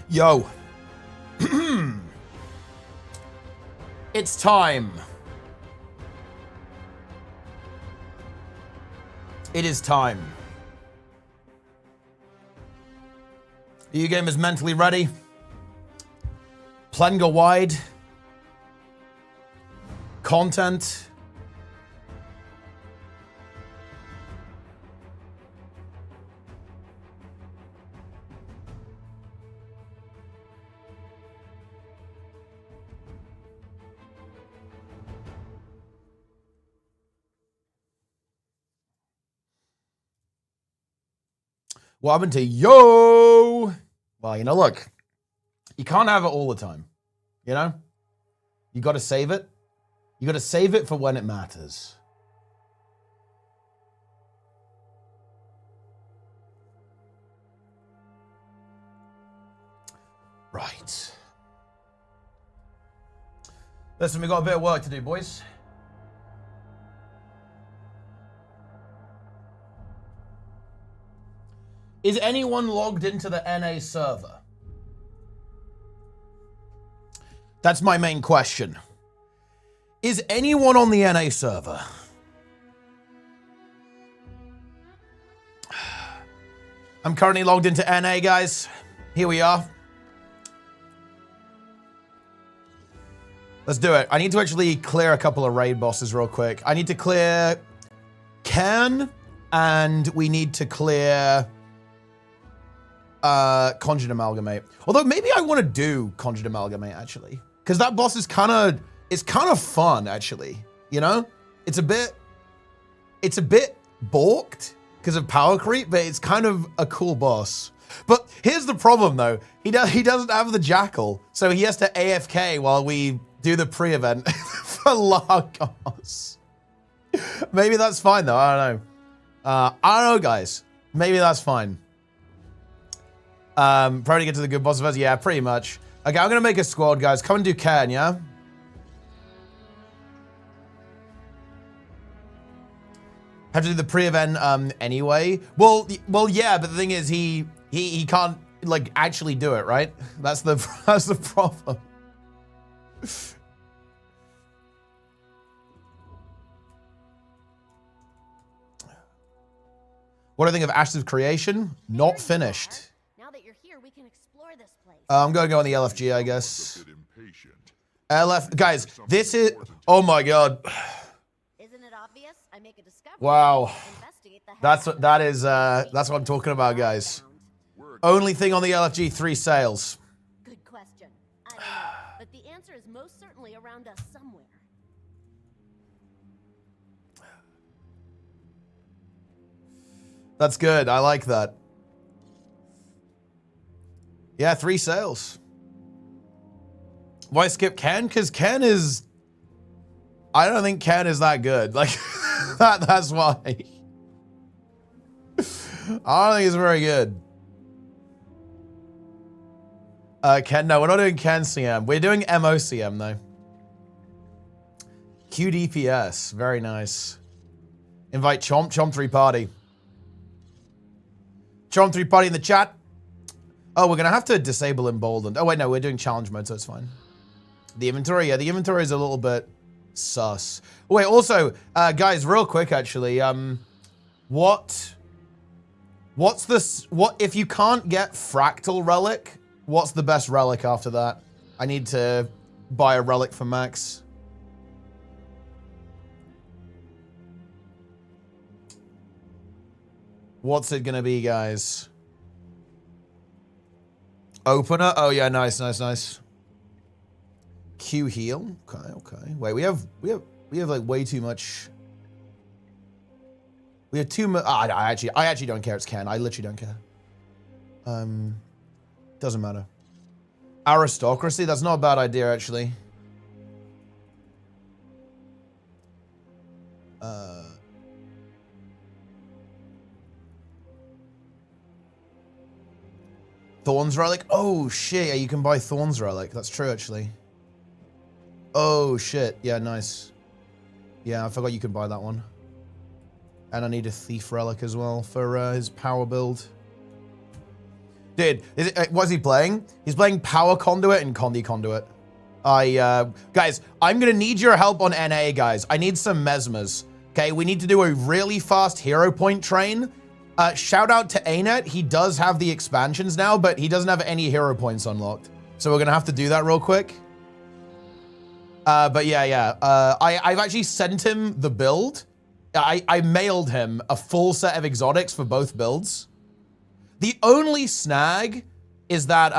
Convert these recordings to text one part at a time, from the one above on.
Yo. It's time. It is time. Are you gamers mentally ready? Plan go wide. Content. What happened to yo? Well, you know, look, you can't have it all the time, you know? You got to save it. You got to save it for when it matters. Right. Listen, we got a bit of work to do, boys. Is anyone logged into the NA server? That's my main question. Is anyone on the NA server? I'm currently logged into NA, guys. Here we are. Let's do it. I need to actually clear a couple of raid bosses real quick. I need to clear Ken, and we need to clear Conjured Amalgamate. Although maybe I want to do Conjured Amalgamate actually, because that boss is kind of fun actually. You know, it's a bit balked because of power creep, but it's kind of a cool boss. But here's the problem though, he doesn't have the Jackal, so he has to AFK while we do the pre-event for Largos. Maybe that's fine though. I don't know. I don't know, guys. Maybe that's fine. Probably get to the good boss first. Yeah, pretty much. Okay, I'm gonna make a squad, guys. Come and do Ken, yeah? Have to do the pre-event anyway. Well, yeah, but the thing is, he can't like actually do it, right? That's the problem. What do I think of Ashes of Creation? Not finished. I'm gonna go on the LFG, I guess. LF, guys, this is, oh my god. Isn't it obvious? I make a discovery. Wow. That's what I'm talking about, guys. Only thing on the LFG, 3 sales. Good question. I don't know, but the answer is most certainly around us somewhere. That's good. I like that. Yeah, 3 sales. Why skip Ken? Because Ken is... I don't think Ken is that good. Like, that's why. I don't think he's very good. Ken, no, we're not doing Ken CM. We're doing MOCM, though. QDPS. Very nice. Invite Chomp. Chomp 3 party. Chomp 3 party in the chat. Oh, we're gonna have to disable Emboldened. Oh wait, no, we're doing challenge mode, so it's fine. The inventory, yeah, the inventory is a little bit sus. Oh, wait, also, guys, real quick, actually, what's this? What if you can't get Fractal Relic? What's the best relic after that? I need to buy a relic for Max. What's it gonna be, guys? Opener? Oh yeah, nice, nice, nice. Q heal. Okay, okay. Wait, we have like way too much. We have too much. I actually don't care. It's Ken. I literally don't care. Doesn't matter. Aristocracy. That's not a bad idea, actually. Thorns Relic? Oh, shit. Yeah, you can buy Thorns Relic. That's true, actually. Oh, shit. Yeah, nice. Yeah, I forgot you can buy that one. And I need a Thief Relic as well for his power build. Dude, what's he playing? He's playing Power Conduit and Condi Conduit. Guys, I'm gonna need your help on NA, guys. I need some mesmers. Okay, we need to do a really fast hero point train. Shout out to ArenaNet. He does have the expansions now, but he doesn't have any hero points unlocked. So we're gonna have to do that real quick. But yeah. I've actually sent him the build. I mailed him a full set of exotics for both builds. The only snag is that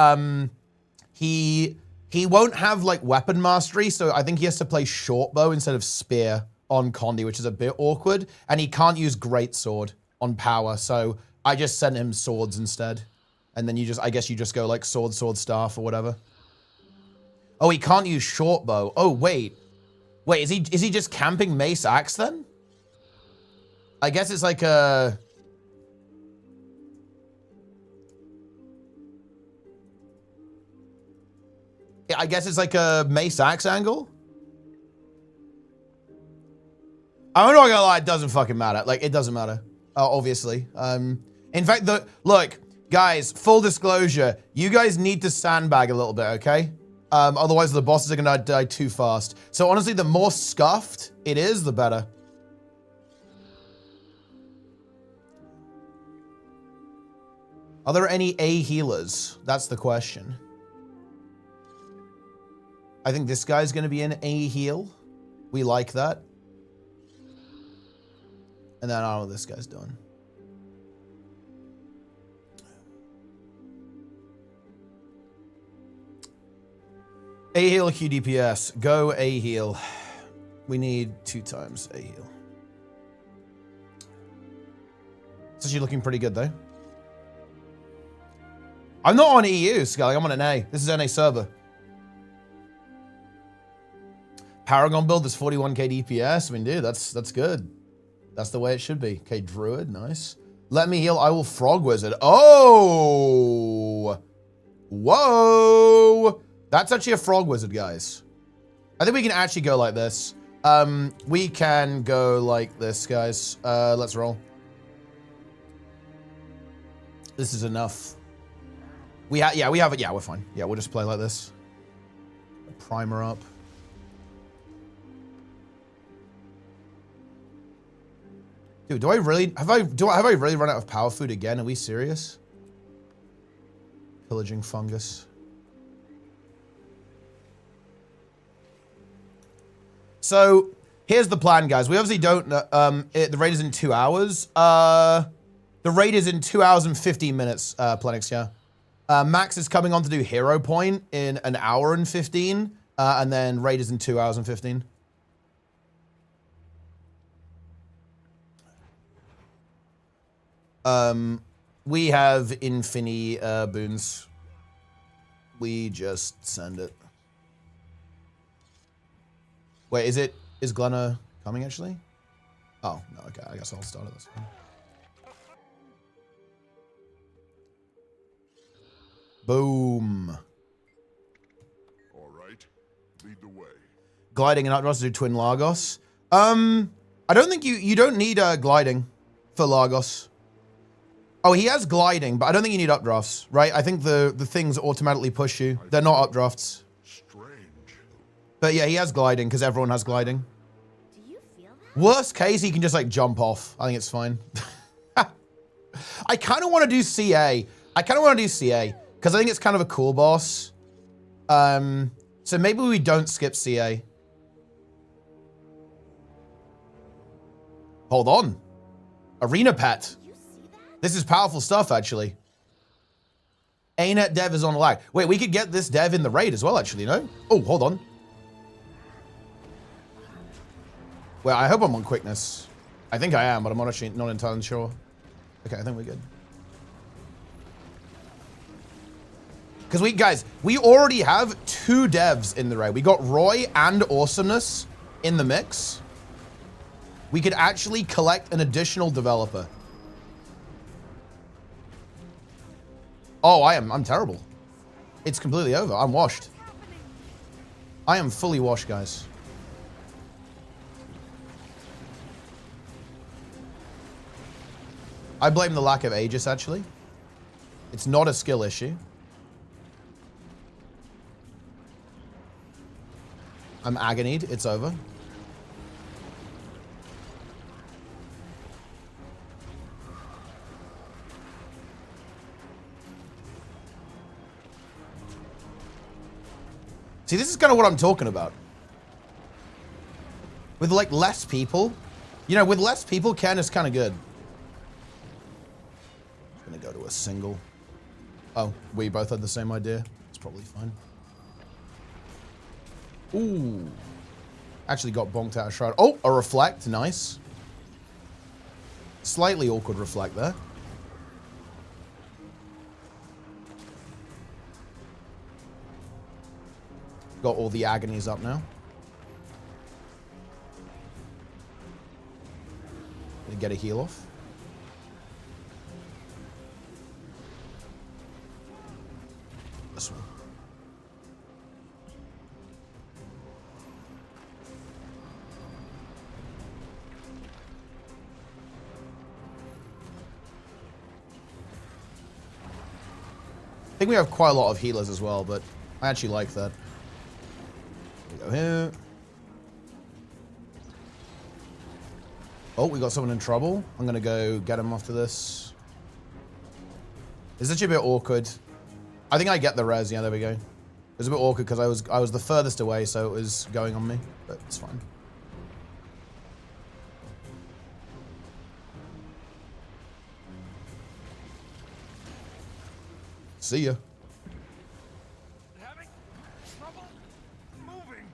he won't have like weapon mastery, so I think he has to play short bow instead of spear on Condi, which is a bit awkward, and he can't use greatsword on power, so I just sent him swords instead. And then I guess you just go like sword, staff, or whatever. Oh, he can't use short bow. Oh, wait. Wait, is he just camping mace axe then? I guess it's like a... I guess it's like a mace axe angle? I'm not gonna lie, it doesn't fucking matter. Like, it doesn't matter. Obviously. In fact, look, guys, full disclosure, you guys need to sandbag a little bit, okay? Otherwise the bosses are gonna die too fast. So honestly, the more scuffed it is, the better. Are there any A healers? That's the question. I think this guy's gonna be an A heal. We like that. And then I don't know what this guy's doing. A heal QDPS. Go A heal. We need 2 times A heal. It's actually looking pretty good though. I'm not on EU, Scully. I'm on an A. This is NA server. Paragon build is 41k DPS. I mean, dude, that's good. That's the way it should be. Okay, Druid, nice. Let me heal. I will Frog Wizard. Oh! Whoa! That's actually a Frog Wizard, guys. I think we can actually go like this. We can go like this, guys. Let's roll. This is enough. We have it. Yeah, we're fine. Yeah, we'll just play like this. Primer up. Dude, have I really run out of power food again? Are we serious? Pillaging fungus. So here's the plan, guys. We obviously don't. The raid is in 2 hours. The raid is in 2 hours and 15 minutes. Plenix, yeah. Max is coming on to do hero point in 1 hour and 15, and then raid is in 2 hours and 15. We have Infini boons. We just send it. Wait, is Glenna coming actually? Oh, no, okay, I guess I'll start it this one. Boom. All right, lead the way. Gliding and updrafts to do Twin Lagos. I don't think you don't need gliding for Lagos. Oh, he has gliding, but I don't think you need updrafts, right? I think the things automatically push you. They're not updrafts. Strange. But yeah, he has gliding because everyone has gliding. Do you feel that? Worst case, he can just like jump off. I think it's fine. I kind of want to do CA. Because I think it's kind of a cool boss. So maybe we don't skip CA. Hold on. Arena pet. You see that? This is powerful stuff, actually. ArenaNet dev is on lag. Wait, we could get this dev in the raid as well, actually, no? Oh, hold on. Well, I hope I'm on quickness. I think I am, but I'm not entirely sure. Okay, I think we're good. Because we already have 2 devs in the raid. We got Roy and Awesomeness in the mix. We could actually collect an additional developer. Oh, I'm terrible. It's completely over. I'm washed. I am fully washed, guys. I blame the lack of Aegis, actually. It's not a skill issue. I'm agonied. It's over. See, this is kind of what I'm talking about. With, like, less people. You know, with less people, Ken is kind of good. I'm gonna go to a single. Oh, we both had the same idea. It's probably fine. Ooh. Actually got bonked out of shroud. Oh, a reflect. Nice. Slightly awkward reflect there. Got all the agonies up now. Gonna get a heal off. This one. I think we have quite a lot of healers as well, but I actually like that. We go here. Oh, we got someone in trouble. I'm gonna go get him after this. It's actually a bit awkward. I think I get the res. Yeah, there we go. It was a bit awkward because I was the furthest away, so it was going on me, but it's fine. See ya. Having trouble moving.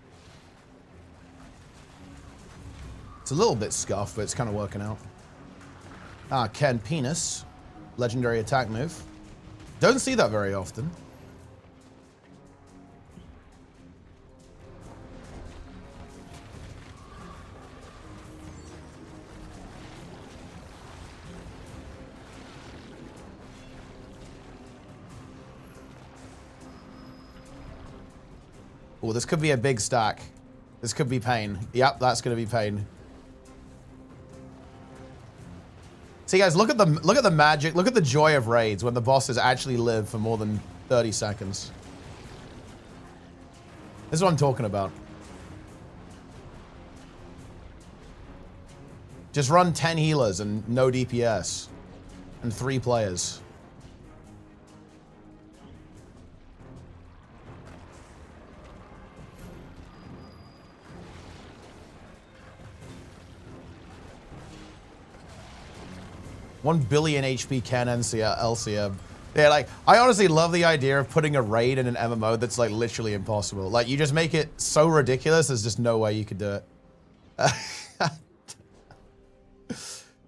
It's a little bit scuffed, but it's kind of working out. Ah, Ken Penis. Legendary attack move. Don't see that very often. Oh, this could be a big stack. This could be pain. Yep, that's going to be pain. See, guys, look at the magic. Look at the joy of raids when the bosses actually live for more than 30 seconds. This is what I'm talking about. Just run 10 healers and no DPS. And 3 players. $1 billion HP Ken LCM. Yeah, like, I honestly love the idea of putting a raid in an MMO that's, like, literally impossible. Like, you just make it so ridiculous, there's just no way you could do it.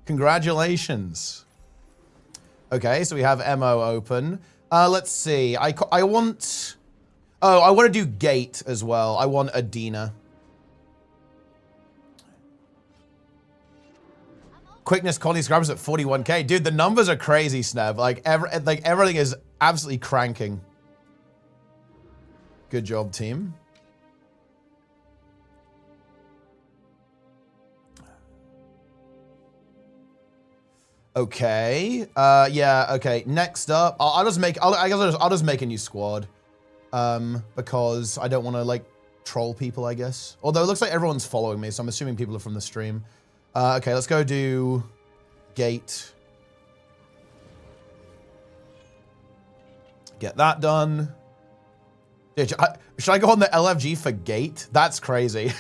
Congratulations. Okay, so we have MO open. Let's see. I want... Oh, I want to do Gate as well. I want Adina. Quickness Connie Scrubs at 41k. Dude, the numbers are crazy, Sneb. Like everything is absolutely cranking. Good job, team. Okay. Yeah, okay. Next up, I'll just make a new squad. Because I don't want to like troll people, I guess. Although it looks like everyone's following me, so I'm assuming people are from the stream. Okay, let's go do Gate. Get that done. Dude, should I go on the LFG for Gate? That's crazy.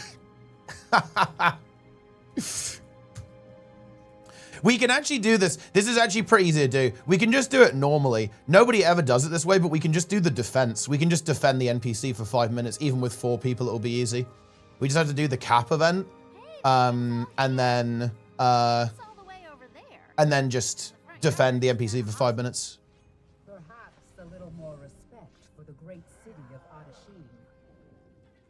We can actually do this. This is actually pretty easy to do. We can just do it normally. Nobody ever does it this way, but we can just do the defense. We can just defend the NPC for 5 minutes. Even with 4 people, it'll be easy. We just have to do the cap event. And then just defend the NPC for 5 minutes. Perhaps a little more respect for the great city of Adasheen.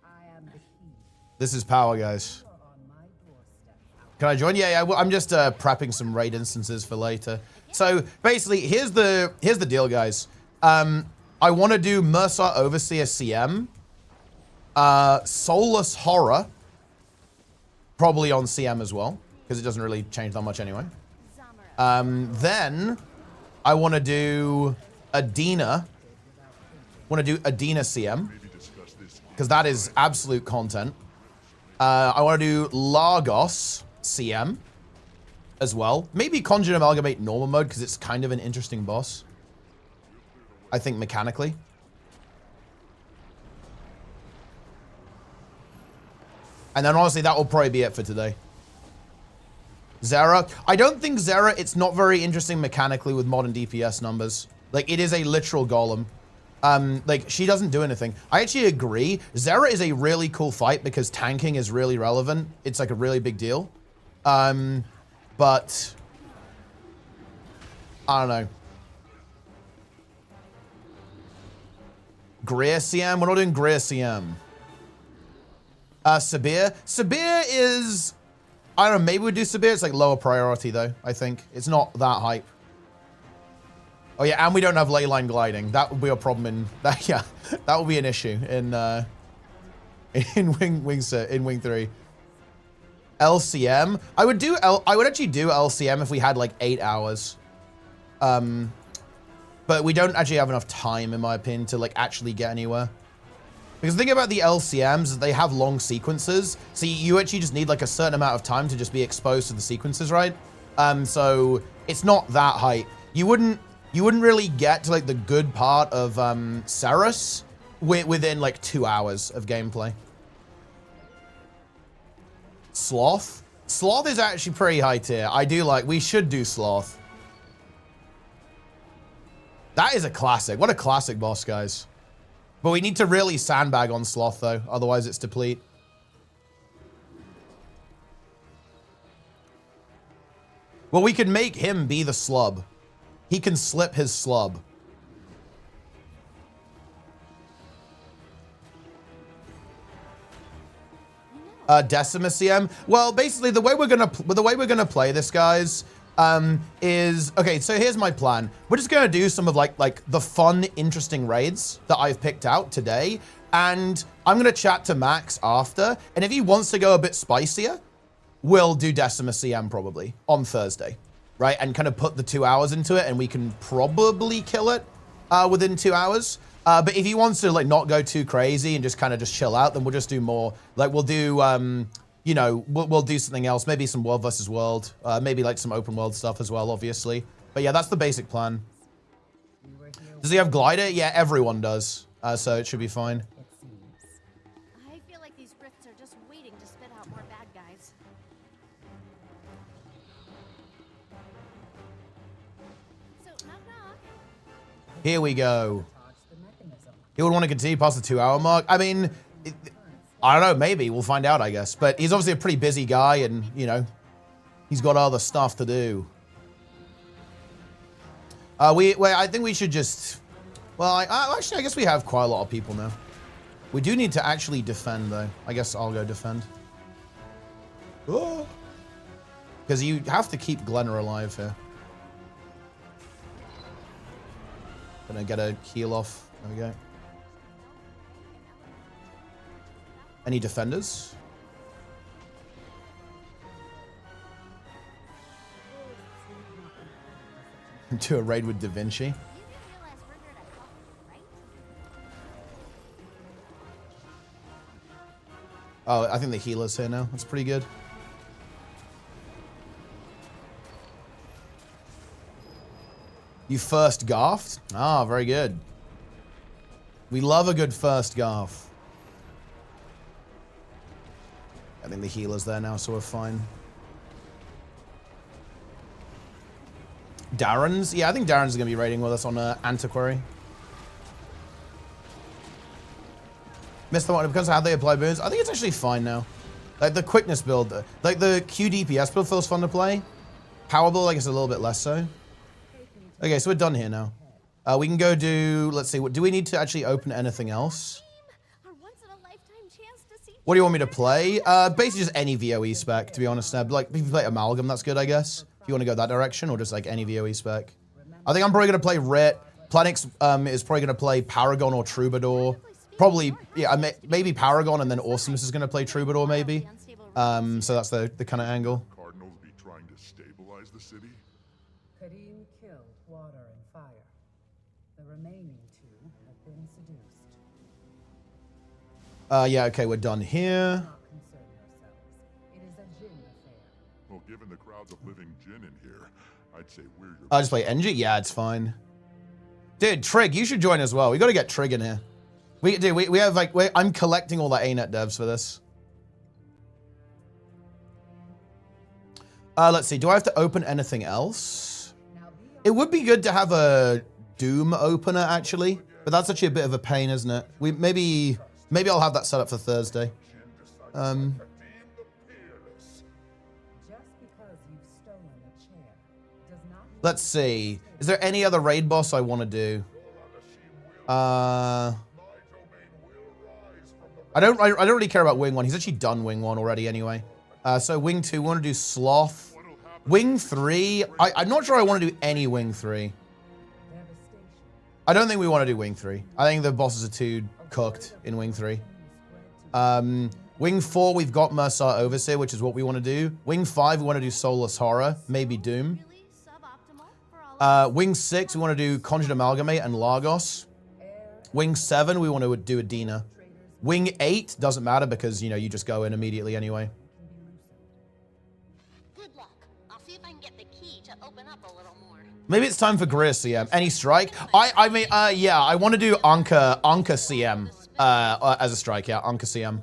I am the key. This is power, guys. On my doorstep. Can I join? Yeah, I'm just prepping some raid instances for later. So basically, here's the deal, guys. I want to do Mercer Overseer CM, Soulless Horror. Probably on CM as well, because it doesn't really change that much anyway. Then I want to do Adina. Want to do Adina CM. Because that is absolute content. I want to do Largos CM as well. Maybe Conjure Amalgamate normal mode because it's kind of an interesting boss. I think mechanically. And then honestly, that will probably be it for today. Zera. I don't think Zera, it's not very interesting mechanically with modern DPS numbers. Like, it is a literal golem. Like, she doesn't do anything. I actually agree. Zera is a really cool fight because tanking is really relevant. It's like a really big deal. But I don't know. Greer CM? We're not doing Greer CM. Sabir. Sabir is, I don't know, maybe we'd do Sabir. It's like lower priority though, I think. It's not that hype. Oh yeah, and we don't have leyline gliding. That would be a problem in that. Yeah, that will be an issue in Wing 3. LCM. I would actually do LCM if we had like 8 hours. But we don't actually have enough time, in my opinion, to like actually get anywhere. Because the thing about the LCMs is they have long sequences. So you actually just need like a certain amount of time to just be exposed to the sequences, right? So it's not that hype. You wouldn't really get to like the good part of Saris within like 2 hours of gameplay. Sloth. Sloth is actually pretty high tier. I do like, we should do Sloth. That is a classic. What a classic boss, guys. But we need to really sandbag on Sloth though, otherwise it's deplete. Well, we could make him be the slub. He can slip his slub. Decima CM. Well, basically the way we're gonna play this, guys, is okay. So here's my plan. We're just gonna do some of like the fun, interesting raids that I've picked out today, and I'm gonna chat to Max after. And if he wants to go a bit spicier, we'll do Decima CM probably on Thursday, right? And kind of put the 2 hours into it, and we can probably kill it within 2 hours. But if he wants to like not go too crazy and just kind of just chill out, then we'll just do more. Like we'll do, you know, we'll do something else. Maybe some world versus world. Maybe like some open world stuff as well, obviously. But yeah, that's the basic plan. Does he have glider? Yeah, everyone does. So it should be fine. I feel like these rifts are just waiting to spit out more bad guys. So knock knock. Here we go. He would want to continue past the 2 hour mark. I mean, I don't know, maybe. We'll find out, I guess. But he's obviously a pretty busy guy and, you know, he's got other stuff to do. I think we should just, well, actually, I guess we have quite a lot of people now. We do need to actually defend, though. I guess I'll go defend. Because you have to keep Glenna alive here. Gonna get a heal off. There we go. Any defenders? Do a raid with Da Vinci. Oh, I think the healer's here now. That's pretty good. You first garfed? Ah, very good. We love a good first garf. I think the healer's there now, so we're fine. Darren's? Yeah, I think Darren's going to be raiding with us on Antiquary. Missed the one. It depends on how they apply boons. I think it's actually fine now. Like the quickness build, like the QDPS build feels fun to play. Power build, I guess, a little bit less so. Okay, so we're done here now. We can go do, let's see, do we need to actually open anything else? What do you want me to play? Basically just any VOE spec, to be honest, Neb. Like, if you play Amalgam, that's good, I guess. If you want to go that direction, or just like any VOE spec. I think I'm probably going to play Rit. Planix is probably going to play Paragon or Troubadour. Probably, yeah, maybe Paragon, and then Awesomeness is going to play Troubadour, maybe. So that's the kind of angle. Cardinals be trying to stabilize the city? Karim killed water and fire. The remaining two have been seduced. Yeah, okay, we're done here. Do not concern yourselves. It is a Jinn affair. Well, given the crowds of living Jinn in here, I'd say we're your... I'll just play NG? Yeah, it's fine. Dude, Trig, you should join as well. We got to get Trig in here. We have like, I'm collecting all the ArenaNet devs for this. Let's see, do I have to open anything else? It would be good to have a Doom opener, actually. But that's actually a bit of a pain, isn't it? Maybe I'll have that set up for Thursday. Just because you've stolen a chair does not mean Let's see. Is there any other raid boss I want to do? I don't really care about Wing 1. He's actually done Wing 1 already anyway. So Wing 2, we want to do Sloth. Wing 3, I'm not sure I want to do any Wing 3. I don't think we want to do Wing 3. I think the bosses are too cooked in Wing 3. Wing 4, we've got Mercer Overseer, which is what we want to do. Wing 5, we want to do Soulless Horror, maybe Doom. Really suboptimal for all Wing 6, we want to do Conjured Amalgamate and Lagos. Wing 7, we want to do Adina. Wing 8, doesn't matter because, you know, you just go in immediately anyway. Good luck. I'll see if I can get the key to open up a little more. Maybe it's time for Greer CM. Any strike? I mean, yeah, I want to do Anka CM as a strike, yeah, Anka CM.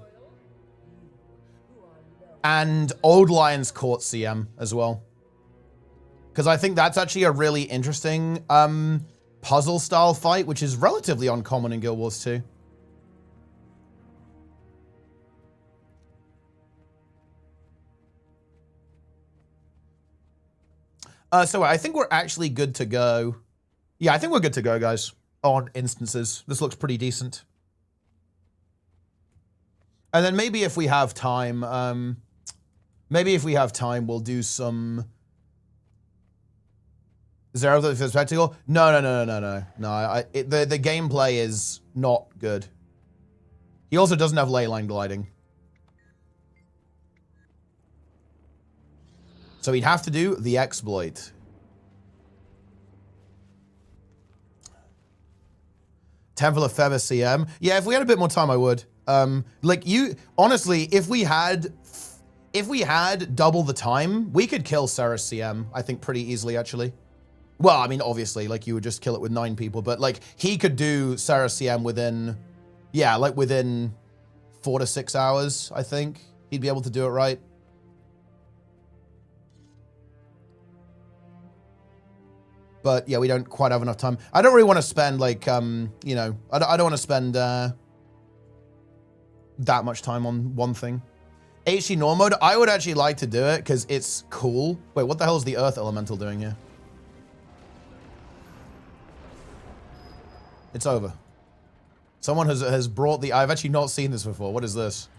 And Old Lion's Court CM as well. Because I think that's actually a really interesting puzzle-style fight, which is relatively uncommon in Guild Wars 2. So I think we're actually good to go. Yeah, I think we're good to go, guys, on instances. This looks pretty decent. And then maybe if we have time, we'll do some... Zero for the spectacle? No. The gameplay is not good. He also doesn't have ley line gliding. So we'd have to do the exploit. Temple of Feather CM. Yeah, if we had a bit more time, I would. Like you, honestly, if we had double the time, we could kill Ceres CM, I think pretty easily, actually. Well, I mean, obviously, like you would just kill it with 9 people, but like he could do Ceres CM within, yeah, like within 4 to 6 hours, I think. He'd be able to do it right. But yeah, we don't quite have enough time. I don't really want to spend like, you know, I don't want to spend that much time on one thing. HD norm mode, I would actually like to do it because it's cool. Wait, what the hell is the Earth Elemental doing here? It's over. Someone has brought the, I've actually not seen this before. What is this?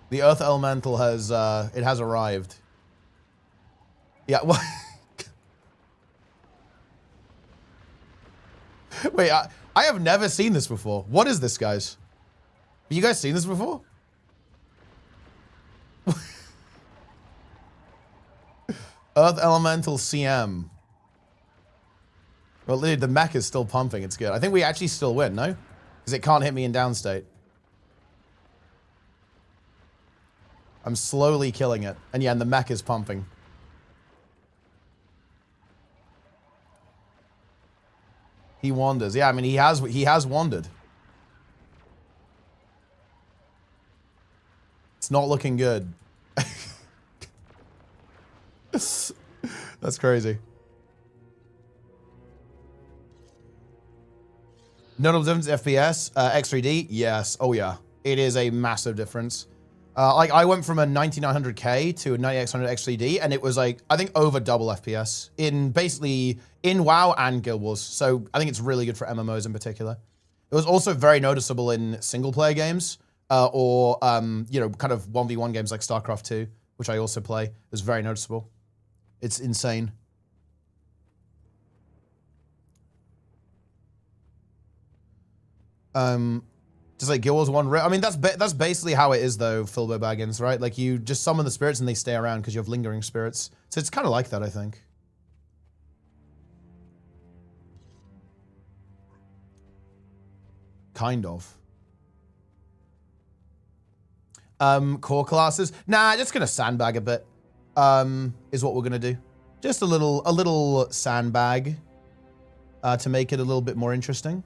The Earth Elemental has, it has arrived. Yeah, what? Wait, I have never seen this before. What is this, guys? Have you guys seen this before? Earth Elemental CM. Well, dude, the mech is still pumping. It's good. I think we actually still win, no? Because it can't hit me in downstate. I'm slowly killing it. And yeah, and the mech is pumping. He wanders. Yeah, I mean, he has wandered. It's not looking good. That's crazy. Notable difference FPS, X3D, yes. Oh yeah, it is a massive difference. Like I went from a 9900K to a 9800 X3D, and it was like I think over double FPS in basically in WoW and Guild Wars. So I think it's really good for MMOs in particular. It was also very noticeable in single player games or you know, kind of 1v1 games like StarCraft 2, which I also play. It was very noticeable. It's insane. Just like Guild Wars 1. I mean, that's basically how it is, though, Philbo Baggins, right? Like, you just summon the spirits and they stay around because you have lingering spirits. So it's kind of like that, I think. Kind of. Core classes. Nah, just gonna sandbag a bit. Is what we're gonna do. Just a little sandbag to make it a little bit more interesting.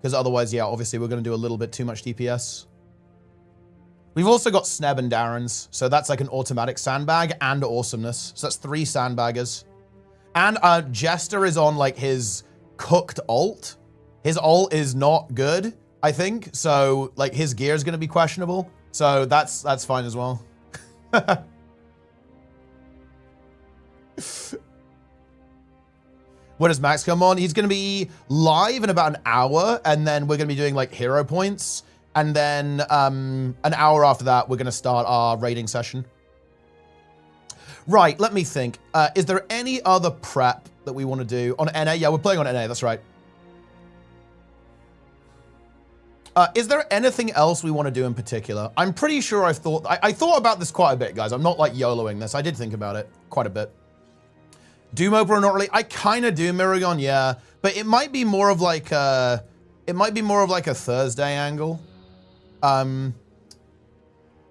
Because otherwise, yeah, obviously we're gonna do a little bit too much DPS. We've also got Sneb and Darren's, so that's like an automatic sandbag and awesomeness. So that's 3 sandbaggers. And Jester is on like his cooked ult. His ult is not good, I think. So like his gear is going to be questionable. So that's fine as well. When does Max come on? He's going to be live in about an hour, and then we're going to be doing like hero points. And then an hour after that, we're going to start our raiding session. Right, let me think. Is there any other prep that we want to do on NA? Yeah, we're playing on NA, that's right. Is there anything else we want to do in particular? I'm pretty sure I thought about this quite a bit, guys. I'm not like YOLOing this. I did think about it quite a bit. Doom Opener, not really. I kind of do Miragon, yeah. But it might be more of like a Thursday angle.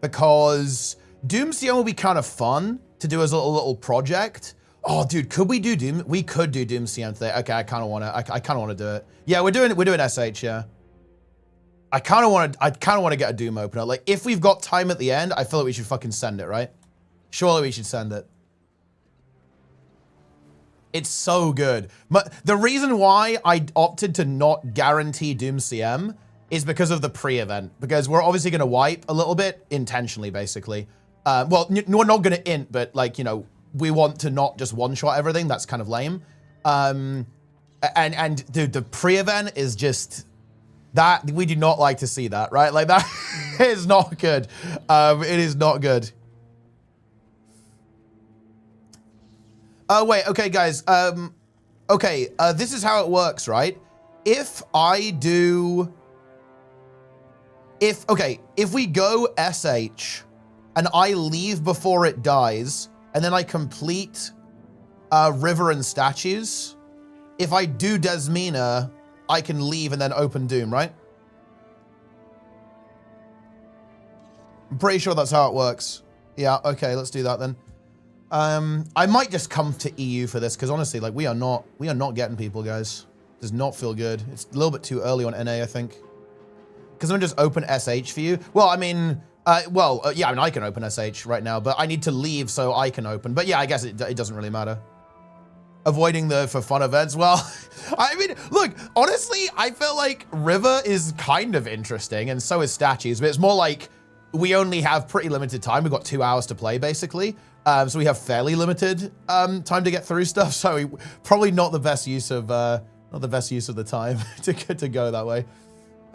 Because Doom CM will be kind of fun to do as a little project. Oh, dude, could we do Doom? We could do Doom CM today. Okay, I kind of want to do it. Yeah, we're doing SH, yeah. I kind of want to get a Doom opener. Like, if we've got time at the end, I feel like we should fucking send it, right? Surely we should send it. It's so good. But the reason why I opted to not guarantee Doom CM is because of the pre-event. Because we're obviously going to wipe a little bit, intentionally, basically. Well, we're not going to int, but, like, you know, we want to not just one-shot everything. That's kind of lame. And dude, the pre-event is just... that, we do not like to see that, right? Like, that is not good. It is not good. Oh, wait, okay, guys. Okay, this is how it works, right? If we go SH and I leave before it dies, and then I complete River and Statues, if I do Desmina, I can leave and then open Doom, right? I'm pretty sure that's how it works. Yeah, okay, let's do that then. I might just come to EU for this, because honestly, like, we are not getting people, guys. Does not feel good. It's a little bit too early on NA, I think. Because I'm just open SH for you. Well, I mean, yeah, I mean, I can open SH right now, but I need to leave so I can open. But yeah, I guess it doesn't really matter. Avoiding the for fun events. Well, I mean, look, honestly, I feel like River is kind of interesting, and so is Statues, but it's more like we only have pretty limited time. We've got 2 hours to play, basically. So we have fairly limited time to get through stuff. So probably not the best use of the time to go that way.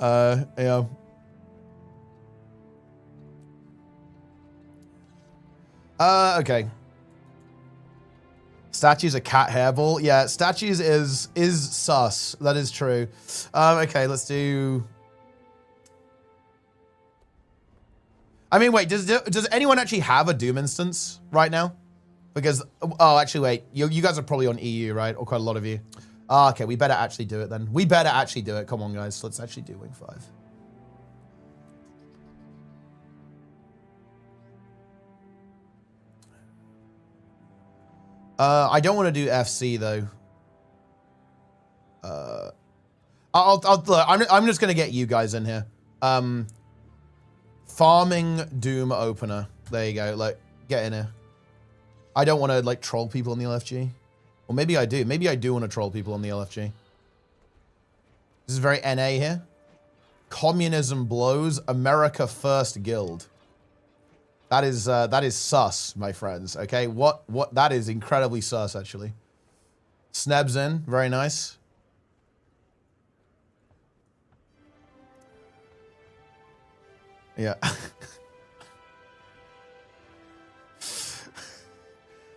Yeah. Okay. Statues a cat hairball. Yeah, Statues is sus. That is true. Okay, let's do. I mean, wait, does anyone actually have a Doom instance right now? Because, oh, actually, wait, you guys are probably on EU, right? Or quite a lot of you. Okay, we better actually do it then. We better actually do it. Come on, guys. Let's actually do Wing 5. I don't want to do FC, though. I'm just going to get you guys in here. Farming Doom opener. There you go. Like, get in here. I don't want to, like, troll people on the LFG. Or maybe I do. Maybe I do want to troll people on the LFG. This is very NA here. Communism blows. America First Guild. That is sus, my friends. Okay, what that is incredibly sus, actually. Sneb's in. Very nice. Yeah.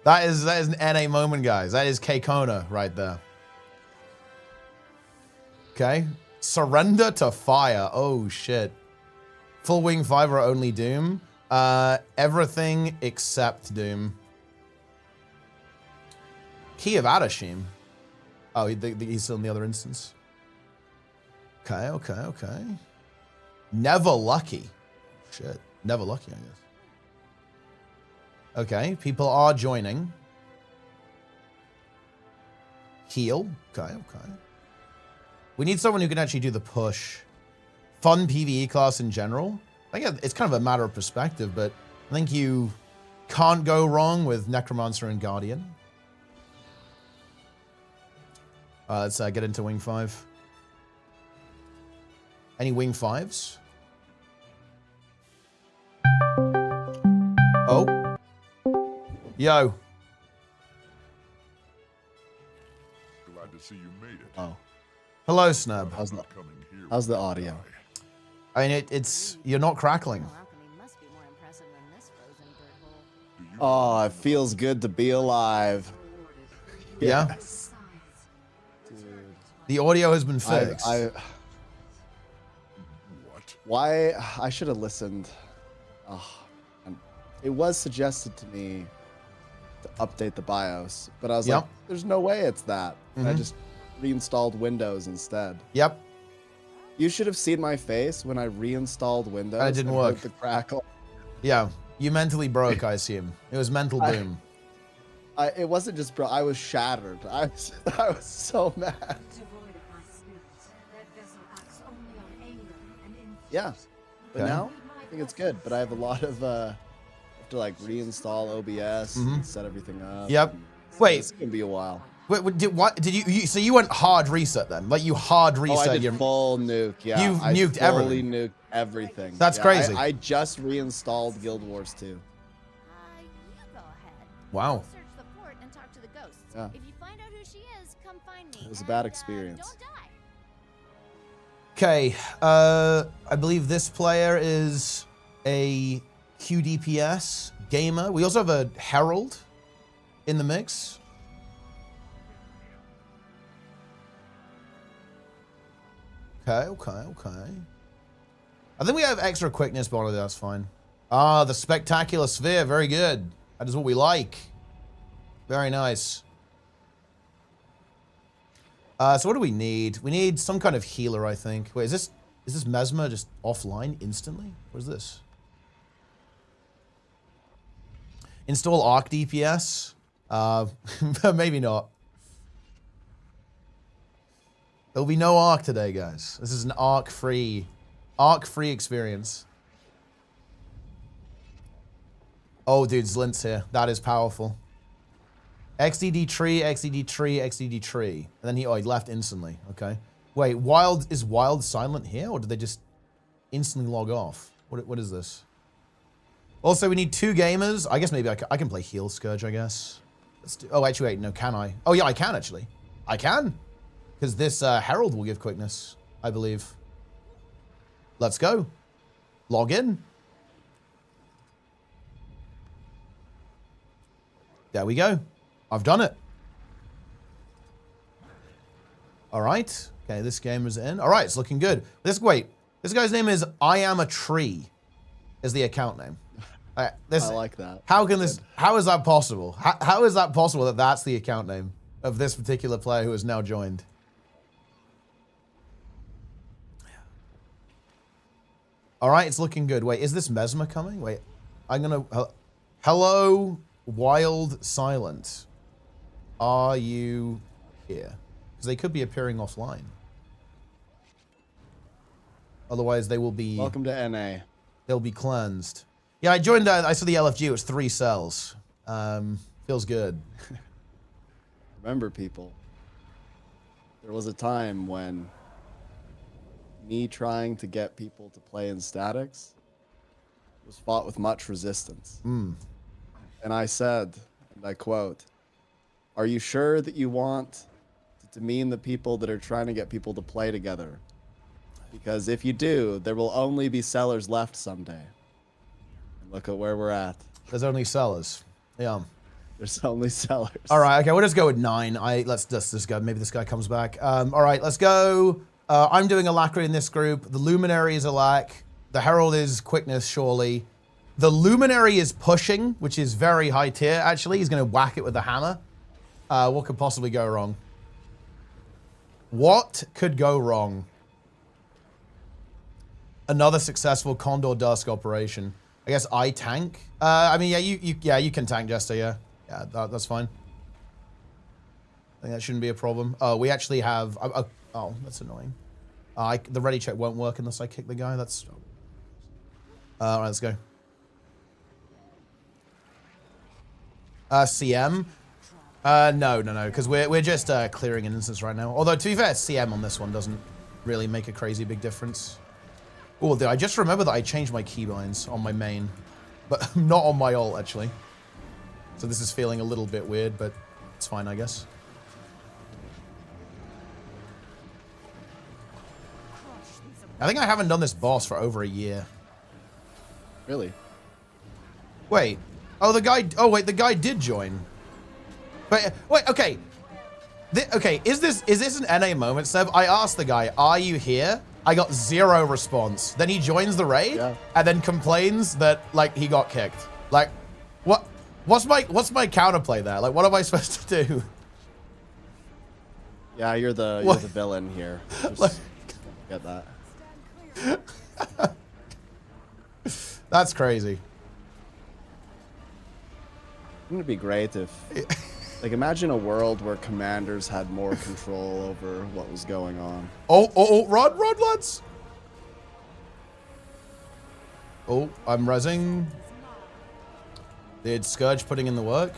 That is an NA moment, guys. That is K-Kona right there. Okay. Surrender to fire. Oh, shit. Full Wing 5 or only Doom? Everything except Doom. Key of Adashim. Oh, he's still in the other instance. Okay, okay, okay. Never lucky. Shit. Never lucky, I guess. Okay, people are joining. Heal. Okay, okay. We need someone who can actually do the push. Fun PvE class in general. I think it's kind of a matter of perspective, but I think you can't go wrong with Necromancer and Guardian. Let's get into Wing 5. Any Wing 5s? Oh. Yo. Glad to see you made it. Oh, Hello, Snub. how's the, Coming here how's the with audio? I mean, it's you're not crackling. Alchemy must be more impressive than this frozen dirt hole. Do you Oh, it feels good to be alive. Yeah? Yes. Dude. The audio has been fixed. I what? why I should have listened. Oh, and it was suggested to me to update the BIOS, but I was Yep. like, "There's no way it's that." And I Mhm. just reinstalled Windows instead. Yep. You should have seen my face when I reinstalled Windows. It didn't and work. heard the crackle. Yeah. You mentally broke, I assume. It was mental boom. It wasn't just bro. I was shattered. I was so mad. Devoid of my spirit, that vessel acts only on anger and influence. Yeah, but Okay. now I think it's good. But I have a lot of have to like reinstall OBS and set everything up. Yep. and Wait. it's gonna be a while. Wait, what did you so you went hard reset then? Like you hard Oh, reset I did your full nuke. Yeah, You've I nuked fully everything. nuked everything. That's Yeah, crazy. I just reinstalled Guild Wars 2. You go ahead. Wow. I'll search the fort and talk to the ghosts. Yeah. If you find out who she is, come find me. It was a bad and, experience. Don't die. Okay. I believe this player is a QDPS gamer. We also have a Herald in the mix. Okay, okay, okay. I think we have extra quickness, but that's fine. Ah, the Spectacular Sphere. Very good. That is what we like. Very nice. So what do we need? We need some kind of healer, I think. Wait, is this Mesmer just offline instantly? What is this? Install Arc DPS? Maybe not. There'll be no Arc today, guys. This is an Arc-free experience. Oh, dude, Zlint's here. That is powerful. XDD tree, XDD tree, XDD tree. And then he left instantly. Okay. Wait, is Wild silent here, or did they just instantly log off? What is this? Also, we need 2 gamers. I guess maybe I can play Heal Scourge, I guess. Oh, actually, wait, no, can I? Oh, yeah, I can, actually. I can. Because this Herald will give quickness, I believe. Let's go. Log in. There we go. I've done it. All right. Okay, this game is in. All right, it's looking good. Wait, this guy's name is I Am a Tree, is the account name. I like that. How can this? How is that possible? How is that possible that that's the account name of this particular player who has now joined? All right, it's looking good. Wait, is this Mesmer coming? Wait, I'm gonna. Hello, Wild Silent. Are you here? Because they could be appearing offline. Otherwise, they will be. Welcome to NA. They'll be cleansed. Yeah, I joined. I saw the LFG. It was 3 cells. Feels good. Remember, people, there was a time when me trying to get people to play in statics was fought with much resistance. And I said, and I quote, "Are you sure that you want to demean the people that are trying to get people to play together? Because if you do, there will only be sellers left someday." And look at where we're at. There's only sellers. Yeah. There's only sellers. All right. Okay. We'll just go with 9. Let's just go. Maybe this guy comes back. All right. Let's go. I'm doing Alacrity in this group. The Luminary is Alac. The Herald is Quickness, surely. The Luminary is pushing, which is very high tier. Actually, he's going to whack it with the hammer. What could possibly go wrong? What could go wrong? Another successful Condor Dusk operation. I guess I tank. I mean, yeah, you can tank, Jester. Yeah, that's fine. I think that shouldn't be a problem. Oh, we actually have. Oh, that's annoying. The ready check won't work unless I kick the guy. That's. All right, let's go. CM. No, because we're just clearing an instance right now. Although to be fair, CM on this one doesn't really make a crazy big difference. Oh, I just remember that I changed my keybinds on my main, but not on my ult actually. So this is feeling a little bit weird, but it's fine, I guess. I think I haven't done this boss for over a year. Really? Wait. Oh, the guy. Oh, wait. The guy did join. Wait. Okay. Okay. Is this an NA moment, Seb? I asked the guy, "Are you here?" I got 0 response. Then he joins the raid and then complains that like he got kicked. Like, what? What's my counterplay there? Like, what am I supposed to do? Yeah, you're the villain here. Just like, get that. That's crazy. Wouldn't it be great if, like, imagine a world where commanders had more control over what was going on. Oh, run, lads! Oh, I'm rezzing. Did Scourge putting in the work?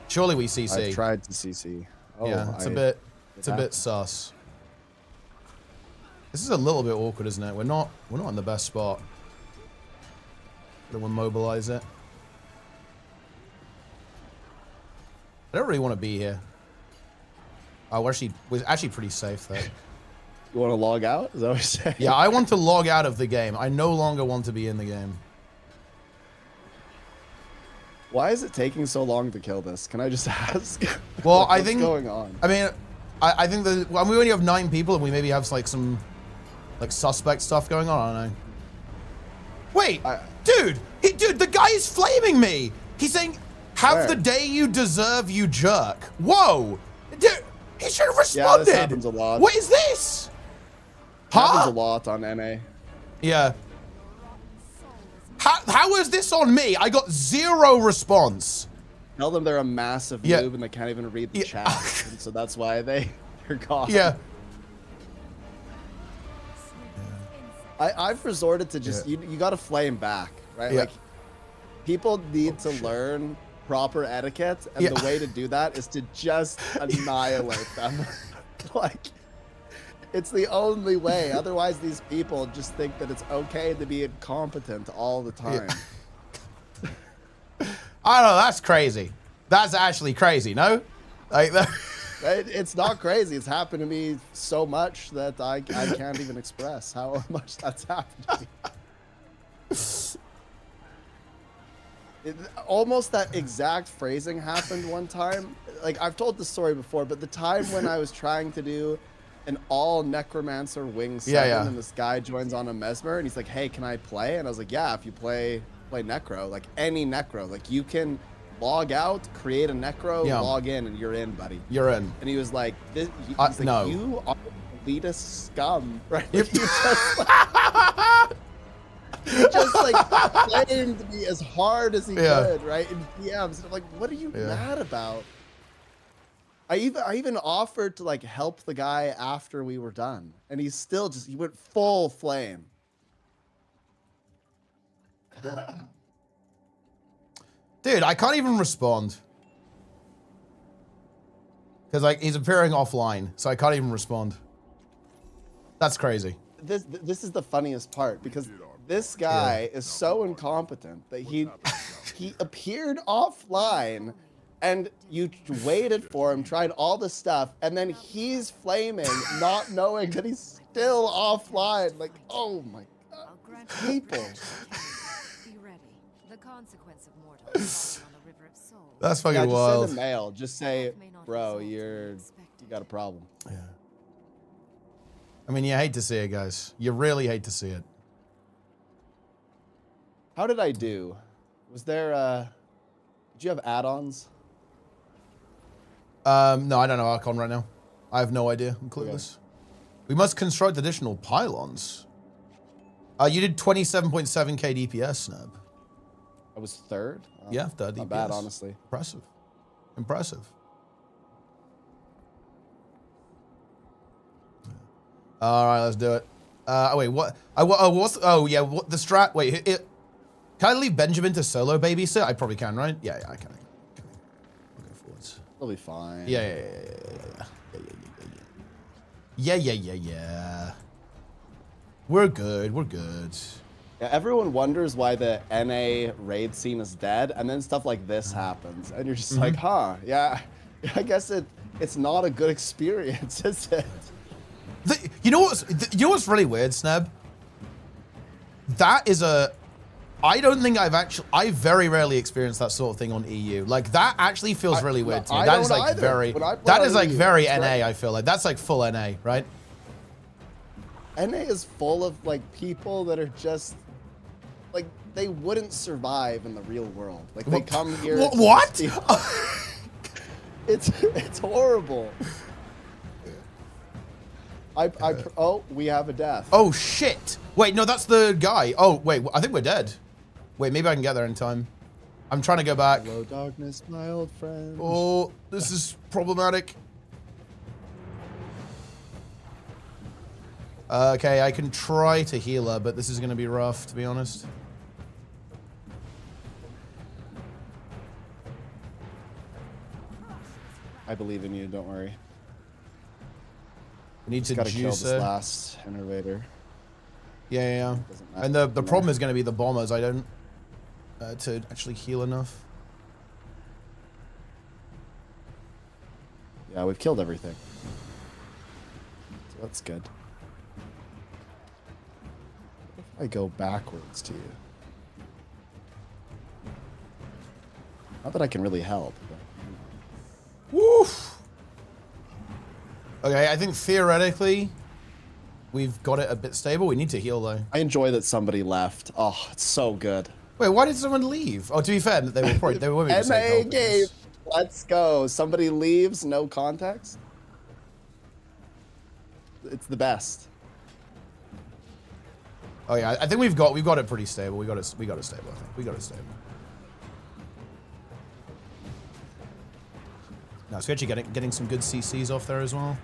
Surely we CC. I've tried to CC. Oh, yeah, it's a bit sus. This is a little bit awkward, isn't it? We're not in the best spot. But we'll mobilize it. I don't really want to be here. Oh, we're actually pretty safe though. You want to log out? Is that what you're saying? Yeah, I want to log out of the game. I no longer want to be in the game. Why is it taking so long to kill this? Can I just ask? Well, I think. What's going on? I mean, I think that we only have 9 people, and we maybe have like some suspect stuff going on. I don't know. Wait, dude, the guy is flaming me. He's saying, "Have the day you deserve, you jerk." Whoa, dude, he should have responded. Yeah, this happens a lot. What is this? Happens a lot on NA. Yeah. How is this on me? I got 0 response. Tell them they're a massive noob and they can't even read the chat, and so that's why they're gone. Yeah. I've resorted to just you got to flame back, right? Yeah. Like people need to learn proper etiquette, and the way to do that is to just annihilate them. Like, it's the only way. Otherwise, these people just think that it's okay to be incompetent all the time. I don't know. That's crazy. That's actually crazy. No, like it's not crazy. It's happened to me so much that I can't even express how much that's happened to me. Almost that exact phrasing happened one time. Like, I've told the story before, but the time when I was trying to do an all Necromancer Wing 7 and this guy joins on a Mesmer and he's like, "Hey, can I play?" And I was like, "Yeah, if you play Necro, like any Necro, like you can log out, create a Necro, log in, and you're in, buddy. You're in." And he was like, he's like, no. "You are elitist scum," right? Like, he just like flamed me as hard as he could, right? In DMs. And I'm like, "What are you mad about?" I even offered to like help the guy after we were done, and he still he went full flame. Dude, I can't even respond. Because like he's appearing offline, so I can't even respond. That's crazy. This is the funniest part, because this guy is so incompetent that he appeared offline, and you waited for him, tried all this stuff, and then he's flaming, not knowing that he's still offline. Like, oh my god, people. Be ready. The consequence of mortal is on the river of soul. That's fucking just wild. send a mail. Just say, "Bro, you got a problem." Yeah. I mean, you hate to see it, guys. You really hate to see it. How did I do? Was there did you have add-ons? No, I don't know Archon right now. I have no idea. I'm clueless. Okay. We must construct additional pylons. You did 27.7k DPS, Snub. I was third? Yeah, third DPS. Not bad, honestly. Impressive. Impressive. All right, let's do it. Wait, what? Oh, yeah, what the strat? Wait, can I leave Benjamin to solo babysit? I probably can, right? Yeah, I can. I'll go forwards. It'll be fine. Yeah. We're good. We're good. Yeah, everyone wonders why the NA raid scene is dead, and then stuff like this happens, and you're just like, huh? Yeah, I guess it's not a good experience, is it? You know what's really weird, Sneb? That is I don't think I very rarely experienced that sort of thing on EU. Like that actually feels really weird to me. That is like very very NA, I feel like. That's like full NA, right? NA is full of like people that are just like they wouldn't survive in the real world. Like they come here. What? It's horrible. Oh, we have a death. Oh shit! Wait, no, that's the guy. Oh wait, I think we're dead. Wait, maybe I can get there in time. I'm trying to go back. Hello, darkness, my old friend. Oh, this is problematic. Okay, I can try to heal her, but this is going to be rough, to be honest. I believe in you. Don't worry. We need to gotta kill juice this her. last innervator. Yeah. And the problem is going to be the bombers. I don't to actually heal enough. Yeah, we've killed everything. So that's good. What if I go backwards to you? Not that I can really help. But... Woof. Okay, I think theoretically we've got it a bit stable. We need to heal though. I enjoy that somebody left. Oh, it's so good. Wait, why did someone leave? Oh, to be fair, they were probably just NA game. Let's go. Somebody leaves, no context. It's the best. Oh yeah, I think we've got it pretty stable. We got it stable. I think we got it stable. No, so actually getting some good CCs off there as well.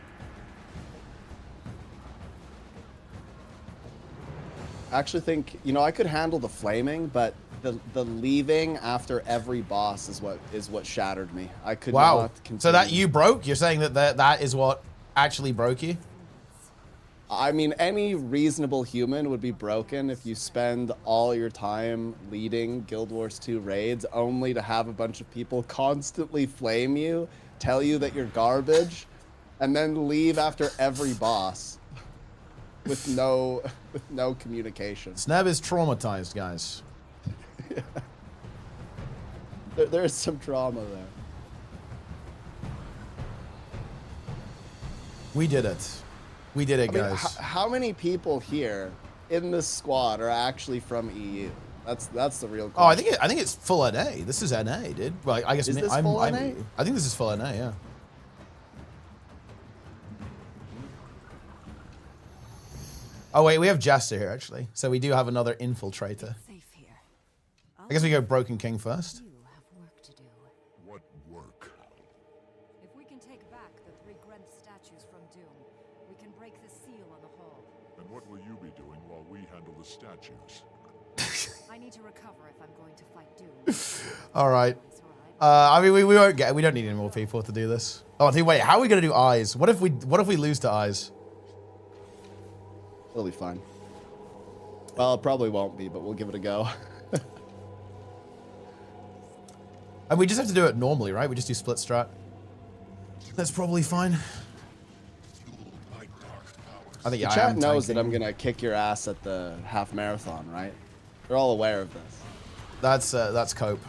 I actually think, you know, I could handle the flaming, but the leaving after every boss is what shattered me. I could not continue. So that you broke? You're saying that is what actually broke you? I mean, any reasonable human would be broken if you spend all your time leading Guild Wars 2 raids only to have a bunch of people constantly flame you, tell you that you're garbage, and then leave after every boss with no communication. Sneb is traumatized, guys. Yeah. There's some trauma there. We did it. We did it, guys. How many people here in this squad are actually from EU? That's the real question. Oh, I think it's full NA. This is NA, dude. Well, I guess is this full NA? I think this is full NA, yeah. Oh wait, we have Jester here actually, so we do have another infiltrator. Safe here. I guess we go Broken King first. You have work to do. What work? If we can take back the 3 Grenth statues from Doom, we can break the seal on the hall. And what will you be doing while we handle the statues? I need to recover if I'm going to fight Doom. All right. I mean, we don't need any more people to do this. Oh, wait, how are we gonna do eyes? What if we lose to eyes? It'll be fine. Well, it probably won't be, but we'll give it a go. And we just have to do it normally, right? We just do split strat. That's probably fine. I think The chat knows that I'm gonna kick your ass at the half marathon, right? They're all aware of this. That's cope.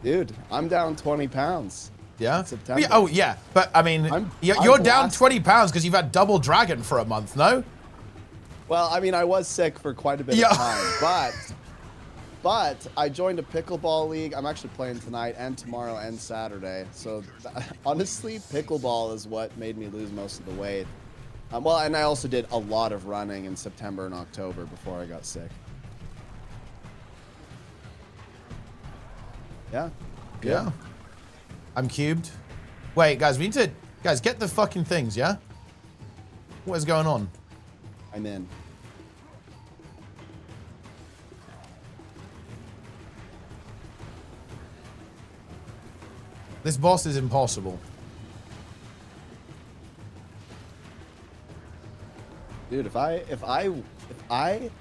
Dude, I'm down 20 pounds. Yeah? September. Yeah? Oh, yeah. But, I mean, you're down 20 pounds because you've had double dragon for a month, no? Well, I mean, I was sick for quite a bit of time, But I joined a pickleball league. I'm actually playing tonight and tomorrow and Saturday. So honestly, pickleball is what made me lose most of the weight. Well, and I also did a lot of running in September and October before I got sick. Yeah. Good. Yeah. I'm cubed. Wait, guys, we need to... Guys, get the fucking things, yeah? What is going on? I'm in. This boss is impossible. Dude, if I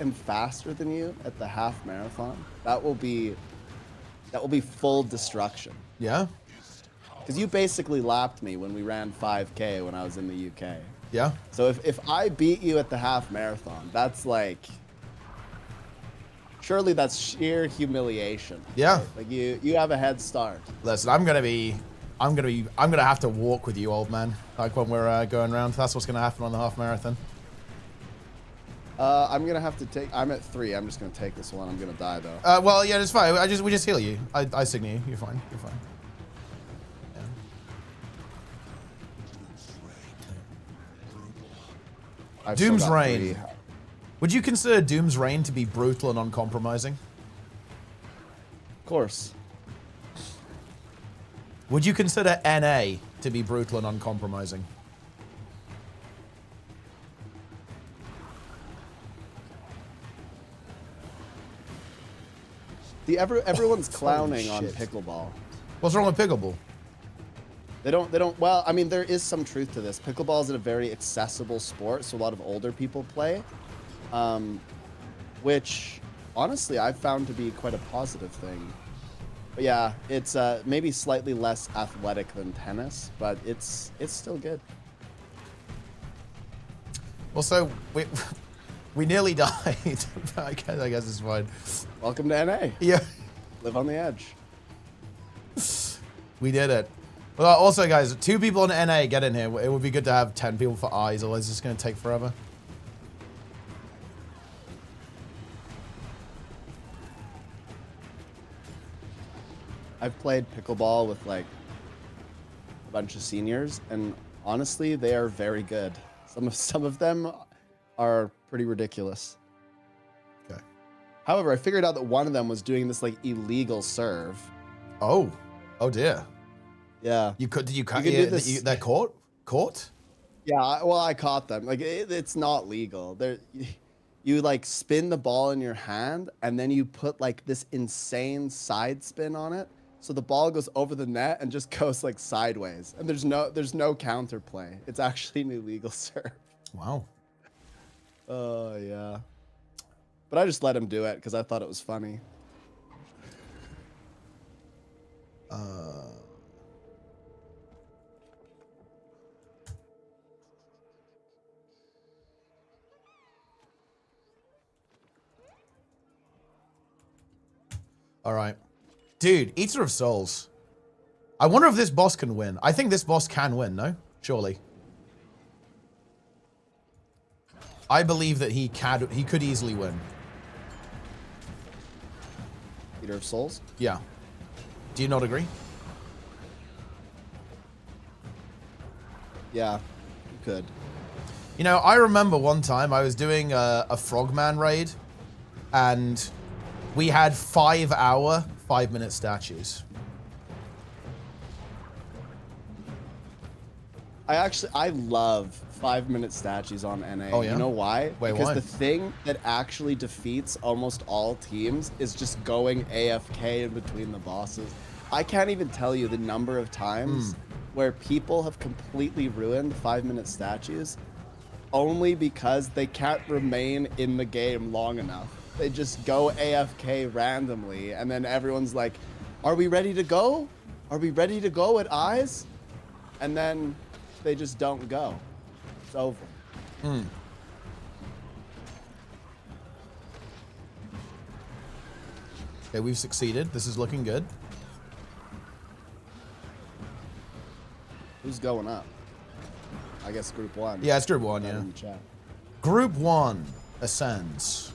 am faster than you at the half marathon, that will be full destruction. Yeah? Because you basically lapped me when we ran 5K when I was in the UK. Yeah? So if I beat you at the half marathon, that's like, surely that's sheer humiliation. Yeah. Like you have a head start. Listen, I'm gonna have to walk with you, old man. Like when we're going around. That's what's gonna happen on the half marathon. I'm gonna have to take. I'm at 3. I'm just gonna take this one. I'm gonna die though. Well, yeah, it's fine. We just heal you. I signal you. You're fine. You're fine. Yeah. I've still Doom's got Reign. 3. Would you consider Doom's Reign to be brutal and uncompromising? Of course. Would you consider NA to be brutal and uncompromising? Everyone's clowning on shit. pickleball. What's wrong with pickleball? They don't, well, I mean, there is some truth to this. Pickleball is a very accessible sport, so a lot of older people play, which, honestly, I've found to be quite a positive thing. But yeah, it's maybe slightly less athletic than tennis, but it's still good. Also, we nearly died. I guess it's fine. Welcome to NA. Yeah. Live on the edge. We did it. Well, also, guys, 2 people on NA get in here. It would be good to have 10 people for eyes, otherwise it's just going to take forever. I've played pickleball with like a bunch of seniors, and honestly, they are very good. Some of them are pretty ridiculous. Okay. However, I figured out that one of them was doing this like illegal serve. Oh dear. Yeah. Did you cut You can do this. they're caught? Caught? Yeah, well, I caught them. Like, it's not legal. You like spin the ball in your hand, and then you put like this insane side spin on it, so the ball goes over the net and just goes like sideways. And there's no counterplay. It's actually an illegal serve. Wow. Oh yeah. But I just let him do it because I thought it was funny. All right. Dude, Eater of Souls. I wonder if this boss can win. I think this boss can win, no? Surely. I believe that he could easily win. Eater of Souls? Yeah. Do you not agree? Yeah, you could. You know, I remember one time I was doing a Frogman raid, and we had 5-hour, 5-minute statues. I love 5-minute statues on NA. Oh, yeah? You know why? Wait, because why? the thing that actually defeats almost all teams is just going AFK in between the bosses. I can't even tell you the number of times where people have completely ruined 5-minute statues only because they can't remain in the game long enough. They just go AFK randomly, and then everyone's like, are we ready to go? Are we ready to go at eyes? And then they just don't go. It's over. Okay, we've succeeded. This is looking good. Who's going up? I guess group 1. Yeah, it's group 1, Right yeah. in the chat. Group 1 ascends.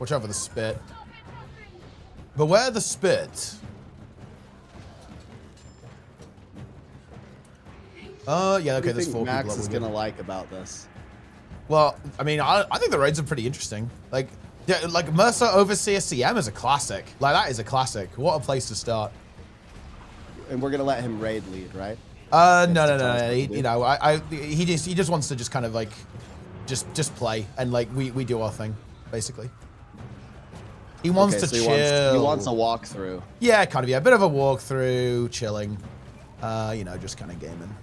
Watch out for the spit. Beware the spit. Yeah, okay, there's 4 people. Max is gonna like about this. Well, I mean, I think the raids are pretty interesting. Like, yeah, like Mercer Overseer CM is a classic. Like, that is a classic. What a place to start. And we're gonna let him raid lead, right? No. He just wants to just kind of like, just play and like we do our thing, basically. He wants to chill. He wants a walkthrough. Yeah, kind of. Yeah, a bit of a walkthrough, chilling. You know, just kind of gaming.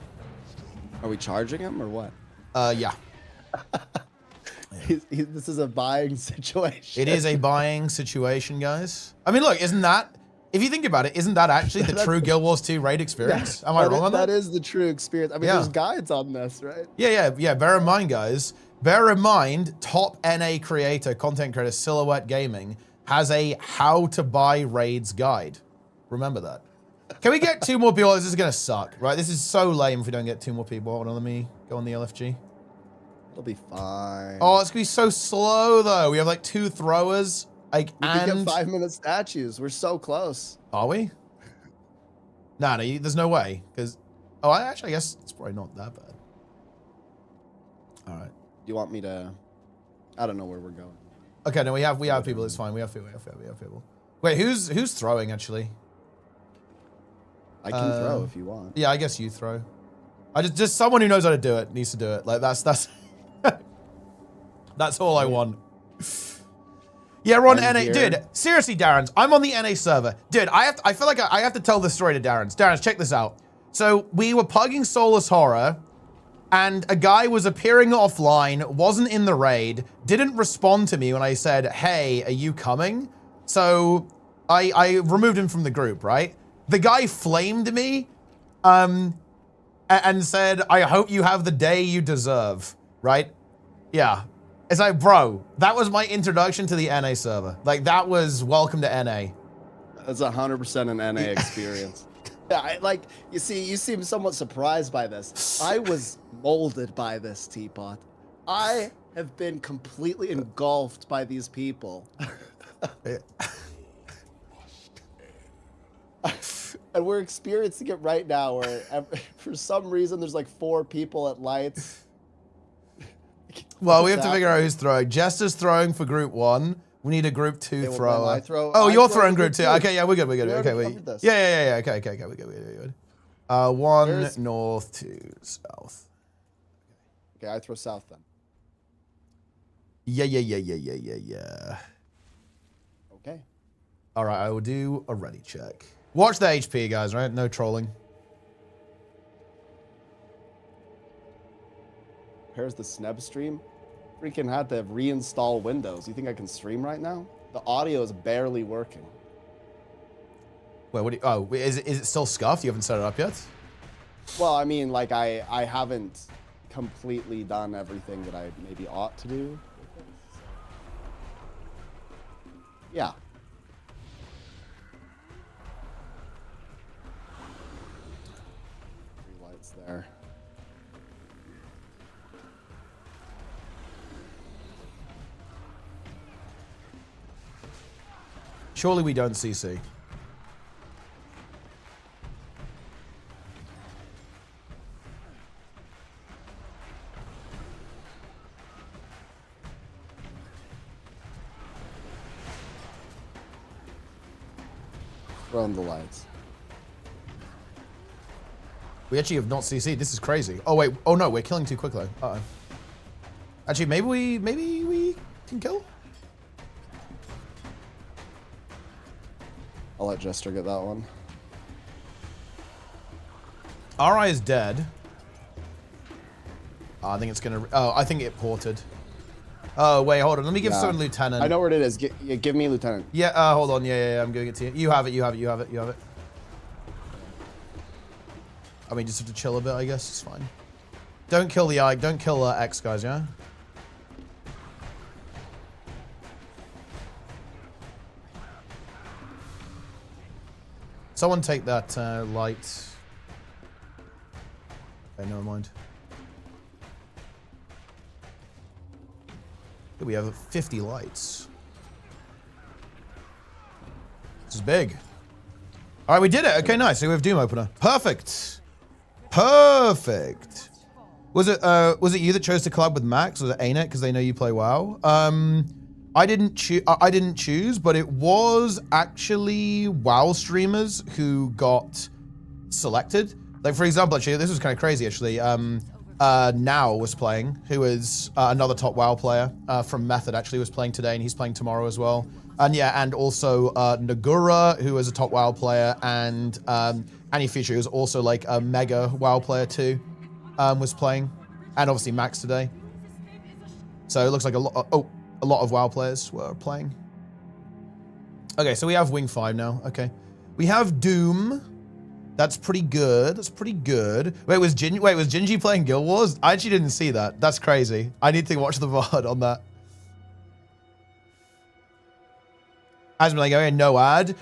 Are we charging him or what? Yeah. This is a buying situation. It is a buying situation, guys. I mean, look, isn't that, if you think about it, isn't that actually the true Guild Wars 2 raid experience? Am I wrong on that? That is the true experience. I mean, there's guides on this, right? Yeah. Bear in mind, guys. Bear in mind, top NA creator, content creator, Silhouette Gaming, has a how to buy raids guide. Remember that. Can we get 2 more people? This is going to suck, right? This is so lame if we don't get 2 more people. Hold on, let me go on the LFG. It'll be fine. Oh, it's going to be so slow, though. We have like 2 throwers. Like, we can get 5-minute statues. We're so close. Are we? No, there's no way. Because, I guess it's probably not that bad. All right. Do you want me to? I don't know where we're going. Okay, no, we have people. It's fine. We have people. Wait, who's throwing actually? I can throw if you want. Yeah, I guess you throw. I just someone who knows how to do it needs to do it. Like that's that's all I want. Yeah, we're on NA. Dude, seriously, Darren's. I'm on the NA server. Dude, I feel like I have to tell this story to Darren's. Darren's, check this out. So we were plugging Soulless Horror, and a guy was appearing offline, wasn't in the raid, didn't respond to me when I said, hey, are you coming? So I removed him from the group, right? The guy flamed me and said, I hope you have the day you deserve, right? Yeah. It's like, bro, that was my introduction to the NA server. Like, that was welcome to NA. That's 100% an NA experience. Yeah, you seem somewhat surprised by this. I was molded by this, Teapot. I have been completely engulfed by these people. And we're experiencing it right now where for some reason there's like 4 people at lights. Well, we have to figure out who's throwing. Jester's throwing for group 1. We need a group 2 thrower. You're throwing group 2. Okay, yeah, we're good. Okay, yeah. Okay, we're good. 1 north, 2 south. Okay, I throw south then. Yeah. Okay. All right, I will do a ready check. Watch the HP, guys, right? No trolling. Here's the Sneb stream. Freaking had to reinstall Windows. You think I can stream right now? The audio is barely working. Wait, what do you, is it still scuffed? You haven't set it up yet? Well, I mean, like, I haven't completely done everything that I maybe ought to do. Yeah. 3 lights there. Surely we don't CC. Run the lights. We actually have not CC'd. This is crazy. Oh wait. Oh no, we're killing too quickly. Uh-oh. Actually, maybe we can kill. I'll let Jester get that one. RI is dead. I think it's gonna. Oh, I think it ported. Oh wait, hold on. Let me give someone Lieutenant. I know where it is. Give me Lieutenant. Yeah. Hold on. Yeah. I'm giving it to you. You have it. I mean, just have to chill a bit. I guess it's fine. Don't kill the Ike. Don't kill X guys. Yeah. Someone take that light. Okay, never mind. We have 50 lights. is big. All right, we did it. Okay, nice. So we have Doom Opener. Perfect. Perfect. Was it you that chose to collab with Max? Was it ArenaNet because they know you play WoW? I didn't choose, but it was actually WoW streamers who got selected. Like, for example, actually, this was kind of crazy, actually. Now was playing, who is another top WoW player from Method, actually was playing today, and he's playing tomorrow as well. And yeah, and also Nagura, who is a top WoW player, and Annie Fisher, who's also like a mega WoW player too, was playing. And obviously Max today. So it looks like a lot of WoW players were playing. Okay, so we have Wing 5 now. Okay. We have Doom. That's pretty good. That's pretty good. Wait, was Gingy playing Guild Wars? I actually didn't see that. That's crazy. I need to watch the VOD on that. As like, okay, no ad.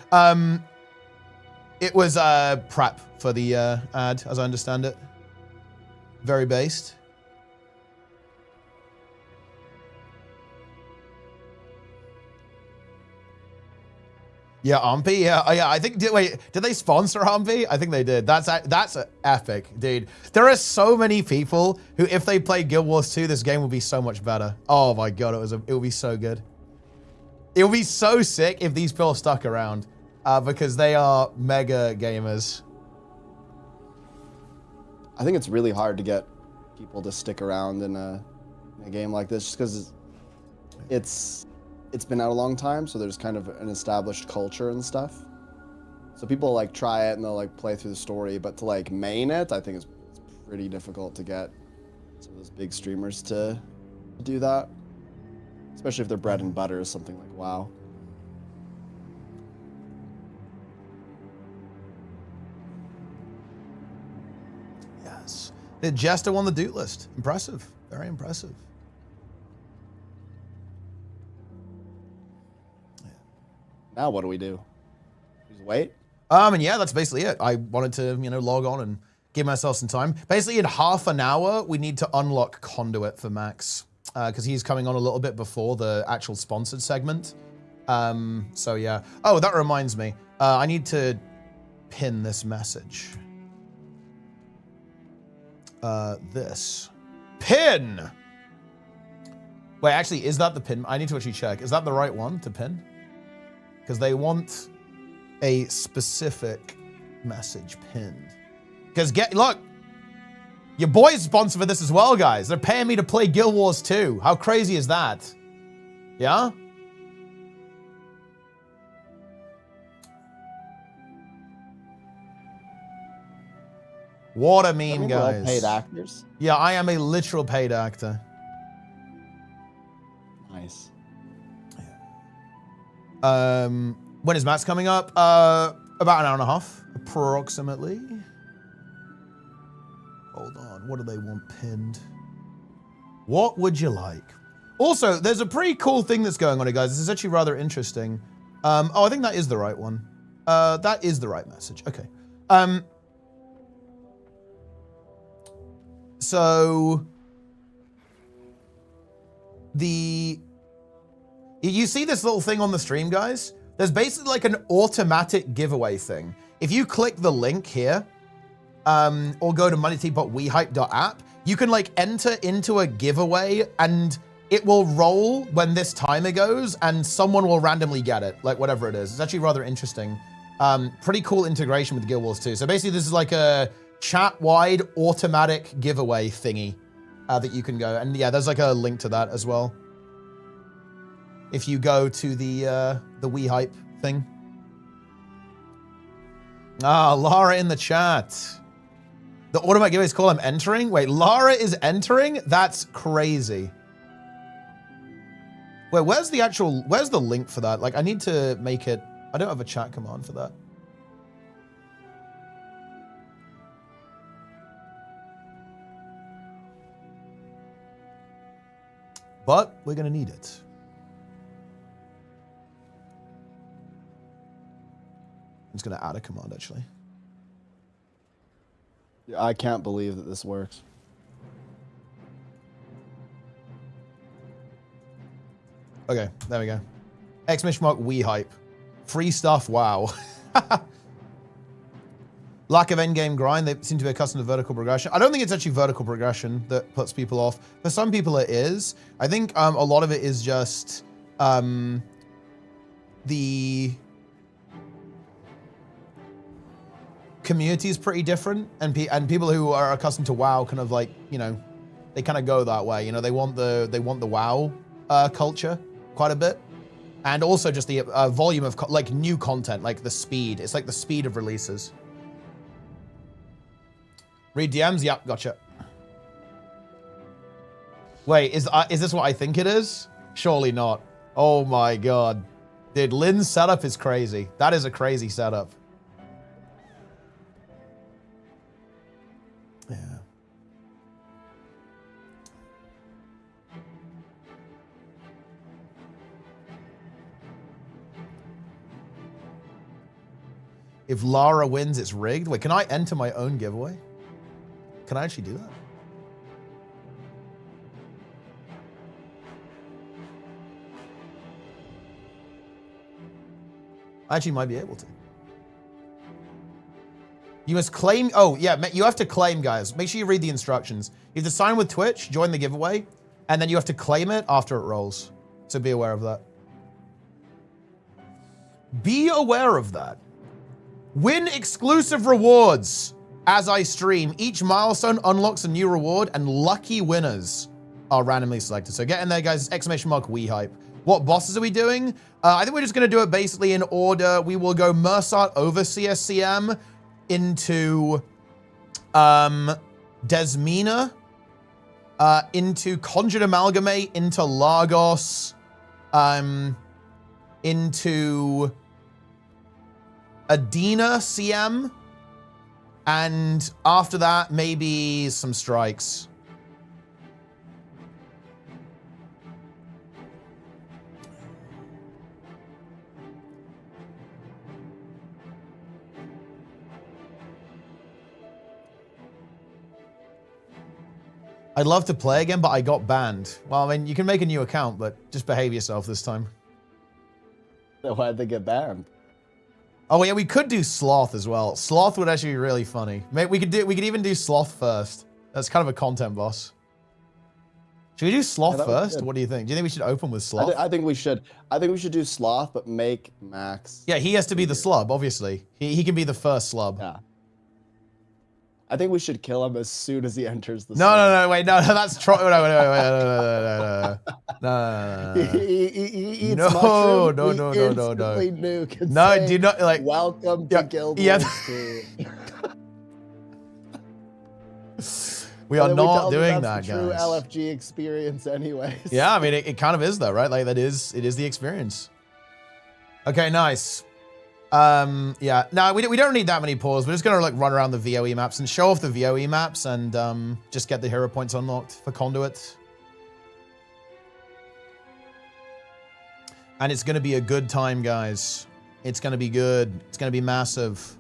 It was prep for the ad, as I understand it. Very based. Yeah, Ampy. Yeah, I think. Wait, did they sponsor Ampy? I think they did. That's epic, dude. There are so many people who, if they play Guild Wars 2, this game will be so much better. Oh my god, it would be so good. It would be so sick if these people stuck around, because they are mega gamers. I think it's really hard to get people to stick around in a game like this, just because it's been out a long time, so there's kind of an established culture and stuff. So people like try it and they'll like play through the story, but to like main it, I think it's pretty difficult to get some of those big streamers to do that. Especially if their bread and butter is something like WoW. Yes. The Jester won the Doot list. Impressive. Very impressive. Now what do we do? Just wait? And yeah, that's basically it. I wanted to, log on and give myself some time. Basically, in half an hour, we need to unlock Conduit for Max, because he's coming on a little bit before the actual sponsored segment. So yeah. Oh, that reminds me. I need to pin this message. This. Pin! Wait, actually, is that the pin? I need to actually check. Is that the right one to pin? Because they want a specific message pinned. Because look, your boy's sponsor for this as well, guys. They're paying me to play Guild Wars 2. How crazy is that? Yeah? What a meme, guys. Paid actors? Yeah, I am a literal paid actor. Nice. When is Matt's coming up? About an hour and a half, approximately. Hold on, what do they want pinned? What would you like? Also, there's a pretty cool thing that's going on here, guys. This is actually rather interesting. Oh, I think that is the right one. That is the right message. Okay. So you see this little thing on the stream, guys? There's basically like an automatic giveaway thing. If you click the link here, or go to MightyTeapot wehype.app, you can like enter into a giveaway and it will roll when this timer goes and someone will randomly get it, like whatever it is. It's actually rather interesting. Pretty cool integration with Guild Wars 2. So basically this is like a chat-wide automatic giveaway thingy that you can go. And yeah, there's like a link to that as well. If you go to the wehype thing. Ah, Lara in the chat. The automatic giveaways call I'm entering? Wait, Lara is entering? That's crazy. Wait, where's the link for that? Like, I need to make it, I don't have a chat command for that. But we're gonna need it. I'm just gonna add a command, actually. Yeah, I can't believe that this works. Okay, there we go. Exclamation mark wehype Free stuff, wow. Lack of endgame grind. They seem to be accustomed to vertical progression. I don't think it's actually vertical progression that puts people off. For some people it is. I think a lot of it is just the community is pretty different, and people who are accustomed to WoW kind of like, you know, they kind of go that way. You know, they want the WoW culture quite a bit. And also just the volume of like new content, like the speed. It's like the speed of releases. Read DMs? Yep, gotcha. Wait, is this what I think it is? Surely not. Oh my god. Dude, Lynn's setup is crazy. That is a crazy setup. Yeah. If Lara wins, it's rigged. Wait, can I enter my own giveaway? Can I actually do that? I actually might be able to. You must claim, oh yeah, you have to claim, guys. Make sure you read the instructions. You have to sign with Twitch, join the giveaway, and then you have to claim it after it rolls. So be aware of that. Be aware of that. Win exclusive rewards as I stream. Each milestone unlocks a new reward, and lucky winners are randomly selected. So get in there, guys. Exclamation mark wehype. What bosses are we doing? I think we're just going to do it basically in order. We will go Mersat Overseer CM into Desmina, into Conjured Amalgamate, into Lagos, into Adina CM, and after that, maybe some strikes. I'd love to play again, but I got banned. Well, I mean, you can make a new account, but just behave yourself this time. Why'd they get banned? Oh yeah, we could do Sloth as well. Sloth would actually be really funny. Maybe we could even do Sloth first. That's kind of a content boss. Should we do Sloth first? What do you think? Do you think we should open with Sloth? I think we should. I think we should do Sloth, but make Max. Yeah, he has to be the slub, obviously. He can be the first slub. Yeah. I think we should kill him as soon as he enters the. No, wait, no, that's wait, no. He eats No, mushroom, no, we no. instantly nuke and No, say, do not like. welcome to Guild Wars 2. We are And then we not tell them doing that's that, the true guys. LFG experience, anyways. Yeah, I mean, it kind of is though, right? Like it is the experience. Okay, nice. Yeah, no, we don't need that many pawns. We're just gonna like run around the VOE maps and show off the VOE maps and just get the hero points unlocked for Conduit. And it's gonna be a good time, guys. It's gonna be good. It's gonna be massive.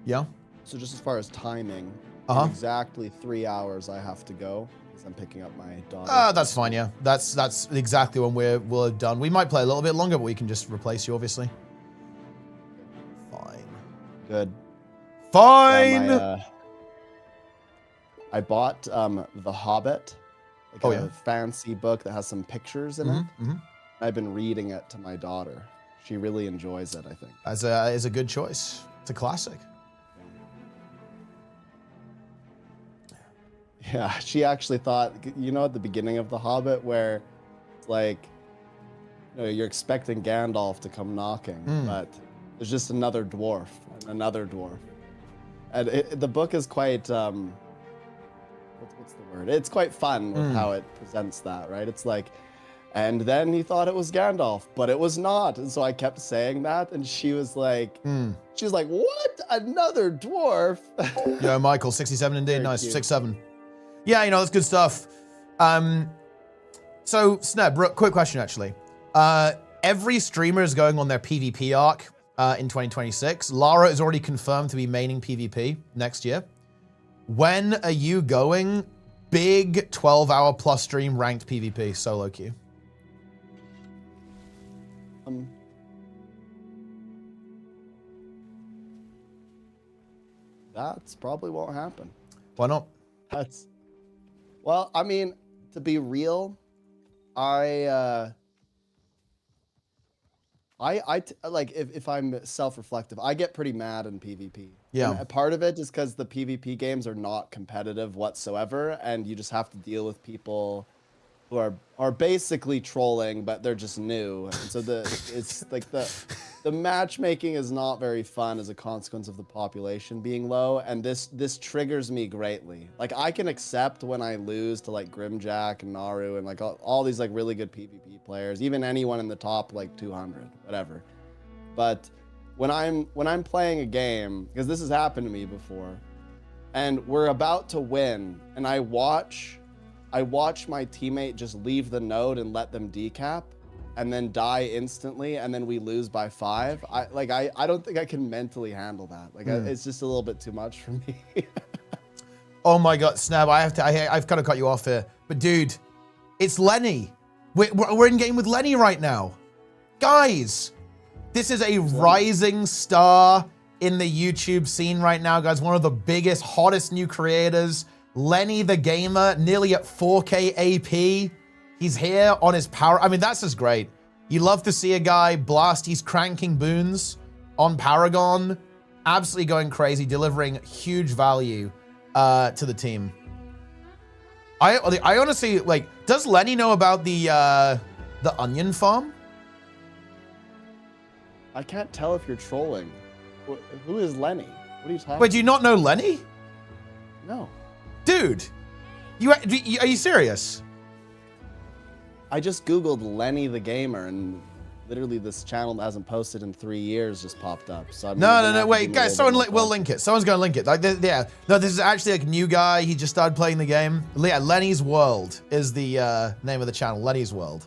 Yeah. So just as far as timing, Uh-huh. in exactly 3 hours I have to go because I'm picking up my daughter. That's fine, yeah. That's exactly when we're done. We might play a little bit longer, but we can just replace you, obviously. Fine. Good. Fine! Yeah, I bought The Hobbit, like a fancy book that has some pictures in it. I've been reading it to my daughter. She really enjoys it, I think. It's a good choice. It's a classic. Yeah, she actually thought, you know, at the beginning of The Hobbit where it's like, you know, you're expecting Gandalf to come knocking, but there's just another dwarf and another dwarf. And the book is quite, what's the word? It's quite fun with how it presents that, right? It's like, and then he thought it was Gandalf, but it was not. And so I kept saying that, and she was like, what? Another dwarf? Yo, Michael, 67 indeed. Very Nice, cute. 6-7. Yeah, you know, that's good stuff. So, Sneb, quick question, actually. Every streamer is going on their PvP arc in 2026. Lara is already confirmed to be maining PvP next year. When are you going big 12-hour plus stream ranked PvP solo queue? That's probably won't happen. Why not? Well, I mean, to be real, like if I'm self-reflective, I get pretty mad in PvP. Yeah. And part of it is because the PvP games are not competitive whatsoever, and you just have to deal with people who are basically trolling, but they're just new. And so it's like the matchmaking is not very fun as a consequence of the population being low, and this triggers me greatly. Like, I can accept when I lose to like Grimjack and Naru and like all these like really good PvP players, even anyone in the top like 200, whatever. But when I'm playing a game, because this has happened to me before, and we're about to win, and I watch my teammate just leave the node and let them decap and then die instantly, and then we lose by 5. I don't think I can mentally handle that. Like, it's just a little bit too much for me. Oh my God, Snap, I've kind of cut you off here. But dude, it's Lenny. We're in game with Lenny right now. Guys, this is a rising star in the YouTube scene right now, guys. One of the biggest, hottest new creators. Lenny the Gamer, nearly at 4K AP. He's here on his power. I mean, that's just great. You love to see a guy blast. He's cranking boons on Paragon. Absolutely going crazy, delivering huge value to the team. I honestly, like, does Lenny know about the onion farm? I can't tell if you're trolling. Who is Lenny? What are you talking about? Wait, do you not know Lenny? No. Dude, are you serious? I just Googled Lenny the Gamer, and literally this channel that hasn't posted in 3 years just popped up. So No, wait, guys, we'll link it. Someone's gonna link it. Like, yeah, no, this is actually like a new guy. He just started playing the game. Yeah, Lenny's World is the name of the channel. Lenny's World.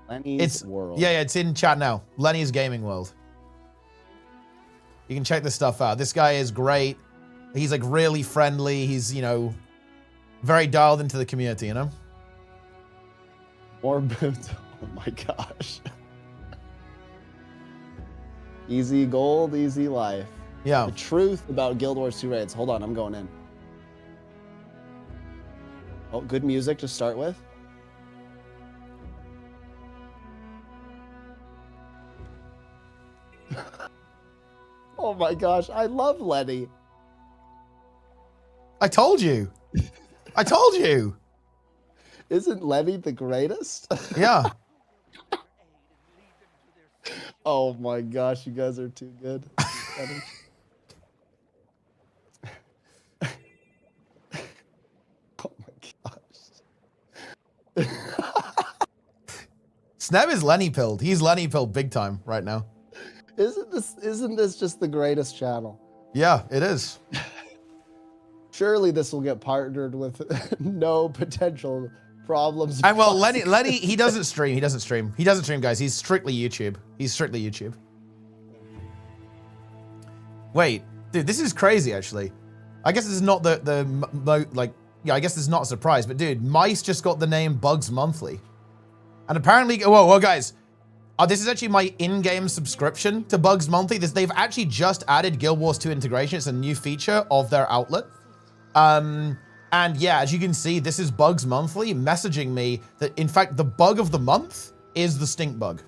Lenny's World. Yeah, it's in chat now. Lenny's Gaming World. You can check this stuff out. This guy is great. He's like really friendly. He's, you know, very dialed into the community, you know? More boots. Oh my gosh. Easy gold, easy life. Yeah. The truth about Guild Wars 2 raids. Hold on, I'm going in. Oh, good music to start with. Oh my gosh, I love Lenny. I told you. I told you. Isn't Lenny the greatest? Yeah. Oh my gosh, you guys are too good. Oh my gosh. Sneb is Lenny pilled. He's Lenny pilled big time right now. Isn't this just the greatest channel? Yeah, it is. Surely this will get partnered with no potential problems. And well, Lenny, he doesn't stream. He doesn't stream, guys. He's strictly YouTube. Wait, dude, this is crazy, actually. I guess this is not I guess this is not a surprise, but dude, Mice just got the name Bugs Monthly. And apparently, whoa, guys. This is actually my in-game subscription to Bugs Monthly. They've actually just added Guild Wars 2 integration. It's a new feature of their outlet. And yeah, as you can see, this is Bugs Monthly messaging me that, in fact, the bug of the month is the stink bug.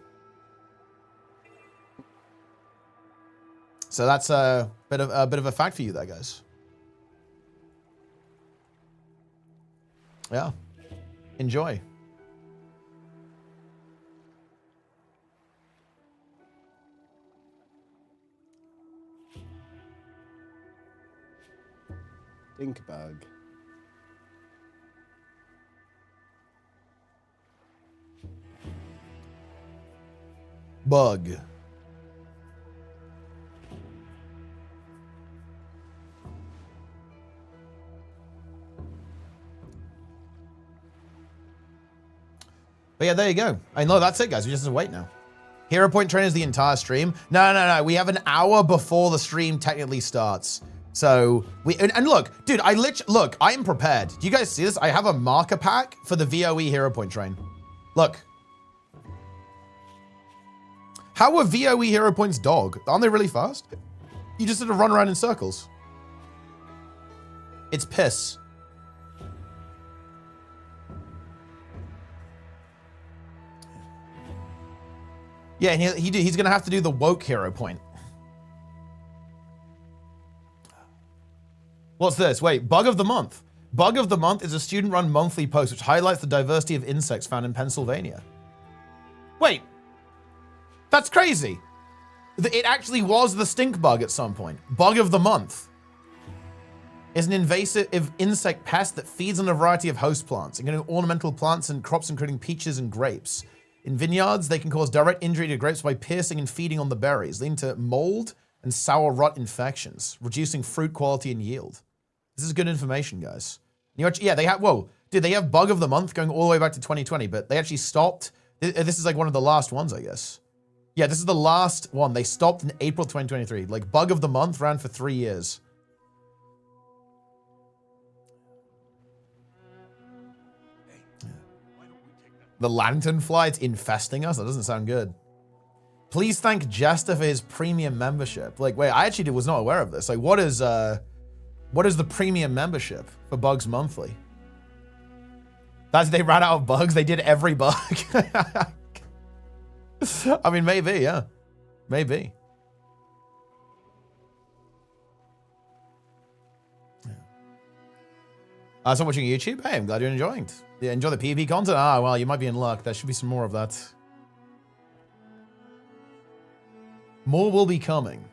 So that's a bit of a fact for you there, guys. Yeah. Enjoy. Stink bug. Bug. But yeah, there you go. I know that's it, guys. We just have to wait now. Hero Point trainers the entire stream. No. We have an hour before the stream technically starts. So and look, dude, look, I am prepared. Do you guys see this? I have a marker pack for the VOE hero point train. Look. How are VOE hero points dog? Aren't they really fast? You just sort of run around in circles. It's piss. Yeah, he's gonna have to do the woke hero point. What's this? Wait, bug of the month. Bug of the month is a student-run monthly post which highlights the diversity of insects found in Pennsylvania. Wait, that's crazy. It actually was the stink bug at some point. Bug of the month is an invasive insect pest that feeds on a variety of host plants, including ornamental plants and crops including peaches and grapes. In vineyards, they can cause direct injury to grapes by piercing and feeding on the berries, leading to mold and sour rot infections, reducing fruit quality and yield. This is good information, guys. Yeah, they have, whoa, dude, they have bug of the month going all the way back to 2020, but they actually stopped. This is like one of the last ones, I guess. Yeah, this is the last one. They stopped in April 2023. Like, bug of the month ran for 3 years. The lanternfly, it's infesting us? That doesn't sound good. Please thank Jester for his premium membership. Like, wait, I actually was not aware of this. Like, what is the premium membership for Bugs Monthly? They ran out of bugs. They did every bug. I mean, maybe, yeah. Maybe. So watching YouTube? Hey, I'm glad you're enjoying it. Yeah, enjoy the PvP content? Ah, well, you might be in luck. There should be some more of that. More will be coming.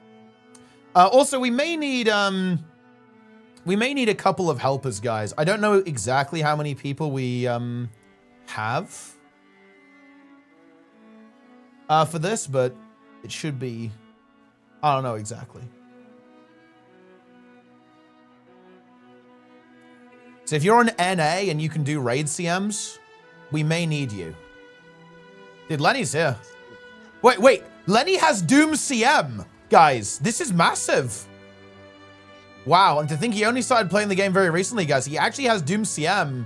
Also, we may need a couple of helpers, guys. I don't know exactly how many people we have for this, but it should be. I don't know exactly. So if you're on NA and you can do raid CMs, we may need you. Dude, Lenny's here. Wait. Lenny has Doom CM, guys. This is massive. Wow, and to think he only started playing the game very recently, guys. He actually has Doom CM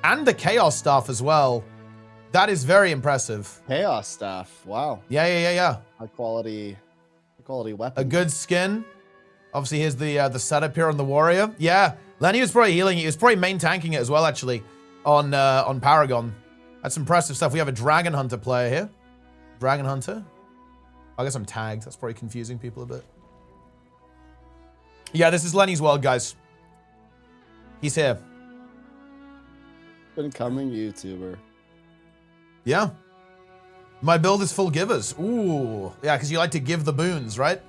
and the Chaos Staff as well. That is very impressive. Chaos Staff, wow. Yeah. High quality weapon. A good skin. Obviously, here's the setup here on the Warrior. Yeah, Lenny was probably healing it. He was probably main tanking it as well, actually, on Paragon. That's impressive stuff. We have a Dragon Hunter player here. Dragon Hunter. I guess I'm tagged. That's probably confusing people a bit. Yeah, this is Lenny's world, guys. He's here. Incoming YouTuber. Yeah. My build is full givers. Ooh. Yeah, because you like to give the boons, right?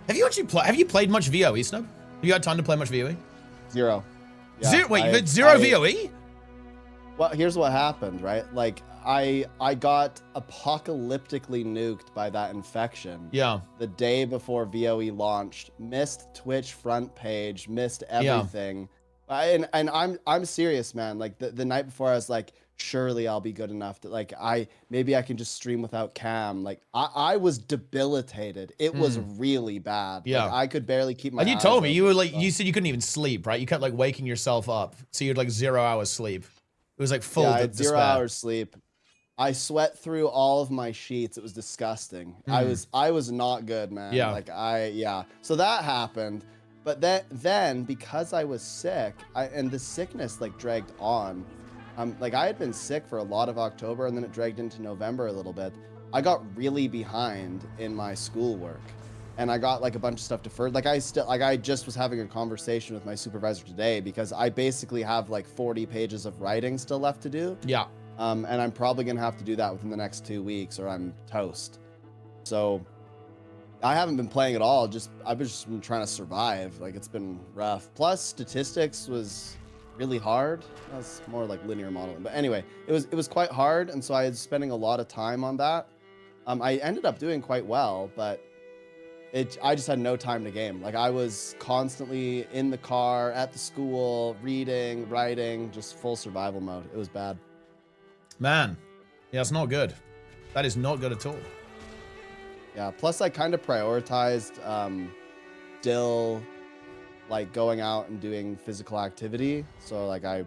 Have you played much VOE, Snub? Have you had time to play much VOE? Zero. Yeah, Wait, you had zero VOE? Well, here's what happened, right? Like, I got apocalyptically nuked by that infection. Yeah. The day before VOE launched, missed Twitch front page, missed everything. Yeah. And I'm serious, man. Like the night before, I was like, surely I'll be good enough to maybe I can just stream without cam. Like I was debilitated. It was really bad. Yeah. Like, I could barely keep my eyes And you told me you said you couldn't even sleep, right? You kept like waking yourself up. So you had like 0 hours sleep. It was like full I had 0 hours sleep. I sweat through all of my sheets. It was disgusting. I was not good, man. Yeah. So that happened. But then because I was sick, and the sickness like dragged on. Like I had been sick for a lot of October, and then it dragged into November a little bit. I got really behind in my schoolwork, and I got like a bunch of stuff deferred. Like I just was having a conversation with my supervisor today because I basically have like 40 pages of writing still left to do. Yeah. And I'm probably gonna have to do that within the next 2 weeks, or I'm toast. So I haven't been playing at all. I've just been trying to survive. Like it's been rough. Plus statistics was really hard. That's more like linear modeling. But anyway, it was quite hard, and so I was spending a lot of time on that. I ended up doing quite well, but I just had no time to game. Like I was constantly in the car, at the school, reading, writing, just full survival mode. It was bad. Man, yeah, it's not good. That is not good at all. Yeah, plus I kind of prioritized still like going out and doing physical activity. So like I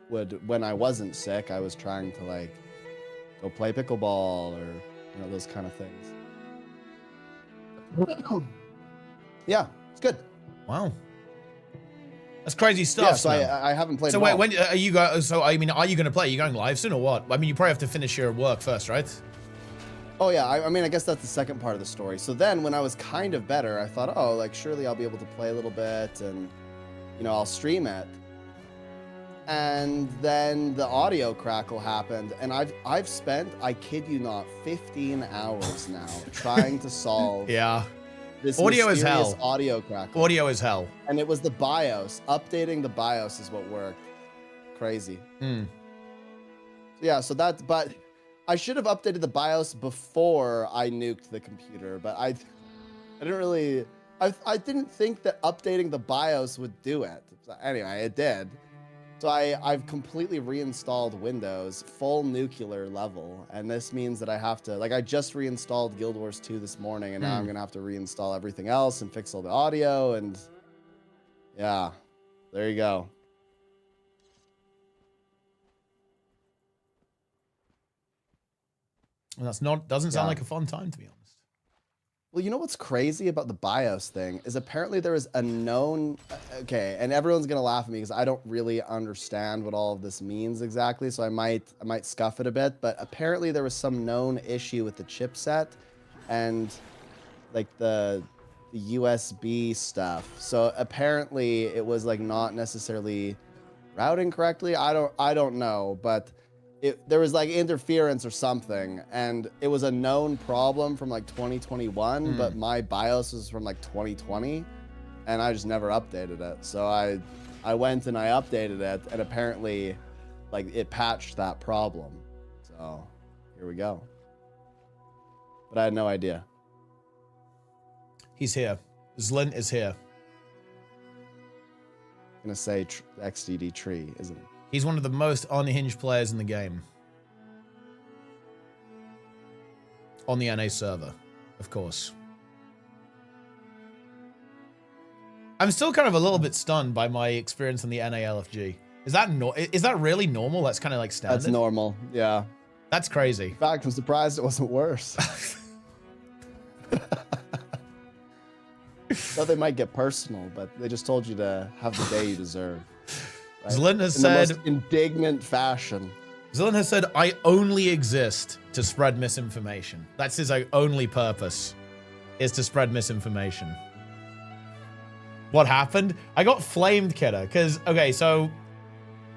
would, when I wasn't sick, I was trying to like go play pickleball or, you know, those kind of things. Yeah, it's good. Wow. That's crazy stuff. Yeah, so Slim. I haven't played. So wait, when are you going? So I mean, are you going to play? Are you going live soon or what? I mean, you probably have to finish your work first, right? Oh yeah, I mean, I guess that's the second part of the story. So then when I was kind of better, I thought, oh, like surely I'll be able to play a little bit and, you know, I'll stream it. And then the audio crackle happened, and I've spent, I kid you not, 15 hours now trying to solve this audio is mysterious hell. Audio crackle. Audio is hell. And it was the BIOS. Updating the BIOS is what worked. Crazy. Yeah, so that, but I should have updated the BIOS before I nuked the computer, but I didn't really, I didn't think that updating the BIOS would do it. Anyway, it did. So I've completely reinstalled Windows, full nuclear level, and this means that I have to, like, I just reinstalled Guild Wars 2 this morning, and now I'm gonna have to reinstall everything else and fix all the audio, and yeah, there you go. And that's not, doesn't sound like a fun time, to be honest. Well, you know what's crazy about the BIOS thing is apparently there is a known, okay, and everyone's gonna laugh at me because I don't really understand what all of this means exactly, so I might scuff it a bit, but apparently there was some known issue with the chipset and like the USB stuff. So apparently it was like not necessarily routing correctly. I don't know, but there was like interference or something, and it was a known problem from like 2021, but my BIOS was from like 2020, and I just never updated it. So I went and I updated it, and apparently like it patched that problem. So here we go. But I had no idea. He's here. Zlint is here. I'm gonna say XDD tree, isn't it? He's one of the most unhinged players in the game. On the NA server, of course. I'm still kind of a little bit stunned by my experience on the NA LFG. Is that really normal? That's kind of like standard? That's normal, yeah. That's crazy. In fact, I'm surprised it wasn't worse. Thought they might get personal, but they just told you to have the day you deserve. Right? Zlint has in said, the most indignant fashion. Zlint has said, I only exist to spread misinformation. That's his only purpose, is to spread misinformation. What happened? I got flamed, kidder, because, okay, so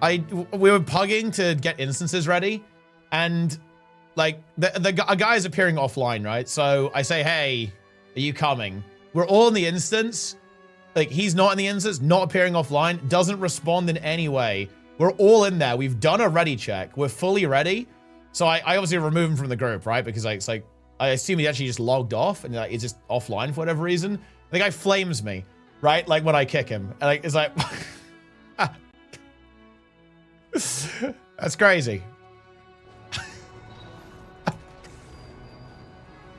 we were pugging to get instances ready, and like a guy is appearing offline, right? So I say, hey, are you coming? We're all in the instance. Like, he's not in the instance, not appearing offline, doesn't respond in any way. We're all in there. We've done a ready check. We're fully ready. So I obviously remove him from the group, right? Because like, it's like, I assume he actually just logged off and like, he's just offline for whatever reason. The guy flames me, right? Like when I kick him. And like, it's like, that's crazy.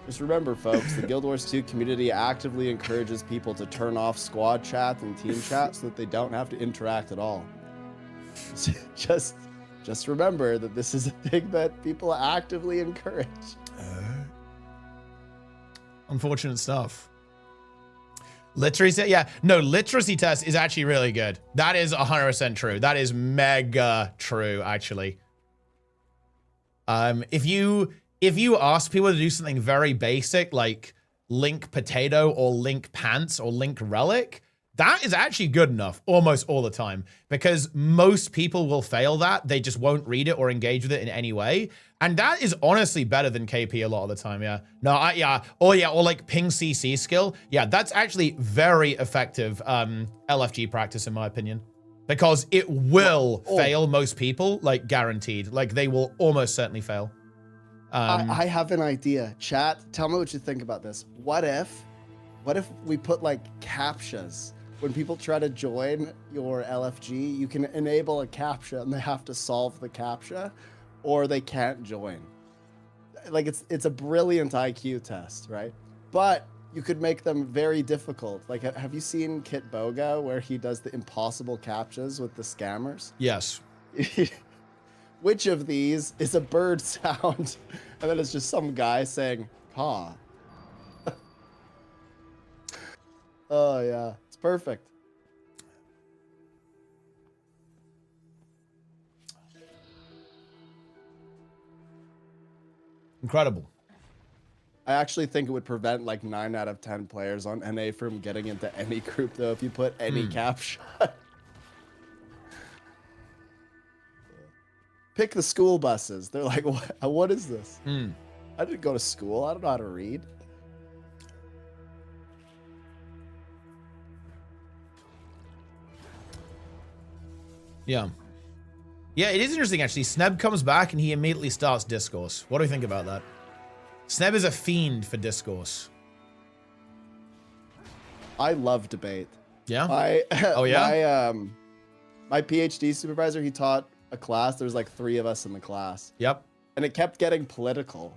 Just remember, folks, the Guild Wars 2 community actively encourages people to turn off squad chat and team chat so that they don't have to interact at all. Just remember that this is a thing that people actively encourage. Unfortunate stuff. Literacy, yeah. No, literacy test is actually really good. That is 100% true. That is mega true, actually. If you ask people to do something very basic, like link potato or link pants or link relic, that is actually good enough almost all the time, because most people will fail that. They just won't read it or engage with it in any way. And that is honestly better than KP a lot of the time, yeah. No, or like ping CC skill. Yeah, that's actually very effective LFG practice in my opinion, because it will fail most people, like guaranteed. Like they will almost certainly fail. I have an idea. Chat, tell me what you think about this. What if we put like captchas? When people try to join your LFG, you can enable a captcha and they have to solve the captcha, or they can't join. like it's a brilliant IQ test, right? But you could make them very difficult. Like, have you seen Kit Boga where he does the impossible captchas with the scammers? Yes. Which of these is a bird sound? And then it's just some guy saying, "Ha." Oh yeah, it's perfect. Incredible. I actually think it would prevent like 9 out of 10 players on NA from getting into any group though if you put any captcha. Pick the school buses. They're like, what is this? I didn't go to school. I don't know how to read. Yeah. Yeah, it is interesting actually. Sneb comes back and he immediately starts discourse. What do you think about that? Sneb is a fiend for discourse. I love debate. Yeah? Oh yeah? My PhD supervisor, he taught a class. There's like 3 of us in the class. Yep. And it kept getting political.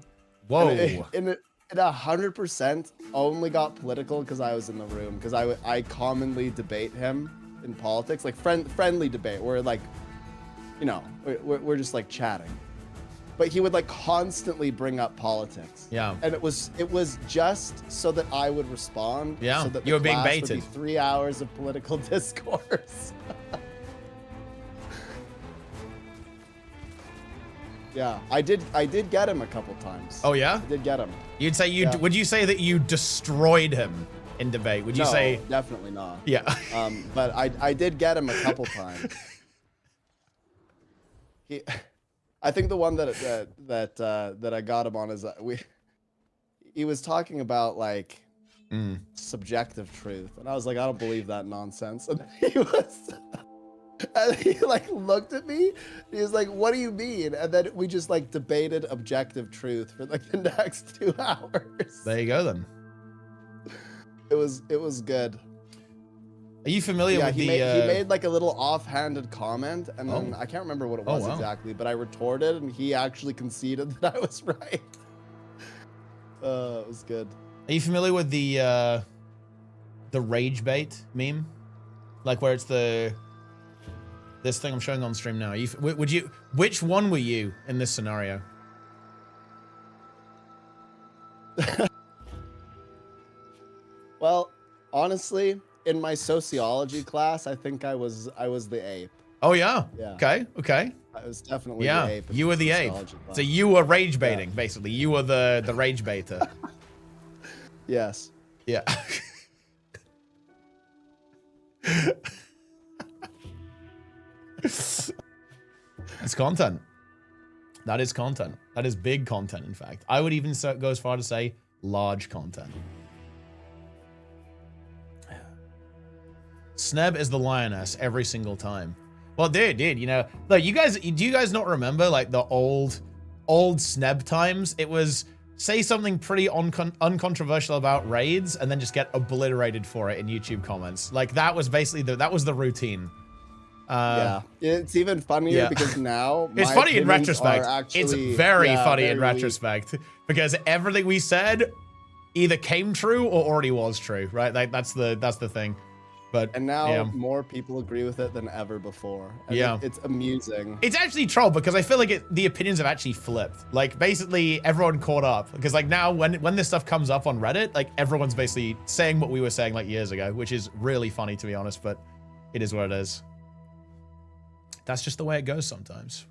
Whoa. And it 100% only got political because I was in the room. Because I commonly debate him in politics. Like friendly debate. Where like, you know, we're just like chatting. But he would like constantly bring up politics. Yeah. And it was just so that I would respond. Yeah. So that You were being class would baited. be 3 hours of political discourse. Yeah, I did get him a couple times. Oh yeah? I did get him. You'd say Yeah. would you say that you destroyed him in debate? Would you No, say definitely not. Yeah. But I did get him a couple times. I think the one that I got him on is he was talking about like subjective truth, and I was like, I don't believe that nonsense. And he like looked at me. He was like, "What do you mean?" And then we just like debated objective truth for like the next 2 hours. There you go then. It was good. Are you familiar with he the made like a little offhanded comment, and then I can't remember what it was wow. exactly, but I retorted, and he actually conceded that I was right. It was good. Are you familiar with the rage bait meme? Like where it's this thing I'm showing on stream now. Which one were you in this scenario? Well, honestly, in my sociology class, I think I was the ape. Oh yeah. Yeah. Okay. I was definitely Yeah. the ape. in You were the ape. sociology class. So you were rage baiting, basically. You were the rage baiter. Yes. Yeah. It's content. That is content. That is big content, in fact. I would even go as far to say large content. Sneb is the lioness every single time. Well, dude, you know, like do you guys not remember like the old Sneb times? It was say something pretty uncontroversial about raids and then just get obliterated for it in YouTube comments. Like that was basically that was the routine. Yeah, it's even funnier because now it's my funny in opinions retrospect. are actually, It's very funny very in weak. retrospect because everything we said either came true or already was true, right? Like that's the thing. But And now yeah. more people agree with it than ever before. And Yeah. it's amusing. It's actually troll because I feel like the opinions have actually flipped. Like basically everyone caught up because like now when this stuff comes up on Reddit, like everyone's basically saying what we were saying like years ago, which is really funny to be honest, but it is what it is. That's just the way it goes sometimes.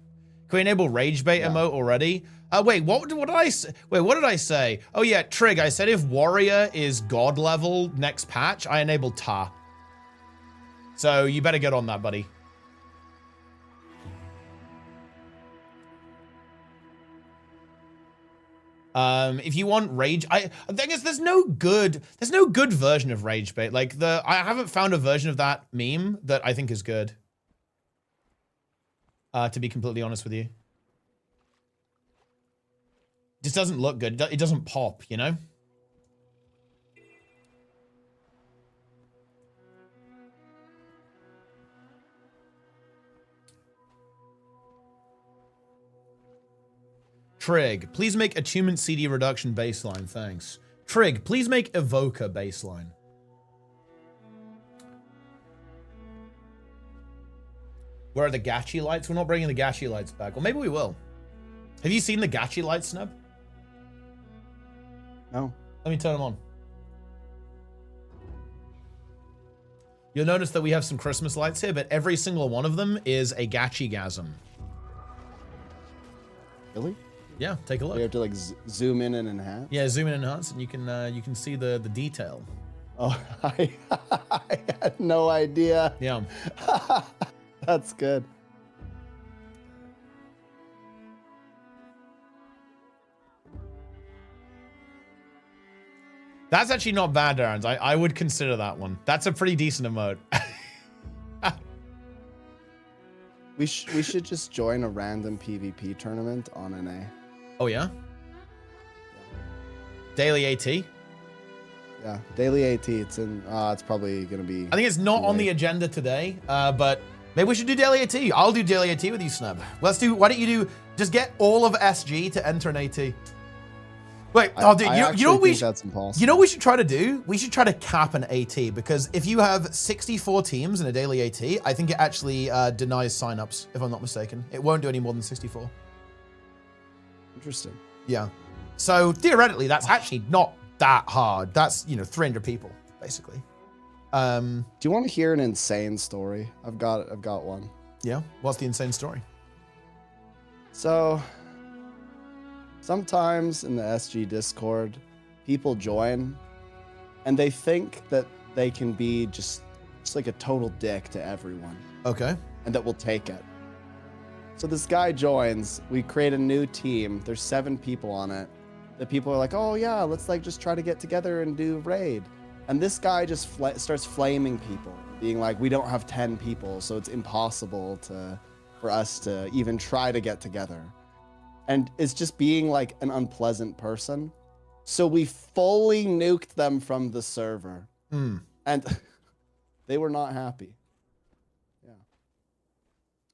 Can we enable rage bait emote already? Wait, what did I say? Wait, what did I say? Oh yeah, Trig, I said if warrior is god level next patch, I enabled Ta. So you better get on that, buddy. If you want rage, I guess there's no good version of rage bait. Like I haven't found a version of that meme that I think is good. To be completely honest with you. Just doesn't look good. It doesn't pop, you know? Trig, please make attunement CD reduction baseline. Thanks. Trig, please make evoker baseline. Where are the Gachi lights? We're not bringing the Gachi lights back. Or maybe we will. Have you seen the Gachi lights, Snub? No. Let me turn them on. You'll notice that we have some Christmas lights here, but every single one of them is a Gachi-gasm. Really? Yeah, take a look. We have to like zoom in and enhance. Yeah, zoom in and enhance, and you can see the detail. Oh, I had no idea. Yeah. That's good. That's actually not bad, Darren. I would consider that one. That's a pretty decent emote. We should just join a random PvP tournament on NA. Oh yeah? Daily AT? Yeah, daily AT. It's in. It's probably gonna be. I think it's not on the agenda today, but maybe we should do daily AT. I'll do daily AT with you, Snub. Let's do. Why don't you do? Just get all of SG to enter an AT. Wait, oh dude, you know what we should, that's impossible. you know what we should try to do? We should try to cap an AT, because if you have 64 teams in a daily AT, I think it actually denies signups, if I'm not mistaken. It won't do any more than 64. Interesting. Yeah. So theoretically, that's actually not that hard. That's, 300 people, basically. Do you want to hear an insane story? I've got one. Yeah. What's the insane story? So sometimes in the SG Discord, people join and they think that they can be just like a total dick to everyone. Okay. And that we'll take it. So this guy joins, we create a new team. There's 7 people on it. The people are like, oh yeah, let's like just try to get together and do raid. And this guy just starts flaming people, being like, we don't have 10 people, so it's impossible for us to even try to get together. And it's just being like an unpleasant person. So we fully nuked them from the server. And they were not happy. Yeah.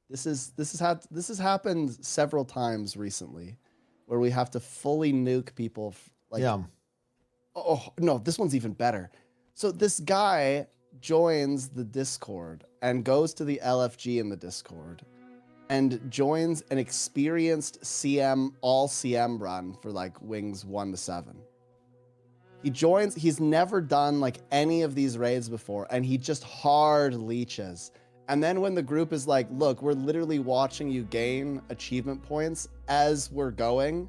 This has happened several times recently, where we have to fully nuke people. Like, yeah. Oh no, this one's even better. So this guy joins the Discord and goes to the LFG in the Discord and joins an experienced CM, all CM run for like wings 1 to 7. He joins, he's never done like any of these raids before, and he just hard leeches. And then when the group is like, look, we're literally watching you gain achievement points as we're going,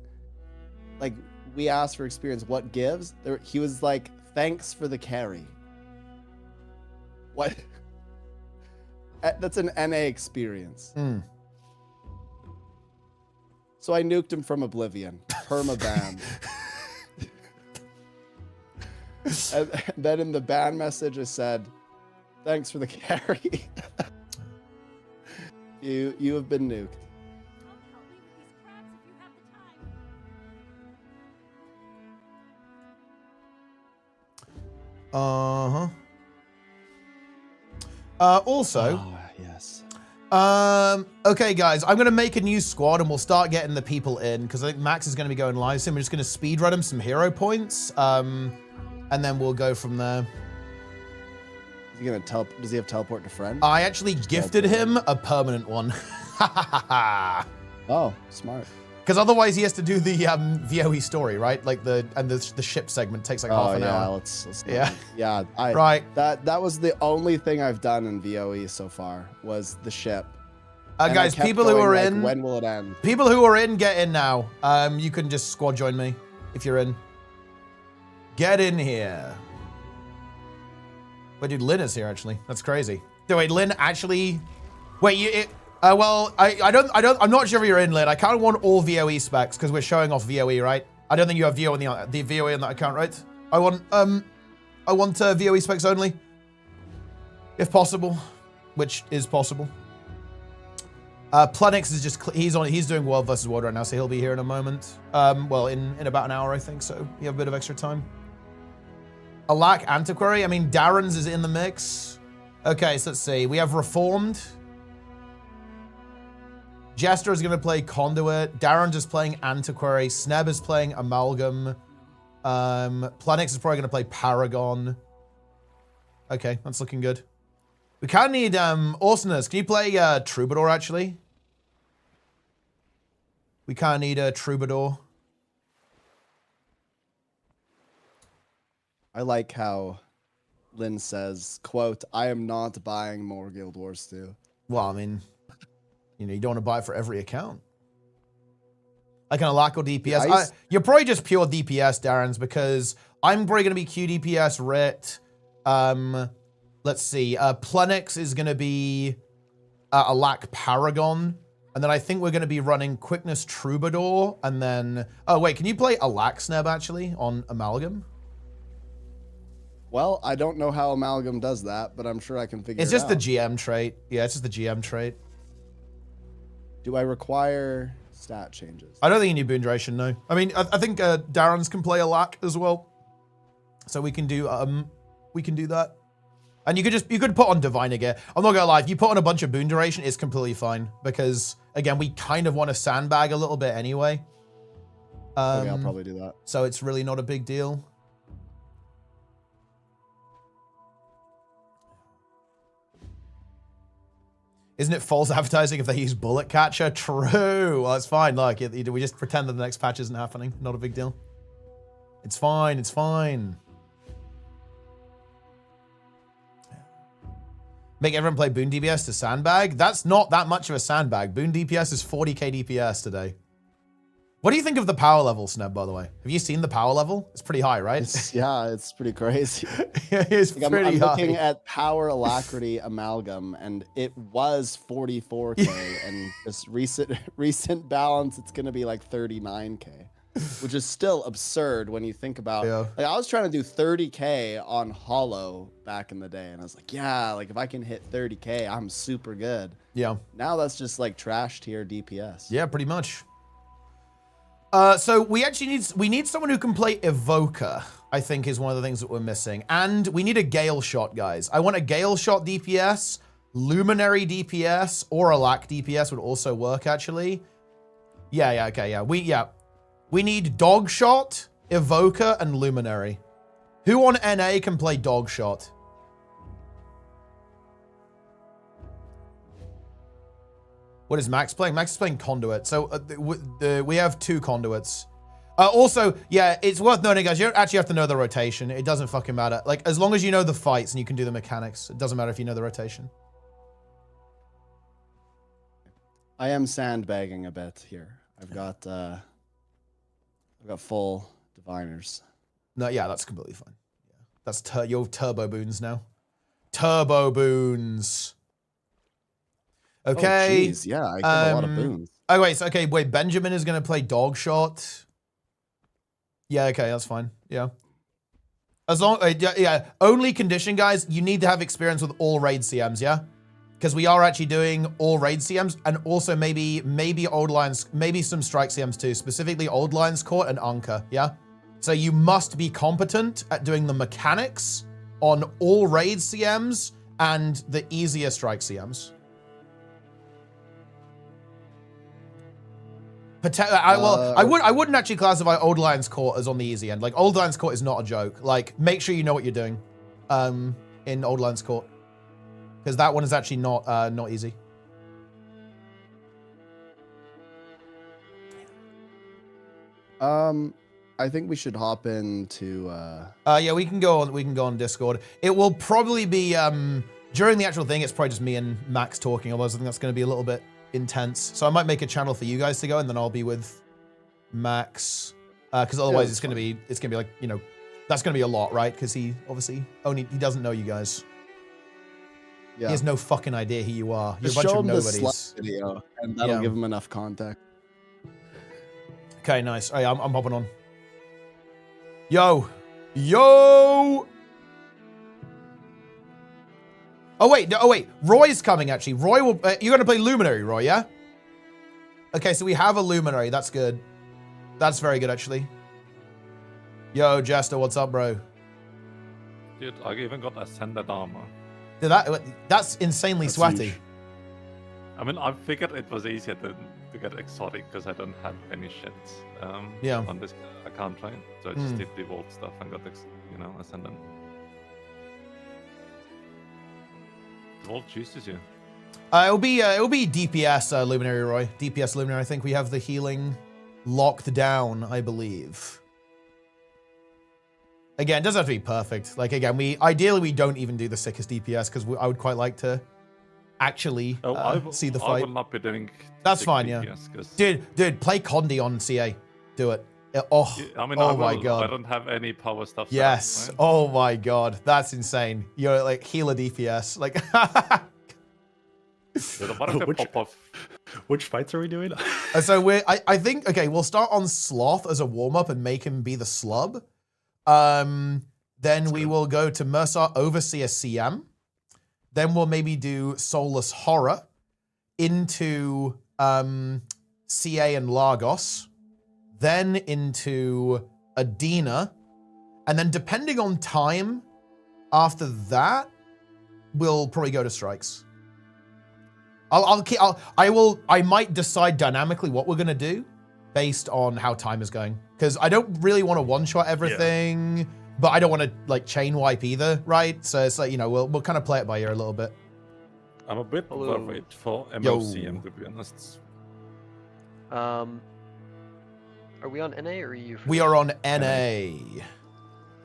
like we asked for experience, what gives? He was like, thanks for the carry. What? That's an NA experience. So I nuked him from Oblivion. Permaban. And then in the ban message I said, thanks for the carry. You have been nuked. Also, yes. Okay, guys, I'm gonna make a new squad and we'll start getting the people in, because I think Max is gonna be going live soon. We're just gonna speed run him some hero points, and then we'll go from there. Is he gonna does he have teleport to friend? I actually gifted him a permanent one. Oh, smart. Because otherwise he has to do the VOE story, right? Like the ship segment takes like half an hour. Let's yeah. Yeah, right. That was the only thing I've done in VOE so far was the ship. Guys, people who are in, when will it end? People who are in, get in now. You can just squad join me if you're in. Get in here. Wait, dude, Lynn is here actually. That's crazy. Wait, Lynn actually. Wait, well, I'm not sure if you're in, Lynn. I kind of want all VOE specs because we're showing off VOE, right? I don't think you have VOE on the VOE on that account, right? I want VOE specs only, if possible, which is possible. Planix is just he's doing World versus World right now, so he'll be here in a moment. Well, in about an hour, I think. So you have a bit of extra time. Alak Antiquary. I mean, Darren's is in the mix. Okay, so let's see. We have Reformed. Jester is going to play Conduit. Darren's is playing Antiquary. Sneb is playing Amalgam. Planix is probably going to play Paragon. Okay, that's looking good. We kind of need Awesomeness. Can you play Troubadour, actually? We kind of need a Troubadour. I like how Lynn says, quote, I am not buying more Guild Wars 2. Well, I mean, you know, you don't want to buy it for every account. Like an Alaco DPS. You're probably just pure DPS, Darren's, because I'm probably going to be QDPS, Rit. Let's see. Plenix is going to be Alac Paragon. And then I think we're going to be running Quickness Troubadour. And then... Oh, wait. Can you play Alac Sneb, actually, on Amalgam? Well, I don't know how Amalgam does that, but I'm sure I can figure it out. It's just the GM trait. Yeah, it's just the GM trait. Do I require stat changes? I don't think you need Boon Duration, no. I mean, I think Darren's can play Alac as well. So we can do that. And you could put on Diviner Gear. I'm not gonna lie, if you put on a bunch of Boon Duration, it's completely fine. Because, again, we kind of want to sandbag a little bit anyway. Okay, I'll probably do that. So it's really not a big deal. Isn't it false advertising if they use Bullet Catcher? True. Well, it's fine. Look, we just pretend that the next patch isn't happening. Not a big deal. It's fine. It's fine. Make everyone play Boon DPS to sandbag? That's not that much of a sandbag. Boon DPS is 40k DPS today. What do you think of the power level, Sneb, by the way? Have you seen the power level? It's pretty high, right? Yeah, it's pretty crazy. It's like pretty I'm high. looking at Power Alacrity Amalgam, and it was 44k, and this recent balance, it's going to be like 39k, which is still absurd when you think about. Yeah. Like I was trying to do 30k on Hollow back in the day, and I was like, yeah, like if I can hit 30k, I'm super good. Yeah. Now that's just like trash tier DPS. Yeah, pretty much. So we actually need someone who can play Evoker, I think is one of the things that we're missing. And we need a Gale Shot, guys. I want a Gale Shot DPS, Luminary DPS, or a Lack DPS would also work, actually. Yeah, okay, yeah. We need Dog Shot, Evoker, and Luminary. Who on NA can play Dog Shot? What is Max playing? Max is playing Conduit. So we have 2 Conduits. Also, yeah, it's worth noting, guys, you don't actually have to know the rotation. It doesn't fucking matter. Like, as long as you know the fights and you can do the mechanics, it doesn't matter if you know the rotation. I am sandbagging a bit here. I've got full diviners. No, yeah, that's completely fine. Yeah. That's your turbo boons now. Turbo boons. Okay. Oh, jeez, yeah, I get a lot of boons. Oh, wait, Benjamin is going to play Dog Shot. Yeah, okay, that's fine. Yeah. As long, only condition, guys, you need to have experience with all raid CMs, yeah? Because we are actually doing all raid CMs, and also maybe Old Lions, maybe some Strike CMs too, specifically Old Lions Court and Anka, yeah? So you must be competent at doing the mechanics on all raid CMs and the easier Strike CMs. I wouldn't actually classify Old Lions Court as on the easy end. Like, Old Lions Court is not a joke. Like, make sure you know what you're doing in Old Lions Court. Because that one is actually not easy. I think we should hop into yeah, we can go on Discord. It will probably be during the actual thing, it's probably just me and Max talking, otherwise I think that's gonna be a little bit intense. So I might make a channel for you guys to go, and then I'll be with Max. Because otherwise it's gonna be like, you know, that's gonna be a lot, right? Because he obviously he doesn't know you guys. Yeah. He has no fucking idea who you are. You're a bunch of nobodies. Video, and that'll give him enough context. Okay, nice. Hey, I'm popping on. Yo! Oh wait, Roy's coming actually. Roy will, you're gonna play Luminary, Roy, yeah? Okay, so we have a Luminary, that's good. That's very good actually. Yo, Jester, what's up, bro? Dude, I even got Ascended Armor. Dude, that's insanely sweaty. I mean, I figured it was easier to get exotic because I don't have any shits Yeah. on this account, right? So I just did the vault stuff and got, Ascendant. The vault chooses you. It'll be DPS Luminary, Roy. DPS Luminary. I think we have the healing locked down, I believe. Again, it doesn't have to be perfect. Like, again, ideally we don't even do the sickest DPS because I would quite like to actually see the fight. I will not be doing. That's fine, DPS, yeah. Dude, play Condi on CA. Do it. Oh, I mean, my god. I don't have any power stuff. Yes. Right? Oh my god, that's insane. You're like healer DPS. Like. Which fights are we doing? So I think we'll start on Sloth as a warm up and make him be the slub. Then we will go to Mercer Overseer CM. Then we'll maybe do Soulless Horror into CA and Lagos. Then into Adina. And then depending on time after that, we'll probably go to Strikes. I might decide dynamically what we're gonna do based on how time is going. Because I don't really want to one-shot everything, but I don't want to like chain wipe either, right? So it's like, we'll kind of play it by ear a little bit. I'm a bit worried for MOCM, to be honest. Are we on NA or EU? We are on NA.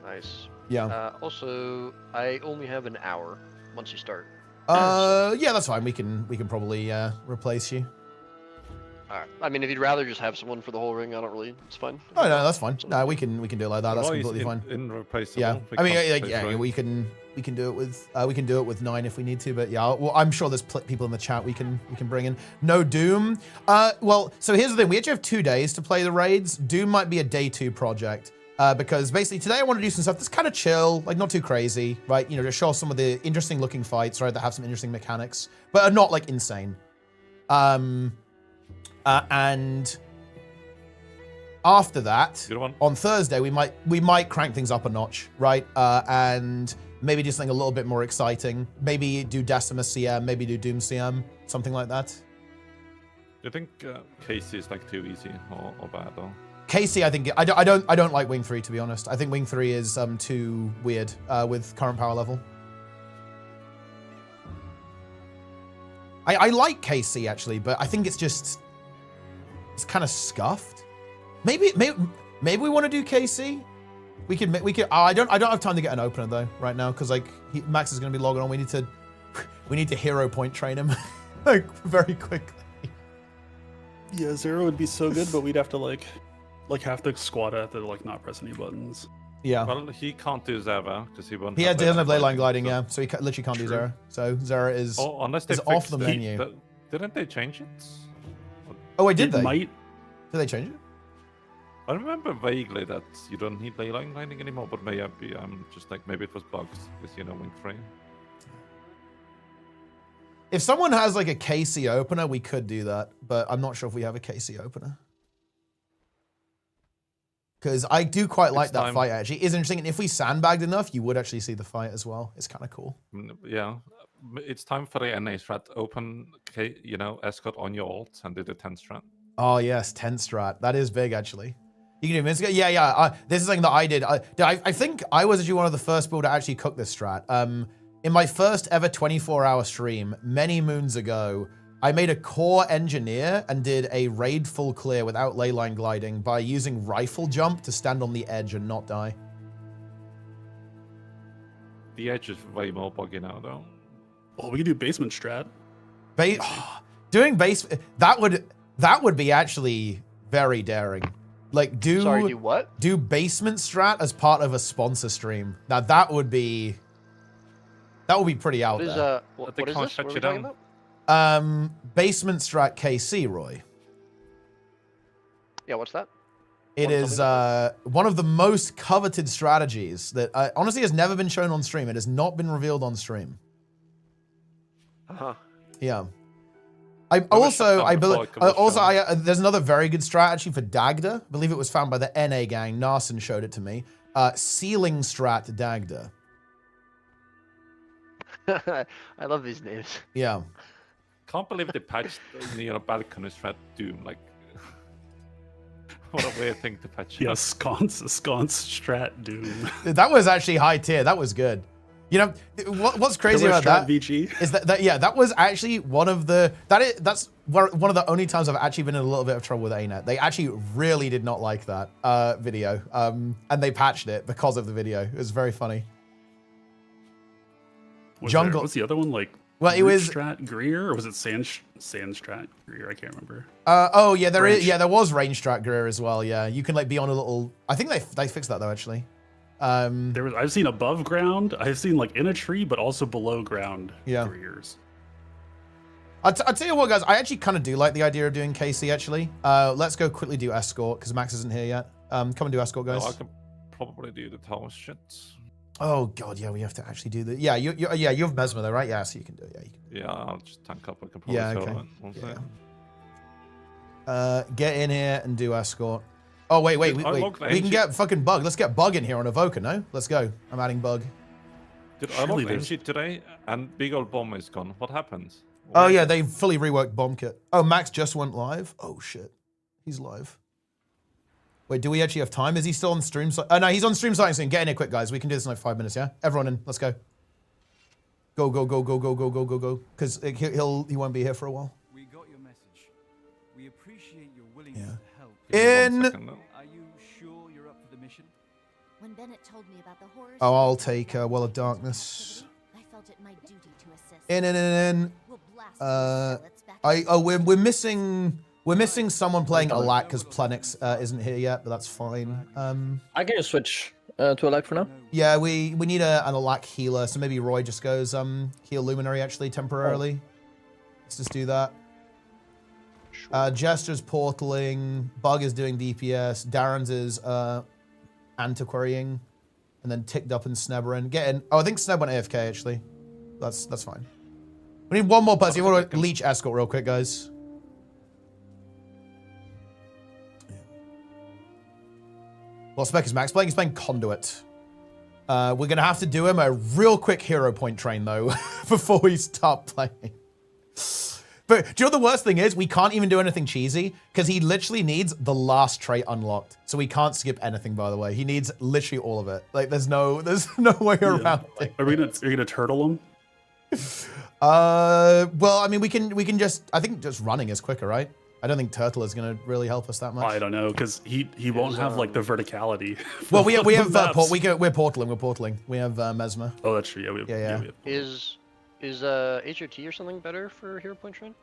Nice. Yeah. Also, I only have an hour once you start. Yeah, that's fine. We can probably replace you. Alright. I mean, if you'd rather just have someone for the whole ring, I don't really. It's fine. Oh no, that's fine. No, we can do it like that. That's completely fine. Yeah. I mean, we can do it with 9 if we need to. But yeah, well, I'm sure there's people in the chat we can bring in. No Doom. Well, so here's the thing. We actually have 2 days to play the raids. Doom might be a day 2 project. Because basically today I want to do some stuff that's kind of chill, like not too crazy, right? Just show off some of the interesting looking fights, right? That have some interesting mechanics, but are not like insane. And after that, on Thursday, we might crank things up a notch, right? And maybe do something a little bit more exciting. Maybe do Decimus CM, maybe do Doom CM, something like that. Do you think Casey is like too easy or bad or? Casey, I think I don't like Wing 3, to be honest. I think Wing 3 is too weird with current power level. I like KC actually, but I think it's kind of scuffed. Maybe we want to do KC. We could. I don't have time to get an opener though right now because like Max is going to be logging on. We need to hero point train him like very quickly. Yeah, Zero would be so good, but we'd have to like have the squad at to like not press any buttons. Yeah. Well, he can't do Zera because he won't. He doesn't have ley line gliding, yeah. So he literally can't do Zera. So Zera is off the menu. Didn't they change it? Oh wait, did they? Might. Did they change it? I remember vaguely that you don't need ley line gliding anymore, but maybe just like maybe it was bugs with Wing 3. If someone has like a KC opener, we could do that, but I'm not sure if we have a KC opener. Because I do quite like that fight, actually. It is interesting, and if we sandbagged enough, you would actually see the fight as well. It's kind of cool. Yeah. It's time for the NA strat. Open, Escort on your ult and do the 10 strat. Oh, yes, 10 strat. That is big, actually. You can do Minsk. Yeah. This is something that I did. I think I was actually one of the first people to actually cook this strat. In my first ever 24-hour stream, many moons ago, I made a core engineer and did a raid full clear without ley line gliding by using rifle jump to stand on the edge and not die. The edge is way more buggy now, though. Oh, we could do basement strat. Doing base that would be actually very daring. Like do what? Do basement strat as part of a sponsor stream. Now that would be pretty out there. What is this? What are we talking about? Basement strat KC, Roy. Yeah, what's that? It is one of the most coveted strategies that honestly has never been shown on stream. It has not been revealed on stream. Uh-huh. Yeah. There's another very good strat actually for Dagda. I believe it was found by the NA gang. Narsen showed it to me. Ceiling strat Dagda. I love these names. Yeah. Can't believe they patched balcony strat Doom. Like, what a weird thing to patch. Yeah, sconce strat Doom. That was actually high tier. That was good. You know, what's crazy about that VG? is that was actually one of the that's one of the only times I've actually been in a little bit of trouble with ArenaNet. They actually really did not like that video, and they patched it because of the video. It was very funny. Jungle. What's the other one like? Well, it was Strat Greer, or was it Sand Strat Greer? I can't remember. Oh yeah, there is. Yeah, there was range strat Greer as well. Yeah, you can like be on a little. I think they fixed that though actually. I've seen above ground. I've seen like in a tree, but also below ground. Yeah. Greers. I'll tell you what, guys. I actually kind of do like the idea of doing KC actually. Let's go quickly do Escort because Max isn't here yet. Come and do Escort, guys. No, I can probably do the tower shit. Oh god, yeah, we have to actually do the. Yeah, you have Mesmer though, right? Yeah, so you can do it. Yeah, you can do it. Yeah, I'll just tank up. I can probably okay. Get in here and do Escort. Oh wait. We can get fucking Bug. Let's get Bug in here on Evoker, no? Let's go. I'm adding Bug. Did I log Angie today and big old bomb is gone? What happened? Oh yeah, they fully reworked Bomb Kit. Oh, Max just went live. Oh shit, he's live. Wait, do we actually have time? Is he still on stream? Oh no, he's on stream starting soon. Get in here quick, guys. We can do this in like 5 minutes, yeah? Everyone in, let's go. Go. Because he won't be here for a while. We got your message. We appreciate your willingness to help. In. Are you sure you're up for the mission? When Bennett told me about the horror. Oh, I'll take Well of Darkness. I felt it my duty to assist. In. We'll blast We're missing someone playing Alak because Plenix isn't here yet, but that's fine. I can just switch to Alak for now. Yeah, we need an Alak healer, so maybe Roy just goes heal Luminary actually temporarily. Let's just do that. Sure. Jester's portaling, Bug is doing DPS, Darren's is antiquarying, and then Ticked Up and Snebberin. Get in. Oh, I think Sneb went AFK actually. That's fine. We need one more person. You want to leech Escort real quick, guys? Well, spec is Max playing. He's playing Conduit. We're going to have to do him a real quick hero point train, though, before we start playing. But do you know what the worst thing is? We can't even do anything cheesy, because he literally needs the last trait unlocked. So we can't skip anything, by the way. He needs literally all of it. Like, there's no way around it. Are we gonna turtle him? Well, I mean, we can just... I think just running is quicker, right? I don't think Turtle is going to really help us that much. I don't know, because he won't have like the verticality. Well, we're portaling. We have Mesmer. Oh, that's true. Yeah, we have. Is HOT or something better for hero point train?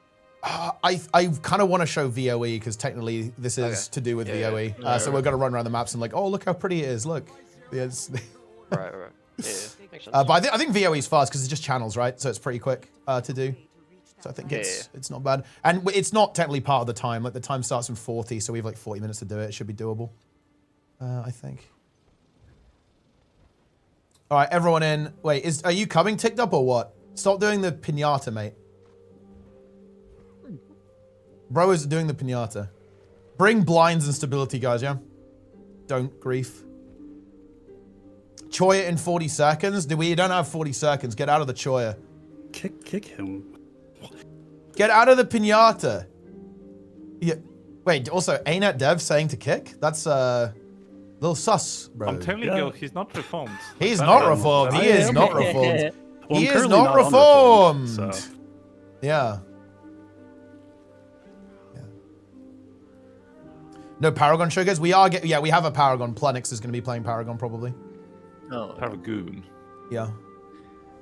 I kind of want to show VOE because technically this is to do with VOE. So we're going to run around the maps and like, oh, look how pretty it is. Look. Yes. Right. Yeah, makes sense. But I think VOE is fast because it's just channels, right? So it's pretty quick to do. So I think it's not bad. And it's not technically part of the time. Like the time starts in 40, so we have like 40 minutes to do it. It should be doable, I think. All right, everyone in. Wait, are you coming Ticked Up or what? Stop doing the pinata, mate. Bro is doing the pinata. Bring blinds and stability, guys, yeah? Don't grief. Choya in 40 seconds? You don't have 40 seconds. Get out of the Choya. Kick him. Get out of the pinata. Yeah. Wait, also, ArenaNet dev saying to kick? That's a little sus, bro. I'm telling you, he's not reformed. He's not reformed. He is not reformed. Well, he is not reformed. So. Yeah. No Paragon triggers. We have a Paragon. Plenix is going to be playing Paragon probably. Oh. Paragoon. Yeah.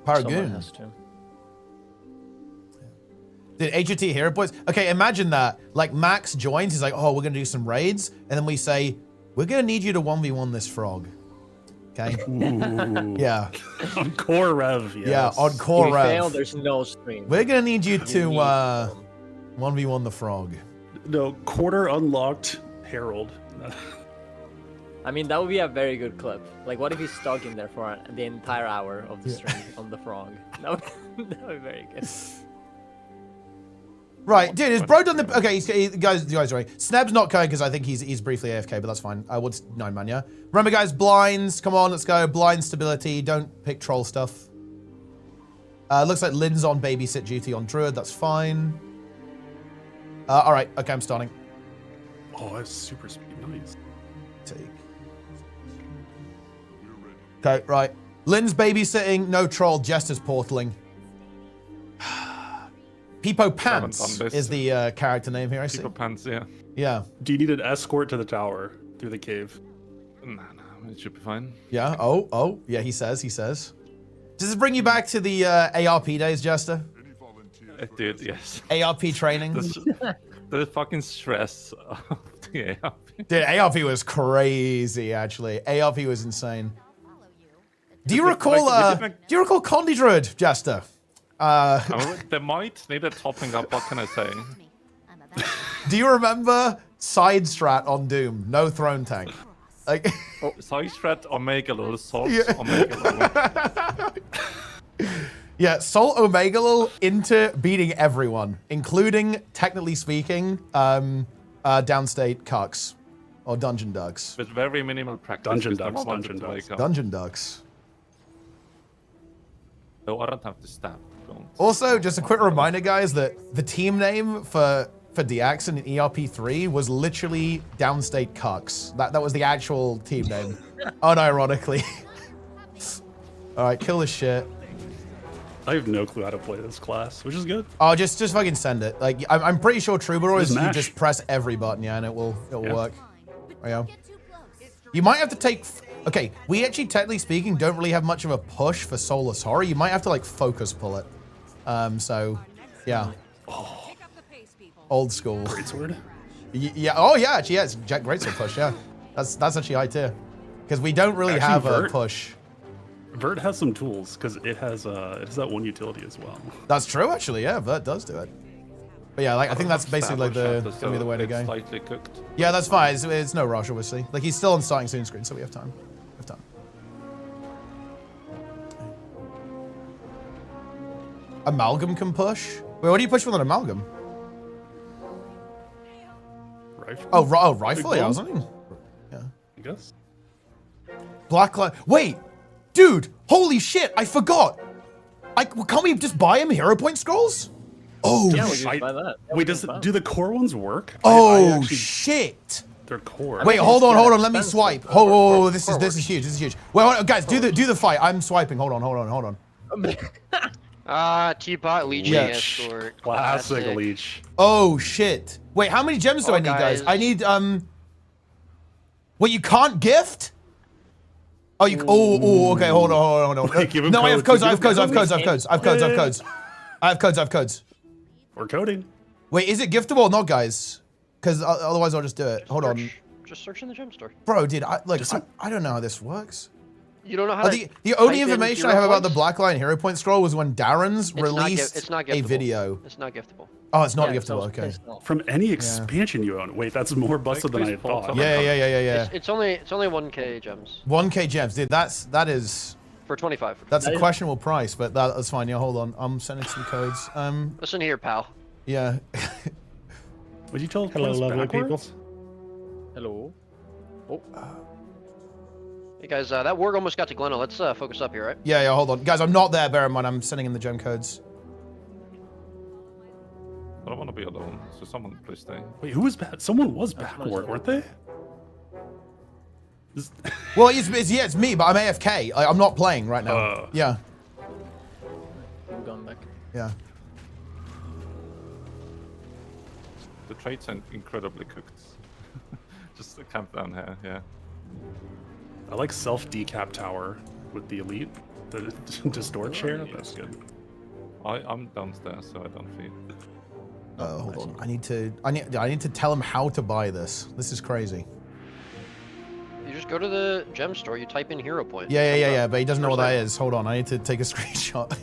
Paragoon. Has to. Did HOT hero points? Okay, imagine that. Like Max joins, he's like, oh, we're gonna do some raids, and then we say, we're gonna need you to 1v1 this frog. Okay. Ooh. Yeah. On core rev. Yes. Yeah, on core if we rev. fail, there's no stream. We're gonna need you to 1v1 the frog. No, quarter unlocked Herald. I mean, that would be a very good clip. Like, what if he's stuck in there for the entire hour of the stream on the frog? That would be very good. Right, dude, is bro done the... Okay, guys, right. Sneb's not going because I think he's briefly AFK, but that's fine. What's 9-man, yeah? Remember, guys, blinds. Come on, let's go. Blind stability. Don't pick troll stuff. Looks like Lynn's on babysit duty on Druid. That's fine. All right. Okay, I'm starting. Oh, that's super speed. Nice. Take. Okay, right. Lynn's babysitting. No troll. Jester's portaling. Peepo Pants is the character name here. I see. Peepo Pants, yeah. Yeah. Do you need an escort to the tower through the cave? Nah, it should be fine. Yeah. Oh. Yeah. He says. Does this bring you back to the ARP days, Jester? It did, yes. ARP training. The fucking stress of the ARP. Dude, ARP was crazy. Actually, ARP was insane. Do you recall? Do you recall Condi Druid, Jester? They might need a topping up. What can I say? Do you remember side strat on Doom? No throne tank. Like side strat Omega Lul, Salt Yeah. Omega Lul. Yeah, Salt Omega Lul into beating everyone, including, technically speaking, downstate cucks or dungeon ducks. With very minimal practice. Dungeon because ducks, no one dungeon wanted to ducks. wake up. Dungeon ducks. No, I don't have to stab. Don't. Also, just a quick reminder, guys, that the team name for Diaxon in ERP3 was literally Downstate Cucks. That was the actual team name, unironically. All right, kill this shit. I have no clue how to play this class, which is good. Oh, just fucking send it. Like I'm pretty sure Troubadour is you Mash. just press every button, yeah, and it will work. Oh, yeah. You might have to take. Okay, we actually, technically speaking, don't really have much of a push for Soulless Horror. You might have to like focus pull it. So, yeah. Old school. Greatsword. Yeah. Oh yeah. Actually, yeah. It's Jack Greatsword push. Yeah. That's actually high tier. Because we don't really have a push. Vert has some tools because it has that one utility as well. That's true. Actually, yeah. Vert does do it. But yeah, like I think that's basically like gonna be the way to go. Slightly cooked. Yeah, that's fine. It's no rush, obviously. Like he's still on starting soon screen, so we have time. Amalgam can push. Wait, what do you push with an amalgam? Rifle. Oh, rifle. Yeah, I was thinking. Yeah. I guess. Blacklight. Wait, dude. Holy shit! I forgot. Can't we just buy him hero point scrolls? Oh, Yeah, we just buy that. Yeah, Wait, do the core ones work? Oh shit! They're core. Wait, hold on. Let me expensive. swipe. Oh, this is huge. This is huge. Wait, hold on, guys, do the fight. I'm swiping. Hold on. Teapot, Leeching, Yeah. Escort. Classic leech. Oh shit! Wait, how many gems do I need, guys? I need Wait, you can't gift? Oh, you. Oh, okay. Hold on. Wait, give him No, I have codes. codes. I have codes. We're coding. Wait, is it giftable or not, guys? Because otherwise I'll just do it. Hold on. Just search in the gem store. Bro, dude, I don't know how this works. You don't know how The to only type in information I hero have about the points? Blackline Hero Point scroll was when Darren's released It's not a giftable. video. It's not giftable. Oh, it's not Yeah, giftable. so Okay. it's not. From any expansion you own. Wait, that's more busted than I please pull thought. some. Yeah. It's only 1k gems 1k gems, dude. That is for 25. that's a questionable price, but that's fine. Yeah, hold on. I'm sending some codes. Listen here, pal. Yeah. Would you tell us Hello, lovely backwards? people. Hello. Oh. Hey guys, that warg almost got to Glenna. Let's focus up here, right? Yeah, hold on. Guys, I'm not there. Bear in mind, I'm sending in the gem codes. I don't want to be alone, so someone please stay. Wait, who was back? Someone was backward, weren't they? Well, it's me, but I'm AFK. I'm not playing right now. Yeah. I'm going back. Yeah. The traits are incredibly cooked. Just a camp down here, yeah. I like self-decap tower with the elite. The distort share. That's good. I'm downstairs, so I don't feed. Hold on. I need to tell him how to buy this. This is crazy. You just go to the gem store. You type in hero point. Yeah. But he doesn't know what that is. Hold on. I need to take a screenshot.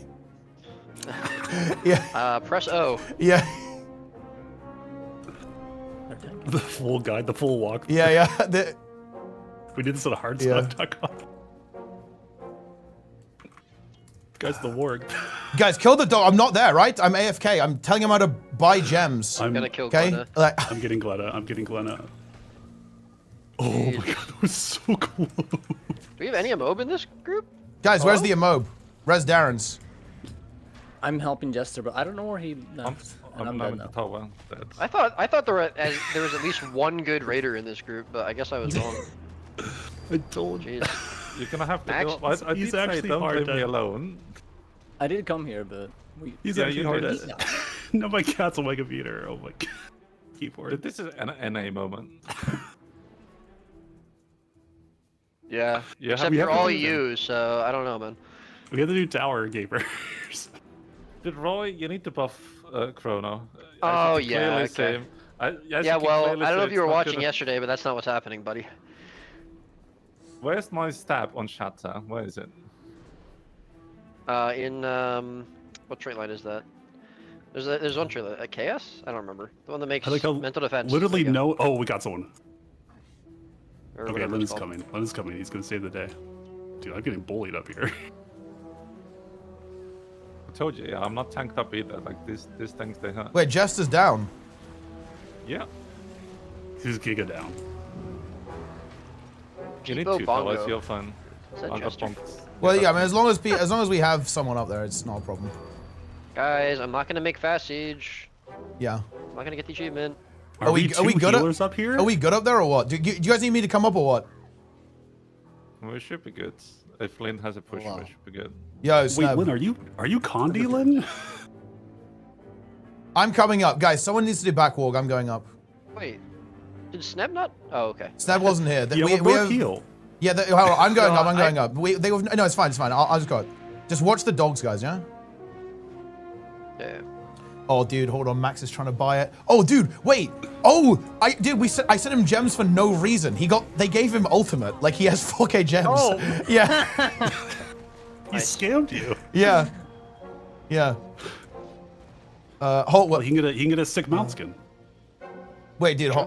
Yeah. Press O. Yeah. The full guide, the full walk. Yeah. We did this at hardstuck.com. Guy's the warg. Guys, kill the dog. I'm not there, right? I'm AFK. I'm telling him how to buy gems. I'm gonna kill okay? Glenna. I'm getting Glenna. Oh my god, that was so cool. Do we have any Amob in this group? Guys, where's the Amob? Res Darren's. I'm helping Jester, but I don't know where he I'm, left. I'm dead in the now. tower. Dead. I thought there was at least one good raider in this group, but I guess I was wrong. I told Jeez. You're gonna have to Max? go. I He's did say actually don't hard leave me to- alone. I did come here, but He's Yeah, actually you hard did. to... No, my cat's on my computer. Oh my god. Keyboard. This is an NA moment. Yeah. Yeah, Except we you're have to all do that. you, so I don't know, man. We have to do tower gamers. Did Roy? You need to buff Chrono. Oh, yeah, Clearly okay. see him. Yeah, well, I don't know if you were watching yet. yesterday, but that's not what's happening, buddy. Where's my stab on Shatter? Where is it? What trait line is that? There's one trait line. Chaos? I don't remember. The one that makes I like how mental defense. literally There you go. no. Oh, we got someone. Or Okay, whatever Lynn it's is called. coming. Lynn is coming. He's gonna save the day. Dude, I'm getting bullied up here. I told you, yeah, I'm not tanked up either. Like these things they hurt. Wait, Jester's down. Yeah. He's Giga down. You need Cheapo 2 Bongo. towers, you're fine. Is that I got Chester? bonked. Well, yeah, I mean, as long as we have someone up there, it's not a problem. Guys, I'm not gonna make fast siege. Yeah. I'm not gonna get the achievement. Are we are we two good healers up here? Are we good up there or what? Do you guys need me to come up or what? We should be good. If Lynn has a push, Wow. we should be good. Yo, Wait, Sneb. Lynn, are you Condi, Lynn? I'm coming up, guys. Someone needs to do backwalk. I'm going up. Wait, did Sneb not? Oh, okay. Sneb wasn't here. Yeah, we're both heal. Yeah, hold on, I'm going No, up. I'm going up. No, it's fine. It's fine. I'll just go. Just watch the dogs, guys. Yeah. Yeah. Oh, dude, hold on. Max is trying to buy it. Oh, dude, wait. Oh, I sent him gems for no reason. They gave him ultimate. Like he has 4K gems. Oh. Yeah. He scammed you. Yeah. Yeah. Hold. Well, he can get a sick mount skin. Wait, dude. Did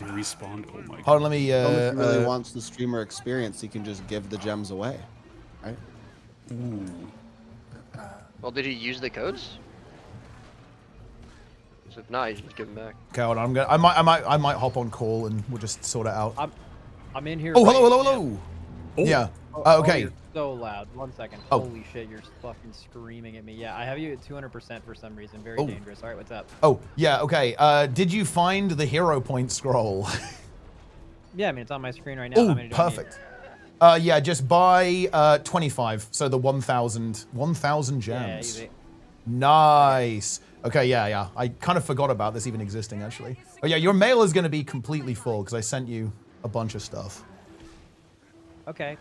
he respawn? Oh my god. Hold on. Let me. If he really wants the streamer experience, he can just give the gems away, right? Ooh. Well, did he use the codes? 'Cause if not, you should just give them back. Okay, hold on. I might hop on call and we'll just sort it out. I'm in here. Oh, right hello. now. Oh. Yeah. Oh, Okay. you're so loud. 1 second. Oh. Holy shit, you're fucking screaming at me. Yeah, I have you at 200% for some reason. Very Oh. dangerous. All right, what's up? Oh, yeah. Okay. Did you find the hero point scroll? Yeah, I mean, it's on my screen right now. How Oh, many do I need? perfect. Yeah, just buy 25. So the 1,000 Yeah, gems. easy. Nice. Okay, yeah. I kind of forgot about this even existing, actually. Oh, yeah, your mail is going to be completely full because I sent you a bunch of stuff. Okay.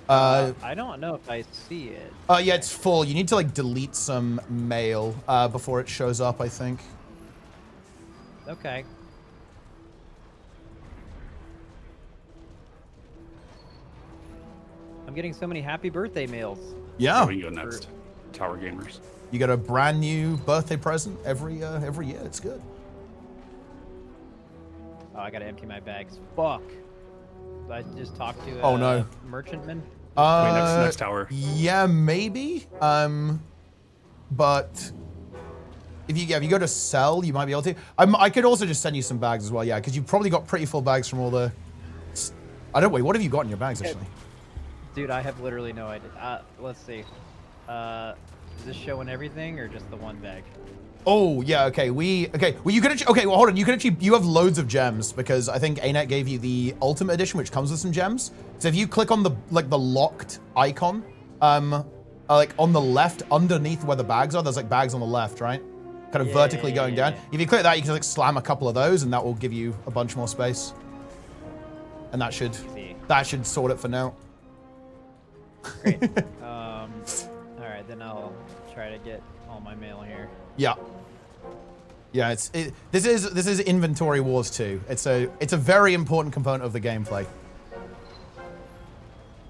I don't know if I see it. yeah, it's full. You need to, like, delete some mail before it shows up, I think. Okay. I'm getting so many happy birthday mails. Yeah. We can go next. Tower gamers. You get a brand new birthday present every year. It's good. Oh, I gotta empty my bags. Fuck. Did I just talked to Oh, no. merchantman? Wait, next tower. Yeah, maybe. But if you go to sell, you might be able to. I could also just send you some bags as well. Yeah, because you've probably got pretty full bags from all the. Wait. What have you got in your bags actually? Dude, I have literally no idea. Let's see. Is this showing everything or just the one bag? Oh yeah. Okay. Well, you can actually. Okay. Well, hold on. You can actually. You have loads of gems because I think ArenaNet gave you the Ultimate Edition, which comes with some gems. So if you click on the locked icon, like on the left underneath where the bags are, there's like bags on the left, right? Kind of vertically going down. If you click that, you can like slam a couple of those, and that will give you a bunch more space. And that should sort it for now. Great. All right, then I'll try to get all my mail here. Yeah. Yeah, this is Inventory Wars 2. It's a very important component of the gameplay.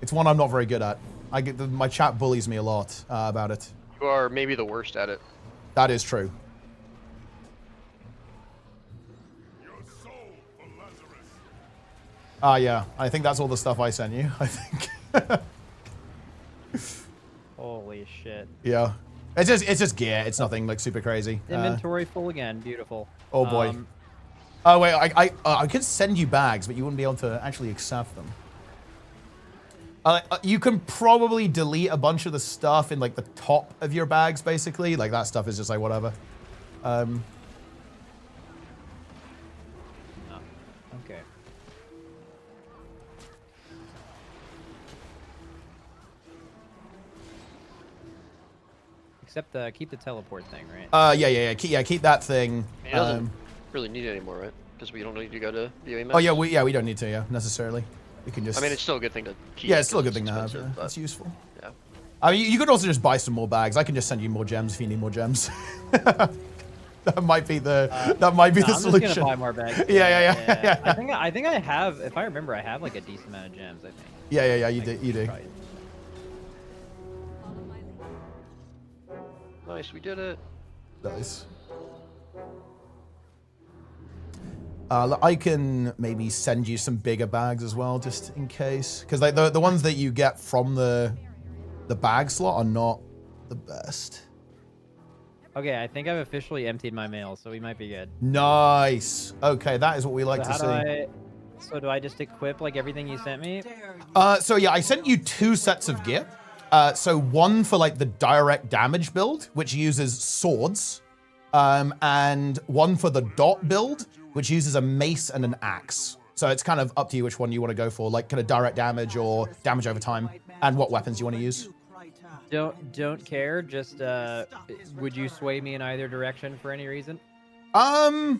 It's one I'm not very good at. My chat bullies me a lot about it. You are maybe the worst at it. That is true. Yeah. I think that's all the stuff I sent you. I think. Holy shit. Yeah. It's just gear. It's nothing like super crazy. Inventory full again. Beautiful. Oh boy. Oh wait, I could send you bags, but you wouldn't be able to actually accept them. You can probably delete a bunch of the stuff in like the top of your bags, basically. Like that stuff is just like whatever. Okay. Except keep the teleport thing, right? Yeah. Keep that thing. It doesn't really need it anymore, right? Because we don't need to go to BOE maps. Oh yeah, we don't need to, yeah, necessarily. We can just. I mean, it's still a good thing to keep. Yeah, it's still a good thing to have. Yeah. But, it's useful. Yeah. I mean, you could also just buy some more bags. I can just send you more gems if you need more gems. That might be the solution. I'm just gonna buy more bags. Yeah. I think I have. If I remember, I have like a decent amount of gems. I think. Yeah. You do. Nice, we did it. Nice. I can maybe send you some bigger bags as well, just in case, because like the ones that you get from the bag slot are not the best. Okay, I think I've officially emptied my mail, so we might be good. Nice. Okay, that is what we like to see. So do I just equip like everything you sent me? So yeah, I sent you 2 sets of gear. So one for like the direct damage build, which uses swords, and one for the dot build, which uses a mace and an axe. So it's kind of up to you which one you want to go for, like kind of direct damage or damage over time, and what weapons you want to use. Don't care. Just would you sway me in either direction for any reason? Okay,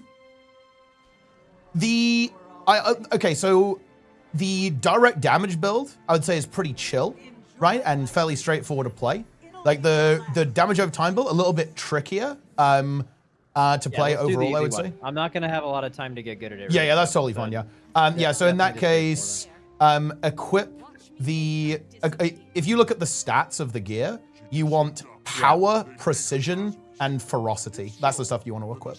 so the direct damage build, I would say, is pretty chill, right, and fairly straightforward to play. Like the damage over time build, a little bit trickier to play overall, I would say. I'm not gonna have a lot of time to get good at it. Yeah, that's totally fine. Yeah. So in that case, equip the. If you look at the stats of the gear, you want power, precision, and ferocity. That's the stuff you want to equip.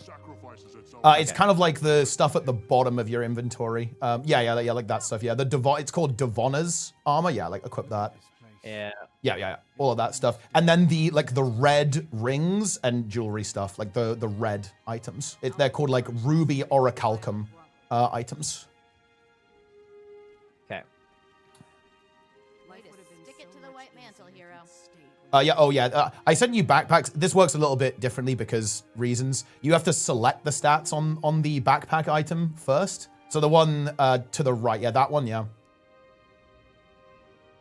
It's kind of like the stuff at the bottom of your inventory. Yeah, like that stuff. Yeah, it's called Devonna's armor. Yeah, like equip that. Yeah. All of that stuff. And then the red rings and jewelry stuff, like the red items. They're called like ruby orichalcum items. Okay. Stick it to the white mantle, hero. I sent you backpacks. This works a little bit differently because reasons. You have to select the stats on the backpack item first. So the one to the right, that one, yeah.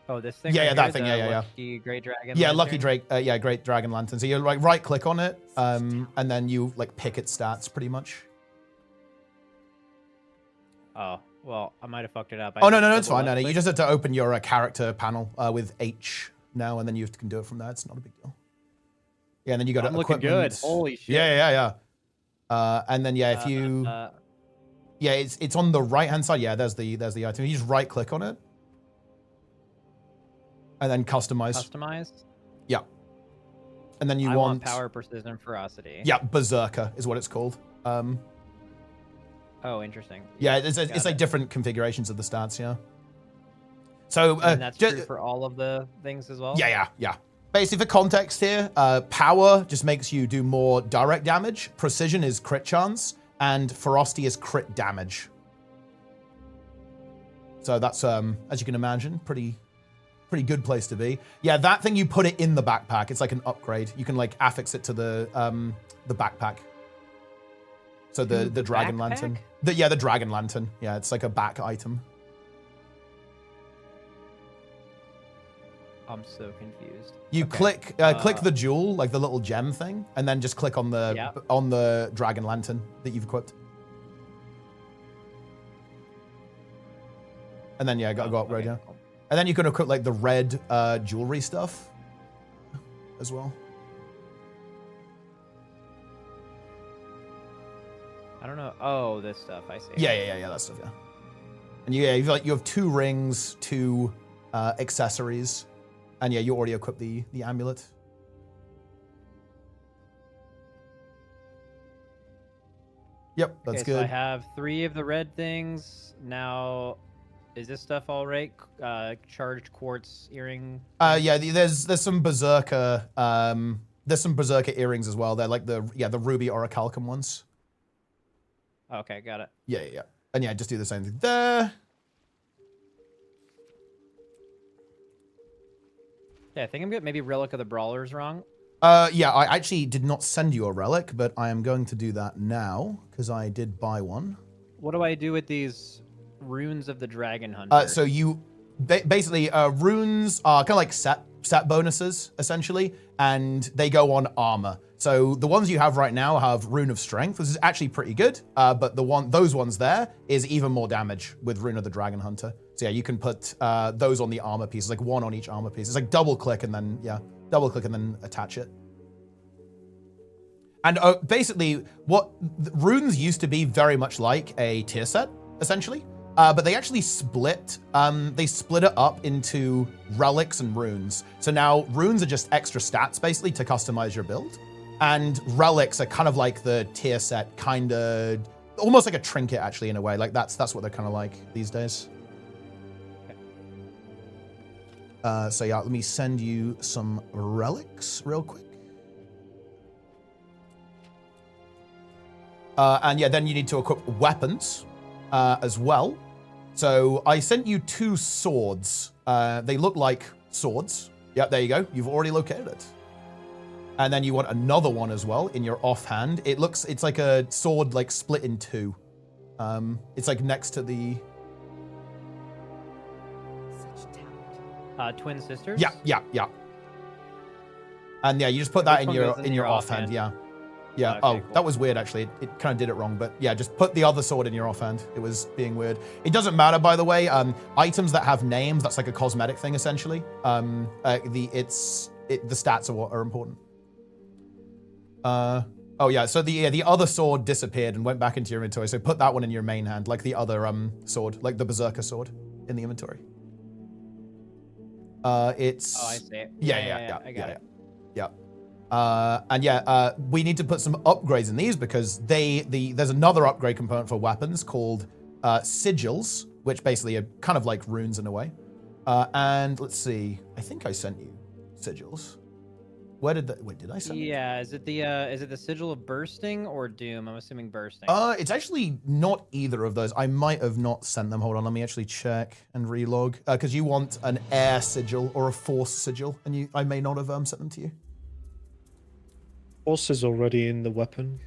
Oh, this thing. Yeah, that thing. Yeah. Lucky Great Dragon. Yeah, Lantern? Lucky Drake. Great Dragon Lantern. So you like right click on it, and then you like pick its stats pretty much. Oh, well, I might have fucked it up. No, it's fine. No, you just have to open your character panel with H now, and then you can do it from there. It's not a big deal. Yeah, and then you got to looking good. Holy shit. Yeah. And then if you, it's on the right hand side. Yeah, there's the item. You just right click on it. And then customize. Customize? Yeah. And then I want power, precision, ferocity. Yeah, Berserker is what it's called. Oh, interesting. Yeah, it's like different configurations of the stats, yeah. So and that's true for all of the things as well? Yeah. Basically, for context here, power just makes you do more direct damage, precision is crit chance, and ferocity is crit damage. So that's, as you can imagine, pretty good place to be. Yeah, that thing, you put it in the backpack. It's like an upgrade. You can like affix it to the backpack. So the dragon lantern. The dragon lantern. Yeah, it's like a back item. I'm so confused. You click the jewel, like the little gem thing, and then just click on the dragon lantern that you've equipped. And then go upgrade, yeah. Cool. And then you can equip like the red jewelry stuff as well. I don't know. Oh, this stuff. I see. Yeah, that stuff. Yeah. And you have 2 rings, 2 accessories, and you already equipped the amulet. Yep, that's good. So I have 3 of the red things now. Is this stuff all right? Charged quartz earring. Yeah. There's some berserker. There's some berserker earrings as well. They're like the ruby orichalcum ones. Okay, got it. Yeah. And just do the same thing there. Yeah, I think I'm good. Maybe Relic of the Brawler's wrong. Yeah, I actually did not send you a relic, but I am going to do that now because I did buy one. What do I do with these runes of the Dragon Hunter? So you basically runes are kind of like set bonuses essentially, and they go on armor. So the ones you have right now have Rune of Strength. This is actually pretty good, but those ones there is even more damage with Rune of the Dragon Hunter. So yeah, you can put those on the armor pieces, like one on each armor piece. It's like double click and then attach it. And basically, what runes used to be very much like a tier set, essentially. But they actually split it up into relics and runes. So now runes are just extra stats, basically, to customize your build. And relics are kind of like the tier set, kind of, almost like a trinket, actually, in a way. Like, that's what they're kind of like these days. So yeah, let me send you some relics real quick. And yeah, then you need to equip weapons as well. So I sent you 2 swords. They look like swords. Yep, there you go. You've already located it. And then you want another one as well in your offhand. It's like a sword like split in 2. It's like next to the... Twin sisters? Yeah. And yeah, you just put that in your offhand, yeah. Yeah. Okay, cool. That was weird actually. It kind of did it wrong, but yeah, just put the other sword in your offhand. It was being weird. It doesn't matter, by the way. Items that have names, that's like a cosmetic thing essentially. The stats are what are important. Oh yeah, so the other sword disappeared and went back into your inventory. So put that one in your main hand, like the other sword, like the Berserker sword in the inventory. It's... Oh, I see it. Yeah. I got it. Yeah. And yeah, we need to put some upgrades in these because there's another upgrade component for weapons called sigils, which basically are kind of like runes in a way. And let's see, I think I sent you sigils. Where did did I send it? Yeah, is it the Sigil of Bursting or Doom? I'm assuming Bursting. It's actually not either of those. I might have not sent them. Hold on, let me actually check and relog. Because you want an air sigil or a force sigil, and I may not have sent them to you. Force is already in the weapon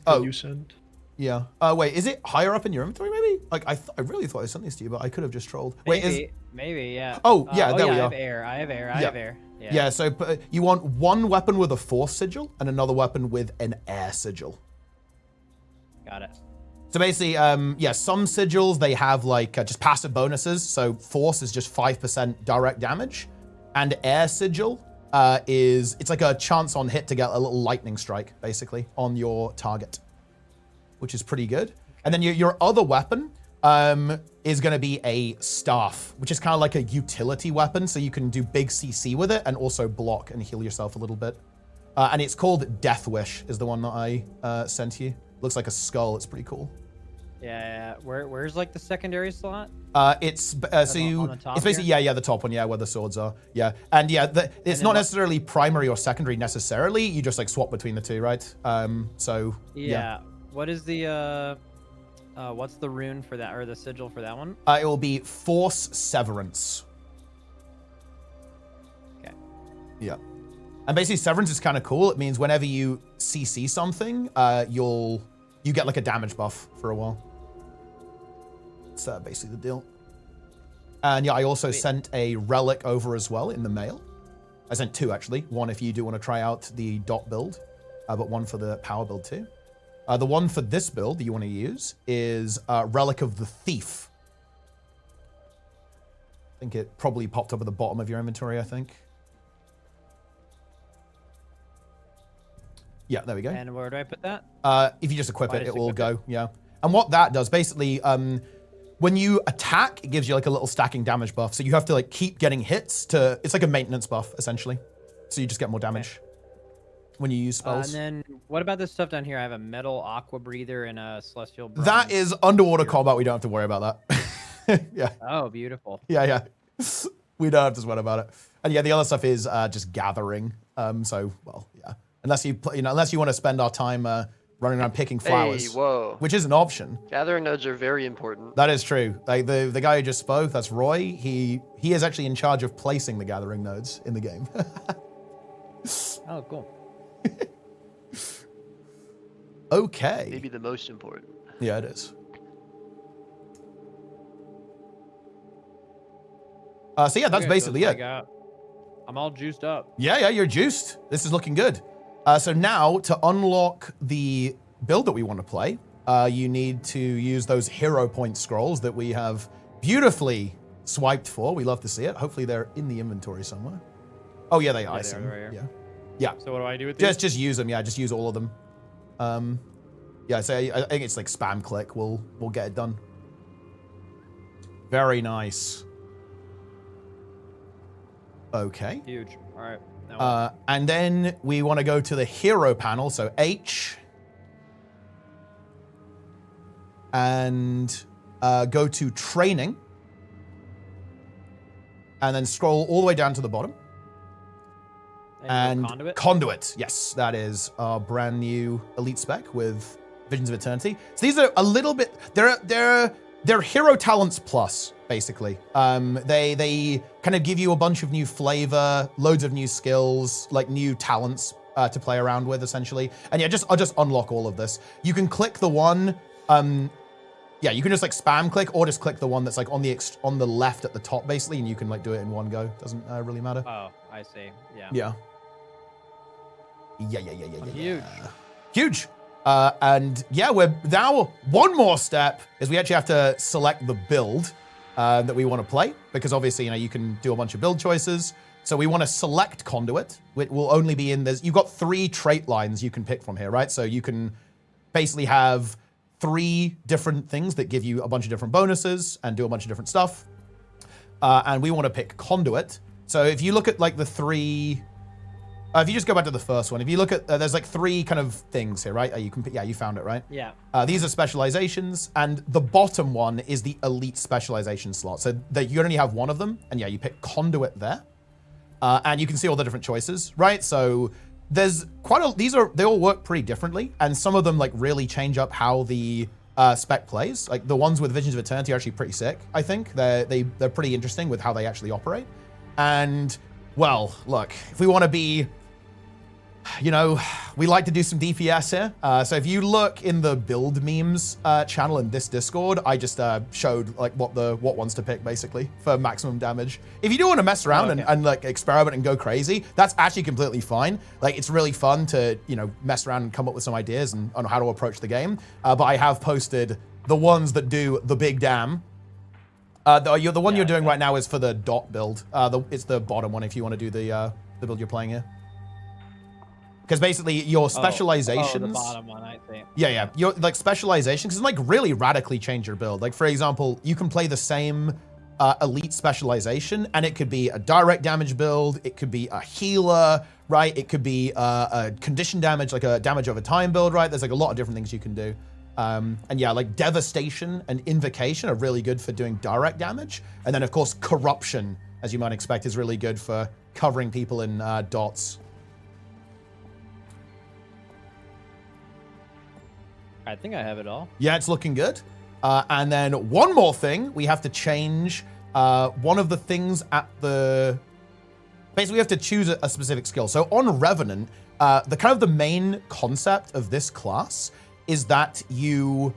that you sent. Yeah. Wait, is it higher up in your inventory, maybe? Like, I really thought I sent these to you, but I could have just trolled. Maybe, yeah. Oh, yeah, there we are. I have air. Yeah, so you want one weapon with a force sigil and another weapon with an air sigil. Got it. So basically, yeah, some sigils, they have like just passive bonuses. So force is just 5% direct damage. And air sigil it's like a chance on hit to get a little lightning strike, basically, on your target, which is pretty good. And then your other weapon is going to be a staff, which is kind of like a utility weapon. So you can do big CC with it and also block and heal yourself a little bit. And it's called Death Wish is the one that I sent you. Looks like a skull. It's pretty cool. Yeah. Where's like the secondary slot? It's basically the top one, yeah, where the swords are, yeah, and yeah, it's not necessarily primary or secondary necessarily. You just like swap between the two, right? So yeah. What is the what's the rune for that, or the sigil for that one? It will be Force Severance. Okay. Yeah, and basically Severance is kind of cool. It means whenever you CC something, you get like a damage buff for a while. That's basically the deal. And yeah, I also sent a relic over as well in the mail. I sent 2 actually. One if you do want to try out the dot build, but one for the power build too. The one for this build that you want to use is Relic of the Thief. I think it probably popped up at the bottom of your inventory, I think. Yeah, there we go. And where do I put that? If you just equip it, it will go, yeah. And what that does, basically, when you attack, it gives you like a little stacking damage buff. So you have to like keep getting hits it's like a maintenance buff, essentially. So you just get more damage when you use spells. And then what about this stuff down here? I have a metal aqua breather and a celestial bronze. That is underwater combat. We don't have to worry about that. Yeah. Oh, beautiful. Yeah. We don't have to sweat about it. And yeah, the other stuff is just gathering. So, well, yeah. Unless you want to spend our time running around picking flowers. Hey, whoa. Which is an option. Gathering nodes are very important. That is true. Like the guy who just spoke, that's Roy. He is actually in charge of placing the gathering nodes in the game. Oh, cool. Okay. Maybe the most important. Yeah, it is. So yeah, that's Okay, basically so it. I'm all juiced up. Yeah, you're juiced. This is looking good. So now to unlock the build that we want to play, you need to use those hero point scrolls that we have beautifully swiped for. We love to see it. Hopefully they're in the inventory somewhere. Oh yeah, they are. I see them. Right here. Yeah. Yeah. So what do I do with these? Just use them. Yeah, just use all of them. Yeah, so I think it's like spam click. We'll get it done. Very nice. Okay. Huge. All right. Now And then we want to go to the hero panel. So H. And go to training. And then scroll all the way down to the bottom. And conduit. Yes, that is our brand new elite spec with Visions of Eternity. So these are a little bit, they're hero talents plus, basically. They kind of give you a bunch of new flavor, loads of new skills, like new talents to play around with, essentially. And yeah, I'll just unlock all of this. You can click the one, yeah, you can just like spam click or just click the one that's like on the left at the top, basically, and you can like do it in one go. Doesn't really matter. Oh, I see. Yeah. Yeah. Yeah. Huge. Huge. And yeah, we're now one more step is we actually have to select the build that we want to play, because obviously, you can do a bunch of build choices. So we want to select conduit. It will only be in you've got 3 trait lines you can pick from here, right? So you can basically have 3 different things that give you a bunch of different bonuses and do a bunch of different stuff. And we want to pick conduit. So if you look at like the 3, if you just go back to the first one, if you look at, there's like 3 kind of things here, right? You found it, right? Yeah. These are specializations, and the bottom one is the elite specialization slot. So that you only have one of them, and yeah, you pick conduit there. And you can see all the different choices, right? So there's they all work pretty differently, and some of them like really change up how the spec plays. Like the ones with Visions of Eternity are actually pretty sick, I think. They're pretty interesting with how they actually operate. And well, look, if we want to be, we like to do some DPS here. So if you look in the build memes channel in this Discord, I just showed like what ones to pick basically for maximum damage. If you do want to mess around and like experiment and go crazy, that's actually completely fine. Like it's really fun to mess around and come up with some ideas on how to approach the game. But I have posted the ones that do the big damn. The one you're doing right now is for the dot build. It's the bottom one if you want to do the build you're playing here. Because basically your specializations. Oh, the bottom one, I think. Yeah. Your like specializations can like really radically change your build. Like for example, you can play the same elite specialization, and it could be a direct damage build. It could be a healer, right? It could be a condition damage, like a damage over time build, right? There's like a lot of different things you can do. And yeah, like devastation and invocation are really good for doing direct damage. And then of course, corruption, as you might expect, is really good for covering people in dots. I think I have it all. Yeah, it's looking good. And then one more thing, we have to change one of the things at the... Basically, we have to choose a specific skill. So on Revenant, the main concept of this class is that you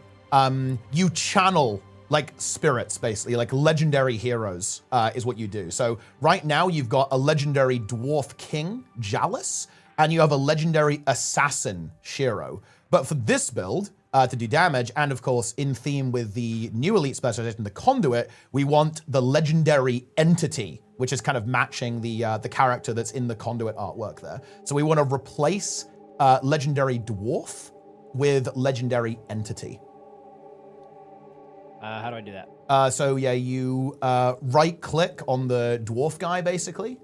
channel like spirits, basically, like legendary heroes is what you do. So right now you've got a legendary dwarf king, Jalis, and you have a legendary assassin, Shiro. But for this build, to do damage, and of course in theme with the new elite specialization, the conduit, we want the legendary entity, which is kind of matching the character that's in the conduit artwork there. So we want to replace legendary dwarf with legendary entity. How do I do that? So yeah, you right click on the dwarf guy basically,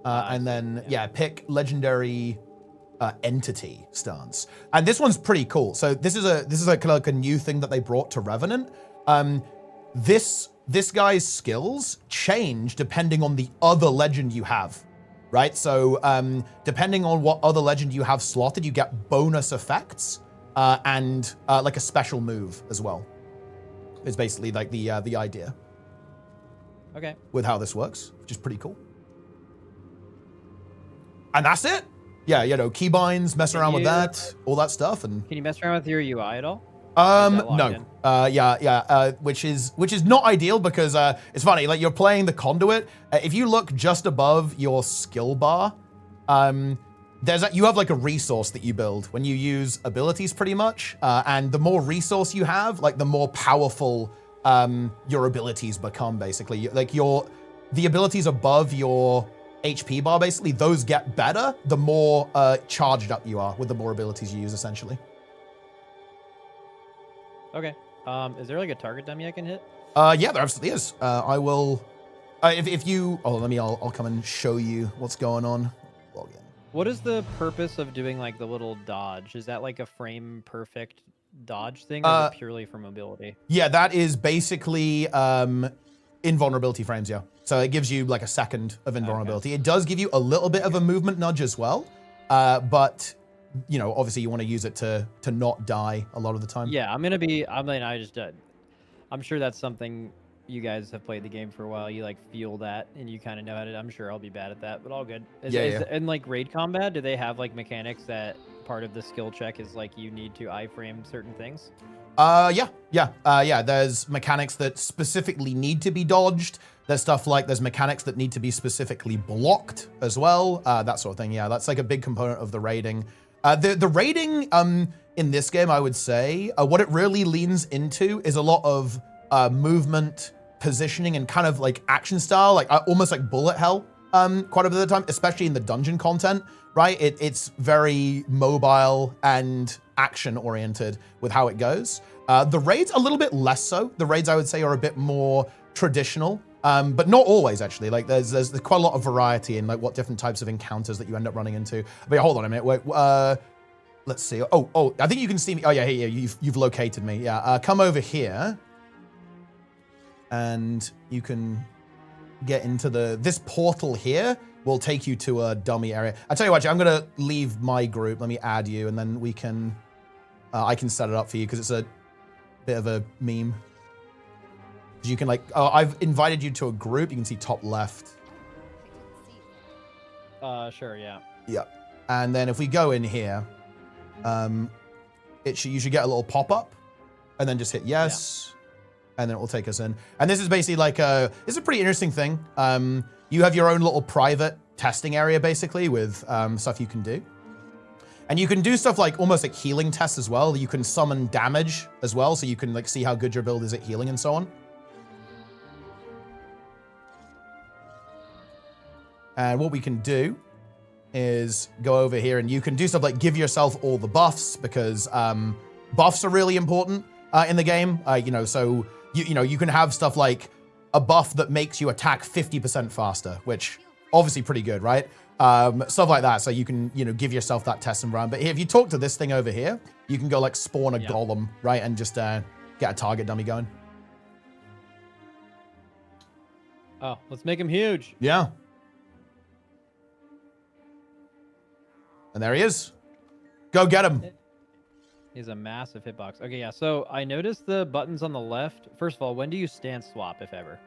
and then pick legendary entity stance. And this one's pretty cool. So this is a kind of like a new thing that they brought to Revenant. This guy's skills change depending on the other legend you have, right? So depending on what other legend you have slotted, you get bonus effects and like a special move as well. Is basically like the idea. Okay. With how this works, which is pretty cool. And that's it. Yeah, you know, keybinds, mess around with that, all that stuff, and. Can you mess around with your UI at all? No. Which is not ideal because it's funny. Like you're playing the conduit. If you look just above your skill bar, you have like a resource that you build when you use abilities, pretty much. And the more resource you have, like the more powerful your abilities become. Basically, like the abilities above your HP bar, basically, those get better the more charged up you are with the more abilities you use, essentially. Okay. Is there like a target dummy I can hit? Yeah, there absolutely is. I will. If you. Oh, I'll come and show you what's going on. Log in. What is the purpose of doing like the little dodge? Is that like a frame perfect dodge thing, or is it purely for mobility? Yeah, that is basically invulnerability frames. Yeah, so it gives you like a second of invulnerability. Okay. It does give you a little bit of a movement nudge as well, but you know, obviously you want to use it to not die a lot of the time. Yeah, I'm sure that's something you guys have played the game for a while. You like feel that and you kind of know how to. I'm sure I'll be bad at that, but all good. And like raid combat, do they have like mechanics that part of the skill check is like you need to iframe certain things? Yeah. There's mechanics that specifically need to be dodged. There's stuff like there's mechanics that need to be specifically blocked as well. That sort of thing. Yeah, that's like a big component of the raiding. The raiding in this game, I would say, what it really leans into is a lot of movement, positioning, and kind of like action style, like almost like bullet hell quite a bit of the time, especially in the dungeon content, right? It's very mobile and action oriented with how it goes. The raids, a little bit less so. The raids, I would say, are a bit more traditional, but not always, actually. Like there's quite a lot of variety in like what different types of encounters that you end up running into. But yeah, hold on a minute. Wait, let's see. Oh, I think you can see me. Oh yeah, here, you've located me. Yeah, come over here, and you can get into this portal here. Will take you to a dummy area. I tell you what, actually, I'm gonna leave my group. Let me add you, and then we can. I can set it up for you because it's a bit of a meme. You can like, I've invited you to a group. You can see top left. Sure, yeah. Yeah, and then if we go in here, you should get a little pop-up, and then just hit yes, and then it will take us in. And this is basically like it's a pretty interesting thing. You have your own little private testing area basically with stuff you can do. And you can do stuff like almost like healing tests as well. You can summon damage as well, so you can like see how good your build is at healing and so on. And what we can do is go over here and you can do stuff like give yourself all the buffs because buffs are really important in the game. So you can have stuff like a buff that makes you attack 50% faster, which obviously pretty good, right? Stuff like that. So you can, give yourself that test and run. But if you talk to this thing over here, you can go like spawn a golem, right? And just get a target dummy going. Oh, let's make him huge. Yeah. And there he is. Go get him. He's a massive hitbox. Okay, yeah. So I noticed the buttons on the left. First of all, when do you stance swap, if ever?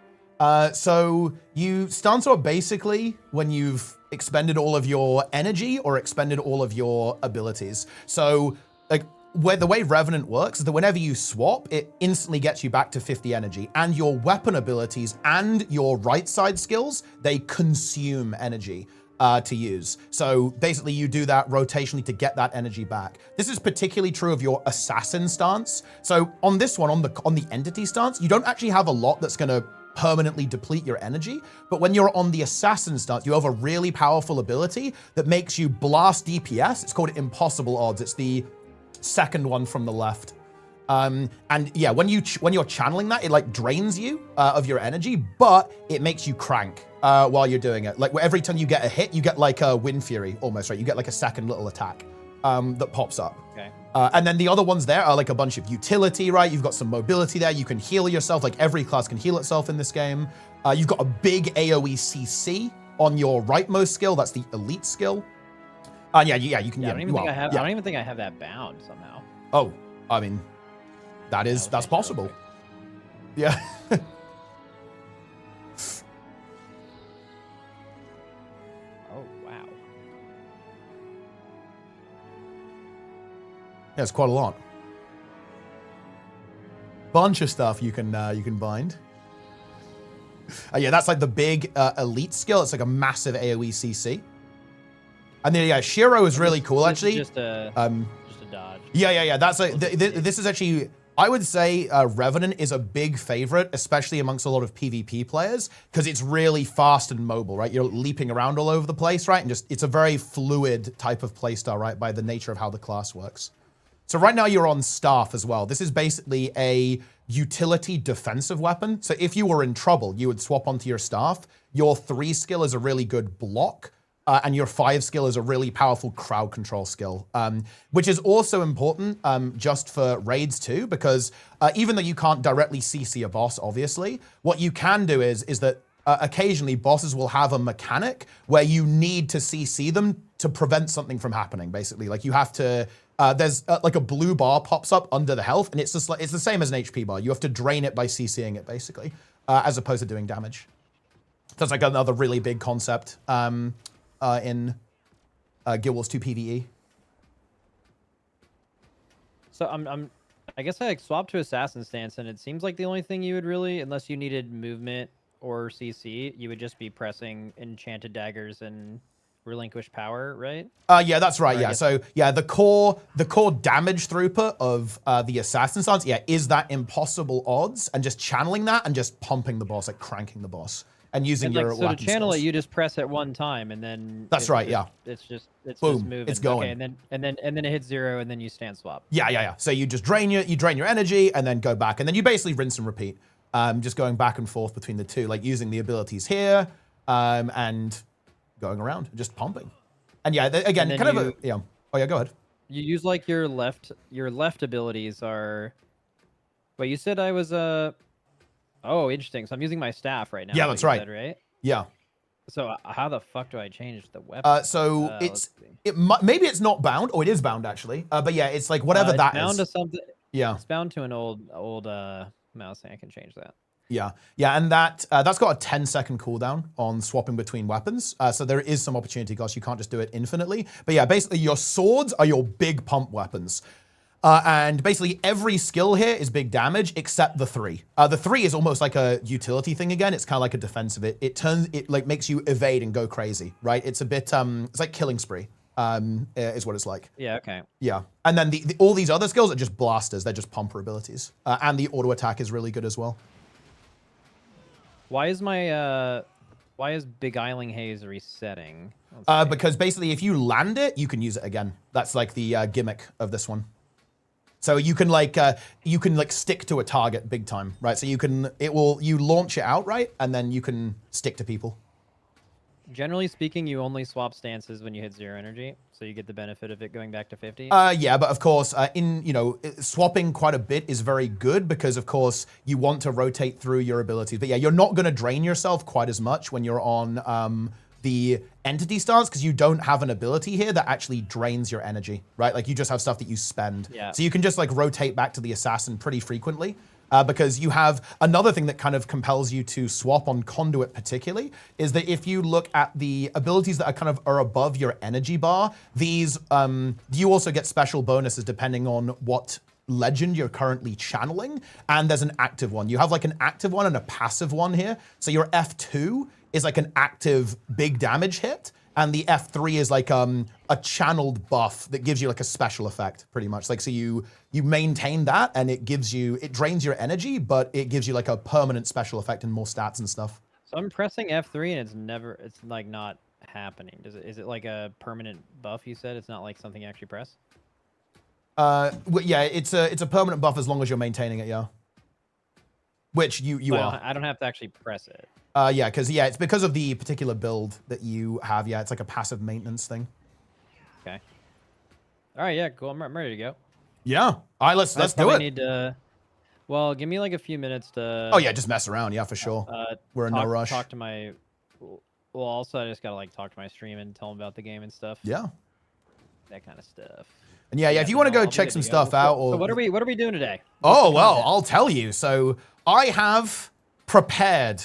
So you stance swap basically when you've expended all of your energy or expended all of your abilities. So like the way Revenant works is that whenever you swap, it instantly gets you back to 50 energy, and your weapon abilities and your right side skills, they consume energy to use. So basically you do that rotationally to get that energy back. This is particularly true of your assassin stance. So on this one, on the entity stance, you don't actually have a lot that's gonna permanently deplete your energy, but when you're on the assassin stance, you have a really powerful ability that makes you blast DPS. It's called Impossible Odds. It's the second one from the left. And yeah, when you're channeling that, it like drains you of your energy, but it makes you crank while you're doing it. Like every time you get a hit, you get like a Wind Fury almost, right? You get like a second little attack that pops up. Okay. And then the other ones there are like a bunch of utility, right? You've got some mobility there. You can heal yourself. Like every class can heal itself in this game. You've got a big AoE CC on your rightmost skill. That's the elite skill. You can. I don't even think I have that bound somehow. Oh, I mean, that's possible. Yeah. Oh wow. Yeah, it's quite a lot. Bunch of stuff you can bind. Yeah, that's like the big elite skill. It's like a massive AoE CC. And then yeah, Shiro is really cool actually. Just a dodge. Yeah. That's like this is actually, I would say Revenant is a big favorite, especially amongst a lot of PvP players, because it's really fast and mobile, right? You're leaping around all over the place, right? And just it's a very fluid type of playstyle, right? By the nature of how the class works. So right now you're on Staff as well. This is basically a utility defensive weapon. So if you were in trouble, you would swap onto your Staff. Your 3 skill is a really good block, and your 5 skill is a really powerful crowd control skill, which is also important just for raids too, because even though you can't directly CC a boss, obviously, what you can do is that occasionally bosses will have a mechanic where you need to CC them to prevent something from happening, basically. Like you have to, there's like a blue bar pops up under the health, and it's just like, it's the same as an HP bar. You have to drain it by CCing it, basically, as opposed to doing damage. That's like another really big concept in Guild Wars 2 PvE. So I guess I like swapped to Assassin stance, and it seems like the only thing you would really, unless you needed movement or CC, you would just be pressing enchanted daggers and relinquish power, right? Yeah, that's right. Yeah, so yeah, the core damage throughput of the Assassin stance, yeah, is that impossible odds, and just channeling that and just pumping the boss, like cranking the boss, and using your so to channel it, you just press it one time, and then that's right. Yeah, it's just boom, moving. it's going. Okay, and then it hits 0, and then you stand swap. Yeah. So you just drain your energy, and then go back, and then you basically rinse and repeat. Just going back and forth between the two, like using the abilities here, and going around, just pumping. And yeah, again, kind of yeah. Oh yeah, go ahead. You use like your left abilities are. Wait, you said I was Oh, interesting. So I'm using my staff right now. Yeah, that's right. Said, right? Yeah. So how the fuck do I change the weapon? So maybe it's not bound, or it is bound actually. But yeah, it's like whatever that is. Bound to something. Yeah. It's bound to an old mouse thing. I can change that. Yeah, and that's got a 10-second cooldown on swapping between weapons. So there is some opportunity cost. You can't just do it infinitely. But yeah, basically your swords are your big pump weapons. And basically every skill here is big damage except the 3. The 3 is almost like a utility thing again. It's kind of like a defensive. It like makes you evade and go crazy, right? It's a bit it's like killing spree. Is what it's like. Yeah, okay. Yeah, and then all these other skills are just blasters. They're just pumper abilities. And the auto attack is really good as well. Why is Beguiling Haze resetting? Because basically if you land it, you can use it again. That's like the gimmick of this one. So you can like stick to a target big time, right? So you launch it out, right? And then you can stick to people. Generally speaking, you only swap stances when you hit 0 energy, so you get the benefit of it going back to 50. Yeah, but of course, swapping quite a bit is very good because, of course, you want to rotate through your abilities. But yeah, you're not going to drain yourself quite as much when you're on the entity stance because you don't have an ability here that actually drains your energy, right? Like you just have stuff that you spend. Yeah. So you can just like rotate back to the assassin pretty frequently. Because you have another thing that kind of compels you to swap on Conduit particularly is that if you look at the abilities that are above your energy bar, these you also get special bonuses depending on what legend you're currently channeling, and there's an active one. You have like an active one and a passive one here. So your F2 is like an active big damage hit, and the F3 is like a channeled buff that gives you like a special effect, pretty much. Like so you maintain that, and it drains your energy, but it gives you like a permanent special effect and more stats and stuff. So I'm pressing F3 and it's like not happening. Is it like a permanent buff? You said it's not like something you actually press. Yeah, it's a permanent buff as long as you're maintaining it. Yeah. Which you are. I don't have to actually press it. Yeah, because it's because of the particular build that you have. Yeah, it's like a passive maintenance thing. Okay. All right. Yeah. Cool. I'm ready to go. Yeah. All right. Let's do it. Need to. Well, give me like a few minutes to. Oh yeah, just mess around. Yeah, for sure. We're in no rush. Talk to my. Well, also I just gotta like talk to my stream and tell them about the game and stuff. Yeah. that kind of stuff. And yeah, if you want to go check some stuff out, or so what are we doing today? Oh well, I'll tell you. So I have prepared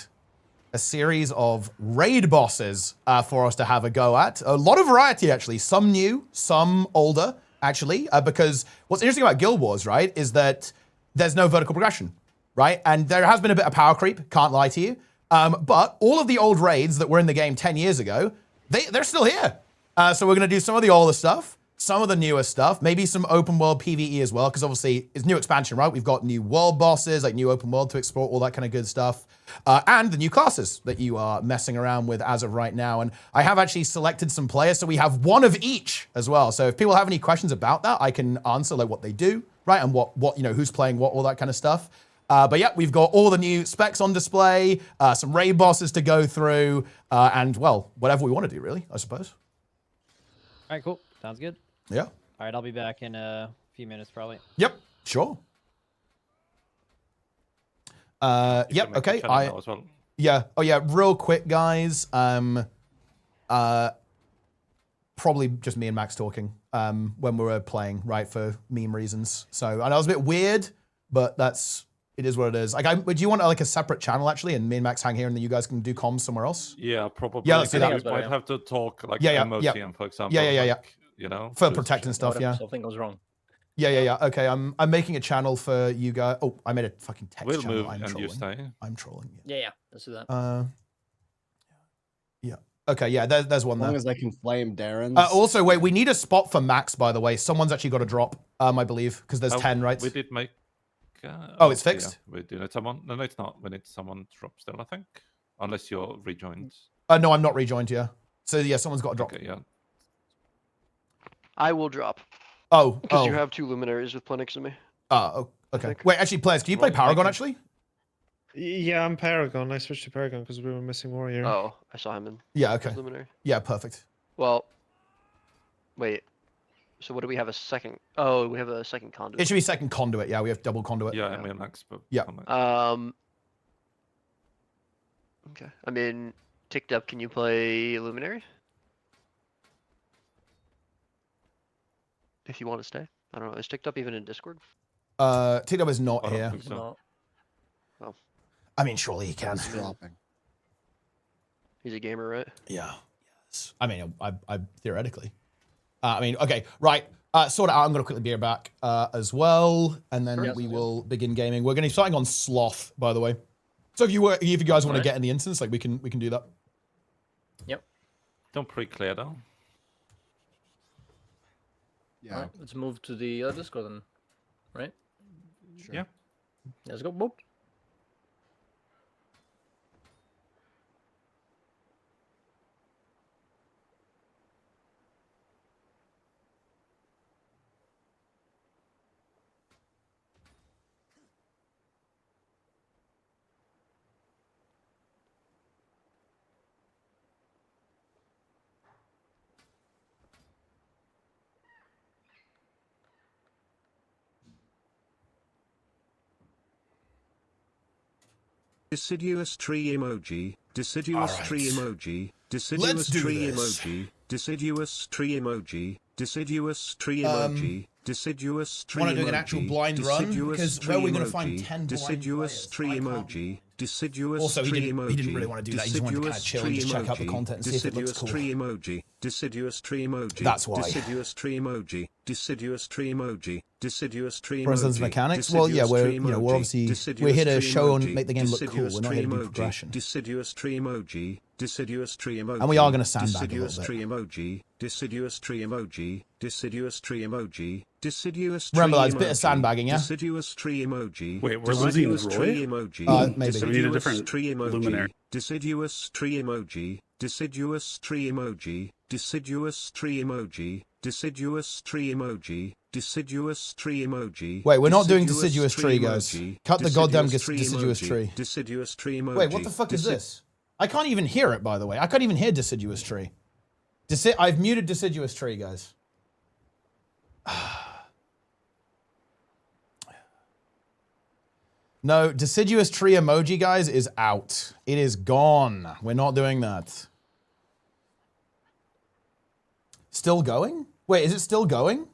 a series of raid bosses for us to have a go at. A lot of variety, actually. Some new, some older, actually. Because what's interesting about Guild Wars, right, is that there's no vertical progression, right? And there has been a bit of power creep, can't lie to you. But all of the old raids that were in the game 10 years ago, they're still here. So we're going to do some of the older stuff, some of the newer stuff, maybe some open world PvE as well, because obviously it's new expansion, right? We've got new world bosses, like new open world to explore, all that kind of good stuff. And the new classes that you are messing around with as of right now. And I have actually selected some players, so we have one of each as well. So if people have any questions about that, I can answer like what they do, right? And what who's playing what, all that kind of stuff. But yeah, we've got all the new specs on display, some raid bosses to go through, and well, whatever we want to do, really, I suppose. All right, cool. Sounds good. Yeah. All right, I'll be back in a few minutes, probably. Yep. Sure. Yep. Okay. Yeah. Oh yeah. Real quick, guys. Probably just me and Max talking when we were playing, right, for meme reasons. So I know it was a bit weird, but it is what it is. Like, do you want like a separate channel actually, and me and Max hang here, and then you guys can do comms somewhere else? Yeah, probably. Yeah, let's do that. We might have to talk like MOCM, for example. Yeah. Like, you know, for protecting stuff. Yeah. Something goes wrong. Yeah. Okay, I'm making a channel for you guys. Oh, I made a fucking text we'll channel. Move I'm and trolling. you stay. I'm trolling. Yeah. Let's do that. Yeah. Okay. Yeah. There's one as long there. as I can flame Darren's. Also, wait. We need a spot for Max, by the way. Someone's actually got to drop. I believe because there's 10, right? We did make. Oh, it's fixed. Yeah, we do need someone. No, it's not. We need someone to drop still, I think, unless you're rejoined. No, I'm not rejoined. Yeah. So yeah, someone's got to drop. Okay, yeah. I will drop. Oh. Because you have 2 luminaries with Plenix and me. Oh, okay. Wait, actually, players, can you play Paragon actually? Yeah, I'm Paragon. I switched to Paragon because we were missing Warrior. Oh, I saw him in. Yeah. Okay. Luminary. Yeah. Perfect. Well, wait. So what do we have a second? Oh, we have a second conduit. It should be second conduit. Yeah, we have double conduit. Yeah, and we have Max. But yeah. Okay. I mean, Ticked Up, can you play Luminary? If you want to stay. I don't know. Is Ticked Up even in Discord? Ticked Up is not here. So. No. Oh. I mean, surely he can. He's a gamer, right? Yeah. Yes. I mean, I theoretically. I mean, okay, right. Sort it out. I'm going to quickly be back as well, and then we will begin gaming. We're going to be starting on Sloth, by the way. So if you guys want to get in the instance, like we can do that. Yep. Don't pre-clear though. Yeah. Right, let's move to the other Discord then, right? Sure. Yeah. Let's go. Boop. Deciduous tree emoji, deciduous tree emoji, deciduous tree emoji, deciduous tree emoji, deciduous tree emoji, deciduous tree emoji. Want to do an actual blind run? Because where are we going to find 10 deciduous tree emoji, deciduous also, tree emoji. He didn't really want to do that. He just wanted to kind of chill and just check out the content and see if it looks cool. Tree emoji, deciduous tree emoji. That's why. Deciduous tree emoji, deciduous tree emoji, deciduous tree emoji. Presence mechanics? Well, yeah, we're obviously we're here to show and make the game look cool. We're not here to do progression. Deciduous tree emoji, deciduous tree emoji. And we are going to sandbag a little bit. Deciduous tree emoji, deciduous tree emoji, deciduous tree emoji, deciduous tree emoji. Remember that, it's a bit of sandbagging, yeah? Deciduous tree emoji. Wait, we're losing Roy? Maybe. So we need a different tree emoji. luminary. Deciduous tree emoji, deciduous tree emoji, deciduous tree emoji, deciduous tree emoji, deciduous tree emoji. Wait, we're not doing deciduous tree, guys. Cut the goddamn deciduous tree. Deciduous tree emoji. Wait, what the fuck is this? I can't even hear it, by the way. I can't even hear deciduous tree. I've muted deciduous tree, guys. No, deciduous tree emoji, guys, is out. It is gone. We're not doing that. Still going? Wait, is it still going?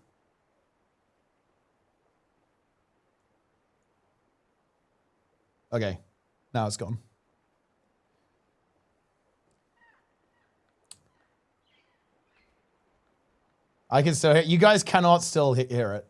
Okay, now it's gone. I can still hear. You guys cannot still hear it.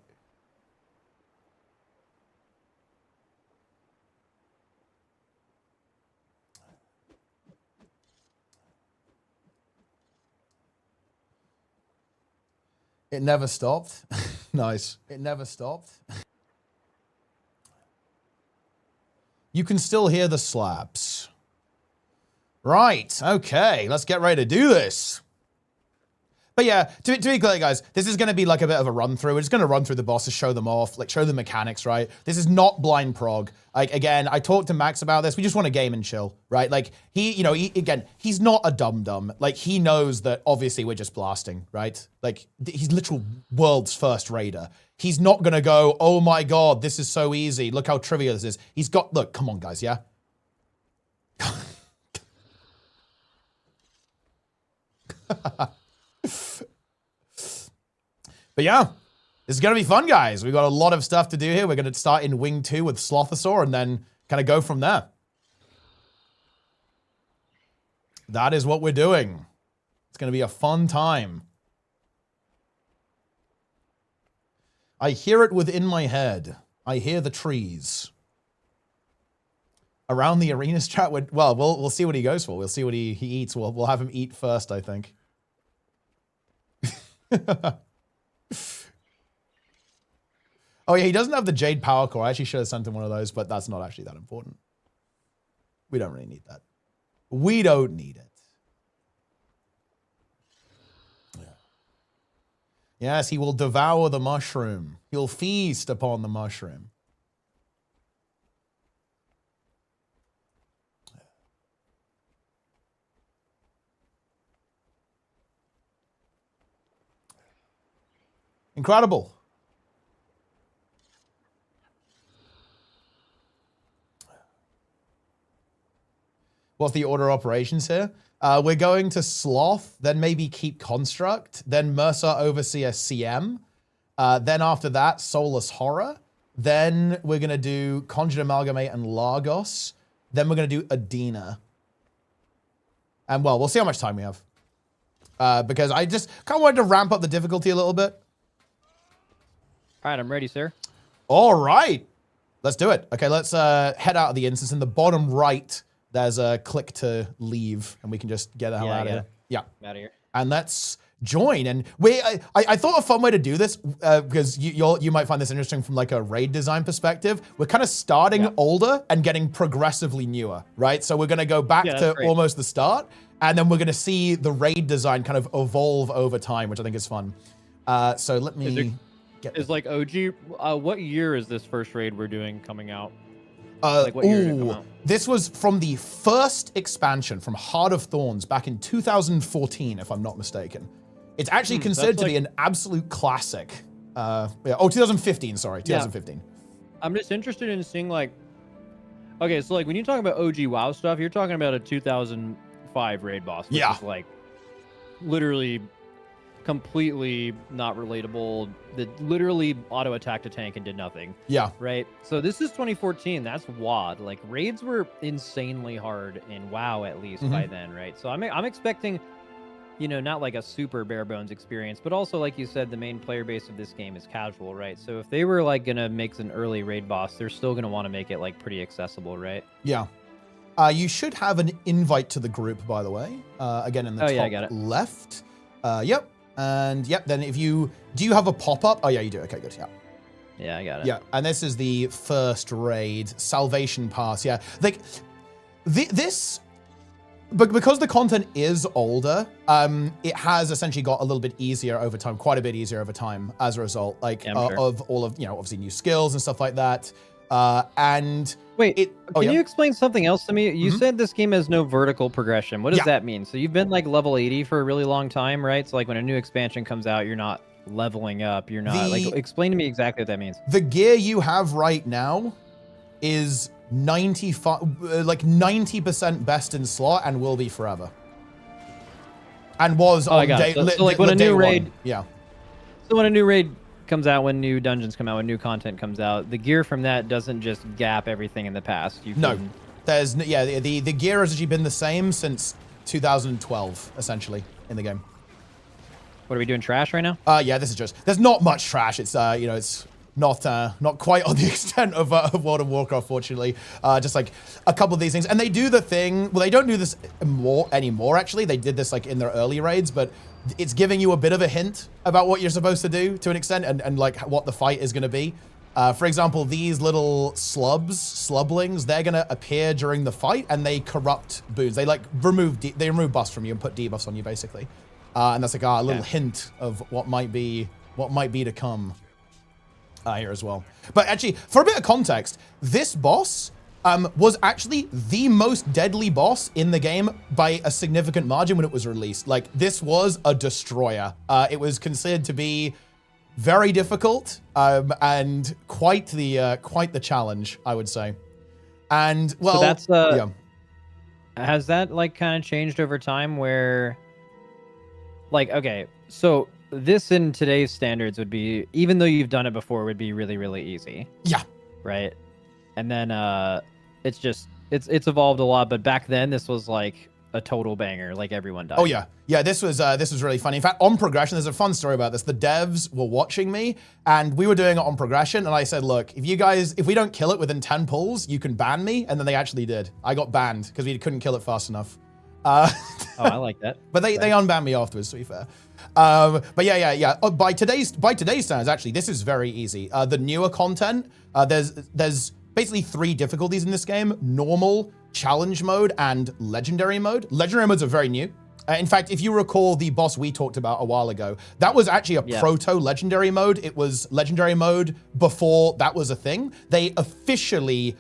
It never stopped. Nice. It never stopped. You can still hear the slaps. Right. Okay. Let's get ready to do this. But yeah, to be clear, guys, this is going to be like a bit of a run through. We're just going to run through the bosses, show them off, like show the mechanics, right? This is not blind prog. Like, again, I talked to Max about this. We just want to game and chill, right? Like, he's not a dum-dum. Like, he knows that obviously we're just blasting, right? Like, he's literal world's first raider. He's not going to go, oh my God, this is so easy. Look how trivial this is. He's got, look, come on, guys, yeah? But yeah, this is going to be fun, guys. We've got a lot of stuff to do here. We're going to start in Wing 2 with Slothasor and then kind of go from there. That is what we're doing. It's going to be a fun time. I hear it within my head. I hear the trees. Around the arena strat, well, we'll see what he goes for. We'll see what he eats. We'll have him eat first, I think. Oh yeah, he doesn't have the Jade Power Core. I actually should have sent him one of those, but that's not actually that important. We don't really need that. We don't need it. Yeah. Yes, he will devour the mushroom. He'll feast upon the mushroom. Incredible. What's the order of operations here? We're going to Sloth, then maybe keep Construct, then Mercer Overseer CM. Then after that, Soulless Horror. Then we're going to do Conjured Amalgamate and Largos. Then we're going to do Adina. And well, we'll see how much time we have. Because I just kind of wanted to ramp up the difficulty a little bit. All right, I'm ready, sir. All right. Let's do it. Okay, let's head out of the instance. In the bottom right, there's a click to leave, and we can just get the hell out of here. Yeah. Out of here. And let's join. And I thought a fun way to do this, because you might find this interesting from like a raid design perspective. We're kind of starting older and getting progressively newer, right? So we're going to go back to almost the start, and then we're going to see the raid design kind of evolve over time, which I think is fun. So let me Is like OG, what year is this first raid we're doing coming out? Like what year did it come out? This was from the first expansion from Heart of Thorns back in 2014, if I'm not mistaken. It's actually considered to be an absolute classic. Yeah. Oh, 2015, sorry, 2015. Yeah. I'm just interested in seeing like, okay, so like when you talk about OG WoW stuff, you're talking about a 2005 raid boss, which is like literally completely not relatable, that literally auto attacked a tank and did nothing. Yeah. Right? So this is 2014. That's WoD. Like raids were insanely hard in WoW at least by then, right? So I'm expecting, you know, not like a super bare bones experience, but also like you said, the main player base of this game is casual, right? So if they were like gonna make an early raid boss, they're still gonna want to make it like pretty accessible, right? Yeah. You should have an invite to the group, by the way. Again, in the top I got it. left. Yep. And yep, then if do you have a pop-up? Oh yeah, you do. Okay, good. Yeah. Yeah, I got it. Yeah, and this is the first raid, Salvation Pass. Yeah, like this, but because the content is older, it has essentially got a little bit easier over time, quite a bit easier over time as a result, like of all of, you know, obviously new skills and stuff like that. And wait, can you explain something else to me? You said this game has no vertical progression. What does that mean? So you've been like level 80 for a really long time, right? So like when a new expansion comes out, you're not leveling up. You're not like, explain to me exactly what that means. The gear you have right now is 90% best in slot and will be forever. And was on day, so like when a new raid, So when a new raid comes out, when new dungeons come out, when new content comes out, the gear from that doesn't just gap everything in the past. No, there's the gear has actually been the same since 2012, essentially, in the game. What are we doing? Trash right now? Yeah, this is just. There's not much trash. It's you know, it's not quite on the extent of World of Warcraft, fortunately. Just like a couple of these things, and they do the thing. Well, they don't do this anymore. Actually, they did this like in their early raids, but it's giving you a bit of a hint about what you're supposed to do to an extent, and like what the fight is going to be. For example, these little slublings, they're going to appear during the fight, and they corrupt boons. They like remove buffs from you and put debuffs on you, basically. And that's like a little hint of what might be to come here as well. But actually, for a bit of context, this boss was actually the most deadly boss in the game by a significant margin when it was released. Like, this was a destroyer. It was considered to be very difficult and quite the challenge, I would say. And well, so that's has that like kind of changed over time? Where, like, okay, so this in today's standards would be, even though you've done it before, would be really, really easy. Yeah. Right. And then it's it's evolved a lot, but back then this was like a total banger, like everyone died. Oh yeah. Yeah, this was really funny. In fact, on progression, there's a fun story about this. The devs were watching me, and we were doing it on progression, and I said, look, if we don't kill it within 10 pulls, you can ban me, and then they actually did. I got banned because we couldn't kill it fast enough. Oh, I like that. But they unbanned me afterwards, to be fair. But yeah. By today's standards, actually, this is very easy. The newer content, there's basically 3 difficulties in this game: normal, challenge mode, and legendary mode. Legendary modes are very new. In fact, if you recall the boss we talked about a while ago, that was actually a proto-legendary mode. It was legendary mode before that was a thing. They officially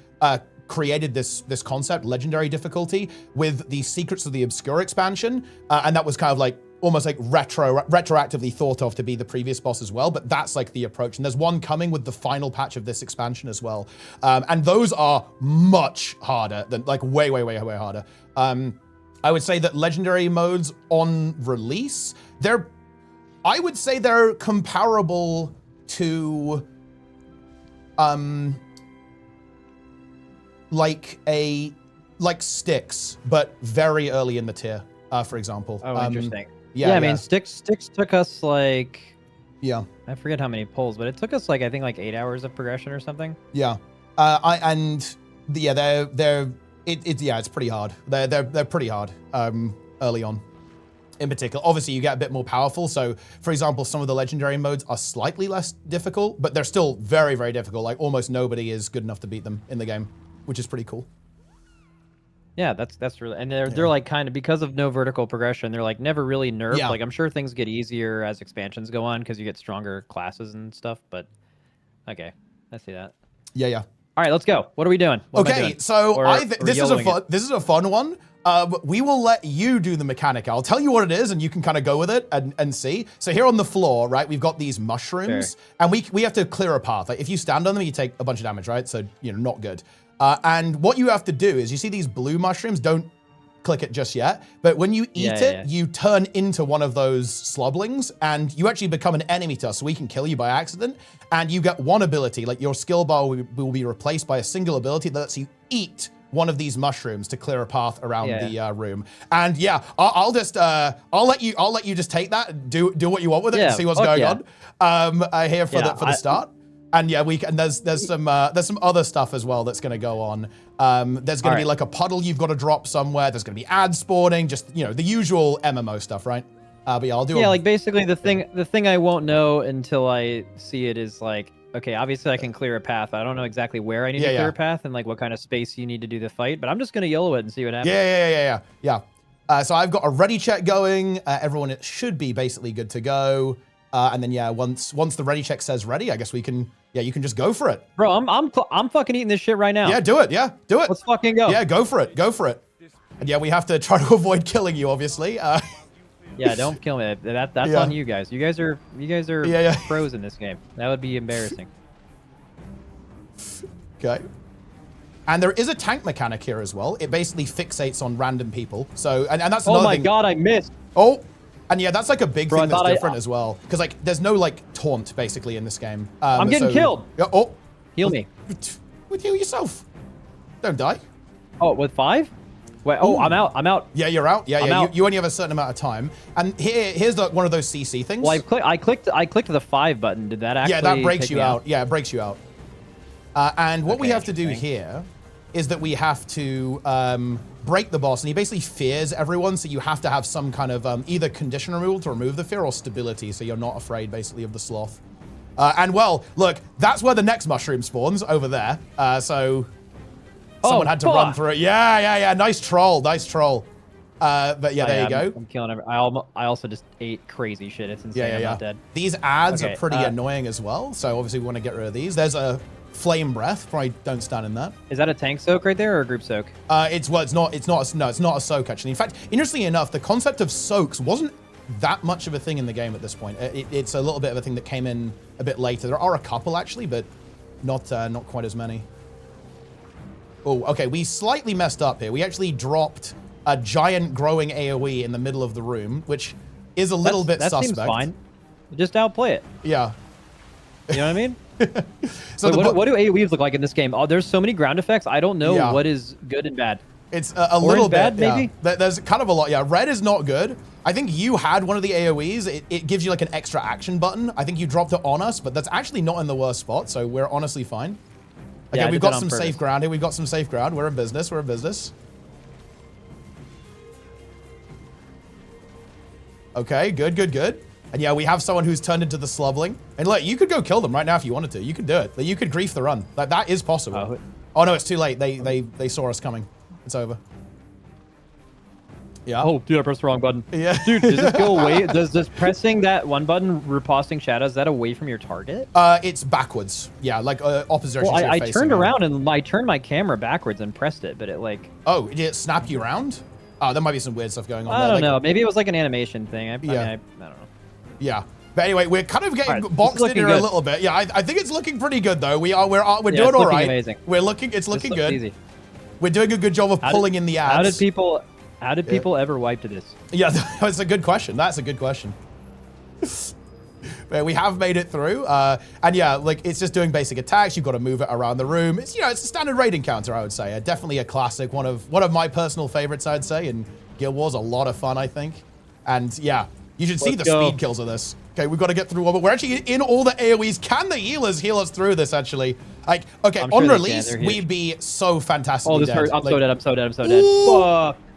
created this concept, legendary difficulty, with the Secrets of the Obscure expansion, and that was kind of like almost like retroactively thought of to be the previous boss as well, but that's like the approach. And there's one coming with the final patch of this expansion as well. And those are much harder than, like, way harder. I would say that legendary modes on release, I would say they're comparable to like Styx, but very early in the tier, for example. Oh, interesting. Yeah, I mean, Styx took us like, I forget how many pulls, but it took us like, I think like 8 hours of progression or something. Yeah, it's pretty hard. They're pretty hard early on. In particular, obviously you get a bit more powerful. So, for example, some of the legendary modes are slightly less difficult, but they're still very, very difficult. Like, almost nobody is good enough to beat them in the game, which is pretty cool. Yeah, that's really, and they're like kind of, because of no vertical progression, they're like never really nerfed. Yeah. Like, I'm sure things get easier as expansions go on because you get stronger classes and stuff. But okay, I see that. Yeah. All right, let's go. What are we doing? This is a fun one. We will let you do the mechanic. I'll tell you what it is, and you can kind of go with it and see. So here on the floor, right, we've got these mushrooms, and we have to clear a path. Like, if you stand on them, you take a bunch of damage, right? So, you know, not good. And what you have to do is, you see these blue mushrooms, don't click it just yet, but when you eat it, you turn into one of those slublings, and you actually become an enemy to us, so we can kill you by accident, and you get one ability. Like, your skill bar will be replaced by a single ability that lets you eat one of these mushrooms to clear a path around the room. And yeah, I'll let you just take that and do what you want with it and see what's going on. Here for the start. And yeah, there's some other stuff as well that's going to go on. There's going to be like a puddle you've got to drop somewhere. There's going to be ads spawning, just, you know, the usual MMO stuff, right? But yeah, I'll do. Yeah, like basically the thing I won't know until I see it is like, okay, obviously I can clear a path. I don't know exactly where I need to clear a path and like what kind of space you need to do the fight, but I'm just going to YOLO it and see what happens. Yeah. So I've got a ready check going. Everyone should be basically good to go. And then once the ready check says ready, I guess we can. Yeah, you can just go for it. Bro, I'm fucking eating this shit right now. Yeah, do it. Yeah, do it. Let's fucking go. Yeah, go for it. Go for it. And yeah, we have to try to avoid killing you, obviously. Yeah, don't kill me. That's on you guys. You guys are pros in this game. That would be embarrassing. Okay. And there is a tank mechanic here as well. It basically fixates on random people. So, and that's another thing. Oh my god, I missed. Oh. And yeah, that's like a big thing that's different as well. Because like, there's no like taunt basically in this game. I'm getting killed. Oh, heal me. With heal yourself. Don't die. Oh, with 5? Wait, oh, I'm out. Yeah, you're out. Yeah. You only have a certain amount of time. And here's one of those CC things. Well, I clicked the 5 button. Did that actually? Yeah, that breaks you out. Yeah, it breaks you out. And what we have to do here is that we have to break the boss, and he basically fears everyone, so you have to have some kind of either condition removal to remove the fear or stability, so you're not afraid basically of the sloth. And well, look, that's where the next mushroom spawns, over there. So someone had to run through it. Yeah. Nice troll. But yeah, there you go. I'm killing every. I also just ate crazy shit. It's insane. I'm not dead. These ads are pretty annoying as well, so obviously we want to get rid of these. There's a flame breath. Probably don't stand in that. Is that a tank soak right there or a group soak? It's not a soak actually. In fact, interestingly enough, the concept of soaks wasn't that much of a thing in the game at this point. It's a little bit of a thing that came in a bit later. There are a couple actually, but not quite as many. Oh, okay. We slightly messed up here. We actually dropped a giant growing AoE in the middle of the room, which is a little bit suspect. That seems fine. Just outplay it. Yeah. You know what I mean? So what do AoEs look like in this game? Oh, there's so many ground effects. I don't know what is good and bad. It's a little bit bad, maybe. There's kind of a lot. Yeah, red is not good. I think you had one of the AoEs. It gives you like an extra action button. I think you dropped it on us, but that's actually not in the worst spot, so we're honestly fine. Okay, we've got some safe ground here. We've got some safe ground. We're in business. We're in business. Okay, good. And yeah, we have someone who's turned into the Slubling. And look, you could go kill them right now if you wanted to. You could do it. You could grief the run. That is possible. Oh no, it's too late. They saw us coming. It's over. Yeah. Oh, dude, I pressed the wrong button. Yeah. Dude, does this go away? Does pressing that one button, riposting shadows, is that away from your target? It's backwards. Yeah, like opposite direction. Well, I turned around and I turned my camera backwards and pressed it, but it like... Oh, did it snap you around? Oh, there might be some weird stuff going on there. I don't know. Maybe it was like an animation thing. I don't know. Yeah. But anyway, we're kind of getting boxed in here a little bit. Yeah, I think it's looking pretty good though. We're doing all right. Amazing. It's looking good. Easy. We're doing a good job of pulling in the ads. How did people ever wipe to this? Yeah, that's a good question. That's a good question. We have made it through, and yeah, like it's just doing basic attacks. You've got to move it around the room. It's it's a standard raid encounter, I would say. Definitely a classic, one of my personal favorites, I'd say. And Guild Wars, a lot of fun, I think. And yeah, you should see the speed kills of this. Okay, we've got to get through all, but we're actually in all the AoEs. Can the healers heal us through this? Actually, like, okay, on release, we'd be so fantastic. Oh, this hurt. I'm so dead. I'm so dead.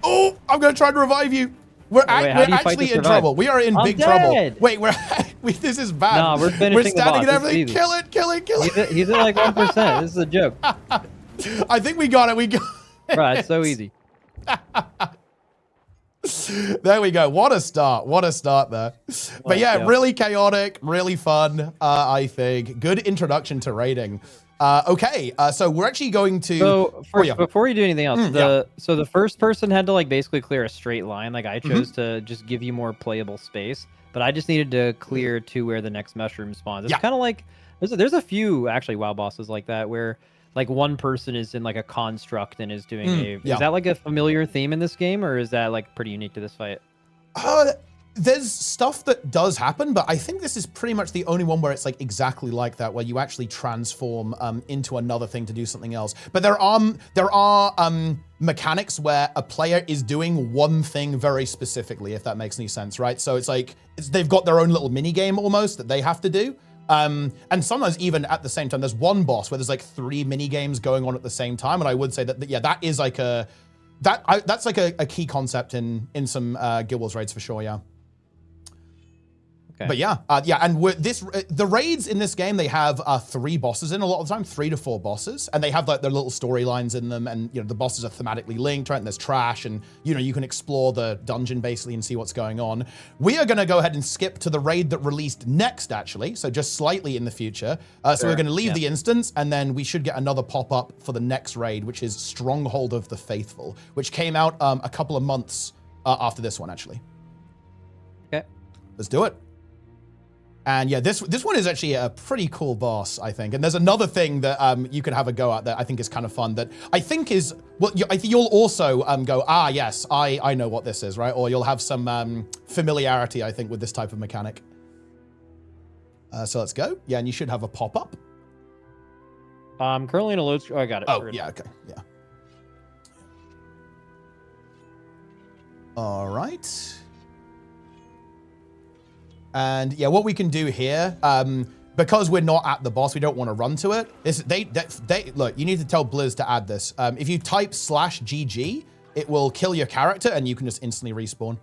Oh, I'm gonna try to revive you. We're actually in trouble. We are in big trouble. Wait, this is bad. Nah, we're finishing standing and everything. Kill it. He's at like 1%. This is a joke. I think we got it. Bro, it's so easy. There we go. What a start there. But yeah, really chaotic, really fun, I think. Good introduction to raiding. Okay, so we're actually going to... So, before you do anything else, so the first person had to like basically clear a straight line. Like I chose to just give you more playable space, but I just needed to clear to where the next mushroom spawns. It's kind of like, there's a few actually WoW bosses like that where like one person is in like a construct and is doing is that like a familiar theme in this game, or is that like pretty unique to this fight? There's stuff that does happen, but I think this is pretty much the only one where it's like exactly like that, where you actually transform into another thing to do something else. But there are mechanics where a player is doing one thing very specifically, if that makes any sense, right? So it's like they've got their own little mini game almost that they have to do. And sometimes even at the same time, there's one boss where there's like 3 mini games going on at the same time. And I would say that that is like that's like a key concept in some Guild Wars raids for sure. Yeah. Okay. But yeah, and the raids in this game, they have 3 bosses in a lot of the time, 3 to 4 bosses, and they have like their little storylines in them, and the bosses are thematically linked, right? And there's trash, and you can explore the dungeon basically and see what's going on. We are going to go ahead and skip to the raid that released next, actually, so just slightly in the future. So we're going to leave the instance, and then we should get another pop-up for the next raid, which is Stronghold of the Faithful, which came out a couple of months after this one, actually. Okay. Let's do it. And yeah, this one is actually a pretty cool boss, I think. And there's another thing that you could have a go at that I think is kind of fun that I think is, well, I think you'll also go, ah, yes, I know what this is, right? Or you'll have some familiarity, I think, with this type of mechanic. So let's go. Yeah, and you should have a pop-up. Currently in a load screen. Oh, I got it. Oh, yeah, okay, yeah. All right. And yeah, what we can do here, because we're not at the boss, we don't want to run to it. Look, you need to tell Blizz to add this. If you type /GG, it will kill your character and you can just instantly respawn.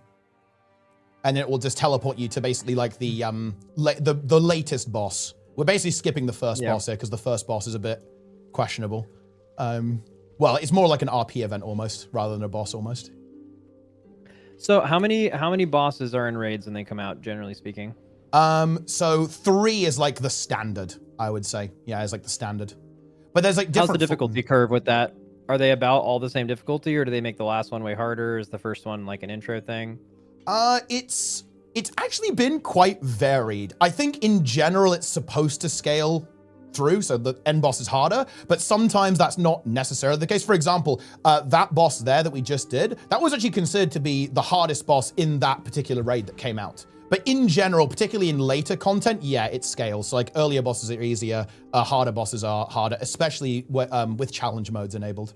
And it will just teleport you to basically like the latest boss. We're basically skipping the first boss here because the first boss is a bit questionable. Well, it's more like an RP event almost, rather than a boss almost. So how many bosses are in raids when they come out, generally speaking? So 3 is like the standard, I would say. Yeah, it's like the standard. But there's like different. How's the difficulty curve with that? Are they about all the same difficulty, or do they make the last one way harder? Is the first one like an intro thing? It's actually been quite varied. I think in general it's supposed to scale through, so the end boss is harder, but sometimes that's not necessarily the case. For example, that boss there that we just did, that was actually considered to be the hardest boss in that particular raid that came out. But in general, particularly in later content, yeah, it scales. So like earlier bosses are easier, harder bosses are harder, especially with challenge modes enabled.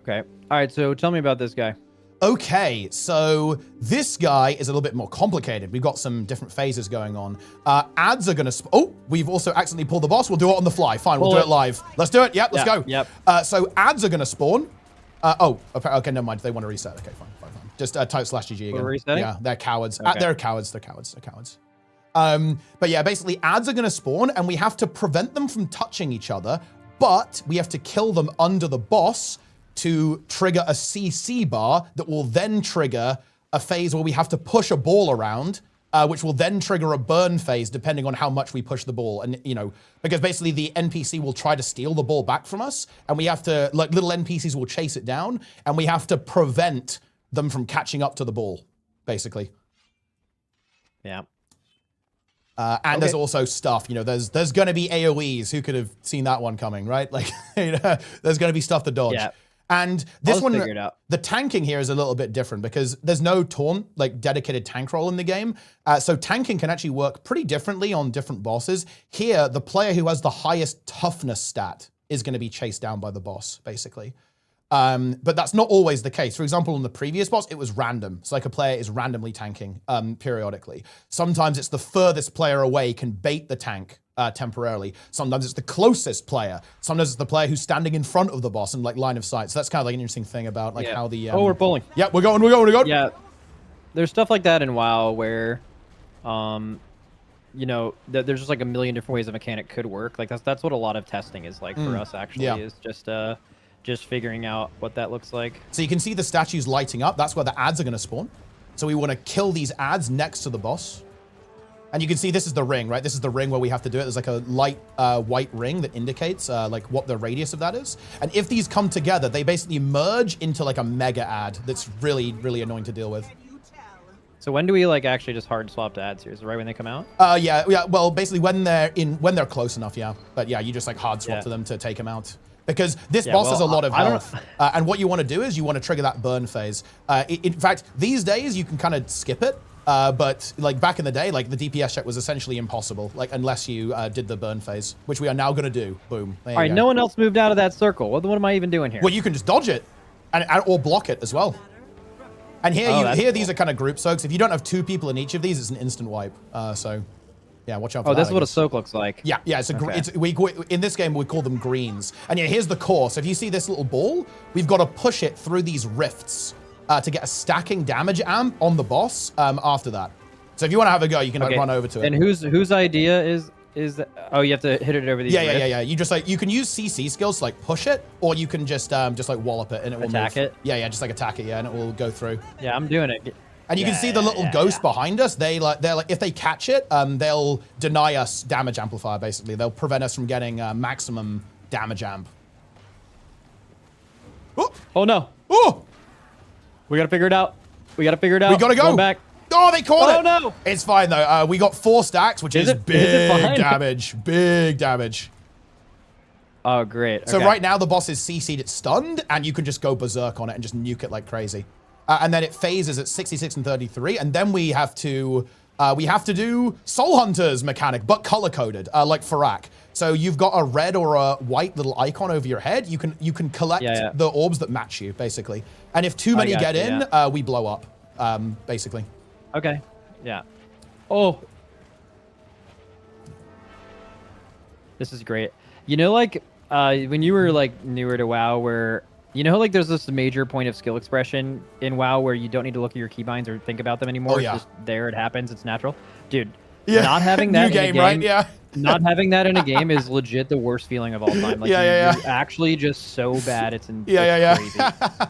Okay. All right, so tell me about this guy. Okay, so this guy is a little bit more complicated. We've got some different phases going on. Ads are gonna, oh, we've also accidentally pulled the boss. We'll do it on the fly. Fine, we'll do it live. Let's do it. Yep, let's go. Yep. So ads are gonna spawn. Okay, never mind. They want to reset. Okay, fine. Just type /GG again. Resetting? Yeah, they're cowards. Okay. They're cowards. But yeah, basically ads are gonna spawn and we have to prevent them from touching each other, but we have to kill them under the boss to trigger a CC bar that will then trigger a phase where we have to push a ball around, which will then trigger a burn phase depending on how much we push the ball. And, you know, because basically the NPC will try to steal the ball back from us and we have to, like little NPCs will chase it down and we have to prevent them from catching up to the ball, basically. Yeah. And there's also stuff, you know, there's going to be AoEs. Who could have seen that one coming, right? Like, you know, there's going to be stuff to dodge. Yeah. And this one, figure it out. the tanking here is a little bit different because there's no taunt, like dedicated tank role in the game. So tanking can actually work pretty differently on different bosses. Here, the player who has the highest toughness stat is going to be chased down by the boss, basically. But that's not always the case. For example, on the previous boss, it was random. It's like a player is randomly tanking periodically. Sometimes it's the furthest player away can bait the tank temporarily. Sometimes it's the closest player. Sometimes it's the player who's standing in front of the boss in like line of sight. So that's kind of like an interesting thing about like how the... oh, we're pulling. Yeah, we're going. Yeah, there's stuff like that in WoW where, you know, there's just like a million different ways a mechanic could work. Like that's what a lot of testing is like for us actually, is just figuring out what that looks like. So you can see the statues lighting up. That's where the ads are going to spawn. So we want to kill these ads next to the boss. And you can see this is the ring, right? This is the ring where we have to do it. There's like a light white ring that indicates like what the radius of that is. And if these come together, they basically merge into like a mega ad that's really, really annoying to deal with. So when do we like actually just hard swap to ads here? Is it right when they come out? Yeah. Well, basically when they're close enough, yeah. But yeah, you just like hard swap to them to take them out. Because this boss has a lot of health. And what you want to do is you want to trigger that burn phase. In fact, these days you can kind of skip it. But like back in the day, like the DPS check was essentially impossible, like unless you did the burn phase, which we are now going to do. Boom. All right, no one else moved out of that circle. What am I even doing here? Well, you can just dodge it or block it as well. And here, these are kind of group soaks. If you don't have 2 people in each of these, it's an instant wipe. So yeah, watch out for that. Oh, this is what a soak looks like. Yeah, it's in this game we call them greens. And yeah, here's the core. So if you see this little ball, we've got to push it through these rifts to get a stacking damage amp on the boss after that. So if you want to have a go, you can like run over to it. And whose idea is oh, you have to hit it over these rifts? Yeah. You just like you can use CC skills to like push it, or you can just like wallop it and it will attack it. Yeah, just like attack it, and it will go through. Yeah, I'm doing it. And you can see the little ghost behind us. They're like if they catch it, they'll deny us damage amplifier. Basically, they'll prevent us from getting maximum damage amp. Oh no! Oh! We gotta figure it out. We gotta We gotta go. Going back. Oh, they caught it. Oh no! It's fine though. We got 4 stacks, which is big fine? damage. Big damage. Oh, great. So Okay. right now the boss is CC'd, it's stunned, and you can just go berserk on it and just nuke it like crazy. And then it phases at 66 and 33, and then we have to do Soul Hunters mechanic, but color coded, like Farak. So you've got a red or a white little icon over your head. You can collect the orbs that match you, basically. And if too many get in, we blow up, basically. Okay. Yeah. Oh. This is great. You know, like, when you were, like, newer to WoW, where, you know, like, there's this major point of skill expression in WoW where you don't need to look at your keybinds or think about them anymore. Oh, yeah. It's just there, it happens, it's natural. Dude, Yeah. not having that New in a game, right? Yeah. not having that in a game is legit the worst feeling of all time. Like, Yeah. you're actually just so bad, it's crazy. I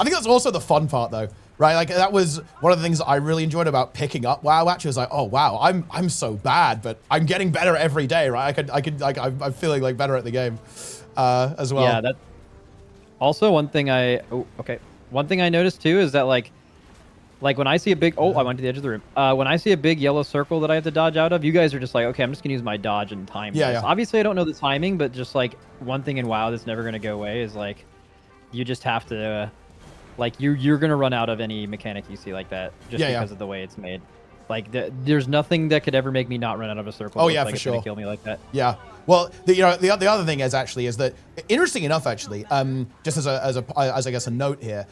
think that's also the fun part, though, right? Like, that was one of the things I really enjoyed about picking up WoW. Actually, was like, oh wow, I'm so bad, but I'm getting better every day, right? I'm feeling like better at the game, as well. Yeah, that. Also, one thing I noticed too is that like when I see a big, I went to the edge of the room. When I see a big yellow circle that I have to dodge out of, you guys are just like, okay, I'm just gonna use my dodge and time. Yeah, this. yeah. Obviously, I don't know the timing, but just like one thing in WoW that's never gonna go away is like, you just have to, like you're gonna run out of any mechanic you see like that just because of the way it's made. Like there's nothing that could ever make me not run out of a circle. Oh yeah, like for it's sure. Gonna kill me like that. Yeah. Well, the other thing is that interesting enough, actually, just as I guess a note here,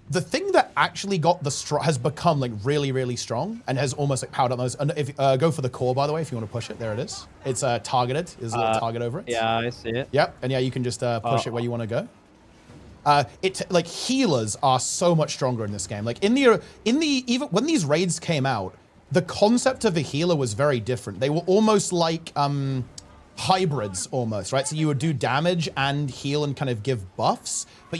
the thing that actually got has become like really, really strong and has almost like powered up those. And if go for the core, by the way, if you want to push it, there it is. It's targeted. There's a little target over it. Yeah, I see it. Yep. And yeah, you can just push it where you want to go. Like healers are so much stronger in this game. Like even when these raids came out, the concept of a healer was very different. They were almost like hybrids almost, right? So you would do damage and heal and kind of give buffs, but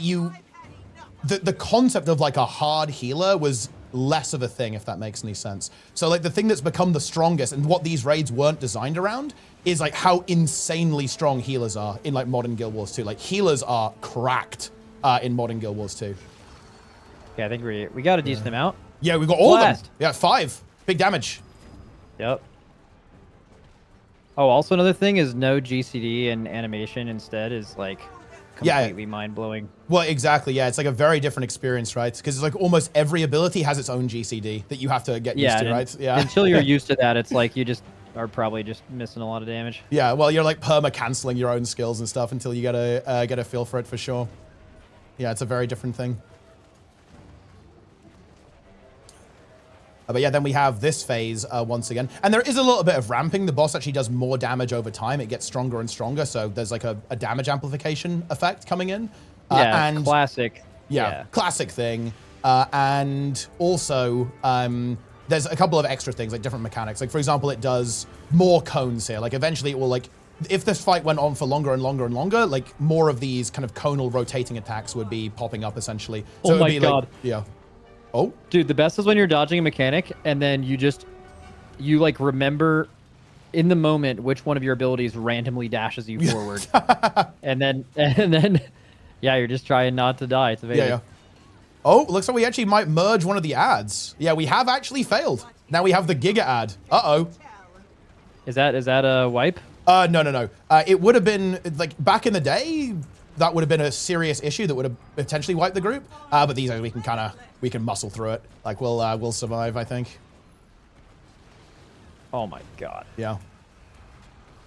the concept of like a hard healer was less of a thing, if that makes any sense. So like the thing that's become the strongest and what these raids weren't designed around is like how insanely strong healers are in like modern Guild Wars 2. Like healers are cracked in modern Guild Wars 2. Yeah, I think we got a decent amount. Yeah, we got all of them. Yeah, 5. Big damage. Yep. Oh, also another thing is no GCD and animation instead is like completely mind-blowing. Well, exactly. Yeah, it's like a very different experience, right? Because it's like almost every ability has its own GCD that you have to get used to, right? Yeah. Until you're used to that, it's like you just are probably just missing a lot of damage. Yeah, well, you're like perma-canceling your own skills and stuff until you get a feel for it for sure. Yeah, it's a very different thing. But yeah, then we have this phase once again. And there is a little bit of ramping. The boss actually does more damage over time. It gets stronger and stronger. So there's like a damage amplification effect coming in. Yeah, and classic. Yeah, classic thing. And also, there's a couple of extra things, like different mechanics. Like, for example, it does more cones here. Like, eventually it will, like, if this fight went on for longer and longer and longer, like, more of these kind of conal rotating attacks would be popping up, essentially. So oh my god. Like, yeah. Oh. Dude, the best is when you're dodging a mechanic and then you like remember in the moment which one of your abilities randomly dashes you forward. and then yeah, you're just trying not to die. It's amazing. Yeah. Oh, looks like we actually might merge one of the ads. Yeah, we have actually failed. Now we have the Giga ad. Uh-oh. Is that a wipe? No. It would have been, like, back in the day, that would have been a serious issue that would have potentially wiped the group. But these days we can muscle through it. Like, we'll survive, I think. Oh my god. Yeah.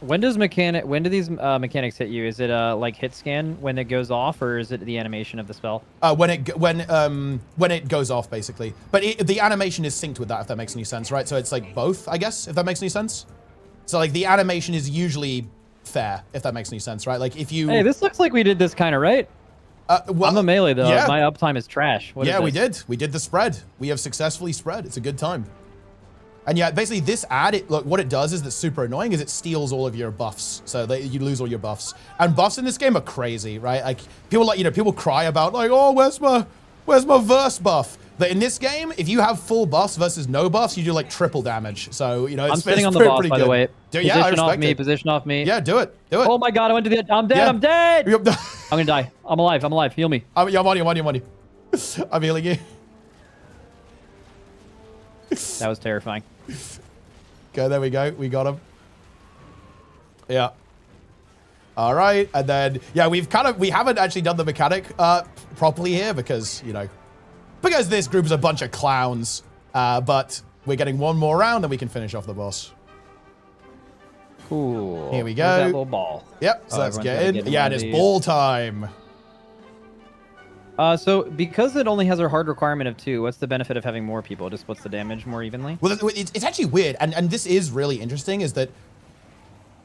When do these mechanics hit you? Is it like hit scan when it goes off, or is it the animation of the spell? When it goes off, basically. But the animation is synced with that, if that makes any sense, right? So it's like both, I guess, if that makes any sense. So like the animation is usually fair, if that makes any sense, right? Like if you... Hey, this looks like we did this kind of right. Well, I'm a melee though. Yeah. My uptime is trash. What yeah, is we this? did. We did the spread. We have successfully spread. It's a good time. And yeah, basically this ad, look, what it does is that's super annoying is it steals all of your buffs. So you lose all your buffs. And buffs in this game are crazy, right? Like people cry about like, oh, where's my verse buff? But in this game, if you have full buffs versus no buffs, you do like triple damage. So, you know, I'm sitting on the boss, by the way. Yeah, I respect it. Position off me. Yeah, do it. Oh my god, I went to the... I'm dead, yeah. I'm dead! I'm gonna die. I'm alive, heal me. I'm on you. I'm healing you. That was terrifying. Okay, there we go. We got him. Yeah. All right, and then yeah, we haven't actually done the mechanic properly here because because this group is a bunch of clowns. But we're getting one more round and we can finish off the boss. Cool. Here we go. Where's that little ball. Yep. So let's get in. Yeah, it is ball time. So because it only has a hard requirement of 2, what's the benefit of having more people? Just splits the damage more evenly? Well, it's actually weird, and this is really interesting, is that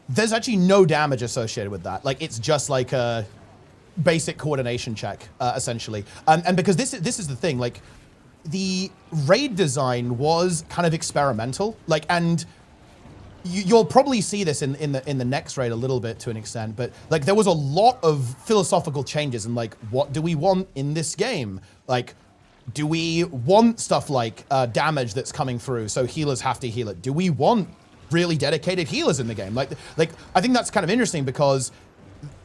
there's actually no damage associated with that. Like, it's just like a basic coordination check, essentially. And because this is the thing, like, the raid design was kind of experimental, like, and you'll probably see this in the next raid a little bit to an extent, but like there was a lot of philosophical changes in like, what do we want in this game? Like, do we want stuff like damage that's coming through so healers have to heal it? Do we want really dedicated healers in the game? Like I think that's kind of interesting because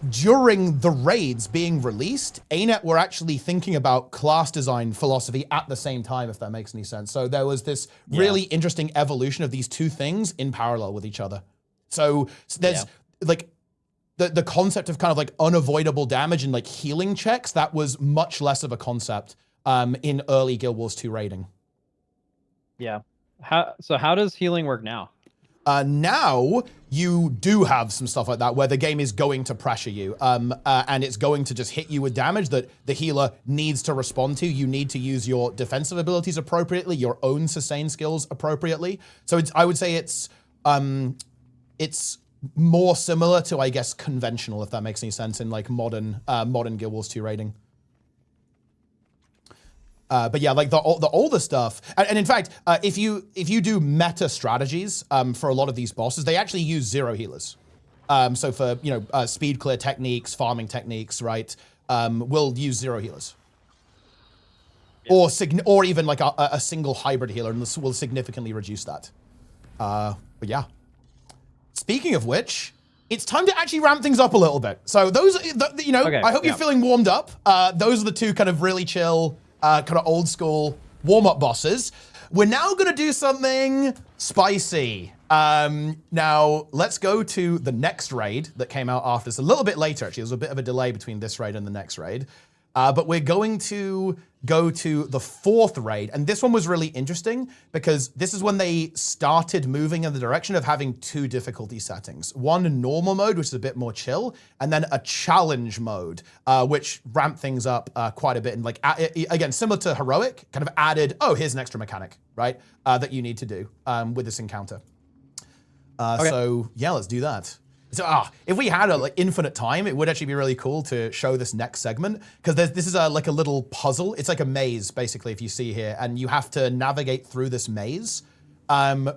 during the raids being released, ArenaNet were actually thinking about class design philosophy at the same time, if that makes any sense. So there was this really interesting evolution of these two things in parallel with each other. So there's like the concept of kind of like unavoidable damage and like healing checks, that was much less of a concept in early Guild Wars 2 raiding. Yeah. So how does healing work now? Now you do have some stuff like that where the game is going to pressure you and it's going to just hit you with damage that the healer needs to respond to. You need to use your defensive abilities appropriately, your own sustain skills appropriately. So I would say it's more similar to, I guess, conventional, if that makes any sense, in like modern Guild Wars 2 raiding. But yeah, like the older stuff, and in fact, if you do meta strategies for a lot of these bosses, they actually use 0 healers. So for speed clear techniques, farming techniques, right? We'll use 0 healers, or even like a single hybrid healer, and this will significantly reduce that. But yeah. Speaking of which, it's time to actually ramp things up a little bit. So those, I hope you're feeling warmed up. Those are the two kind of really chill, kind of old school warm-up bosses. We're now gonna do something spicy. Now let's go to the next raid that came out after this, a little bit later actually. There's a bit of a delay between this raid and the next raid. But we're going to go to the 4th raid. And this one was really interesting because this is when they started moving in the direction of having 2 difficulty settings. One normal mode, which is a bit more chill, and then a challenge mode, which ramped things up quite a bit. And like, again, similar to heroic, kind of added, oh, here's an extra mechanic, right? That you need to do with this encounter. So yeah, let's do that. So if we had like infinite time, it would actually be really cool to show this next segment, because this is like a little puzzle. It's like a maze, basically, if you see here, and you have to navigate through this maze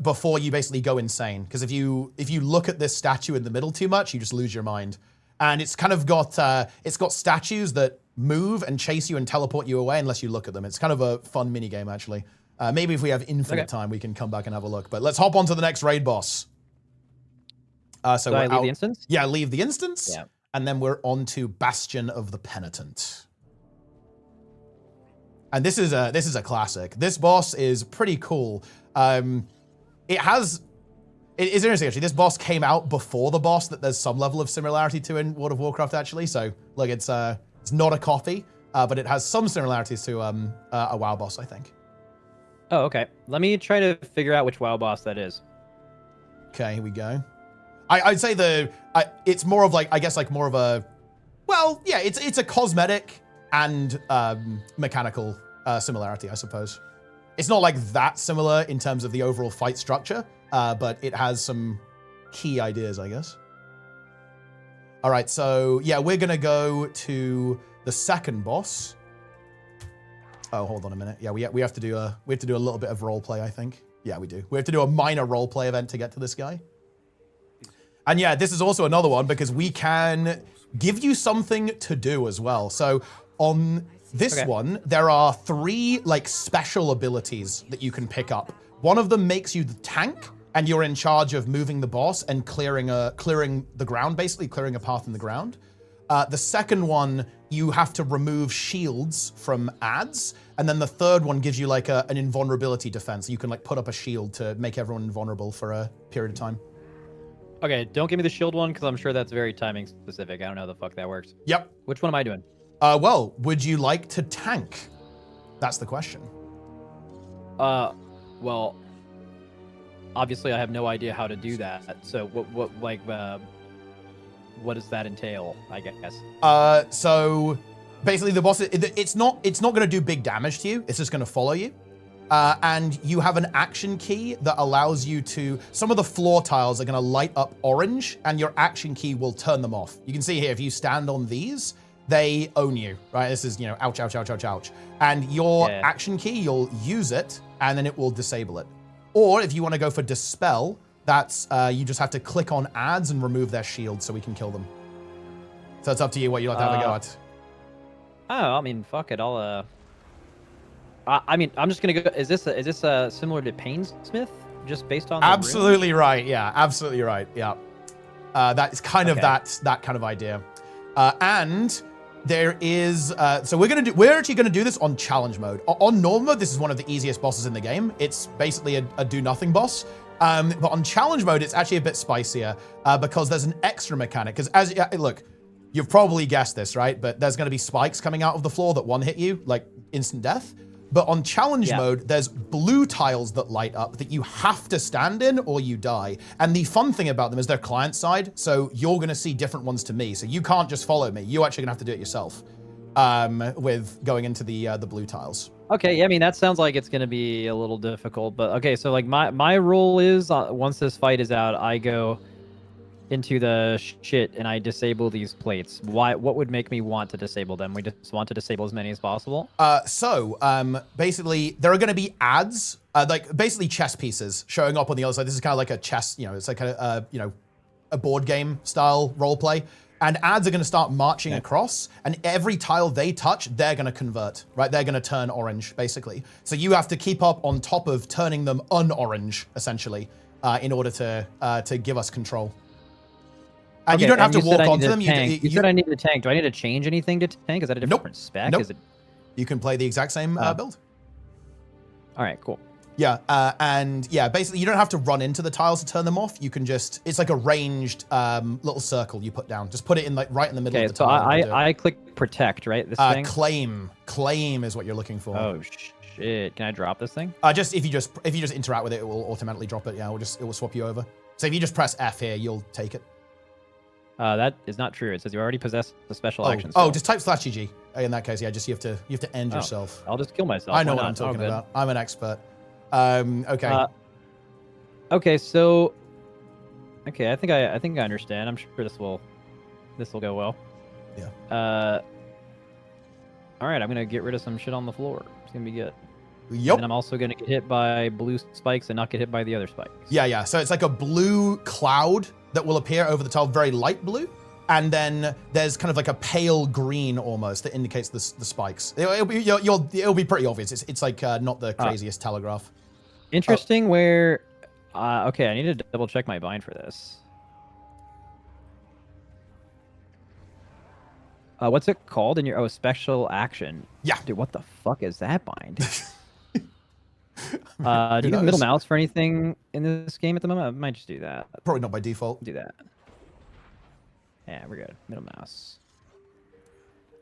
before you basically go insane. Because if you look at this statue in the middle too much, you just lose your mind. And it's kind of got statues that move and chase you and teleport you away unless you look at them. It's kind of a fun mini game, actually. Maybe if we have infinite time, we can come back and have a look. But let's hop on to the next raid boss. So I leave the instance? Yeah, leave the instance. Yeah. And then we're on to Bastion of the Penitent. And this is a classic. This boss is pretty cool. It's interesting actually. This boss came out before the boss that there's some level of similarity to in World of Warcraft actually. So look, it's not a copy, but it has some similarities to a WoW boss, I think. Oh, okay. Let me try to figure out which WoW boss that is. Okay, here we go. I'd say it's more of like, I guess like more of a, well, yeah, it's a cosmetic and mechanical similarity, I suppose. It's not like that similar in terms of the overall fight structure, but it has some key ideas, I guess. All right, so yeah, we're gonna go to the second boss. Oh, hold on a minute. Yeah, we have to do a little bit of role play, I think. Yeah, we do. We have to do a minor role play event to get to this guy. And yeah, this is also another one because we can give you something to do as well. So on this one, there are 3 like special abilities that you can pick up. One of them makes you the tank, and you're in charge of moving the boss and clearing the ground, basically clearing a path in the ground. The second one, you have to remove shields from ads. And then the third one gives you like an invulnerability defense. You can like put up a shield to make everyone invulnerable for a period of time. Okay, don't give me the shield one because I'm sure that's very timing specific. I don't know how the fuck that works. Yep. Which one am I doing? Well, would you like to tank? That's the question. Well, obviously I have no idea how to do that. So what does that entail, I guess? So basically the boss, it's not going to do big damage to you. It's just going to follow you. And you have an action key that allows you to, some of the floor tiles are going to light up orange and your action key will turn them off. You can see here, if you stand on these, they own you, right? This is, ouch, ouch, ouch, ouch, ouch. And your action key, you'll use it and then it will disable it. Or if you want to go for dispel, that's, you just have to click on ads and remove their shield so we can kill them. So it's up to you what you like to have a go at. Oh, I mean, fuck it. I mean, I'm just gonna go. Is this similar to Painsmith, just based on? Absolutely right. Yeah, absolutely right. Yeah, that's kind of that kind of idea. And there is so we're actually gonna do this on challenge mode. On normal mode, this is one of the easiest bosses in the game. It's basically a do nothing boss. But on challenge mode, it's actually a bit spicier because there's an extra mechanic. Because look, you've probably guessed this, right? But there's going to be spikes coming out of the floor that one hit you, like instant death. But on challenge mode, there's blue tiles that light up that you have to stand in or you die. And the fun thing about them is they're client side, so you're going to see different ones to me. So you can't just follow me. You're actually going to have to do it yourself with going into the blue tiles. Okay, yeah, I mean, that sounds like it's going to be a little difficult. But okay, so like my rule is once this fight is out, I go into the shit and I disable these plates. What would make me want to disable them? We just want to disable as many as possible. Basically there are going to be ads, like basically chess pieces showing up on the other side. This is kind of like a chess, it's like a board game style role play. And ads are going to start marching across, and every tile they touch, they're going to convert, right? They're going to turn orange, basically. So you have to keep up on top of turning them un-orange, essentially, in order to give us control. And you don't have to walk onto them. You said I need to tank. Do I need to change anything to tank? Is that a different spec? Nope. Is it... You can play the exact same build. All right, cool. Yeah, and yeah, basically you don't have to run into the tiles to turn them off. You can just, it's like a ranged little circle you put down. Just put it in like right in the middle of the tile. Okay, so I click protect, right? This thing? Claim is what you're looking for. Oh shit! Can I drop this thing? Just if you just interact with it, it will automatically drop it. Yeah, it will swap you over. So if you just press F here, you'll take it. That is not true. It says you already possess the special action. Oh, just type /GG. In that case, yeah, just you have to end yourself. I'll just kill myself. I know what I'm talking about. I'm an expert. Okay. Okay, so I think I understand. I'm sure this will go well. Yeah. All right, I'm gonna get rid of some shit on the floor. It's gonna be good. Yep. And I'm also gonna get hit by blue spikes and not get hit by the other spikes. Yeah. So it's like a blue cloud that will appear over the tile, very light blue. And then there's kind of like a pale green almost that indicates the spikes. It'll be pretty obvious. It's like not the craziest telegraph. Interesting. Where, okay, I need to double check my bind for this. What's it called in your special action? Yeah, dude, what the fuck is that bind? Do you have middle mouse for anything in this game at the moment? I might just do that. Probably not by default. Do that. Yeah, we're good. Middle mouse.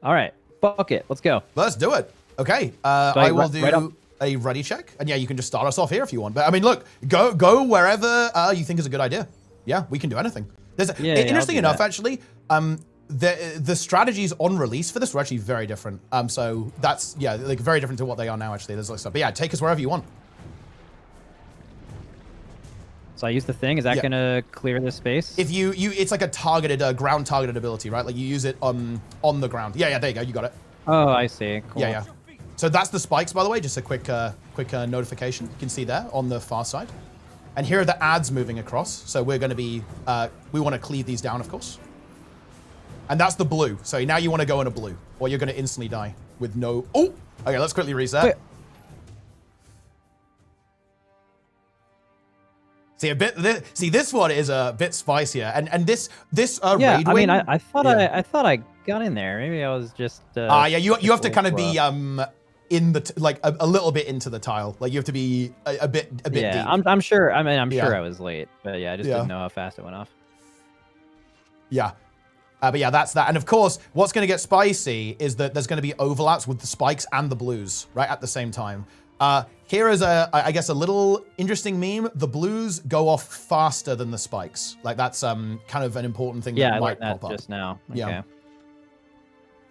All right, fuck it. Let's go. Let's do it. Okay, I will do a ready check, and yeah, you can just start us off here if you want. But I mean, look, go wherever you think is a good idea. Yeah, we can do anything. Interesting enough, actually, the strategies on release for this were actually very different. So that's like very different to what they are now. Actually, there's like stuff. But yeah, take us wherever you want. So I use the thing. Is that gonna clear this space? If it's like a targeted, ground targeted ability, right? Like you use it on the ground. Yeah. There you go. You got it. Oh, I see. Cool. Yeah. So that's the spikes, by the way. Just a quick notification. You can see there on the far side. And here are the ads moving across. So we're going to be, we want to cleave these down, of course. And that's the blue. So now you want to go in a blue, or you're going to instantly die with no. Oh, okay. Let's quickly reset. Wait. See, this one is a bit spicier, and this yeah. raid I mean, win, I thought I got in there. Maybe I was just. Yeah, you have to kind of be in the like a little bit into the tile. Like you have to be a bit yeah, deep. I'm sure. I mean, I'm Yeah. sure I was late, but yeah, I just didn't know how fast it went off. Yeah. But yeah, that's that. And of course, what's going to get spicy is that there's going to be overlaps with the spikes and the blues right at the same time. Here is I guess a little interesting meme. The blues go off faster than the spikes. Like that's kind of an important thing Yeah, that I might learned that pop up. just now. Okay. Yeah.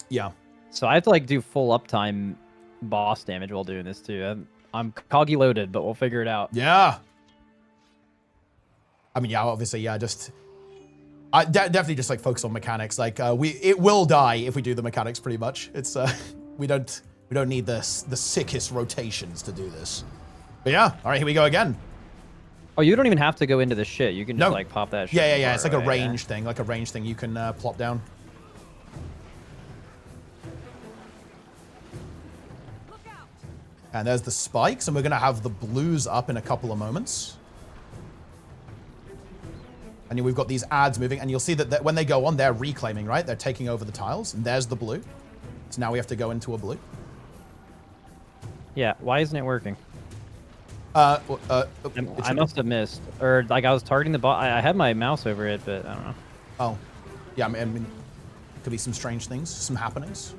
Yeah. So I have to like do full uptime boss damage while doing this too. I'm coggy loaded, but we'll figure it out. Yeah. I mean, yeah, obviously, yeah, just definitely just like focus on mechanics. Like it will die if we do the mechanics pretty much. It's we don't need the sickest rotations to do this. But yeah, all right, here we go again. Oh, you don't even have to go into the shit. You can just like pop that shit. Yeah. It's like a right, range thing, like a range thing you can plop down. And there's the spikes, and we're gonna have the blues up in a couple of moments. And we've got these ads moving, and you'll see that when they go on, they're reclaiming, right? They're taking over the tiles, and there's the blue. So now we have to go into a blue. Yeah, why isn't it working? I must have missed. Or, like, I was targeting the bot. I had my mouse over it, but I don't know. Oh. Yeah, I mean, could be some strange things, some happenings.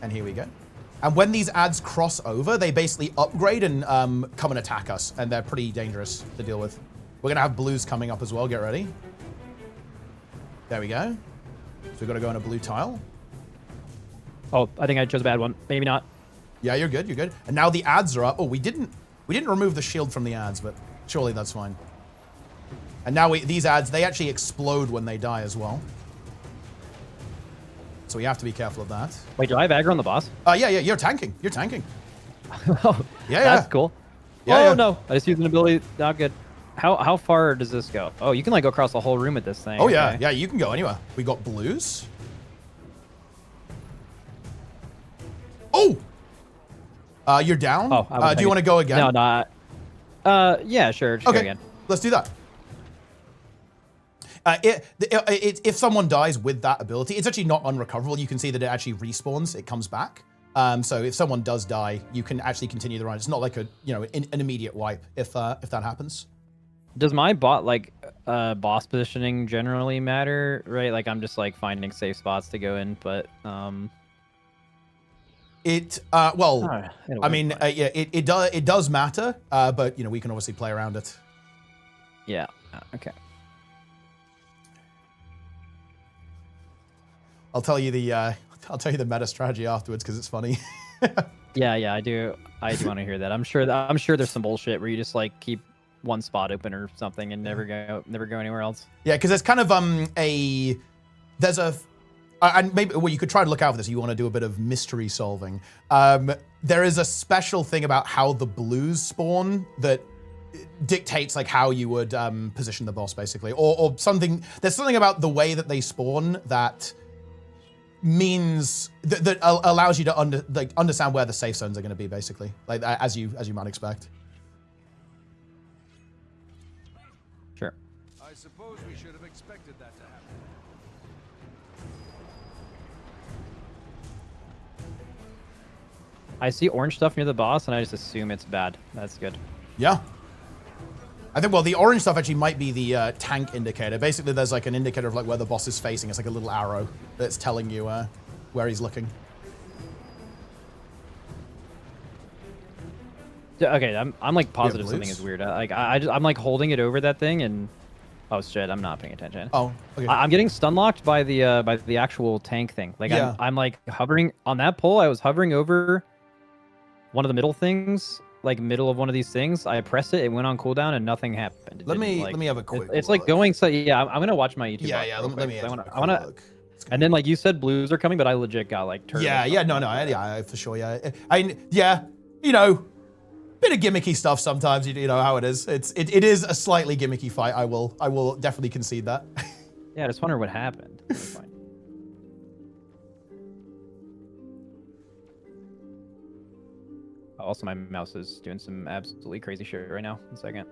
And here we go. And when these ads cross over, they basically upgrade and come and attack us. And they're pretty dangerous to deal with. We're going to have blues coming up as well. Get ready. There we go. So we've got to go on a blue tile. Oh, I think I chose a bad one. Maybe not. Yeah, you're good. You're good. And now the ads are up. Oh, we didn't remove the shield from the ads, but surely that's fine. And now these ads, they actually explode when they die as well. So we have to be careful of that. Wait, do I have aggro on the boss? Yeah, you're tanking. You're tanking. Oh, yeah, that's cool. Yeah, oh, no. I just used an ability. Not good. How far does this go? Oh, you can, like, go across the whole room with this thing. Oh, yeah. Yeah, you can go anywhere. We got blues. Oh! You're down? Oh, do you want to go again? No, not. Yeah, sure. Just go again. Let's do that. If someone dies with that ability, it's actually not unrecoverable. You can see that it actually respawns. It comes back. So if someone does die, you can actually continue the run. It's not like an immediate wipe if that happens. Does my bot boss positioning generally matter? Right, like I'm just like finding safe spots to go in, but I mean, yeah, it does matter, but we can obviously play around it. Yeah. Okay. I'll tell you the meta strategy afterwards because it's funny. yeah, I do want to hear that. I'm sure there's some bullshit where you just like keep one spot open or something and never go anywhere else. Yeah, because there's kind of and maybe you could try to look out for this if you want to do a bit of mystery solving. There is a special thing about how the blues spawn that dictates like how you would position the boss basically, or something. There's something about the way that they spawn that means that allows you to understand where the safe zones are going to be basically, like as you might expect. Sure. I suppose we should have expected that to happen. I see orange stuff near the boss and I just assume it's bad. That's good. Yeah. I think, well, the orange stuff actually might be the tank indicator. Basically, there's like an indicator of like where the boss is facing. It's like a little arrow that's telling you where he's looking. Okay, I'm like positive something is weird. I'm like holding it over that thing and oh shit, I'm not paying attention. Oh, okay. I'm getting stun locked by the actual tank thing. Like yeah. I'm like hovering on that pole. I was hovering over one of the middle things. Like middle of one of these things, I pressed it, it went on cooldown, and nothing happened. Let me have a quick. It's like going so. Yeah, I'm gonna watch my YouTube. Yeah. Let me. I wanna. And then like you said, blues are coming, but I legit got like turned. Yeah, no, for sure. Yeah, bit of gimmicky stuff sometimes. You know how it is. It is a slightly gimmicky fight. I will definitely concede that. Yeah, I just wonder what happened. Also, my mouse is doing some absolutely crazy shit right now. 1 second.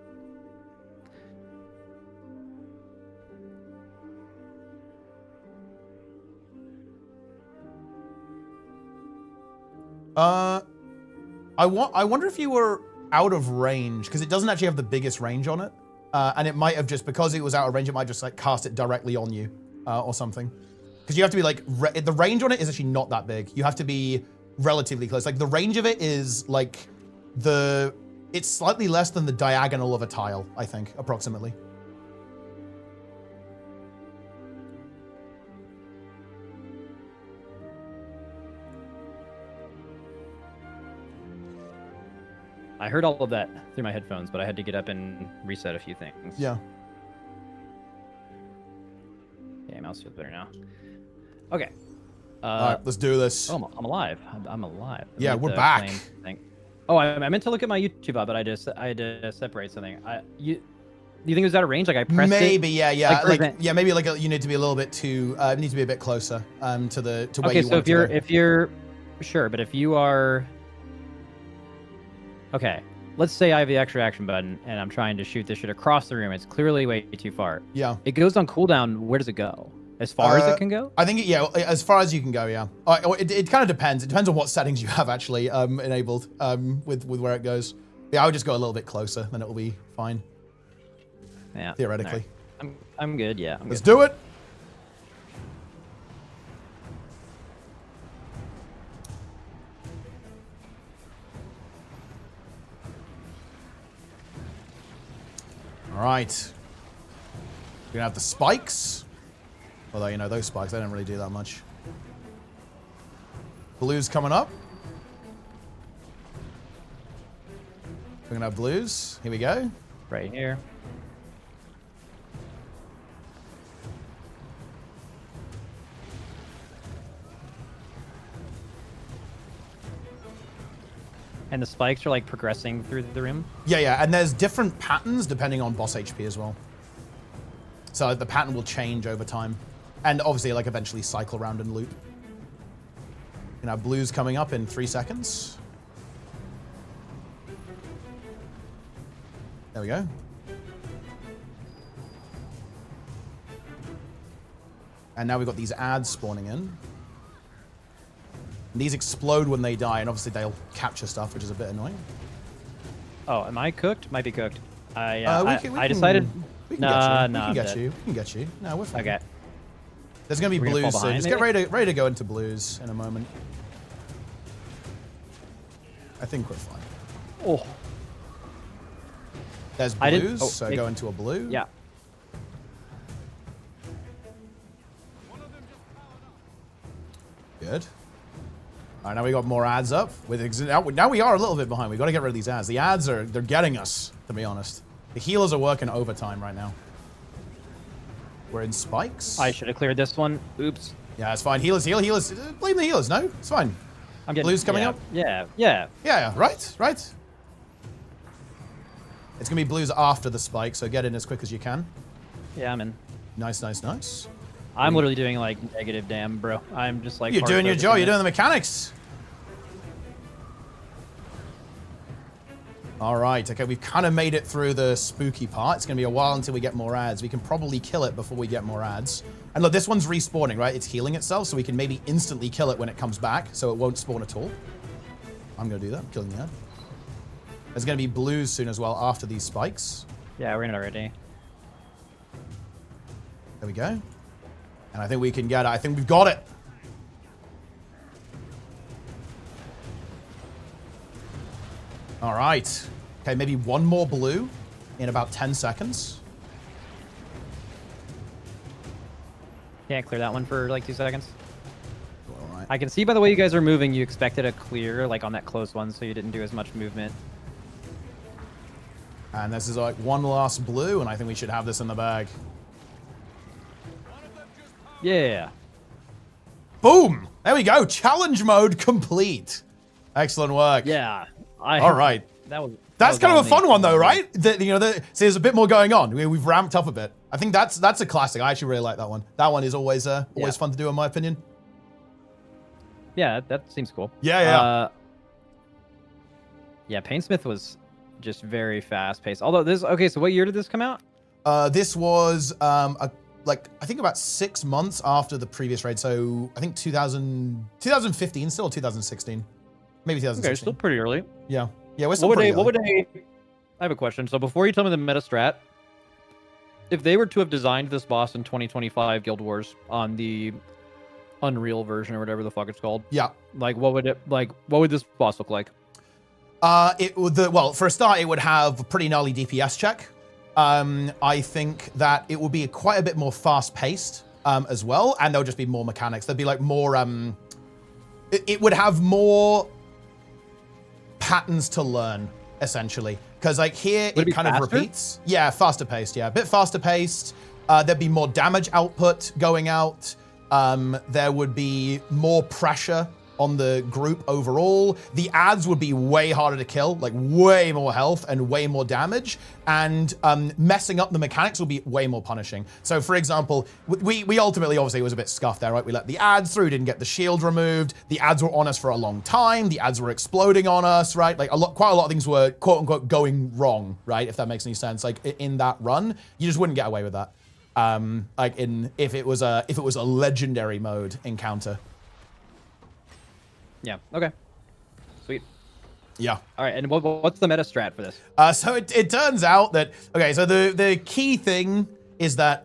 I wonder if you were out of range, because it doesn't actually have the biggest range on it. And it might have just, because it was out of range, it might just like cast it directly on you or something. Because you have to be like, the range on it is actually not that big. You have to be relatively close. Like the range of it is like it's slightly less than the diagonal of a tile, I think, approximately. I heard all of that through my headphones, but I had to get up and reset a few things. Yeah. Yeah, mouse feels better now. Okay. All right, let's do this. Oh, I'm alive. I'm alive. Yeah, we're back. Oh, I meant to look at my YouTube out, but I had to separate something. Do you think it was out of range? Like I pressed it? Maybe, yeah. Maybe like you need to be a little bit too. Need to be a bit closer to where you want to go. Okay, so if you're sure, but if you are. Okay, let's say I have the extra action button and I'm trying to shoot this shit across the room. It's clearly way too far. Yeah. It goes on cooldown. Where does it go? As far as it can go? I think, as far as you can go, yeah. It kind of depends. It depends on what settings you have actually enabled with where it goes. Yeah, I would just go a little bit closer, then it will be fine. Yeah. Theoretically. Right. I'm good, yeah. Let's do it. All right. We're gonna have the spikes. Although, those spikes, they don't really do that much. Blues coming up. We're gonna have blues. Here we go. Right here. And the spikes are like progressing through the room? Yeah, and there's different patterns depending on boss HP as well. So the pattern will change over time. And obviously, like, eventually cycle around and loop. You know, blues coming up in 3 seconds. There we go. And now we've got these ads spawning in. And these explode when they die, and obviously they'll capture stuff, which is a bit annoying. Oh, am I cooked? Might be cooked. I We decided. can get you. No, we're fine. Okay. There's gonna be blues soon. Just get ready to go into blues in a moment. I think we're fine. Oh. There's blues, so go into a blue. Yeah. Good. All right, now we got more ads up. Now we are a little bit behind. We got to get rid of these ads. The ads they're getting us, to be honest. The healers are working overtime right now. We're in spikes. I should have cleared this one. Oops. Yeah, it's fine. Healers. Blame the healers. No, it's fine. I'm getting blues coming up. Yeah. Right. It's gonna be blues after the spike, so get in as quick as you can. Yeah, I'm in. Nice. I'm literally doing like negative damn, bro. I'm just like. You're doing your job. You're doing the mechanics. All right. Okay, we've kind of made it through the spooky part. It's gonna be a while until we get more ads. We can probably kill it before we get more ads. And look, this one's respawning, right? It's healing itself, so we can maybe instantly kill it when it comes back, so it won't spawn at all. I'm gonna do that. I'm killing the ad. There's gonna be blues soon as well after these spikes. Yeah, we're in it already. There we go. And I think we can get it. I think we've got it. All right. Okay, maybe one more blue in about 10 seconds. Can't clear that one for like 2 seconds. All right. I can see by the way you guys are moving, you expected a clear like on that close one, so you didn't do as much movement. And this is like one last blue, and I think we should have this in the bag. Yeah. Boom! There we go. Challenge mode complete. Excellent work. Yeah. All right. That's kind of a fun one, though, right? See, there's a bit more going on. We've ramped up a bit. I think that's a classic. I actually really like that one. That one is always fun to do, in my opinion. Yeah, that seems cool. Yeah. Yeah, Painsmith was just very fast paced. Although so what year did this come out? This was I think about 6 months after the previous raid. So I think 2015 still, 2016. Maybe 2016. Okay, still pretty early. Yeah. Yeah, we're still What pretty would early. I have a question. So before you tell me the meta strat, if they were to have designed this boss in 2025 Guild Wars on the Unreal version or whatever the fuck it's called, Yeah. like what would this boss look like? It would well, for a start, it would have a pretty gnarly DPS check. I think that it would be quite a bit more fast-paced as well, and there'll just be more mechanics. There'd be like more. It would have more patterns to learn, essentially, because like here it kind of repeats. Yeah, faster paced. Yeah, a bit faster paced. There'd be more damage output going out. There would be more pressure on the group overall. The ads would be way harder to kill, like way more health and way more damage, and messing up the mechanics will be way more punishing. So for example, we ultimately, obviously it was a bit scuffed there, right? We let the ads through, didn't get the shield removed. The ads were on us for a long time. The ads were exploding on us, right? Like quite a lot of things were quote unquote going wrong, right? If that makes any sense. Like in that run, you just wouldn't get away with that. Like if it was a legendary mode encounter. Yeah. Okay. Sweet. Yeah. All right. And what's the meta strat for this? So it turns out that, okay, so the key thing is that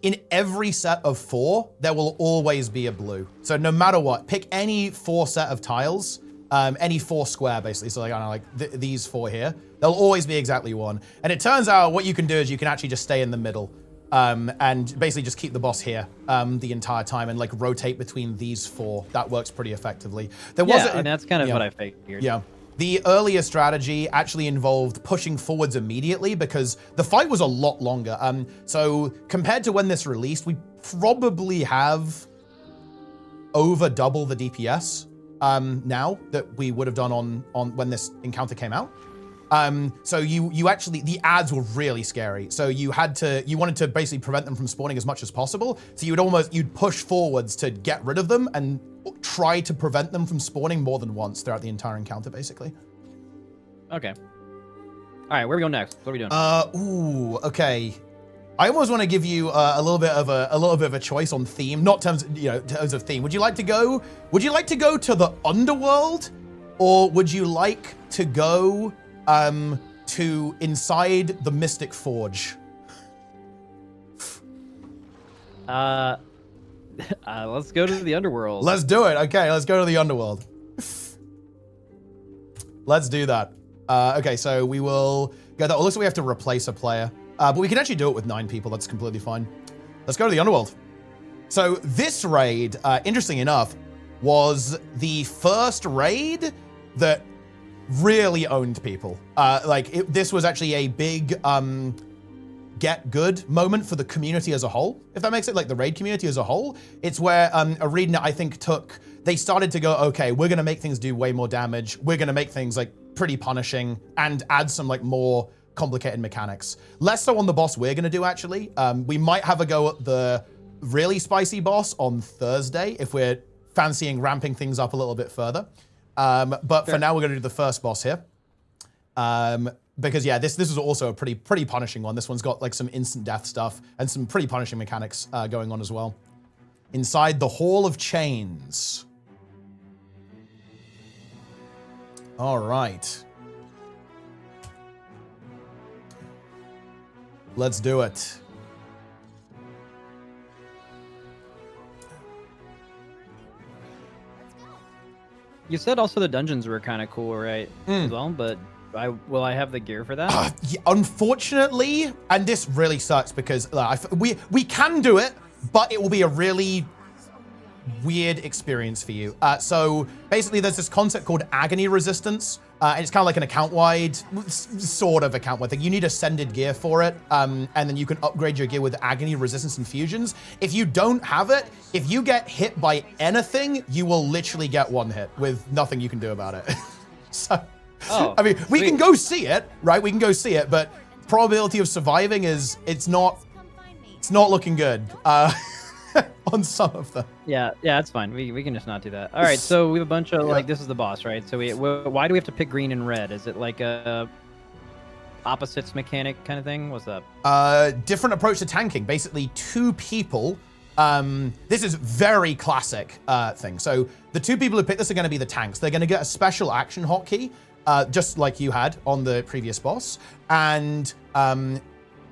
in every set of 4, there will always be a blue. So no matter what, pick any 4 set of tiles, any 4 square basically. So like, I don't know, like these 4 here, there'll always be exactly 1. And it turns out what you can do is you can actually just stay in the middle. And basically just keep the boss here the entire time and like rotate between these 4. That works pretty effectively. And that's kind of what I figured. Yeah. The earlier strategy actually involved pushing forwards immediately because the fight was a lot longer. So compared to when this released, we probably have over double the DPS now that we would have done on when this encounter came out. So you actually, the ads were really scary. So you wanted to basically prevent them from spawning as much as possible. So you'd push forwards to get rid of them and try to prevent them from spawning more than once throughout the entire encounter, basically. Okay. All right, where are we going next? What are we doing? Okay. I almost want to give you a little bit of a choice on theme, not terms of theme. Would you like to go to the underworld, or would you like to go to inside the Mystic Forge? Let's go to the underworld. Let's do it. Okay, let's go to the underworld. Let's do that. Okay, so we will go that. Well, looks like we have to replace a player, but we can actually do it with 9 people. That's completely fine. Let's go to the underworld. So this raid, interesting enough, was the first raid that really owned people. This was actually a big get good moment for the community as a whole, if that makes it, like the raid community as a whole. It's where ArenaNet, I think, they started to go, okay, we're gonna make things do way more damage. We're gonna make things like pretty punishing and add some like more complicated mechanics. Less so on the boss we're gonna do, actually. We might have a go at the really spicy boss on Thursday if we're fancying ramping things up a little bit further. But for now, we're gonna do the first boss here. Because yeah, this is also a pretty punishing one. This one's got like some instant death stuff and some pretty punishing mechanics going on as well. Inside the Hall of Chains. All right. Let's do it. You said also the dungeons were kind of cool, right? As well, but will I have the gear for that? Yeah, unfortunately, and this really sucks because we can do it, but it will be a really weird experience for you. So basically, there's this concept called agony resistance. And it's kind of like an account-wide, sort of account-wide thing. You need ascended gear for it, and then you can upgrade your gear with agony resistance infusions. If you don't have it, if you get hit by anything, you will literally get one hit with nothing you can do about it. So, I mean, we can go see it, right? We can go see it, but probability of surviving it's not looking good on some of them. Yeah, that's fine. We can just not do that. All right, so we have a bunch of like, this is the boss, right? So why do we have to pick green and red? Is it like a opposites mechanic kind of thing? What's up? Different approach to tanking. Basically, 2 people This is very classic thing. So the two people who pick this are going to be the tanks. They're going to get a special action hotkey, just like you had on the previous boss. And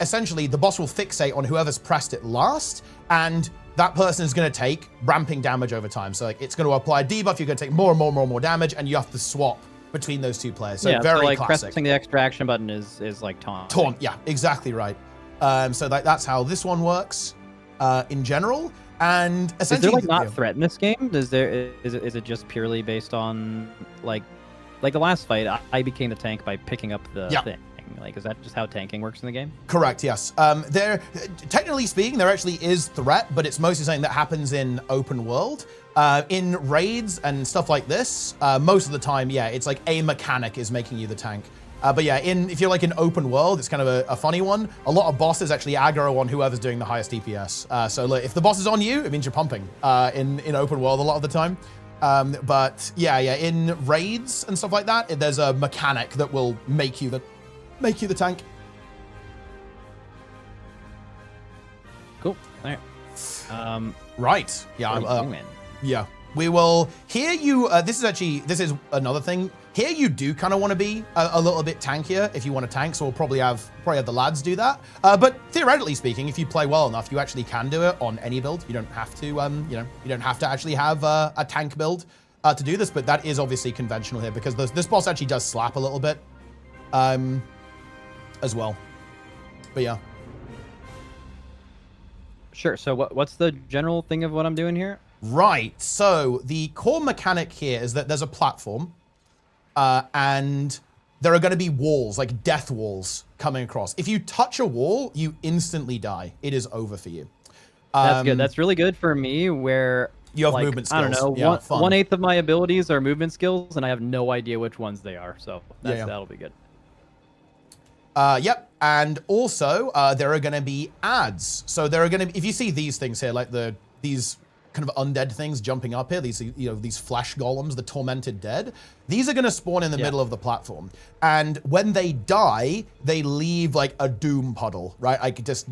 essentially, the boss will fixate on whoever's pressed it last, and that person is going to take ramping damage over time. So like, it's going to apply a debuff. You're going to take more and more and more and more damage, and you have to swap between those two players. So yeah, very so like classic. pressing the extra action button is like taunt. Taunt, yeah, exactly right. So that's how this one works in general. And essentially, is there like not threat in this game? Is it just purely based on like the last fight? I became the tank by picking up the thing. Like, is that just how tanking works in the game? Correct, yes. There, technically speaking, there actually is threat, but it's mostly something that happens in open world. In raids and stuff like this, most of the time, yeah, it's like a mechanic is making you the tank. But yeah, if you're like in open world, it's kind of a funny one. A lot of bosses actually aggro on whoever's doing the highest DPS. So look, if the boss is on you, it means you're pumping in open world a lot of the time. But yeah, in raids and stuff like that, there's a mechanic that will make you the tank. Cool. All right. Right. Yeah. Yeah. We will. Here you. This is another thing. Here you do kind of want to be a little bit tankier if you want to tank. So we'll probably have the lads do that. But theoretically speaking, if you play well enough, you actually can do it on any build. You don't have to. You don't have to actually have a tank build to do this. But that is obviously conventional here because this boss actually does slap a little bit. As well. But yeah. Sure. So what's the general thing of what I'm doing here? Right. So the core mechanic here is that there's a platform and there are going to be walls, like death walls coming across. If you touch a wall, you instantly die. It is over for you. That's good. That's really good for me where you have like, movement skills. I don't know. Yeah, 1/8 of my abilities are movement skills and I have no idea which ones they are. So that'll be good. Yep, and also there are going to be ads. So there are going to be, if you see these things here, like these kind of undead things jumping up here, these flesh golems, the tormented dead, these are going to spawn in the middle of the platform. And when they die, they leave like a doom puddle, right? Like just,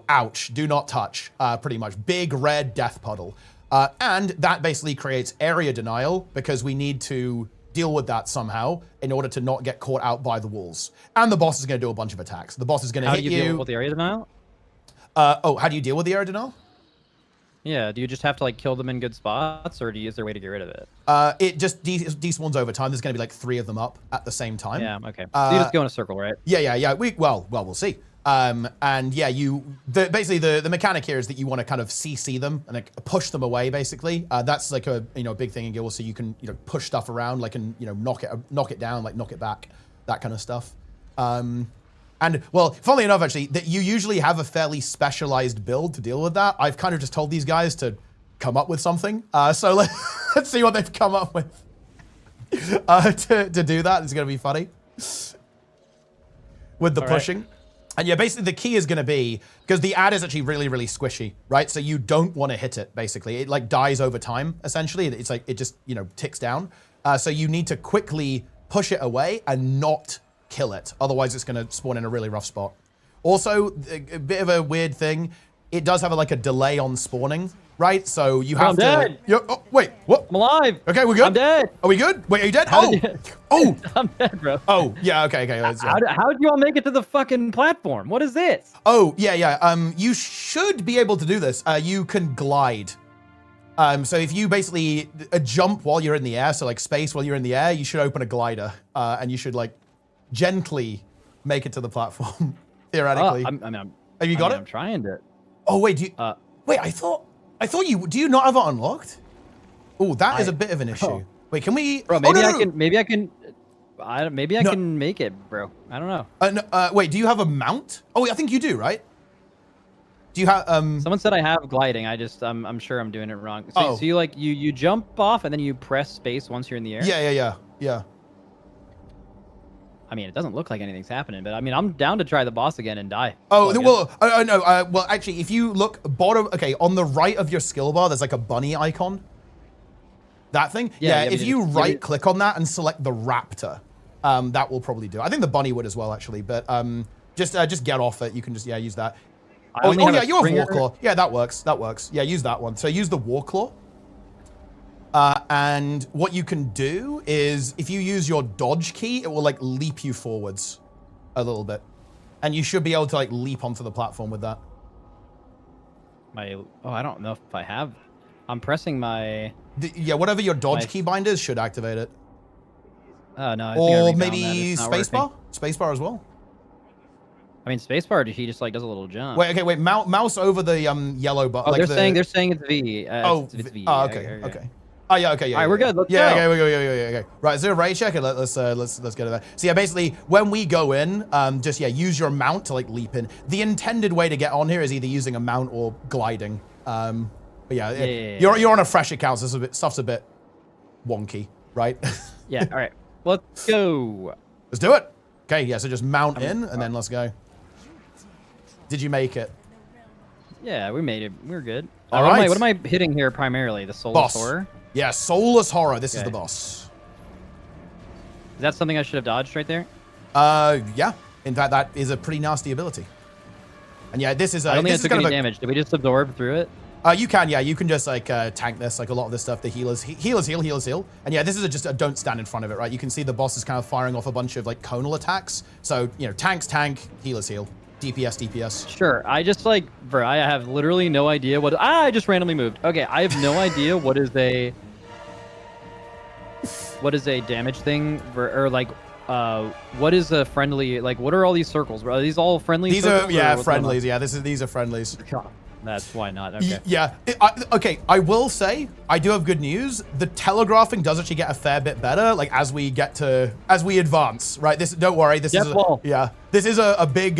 ouch, do not touch, pretty much. Big red death puddle. And that basically creates area denial because we need to deal with that somehow in order to not get caught out by the walls. And the boss is going to do a bunch of attacks. The boss is going to hit you. How do you deal with the area denial? How do you deal with the area denial? Yeah, do you just have to like kill them in good spots, or is there a way to get rid of it? It just despawns over time. There's going to be like 3 of them up at the same time. Yeah, okay. So you just go in a circle, right? Yeah. We'll see. And yeah, basically the mechanic here is that you want to kind of CC them and like push them away. Basically, that's like a big thing in Guild, so you can push stuff around, like and knock it down, like knock it back, that kind of stuff. And well, funnily enough, actually, that you usually have a fairly specialized build to deal with that. I've kind of just told these guys to come up with something. So let's see what they've come up with to do that. It's going to be funny with the pushing. Right. And yeah, basically the key is going to be, because the ad is actually really, really squishy, right? So you don't want to hit it, basically. It like dies over time, essentially. It's like, it just, ticks down. So you need to quickly push it away and not kill it. Otherwise, it's going to spawn in a really rough spot. Also, a bit of a weird thing. It does have a delay on spawning, right? So you have to... Oh, wait, what? I'm alive. Okay, we're good? I'm dead. Are we good? Wait, are you dead? I'm dead, bro. Oh, yeah, okay. How did you all make it to the fucking platform? What is this? Oh, yeah. You should be able to do this. You can glide. So if you basically jump while you're in the air, so like space while you're in the air, you should open a glider, and you should like gently make it to the platform, theoretically. Have you got it? I'm trying to. Oh, wait, wait, I thought do you not have it unlocked? Oh, that is a bit of an issue. Wait, can we? Bro, maybe I can make it, bro. I don't know. Wait, do you have a mount? Oh, I think you do, right? Do you have Someone said I have gliding. I'm sure I'm doing it wrong. So you jump off and then you press space once you're in the air. Yeah. I mean, it doesn't look like anything's happening, but I mean, I'm down to try the boss again and die. Oh, well, no. Well, actually, if you look on the right of your skill bar, there's like a bunny icon. That thing? Yeah, if you right click on that and select the raptor, that will probably do it. I think the bunny would as well, actually, but just get off it. You can just, use that. Oh, yeah, you have Warclaw. Yeah, that works. That works. Yeah, use that one. So use the Warclaw. And what you can do is, if you use your dodge key, it will like leap you forwards a little bit. And you should be able to like leap onto the platform with that. I don't know if I have. I'm pressing my... yeah, whatever your dodge keybind is should activate it. Oh, no. Or maybe spacebar? Spacebar as well? I mean, spacebar, he just like does a little jump. Wait, okay, wait. Mouse over the yellow button. Oh, like they're saying it's V. It's V. Oh, okay, okay. Oh yeah, okay, yeah. All right, we're good. Let's go. Okay, we go. Okay. Right, so raid check it. Let's get to that. So yeah, basically, when we go in, just use your mount to like leap in. The intended way to get on here is either using a mount or gliding. But you're on a fresh account, so stuff's a bit wonky, right? Yeah. All right, let's go. Let's do it. Okay, yeah. So just mount in, and then let's go. Did you make it? Yeah, we made it. We're good. All right. What am I hitting here primarily? The Soulless Horror? Yeah, Soulless Horror. This is the boss. Is that something I should have dodged right there? Yeah. In fact, that is a pretty nasty ability. And yeah, this is. I don't think it took any damage. Did we just absorb through it? You can, yeah. You can just like tank this. Like a lot of this stuff, the healers heal. And yeah, this is just a don't stand in front of it, right? You can see the boss is kind of firing off a bunch of like conal attacks. So tanks tank, healers heal. DPS. Sure. I just like, bro, I have literally no idea what. I just randomly moved. Okay, I have no idea what is a damage thing or like what is a friendly, like what are all these circles, bro? Are these all friendly? These are friendlies. Yeah, these are friendlies. That's why not. Okay. Yeah. Okay. I will say I do have good news. The telegraphing does actually get a fair bit better, like as we advance. Right. Don't worry. This is a big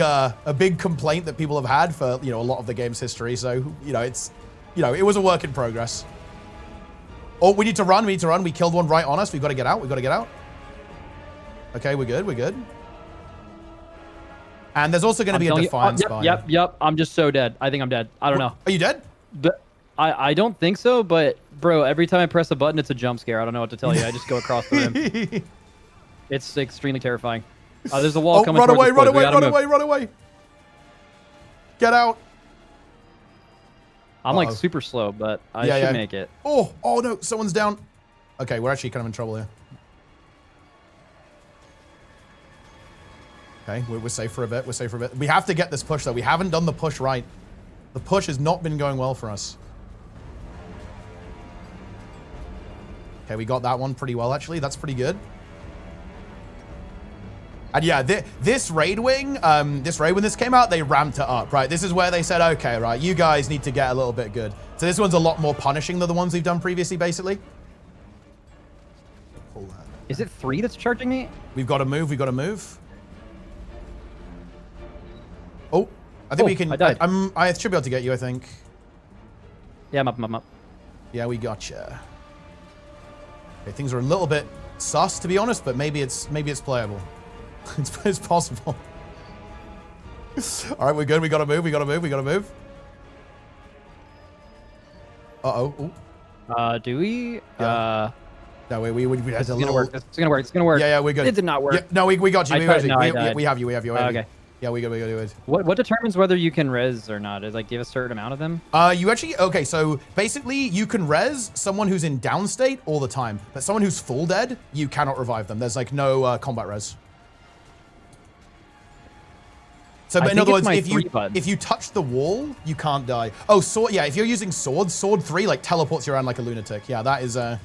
complaint that people have had for a lot of the game's history. So it was a work in progress. Oh, we need to run. We killed one right on us. We've got to get out. Okay, we're good. And there's also going to be a Defiance bind. Yep. I'm just so dead. I think I'm dead. I don't know. Are you dead? I don't think so, but bro, every time I press a button, it's a jump scare. I don't know what to tell you. I just go across the rim. It's extremely terrifying. There's a wall coming towards us. Run away. Get out. I'm like super slow, but I should make it. Oh no, someone's down. Okay, we're actually kind of in trouble here. Okay, we're safe for a bit. We have to get this push, though. We haven't done the push right. The push has not been going well for us. Okay, we got that one pretty well, actually. That's pretty good. And yeah, this raid wing, when this came out, they ramped it up, right? This is where they said, okay, right, you guys need to get a little bit good. So this one's a lot more punishing than the ones we've done previously, basically. Pull that. Is it 3 that's charging me? We've got to move. Oh, I think we can. I died. I should be able to get you, I think. Yeah, I'm up. Yeah, we gotcha. Okay, things are a little bit sus, to be honest, but maybe it's playable. It's possible. All right, we're good. We gotta move. Uh-oh. Do we? Yeah. No, we had It's gonna work. Yeah, we're good. It did not work. Yeah, no, we got you. We have you. Okay. Yeah, we good. What determines whether you can res or not? Is like, do you have a certain amount of them? You actually, okay, so basically you can res someone who's in down state all the time, but someone who's full dead, you cannot revive them. There's like no combat res. So, but in other words, if you touch the wall, you can't die. Oh, sword, yeah, if you're using sword 3 like teleports you around like a lunatic. Yeah, that is a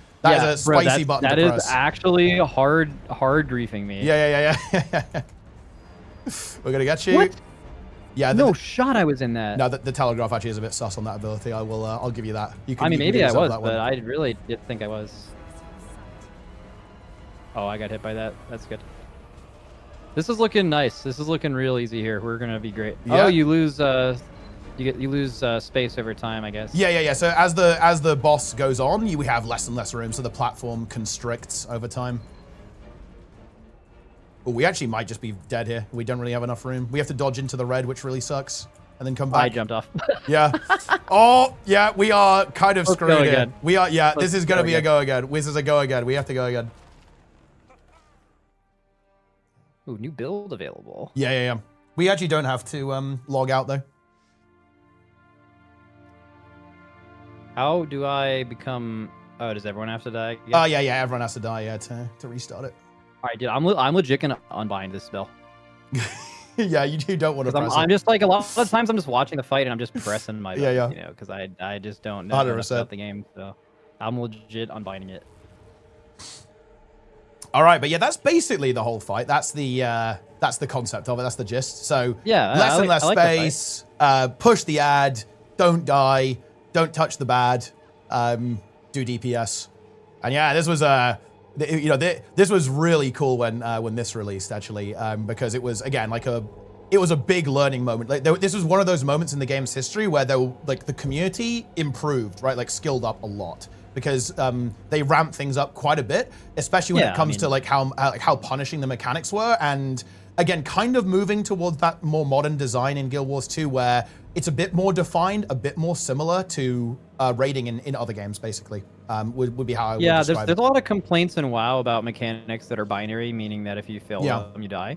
spicy button to press. That is actually hard griefing me. Yeah. We're gonna get you. What? Yeah. No shot. I was in that. No, the telegraph actually is a bit sus on that ability. I'll give you that. I mean, maybe I was, but I really didn't think I was. Oh, I got hit by that. That's good. This is looking nice. This is looking real easy here. We're gonna be great. Yeah. Oh, you lose. You lose space over time, I guess. Yeah. So as the boss goes on, we have less and less room, so the platform constricts over time. Oh, we actually might just be dead here. We don't really have enough room. We have to dodge into the red, which really sucks, and then come back. I jumped off. Yeah. Oh, yeah, we are kind of screwed here. We are, yeah, this is going to be a go again. This is a go again. We have to go again. Ooh, new build available. Yeah. We actually don't have to log out, though. How do I become? Oh, does everyone have to die? Oh yeah, everyone has to die, yeah, to restart it. All right, dude, I'm legit gonna unbind this spell. Yeah, you don't want to press I'm just like a lot of times I'm just watching the fight and I'm just pressing my button, yeah. you know, because I just don't know 100%. enough about the game, so I'm legit unbinding it. All right, but yeah, that's basically the whole fight. That's the concept of it. That's the gist. So yeah, less and less space. Push the ad. Don't die. Don't touch the bad. Do DPS. And yeah, this was this was really cool when this released actually, because it was again like it was a big learning moment. Like this was one of those moments in the game's history where the community improved, right? Like skilled up a lot. Because they ramped things up quite a bit, especially when it comes to like how punishing the mechanics were, and again, kind of moving towards that more modern design in Guild Wars 2, where it's a bit more defined, a bit more similar to raiding in other games, basally. Would be how I would describe there's a lot of complaints in WoW about mechanics that are binary, meaning that if you fail them, you die.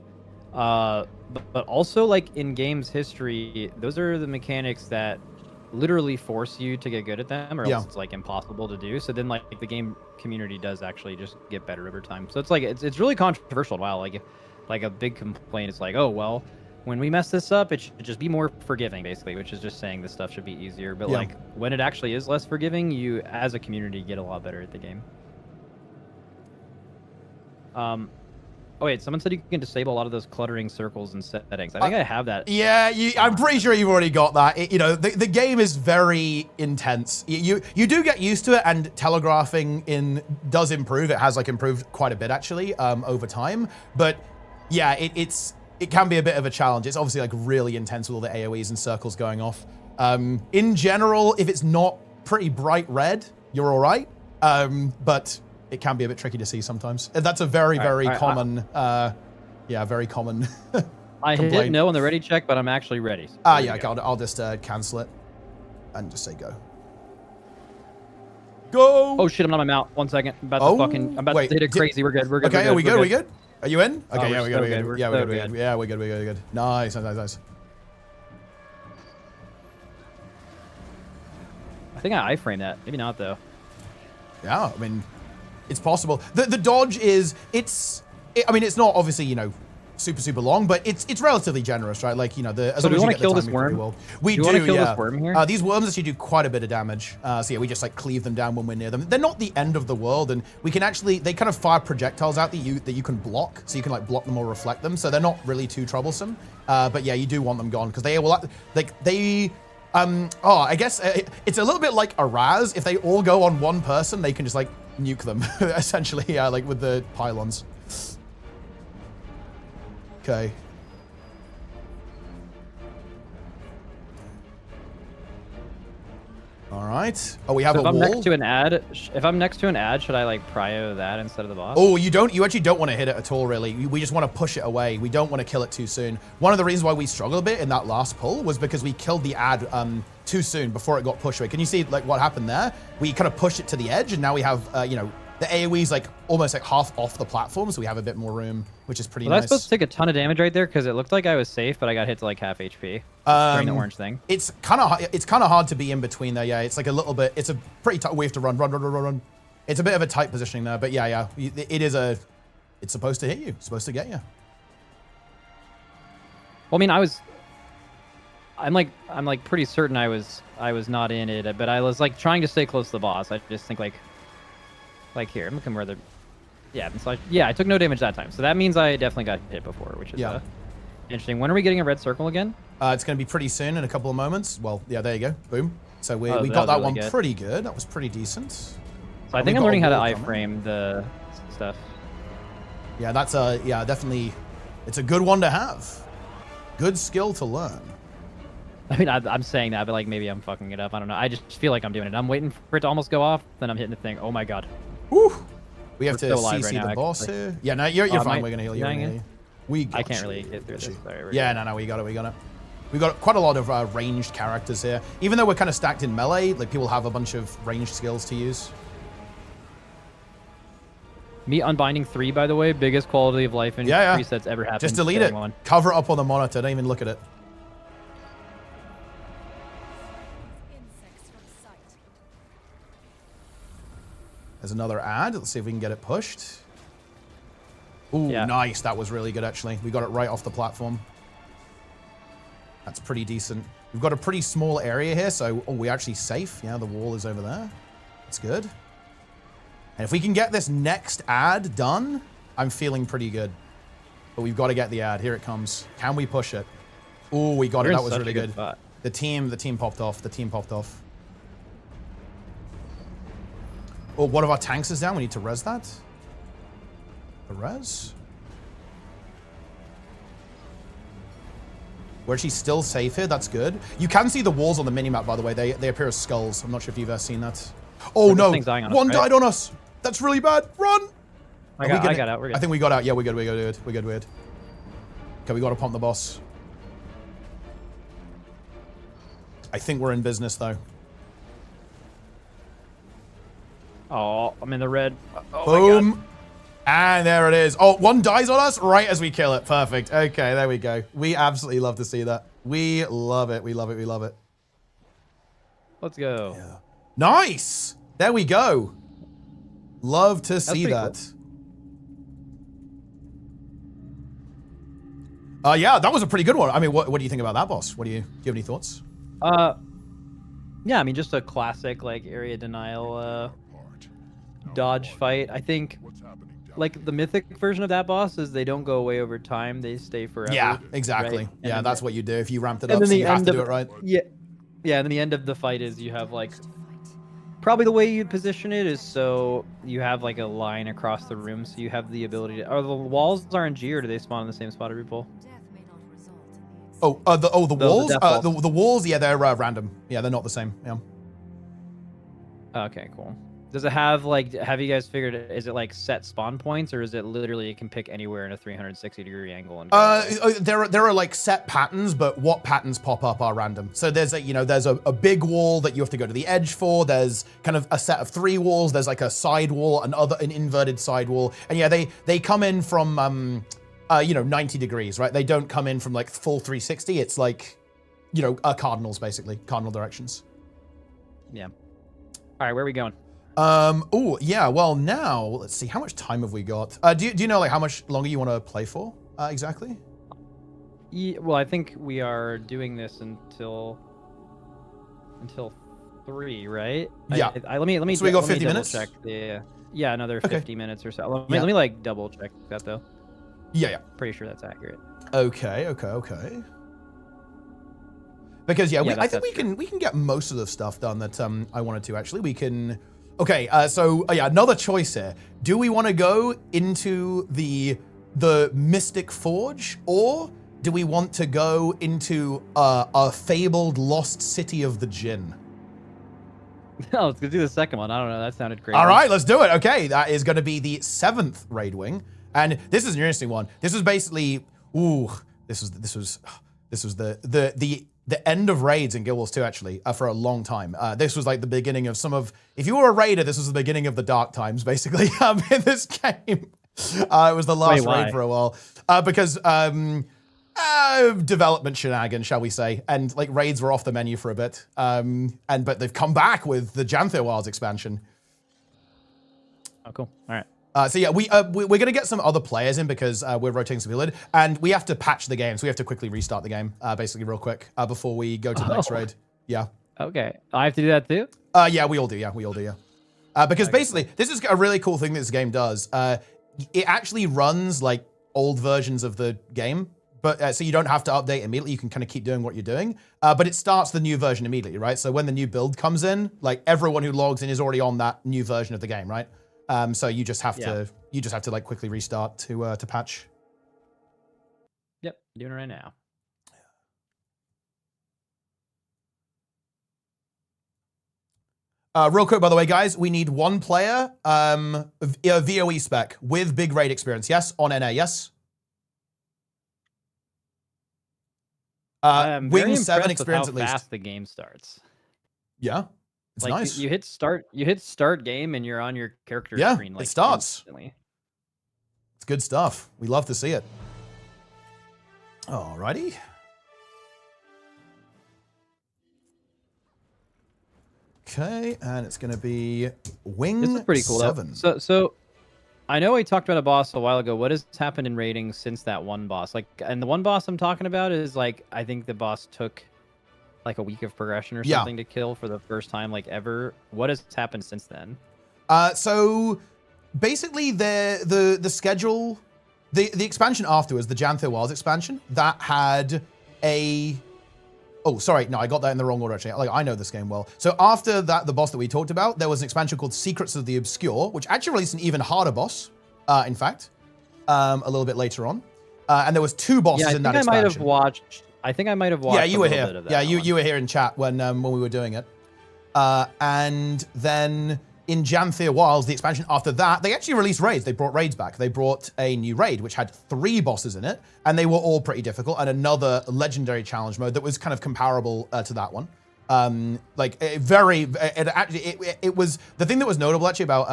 But also, like in games history, those are the mechanics that literally force you to get good at them, or else it's like impossible to do. So then like the game community does actually just get better over time. So it's like it's really controversial. Wow, like a big complaint is like, oh well, when we mess this up, it should just be more forgiving, basically, which is just saying this stuff should be easier. But like when it actually is less forgiving, you as a community get a lot better at the game. Oh wait, someone said you can disable a lot of those cluttering circles and settings. I think I have that. Yeah, I'm pretty sure you've already got that. The game is very intense. You do get used to it, and telegraphing does improve. It has like improved quite a bit actually over time. But yeah, it can be a bit of a challenge. It's obviously like really intense with all the AoEs and circles going off. In general, if it's not pretty bright red, you're all right. But it can be a bit tricky to see sometimes. That's a very common, very common. I hit no on the ready check, but I'm actually ready. So I'll just cancel it and just say go. Go! Oh shit, I'm not on my mount. 1 second. I'm about to hit it crazy. We're good. Okay, are we good? We good? Are you in? Okay, we're good. We're good. Nice. I think I iframe that. Maybe not though. Yeah, I mean, it's possible. The dodge is, it's not obviously, super long, but it's relatively generous, right? Like, as so long as you get kill the this timing worm? pretty well. We do, want to kill this worm here? These worms actually do quite a bit of damage. So yeah, we just like cleave them down when we're near them. They're not the end of the world, and we can actually, they kind of fire projectiles out that you can block, so you can like block them or reflect them. So they're not really too troublesome. But yeah, you do want them gone because they will I guess it's a little bit like a Raz. If they all go on one person, they can just like nuke them, essentially, like with the pylons. Okay. All right. Oh, we have a wall. If I'm next to an ad, should I like prio that instead of the boss? Oh, you actually don't want to hit it at all, really. We just want to push it away. We don't want to kill it too soon. One of the reasons why we struggled a bit in that last pull was because we killed the ad too soon before it got pushed away. Can you see like what happened there? We kind of pushed it to the edge, and now we have the AoE's like almost like half off the platform, so we have a bit more room, which is pretty nice. Was I supposed to take a ton of damage right there? Because it looked like I was safe, but I got hit to like half HP during the orange thing. It's kind of hard to be in between there. Yeah, it's like a little bit. It's a pretty tight. We have to run. It's a bit of a tight positioning there, but yeah. It is it's supposed to hit you. It's supposed to get you. Well, I mean, I'm like pretty certain I was not in it, but I was like trying to stay close to the boss. I just think like here, I'm looking where the, I took no damage that time. So that means I definitely got hit before, which is interesting. When are we getting a red circle again? It's going to be pretty soon, in a couple of moments. Well, yeah, there you go. Boom. So we got that one pretty good. That was pretty decent. So I think I'm learning how to iframe the stuff. Yeah, that's definitely, it's a good one to have. Good skill to learn. I mean, I'm saying that, but like maybe I'm fucking it up. I don't know. I just feel like I'm doing it. I'm waiting for it to almost go off, then I'm hitting the thing. Oh my god. Woo! We have to CC the boss here. Yeah, no, you're fine. We're gonna heal you. I can't really get through this. Sorry, no, we got it. We've got quite a lot of ranged characters here. Even though we're kind of stacked in melee, like people have a bunch of ranged skills to use. Me unbinding 3, by the way, biggest quality of life increase that's ever happened. Just delete it. Cover it up on the monitor. Don't even look at it. There's another ad. Let's see if we can get it pushed. Ooh, nice. That was really good, actually. We got it right off the platform. That's pretty decent. We've got a pretty small area here, so we're actually safe. Yeah, the wall is over there. That's good. And if we can get this next ad done, I'm feeling pretty good. But we've got to get the ad. Here it comes. Can we push it? Ooh, we got it. That was really good. The team popped off. The team popped off. Oh, one of our tanks is down. We need to res that. The res. We're actually still safe here. That's good. You can see the walls on the minimap, by the way. They appear as skulls. I'm not sure if you've ever seen that. Oh, no. One died on us. That's really bad. Run. I got out. We're good. I think we got out. Yeah, we're good. We're good. We're good. We're good. Okay, we got to pump the boss. I think we're in business, though. Oh, I'm in the red. Oh, boom. And there it is. Oh, one dies on us right as we kill it. Perfect. Okay, there we go. We absolutely love to see that. We love it. We love it. We love it. Let's go. Yeah. Nice. There we go. Love to see that. Cool. Yeah, that was a pretty good one. I mean, what do you think about that, boss? Do you have any thoughts? Yeah, I mean, just a classic like area denial dodge fight. I think like the mythic version of that boss is they don't go away over time; they stay forever. Yeah, exactly. Right? Yeah, that's what you do if you ramped it up. Then so you have to do it right. Yeah, yeah. And then the end of the fight is you have like probably the way you'd position it is so you have like a line across the room, so you have the ability to. Are the walls RNG or do they spawn in the same spot every pull? Oh, the walls. The walls. Yeah, they're random. Yeah, they're not the same. Yeah. Okay, cool. Does it have like? Have you guys figured? Is it like set spawn points, or is it literally it can pick anywhere in a 360-degree angle? And there are like set patterns, but what patterns pop up are random. So there's a big wall that you have to go to the edge for. There's kind of a set of 3 walls. There's like a side wall, an inverted side wall, and yeah, they come in from 90 degrees, right? They don't come in from like full 360. It's like, cardinals basically, cardinal directions. Yeah. All right, where are we going? Oh yeah. Well, now let's see. How much time have we got? Do you know like how much longer you want to play for exactly? Yeah, well, I think we are doing this until 3, right? Yeah. Let me. So we got 50 minutes. Check. Yeah, another 50 minutes or so. Let me like double check that though. Yeah. Pretty sure that's accurate. Okay. Because I think we can get most of the stuff done that I wanted to. Actually, we can. Okay. Another choice here. Do we want to go into the Mystic Forge, or do we want to go into a fabled lost city of the Jinn? No, let's go do the second one. I don't know. That sounded great. All right, let's do it. Okay, that is going to be the 7th raid wing. And this is an interesting one. This was basically, this was the end of raids in Guild Wars 2 actually for a long time. This was like the beginning of if you were a raider, this was the beginning of the dark times basically in this game. It was the last raid for a while because development shenanigans, shall we say, and like raids were off the menu for a bit. But they've come back with the Jantho Wilds expansion. Oh, cool. All right. So yeah, we're gonna get some other players in because we're rotating some people in, and we have to patch the game, so we have to quickly restart the game, basically real quick, before we go to the next raid. Yeah. Okay. I have to do that too? Yeah, we all do. Yeah, we all do. Yeah. Because basically, this is a really cool thing that this game does. It actually runs like old versions of the game, but so you don't have to update immediately. You can kind of keep doing what you're doing, but it starts the new version immediately, right? So when the new build comes in, like everyone who logs in is already on that new version of the game, right? So you just have to like quickly restart to patch. Yep, doing it right now. Real quick, by the way, guys, we need 1 player, VOE spec with big raid experience. Yes, on NA. Yes. Wing 7 experience at least. How fast the game starts. Yeah. It's like nice. You hit start game and you're on your character screen. Like it starts. Instantly. It's good stuff. We love to see it. Alrighty. Okay, and it's going to be Wing This is pretty cool. 7. So I know we talked about a boss a while ago. What has happened in raiding since that one boss? Like, and the one boss I'm talking about is like, I think the boss took like a week of progression or something to kill for the first time like ever. What has happened since then? So basically the schedule, the expansion afterwards, the Janthir Wilds expansion, that had a... Oh, sorry. No, I got that in the wrong order, actually. Like, I know this game well. So after that, the boss that we talked about, there was an expansion called Secrets of the Obscure, which actually released an even harder boss, in fact, a little bit later on. And there was 2 bosses in that expansion. I think I might have watched. Yeah, you were a little here. bit of that Yeah, one. you were here in chat when we were doing it. And then in Janthir Wilds, the expansion after that, they actually released raids. They brought raids back. They brought a new raid, which had 3 bosses in it, and they were all pretty difficult, and another legendary challenge mode that was kind of comparable to that one. It was, the thing that was notable actually about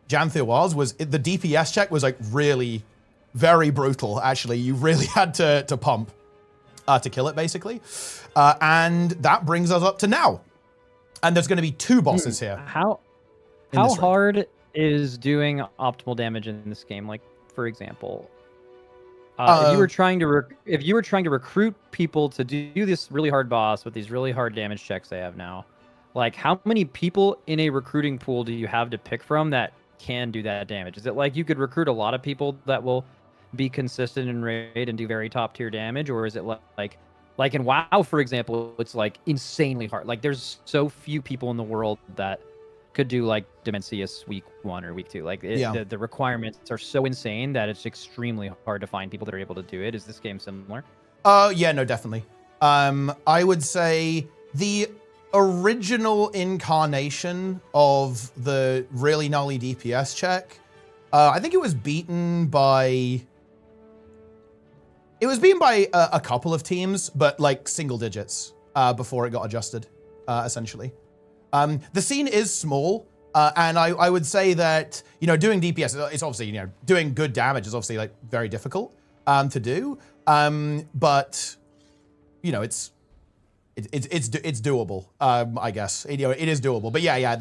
Janthir Wilds was the DPS check was like really very brutal, actually. You really had to pump to kill it, basically. And that brings us up to now. And there's going to be 2 bosses here. How hard is doing optimal damage in this game? Like, for example, if you were trying to recruit people to do this really hard boss with these really hard damage checks they have now, like how many people in a recruiting pool do you have to pick from that can do that damage? Is it like you could recruit a lot of people that will be consistent in raid and do very top tier damage, or is it like in WoW, for example, it's like insanely hard. Like there's so few people in the world that could do like Dimensius week 1 or week 2. Like the requirements are so insane that it's extremely hard to find people that are able to do it. Is this game similar? Yeah, no, definitely. I would say the original incarnation of the really gnarly DPS check, I think it was beaten by... It was beaten by a couple of teams, but like single digits before it got adjusted, essentially. The scene is small, and I would say that, doing DPS, it's obviously, doing good damage is obviously like very difficult to do. But, it's doable, I guess. It is doable. But yeah,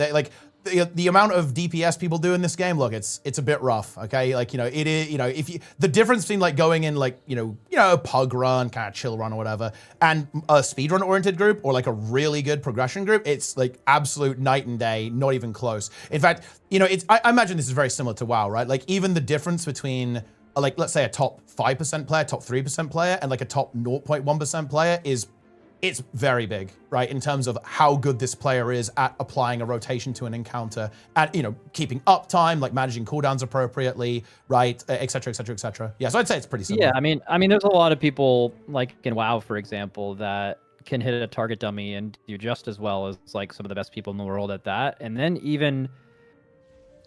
the amount of DPS people do in this game, look, it's a bit rough, okay? Like, it is, the difference between like going in like, a pug run, kind of chill run or whatever, and a speedrun oriented group or like a really good progression group, it's like absolute night and day, not even close. In fact, I imagine this is very similar to WoW, right? Like even the difference between like, let's say a top 5% player, top 3% player, and like a top 0.1% player it's very big, right? In terms of how good this player is at applying a rotation to an encounter, at, keeping uptime, like managing cooldowns appropriately, right? Et cetera, et cetera, et cetera. Yeah, so I'd say it's pretty similar. Yeah, I mean, there's a lot of people, like in WoW, for example, that can hit a target dummy and do just as well as like some of the best people in the world at that. And then even,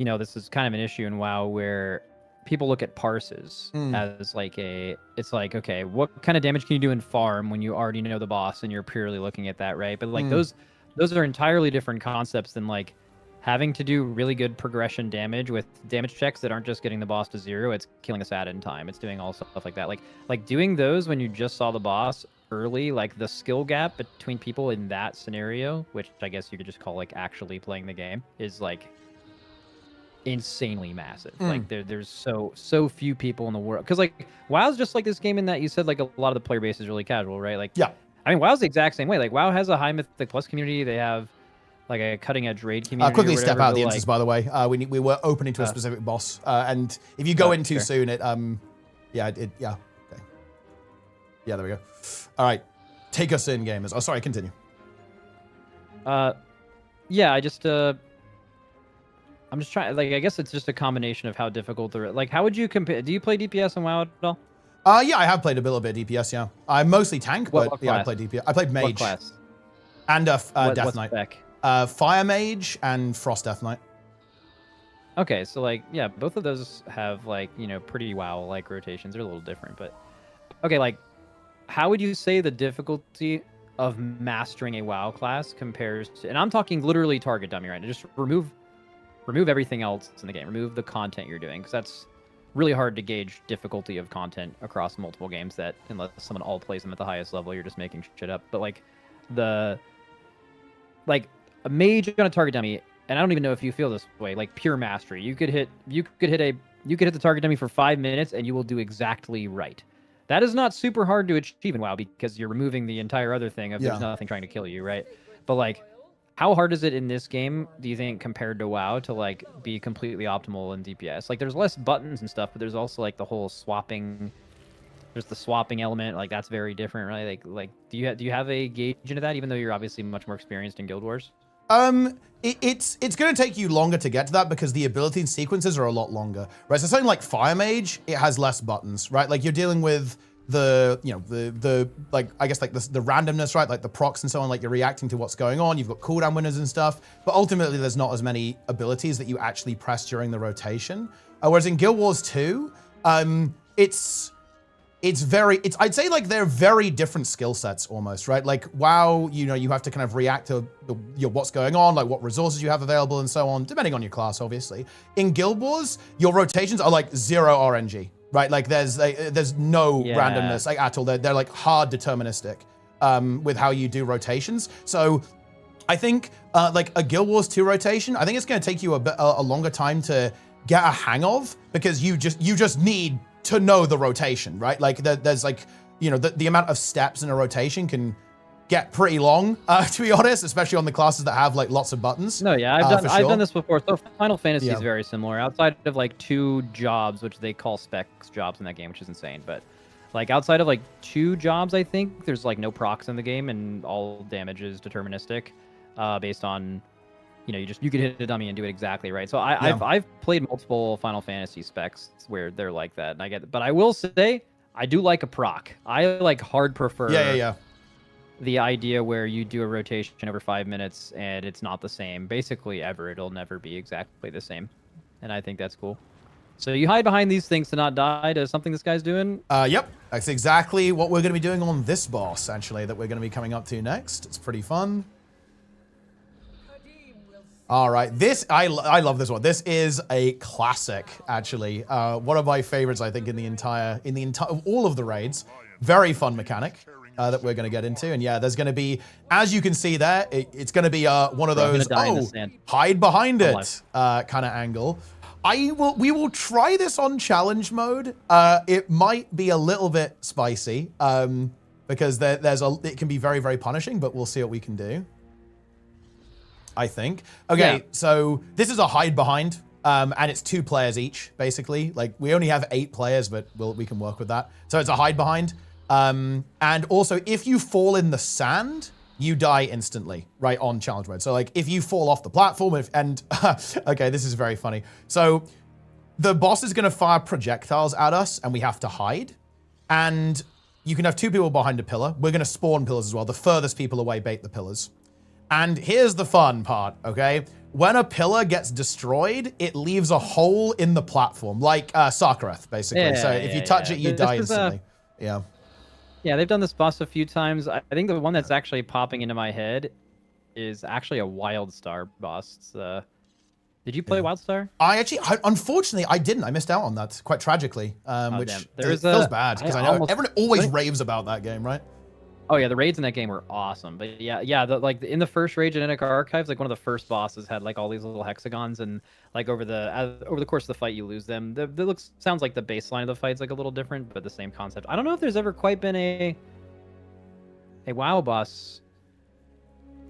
this is kind of an issue in WoW where people look at parses as like it's like, okay, what kind of damage can you do in farm when you already know the boss and you're purely looking at that, right? But like those are entirely different concepts than like having to do really good progression damage with damage checks that aren't just getting the boss to 0, it's killing a SAT in time, it's doing all stuff like that. Like doing those when you just saw the boss early, like the skill gap between people in that scenario, which I guess you could just call like actually playing the game, is like insanely massive. Like there's so few people in the world, because like WoW's just like this game in that you said like a lot of the player base is really casual, right? Like I mean WoW's the exact same way. Like WoW has a high Mythic Plus community, they have like a cutting edge raid community. Quickly step out of the instance, by the way. We were opening to a specific boss, and if you go in too soon, it okay. Yeah, there we go. All right, take us in, gamers. Oh, sorry, continue. Yeah, I'm just trying, like, I guess it's just a combination of how difficult they're, like, how would you compare, do you play DPS in WoW at all? Yeah, I have played a little bit of DPS, yeah. I'm mostly tank, but yeah, I played DPS. I played Mage. What class? And Death what's Knight. Spec? Fire Mage and Frost Death Knight. Okay, so, like, yeah, both of those have, like, pretty WoW-like rotations. They're a little different, but... Okay, like, how would you say the difficulty of mastering a WoW class compares to... And I'm talking literally target dummy right now. Just remove everything else in the game. Remove the content you're doing, because that's really hard to gauge difficulty of content across multiple games, that unless someone all plays them at the highest level, you're just making shit up. But like a mage on a target dummy, and I don't even know if you feel this way, like pure mastery. You could hit the target dummy for 5 minutes, and you will do exactly right. That is not super hard to achieve in WoW because you're removing the entire other thing of there's nothing trying to kill you, right? But like, how hard is it in this game, do you think, compared to WoW, to like be completely optimal in DPS? Like, there's less buttons and stuff, but there's also like the whole swapping. There's the swapping element, like that's very different, right? Like, do you have a gauge into that? Even though you're obviously much more experienced in Guild Wars. It's going to take you longer to get to that because the ability and sequences are a lot longer, right? So something like Fire Mage, it has less buttons, right? Like you're dealing with the, you know, the like, I guess like the randomness, right? Like the procs and so on, like you're reacting to what's going on. You've got cooldown winners and stuff, but ultimately there's not as many abilities that you actually press during the rotation. Whereas in Guild Wars 2, I'd say like they're very different skill sets almost, right? Like WoW, you know, you have to kind of react to what's going on, like what resources you have available and so on, depending on your class, obviously. In Guild Wars, your rotations are like 0 RNG, right? Like there's no randomness like at all. They're like hard deterministic with how you do rotations. So I think like a Guild Wars 2 rotation, I think it's going to take you a longer time to get a hang of because you just need to know the rotation, right? Like there's like, you know, the amount of steps in a rotation can get pretty long, to be honest, especially on the classes that have like lots of buttons. No, yeah, I've done this before. So Final Fantasy is very similar. Outside of like 2 jobs, which they call specs jobs in that game, which is insane. But like outside of like 2 jobs, I think there's like no procs in the game and all damage is deterministic, based on, you know, you could hit a dummy and do it exactly right. So I've played multiple Final Fantasy specs where they're like that, and I get it. But I will say I do like a proc. I like hard prefer. The idea where you do a rotation over 5 minutes and it's not the same. Basically, ever it'll never be exactly the same, and I think that's cool. So you hide behind these things to not die to something this guy's doing? Yep, that's exactly what we're going to be doing on this boss, actually, that we're going to be coming up to next. It's pretty fun. All right, I love this one. This is a classic, actually. One of my favorites, I think, in the entire of all of the raids. Very fun mechanic that we're going to get into. And yeah, there's going to be, as you can see there, it's going to be one of those hide behind it kind of angle. We will try this on challenge mode. It might be a little bit spicy because it can be very, very punishing, but we'll see what we can do. I think. Okay, so this is a hide behind, and it's 2 players each, basically. Like, we only have 8 players, but we can work with that. So it's a hide behind. And also, if you fall in the sand, you die instantly, right, on challenge mode. So, like, if you fall off the platform, okay, this is very funny. So, the boss is going to fire projectiles at us, and we have to hide. And you can have 2 people behind a pillar. We're going to spawn pillars as well. The furthest people away bait the pillars. And here's the fun part, okay? When a pillar gets destroyed, it leaves a hole in the platform, like Sarkareth, basically. So if you touch it, you die instantly. Yeah, they've done this boss a few times. I think the one that's actually popping into my head is actually a Wildstar boss. It's, did you play Wildstar? Unfortunately, I didn't. I missed out on that, quite tragically, which feels bad, because I know everyone always raves about that game, right? Oh yeah, the raids in that game were awesome. But yeah, in the first raid Genetic Archives, like one of the first bosses had like all these little hexagons, and like over the course of the fight you lose them. Sounds like the baseline of the fight's like a little different, but the same concept. I don't know if there's ever quite been a WoW boss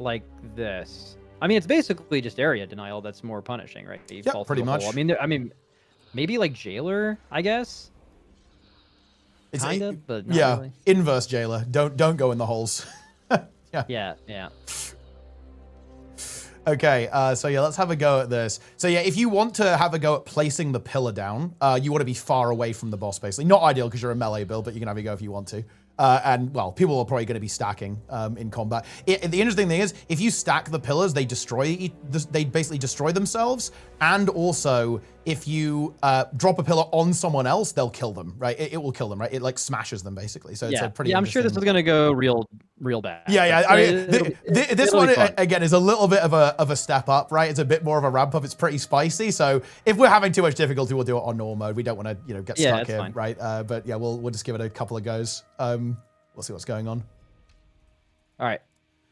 like this. I mean, it's basically just area denial that's more punishing, right? You fall pretty much. Hole. I mean, maybe like Jailer, I guess. But not really. Inverse Jailer. Don't go in the holes. Yeah. Okay, so yeah, let's have a go at this. So yeah, if you want to have a go at placing the pillar down, you want to be far away from the boss, basically. Not ideal because you're a melee build, but you can have a go if you want to. And, well, people are probably going to be stacking in combat. The interesting thing is, if you stack the pillars, they basically destroy themselves. And also, if you drop a pillar on someone else, they'll kill them, right? It will kill them, right? It, like, smashes them, basically. So it's a pretty I'm sure this is going to go real bad. Yeah. I mean, this one, again, is a little bit of a step up, right? It's a bit more of a ramp up. It's pretty spicy. So if we're having too much difficulty, we'll do it on normal mode. We don't want to, get stuck here, right? But yeah, we'll just give it a couple of goes. We'll see what's going on. All right,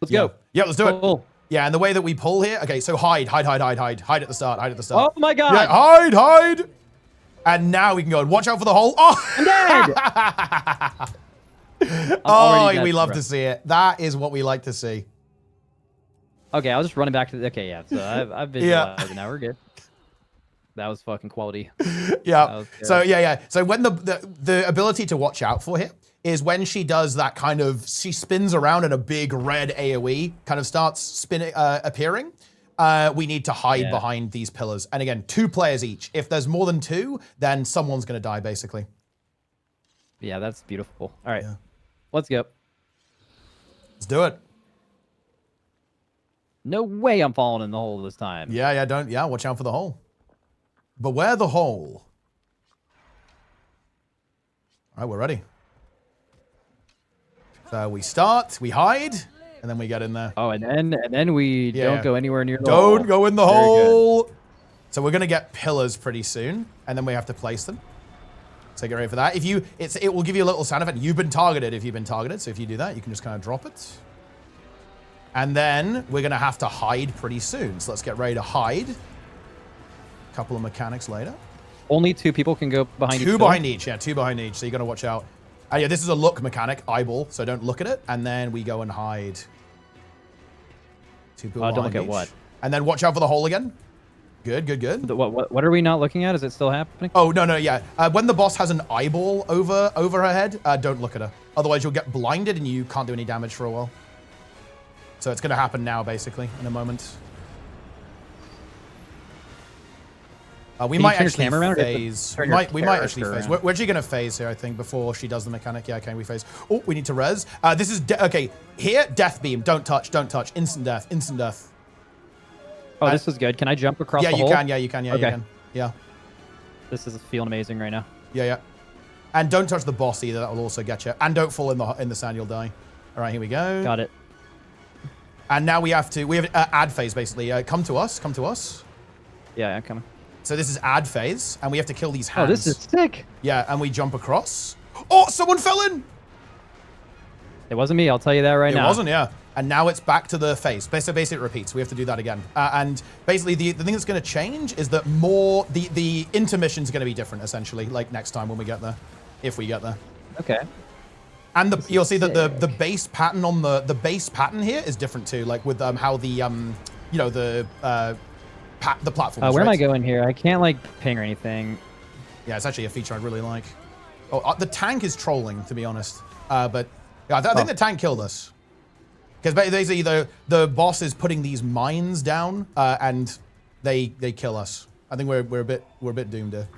let's go. Yeah, let's do it. Yeah, and the way that we pull here. Okay, so hide at the start. Hide at the start. Oh my god. Yeah, hide. And now we can go and watch out for the hole. Oh, I'm dead. Oh, we love to see it. That is what we like to see. Okay, I was just running back to the... Okay, yeah. So I've visualized it now. We're good. That was fucking quality. Yeah. So yeah. So when the ability to watch out for here is when she does that kind of, she spins around and a big red AoE kind of starts appearing. We need to hide behind these pillars. And again, 2 players each. If there's more than 2, then someone's going to die, basically. Yeah, that's beautiful. All right. Let's go. Let's do it. No way I'm falling in the hole this time. Yeah, watch out for the hole. Beware the hole. All right, we're ready. So we start, we hide, and then we get in there. Oh, and then we don't go anywhere near the hole. Don't go in the hole. So we're gonna get pillars pretty soon, and then we have to place them. So get ready for that. It will give you a little sound effect. You've been targeted if you've been targeted. So if you do that, you can just kind of drop it. And then we're gonna have to hide pretty soon. So let's get ready to hide. A couple of mechanics later. Only 2 people can go behind each. 2 behind each, yeah, 2 behind each. So you gotta watch out. Yeah, this is a look mechanic, eyeball, so don't look at it. And then we go and hide. 2 people don't behind look each. at what? And then watch out for the hole again. Good. What are we not looking at? Is it still happening? Oh, no, yeah. When the boss has an eyeball over her head, don't look at her. Otherwise, you'll get blinded and you can't do any damage for a while. So it's going to happen now, basically, in a moment. We might actually phase. We might actually phase. We're actually going to phase here, I think, before she does the mechanic. Yeah, okay, we phase. Oh, we need to res. This is... okay, here, death beam. Don't touch. Instant death. Oh, this is good. Can I jump across the hole? Yeah, you can. Yeah. This is feeling amazing right now. Yeah. And don't touch the boss either. That will also get you. And don't fall in the sand. You'll die. All right, here we go. Got it. And now we have ad phase, basically. Come to us. Yeah, I'm coming. So this is ad phase, and we have to kill these hands. Oh, this is sick. Yeah, and we jump across. Oh, someone fell in! It wasn't me, I'll tell you that right now. It wasn't, yeah. And now it's back to the phase. Basically, it repeats. We have to do that again. And basically, the thing that's going to change is that the intermission's going to be different, essentially, like next time when we get there. If we get there. Okay. And you'll see that the base pattern on the base pattern here is different too, like with how the the platform. Where am I going here? I can't like ping or anything. Yeah, it's actually a feature I'd really like. Oh, the tank is trolling, to be honest. But yeah, I think the tank killed us because basically the boss is putting these mines down and they kill us. I think we're a bit doomed here.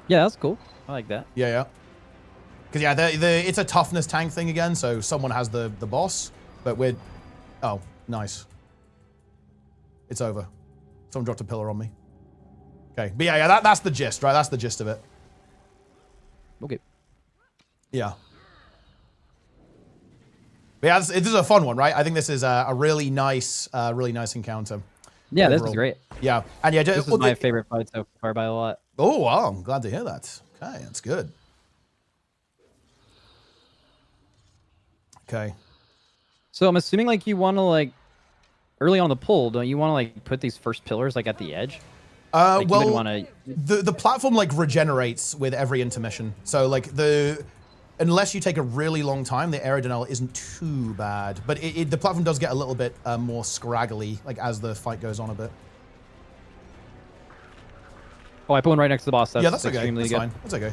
Yeah, that's cool. I like that. Yeah. Because yeah, it's a toughness tank thing again. So someone has the boss, but we're... Oh, nice. It's over. Someone dropped a pillar on me. Okay, but yeah, that's the gist, right? That's the gist of it. Okay. Yeah. But yeah, this is a fun one, right? I think this is a really nice encounter. Yeah, overall. This is great. Yeah, and yeah, this is my favorite fight so far by a lot. Oh wow, I'm glad to hear that. Okay, that's good. Okay. So I'm assuming like you want to like early on the pull, don't you want to like put these first pillars like at the edge? Like, well, the platform like regenerates with every intermission. So like unless you take a really long time, the area denial isn't too bad. But the platform does get a little bit more scraggly like as the fight goes on a bit. Oh, I put one right next to the boss. That's okay. That's fine. That's okay.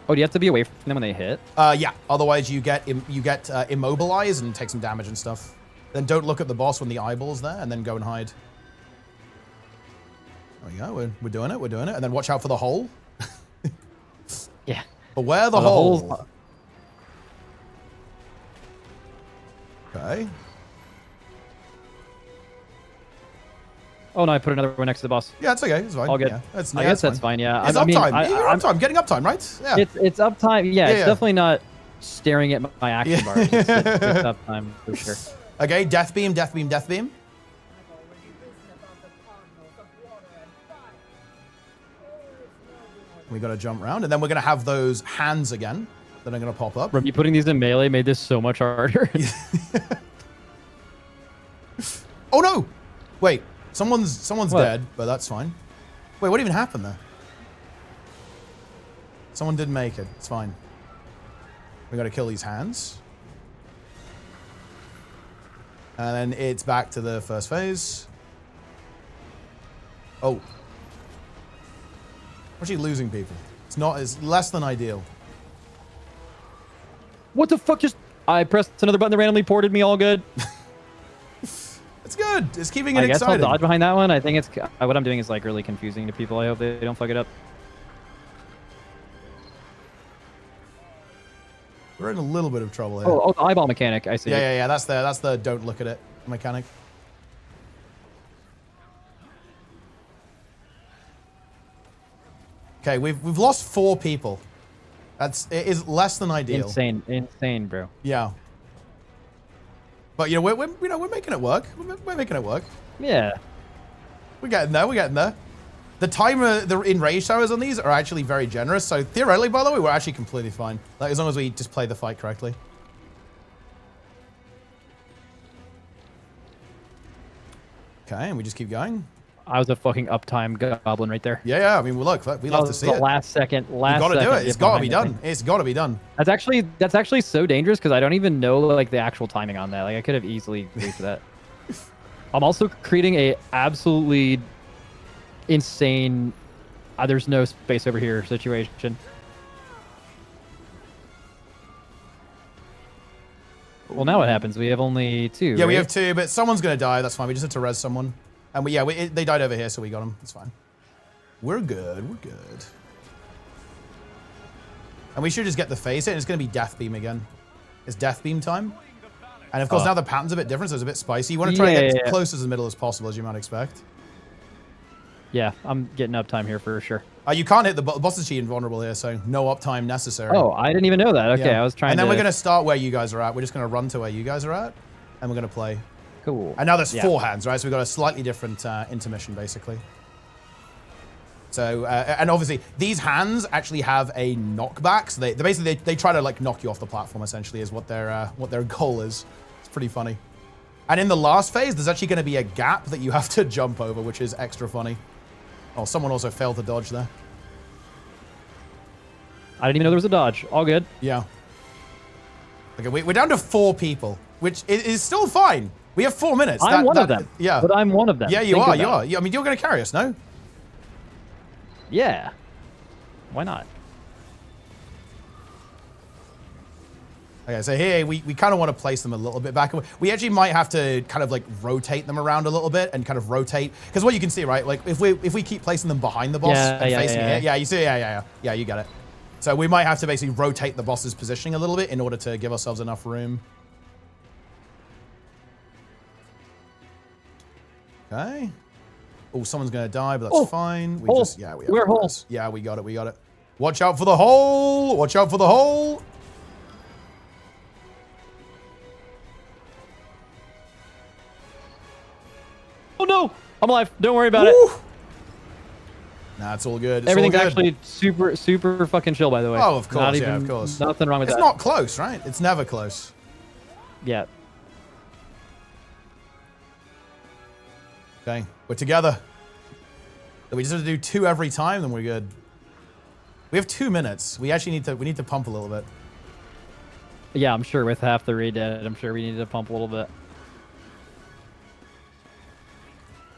Oh, do you have to be away from them when they hit? Yeah. Otherwise, you get immobilized and take some damage and stuff. Then don't look at the boss when the eyeball's there, and then go and hide. There we go. We're doing it. We're doing it. And then watch out for the hole. Yeah. Beware the hole. Okay. Oh no, I put another one next to the boss. Yeah, it's okay. It's fine. All good. Yeah, I guess that's fine. Yeah. It's uptime. You're uptime. Getting uptime, right? Yeah. It's uptime. Yeah, it's definitely not staring at my action bar. It's uptime for sure. Okay, death beam, death beam, death beam. We got to jump around, and then we're going to have those hands again. that are going to pop up. Bro, you putting these in melee made this so much harder. Oh no! Wait, someone's What? dead, but that's fine. Wait, what even happened there? Someone didn't make it. It's fine. We got to kill these hands. And then it's back to the first phase. Oh. We're actually losing people. It's less than ideal. What the fuck just... I pressed another button that randomly ported me all good. It's good. It's keeping it I guess exciting. I'll dodge behind that one. I think it's... What I'm doing is like really confusing to people. I hope they don't fuck it up. We're in a little bit of trouble here. Oh, the eyeball mechanic. I see. Yeah. That's the don't look at it mechanic. Okay, we've lost 4 people. It is less than ideal. Insane, bro. Yeah. But you know we're making it work. We're making it work. Yeah. We're getting there. We're getting there. The timer, the enrage timers on these are actually very generous. So theoretically, by the way, we're actually completely fine. Like as long as we just play the fight correctly. Okay, and we just keep going. I was a fucking uptime goblin right there. Yeah. I mean, look, we love to see it. Last second. You gotta do it. It's gotta be done. It's gotta be done. That's actually so dangerous because I don't even know like the actual timing on that. Like I could have easily reached that. I'm also creating a absolutely insane. There's no space over here situation. Well, now what happens? We have only 2. Yeah, right? We have 2, but someone's gonna die. That's fine. We just had to res someone. And they died over here, so we got them. It's fine. We're good. We're good. And we should just get the phase hit. It's going to be Death Beam again. It's Death Beam time. And of course, now the pattern's a bit different, so it's a bit spicy. You want to try to get as close to the middle as possible, as you might expect. Yeah, I'm getting uptime here for sure. You can't hit the boss is cheating invulnerable here, so no uptime necessary. Oh, I didn't even know that. Okay, yeah. I was trying to... And then we're going to start where you guys are at. We're just going to run to where you guys are at, and we're going to play. Cool. And now there's 4 hands, right? So we've got a slightly different intermission, basically. So, and obviously, these hands actually have a knockback. So they basically try to like knock you off the platform. Essentially, is what their goal is. It's pretty funny. And in the last phase, there's actually going to be a gap that you have to jump over, which is extra funny. Oh, someone also failed to dodge there. I didn't even know there was a dodge. All good. Yeah. Okay, we're down to 4 people, which is still fine. We have 4 minutes. I'm one of them. Yeah. But I'm one of them. Yeah, you are. You are. I mean, you're going to carry us, no? Yeah. Why not? Okay, so here we kind of want to place them a little bit back. We actually might have to kind of like rotate them around a little bit and kind of rotate, because what you can see, right? Like if we keep placing them behind the boss and facing it, you see, yeah, you get it. So we might have to basically rotate the boss's positioning a little bit in order to give ourselves enough room. Okay. Oh, someone's gonna die, but that's fine. We're whole. Yeah, we got it. We got it. Watch out for the hole. Watch out for the hole. Oh no! I'm alive. Don't worry about it. Nah, it's all good. It's Everything's all good. actually super fucking chill, by the way. Oh, of course, Not of course. Nothing wrong with that. It's not close, right? It's never close. Yeah. Okay, we're together. We just have to do 2 every time, then we're good. We have 2 minutes. We actually need to pump a little bit. Yeah, I'm sure with half the raid dead, I'm sure we need to pump a little bit.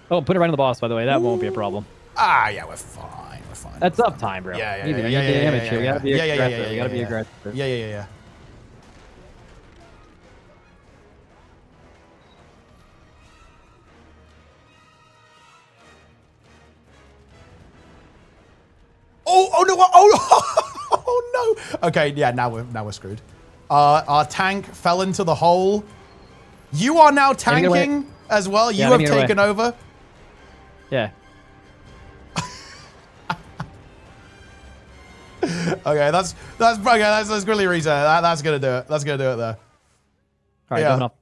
Oh, put it right on the boss, by the way. That won't be a problem. Ah, yeah, we're fine. We're fine. That's uptime, bro. Yeah. You gotta be aggressive. You gotta be aggressive. Yeah. Oh no! Oh no! Okay, yeah. Now we're screwed. Our tank fell into the hole. You are now tanking as well. You have taken over. Yeah. Okay, that's really reason. That's gonna do it. That's gonna do it there. All right, coming up.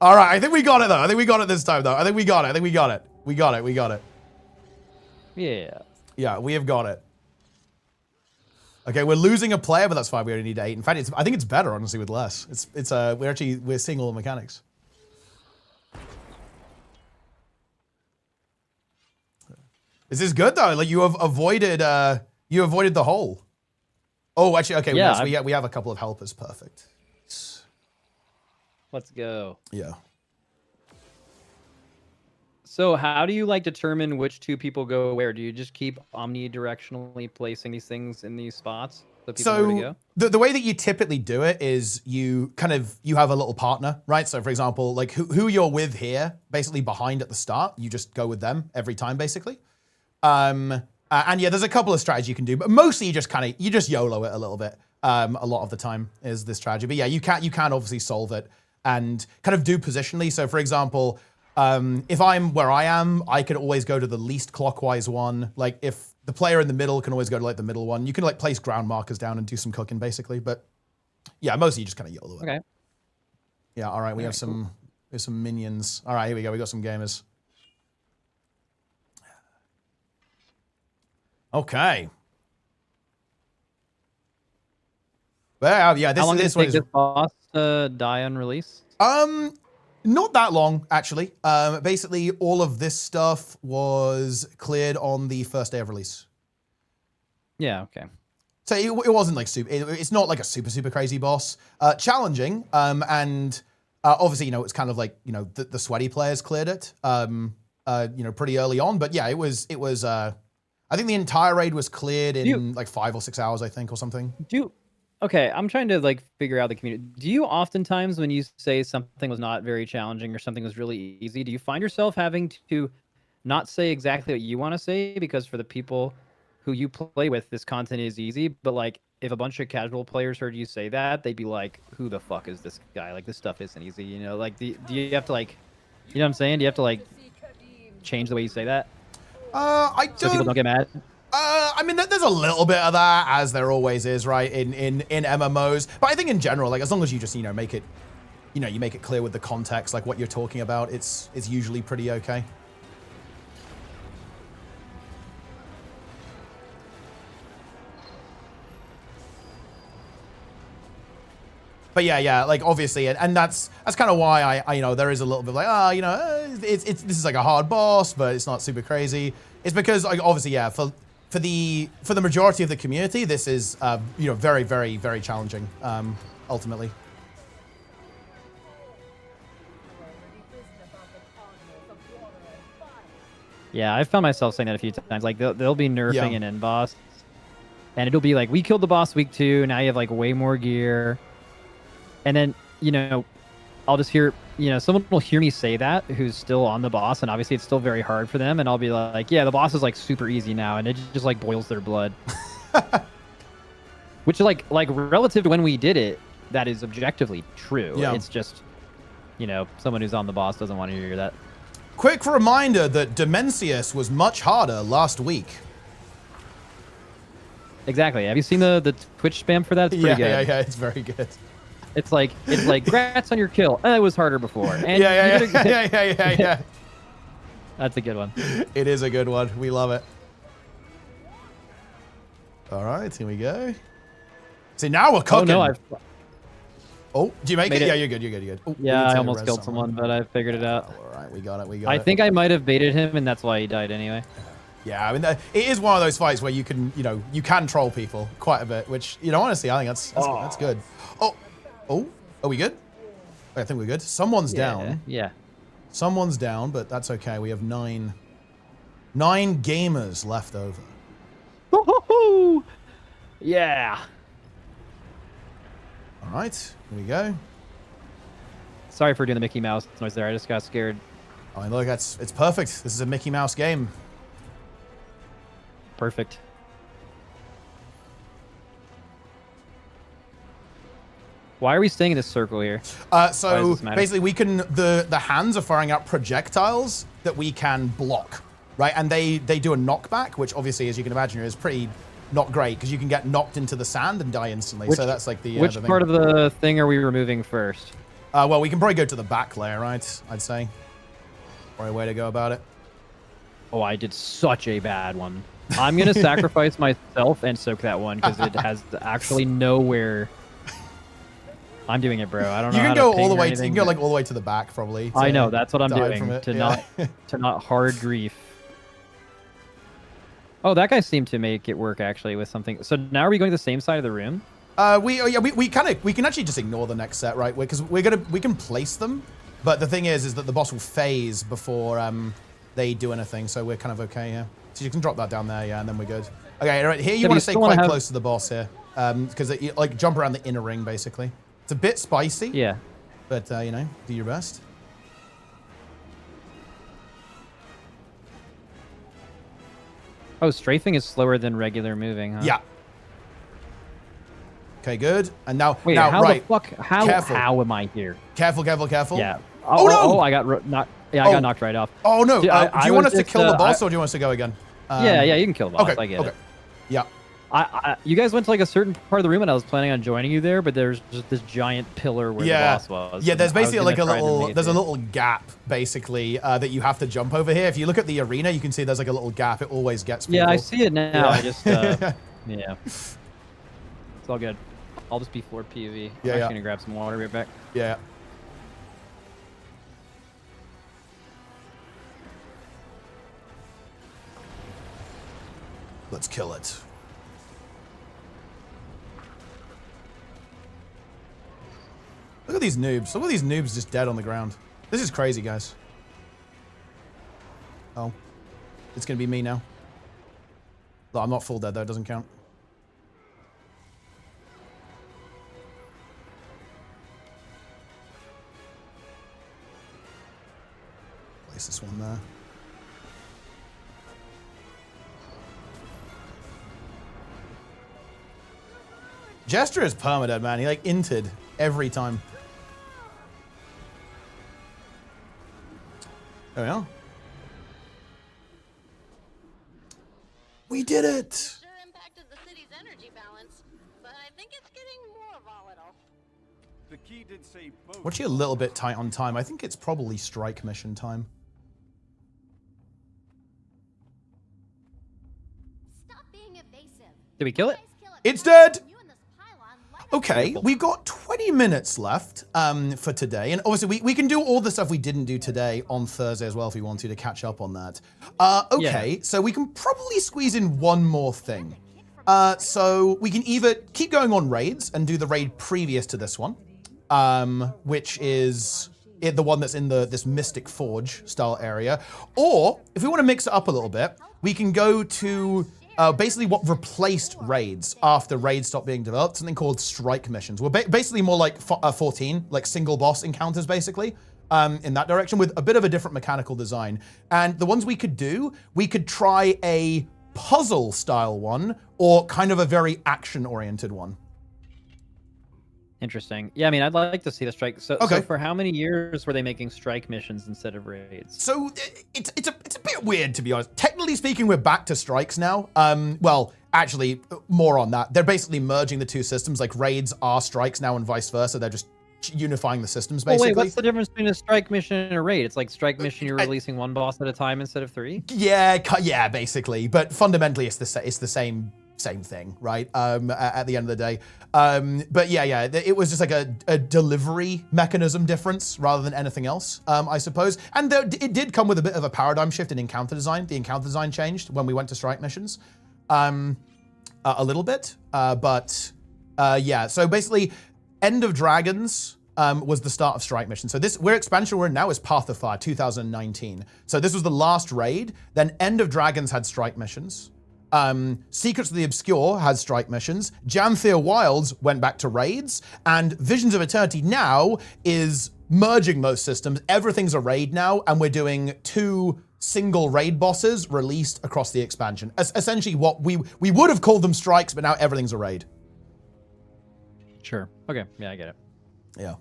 All right, I think we got it though. I think we got it this time though. I think we got it. We got it. Yeah. Yeah, we have got it. Okay, we're losing a player, but that's fine. We only need 8. In fact, I think it's better, honestly, with less. We're seeing all the mechanics. This is good though. Like you have avoided the hole. Oh, actually, okay. Yeah, we have a couple of helpers. Perfect. Let's go. Yeah. So how do you like determine which 2 people go where? Do you just keep omnidirectionally placing these things in these spots so people know where to go? The way that you typically do it is you have a little partner, right? So for example, like who you're with here, basically behind at the start, you just go with them every time, basically. And yeah, there's a couple of strategies you can do, but mostly you just YOLO it a little bit. A lot of the time is this strategy, but yeah, you can obviously solve it and kind of do positionally. So for example, if I'm where I am, I can always go to the least clockwise one. Like if the player in the middle can always go to like the middle one. You can like place ground markers down and do some cooking basically, but yeah, mostly you just kind of YOLO it. Okay. Yeah, all right, we have some minions. All right, here we go, we got some gamers. Okay. Well, yeah, How long does it take this boss to die on release? Not that long, actually. Basically, all of this stuff was cleared on the first day of release. Yeah, okay. So it wasn't like super, it's not like a super crazy boss. Challenging, and obviously, it's kind of like, the sweaty players cleared it, pretty early on. But yeah, it was I think the entire raid was cleared in like 5 or 6 hours, I think, or something. Okay, I'm trying to like figure out the community. Do you oftentimes, when you say something was not very challenging or something was really easy, do you find yourself having to not say exactly what you want to say? Because for the people who you play with, this content is easy. But like, if a bunch of casual players heard you say that, they'd be like, "Who the fuck is this guy? Like, this stuff isn't easy." Like, do you have to like, you know what I'm saying? Do you have to like change the way you say that? So people don't get mad. I mean, there's a little bit of that, as there always is, right, in MMOs. But I think in general, like as long as you just make it, you make it clear with the context, like what you're talking about, it's usually pretty okay. But yeah, like obviously, and that's kind of why I there is a little bit like, this is like a hard boss, but it's not super crazy. It's because like obviously, yeah, for the majority of the community, this is very, very, very challenging, ultimately. Yeah, I've found myself saying that a few times. Like they'll be nerfing an end boss, and it'll be like, we killed the boss week 2. Now you have like way more gear. And then, I'll just hear, someone will hear me say that who's still on the boss, and obviously it's still very hard for them, and I'll be like, yeah, the boss is like super easy now, and it just like boils their blood. Which is like relative to when we did it, that is objectively true. Yeah. It's just, someone who's on the boss doesn't want to hear that. Quick reminder that Dimensius was much harder last week. Exactly. Have you seen the Twitch spam for that? It's pretty good. Yeah, it's very good. It's like grats on your kill. It was harder before. And yeah. That's a good one. It is a good one. We love it. All right, here we go. See, now we're cooking. Oh, do you make it? Yeah, you're good. Oh, yeah, I almost killed someone, but I figured it out. Oh, all right, we got it. I think I might have baited him, and that's why he died anyway. Yeah, I mean, it is one of those fights where you can, you can troll people quite a bit, which, honestly, I think that's good. Oh, are we good? I think we're good. Someone's down. Yeah. Someone's down, but that's okay. We have 9 gamers left over. Woo-hoo-hoo! Yeah. All right, here we go. Sorry for doing the Mickey Mouse noise there. I just got scared. I mean, look, it's perfect. This is a Mickey Mouse game. Perfect. Why are we staying in this circle here? So basically, we can the hands are firing out projectiles that we can block, right? And they do a knockback, which obviously, as you can imagine, is pretty not great because you can get knocked into the sand and die instantly. So that's like the which part of the thing are we removing first? Well, we can probably go to the back layer, right? I'd say. Probably a way to go about it. Oh, I did such a bad one. I'm gonna sacrifice myself and soak that one because it has actually nowhere. I'm doing it, bro. I don't know. You can how go to all the ping or way. You anything, can go but- like all the way to the back, probably. I to know. That's what I'm die doing from it. to Yeah. not hard grief. Oh, that guy seemed to make it work actually with something. So now are we going to the same side of the room? We can actually just ignore the next set, right? Because we can place them, but the thing is that the boss will phase before they do anything, so we're kind of okay here. So you can drop that down there, yeah, and then we're good. Okay, right here you want to stay quite close to the boss here, because you like jump around the inner ring basically. It's a bit spicy. Yeah. But you know, do your best. Oh, strafing is slower than regular moving, huh? Yeah. Okay, good. And now, Wait, now, how right. the fuck? How am I here? Careful, careful, careful. Yeah. Oh, no! Oh, I got knocked. Yeah, I got knocked right off. Oh no! Dude, do you want us to just, kill the boss, or do you want us to go again? Yeah, you can kill the boss. Okay, I get it. Yeah. You guys went to like a certain part of the room, and I was planning on joining you there, but there's just this giant pillar where the boss was. Yeah, there's basically like a little. little gap basically that you have to jump over here. If you look at the arena, you can see there's like a little gap. It always gets people. Yeah, I see it now. Yeah. I just yeah, it's all good. I'll just be floor POV. I'm actually gonna grab some water right back. Yeah. Let's kill it. Look at these noobs. Look at these noobs just dead on the ground. This is crazy, guys. Oh. It's going to be me now. No, I'm not full dead, though. It doesn't count. Place this one there. Jester is permadead, man. He like inted every time. There we are. We did it! Sure impacted the city's energy balance, but I think it's getting more volatile. The key did say both. We're actually a little bit tight on time. I think it's probably strike mission time. Stop being evasive. Did we kill it? It's dead! Okay, we've got 20 minutes left for today. And obviously, we can do all the stuff we didn't do today on Thursday as well if we want to catch up on that. Okay, so we can probably squeeze in one more thing. So we can either keep going on raids and do the raid previous to this one, which is the one that's in this Mystic Forge style area. Or, if we want to mix it up a little bit, we can go to basically what replaced raids after raids stopped being developed, something called strike missions. We're basically more like 14, like single boss encounters basically, in that direction with a bit of a different mechanical design. And the ones we could do, we could try a puzzle style one or kind of a very action oriented one. Interesting. Yeah, I mean, I'd like to see the strike. So, Okay. so for how many years were they making strike missions instead of raids? So it's a bit weird, to be honest. Technically speaking, we're back to strikes now. Well, actually, more on that. They're basically merging the two systems. Like raids are strikes now, and vice versa. They're just unifying the systems basically. Oh, wait, what's the difference between a strike mission and a raid? It's like strike mission, you're releasing one boss at a time instead of 3. Yeah, basically. But fundamentally, it's the same thing, right? At the end of the day. But yeah, it was just like a delivery mechanism difference rather than anything else, I suppose. And it did come with a bit of a paradigm shift in encounter design. The encounter design changed when we went to strike missions, a little bit. But yeah, so basically, End of Dragons was the start of strike mission. So where expansion we're in now is Path of Fire 2019. So this was the last raid. Then End of Dragons had strike missions. Secrets of the Obscure has strike missions. Janthir Wilds went back to raids, and Visions of Eternity now is merging most systems. Everything's a raid now, and we're doing 2 single raid bosses released across the expansion. Essentially, what we would have called them strikes, but now everything's a raid. Sure. Okay. Yeah, I get it. Yeah.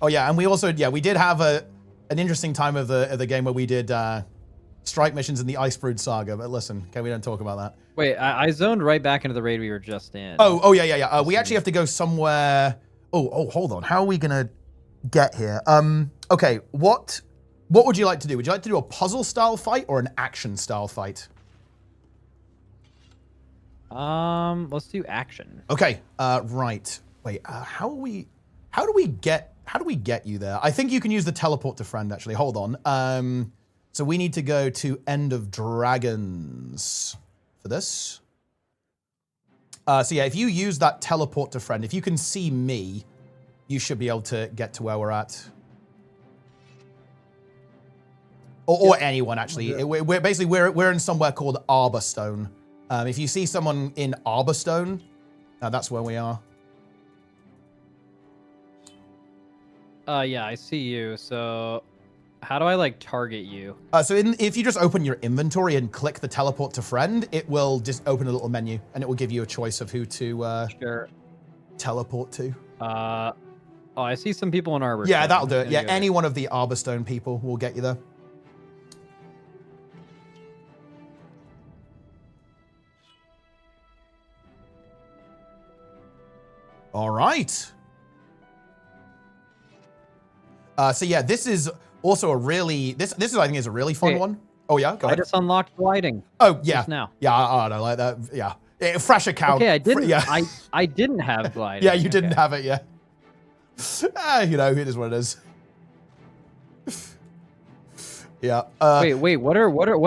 Oh yeah, and we also we did have an interesting time of the game where we did strike missions in the Icebrood Saga, but listen, okay, we don't talk about that. Wait, I zoned right back into the raid we were just in. Oh yeah. We actually have to go somewhere. Oh, hold on. How are we gonna get here? Okay, what would you like to do? Would you like to do a puzzle style fight or an action style fight? Let's do action. Okay. Right. Wait. How do we get you there? I think you can use the teleport to friend. Actually, hold on. So we need to go to End of Dragons for this. So yeah, if you use that teleport to friend, if you can see me, you should be able to get to where we're at. Or anyone, actually. We're basically, we're in somewhere called Arborstone. If you see someone in Arborstone, that's where we are. Yeah, I see you. So how do I like target you? So if you just open your inventory and click the teleport to friend, it will just open a little menu and it will give you a choice of who to teleport to. Oh, I see some people in Arborstone. Yeah, that'll do it. Yeah, any one of the Arborstone people will get you there. All right. So yeah, this is also a really this is I think is a really fun one. Oh yeah, go ahead. I just unlocked gliding. Oh yeah, just now. Yeah, I don't like that. Yeah, fresh account. Okay, I didn't. Yeah. I didn't have gliding. Yeah, you didn't have it. Yeah. You know, it is what it is. Yeah. Wait. What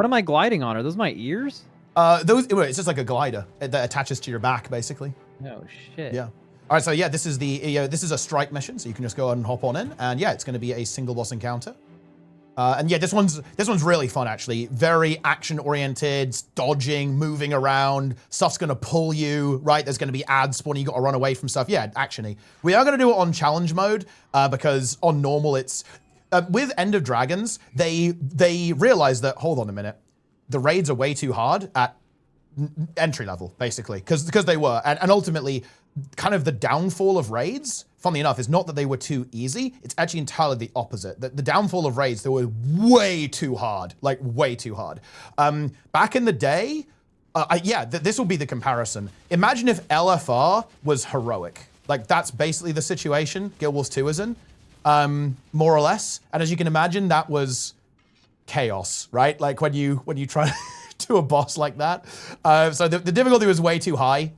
am I gliding on? Are those my ears? It's just like a glider that attaches to your back, basically. Oh shit. Yeah. All right, so yeah, this is this is a strike mission, so you can just go and hop on in, and yeah, it's going to be a single boss encounter. And yeah, this one's really fun actually. Very action oriented, dodging, moving around. Stuff's going to pull you, right? There's going to be ads spawning. You got to run away from stuff. Yeah, actiony. We are going to do it on challenge mode because on normal it's with End of Dragons. They realize that hold on a minute, the raids are way too hard at entry level basically because they were, and ultimately. Kind of the downfall of raids, funnily enough, is not that they were too easy. It's actually entirely the opposite. The downfall of raids, they were way too hard, like way too hard. Back in the day, this will be the comparison. Imagine if LFR was heroic. Like that's basically the situation Guild Wars 2 is in, more or less. And as you can imagine, that was chaos, right? Like when you try to a boss like that. So the difficulty was way too high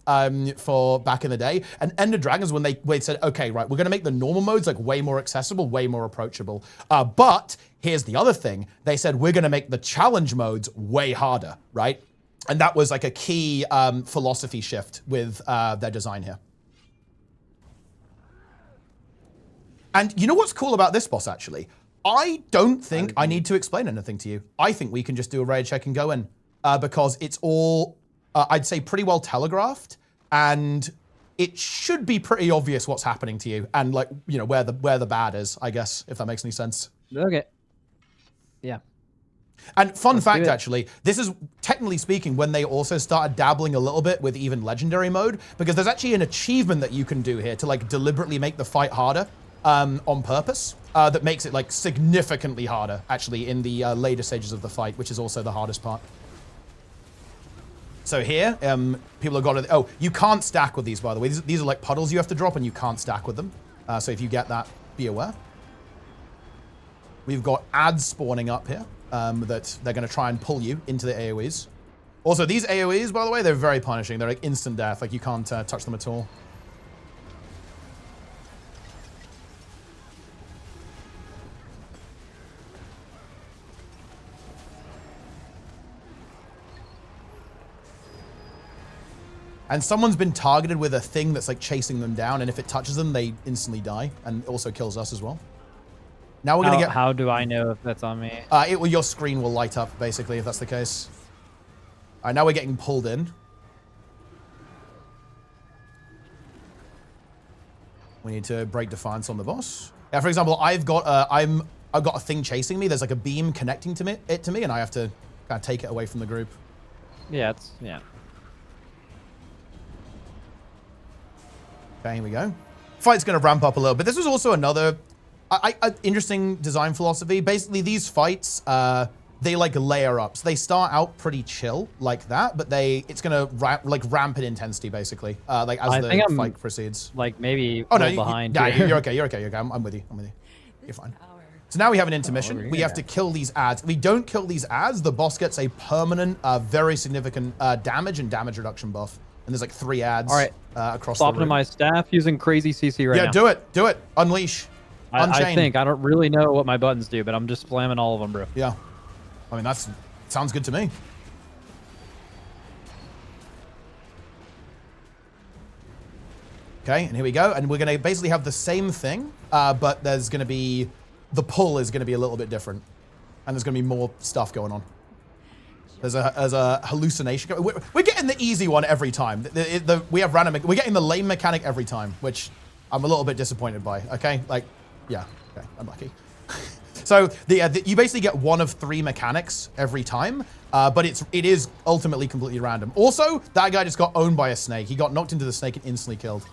for back in the day. And End of Dragons, when they said, okay, right, we're gonna make the normal modes like way more accessible, way more approachable. But here's the other thing. They said, we're gonna make the challenge modes way harder, right? And that was like a key philosophy shift with their design here. And you know what's cool about this boss, actually? I don't think I need to explain anything to you. I think we can just do a raid check and go in. Because it's all, I'd say, pretty well telegraphed, and it should be pretty obvious what's happening to you, and like, you know, where the bad is, I guess, if that makes any sense. Okay. Yeah. And fun fact, actually, this is technically speaking when they also started dabbling a little bit with even legendary mode, because there's actually an achievement that you can do here to like deliberately make the fight harder on purpose. That makes it like significantly harder, actually, in the later stages of the fight, which is also the hardest part. So here, people have got to, oh, you can't stack with these, by the way. These are like puddles you have to drop and you can't stack with them. So if you get that, be aware. We've got ads spawning up here that they're going to try and pull you into the AoEs. Also, these AoEs, by the way, they're very punishing. They're like instant death. Like you can't touch them at all. And someone's been targeted with a thing that's like chasing them down, and if it touches them, they instantly die, and it also kills us as well. Now we're gonna get. How do I know if that's on me? Your screen will light up basically if that's the case. All right, now we're getting pulled in. We need to break defiance on the boss. Yeah, for example, I've got a thing chasing me. There's like a beam connecting to me, and I have to kind of take it away from the group. Yeah, Okay, here we go. Fight's going to ramp up a little bit. This was also another interesting design philosophy. Basically, these fights, they like layer up. So they start out pretty chill like that, but it's going to ramp in intensity, basically, like as the fight proceeds. Like maybe behind. You're okay. You're okay. I'm with you. You're fine. So now we have an intermission. We have to kill these ads. If we don't kill these ads, the boss gets a permanent, very significant damage and damage reduction buff. And there's like 3 ads All right. across Swapping the to room. my staff using crazy CC right now. Yeah, do it. Do it. Unleash. Unchain. I think. I don't really know what my buttons do, but I'm just slamming all of them, bro. Yeah. I mean, that's sounds good to me. Okay, and here we go. And we're going to basically have the same thing, but there's going to be... The pull is going to be a little bit different. And there's going to be more stuff going on. There's a hallucination. We're getting the easy one every time. We have random... We're getting the lame mechanic every time, which I'm a little bit disappointed by, okay? Like, yeah, okay, I'm lucky. So you basically get 1 of 3 mechanics every time, but it is ultimately completely random. Also, that guy just got owned by a snake. He got knocked into the snake and instantly killed.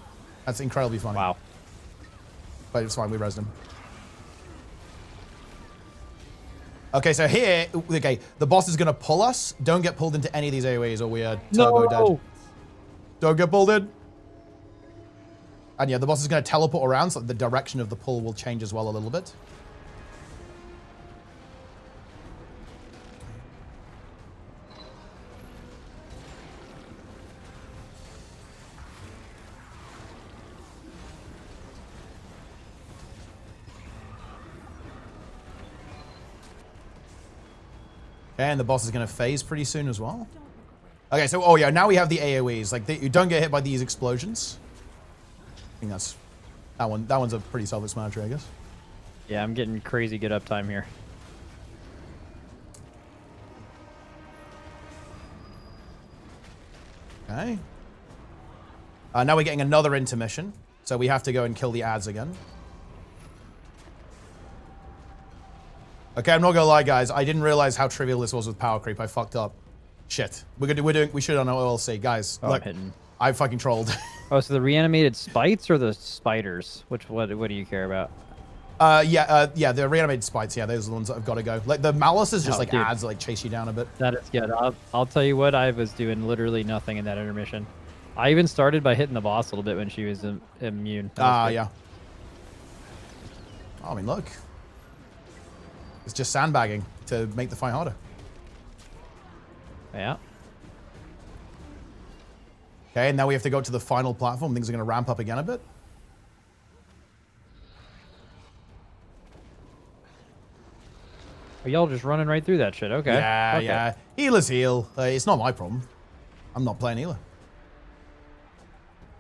That's incredibly funny. Wow. But it's fine, we rezzed him. Okay, so here, okay, the boss is going to pull us. Don't get pulled into any of these AoEs or we are turbo dead. Don't get pulled in. And yeah, the boss is going to teleport around, so the direction of the pull will change as well a little bit. And the boss is going to phase pretty soon as well. Okay, so, oh yeah, now we have the AoEs. Like, you don't get hit by these explosions. I think that's... That one's a pretty self-explanatory, I guess. Yeah, I'm getting crazy good uptime here. Okay. Now we're getting another intermission. So we have to go and kill the ads again. Okay, I'm not gonna lie, guys. I didn't realize how trivial this was with power creep. I fucked up. Shit. We should on OLC, guys. Oh, look, I'm hitting. I fucking trolled. Oh, so the reanimated spites or the spiders? What do you care about? Yeah, the reanimated spites. Yeah, those are the ones that have got to go. Like the malice is just dude. ads that like chase you down a bit. That is good. I'll tell you what, I was doing literally nothing in that intermission. I even started by hitting the boss a little bit when she was immune. Yeah. I mean, look. It's just sandbagging to make the fight harder. Yeah. Okay, and now we have to go to the final platform. Things are going to ramp up again a bit. Are y'all just running right through that shit? Okay. Yeah, okay. yeah. Healers heal. It's not my problem. I'm not playing healer.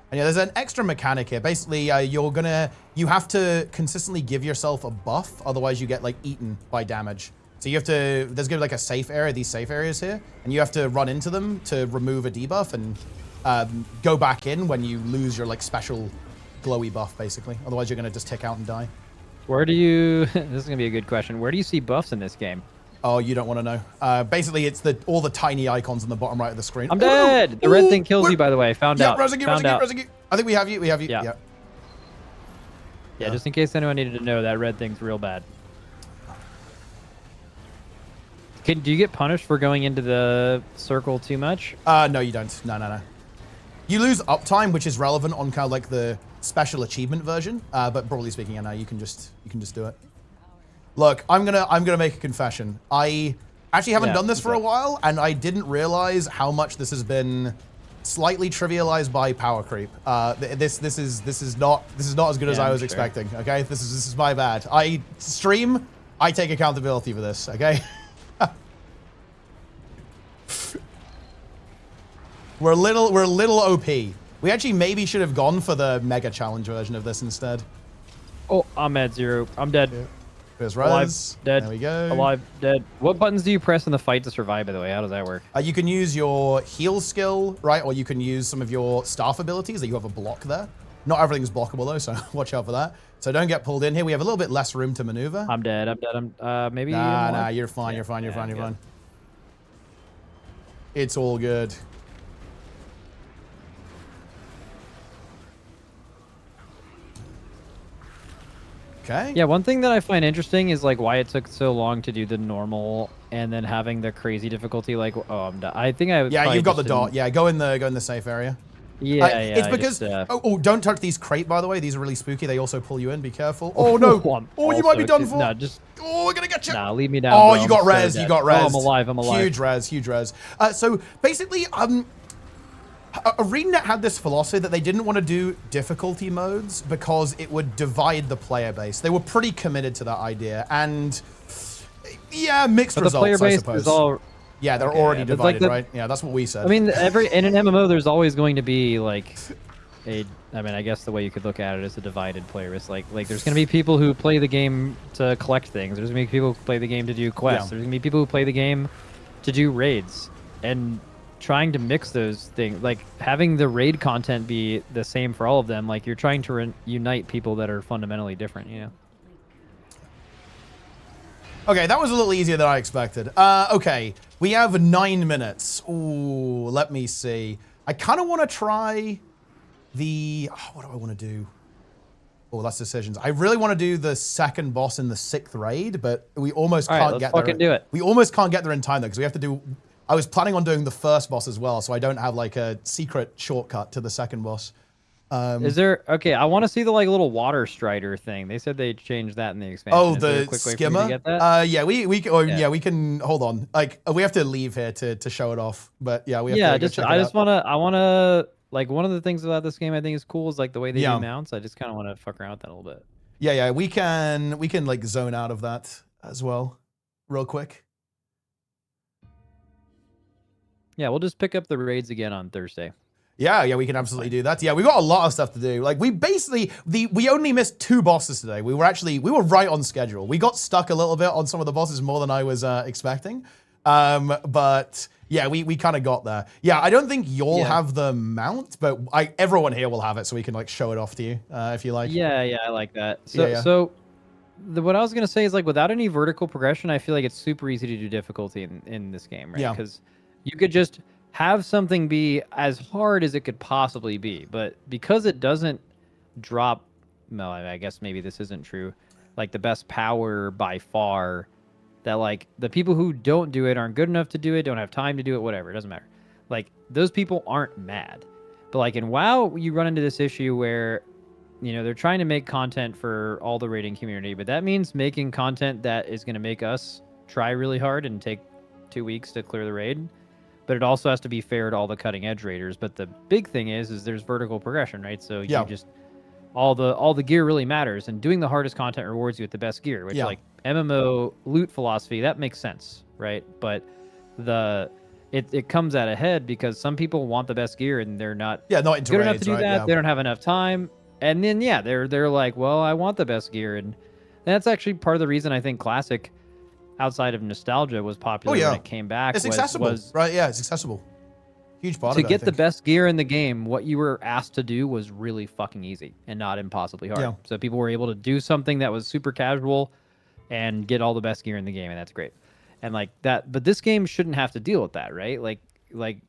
And yeah, there's an extra mechanic here. Basically, you have to consistently give yourself a buff, otherwise you get like eaten by damage. So you have to, there's gonna be like a safe area, these safe areas here, and you have to run into them to remove a debuff and go back in when you lose your like special glowy buff, basically. Otherwise you're gonna just tick out and die. Where do you, this is gonna be a good question, where do you see buffs in this game? Oh, you don't want to know. Basically, it's all the tiny icons on the bottom right of the screen. I'm dead! The red thing kills you, by the way. Found out. Found out. I think we have you. Yeah. Yeah, just in case anyone needed to know, that red thing's real bad. Do you get punished for going into the circle too much? No, you don't. No. You lose uptime, which is relevant on kind of like the special achievement version. But broadly speaking, yeah, no, you can just do it. Look, I'm gonna make a confession. I actually haven't done this for a while, and I didn't realize how much this has been slightly trivialized by power creep. This is not as good as I was expecting. Okay, this is my bad. I take accountability for this. Okay. We're a little OP. We actually maybe should have gone for the mega challenge version of this instead. Oh, I'm at 0. I'm dead. Yeah. There's alive, res. dead. There we go. Alive, dead. What buttons do you press in the fight to survive, by the way? How does that work? You can use your heal skill, right? Or you can use some of your staff abilities that you have a block there. Not everything's blockable though, so watch out for that. So don't get pulled in here. We have a little bit less room to maneuver. I'm dead. Maybe. Nah, you're fine. You're fine. You're fine. It's all good. Okay. Yeah, one thing that I find interesting is like why it took so long to do the normal and then having the crazy difficulty. Like, oh, I'm done. I think I. Yeah, you've got the dot. Yeah, go in the safe area. Yeah, It's because don't touch these crate, by the way. These are really spooky. They also pull you in. Be careful. Oh no! Oh, you might be done for. No, just. Oh, we're gonna get you. Nah, leave me down. Oh, bro. you got res. You got res. Oh, I'm alive. I'm alive. Huge res. So basically, ArenaNet had this philosophy that they didn't want to do difficulty modes because it would divide the player base. They were pretty committed to that idea, and yeah, mixed but results, the player base I suppose. is all... Yeah, they're already divided, right? Yeah, that's what we said. I mean, in an MMO, there's always going to be like I guess the way you could look at it is a divided player base. Like there's going to be people who play the game to collect things. There's going to be people who play the game to do quests. Yeah. There's going to be people who play the game to do raids. And trying to mix those things, like having the raid content be the same for all of them, like you're trying to unite people that are fundamentally different, you know? Okay, that was a little easier than I expected. Okay, we have 9 minutes. Ooh, let me see. I kind of want to try the... Oh, what do I want to do? Oh, that's decisions. I really want to do the second boss in the 6th raid, but we almost can't get there. Fucking do it. We almost can't get there in time, though, because we have to do... I was planning on doing the first boss as well, so I don't have, like, a secret shortcut to the second boss. Is there... Okay, I want to see the, like, little water strider thing. They said they changed that in the expansion. Oh, Is there a the quick way for skimmer? me to get that? Yeah, we can... Hold on. Like, we have to leave here to show it off, but yeah, we have to go check it out. I want to... Like, one of the things about this game I think is cool is, like, the way they do mounts. I just kind of want to fuck around with that a little bit. Yeah, we can, like, zone out of that as well, real quick. Yeah, we'll just pick up the raids again on Thursday. Yeah, we can absolutely do that. Yeah, we got a lot of stuff to do. Like, we basically, we only missed 2 bosses today. We were right on schedule. We got stuck a little bit on some of the bosses more than I was expecting. But yeah, we kind of got there. Yeah, I don't think you'll have the mount, but everyone here will have it, so we can, like, show it off to you if you like. Yeah, I like that. So, what I was going to say is, like, without any vertical progression, I feel like it's super easy to do difficulty in this game, right? Yeah. Because you could just have something be as hard as it could possibly be, but because it doesn't drop, well, I guess maybe this isn't true, like the best power by far, that like the people who don't do it aren't good enough to do it, don't have time to do it, whatever, it doesn't matter. Like those people aren't mad. But like in WoW, you run into this issue where, you know, they're trying to make content for all the raiding community, but that means making content that is going to make us try really hard and take 2 weeks to clear the raid. But it also has to be fair to all the cutting edge raiders. But the big thing is there's vertical progression, right? So you just all the gear really matters, and doing the hardest content rewards you with the best gear, which like MMO loot philosophy, that makes sense, right? But it comes at a head because some people want the best gear and they're not not into good enough raids, to do right? that. Yeah. They don't have enough time, and then they're like, well, I want the best gear, and that's actually part of the reason I think Classic, outside of nostalgia, was popular when it came back. It's accessible, right? Yeah, it's accessible. Huge part of it. To get the best gear in the game, what you were asked to do was really fucking easy and not impossibly hard. Yeah. So people were able to do something that was super casual and get all the best gear in the game, and that's great. And like that, but this game shouldn't have to deal with that, right? Like the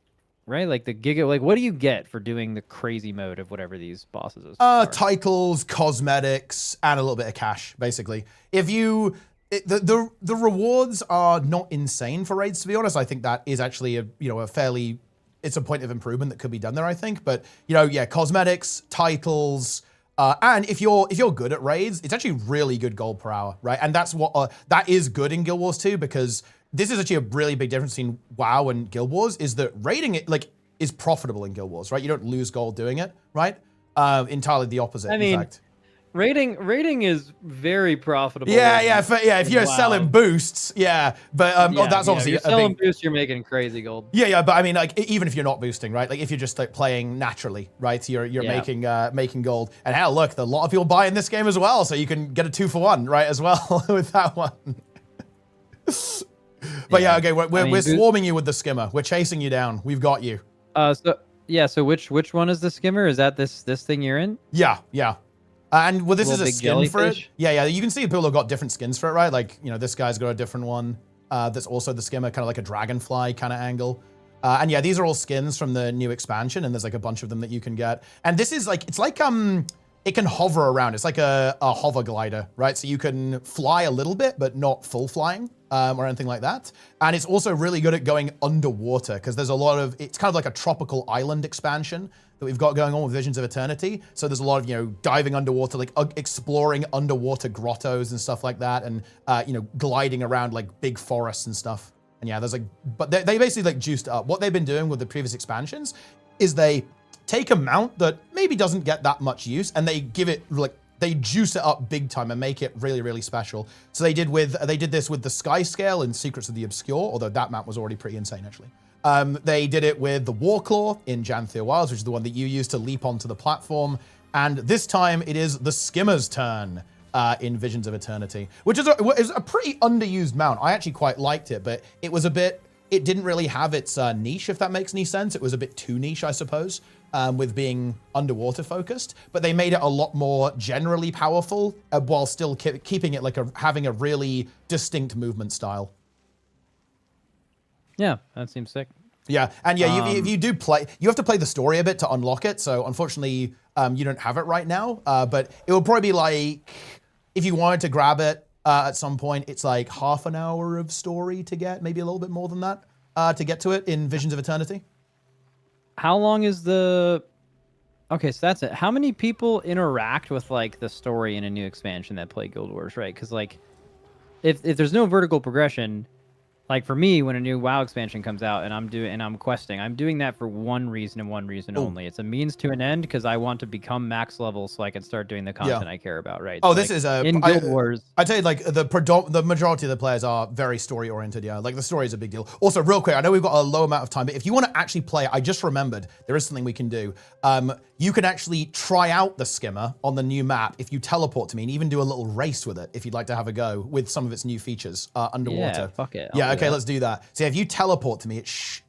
Giga, like what do you get for doing the crazy mode of whatever these bosses are? Titles, cosmetics, and a little bit of cash, basically. If you the rewards are not insane for raids, to be honest. I think that is actually a fairly, it's a point of improvement that could be done there, I think. But cosmetics, titles, and if you're good at raids, it's actually really good gold per hour, right? And that's what that is good in Guild Wars 2, because this is actually a really big difference between WoW and Guild Wars, is that raiding it is profitable in Guild Wars, right? You don't lose gold doing it, right? Entirely the opposite, in fact. Raiding is very profitable. If you're selling boosts, but that's obviously if you're selling boosts, you're making crazy gold. But I mean, like, even if you're not boosting, right? Like if you're just like playing naturally, right? You're making gold. And hell, look, a lot of people buy in this game as well, so you can get a 2-for-1, right? As well with that one. But we're swarming you with the skimmer. We're chasing you down. We've got you. So which one is the skimmer? Is that this thing you're in? Yeah. And this is a big skin for it. jellyfish? Yeah. You can see people have got different skins for it, right? Like, this guy's got a different one. That's also the skimmer, kind of like a dragonfly kind of angle. And these are all skins from the new expansion, and there's like a bunch of them that you can get. And this is like, it's like it can hover around. It's like a hover glider, right? So you can fly a little bit, but not full flying or anything like that. And it's also really good at going underwater, because there's a lot of, it's kind of like a tropical island expansion that we've got going on with Visions of Eternity. So there's a lot of, diving underwater, like exploring underwater grottos and stuff like that, and, gliding around like big forests and stuff. And there's like, but they basically like juiced up. What they've been doing with the previous expansions is they take a mount that maybe doesn't get that much use and they give it like, they juice it up big time and make it really, really special. So they did this with the Sky Scale in Secrets of the Obscure, although that map was already pretty insane actually. They did it with the Warclaw in Janthea Wilds, which is the one that you use to leap onto the platform. And this time it is the Skimmer's turn in Visions of Eternity, which is a pretty underused mount. I actually quite liked it, but it was it didn't really have its niche, if that makes any sense. It was a bit too niche, I suppose, with being underwater focused, but they made it a lot more generally powerful while still keeping it like having a really distinct movement style. Yeah, that seems sick. Yeah, and yeah, if you do play, you have to play the story a bit to unlock it. So unfortunately, you don't have it right now, but it will probably be like, if you wanted to grab it at some point, it's like half an hour of story to get, maybe a little bit more than that, to get to it in Visions of Eternity. How long is the... Okay, so that's it. How many people interact with like the story in a new expansion that play Guild Wars, right? Because like, if there's no vertical progression, like for me, when a new WoW expansion comes out and I'm questing, I'm doing that for one reason and one reason only. It's a means to an end because I want to become max level so I can start doing the content I care about, right? Oh, so, this like, is in Guild Wars. I tell you, like the majority of the players are very story oriented. Yeah, like the story is a big deal. Also, real quick, I know we've got a low amount of time, but if you want to actually play, I just remembered there is something we can do. You can actually try out the Skimmer on the new map if you teleport to me, and even do a little race with it if you'd like to have a go with some of its new features underwater. Yeah, fuck it. Yeah, okay, let's do that. So if you teleport to me,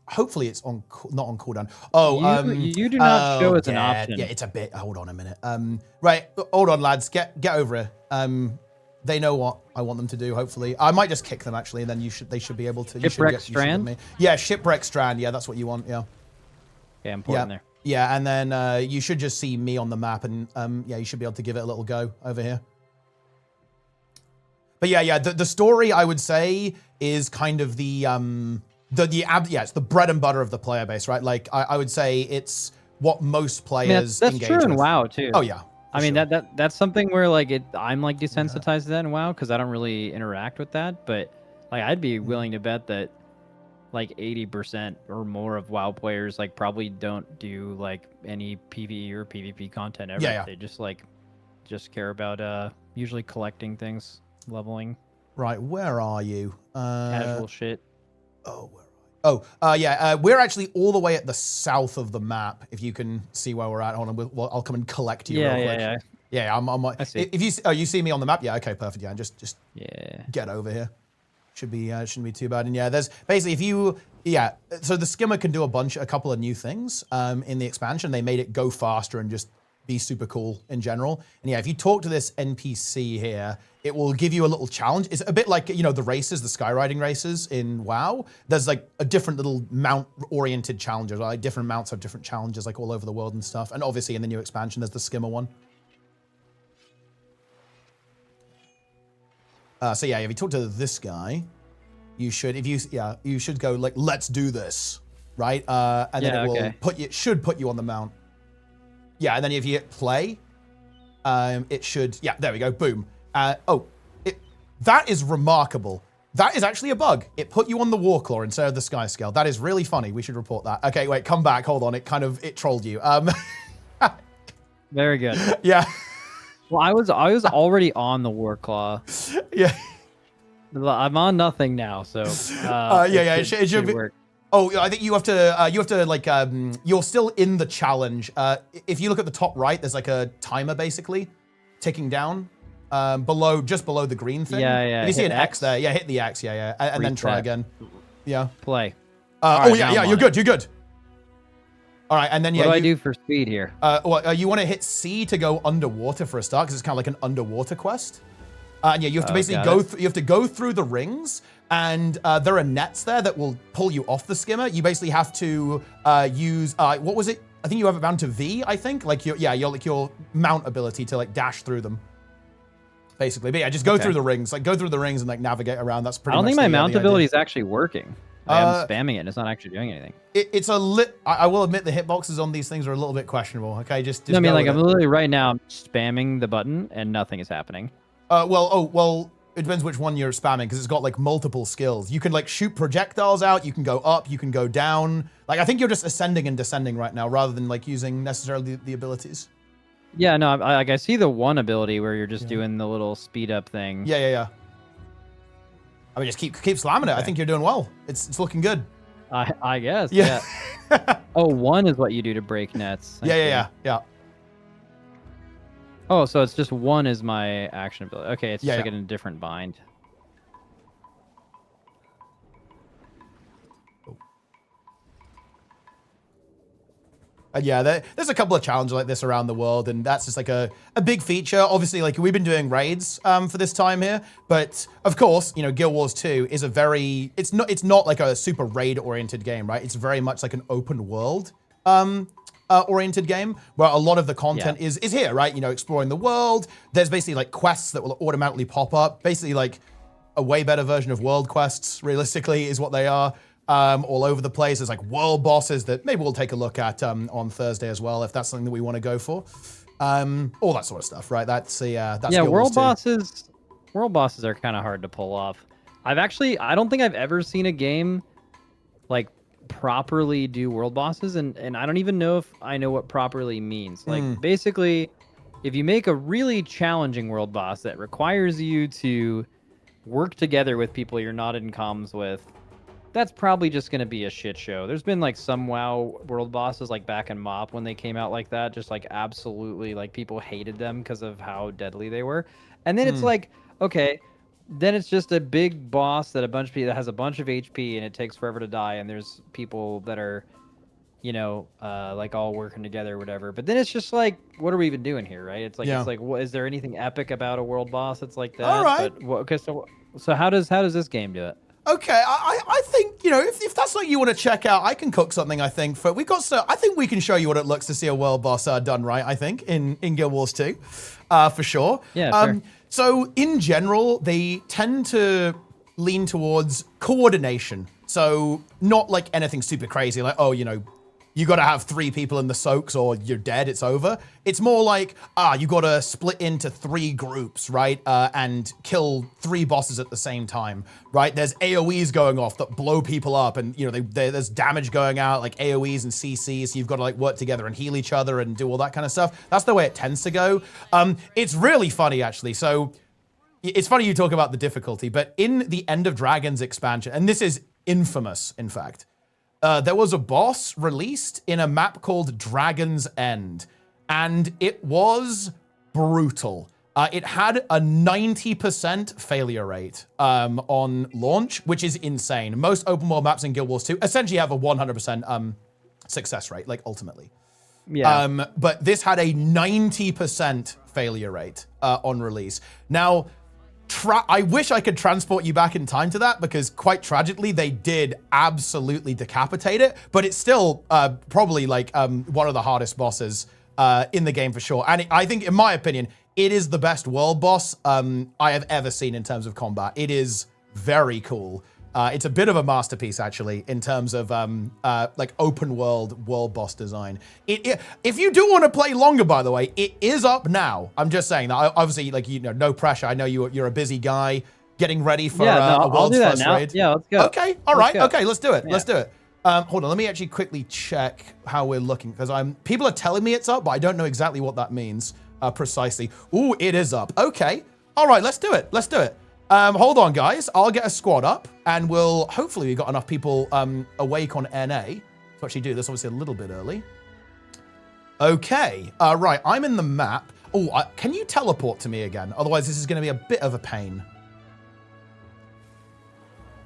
hopefully it's not on cooldown. Oh, you do not show as an option. Yeah, it's a bit. Hold on a minute. Right, hold on, lads. Get over here. They know what I want them to do. Hopefully, I might just kick them actually, and then they should be able to. Shipwreck Strand. Yeah, Shipwreck Strand. Yeah, that's what you want. Yeah. Yeah, I'm putting there. Yeah, and then you should just see me on the map, and yeah, you should be able to give it a little go over here. But yeah, the story I would say is kind of it's the bread and butter of the player base, right? Like I would say it's what most players that's engage true in with. WoW too. Oh yeah. I mean that's something where like I'm like desensitized to that in WoW because I don't really interact with that. But like I'd be willing to bet that like 80% or more of WoW players like probably don't do like any PvE or PvP content ever. Yeah. They just care about usually collecting things, leveling. Right, where are you? Casual shit. Oh, where are you? Oh, yeah, we're actually all the way at the south of the map. If you can see where we're at, hold on, I'll come and collect you real quick. Yeah, I'm I see. If you see me on the map, yeah, okay, perfect. Yeah, just get over here. Shouldn't be too bad. And yeah, there's basically so the Skimmer can do a couple of new things in the expansion. They made it go faster and just be super cool in general. And yeah, if you talk to this NPC here, it will give you a little challenge. It's a bit like, the races, the skywriting races in WoW. There's like a different little mount-oriented challenges. Like different mounts have different challenges like all over the world and stuff. And obviously in the new expansion, there's the Skimmer one. So yeah, if you talk to this guy, you should go like, let's do this, right? And then it will should put you on the mount. Yeah, and then if you hit play, it should, there we go, boom. That is remarkable. That is actually a bug. It put you on the Warclaw instead of the Sky Scale. That is really funny. We should report that. Okay, wait, come back. Hold on. It trolled you. Very good. Yeah. Well, I was already on the Warclaw. Yeah. I'm on nothing now, so it should work. Oh, I think you have to like you're still in the challenge. If you look at the top right, there's like a timer basically ticking down just below the green thing. Yeah. If you see an X there, hit the X, and then try again. Yeah. Play. You're good. All right, and then what do I do for speed here? You want to hit C to go underwater for a start because it's kind of like an underwater quest. And you have to basically you have to go through the rings, and there are nets there that will pull you off the Skimmer. You basically have to use what was it? I think you have it bound to V. I think like your mount ability to like dash through them. Basically, but yeah, just go through the rings, and like navigate around. That's pretty. I don't much think my mount ability is actually working. I'm spamming it, and it's not actually doing anything. I will admit the hitboxes on these things are a little bit questionable. Okay, just I mean, like I'm literally right now spamming the button, and nothing is happening. Well, depends which one you're spamming because it's got like multiple skills. You can like shoot projectiles out. You can go up. You can go down. Like I think you're just ascending and descending right now rather than like using necessarily the abilities. Yeah, no, I see the one ability where you're just doing the little speed up thing. Yeah. I mean, just keep slamming it. I think you're doing well. It's looking good. I guess. Yeah. Oh, one is what you do to break nets. Yeah. Oh, so it's just one is my action ability. Okay, it's just like in a different bind. Yeah, there's a couple of challenges like this around the world, and that's just like a big feature. Obviously, like we've been doing raids for this time here, but of course, you know, Guild Wars 2 is it's not like a super raid-oriented game, right? It's very much like an open world oriented game where a lot of the content is here, right? You know, exploring the world. There's basically like quests that will automatically pop up. Basically like a way better version of world quests, realistically, is what they are. All over the place. There's like world bosses that maybe we'll take a look at on Thursday as well, if that's something that we want to go for. All that sort of stuff, right? That's world bosses. World bosses are kind of hard to pull off. I don't think I've ever seen a game like properly do world bosses, and I don't even know if I know what properly means. Like basically, if you make a really challenging world boss that requires you to work together with people you're not in comms with, that's probably just going to be a shit show. There's been like some WoW world bosses like back in MoP when they came out like that, just like absolutely like people hated them because of how deadly they were. And then it's like, okay, then it's just a big boss that that has a bunch of HP and it takes forever to die. And there's people that are, you know, like all working together or whatever. But then it's just like, what are we even doing here, right? It's like, what, is there anything epic about a world boss that's like that? All right. But, okay, so how does this game do it? Okay, I think, you know, if that's something you want to check out, I can cook something, I think. I think we can show you what it looks to see a world boss done right, I think, in Guild Wars 2, for sure. Yeah, sure. So, in general, they tend to lean towards coordination. So, not like anything super crazy, like, oh, you know, you got to have 3 people in the soaks or you're dead, it's over. It's more like, you got to split into 3 groups, right? And kill 3 bosses at the same time, right? There's AoEs going off that blow people up and, you know, there's damage going out, like AoEs and CCs. So you've got to like work together and heal each other and do all that kind of stuff. That's the way it tends to go. It's really funny, actually. So it's funny you talk about the difficulty, but in the End of Dragons expansion, and this is infamous, in fact, there was a boss released in a map called Dragon's End, and it was brutal. It had a 90% failure rate on launch, which is insane. Most open world maps in Guild Wars 2 essentially have a 100% success rate, like ultimately. Yeah. But this had a 90% failure rate on release. Now, I wish I could transport you back in time to that because quite tragically, they did absolutely decapitate it, but it's still probably like one of the hardest bosses in the game for sure. And I think, in my opinion, it is the best world boss I have ever seen in terms of combat. It is very cool. It's a bit of a masterpiece, actually, in terms of like open world boss design. If you do want to play longer, by the way, it is up now. I'm just saying that. Obviously, like, you know, no pressure. I know you're a busy guy getting ready for a world's first raid. Yeah, let's go. Okay, all right. Okay, let's do it. Yeah. Let's do it. Hold on, let me actually quickly check how we're looking because people are telling me it's up, but I don't know exactly what that means precisely. Ooh, it is up. Okay, all right, let's do it. Let's do it. Hold on, guys. I'll get a squad up, and hopefully we've got enough people awake on NA to actually do this, obviously a little bit early. Okay, right, I'm in the map. Oh, can you teleport to me again? Otherwise, this is going to be a bit of a pain.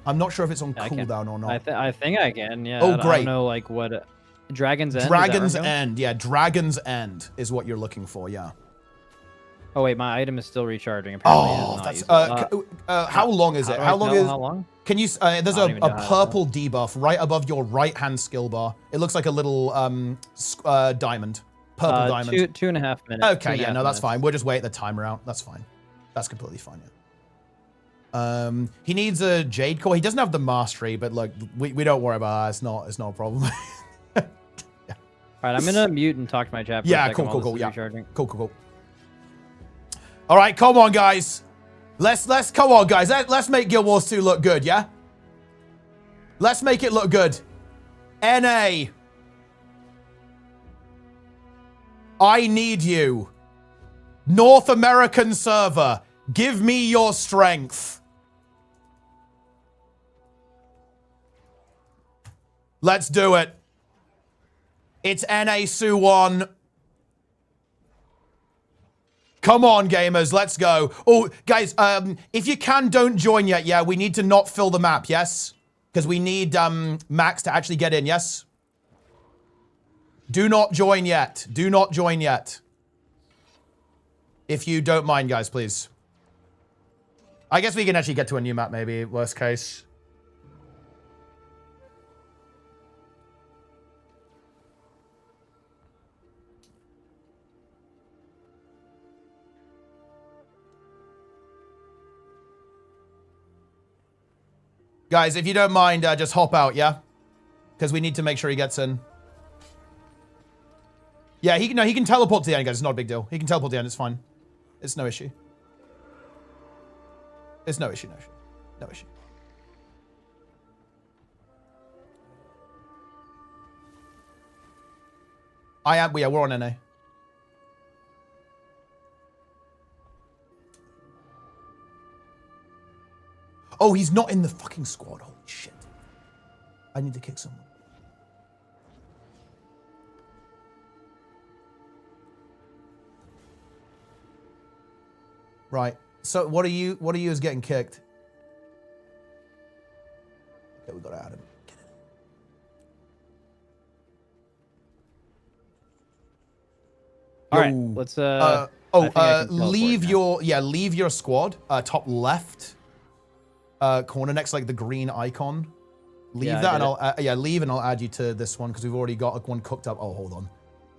I'm not sure if it's on cooldown or not. I think I can, yeah. Oh, great. I don't know, like, what... Dragon's End? Dragon's End, yeah. Dragon's End is what you're looking for, yeah. Oh wait, my item is still recharging. Apparently how long is it? How long? Can you? There's a purple debuff right above your right-hand skill bar. It looks like a little diamond, purple diamond. 2.5 minutes. Okay, yeah, no, that's fine. We'll just wait the timer out. That's fine. That's completely fine. Yeah. He needs a jade core. He doesn't have the mastery, but look, we don't worry about that. It's not a problem. Yeah. All right, I'm gonna mute and talk to my chat. Yeah, cool. Yeah, cool. All right, come on, guys. Let's come on, guys. Let's make Guild Wars 2 look good, yeah? Let's make it look good. NA. I need you. North American server. Give me your strength. Let's do it. It's NA Suwon. Come on, gamers, let's go. Oh, guys, if you can, don't join yet. Yeah, we need to not fill the map, yes? Because we need Max to actually get in, yes? Do not join yet. Do not join yet. If you don't mind, guys, please. I guess we can actually get to a new map, maybe, worst case. Guys, if you don't mind, just hop out, yeah? Because we need to make sure he gets in. Yeah, he can teleport to the end, guys. It's not a big deal. He can teleport to the end. It's fine. It's no issue. It's no issue, no issue. No issue. Yeah, we're on NA. Oh, he's not in the fucking squad. Holy shit. I need to kick someone. Right. So what are you as getting kicked? Okay, we gotta add him. Get in. All right, let's leave your squad, top left corner next to like the green icon. Leave that and leave and I'll add you to this one because we've already got one cooked up. Oh, hold on.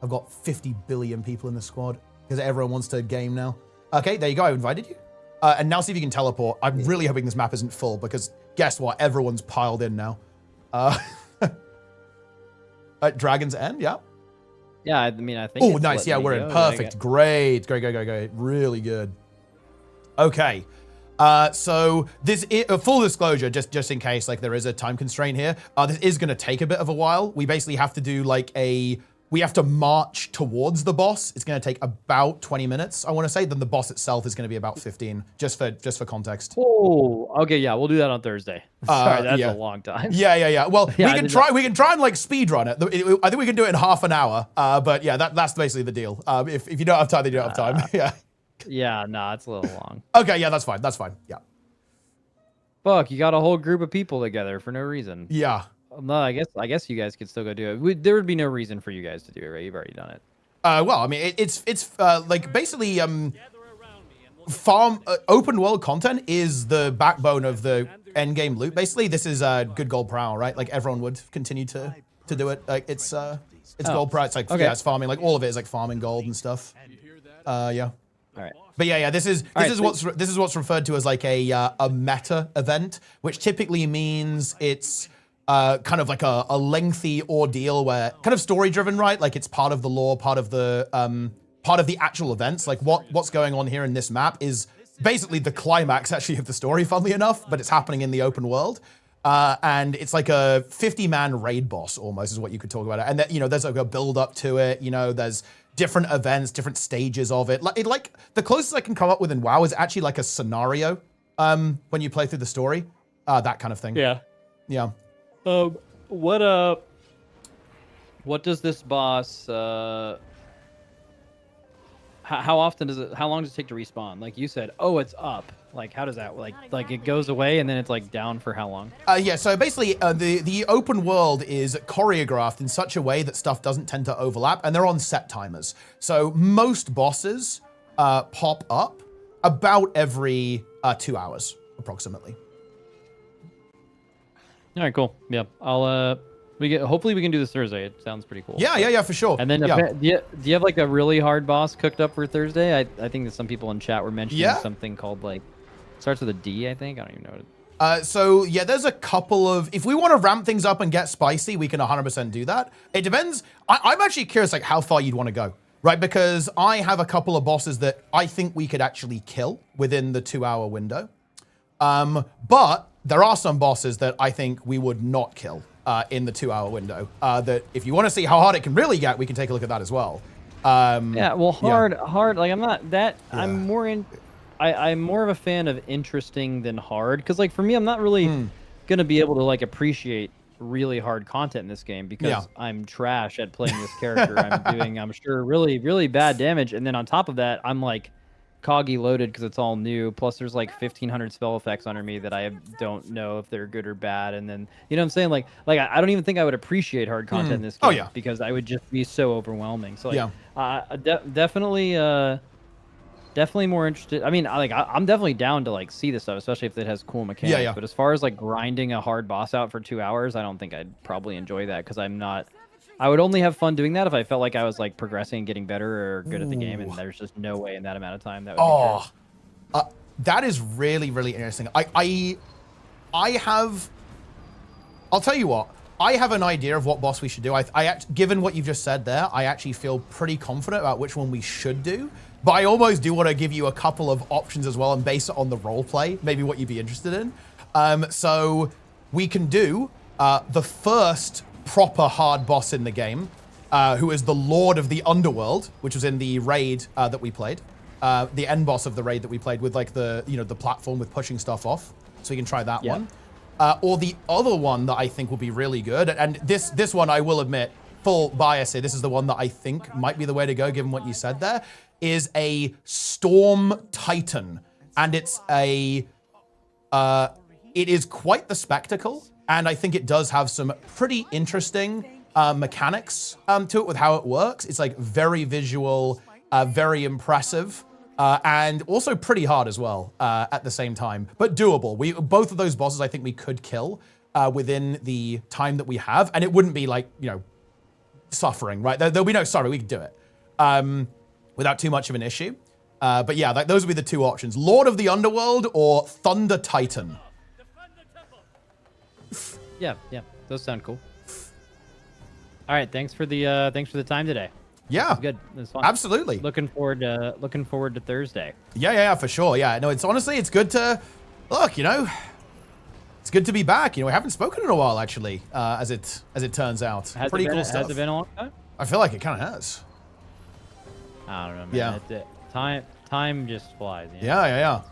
I've got 50 billion people in the squad because everyone wants to game now. Okay, there you go. I invited you. And now see if you can teleport. I'm really hoping this map isn't full because guess what? Everyone's piled in now. At Dragon's End, yeah. Yeah, I mean, I think. Oh, nice. Yeah, we're in. Perfect. Great. Great. Really good. Okay. So this full disclosure, just in case like there is a time constraint here. This is going to take a bit of a while. We basically have to do like we have to march towards the boss. It's going to take about 20 minutes, I want to say. Then the boss itself is going to be about 15, just for context. Oh, okay, yeah, we'll do that on Thursday. Sorry, that's a long time. Yeah. Well, we can try and like speed run it. I think we can do it in half an hour. But yeah, that's basically the deal. If you don't have time, then you don't have time. Yeah. Yeah, nah, it's a little long. Okay, yeah, that's fine. Yeah. Fuck, you got a whole group of people together for no reason. Yeah. No, I guess you guys could still go do it. There would be no reason for you guys to do it, right? You've already done it. Well, I mean, it's like basically open world content is the backbone of the end game loot. Basically, this is good gold per hour, right? Like everyone would continue to do it. Like it's gold per hour. It's like it's farming. Like all of it is like farming gold and stuff. Yeah. All right. But yeah, this is what's referred to as like a meta event, which typically means it's kind of like a lengthy ordeal where kind of story driven, right? Like it's part of the lore, part of the actual events. Like what's going on here in this map is basically the climax actually of the story, funnily enough, but it's happening in the open world. And it's like a 50-man raid boss almost is what you could talk about it. And that, there's like a build up to it. There's different events, different stages of it. Like the closest I can come up with in WoW is actually like a scenario when you play through the story, that kind of thing. Yeah. Yeah. What does this boss? How often does it? How long does it take to respawn? Like you said, oh, it's up. Like how does that? Like it goes away and then it's like down for how long? Yeah. So basically, the open world is choreographed in such a way that stuff doesn't tend to overlap, and they're on set timers. So most bosses pop up about every 2 hours, approximately. All right, cool. Yeah, hopefully we can do this Thursday. It sounds pretty cool. Yeah, for sure. And then do you have like a really hard boss cooked up for Thursday? I think that some people in chat were mentioning something called like starts with a D, I think. I don't even know what it. So yeah, there's a couple of, if we want to ramp things up and get spicy, we can 100% do that. It depends. I'm actually curious like how far you'd want to go. right? Because I have a couple of bosses that I think we could actually kill within the 2-hour window. But there are some bosses that I think we would not kill in the 2-hour window. That if you want to see how hard it can really get, we can take a look at that as well. Yeah, well, hard. Like I'm not that. Yeah. I'm more of a fan of interesting than hard, because like for me, I'm not really gonna be able to like appreciate really hard content in this game because I'm trash at playing this character. I'm sure really, really bad damage, and then on top of that, I'm like coggy loaded because it's all new. Plus, there's like 1,500 spell effects under me that I don't know if they're good or bad. And then you know what I'm saying? Like I don't even think I would appreciate hard content in this game because I would just be so overwhelming. So like, definitely more interested. I mean, I'm definitely down to like see this stuff, especially if it has cool mechanics. But as far as like grinding a hard boss out for 2 hours, I don't think I'd probably enjoy that because I'm not. I would only have fun doing that if I felt like I was like progressing and getting better or good at the game, and there's just no way in that amount of time that would be true. That is really, really interesting. I have. I'll tell you what. I have an idea of what boss we should do. Given what you've just said there, I actually feel pretty confident about which one we should do. But I almost do want to give you a couple of options as well and base it on the role play, maybe what you'd be interested in. So we can do the first proper hard boss in the game, who is the Lord of the Underworld, which was in the raid that we played. The end boss of the raid that we played with like the platform with pushing stuff off. So you can try that one. Or the other one that I think will be really good, and this one I will admit, full bias here, this is the one that I think might be the way to go given what you said there, is a Storm Titan. And it's it is quite the spectacle, and I think it does have some pretty interesting mechanics to it with how it works. It's like very visual, very impressive, and also pretty hard as well at the same time, but doable. Both of those bosses I think we could kill within the time that we have, and it wouldn't be like, suffering, right? There'll be no sorry, we could do it without too much of an issue. But yeah, those would be the two options: Lord of the Underworld or Thunder Titan. Yeah, those sound cool. All right, thanks for the time today. Yeah, it was good. It was fun. Absolutely. Looking forward to Thursday. Yeah, for sure. Yeah, no, it's good to look. It's good to be back. We haven't spoken in a while, actually, as it turns out. Pretty cool stuff. Has it been a long time? I feel like it kind of has. I don't know, man. Yeah. Time just flies. Yeah.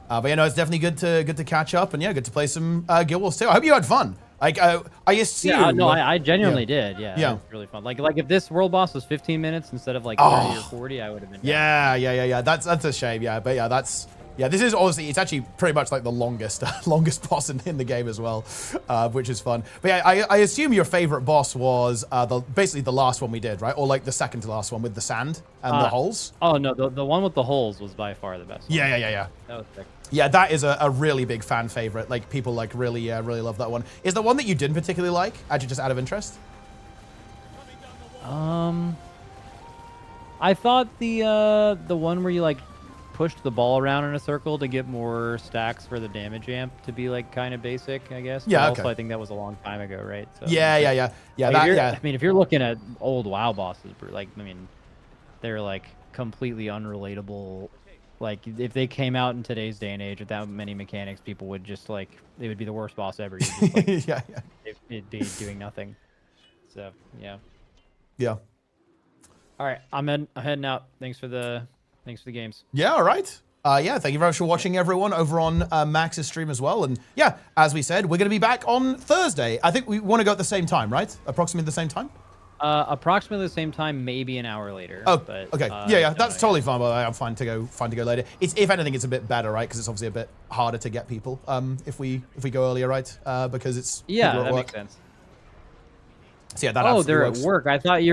But it's definitely good to catch up, and good to play some Guild Wars 2. I hope you had fun. Like I assume. Yeah, no, I genuinely did. Yeah, it was really fun. Like if this world boss was 15 minutes instead of like 30 or 40, I would have been. Yeah. That's a shame. Yeah, but this is honestly, it's actually pretty much like the longest boss in the game as well, which is fun. But yeah, I assume your favorite boss was basically the last one we did, right? Or like the second to last one with the sand and the holes. Oh no, the one with the holes was by far the best one. Yeah. That was sick. Yeah, that is a really big fan favorite. Like people like really love that one. Is the one that you didn't particularly like, actually just out of interest? I thought the one where you like pushed the ball around in a circle to get more stacks for the damage amp to be like kind of basic, I guess. Yeah, but also I think that was a long time ago, right? So, Yeah. I mean, if you're looking at old WoW bosses, they're like completely unrelatable. Like if they came out in today's day and age with that many mechanics, people would just like, it would be the worst boss ever. Just, like, it'd be doing nothing. So yeah. All right, I'm heading out. Thanks for the games. Yeah, all right. Thank you very much for watching, everyone, over on Max's stream as well. And yeah, as we said, we're going to be back on Thursday. I think we want to go at the same time, right? Approximately the same time? Approximately the same time, maybe an hour later. Oh, but, okay. That's totally fine. But I'm fine to go later. If anything, it's a bit better, right? Because it's obviously a bit harder to get people if we go earlier, right? Because it's that makes sense. So yeah, that they're works. At work. I thought you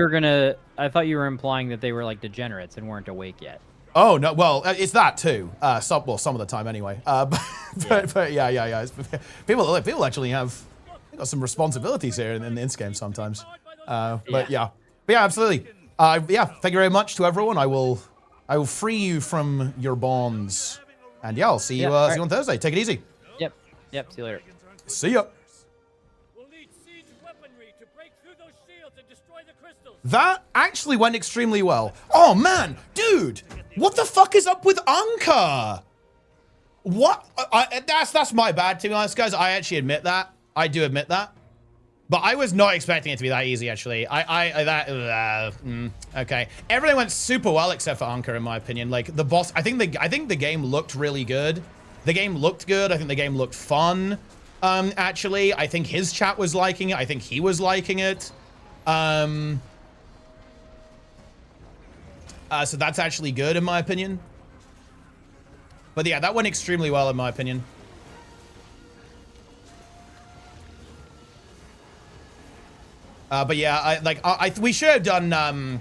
were implying that they were like degenerates and weren't awake yet. Oh no, well it's that too. Some of the time anyway. But yeah. People actually have got some responsibilities here in this game sometimes. But yeah, absolutely. Thank you very much to everyone. I will free you from your bonds, and I'll see you. See you on Thursday. Take it easy. Yep. See you later. See ya. We'll need siege weaponry to break through those shields. That actually went extremely well. Oh man, dude, what the fuck is up with Anka? What? That's my bad, to be honest, guys. I actually admit that. I do admit that. But I was not expecting it to be that easy, actually. Okay. Everything went super well except for Anka, in my opinion. Like the boss, I think the game looked really good. The game looked good. I think the game looked fun. Actually, I think his chat was liking it. I think he was liking it. So that's actually good, in my opinion. But yeah, that went extremely well, in my opinion. But yeah, we should have done,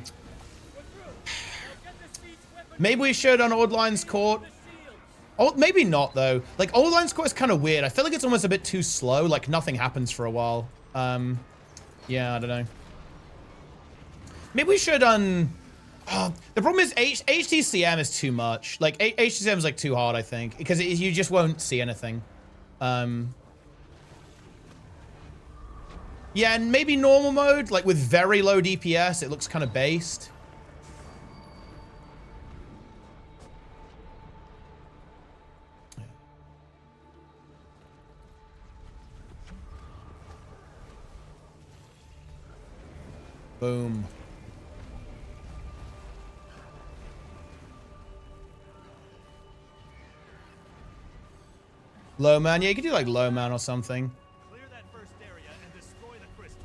maybe we should have done Old Lion's Court. Oh, maybe not, though. Like, Old Lion's Court is kind of weird. I feel like it's almost a bit too slow. Like, nothing happens for a while. Yeah, I don't know. Maybe we should have done... the problem is HTCM is too much. Like, HTCM is, like, too hard, I think. Because you just won't see anything. Yeah, and maybe normal mode, like, with very low DPS. It looks kind of based. Boom. Low man, yeah, you could do like low man or something. Clear that first area and destroy the crystal.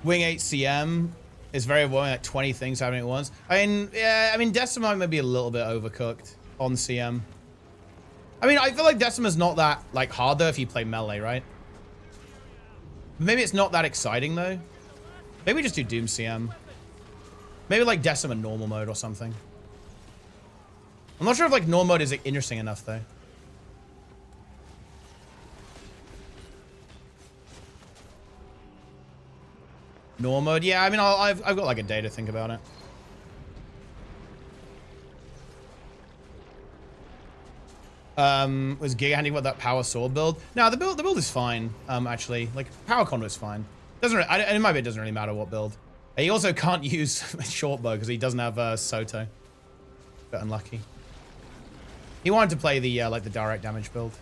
Wing 8 CM is very avoiding like 20 things happening at once. I mean, yeah, I mean Decima might be a little bit overcooked on CM. I mean, I feel like Decima's not that like hard though if you play melee, right? Maybe it's not that exciting though. Maybe just do Doom CM. Maybe like Decima normal mode or something. I'm not sure if like normal mode is like, interesting enough though. Normal mode, yeah. I mean, I've got like a day to think about it. Was Giga handy about that power sword build? No, the build is fine. Actually, like power conduit's fine. Doesn't really, in my bit, it doesn't really matter what build. He also can't use short bow because he doesn't have Soto. Bit unlucky. He wanted to play the like the direct damage build.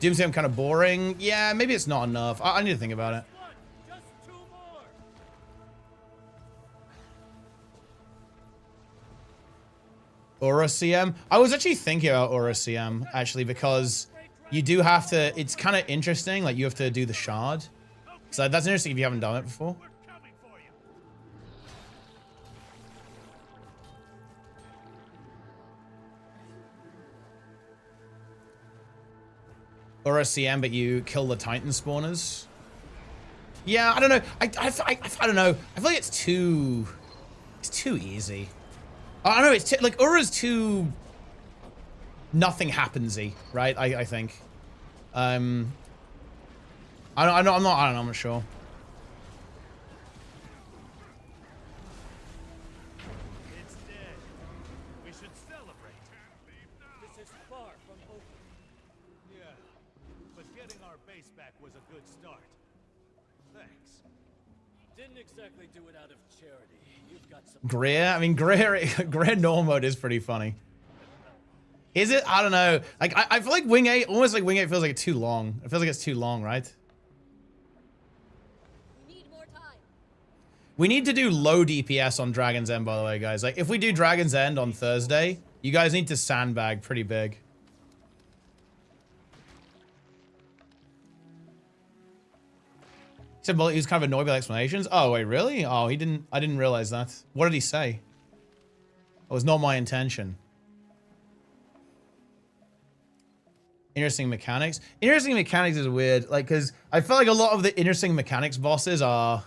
Doomsday, I'm kind of boring. Yeah, maybe it's not enough. I need to think about it. Aura CM. I was actually thinking about Aura CM actually because you do have to. It's kind of interesting. Like you have to do the shard. So that's interesting if you haven't done it before. Or a CM, but you kill the Titan spawners. Yeah, I don't know. I don't know. I feel like it's too easy. I don't know. It's like Ura's too nothing happensy, right? I think. I'm not sure. It's dead. We should celebrate. This is far from over. Yeah, but getting our base back was a good start. Thanks. Didn't exactly do it out of charity. You've got some. Greer? I mean, Greer normal mode is pretty funny. Is it? I don't know. Like, I feel like Wing 8, almost like Wing 8 feels like it's too long. It feels like it's too long, right? We need more time. We need to do low DPS on Dragon's End, by the way, guys. Like, if we do Dragon's End on Thursday, you guys need to sandbag pretty big. He said, well, he was kind of annoyed by the explanations. Oh, wait, really? Oh, he didn't. I didn't realize that. What did he say? It was not my intention. Interesting mechanics. Interesting mechanics is weird. Like, because I feel like a lot of the interesting mechanics bosses are...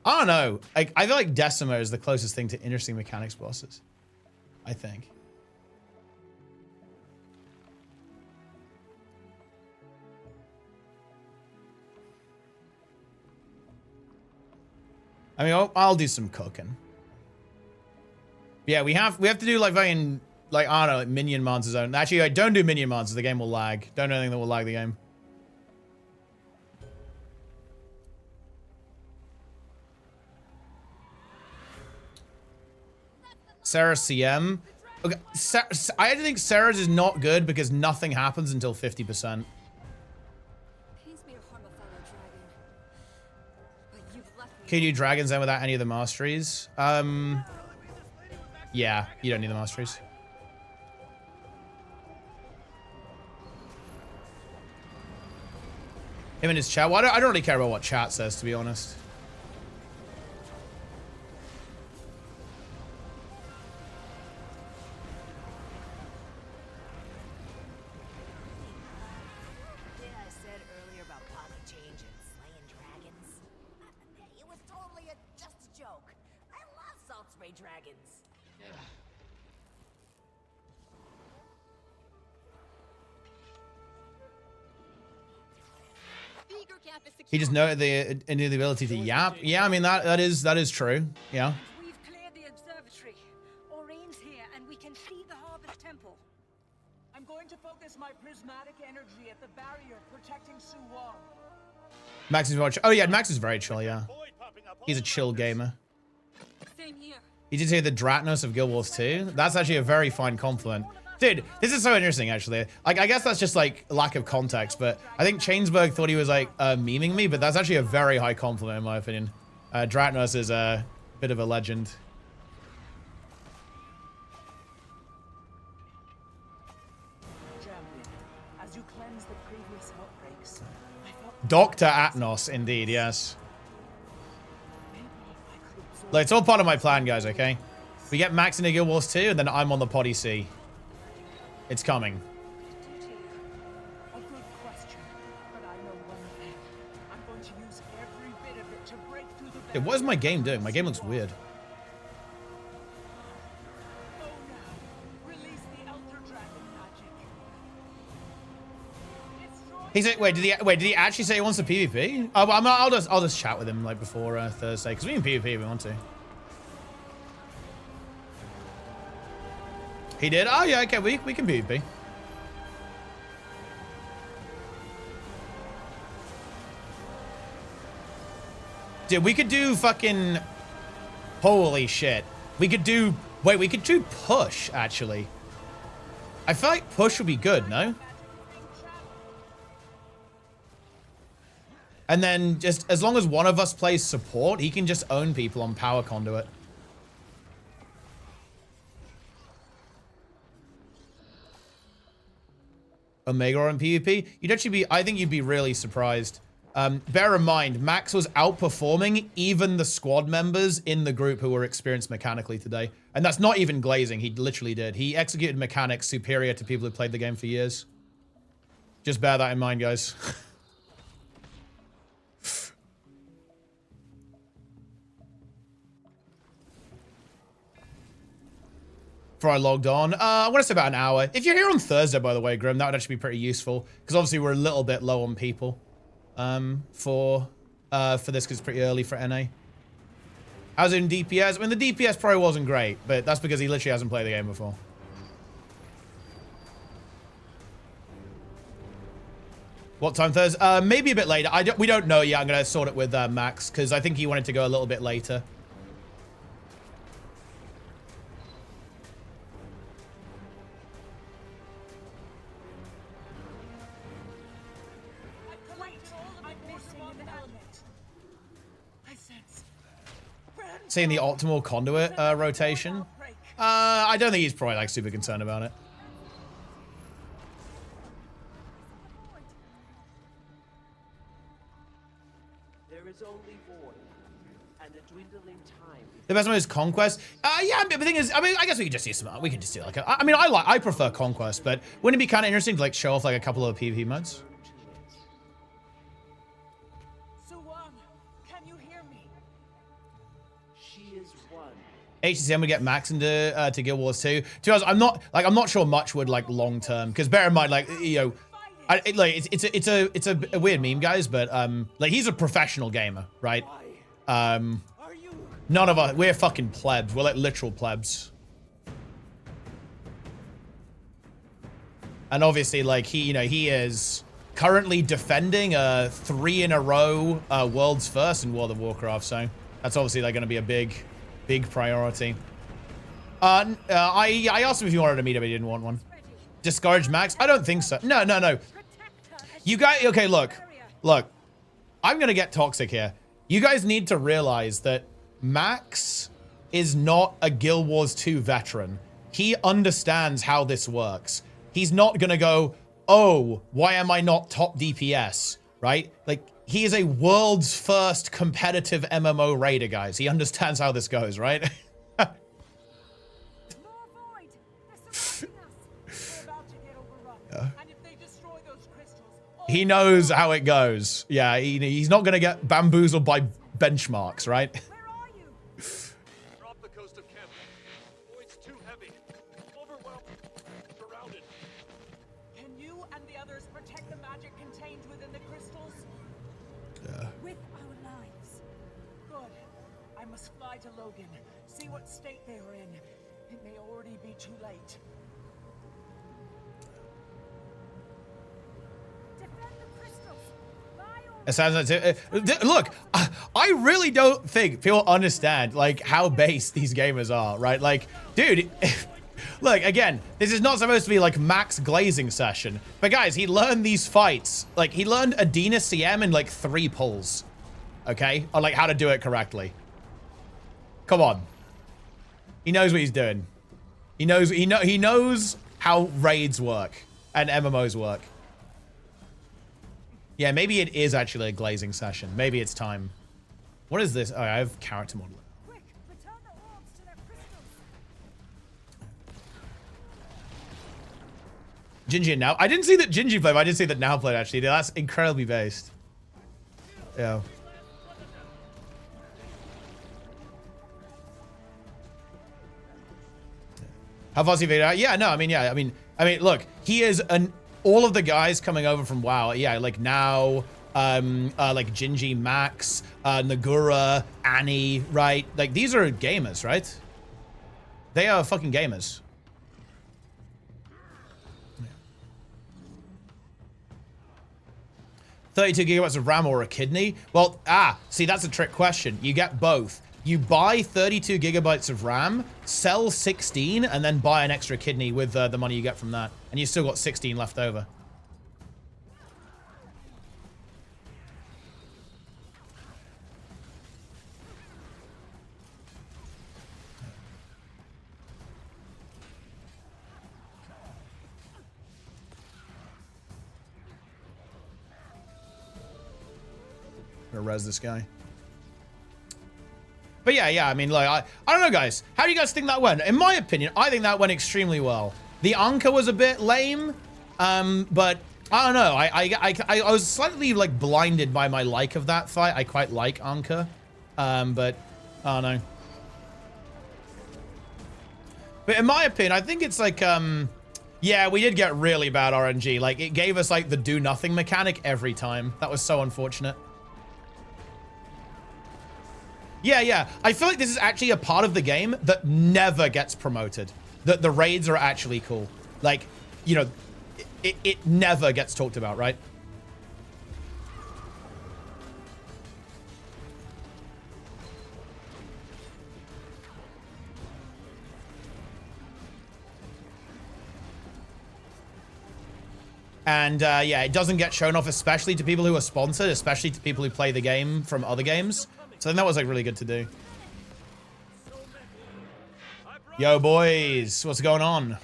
I don't know. Like, I feel like Decima is the closest thing to interesting mechanics bosses. I think. I mean, I'll do some cooking. Yeah, we have to do like fucking, like, I don't know, like minion monster zone. Actually, don't do minion monsters. The game will lag. Don't do anything that will lag the game. Sarah CM. Okay, I think Sarah's is not good because nothing happens until 50%. Can you do dragons then without any of the masteries? Yeah, you don't need the masteries. Him and his chat. Well, I don't really care about what chat says, to be honest. He just knew the ability to yap. Yeah, I mean that is true. Yeah. We've cleared the observatory. Oraine's here, and we can see the Harvest Temple. I'm going to focus my prismatic energy at the barrier protecting Suwon. Max is watching. Oh yeah, Max is very chill. Yeah, he's a chill gamer. Same here. He did say the Dratnos of Guild Wars 2. That's actually a very fine compliment. Dude, this is so interesting, actually. Like, I guess that's just, like, lack of context, but I think Chainsberg thought he was, like, memeing me, but that's actually a very high compliment, in my opinion. Dratnos is a bit of a legend. As you cleanse the previous outbreaks, Dr. Atnos, indeed, yes. Like, it's all part of my plan, guys, okay? We get Max into Guild Wars 2, and then I'm on the Potty C. It's coming. A good question, but I know one thing. I'm going to use every bit of it to break through the What is my game doing? My game looks weird. He said, wait, did he actually say he wants to PvP? Oh, well, I'll just chat with him like before Thursday, because we can PvP if we want to. He did? Oh yeah, okay, we can PvP. Dude, we could do fucking... Holy shit. We could do... Wait, we could do push, actually. I feel like push would be good, no? And then just as long as one of us plays support, he can just own people on power conduit. Omega on PvP, you'd actually be, I think you'd be really surprised. Bear in mind, Max was outperforming even the squad members in the group who were experienced mechanically today. And that's not even glazing, he literally did. He executed mechanics superior to people who played the game for years. Just bear that in mind, guys. Before I logged on. I want to say about an hour. If you're here on Thursday, by the way, Grim, that would actually be pretty useful. Because obviously we're a little bit low on people for this, because it's pretty early for NA. How's it in DPS? I mean, the DPS probably wasn't great, but that's because he literally hasn't played the game before. What time Thursday? Maybe a bit later. We don't know yet. I'm going to sort it with Max, because I think he wanted to go a little bit later. Seeing the optimal conduit rotation. I don't think he's probably like super concerned about it. There is only void and a dwindling time. The best one is Conquest. Yeah, but the thing is, I mean, I guess we could just do some. We could just do like. I mean, I prefer Conquest, but wouldn't it be kind of interesting to like show off like a couple of PvP modes? HCM would get Max into to Guild Wars 2. To be honest, I'm not sure much would like long term, because bear in mind, like, you know, it's a weird meme, guys, but like he's a professional gamer, right? None of us, we're fucking plebs. We're like literal plebs. And obviously, like he is currently defending 3 in a row world's first in World of Warcraft, so that's obviously like going to be a big priority. I asked him if he wanted a meetup, but he didn't want one. Discourage Max? I don't think so. No. You guys, okay, look. I'm gonna get toxic here. You guys need to realize that Max is not a Guild Wars 2 veteran. He understands how this works. He's not gonna go, oh, why am I not top DPS, right? Like, he is a world's first competitive MMO raider, guys. He understands how this goes, right? He knows how it goes. Yeah, he's not gonna get bamboozled by benchmarks, right? Drop the coast of camp. Void's too heavy. Overwhelmed. Surrounded. Can you and the others protect the magic contained within the crystals? Yeah. With our lives. Good. I must fly to Logan. See what state they are in. It may already be too late. It sounds like look, I really don't think people understand like how base these gamers are, right? Like, dude, look, again, this is not supposed to be like max glazing session, but guys, he learned these fights. Like, he learned Adina CM in like 3 pulls, okay? On like how to do it correctly. Come on, he knows what he's doing. He knows how raids work and MMOs work. Yeah, maybe it is actually a glazing session. Maybe it's time. What is this? Oh, I have character model. Quick, return the orbs to their crystals. Gingy and Now. I didn't see that Gingy played, but I did see that Now played actually. That's incredibly based. Yeah. How fast he figured out? Yeah, no, I mean, yeah, I mean, look, he is all of the guys coming over from WoW, yeah, like Now, like Gingy, Max, Nagura, Annie, right? Like, these are gamers, right? They are fucking gamers. 32 gigabytes of RAM or a kidney? Well, see, that's a trick question. You get both. You buy 32 gigabytes of RAM, sell 16, and then buy an extra kidney with the money you get from that. And you still got 16 left over. I'm gonna res this guy. But yeah, I mean, like, I don't know, guys. How do you guys think that went? In my opinion, I think that went extremely well. The Anka was a bit lame, but I don't know. I was slightly, like, blinded by my like of that fight. I quite like Anka, but I don't know. But in my opinion, I think it's like, yeah, we did get really bad RNG. Like, it gave us, like, the do-nothing mechanic every time. That was so unfortunate. Yeah. I feel like this is actually a part of the game that never gets promoted. That the raids are actually cool. Like, you know, it never gets talked about, right? And yeah, it doesn't get shown off, especially to people who are sponsored, especially to people who play the game from other games. So I think that was like really good to do. Yo, boys, what's going on?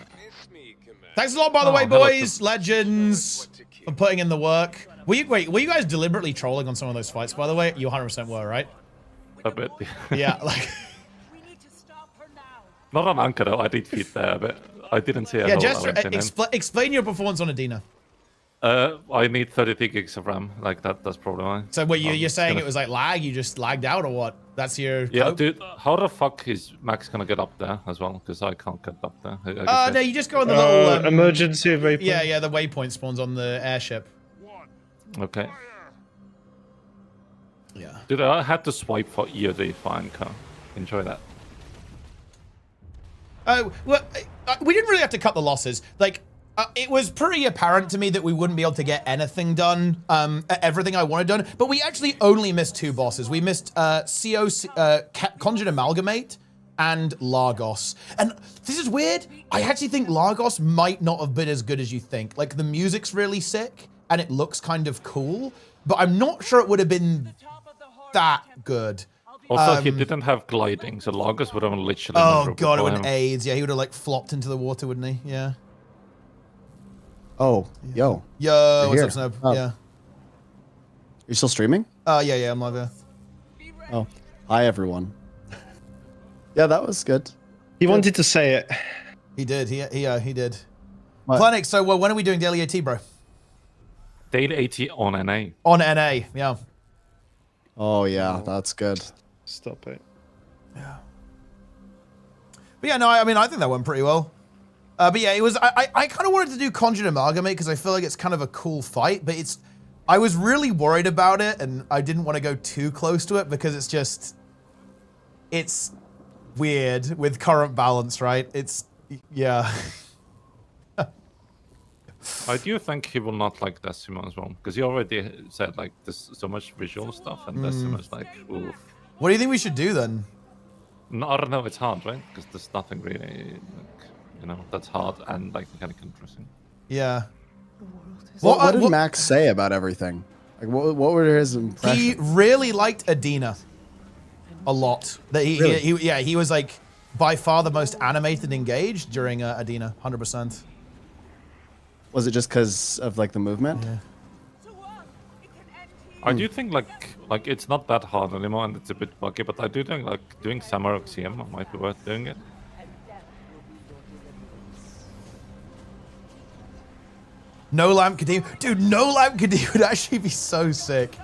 Thanks a lot, by the way, boys, legends, for putting in the work. Were you guys deliberately trolling on some of those fights, by the way? You 100% were, right? A bit. Yeah, like. Not on Anka though. I did feed there a bit. I didn't see a yeah, just explain your performance on Adina. I need 33 gigs of RAM. Like that's probably why. So what you're saying it was like lag? You just lagged out or what? That's your yeah, hope? Dude. How the fuck is Max gonna get up there as well? Because I can't get up there. No, you just go on the little emergency waypoint. Yeah, the waypoint spawns on the airship. Okay. Yeah. Dude, I had to swipe for EOD for Anka. Enjoy that. Oh, well, we didn't really have to cut the losses. Like, it was pretty apparent to me that we wouldn't be able to get anything done, everything I wanted done, but we actually only missed 2 bosses. We missed Conjured Amalgamate, and Largos. And this is weird. I actually think Largos might not have been as good as you think. Like, the music's really sick and it looks kind of cool, but I'm not sure it would have been that good. Also, he didn't have gliding, so Largos would have literally... Oh god, it would have AIDS. Yeah, he would have like flopped into the water, wouldn't he? Yeah. Oh, yo. Yo, what's up, Snob? Oh. Yeah. You're still streaming? Yeah, I'm live here. Oh, hi everyone. Yeah, that was good. He wanted to say it. He did. He did. What? Planix, so when are we doing Daily AT, bro? Daily AT on NA. On NA, yeah. Oh yeah, that's good. Stop it. Yeah. But yeah, no, I mean, I think that went pretty well. But yeah, it was. I kind of wanted to do Conjured Amalgamate because I feel like it's kind of a cool fight, but it's. I was really worried about it, and I didn't want to go too close to it because it's just. It's weird with current balance, right? It's yeah. I do think he will not like Decima as well, because he already said like there's so much visual stuff, and Decima's like, oof. What do you think we should do then? No, I don't know. It's hard, right? Because there's nothing really, like, you know, that's hard and like mechanical interesting. Yeah. What did Max say about everything? Like, what were his impressions? He really liked Adina a lot. That he was like by far the most animated and engaged during Adina, 100%. Was it just because of like the movement? Yeah. I do think like it's not that hard anymore, and it's a bit buggy. But I do think like doing Samurai CM might be worth doing it. No Lamp Kadim. Dude, No Lamp Kadim would actually be so sick.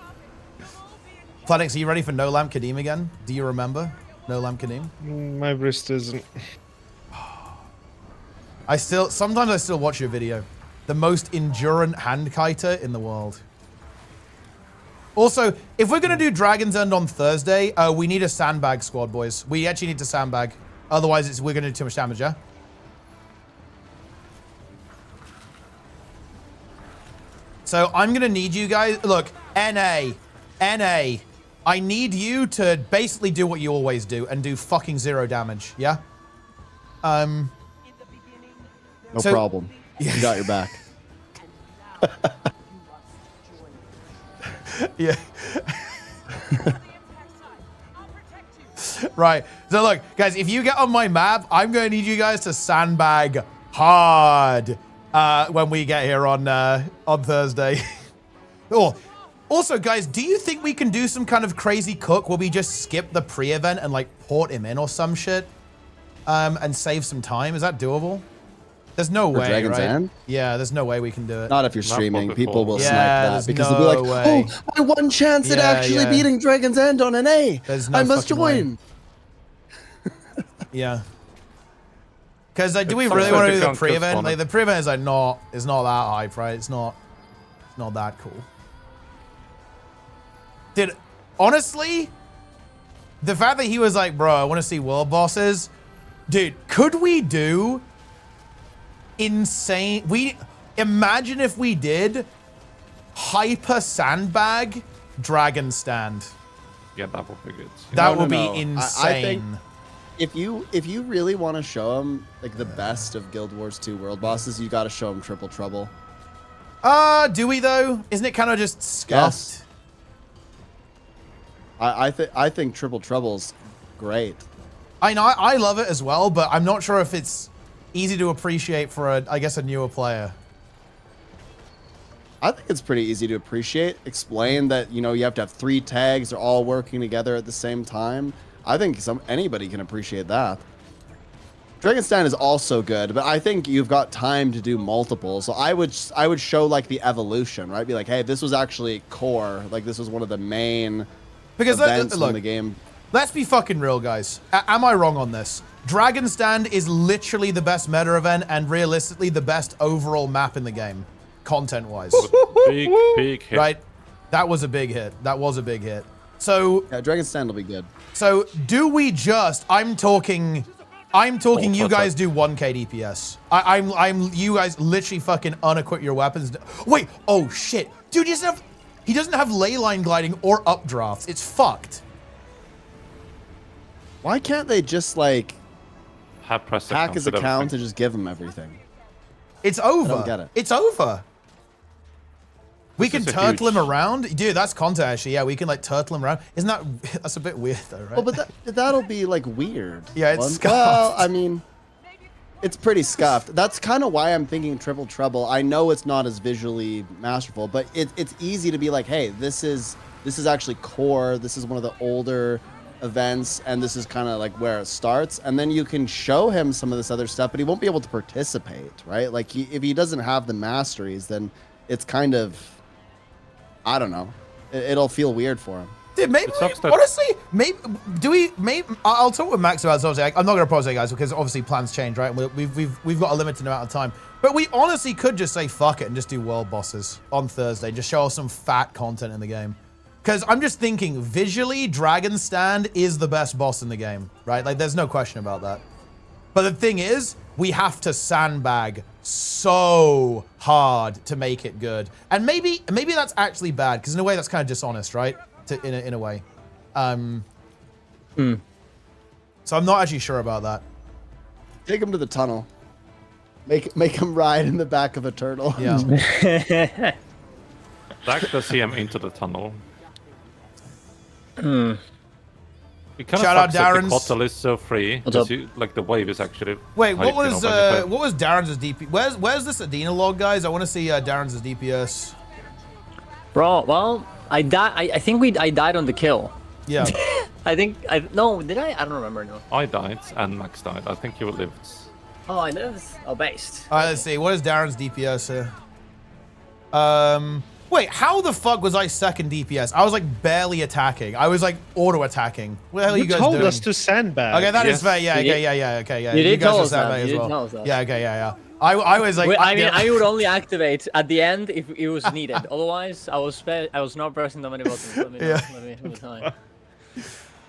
Planix, are you ready for No Lamp Kadim again? Do you remember No Lamp Kadim? My wrist isn't. Sometimes I still watch your video. The most endurant hand kiter in the world. Also, if we're going to do Dragon's End on Thursday, we need a sandbag squad, boys. We actually need to sandbag. Otherwise, we're going to do too much damage, yeah? So I'm going to need you guys... Look, NA. I need you to basically do what you always do and do fucking 0 damage, yeah? No problem. You got your back. Yeah. Right. So look, guys, if you get on my map, I'm going to need you guys to sandbag hard when we get here on Thursday. Oh, also, guys, do you think we can do some kind of crazy cook where we just skip the pre-event and like port him in or some shit and save some time? Is that doable? There's no way, Dragon's right? End? Yeah, there's no way we can do it. Not if you're streaming. People will snipe Yeah, that there's because no they'll be like, way. "Oh, my one chance at Yeah, actually yeah. beating Dragon's End on an A. There's no I must fucking way. join." Yeah. Because do we It's really also want to do the become pre-event? just Like the pre-event is like not that hype, right? It's not that cool. Honestly, the fact that he was like, bro, I want to see world bosses, dude, could we do insane? Imagine if we did hyper sandbag dragon stand. Yeah, that would be good. That would be No. insane. I think if you really want to show them like the best of Guild Wars 2 world bosses, you got to show them Triple Trouble. Do we though? Isn't it kind of just scuffed? Yes. I think Triple Trouble's great. I know, I love it as well, but I'm not sure if it's easy to appreciate for I guess a newer player. I think it's pretty easy to appreciate. Explain that, you have to have 3 tags, they're all working together at the same time. I think anybody can appreciate that. Dragon's Stand is also good, but I think you've got time to do multiple. So I would show like the evolution, right? Be like, hey, this was actually core. Like this was one of the main events in the game. Let's be fucking real, guys. Am I wrong on this? Dragon Stand is literally the best meta event and realistically the best overall map in the game, content-wise. Big hit. Right? That was a big hit. That was a big hit. So yeah, Dragon Stand will be good. So do we just? I'm talking. You guys do 1k DPS. You guys literally fucking unequip your weapons. Wait. Oh shit, dude. He doesn't have ley line gliding or updrafts. It's fucked. Why can't they just like Have press hack accounts his with account everything. and just give him everything? It's over. I don't get it. It's over. We can is a turtle him huge- around. Dude, that's content actually. Yeah, we can like turtle him around. Isn't that, that's a bit weird though, right? Well, but that'll be like weird. Yeah, it's Well, scuffed. I mean, it's pretty scuffed. That's kind of why I'm thinking Triple Trouble. I know it's not as visually masterful, but it's easy to be like, hey, this is actually core. This is one of the older events, and this is kind of like where it starts. And then you can show him some of this other stuff, but he won't be able to participate, right? Like if he doesn't have the masteries, then it's kind of, I don't know. It'll feel weird for him. Dude, maybe, honestly, I'll talk with Max about this, obviously. I'm not going to pause it, guys, because obviously plans change, right? We've got a limited amount of time. But we honestly could just say fuck it and just do world bosses on Thursday. Just show us some fat content in the game. Because I'm just thinking, visually, Dragon Stand is the best boss in the game, right? Like, there's no question about that. But the thing is, we have to sandbag so hard to make it good. And maybe that's actually bad, because in a way that's kind of dishonest, right? In a way. So I'm not actually sure about that. Take him to the tunnel. Make him ride in the back of a turtle. Yeah. Drag the CM into the tunnel. It kind Shout of out fucks that Darren's. the Kotal is so free. Because like the wave is actually. Wait, what hyped, was you know, when you play. what was Darren's DP? Where's this Adina log, guys? I want to see Darren's DPS. Bro, well, I think I died on the kill. Yeah. No, did I? I don't remember now. I died and Max died. I think you lived. Oh, I lived. Oh, based. All right, let's see. What is Darren's DPS here? Wait, how the fuck was I second DPS? I was like barely attacking. I was like auto attacking. What the hell are you guys doing? You told us to sandbag. Okay, that is fair. Yeah, okay, yeah. You did guys tell are us that. sandbagging You as did well. tell us that. Yeah, okay, yeah. I was like, I would only activate at the end if it was needed. Otherwise, I was not pressing that many buttons. Let me tell you.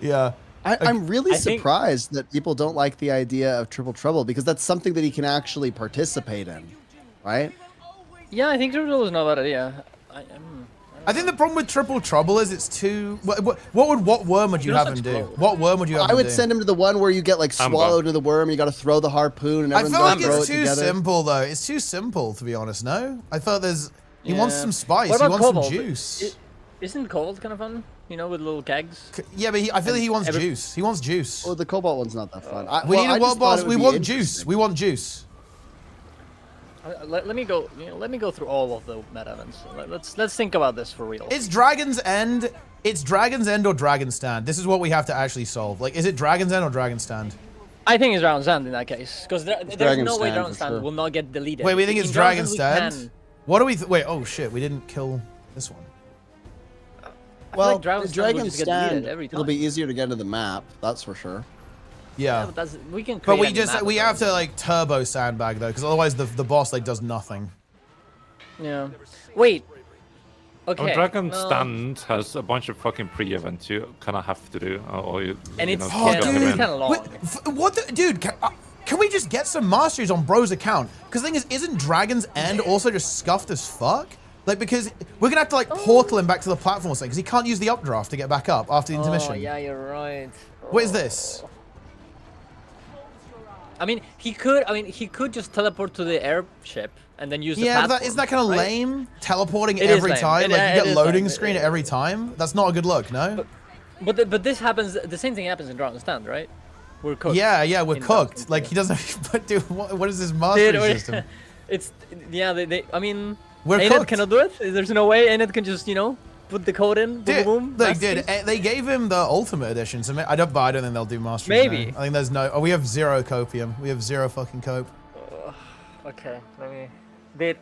Yeah. I'm really surprised that people don't like the idea of Triple Trouble, because that's something that he can actually participate in, right? Yeah, I think Triple Trouble is not a bad idea. I think the problem with Triple Trouble is it's too. What worm would you have him do? What worm would you have him do? I would send him to the one where you get like swallowed into the worm. You got to throw the harpoon, and I everyone's feel like got to throw it's it too together. simple though. It's too simple to be honest. No, I felt he wants some spice. What He about wants Cobalt? some juice. Isn't Cobalt kind of fun? You know, with little kegs. Yeah, but I feel like he wants juice. He wants juice. Oh, the Cobalt one's not that fun. We need a world boss. We want juice. We want juice. Let me go. Let me go through all of the meta events. Let's think about this for real. It's Dragon's End. It's Dragon's End or Dragon's Stand. This is what we have to actually solve. Like, is it Dragon's End or Dragon's Stand? I think it's Dragon's Stand in that case, because there's no way Dragon's Stand will not get deleted. Wait, we think it's Dragon's Stand? Stand? What do we? Wait, oh shit, we didn't kill this one. Well, Dragon's the Dragon Stand will just get deleted Stand, every time. it'll be easier to get into the map, that's for sure. Yeah. But we can. But create any map we have to like turbo sandbag though, because otherwise the boss like does nothing. Yeah. Wait. Okay. Oh, Dragon Stand has a bunch of fucking pre-events you kind of have to do, or you. And you it's know, get him in. kind of long. What the dude? Can we just get some masteries on Bro's account? Because the thing is, isn't Dragon's End also just scuffed as fuck? Like, because we're gonna have to like portal him back to the platform or something, because he can't use the updraft to get back up after the intermission. Oh yeah, you're right. What is this? I mean, he could just teleport to the airship and then use the Yeah, platform. isn't that kind of right? lame? Teleporting It is every lame. time, like you It get is loading lame. screen every time. That's not a good look, no. But this happens. The same thing happens in Dragon's Stand, right? We're cooked. Yeah, we're in cooked. Like he doesn't. But dude, what is this mastery system? It's I mean, We're ArenaNet cooked. cannot do it. There's no way ArenaNet can just put the code in. Dude, boom, boom, look, dude, they gave him the ultimate edition, so I don't think they'll do mastery. Maybe. No. I think there's no. Oh, we have zero copium. We have zero fucking cope. Okay, let me.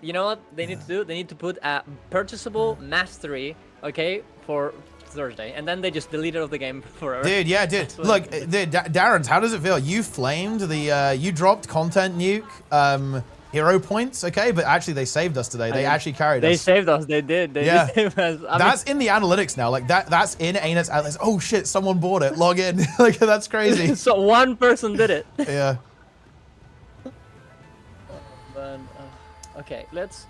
You know what they need to do? They need to put a purchasable mastery, okay, for Thursday, and then they just delete it off the game forever. Dude, yeah, dude. Look, dude, Darren's, how does it feel? You flamed the, you dropped content nuke, hero points, okay, but actually they saved us today. They actually carried us. They saved us. They did. They did save us. That's in the analytics now. Like that's in ArenaNet's analytics. Oh shit, someone bought it. Log in. Like that's crazy. So one person did it. Yeah. But, okay, let's.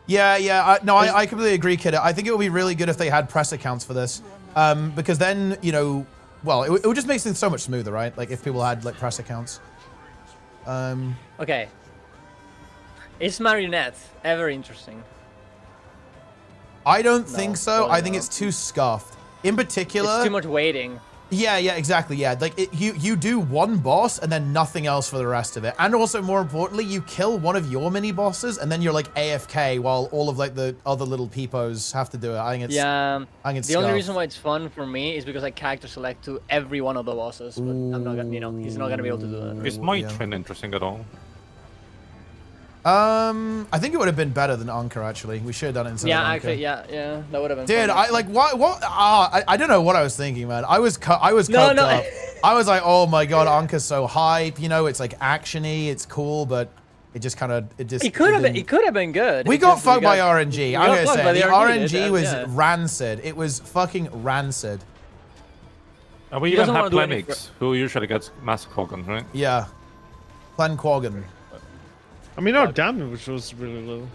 Yeah. No, I completely agree, kid. I think it would be really good if they had press accounts for this, because then well, it would just make things so much smoother, right? Like if people had like press accounts. Okay. Is Marionette ever interesting? I don't think so. I think it's too scuffed. In particular, it's too much waiting. Yeah, exactly. Yeah, like you do one boss and then nothing else for the rest of it. And also, more importantly, you kill one of your mini bosses and then you're like AFK while all of like the other little peepos have to do it. I think it's The only reason why it's fun for me is because I character select to every one of the bosses, but I'm not gonna, he's not gonna be able to do that. Is my train interesting at all? I think it would have been better than Anka, actually. We should have done it instead of Anka. Actually, yeah, that would have been Dude, fun. I like what I don't know what I was thinking, man. I was coked up. I was like, oh my god, Anka's so hype, you know, it's like actiony, it's cool, but it just kind of it could have been good. We got fucked by RNG. I'm gonna say the RNG was rancid. It was fucking rancid. And we even have Plenix, who usually gets Mass Quaggan, right? Yeah. Plen Quaggan. I mean, our damage was really low.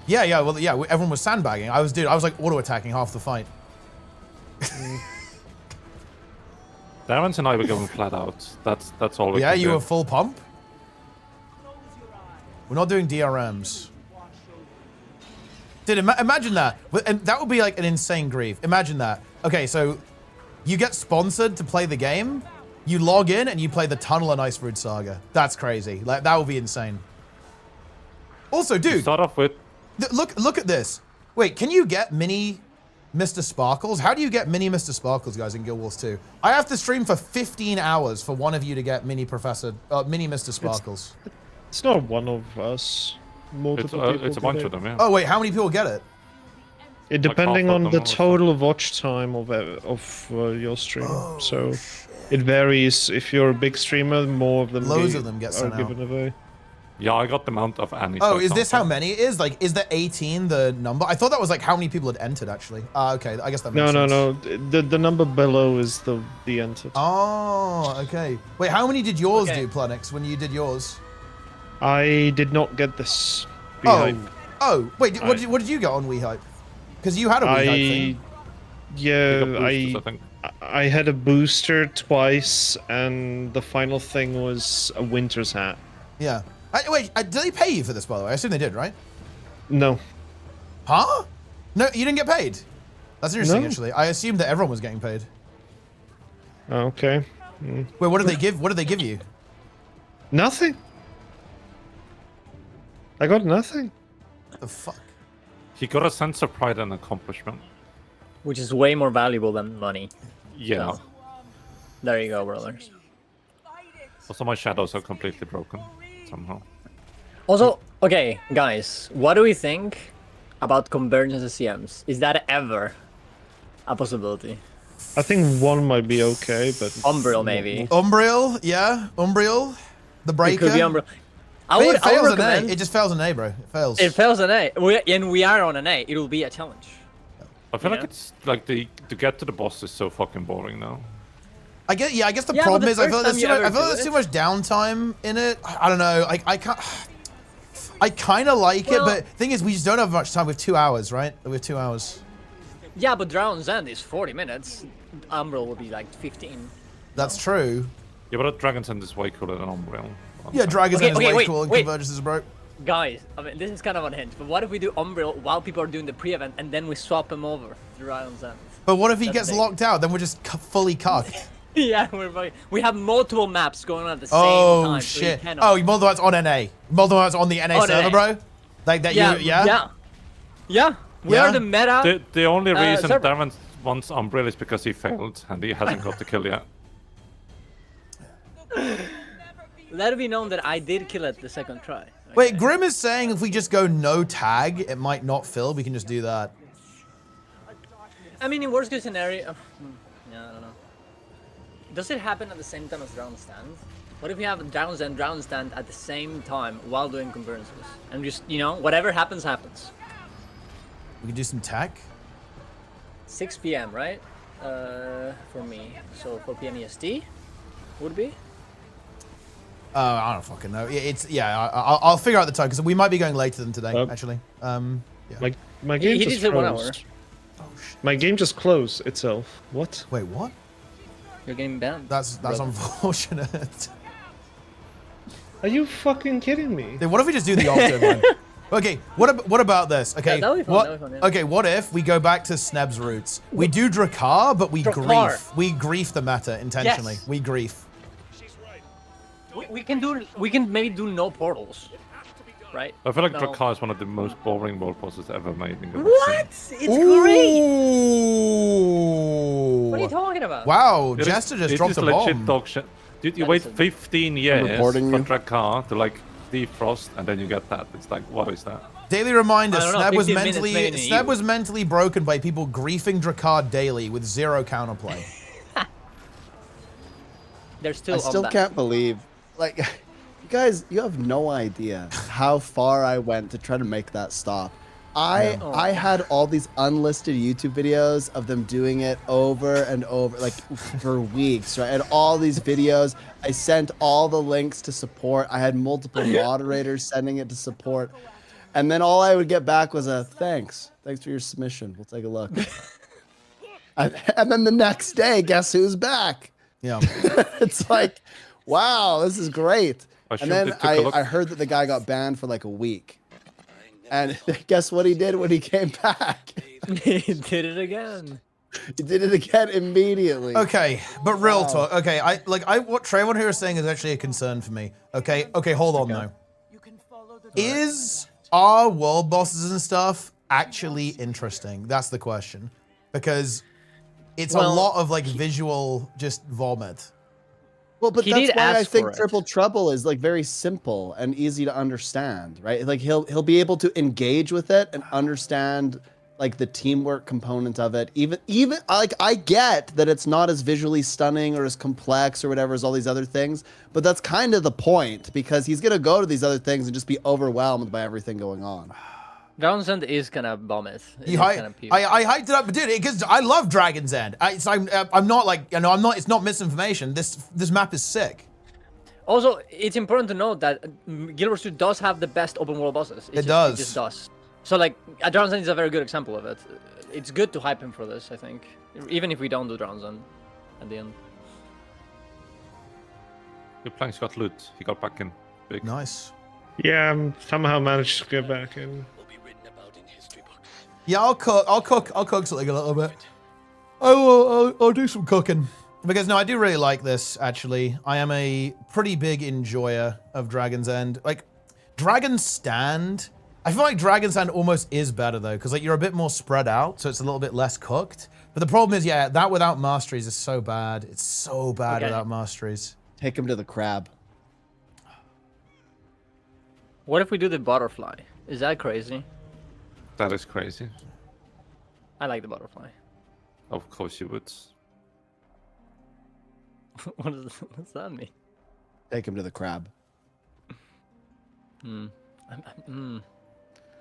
Yeah, everyone was sandbagging. I was like auto-attacking half the fight. Darren's and I were going flat out. That's all we Yeah, could you do. were full pump? We're not doing DRMs. Dude, imagine that. And that would be like an insane grief. Imagine that. Okay, so you get sponsored to play the game, you log in and you play the Tunnel and Iceberg Saga. That's crazy. Like, that would be insane. Also, dude, start off with look at this. Wait, can you get mini Mr. Sparkles? How do you get mini Mr. Sparkles, guys, in Guild Wars 2? I have to stream for 15 hours for one of you to get mini Mr. Sparkles. It's not one of us. Multiple people. It's a bunch of them, yeah. Oh wait, how many people get it? It depending on the total watch time of your stream. So it varies. If you're a big streamer, more of them. Loads of them get are sent given away. Yeah, I got the amount of Annie. Oh, is this how many it is? Like, is the 18 the number? I thought that was like how many people had entered, actually. Okay, I guess that makes sense. No. The number below is the entered. Oh, okay. Wait, how many did yours do, Plenix, when you did yours? I did not get this. Oh, wait, what did you get on wehype? Because you had a wehype thing. Yeah, I had a booster twice, and the final thing was a winter's hat. Yeah. Wait, did they pay you for this, by the way? I assume they did, right? No. Huh? No, you didn't get paid? That's interesting, actually. I assumed that everyone was getting paid. Okay. Wait, what did they give? What did they give you? Nothing. I got nothing. What the fuck? He got a sense of pride and accomplishment. Which is way more valuable than money. Yeah. So, there you go, brothers. Also, my shadows are completely broken somehow. Also, okay, guys, what do we think about convergence SCMs? Is that ever a possibility? I think one might be okay, but Umbriel maybe. Umbriel, yeah, Umbriel, the breaker. It could be Umbriel. It fails an A. It just fails an A, bro. It fails. It fails an A, and we are on an A. It will be a challenge. I feel like it's like to get to the boss is so fucking boring now. I guess the problem is I feel like there's too much downtime in it. I don't know. I kind of like it, but thing is, we just don't have much time. We have 2 hours, right? We have 2 hours. Yeah, but Drown's End is 40 minutes. Umbriel will be like 15. That's true. Yeah, but Dragon's End is way cooler than Umbriel. Yeah, Dragon's End is way cooler and Convergence is broke. Guys, I mean, this is kind of unhinged, but what if we do Umbriel while people are doing the pre-event and then we swap him over to Drown's End? But what if he gets locked out? Then we're just fully cucked. Yeah, we have multiple maps going on at the same time. Oh shit! Oh, Moldav's on NA. Moldav's on the NA server, bro. Like that? Yeah. We are the meta. The only reason Darren wants Umbriel is because he failed and he hasn't got the kill yet. Let it be known that I did kill it the second try. Okay. Wait, Grim is saying if we just go no tag, it might not fill. We can just do that. I mean, in worst case scenario, yeah, I don't know. Does it happen at the same time as Drown Stand? What if we have Drown's and Drown Stand at the same time while doing convergences? And just, you know, whatever happens, happens. We can do some tech. 6 p.m., right? For me. So 4 p.m. EST would be? I don't fucking know. I'll figure out the time because we might be going later than today, actually. Yeah. My game just closed. 1 hour. My game just closed itself. What? Wait, what? You're getting banned. That's unfortunate. Are you fucking kidding me? Dude, what if we just do the Octo one? Okay, what about this? Okay, Yeah, that'll be fun, what? that'll be fun, yeah. Okay, what if we go back to Sneb's roots? We do Drakkar, but we grief the meta intentionally. Yes. We grief. We can maybe do no portals, right? I feel like No. Drakkar is one of the most boring world bosses ever made. In What? It's great. What are you talking about? Wow, It is- Jester just it dropped is a legit bomb. dog shit. Dude, you That wait is a- 15 years reporting for you. Drakkar to like defrost, and then you get that. It's like, what is that? Daily reminder: I don't know, Sneb was 15 minutes mentally made in Sneb EU. was mentally broken by people griefing Drakkar daily with 0 counterplay. They're still. I still on that. can't believe, like, you guys, you have no idea how far I went to try to make that stop. I had all these unlisted YouTube videos of them doing it over and over, like for weeks, right? And all these videos, I sent all the links to support. I had multiple moderators sending it to support. And then all I would get back was a thanks. Thanks for your submission. We'll take a look. and then the next day, guess who's back? Yeah. It's like, wow, this is great. And assumed then it took a look. I heard that the guy got banned for like a week. And guess what he did when he came back? He did it again. He did it again immediately. Okay, but real talk. Okay, what Trayvon here is saying is actually a concern for me. Okay, hold on though. Is our world bosses and stuff actually interesting? That's the question. Because it's a lot of like visual just vomit. Well, but He that's did why I ask think for it. Triple Trouble is like very simple and easy to understand, right? Like he'll be able to engage with it and understand like the teamwork component of it. Even like I get that it's not as visually stunning or as complex or whatever as all these other things, but that's kind of the point because he's gonna go to these other things and just be overwhelmed by everything going on. Dragon's End is gonna bomb it. It I is gonna puke. hyped it up, but dude, because I love Dragon's End. I'm not like, you know, I'm not. It's not misinformation. This map is sick. Also, it's important to note that Guild Wars 2 does have the best open world bosses. It just does. So like, Dragon's End is a very good example of it. It's good to hype him for this, I think, even if we don't do Dragon's End at the end. Your planks got loot. He got back in. Big. Nice. Yeah, somehow managed to get back in. Yeah, I'll cook something a little bit. I'll do some cooking. Because no, I do really like this, actually. I am a pretty big enjoyer of Dragon's End. Like, Dragon's Stand, I feel like Dragon's Stand almost is better, though, because like you're a bit more spread out, so it's a little bit less cooked. But the problem is, yeah, that without masteries is so bad. It's so bad without masteries. Take him to the crab. What if we do the butterfly? Is that crazy? That is crazy. I like the butterfly. Of course you would. What's that mean? Take him to the crab. And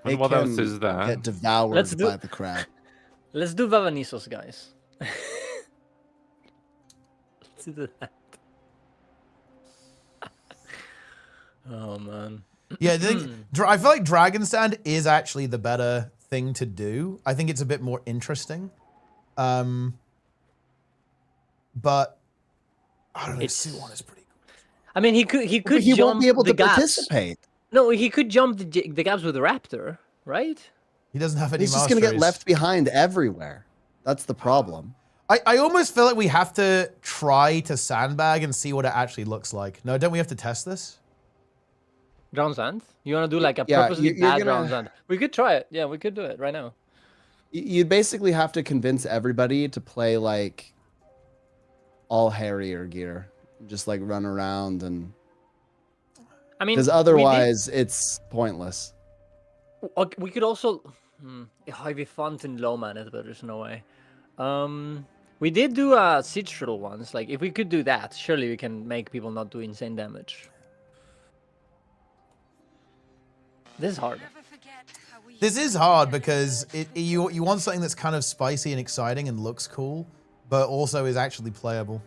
what else is there? Get devoured by the crab. Let's do Vavanisos, guys. Let's do that. Oh man. Yeah, I feel like Dragon's Stand is actually the better thing to do. I think it's a bit more interesting. But I don't know. C1 is pretty cool. I mean, he could He jump won't be able the to gaps. participate. No, he could jump the gaps with the Raptor, right? He doesn't have any He's just going to get masteries. left behind everywhere. That's the problem. I almost feel like we have to try to sandbag and see what it actually looks like. No, don't we have to test this? Dragon's End? You want to do like a Yeah, purposely you're bad gonna- Dragon's End? We could try it. Yeah, we could do it right now. You basically have to convince everybody to play like all Harrier gear. Just like run around and... I mean, because otherwise it's pointless. we could also... it'd be fun to low man it, but there's no way. We did do siege shuttle once. Like, if we could do that, surely we can make people not do insane damage. This is hard. This is hard because you want something that's kind of spicy and exciting and looks cool, but also is actually playable.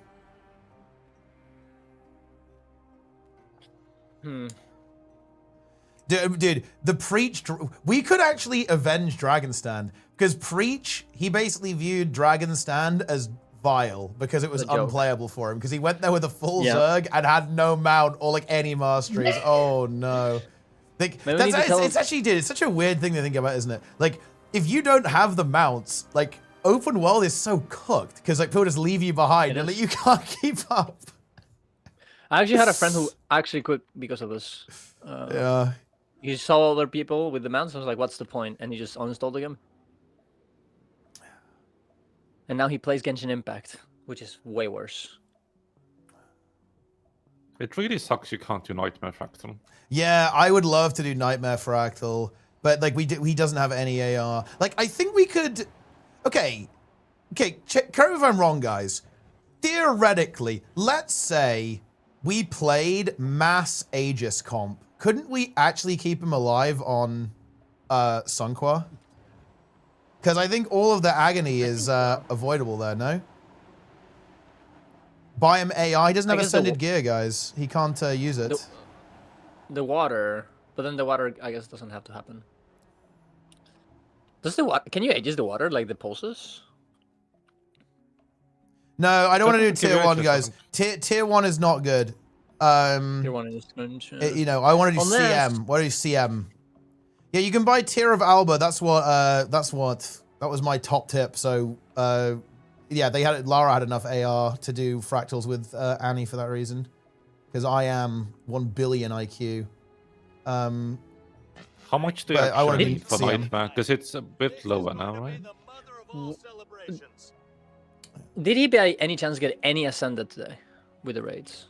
Dude, the Preach... We could actually avenge Dragon's Stand, because Preach, he basically viewed Dragon's Stand as vile because it was The joke. unplayable for him because he went there with a full Zerg and had no mount or like any masteries. Oh no. Like, it's actually, dude, it's such a weird thing to think about, isn't it? Like, if you don't have the mounts, like, open world is so cooked because like people just leave you behind and like, you can't keep up. I actually had a friend who actually quit because of this. Yeah. He saw other people with the mounts and was like, what's the point? And he just uninstalled the game. And now he plays Genshin Impact, which is way worse. It really sucks you can't do Nightmare Fractal. Yeah, I would love to do Nightmare Fractal, but like he doesn't have any AR. Like I think we could. Okay, correct me if I'm wrong, guys. Theoretically, let's say we played mass Aegis comp. Couldn't we actually keep him alive on Sunqua? Because I think all of the agony is avoidable there. No. Buy him AI. He doesn't have ascended gear, guys. He can't use it. The water, but then the water, I guess, doesn't have to happen. Does the water? Can you Aegis the water like the pulses? No, I don't want to do tier 1, guys. Tier 1 is not good. Tier 1 is good. You know, I want to do CM. What do you CM? Yeah, you can buy Tier of Alba. That was my top tip. So, yeah, Lara had enough AR to do fractals with Annie for that reason. Because I am 1 billion IQ. How much do you actually need for Nightmare? Because it's a bit lower now, right? Did he by any chance get any Ascended today with the raids?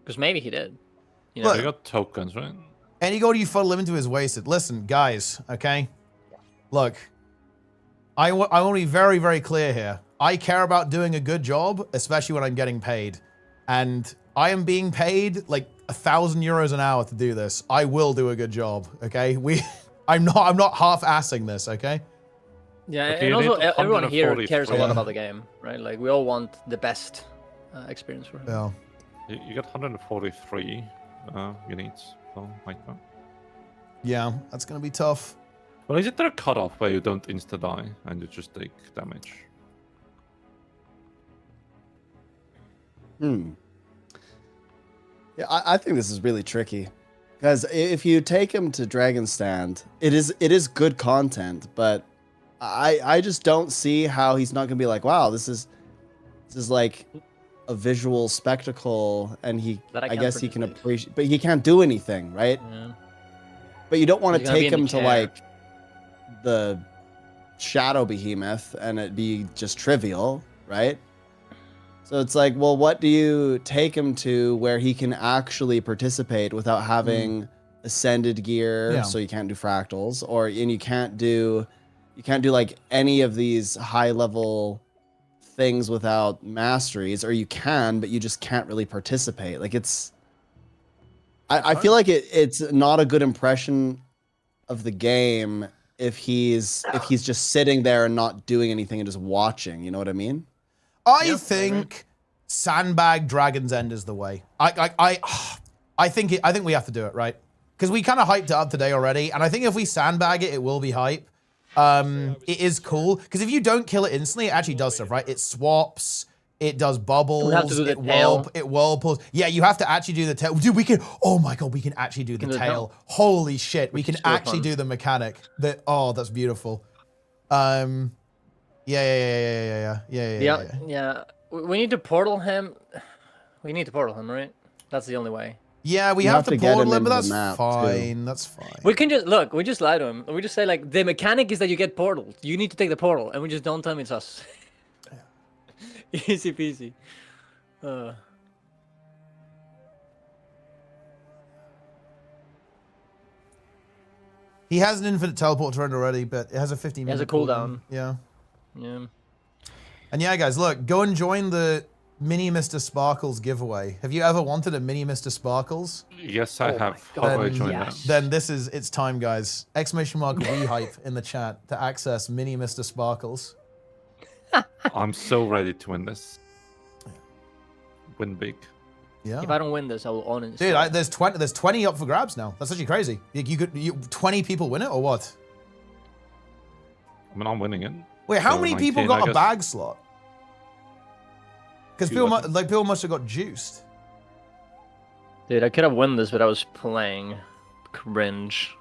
Because maybe he did. You know, he got tokens, right? Any gold you funnel him into is wasted. Listen, guys, okay? Look, I want to be very, very clear here. I care about doing a good job, especially when I'm getting paid. And I am being paid like 1,000 euros an hour to do this. I will do a good job, okay? I'm not half-assing this, okay? Yeah, and also everyone here cares a lot about the game, right? Like we all want the best experience for him. Yeah. You got 143 units for Nightmare. Yeah, that's gonna be tough. Well, is there a cutoff where you don't insta-die and you just take damage? Yeah, I think this is really tricky. Because if you take him to Dragon Stand, it is good content, but I just don't see how he's not gonna be like, wow, this is like a visual spectacle, and I guess he can appreciate, but he can't do anything, right? Yeah. But you don't want to take him to like the Shadow Behemoth and it be just trivial, right? So it's like, well, what do you take him to where he can actually participate without having ascended gear? So you can't do fractals, and you can't do like any of these high level things without masteries, or you can, but you just can't really participate. Like I feel like it's not a good impression of the game if he's just sitting there and not doing anything and just watching. You know what I mean? I think sandbag Dragon's End is the way. I think we have to do it, right? Because we kind of hyped it up today already, and I think if we sandbag it, it will be hype. It is cool because if you don't kill it instantly, it actually does stuff, right? It swaps, it does bubbles, we have to do the it whirlpools. Yeah, you have to actually do the tail. Dude, we can. Oh my god, we can actually do the tail. Holy shit, we can actually do the mechanic. Oh, that's beautiful. Yeah. We need to portal him. We need to portal him, right? That's the only way. Yeah, we have to portal him, but that's fine. That's fine. We can just look. We just lie to him. We just say like the mechanic is that you get portaled. You need to take the portal, and we just don't tell him it's us. Easy peasy. He has an infinite teleport turret already, but it has a 15 minute. It has a cooldown. Yeah. Yeah. And yeah, guys, look, go and join the Mini Mr. Sparkles giveaway. Have you ever wanted a Mini Mr. Sparkles? Yes, I have. How do I join that? Then it's time, guys. Exclamation mark wehype in the chat to access Mini Mr. Sparkles. I'm so ready to win this. Win big. Yeah. If I don't win this, I will uninstall. Dude, there's 20 up for grabs now. That's actually crazy. You 20 people win it or what? I mean, I'm winning it. Wait, how many people got a bag slot? Because people must have got juiced. Dude, I could have won this, but I was playing. Cringe.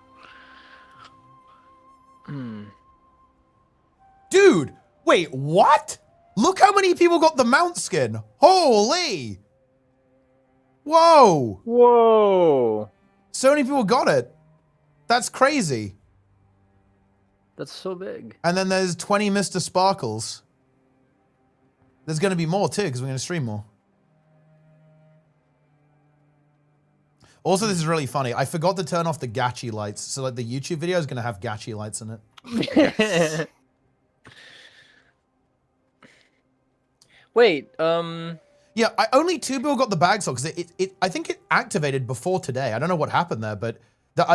Dude, wait, what? Look how many people got the mount skin. Holy. Whoa. Whoa. So many people got it. That's crazy. That's so big. And then there's 20 Mr. Sparkles. There's going to be more too, because we're going to stream more. Also, this is really funny. I forgot to turn off the gachi lights. So like the YouTube video is going to have gachi lights in it. Wait, yeah, only 2 people got the bag sold because I think it activated before today. I don't know what happened there, but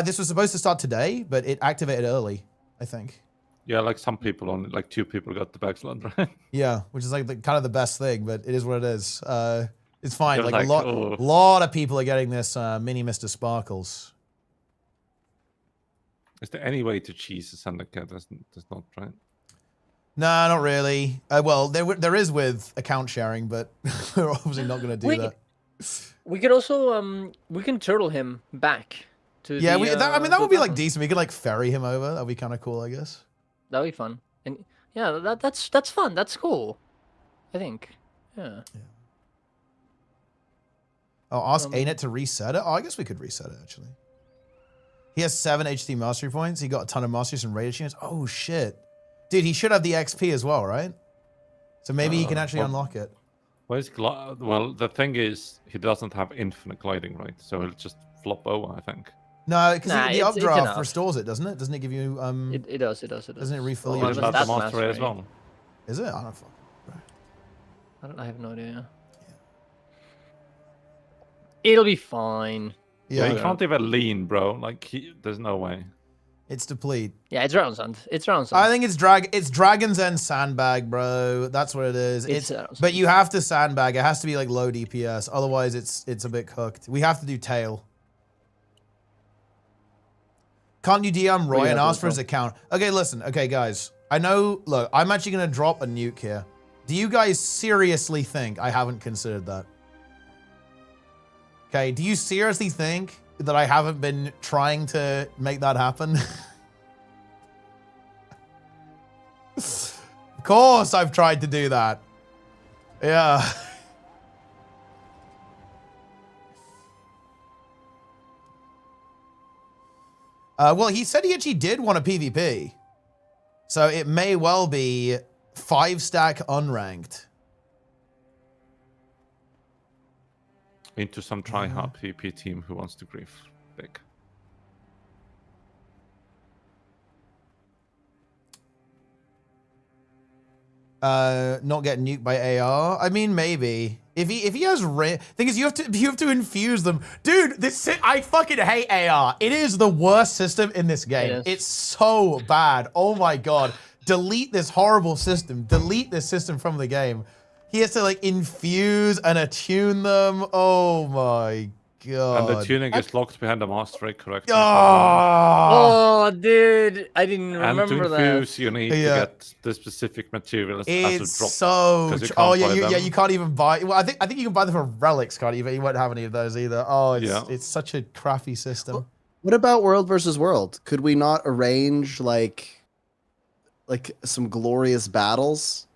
this was supposed to start today, but it activated early, I think. Yeah, like some people only, like 2 people got the bag slot, right? Yeah, which is like kind of the best thing, but it is what it is. It's fine. You're Like a lot of people are getting this mini Mr. Sparkles. Is there any way to cheese a Syndicate? That's not right. Nah, not really. Well, there is with account sharing, but we're obviously not going to do that. We could also we can turtle him back to. Yeah, the, I mean that would be like decent. We could like ferry him over. That'd be kind of cool, I guess. That'd be fun. And yeah, that's fun. That's cool. I think. Yeah. Oh, ask ArenaNet to reset it. Oh, I guess we could reset it actually. He has 7 HT mastery points. He got a ton of masteries and raid achievements. Oh shit. Dude, he should have the XP as well, right? So maybe he can actually unlock it. Well, the thing is, he doesn't have infinite gliding, right? So he'll just flop over, I think. No, because the updraft restores it, doesn't it? Doesn't it give you... It does. Doesn't it refill you? Is that the mastery as well? Is it? I don't fucking... I have no idea. It'll be fine. Yeah, you can't even lean, bro. Like, there's no way. It's deplete. Yeah, it's round sand. It's round sand. I think it's Dragon's End sandbag, bro. That's what it is. But you have to sandbag. It has to be like low DPS. Otherwise, it's a bit cooked. We have to do tail. Can't you DM Roy and ask for his account? Okay, listen. Okay, guys. I know. Look, I'm actually gonna drop a nuke here. Do you guys seriously think I haven't considered that? Okay. Do you seriously think that I haven't been trying to make that happen? Of course I've tried to do that. Yeah. Well, he said he actually did want a PvP. So it may well be 5-stack unranked. Into some try-hard PvP team who wants to grief big. Not get nuked by AR. I mean, maybe if he has thing is you have to infuse them, dude. I fucking hate AR. It is the worst system in this game. It's so bad. Oh my god. Delete this horrible system. Delete this system from the game. He has to like infuse and attune them. Oh my god. And the tuning is locked behind the mastery, correct? Oh, dude, I didn't remember that. And to infuse, you need to get the specific materials as a drop. So oh yeah, you can't even buy. Well, I think you can buy them for relics, can't you? But you won't have any of those either. Oh, it's such a crappy system. What about World versus World? Could we not arrange like some glorious battles?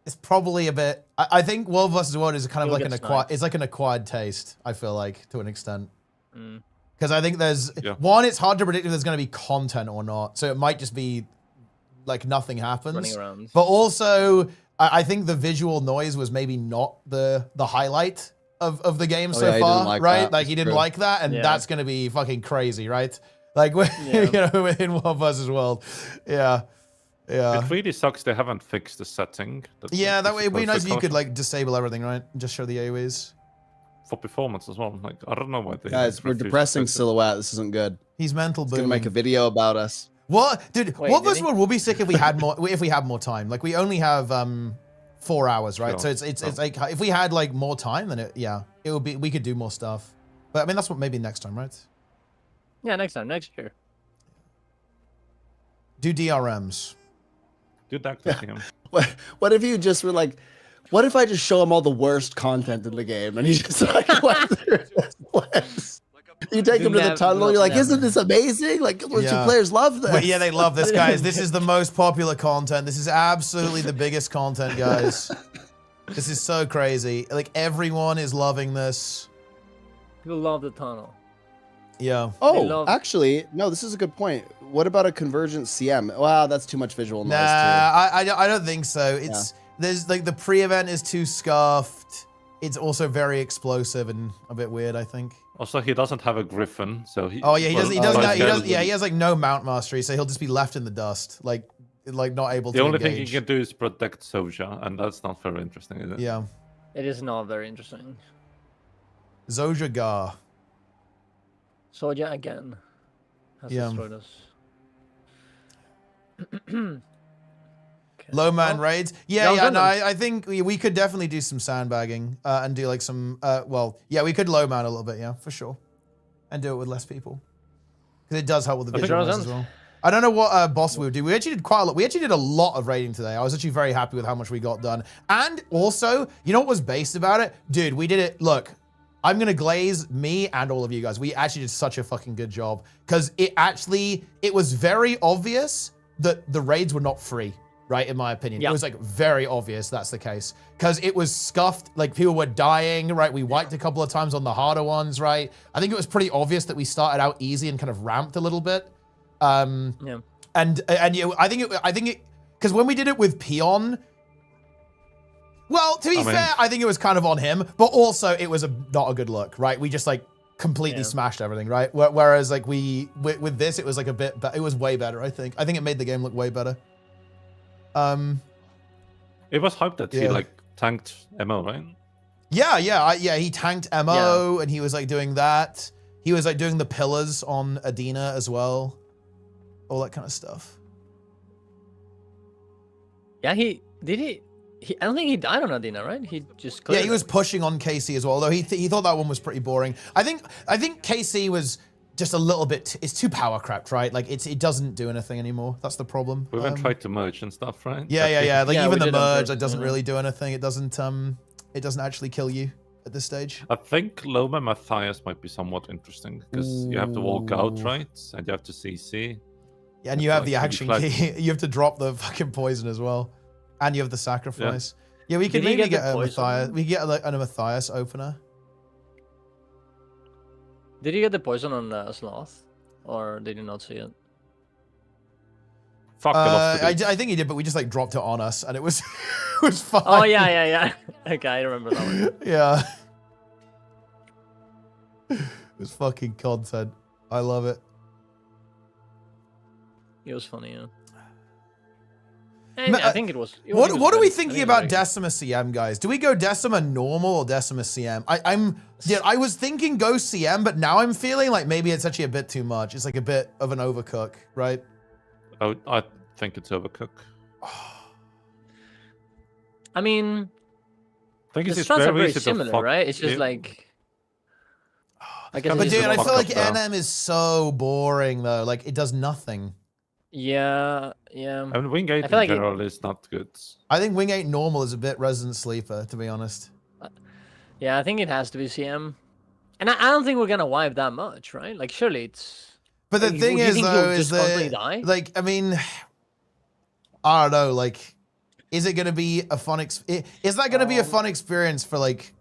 It's probably a bit. I think World vs. World is kind of like an acquired. It's like an acquired taste. I feel like to an extent, because I think there's one. It's hard to predict if there's going to be content or not. So it might just be like nothing happens. Running around. But also, I think the visual noise was maybe not the highlight of the game so far, right? Like he didn't like that, and that's going to be fucking crazy, right? Like you know, in World vs. World, yeah. Yeah. It really sucks they haven't fixed the setting. That way it'd be nice if you could like disable everything, right? Just show the AoEs. For performance as well. Like I don't know why they guys, we're depressing Silhouette. This isn't good. He's mental. He's gonna make a video about us. What, dude? What was would be sick if we had more? If we had more time, like we only have 4 hours, right? Sure. So it's like if we had like more time, then it would be we could do more stuff. But I mean that's what maybe next time, right? Yeah, next year. Do DRMs. Do that to him. What if you just were like, what if I just show him all the worst content in the game and he just like went through this list? You take him to the tunnel, you're like, isn't this amazing? Like, two players love this. But yeah, they love this, guys. This is the most popular content. This is absolutely the biggest content, guys. This is so crazy. Like, everyone is loving this. People love the tunnel. Yeah. Oh, actually, no, this is a good point. What about a convergent CM? Wow, that's too much visual noise. I don't think so. It's there's like the pre-event is too scuffed. It's also very explosive and a bit weird, I think. Also, he doesn't have a griffin, so he. Oh yeah, he doesn't. Yeah, he has like no mount mastery, so he'll just be left in the dust, like not able to. The only engage. thing he can do is protect Zoja, and that's not very interesting, is it? Yeah. It is not very interesting. Zoja Gar. Soja again has destroyed us. Low man raids. Yeah, no, I think we could definitely do some sandbagging and do like some, we could low man a little bit, yeah, for sure. And do it with less people. Because it does help with the visual noise as well. I don't know what boss we would do. We actually did quite a lot. We actually did a lot of raiding today. I was actually very happy with how much we got done. And also, you know what was based about it? Dude, we did it, look. I'm gonna glaze me and all of you guys. We actually did such a fucking good job because it was very obvious that the raids were not free, right? In my opinion, it was like very obvious that's the case because it was scuffed. Like people were dying, right? We wiped a couple of times on the harder ones, right? I think it was pretty obvious that we started out easy and kind of ramped a little bit. And I think it because when we did it with Peon. Well, to be fair, I think it was kind of on him, but also it was not a good look, right? We just like completely smashed everything, right? Whereas like with this, it was like a bit, it was way better, I think. I think it made the game look way better. It was hyped that he like tanked MO, right? Yeah, he tanked MO and he was like doing that. He was like doing the pillars on Adina as well. All that kind of stuff. Yeah, I don't think he died on Adina, right? He just cleared he was pushing on KC as well, though he thought that one was pretty boring. I think KC was just a little bit. It's too power cracked, right? Like it doesn't do anything anymore. That's the problem. We even tried to merge and stuff, right? Yeah. Like even the merge, that doesn't really do anything. It doesn't actually kill you at this stage. I think Loma Matthias might be somewhat interesting because you have to walk out, right? And you have to CC. Yeah, and you have the action key. You have to drop the fucking poison as well. And you have the sacrifice. Yeah, we could maybe get a Matthias. We could get a Matthias opener. Did you get the poison on Sloth? Or did you not see it? Fuck, I think he did, but we just like dropped it on us and it was it was fine. Oh yeah. Okay, I remember that one. Yeah. It was fucking content. I love it. It was funny, yeah. I think it was. What are we thinking about Decima CM, guys? Do we go Decima normal or Decima CM? I was thinking go CM, but now I'm feeling like maybe it's actually a bit too much. It's like a bit of an overcook, right? Oh, I think it's overcook. I mean, I think the strats are very similar, right? It's just like. I guess. But dude, I feel like NM is so boring though. Like it does nothing. Yeah. I mean, Wing 8 in general is not good. I think Wing 8 normal is a bit Resident Sleeper, to be honest. Yeah, I think it has to be CM. And I don't think we're going to wipe that much, right? Like, surely it's... But the thing is, though, is that... Like, I mean... I don't know, like... Is it going to be a fun... Is that going to be a fun experience for, like,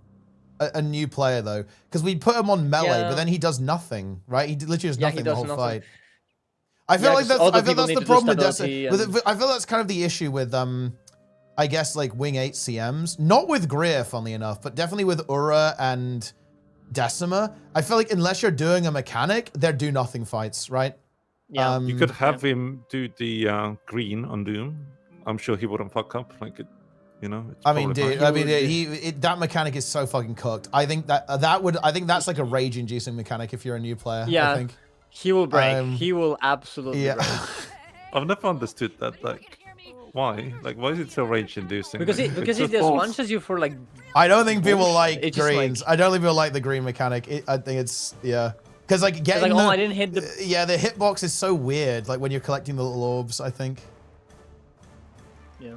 a new player, though? Because we put him on melee, but then he does nothing, right? He literally does nothing the whole fight. I feel like that's the problem with Decima. I feel that's kind of the issue with I guess like Wing 8 CMs. Not with Greer, funnily enough, but definitely with Ura and Decima. I feel like unless you're doing a mechanic, they're do nothing fights, right? Yeah. You could have him do the green on Doom. I'm sure he wouldn't fuck up like it. You know. I mean, dude. That mechanic is so fucking cooked. I think that's like a rage-inducing mechanic if you're a new player. Yeah. I think. He will break. He will absolutely break. I've never understood that. Like, why? Like, why is it so rage-inducing? Because he just launches you for like. I don't think people like greens. I don't think people like the green mechanic. I think it's because like getting I didn't hit the. Yeah, the hitbox is so weird. Like when you're collecting the little orbs, I think. Yeah.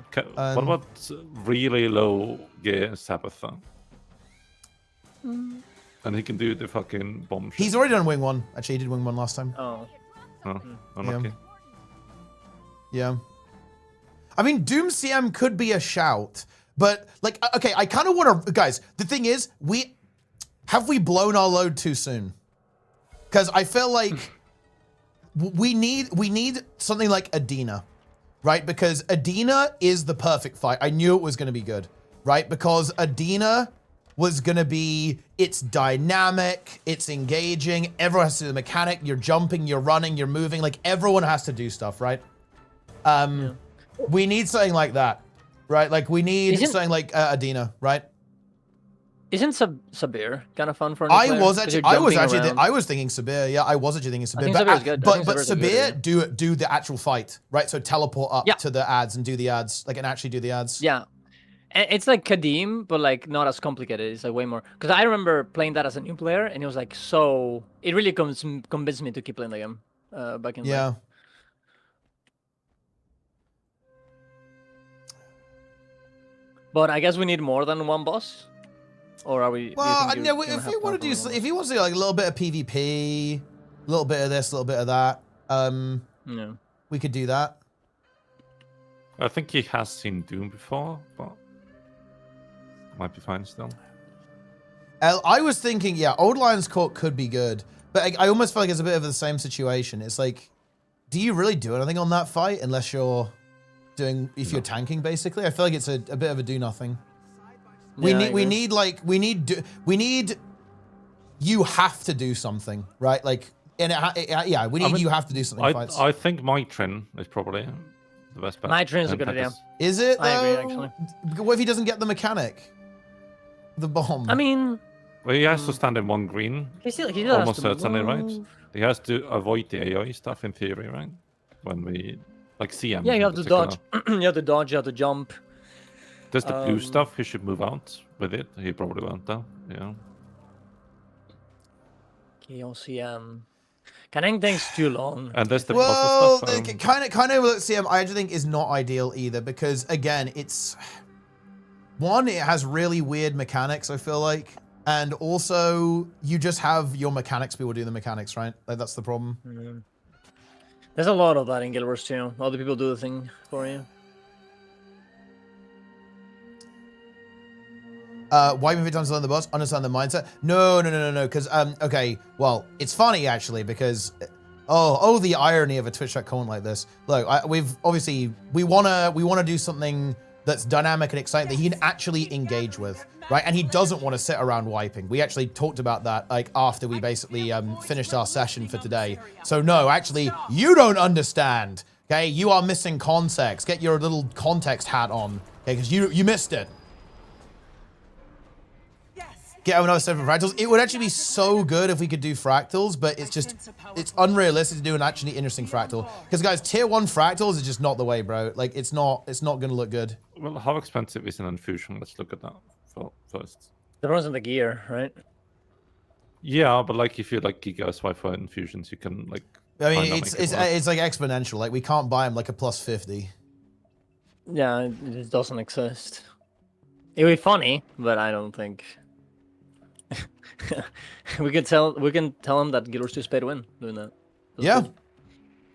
What about really low gear Sabbath? And he can do the fucking bomb shit. He's already done wing 1. Actually, he did wing 1 last time. Oh. Unlucky. Yeah. I mean, Doom CM could be a shout, but like, okay, I kind of want to, guys, the thing is, have we blown our load too soon? Because I feel like we need something like Adina, right? Because Adina is the perfect fight. I knew it was going to be good, right? Because Adina was going to be, it's dynamic, it's engaging, everyone has to do the mechanic, you're jumping, you're running, you're moving, like everyone has to do stuff, right? We need something like that, right? Like we need something like Adina, right? Isn't Sabir kind of fun for? I was thinking Sabir. Yeah, I was actually thinking Sabir. But Sabir do the actual fight, right? So teleport up to the ads and do the ads, like and actually do the ads. Yeah, and it's like Kadim, but like not as complicated. It's like way more. Because I remember playing that as a new player, and it was like so. It really convinced me to keep playing the game back in. Yeah. But I guess we need more than one boss. Or are we? Well, no. If you want to do, if you want to do like a little bit of PvP, a little bit of this, a little bit of that, yeah, we could do that. I think he has seen Doom before, but might be fine still. I was thinking, yeah, Old Lion's Court could be good, but I almost feel like it's a bit of the same situation. It's like, do you really do anything on that fight unless you're doing, if you're tanking, basically? I feel like it's a bit of a do nothing. We need you have to do something, right? Like, and yeah, we need you have to do something. I think Mitrin is probably the best bet. Mitrin is a good idea. Is it? I agree, actually. What if he doesn't get the mechanic? The bomb. I mean, well, he has to stand in one green. He still almost has to certainly, move. right? He has to avoid the AI stuff in theory, right? When we like CM. Yeah, you have to dodge. You have to dodge. You have to jump. There's the blue stuff. He should move out with it. He probably won't, though. Yeah. KOCM. Canning takes too long. And there's the well, puzzle stuff. kind of with CM, I actually think is not ideal either because again, it's one, it has really weird mechanics. I feel like, and also you just have your mechanics people do the mechanics, right? Like that's the problem. There's a lot of that in Guild Wars too. Other people do the thing for you. Why move it down to learn the boss? Understand the mindset? No. Because okay, well, it's funny actually because the irony of a Twitch chat comment like this. Look, we've obviously we wanna do something that's dynamic and exciting that he can actually engage with, right? And he doesn't want to sit around wiping. We actually talked about that like after we basically finished our session for today. So no, actually, you don't understand. Okay, you are missing context. Get your little context hat on, okay? Because you missed it. Get another 7 fractals. It would actually be so good if we could do fractals, but it's unrealistic to do an actually interesting fractal. Because guys, tier 1 fractals is just not the way, bro. Like it's not gonna look good. Well, how expensive is an infusion? Let's look at that first. Depends on the gear, right? Yeah, but like if you like Giga swipe for infusions, you can like. I mean, it's like exponential. Like we can't buy them like a plus 50. Yeah, it doesn't exist. It would be funny, but I don't think. we can tell him that Guild Wars 2 is pay to win doing that. Yeah.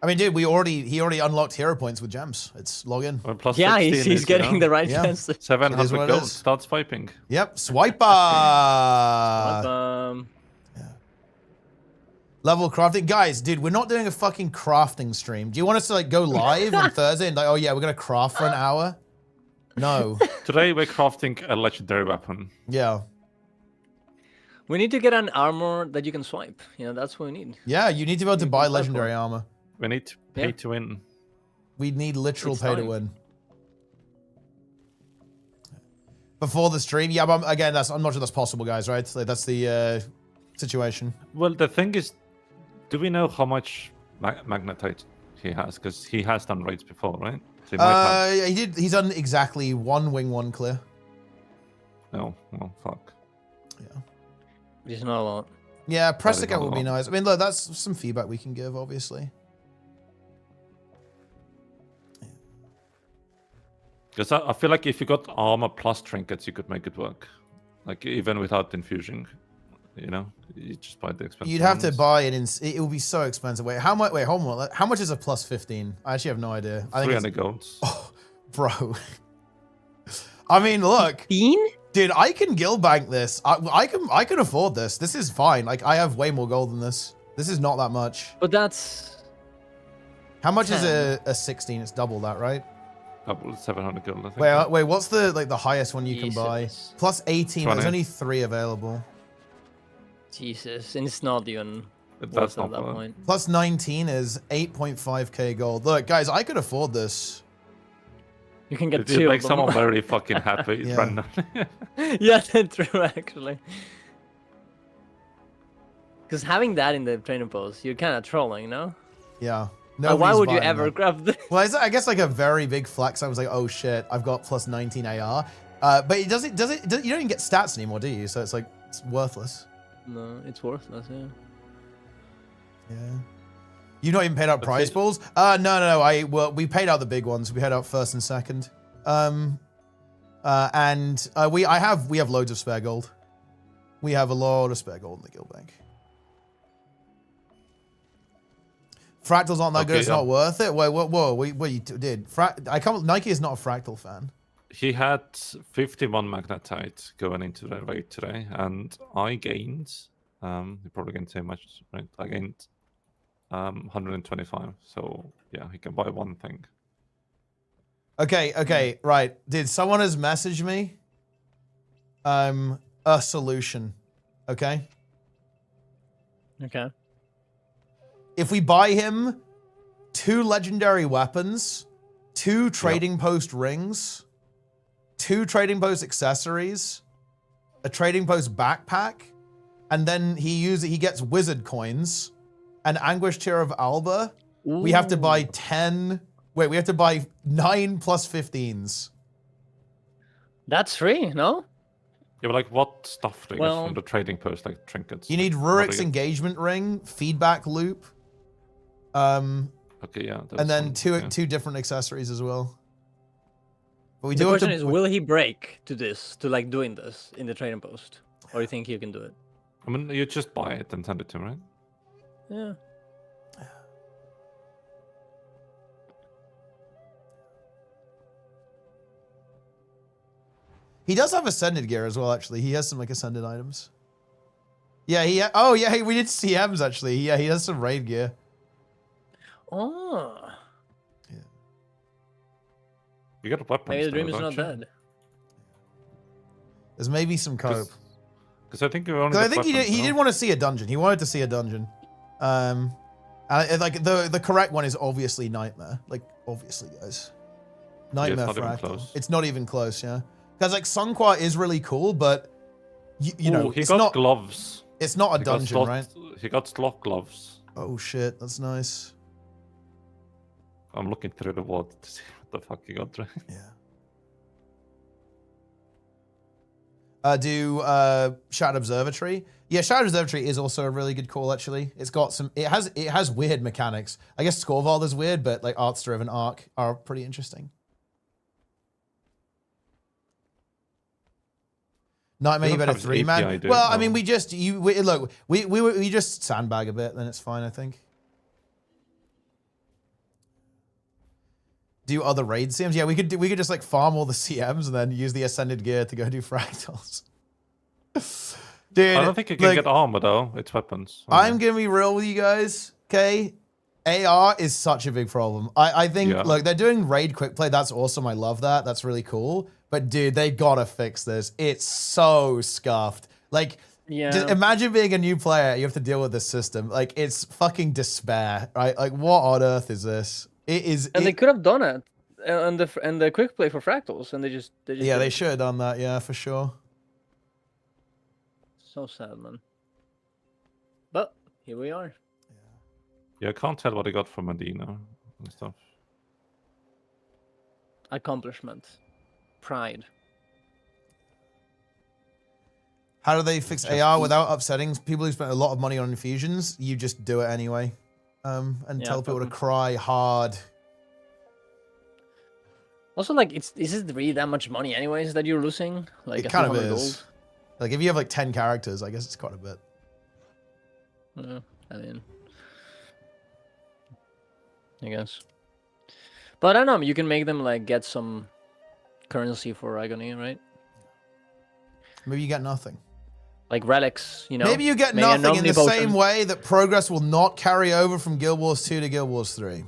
I mean, dude, he already unlocked hero points with gems. It's log in. Well, plus yeah, he's getting the right yeah. chance. 700 gold. Start swiping. Yep, swiper. Yeah. Level crafting, guys, dude. We're not doing a fucking crafting stream. Do you want us to like go live on Thursday and like, oh yeah, we're gonna craft for an hour? No. Today we're crafting a legendary weapon. Yeah. We need to get an armor that you can swipe. You know, that's what we need. Yeah, you need to be able to buy legendary armor. We need to pay to win. We need literal pay to win. Before the stream, yeah, but again, I'm not sure that's possible, guys. Right? Like, that's the situation. Well, the thing is, do we know how much magnetite he has? Because he has done raids before, right? So he did. He's done exactly 1 wing 1 clear. Oh, well, fuck. Yeah. It's not a lot. Yeah, press account would be nice. I mean, look, that's some feedback we can give, obviously. Because I feel like if you got armor plus trinkets, you could make it work. Like, even without infusing, you know? You just buy the expensive You'd have to ones. buy it in... It would be so expensive. Wait, how much... Wait, hold on. How much is a plus 15? I actually have no idea. I think 300 golds. Oh, bro. I mean, look. 15? Dude, I can guild bank this. I can afford this. This is fine. Like, I have way more gold than this. This is not that much. But that's... How much is a 16? It's double that, right? Double 700 gold, I think. Wait, what's the highest one you can buy? Plus 18. 20. There's only 3 available. Jesus, and it's not even That's worth not at that bad. point. Plus 19 is 8.5k gold. Look, guys, I could afford this. You can get It 2 of makes them. someone very fucking happy. Yeah. Brandon. Yeah, that's true, actually. Because having that in the training post, you're kind of trolling, no? Yeah. Why Nobody's would you buying ever that. grab this? Well, I guess like a very big flex. I was like, oh shit, I've got plus 19 AR. But it doesn't, you don't even get stats anymore, do you? So it's like, it's worthless. No, it's worthless, yeah. Yeah. You've not even paid out prize balls? No. Well, we paid out the big ones. We paid out first and second. We have loads of spare gold. We have a lot of spare gold in the guild bank. Fractals aren't that good. It's not worth it. Wait, whoa, what you did? Nike is not a fractal fan. He had 51 magnetite going into the raid today, and I gained. You probably gained so much, right? I gained 125. So yeah, he can buy one thing. Okay, right. Did someone has messaged me? A solution. Okay. Okay. If we buy him 2 legendary weapons, 2 trading post rings, 2 trading post accessories, a trading post backpack, and then he gets wizard coins, an anguish tier of Alba. Ooh. We have to buy 10. Wait, we have to buy 9 plus 15s. That's free, no? Yeah, but like what stuff do you get Well- from the trading post, like trinkets? You need What do you Rurik's get? engagement ring, feedback loop, Okay, yeah. and then some, two different accessories as well. But we The do have question to. is, will he break to this, to like doing this in the trading post? Or you think you can do it? I mean, you just buy it and send it to him, right? Yeah. He does have ascended gear as well, actually. He has some like ascended items. Yeah, we did CMs actually. Yeah, he has some raid gear. Oh. You got weapons. Maybe the dream though, is don't not you? dead. There's maybe some cope. Because I think you only. Because I got think weapons, he did no? want to see a dungeon. He wanted to see a dungeon. Like the correct one is obviously Nightmare. Like obviously, guys. Nightmare not even Fractal. close. It's not even close, yeah. Because like Sunqua is really cool, but you know, he it's got not gloves. It's not a He got dungeon, slot- right? He got slot gloves. Oh shit, that's nice. I'm looking through the water to see what the fuck he got. Right? Yeah. Shadow Observatory. Yeah, Shadow Observatory is also a really good call, actually. It's got some. It has weird mechanics. I guess Scorval is weird, but like Arts Driven Arc are pretty interesting. Nightmare, you better Sometimes 3 man. API do, Well, I mean, we just we just sandbag a bit, then it's fine, I think. Do other raid CMs? Yeah, we could just like farm all the CMs and then use the ascended gear to go do fractals. Dude, I don't think you can like, get armor though. It's weapons. I'm gonna be real with you guys, okay? AR is such a big problem. I think, Yeah. look, they're doing raid quick play. That's awesome. I love that. That's really cool. But dude, they gotta fix this. It's so scuffed. Like, Yeah. just imagine being a new player. You have to deal with this system. Like, it's fucking despair, right? Like, what on earth is this? It is. And they could have done it and the quick play for fractals, and they just Yeah, they didn't. should have done that. Yeah, for sure. So sad, man. But here we are. Yeah, I can't tell what he got from Medina and stuff. Accomplishment, pride. How do they fix AR without upsetting people who spent a lot of money on infusions? You just do it anyway, and Yeah, tell people to fucking- cry hard. Also, like, is it really that much money anyways that you're losing? Like, It kind of 200 is. gold? Like, if you have like 10 characters, I guess it's quite a bit. Yeah, I mean, I guess. But I don't know, you can make them, like, get some currency for Agony, right? Maybe you get nothing. Like relics, you know? Maybe you get Maybe an nothing in the Omni same potion. way that progress will not carry over from Guild Wars 2 to Guild Wars 3.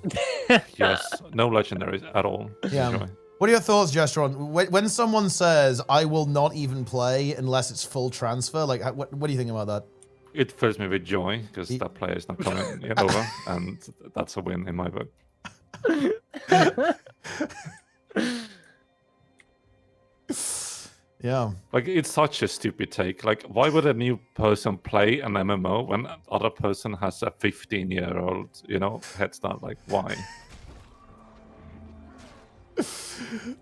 Yes, no legendaries at all. Yeah. Enjoy. What are your thoughts, Gestron? When someone says, I will not even play unless it's full transfer, like, what do you think about that? It fills me with joy because that player is not coming yet over, and that's a win in my book. Yeah. Like, it's such a stupid take. Like, why would a new person play an MMO when other person has a 15-year-old, you know, head start? Like, why?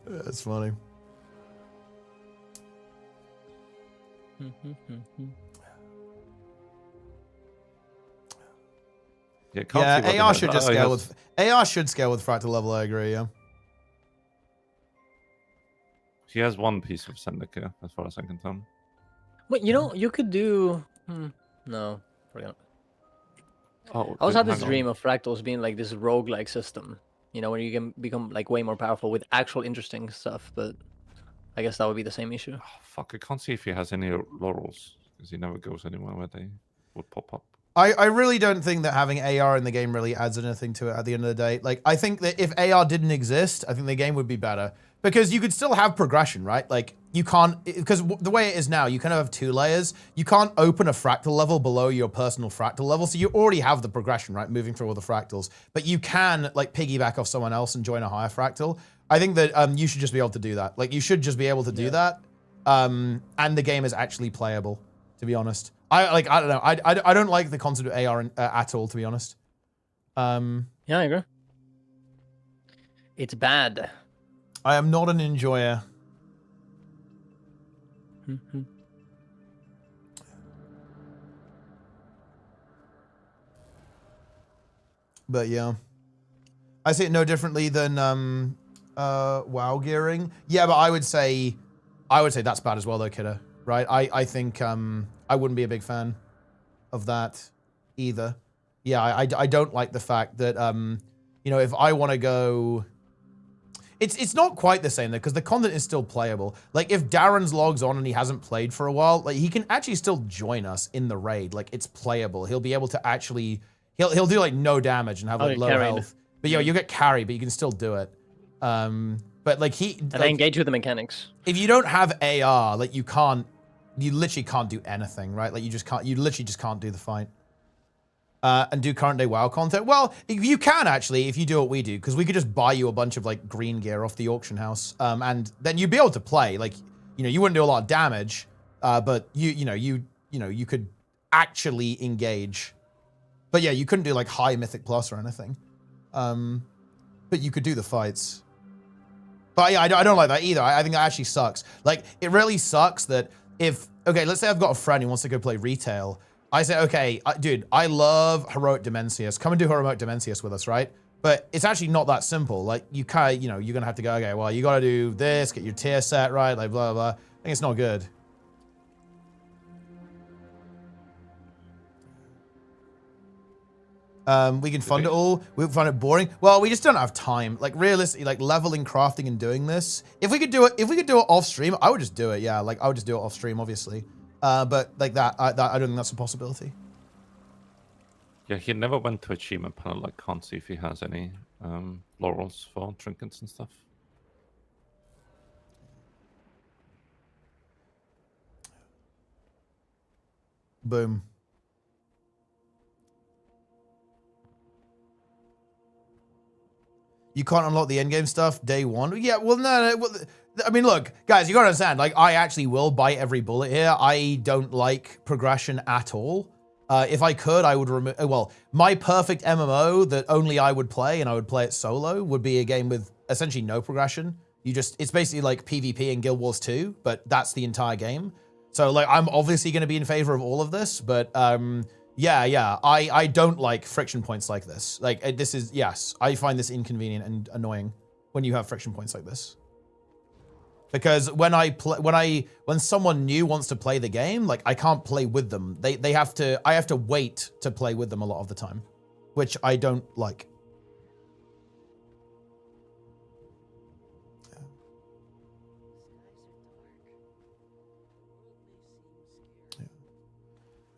That's funny. Yeah, AR should just scale with AR should scale with fractal level. I agree. Yeah. He has one piece of Zendikar, as far as I can tell. Wait, you know, you could do... no, forget. Oh, I always had this hang on. dream of fractals being like this roguelike system, you know, where you can become like way more powerful with actual interesting stuff, but I guess that would be the same issue. Oh, fuck, I can't see if he has any laurels, because he never goes anywhere where they would pop up. I really don't think that having AR in the game really adds anything to it at the end of the day. Like, I think that if AR didn't exist, I think the game would be better. Because you could still have progression, right? Like, you can't... Because the way it is now, you kind of have 2 layers. You can't open a fractal level below your personal fractal level. So you already have the progression, right? Moving through all the fractals. But you can, like, piggyback off someone else and join a higher fractal. I think that you should just be able to do that. Like, you should just be able to do that. And the game is actually playable, to be honest. I don't know. I don't like the concept of AR at all, to be honest. Yeah, I agree. It's bad. I am not an enjoyer. But yeah. I see it no differently than WoW gearing. Yeah, but I would say that's bad as well though, Kidder. Right? I think I wouldn't be a big fan of that either. Yeah, I don't like the fact that you know, if I want to go... It's not quite the same though, because the content is still playable. Like if Darren's logs on and he hasn't played for a while, like he can actually still join us in the raid. Like it's playable. He'll be able to actually, he'll do like no damage and have like low health. But yo, you'll get carried, but you can still do it. But like And I engage with the mechanics. If you don't have AR, like you literally can't do anything, right? Like you literally just can't do the fight. And do current day WoW content. Well, you can actually if you do what we do, because we could just buy you a bunch of like green gear off the auction house, and then you'd be able to play. Like, you know, you wouldn't do a lot of damage, but you could actually engage. But yeah, you couldn't do like high Mythic Plus or anything. But you could do the fights. But yeah, I don't like that either. I think that actually sucks. Like, it really sucks that okay, let's say I've got a friend who wants to go play retail. I say, okay, dude, I love Heroic Dimensius. Come and do Heroic Dimensius with us, right? But it's actually not that simple. Like, you kind of, you know, you're going to have to go, okay, well, you got to do this, get your tier set right, like, blah, blah, blah. I think it's not good. We can fund it all. We find it boring. Well, we just don't have time. Like realistically, like leveling, crafting, and doing this. If we could do it off stream, I would just do it. Yeah, like I would just do it off stream, obviously. But like that, I don't think that's a possibility. Yeah, he never went to achievement panel. I can't see if he has any laurels for trinkets and stuff. Boom. You can't unlock the endgame stuff day one. Yeah, well, no. Well, I mean, look, guys, you gotta understand. Like, I actually will bite every bullet here. I don't like progression at all. If I could, I would remove. Well, my perfect MMO that only I would play, and I would play it solo, would be a game with essentially no progression. It's basically like PvP in Guild Wars 2, but that's the entire game. So, like, I'm obviously going to be in favor of all of this, but yeah, I don't like friction points like this. Like, this is, yes, I find this inconvenient and annoying. when you have friction points like this. Because when someone new wants to play the game, like I can't play with them. I have to wait to play with them a lot of the time, which I don't like.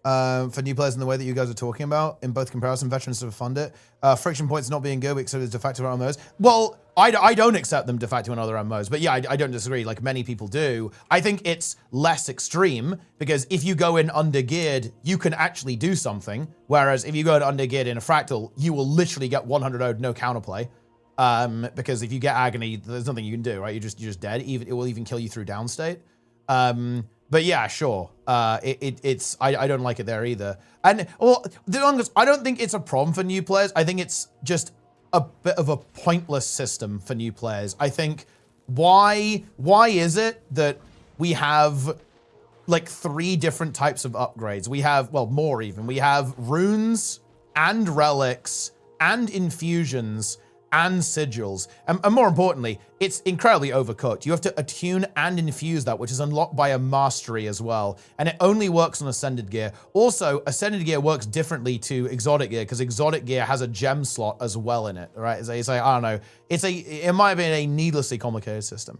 For new players in the way that you guys are talking about, in both comparison, veterans have fund it. Friction points not being good, except as de facto MMOs. Well, I don't accept them de facto in other MMOs, but yeah, I don't disagree. Like many people do. I think it's less extreme because if you go in undergeared, you can actually do something. Whereas if you go in undergeared in a fractal, you will literally get 100 ode, no counterplay. Because if you get agony, there's nothing you can do, right? You're just dead. It will even kill you through downstate. But yeah, sure. I don't like it there either. And well, the longest, I don't think it's a problem for new players. I think it's just a bit of a pointless system for new players. I think why is it that we have like 3 different types of upgrades? We have, well, more even. We have runes and relics and infusions and sigils. And more importantly, it's incredibly overcooked. You have to attune and infuse that, which is unlocked by a mastery as well. And it only works on Ascended gear. Also, Ascended gear works differently to Exotic gear because Exotic gear has a gem slot as well in it, right? It's like, I don't know. It might have been a needlessly complicated system.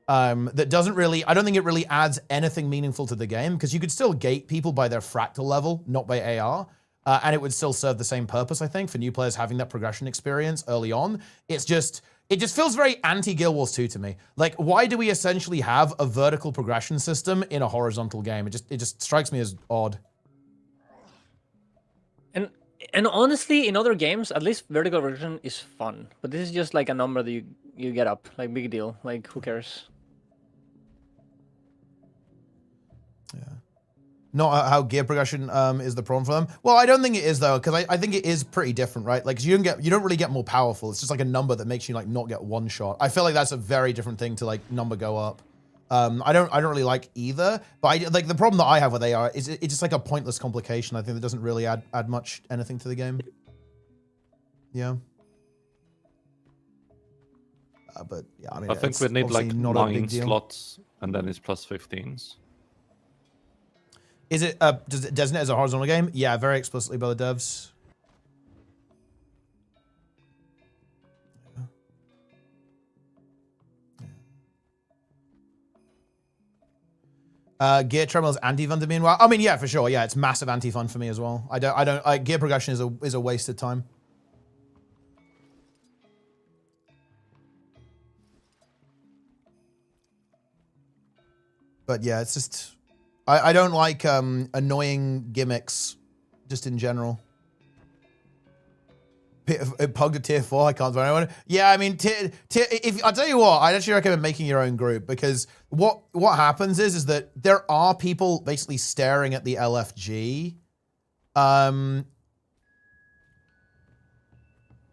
That doesn't really, I don't think it really adds anything meaningful to the game because you could still gate people by their fractal level, not by AR. And it would still serve the same purpose, I think, for new players having that progression experience early on. It just feels very anti-Guild Wars 2 to me. Like, why do we essentially have a vertical progression system in a horizontal game? It just strikes me as odd. And honestly, in other games, at least vertical progression is fun. But this is just like a number that you get up. Like, big deal. Like, who cares? Yeah. Not how gear progression is the problem for them. Well, I don't think it is though, because I think it is pretty different, right? Like you don't really get more powerful. It's just like a number that makes you like not get one shot. I feel like that's a very different thing to like number go up. I don't really like either. But like the problem that I have with AR is it's just like a pointless complication. I think that doesn't really add much anything to the game. Yeah. But yeah, I mean, I think we need like 9 slots and then it's plus 15s. Is it, does it designate as a horizontal game? Yeah, very explicitly by the devs. Gear treadmill is anti-fun to me. Well, I mean, yeah, for sure. Yeah, it's massive anti-fun for me as well. Gear progression is a wasted time. But yeah, it's just, I don't like annoying gimmicks, just in general. Pug to tier 4, I can't tell anyone. Yeah, I mean, if I'll tell you what, I'd actually recommend making your own group because what happens is that there are people basically staring at the LFG,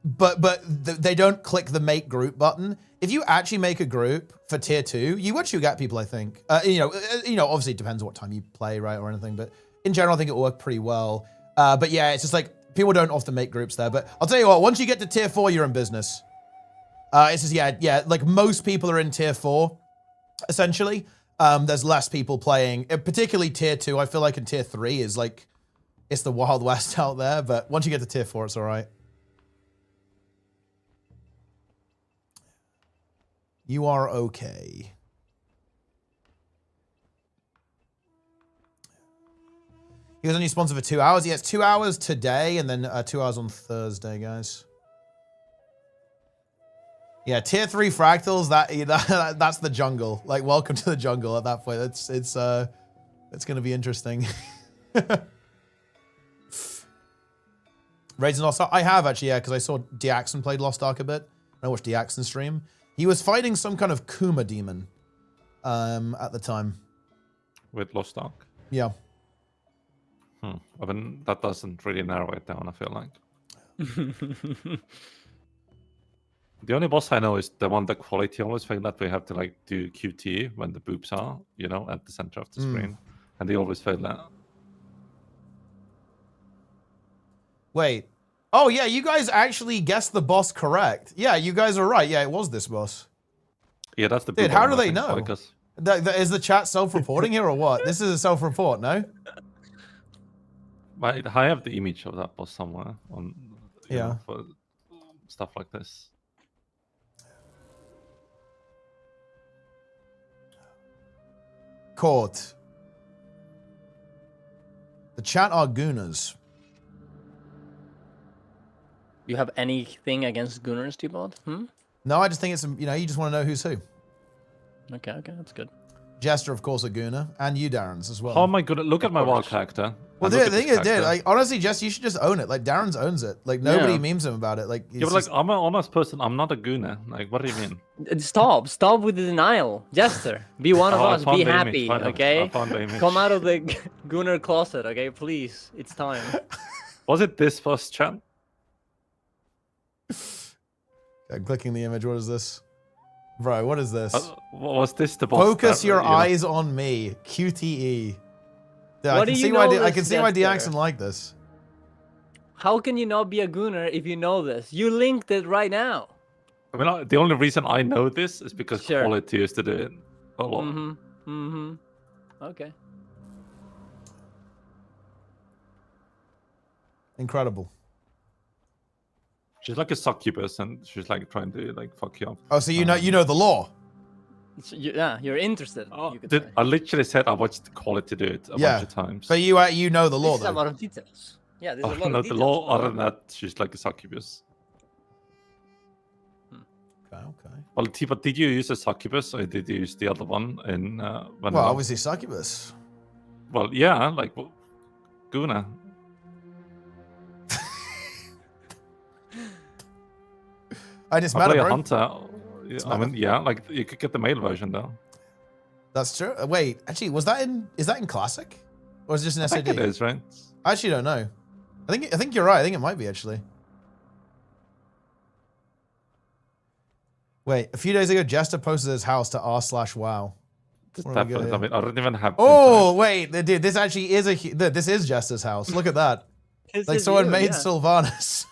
but they don't click the make group button. If you actually make a group for tier 2, you actually get people, I think. You know, obviously it depends on what time you play, right, or anything. But in general, I think it will work pretty well. But yeah, it's just like people don't often make groups there. But I'll tell you what, once you get to tier 4, you're in business. It's just yeah, like most people are in tier 4, essentially. There's less people playing, particularly tier 2. I feel like in tier 3 is like it's the Wild West out there. But once you get to tier 4, it's all right. You are okay. He was only sponsored for 2 hours. Yeah, it's 2 hours today and then 2 hours on Thursday, guys. Yeah, tier 3 fractals, that's the jungle. Like, welcome to the jungle at that point. It's gonna be interesting. Raids and Lost Ark? I have actually, yeah, because I saw Diaxon played Lost Ark a bit. I watched Diaxon stream. He was fighting some kind of Kuma demon at the time. With Lost Ark? Yeah. I mean, that doesn't really narrow it down, I feel like. The only boss I know is the one that Quality always failed that we have to like do QT when the boobs are, you know, at the center of the screen. And they always fail that. Wait. Oh yeah, you guys actually guessed the boss correct. Yeah, you guys are right. Yeah, it was this boss. Yeah, that's the. Dude, how do they think, know? Because... Is the chat self-reporting here or what? This is a self-report, no? I have the image of that boss somewhere on. You know, for stuff like this. Court. The chat are gooners. You have anything against Gunners, Teapot? No, I just think it's, you know, you just want to know who's who. Okay, that's good. Jester, of course, a gooner, and you, Darren's as well. How am I gonna look at my wild character? Well, dude, the thing is, dude, like, honestly, Jester, you should just own it. Like, Darren's owns it. Like, nobody memes him about it. Like, yeah, but like, I'm an honest person. I'm not a gooner. Like, what do you mean? Stop with the denial, Jester. Be one of us. Be happy, okay? Come out of the gooner closet, okay? Please, it's time. Was it this first chat? I'm clicking the image. What is this? Bro, what is this? Was this the boss? Focus your eyes on me. QTE. Yeah, I can see why Diaxon like this. How can you not be a gooner if you know this? You linked it right now. I mean, the only reason I know this is because Quality used to do it a lot. Okay. Incredible. She's like a succubus, and she's like trying to like fuck you up. Oh, so you know the law. Yeah, you're interested. I literally said I watched Quality do it a bunch of times. But you know the law, This is though. a lot of details. Yeah, there's a lot know of the details. law. Other than that, she's like a succubus. Okay. Well, Teapot, did you use a succubus, or did you use the other one in? Well, obviously succubus. Well, yeah, like Guna. I just play bro. a hunter. I mean, yeah, like you could get the male version though. That's true. Wait, actually, is that in classic, or is it just an SID? I think it is, right? I actually don't know. I think you're right. I think it might be actually. Wait, a few days ago, Jester posted his house to r/wow. Definitely. I mean, I don't even have. Oh wait, dude, this actually is this is Jester's house. Look at that. Like someone made Sylvanas.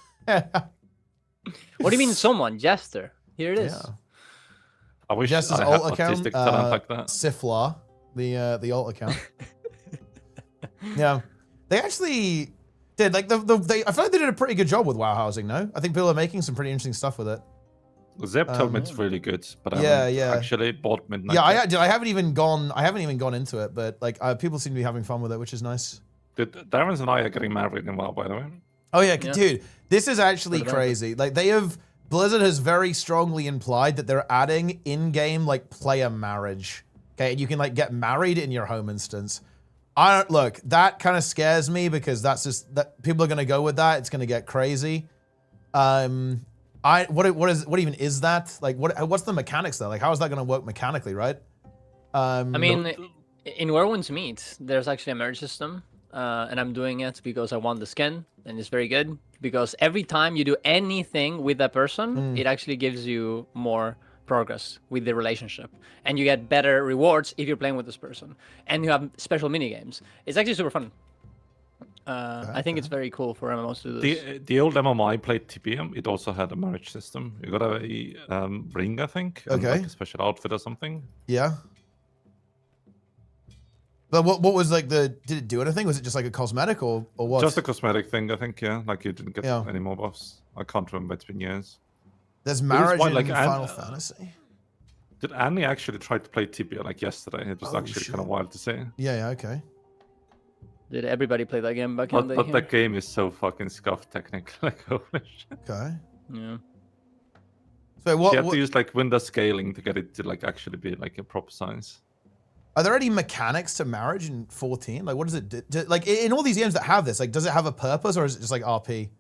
What do you mean, someone? Jester. Here it is. Yeah. I wish Jester's I alt had account, artistic talent like that. Sifla, the alt account. Yeah, they actually did like I feel like they did a pretty good job with WoW housing. No, I think people are making some pretty interesting stuff with it. Zeb told me it's really good, but I haven't actually bought Midnight. Yeah, I haven't even gone into it, but like people seem to be having fun with it, which is nice. Dude, Darren and I are getting married in WoW, by the way. Oh yeah, dude, this is actually crazy. Like Blizzard has very strongly implied that they're adding in-game like player marriage. Okay, and you can like get married in your home instance. Look, that kind of scares me because that's just that people are gonna go with that. It's gonna get crazy. What even is that? Like what's the mechanics though? Like how is that gonna work mechanically, right? I mean, in Werewolves Meet, there's actually a marriage system. And I'm doing it because I want the skin, and it's very good because every time you do anything with that person, it actually gives you more progress with the relationship, and you get better rewards if you're playing with this person, and you have special mini games. It's actually super fun. I think it's very cool for MMOs to do this. The old MMO I played, TPM, it also had a marriage system. You got a ring, I think, and like a special outfit or something. Yeah. But what was like did it do anything? Was it just like a cosmetic or what? Just a cosmetic thing, I think, yeah. Like you didn't get any more buffs. I can't remember, it's been years. There's marriage in Final Fantasy. Did Annie actually try to play Tibia like yesterday? It was actually kind of wild to see. Yeah, okay. Did everybody play that game back in the day? But that game is so fucking scuffed technically. Like, holy shit. Okay. Yeah. So you have to use like window scaling to get it to like actually be like a proper size. Are there any mechanics to marriage in 14? Like, what does it do? Like, in all these games that have this, like, does it have a purpose or is it just like RP?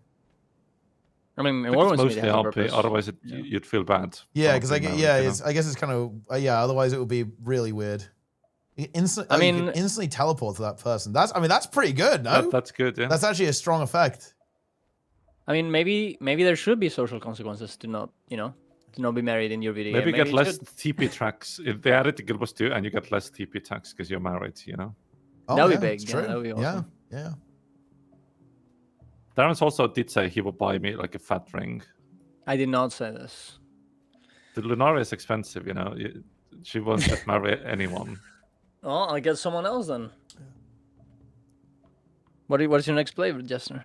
I mean, it's mostly RP. Otherwise, you'd feel bad. Yeah, because I guess it's kind of otherwise, it would be really weird. You can instantly teleport to that person. That's pretty good. No, that's good. Yeah, that's actually a strong effect. I mean, maybe there should be social consequences to not be married in your video. Maybe get less TP tracks. If they added the Guild Wars 2 and you get less TP tax because you're married, Oh, that would be big. Yeah, that would be awesome. Yeah. Darren's also did say he would buy me like a fat ring. I did not say this. The Lunara is expensive, you know. She won't just marry anyone. Oh, I'll get someone else then. What's your next play, Jester?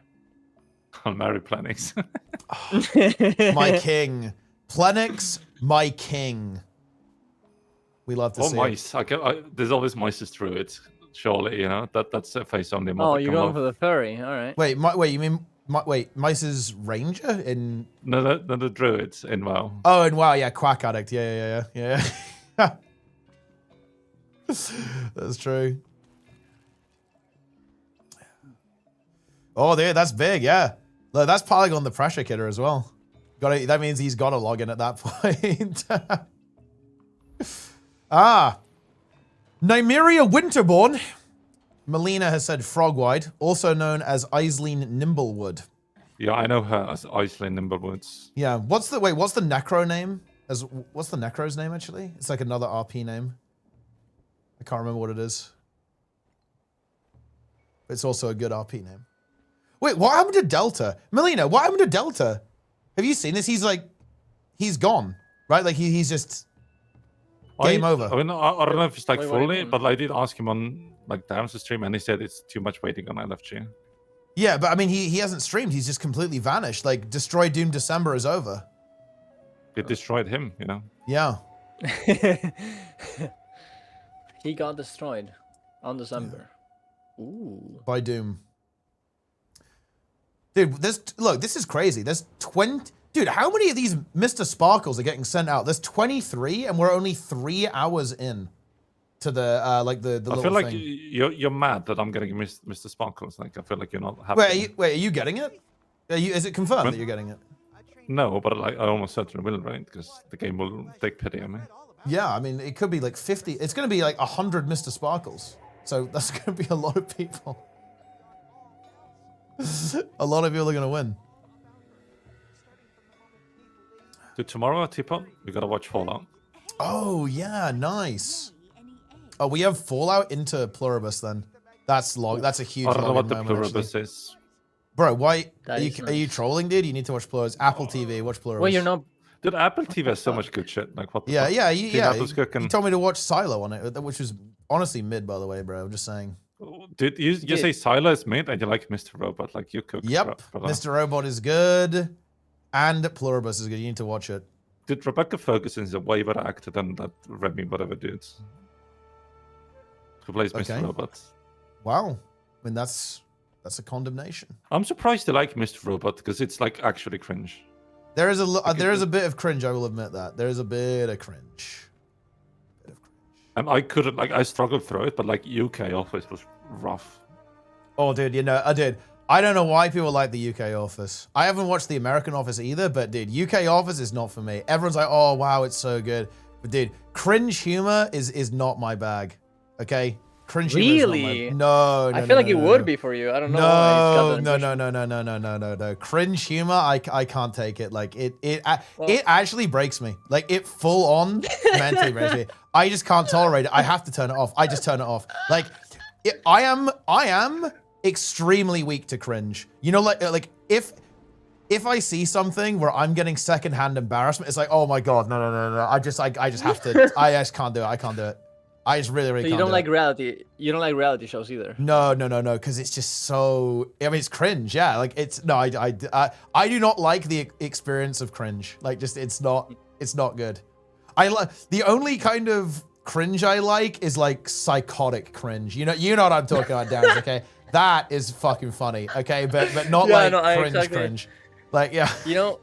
I'll marry Plenix. My king. Plenix, my king. We love to see mice. There's always mice through it. Surely, you know that's a face only. Oh, you're going for the furry. All right. Wait, you mean Mice's ranger in? No, the druids in WoW. Oh, in WoW, yeah, quack addict. Yeah. That's true. Oh, there, that's big. Yeah, look, that's Polygon the pressure kidder as well. That means he's got to log in at that point. Nymeria Winterborn. Melina has said Frogwide, also known as Aisling Nimblewood. Yeah, I know her as Aisling Nimblewoods. Yeah, what's the Necro name? What's the Necro's name actually? It's like another RP name. I can't remember what it is. It's also a good RP name. Wait, what happened to Delta? Melina, what happened to Delta? Have you seen this? He's gone, right? Like he's just game over. I mean, I don't know if it's like fully, but I did ask him on like Darren's stream, and he said it's too much waiting on LFG. Yeah, but I mean, he hasn't streamed. He's just completely vanished. Like Destroy Doom December is over. It destroyed him, you know. Yeah. He got destroyed on December. Yeah. Ooh. By Doom. Dude, this is crazy. There's 20. Dude, how many of these Mr. Sparkles are getting sent out? There's 23, and we're only 3 hours in to the the little I feel like thing. you're mad that I'm getting Mr. Sparkles. Like I feel like you're not happy. Wait, are you getting it? Is it confirmed that you're getting it? No, but like I almost certainly will, right? Because the game will take pity on me. Yeah, I mean, it could be like 50. It's going to be like 100 Mr. Sparkles. So that's going to be a lot of people. A lot of people are going to win. Dude, tomorrow at Teapot, we got to watch Fallout. Oh, yeah, nice. Oh, we have Fallout into Pluribus then. That's a huge. I don't know what the Pluribus is. Bro, why are you trolling, dude? You need to watch Pluribus. Apple TV, watch Pluribus. Well, you're not. Dude, Apple TV has so much good shit. Like what? The Yeah, fuck? yeah. You You told me to watch Silo on it, which was honestly mid, by the way, bro. I'm just saying. Dude, you say Silo is mid and you like Mr. Robot, like you cook. Yep, Mr. Robot is good, and Pluribus is good. You need to watch it. Dude, Rebecca Ferguson is a way better actor than that Remy whatever dude who plays Mr. Robot. Wow, I mean that's a condemnation. I'm surprised they like Mr. Robot because it's like actually cringe. There is a bit of cringe. I will admit that there is a bit of cringe. And I couldn't I struggled through it, but like UK Office was rough. Oh, dude, I did. I don't know why people like the UK Office. I haven't watched the American Office either, but dude, UK Office is not for me. Everyone's like, oh wow, it's so good, but dude, cringe humor is not my bag. Okay, cringe humor is not my... No, I feel like it would be for you. I don't know. No. Cringe humor, I can't take it. Like it actually breaks me. Like it full on mentally breaks me. I just can't tolerate it. I have to turn it off. I just turn it off. Like I am extremely weak to cringe. You know, like if I see something where I'm getting secondhand embarrassment, it's like, oh my god, no. I just have to. I just can't do it. I can't do it. I just really can't. You don't like reality. You don't like reality shows either. No, because it's just so. I mean, it's cringe. Yeah, like it's no. I do not like the experience of cringe. Like, just it's not good. I like the only kind of cringe I like is like psychotic cringe. You know what I'm talking about, Darren. Okay, that is fucking funny. Okay, but not cringe. Like yeah. You know,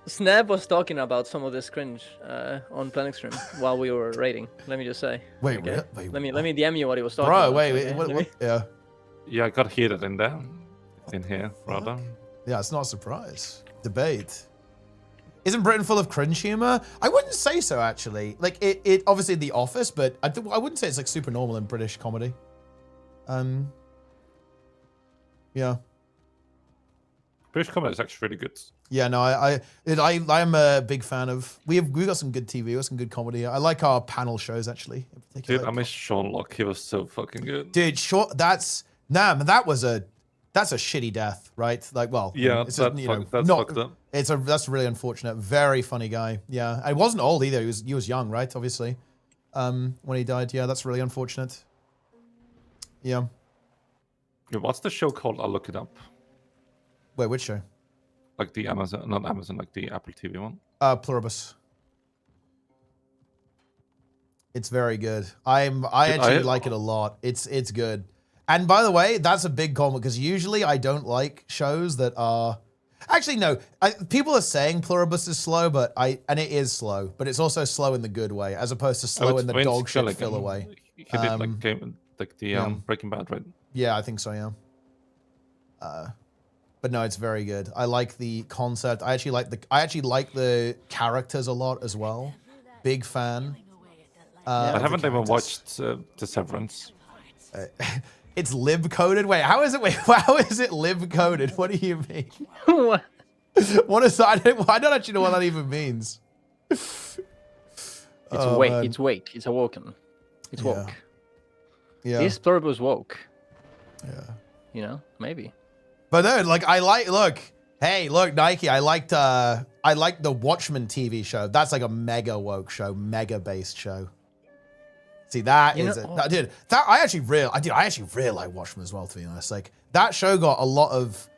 Snap was talking about some of this cringe on Plenix stream while we were raiding. Let me just say. Wait, okay? wait. Let me DM you what he was talking about. Bro, wait. What? Yeah. Yeah, I got heated in there. In here, rather. Yeah, it's not a surprise. Debate. Isn't Britain full of cringe humor? I wouldn't say so, actually. Like, it obviously The Office, but I wouldn't say it's like super normal in British comedy. Yeah. British comedy is actually really good. Yeah, no, I'm a big fan of. We got some good TV, we got some good comedy. I like our panel shows actually. In particular. Dude, I miss Sean Locke. He was so fucking good. Dude, that That's a shitty death, right? Like, well, Yeah, it's that's fucked up. That's really unfortunate. Very funny guy. Yeah, and he wasn't old either. He was young, right? Obviously, when he died. Yeah, that's really unfortunate. Yeah. What's the show called? I'll look it up. Wait, which show? Like the Amazon, not Amazon, like the Apple TV one. Pluribus. It's very good. I actually like it a lot. It's good. And by the way, that's a big comment because usually I don't like shows that are. Actually, no. People are saying Pluribus is slow, and it is slow, but it's also slow in the good way, as opposed to slow in the dog shit filler way. He did like the Breaking Bad, right? Yeah, I think so. Yeah. But no, it's very good. I like the concept. I actually like the characters a lot as well. Big fan. I haven't even watched The Severance. It's lib coded. Wait, how is it lib coded? What do you mean? What? What is that? I don't actually know what that even means. It's wake. Man. It's wake. It's awoken. It's woke. Yeah. This Pluribus woke. Yeah. You know, maybe. But no, like hey, look, Nike, I liked the Watchmen TV show. That's like a mega woke show, mega based show. See, that is it. Dude, I actually really like Watchmen as well, to be honest. Like that show got a lot of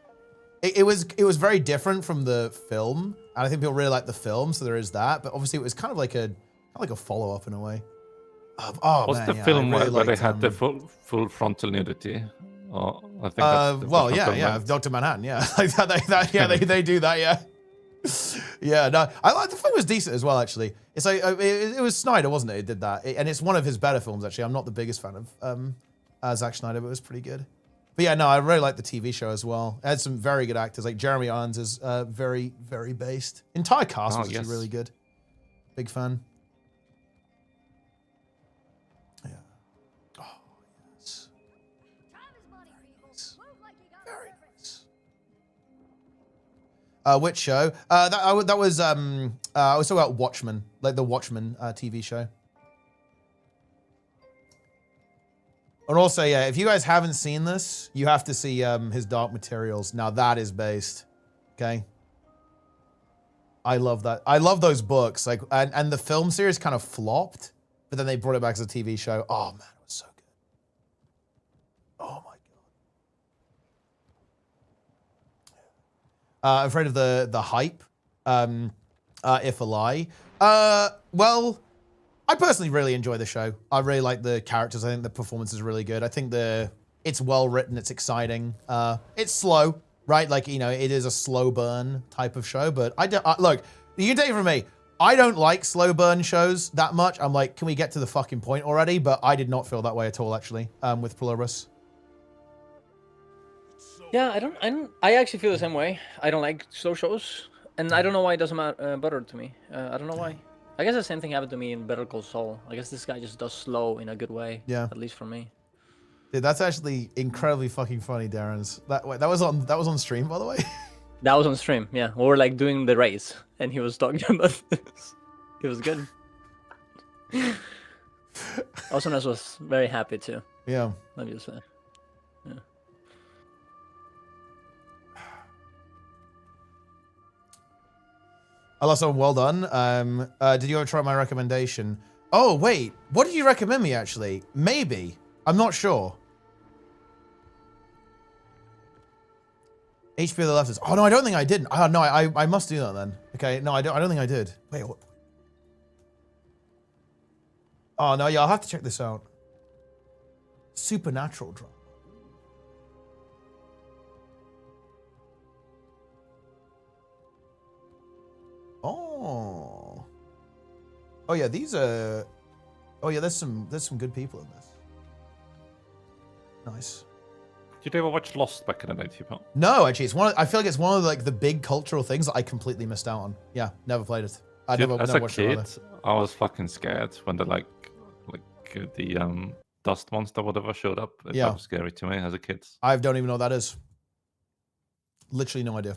it was very different from the film. And I think people really like the film, so there is that. But obviously it was kind of like a follow-up in a way. What's the film where they had the full frontal nudity? Oh, I think yeah, Dr. Manhattan, yeah. Like that, they do that, yeah. Yeah, no, I like the film was decent as well, actually. It's like it was Snyder, wasn't it? It did that, and it's one of his better films, actually. I'm not the biggest fan of Zack Snyder, but it was pretty good. But yeah, no, I really like the TV show as well. It had some very good actors, like Jeremy Irons is very, very based. Entire cast was actually really good. Big fan. Yeah. Oh yes. Very nice. Which show? I was talking about Watchmen, like the Watchmen TV show. And also, yeah, if you guys haven't seen this, you have to see his Dark Materials. Now that is based, okay? I love that. I love those books. Like, and the film series kind of flopped, but then they brought it back as a TV show. Oh man, it was so good. Oh my god. Afraid of the hype. If a lie. Well, I personally really enjoy the show. I really like the characters. I think the performance is really good. I think it's well written. It's exciting. It's slow, right? Like, you know, it is a slow burn type of show. But look, you can take it from me. I don't like slow burn shows that much. I'm like, can we get to the fucking point already? But I did not feel that way at all, actually, with Pluribus. Yeah, I actually feel the same way. I don't like slow shows, and I don't know why it doesn't bother to me. I don't know why. I guess the same thing happened to me in Better Call Saul. I guess this guy just does slow in a good way. Yeah. At least for me. Dude, that's actually incredibly fucking funny, Darren's. That was on stream, by the way. That was on stream. Yeah, we were like doing the race, and he was talking about this. It was good. Awesomeness was very happy too. Yeah. Let me just say. Yeah. Also, well done. Did you ever try my recommendation? Oh, wait. What did you recommend me, actually? Maybe. I'm not sure. HP of the Leftist. Oh, no, I don't think I did. Oh, no, I must do that then. Okay, no, I don't think I did. Wait, what? Oh, no, yeah, I'll have to check this out. Supernatural drama. Oh. Oh yeah, these are. Oh yeah, there's some good people in this. Nice. Did you ever watch Lost back in the day, Teapot? No, actually, it's one. I feel like it's one of like the big cultural things that I completely missed out on. Yeah, never played it. As a kid, I was fucking scared when the the dust monster whatever showed up. That was scary to me as a kid. I don't even know what that is. Literally no idea.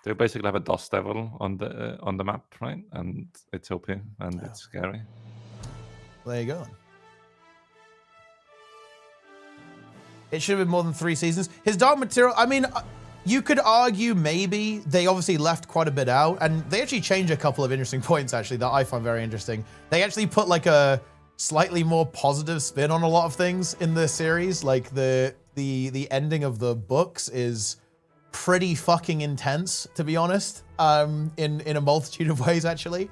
They basically have a dust devil on the map, right? And it's OP and it's scary. There you go. it should have been more than 3 seasons. His Dark Material, I mean, you could argue maybe they obviously left quite a bit out, and they actually changed a couple of interesting points actually that I find very interesting. They actually put like a slightly more positive spin on a lot of things in the series. Like the ending of the books is pretty fucking intense, to be honest, in a multitude of ways actually.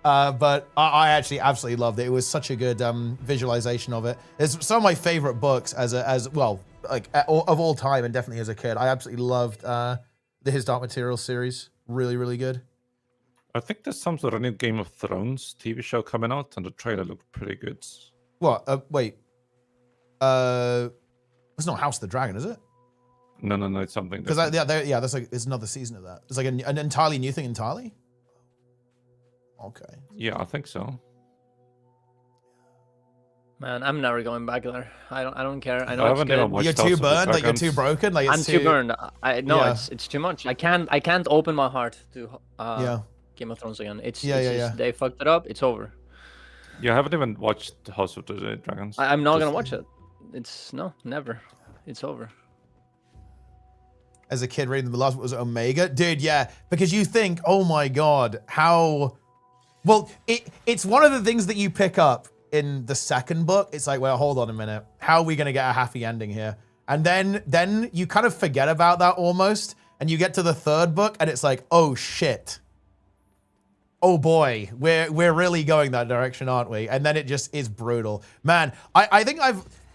But I actually absolutely loved it. It was such a good visualization of it. It's some of my favorite books as well, like of all time, and definitely as a kid. I absolutely loved the His Dark Materials series. Really, really good. I think there's some sort of new Game of Thrones TV show coming out, and the trailer looked pretty good. What? Wait. It's not House of the Dragon, is it? No, it's something. Because that's like it's another season of that. It's like an entirely new thing entirely. Okay. Yeah, I think so. Man, I'm never going back there. I don't care. I know I haven't even watched You're too burned, like you're too broken. Like I'm too burned. It's too much. I can't open my heart to Game of Thrones again. It's just, they fucked it up. It's over. You haven't even watched House of the Dragons. I'm not gonna watch it. It's never. It's over. As a kid reading the last one was Omega, dude. Yeah, because you think, oh my god, how. Well, it's one of the things that you pick up in the second book. It's like, well, hold on a minute. How are we going to get a happy ending here? And then you kind of forget about that almost. And you get to the third book and it's like, oh shit. Oh boy, we're really going that direction, aren't we? And then it just is brutal. Man, I think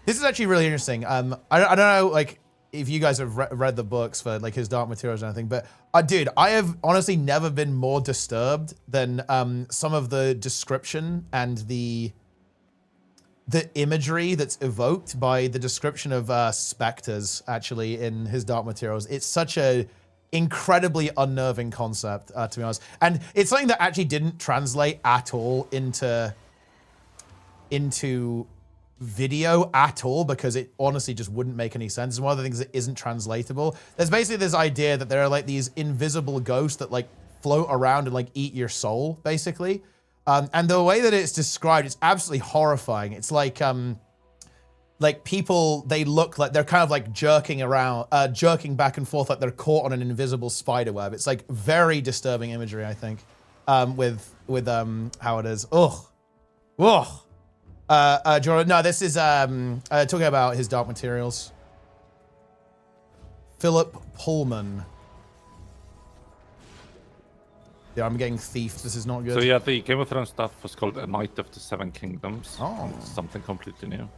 this is actually really interesting. I don't know, like, if you guys have read the books for like His Dark Materials or anything, but dude, I have honestly never been more disturbed than some of the description and the imagery that's evoked by the description of specters actually in His Dark Materials. It's such a incredibly unnerving concept, to be honest. And it's something that actually didn't translate at all into video at all, because it honestly just wouldn't make any sense. It's one of the things that isn't translatable. There's basically this idea that there are like these invisible ghosts that like float around and like eat your soul, basically. And the way that it's described, it's absolutely horrifying. It's like people, they look like they're kind of like jerking around, jerking back and forth like they're caught on an invisible spider web. It's like very disturbing imagery, I think, with how it is. Ugh. Jordan, no, this is talking about His Dark Materials. Philip Pullman. Yeah, I'm getting thiefed. This is not good. So yeah, the Game of Thrones stuff was called A Knight of the Seven Kingdoms. Oh. Something completely new.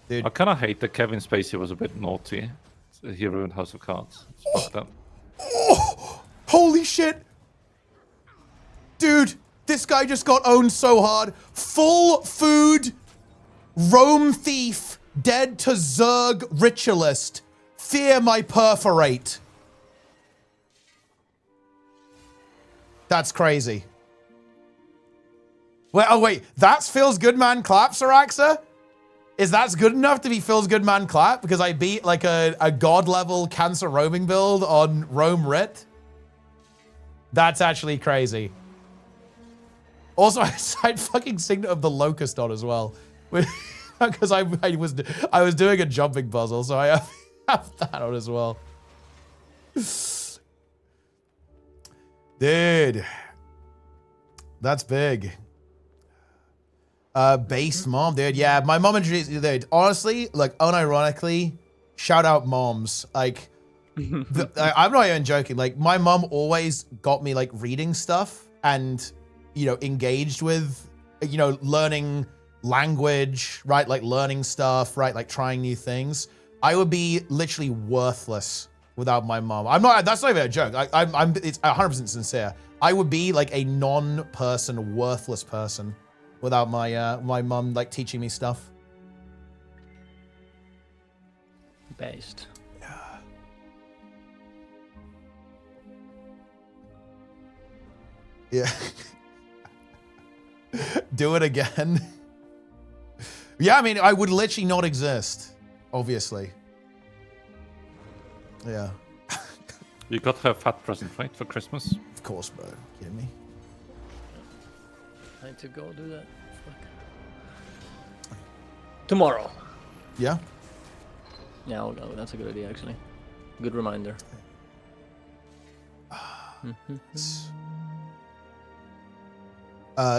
Dude. I kind of hate that Kevin Spacey was a bit naughty. He ruined House of Cards. Holy shit! Dude, this guy just got owned so hard. Full food, Rome thief, dead to Zerg ritualist. Fear my perforate. That's crazy. Well, oh wait, that's Phil's good man clap, Saraxa? Is that good enough to be Phil's good man clap? Because I beat like a god level cancer roaming build on Rome Writ? That's actually crazy. Also, I signed fucking Signet of the Locust on as well. Because I was doing a jumping puzzle, so I have that on as well. Dude. That's big. Based mom, dude. Yeah, my mom introduced me, dude. Honestly, like, unironically, shout out moms. Like, I'm not even joking. Like, my mom always got me, like, reading stuff and, you know, engaged with, you know, learning language, right? Like, learning stuff, right? Like, trying new things. I would be literally worthless without my mom. That's not even a joke. It's 100% sincere. I would be, like, a non-person, worthless person without my my mom like teaching me stuff. Based. Yeah. Do it again. Yeah, I mean, I would literally not exist, obviously. Yeah. You got her fat present, right, for Christmas? Of course, bro. Kidding me? I need to go do that. Fuck. Tomorrow. Yeah? Yeah, I'll go. That's a good idea, actually. Good reminder.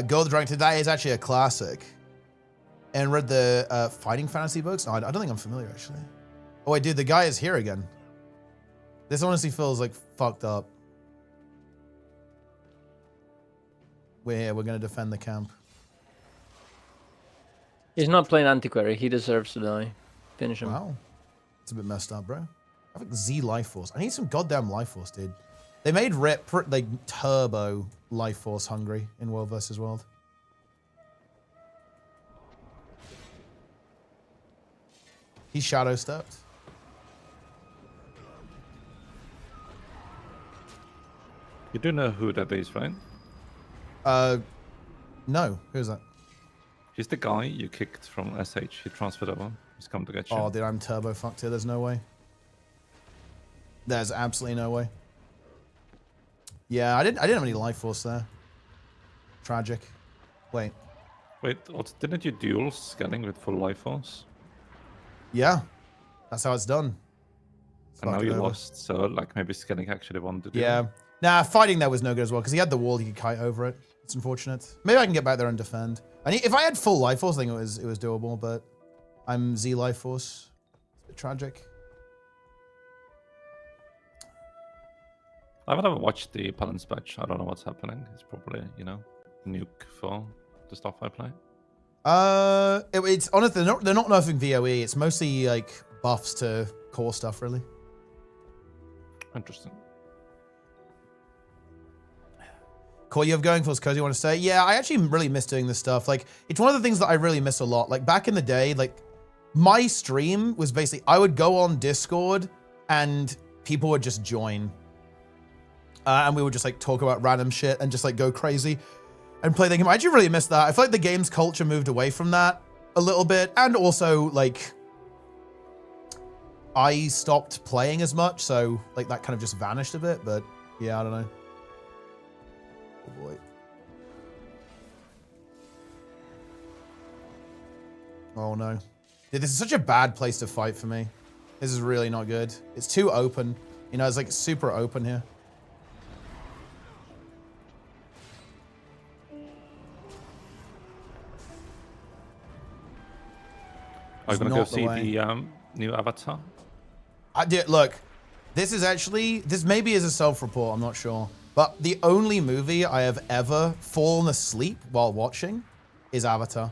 Gold Drunk Today is actually a classic. And read the fighting fantasy books? No, I don't think I'm familiar, actually. Oh, wait, dude, the guy is here again. This honestly feels like fucked up. We're here. We're going to defend the camp. He's not playing Antiquary. He deserves to die. Finish him. Wow. It's a bit messed up, bro. I think Z Life Force. I need some goddamn Life Force, dude. They made Rip like turbo Life Force hungry in World vs. World. He's shadow stepped. You do know who that is, right? No. Who's that? He's the guy you kicked from SH. He transferred over. He's come to get you. Oh, dude, I'm turbo fucked here. There's no way. There's absolutely no way. Yeah, I didn't have any Life Force there. Tragic. Wait. Wait, didn't you duel scanning with full Life Force? Yeah. That's how it's done. And now you lost, so like maybe scanning actually won the duel. Yeah. Nah, fighting there was no good as well, because he had the wall, he could kite over it. It's unfortunate. Maybe I can get back there and defend. If I had full Life Force, I think it was doable, but I'm Z Life Force. It's a bit tragic. I've never watched the Paladin's patch. I don't know what's happening. It's probably, you know, nuke for the stuff I play. It's honestly they're not nerfing VOE. It's mostly like buffs to core stuff, really. Interesting. Core, you have going for us, Cozy, you want to say? Yeah, I actually really miss doing this stuff. Like, it's one of the things that I really miss a lot. Like, back in the day, like, my stream was basically, I would go on Discord and people would just join. And we would just, like, talk about random shit and just, like, go crazy and play the game. I actually really miss that. I feel like the game's culture moved away from that a little bit. And also, like, I stopped playing as much. So, like, that kind of just vanished a bit. But, yeah, I don't know. Oh boy. Oh no. Dude, this is such a bad place to fight for me. This is really not good. It's too open. You know, it's like super open here. Are you gonna go see the new Avatar? I did. Look, this is actually, this maybe is a self-report, I'm not sure. But the only movie I have ever fallen asleep while watching is Avatar.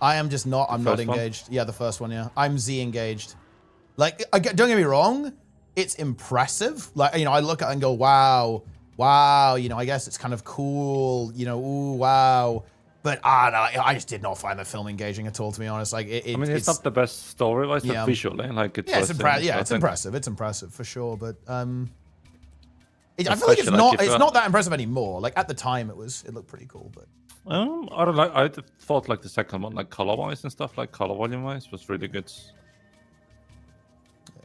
I am just not, I'm not engaged. Yeah, the first one, yeah. I'm Z engaged. Like, don't get me wrong, it's impressive. Like, you know, I look at it and go, wow, wow, you know, I guess it's kind of cool, you know, ooh, wow. But I just did not find the film engaging at all, to be honest. Like, I mean, it's not the best story-wise, yeah, but visually, like it's it's impressive. It's impressive for sure, but I feel like it's not that impressive anymore. Like at the time, it looked pretty cool, but I don't like. I thought like the second one, like color-wise and stuff, like color volume-wise, was really good. Yeah.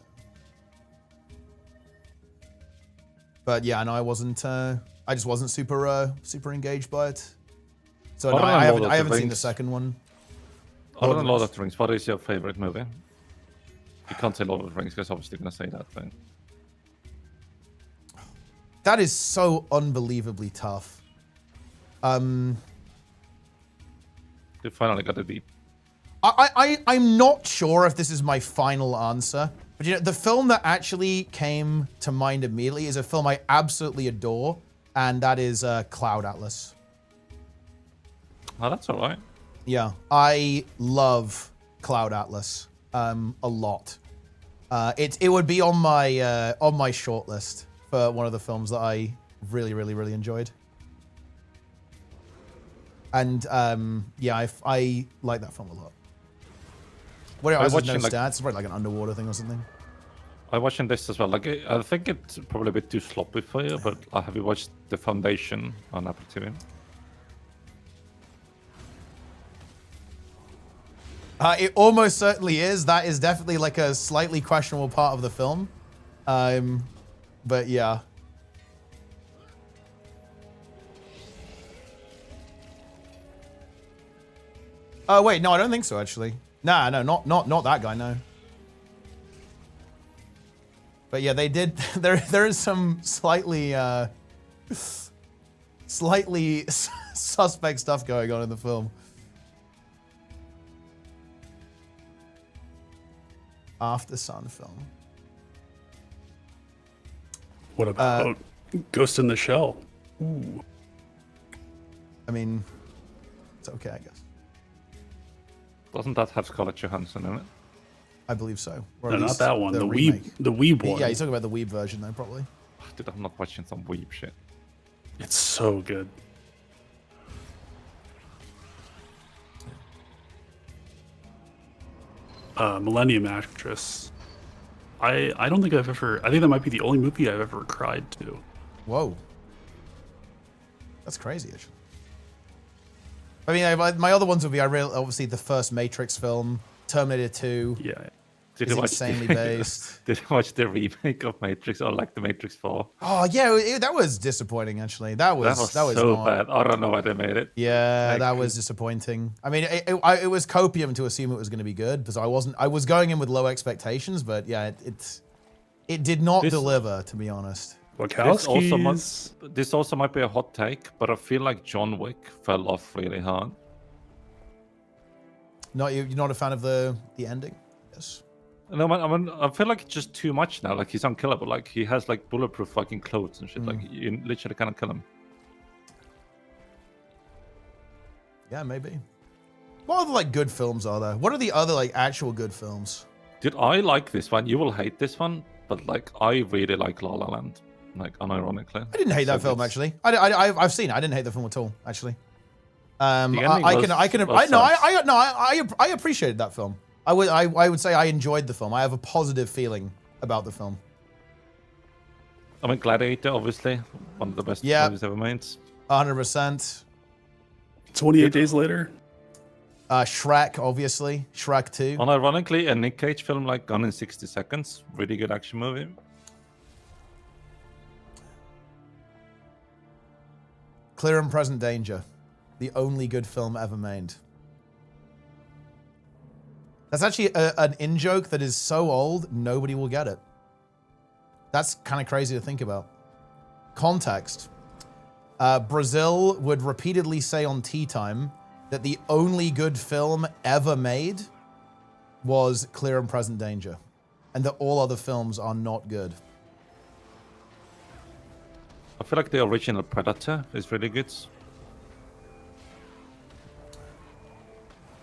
But yeah, no, I wasn't. I just wasn't super engaged by it. So no, I haven't seen the second one. Other than Lord of the Rings, what is your favorite movie? You can't say Lord of the Rings because obviously you're gonna say that thing. That is so unbelievably tough. You finally got it deep. I'm not sure if this is my final answer, but you know, the film that actually came to mind immediately is a film I absolutely adore, and that is Cloud Atlas. Oh, that's all right. Yeah, I love Cloud Atlas a lot. It would be on my short list for one of the films that I really enjoyed. And yeah, I like that film a lot. What else? No stats? It's probably like an underwater thing or something. I'm watching this as well. Like, I think it's probably a bit too sloppy for you, but have you watched The Foundation on Apple TV? It almost certainly is. That is definitely like a slightly questionable part of the film. But yeah. Oh wait, no, I don't think so actually. Nah, no, not that guy, no. But yeah, they did. There is some slightly suspect stuff going on in the film. After Sun film. What about Ghost in the Shell? Ooh. I mean, it's okay, I guess. Doesn't that have Scarlett Johansson in it? I believe so. Or No, at not least that one. The remake. Weeb one. Yeah, he's talking about the Weeb version though, probably. Dude, I'm not watching some Weeb shit. It's so good. Millennium Actress. I don't think I've ever. I think that might be the only movie I've ever cried to. Whoa. That's crazy, actually. I mean, my other ones would be obviously the first Matrix film, Terminator 2. Yeah. Is insanely based. Did you watch the remake of Matrix or like the Matrix 4? Oh yeah, that was disappointing actually. That was so not bad. I don't know why they made it. Yeah, Like, that was disappointing. I mean, it was copium to assume it was going to be good because I was going in with low expectations, but yeah, it did not deliver, to be honest. This also might be a hot take, but I feel like John Wick fell off really hard. You're not a fan of the ending? Yes. No, I feel like it's just too much now. Like, he's unkillable. Like, he has, like, bulletproof fucking clothes and shit. Like, you literally cannot kill him. Yeah, maybe. What other, like, good films are there? What are the other, like, actual good films? Dude, I like this one. You will hate this one, but, like, I really like La La Land. Like, unironically. I didn't hate that film, actually. I've seen it. I didn't hate the film at all, actually. I appreciated that film. I would say I enjoyed the film. I have a positive feeling about the film. I mean, Gladiator, obviously, one of the best movies ever made. 100%. 28 Days Later. Shrek, obviously. Shrek 2. Unironically, a Nick Cage film like Gone in 60 Seconds. Really good action movie. Clear and Present Danger. The only good film ever made. That's actually an in-joke that is so old, nobody will get it. That's kind of crazy to think about. Context. Brazil would repeatedly say on Tea Time that the only good film ever made was Clear and Present Danger, and that all other films are not good. I feel like the original Predator is really good.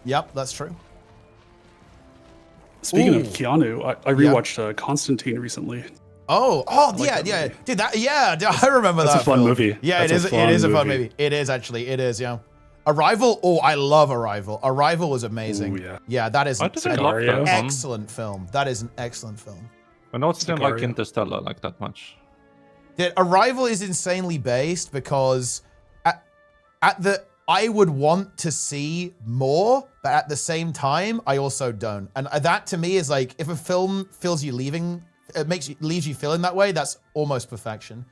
Yep, that's true. Speaking of Keanu, I rewatched Constantine recently. Oh, yeah. Dude, I remember that. That's a fun movie. Yeah, it is a fun movie. It is actually, yeah. Arrival, I love Arrival. Arrival was amazing. Ooh, yeah. Yeah, that is an Sicario. excellent film. That is an excellent film. I know it's not like Interstellar like that much. Dude, Arrival is insanely based because I would want to see more, but at the same time, I also don't. And that to me is like, if a film feels you leaving, leaves you feeling that way, that's almost perfection.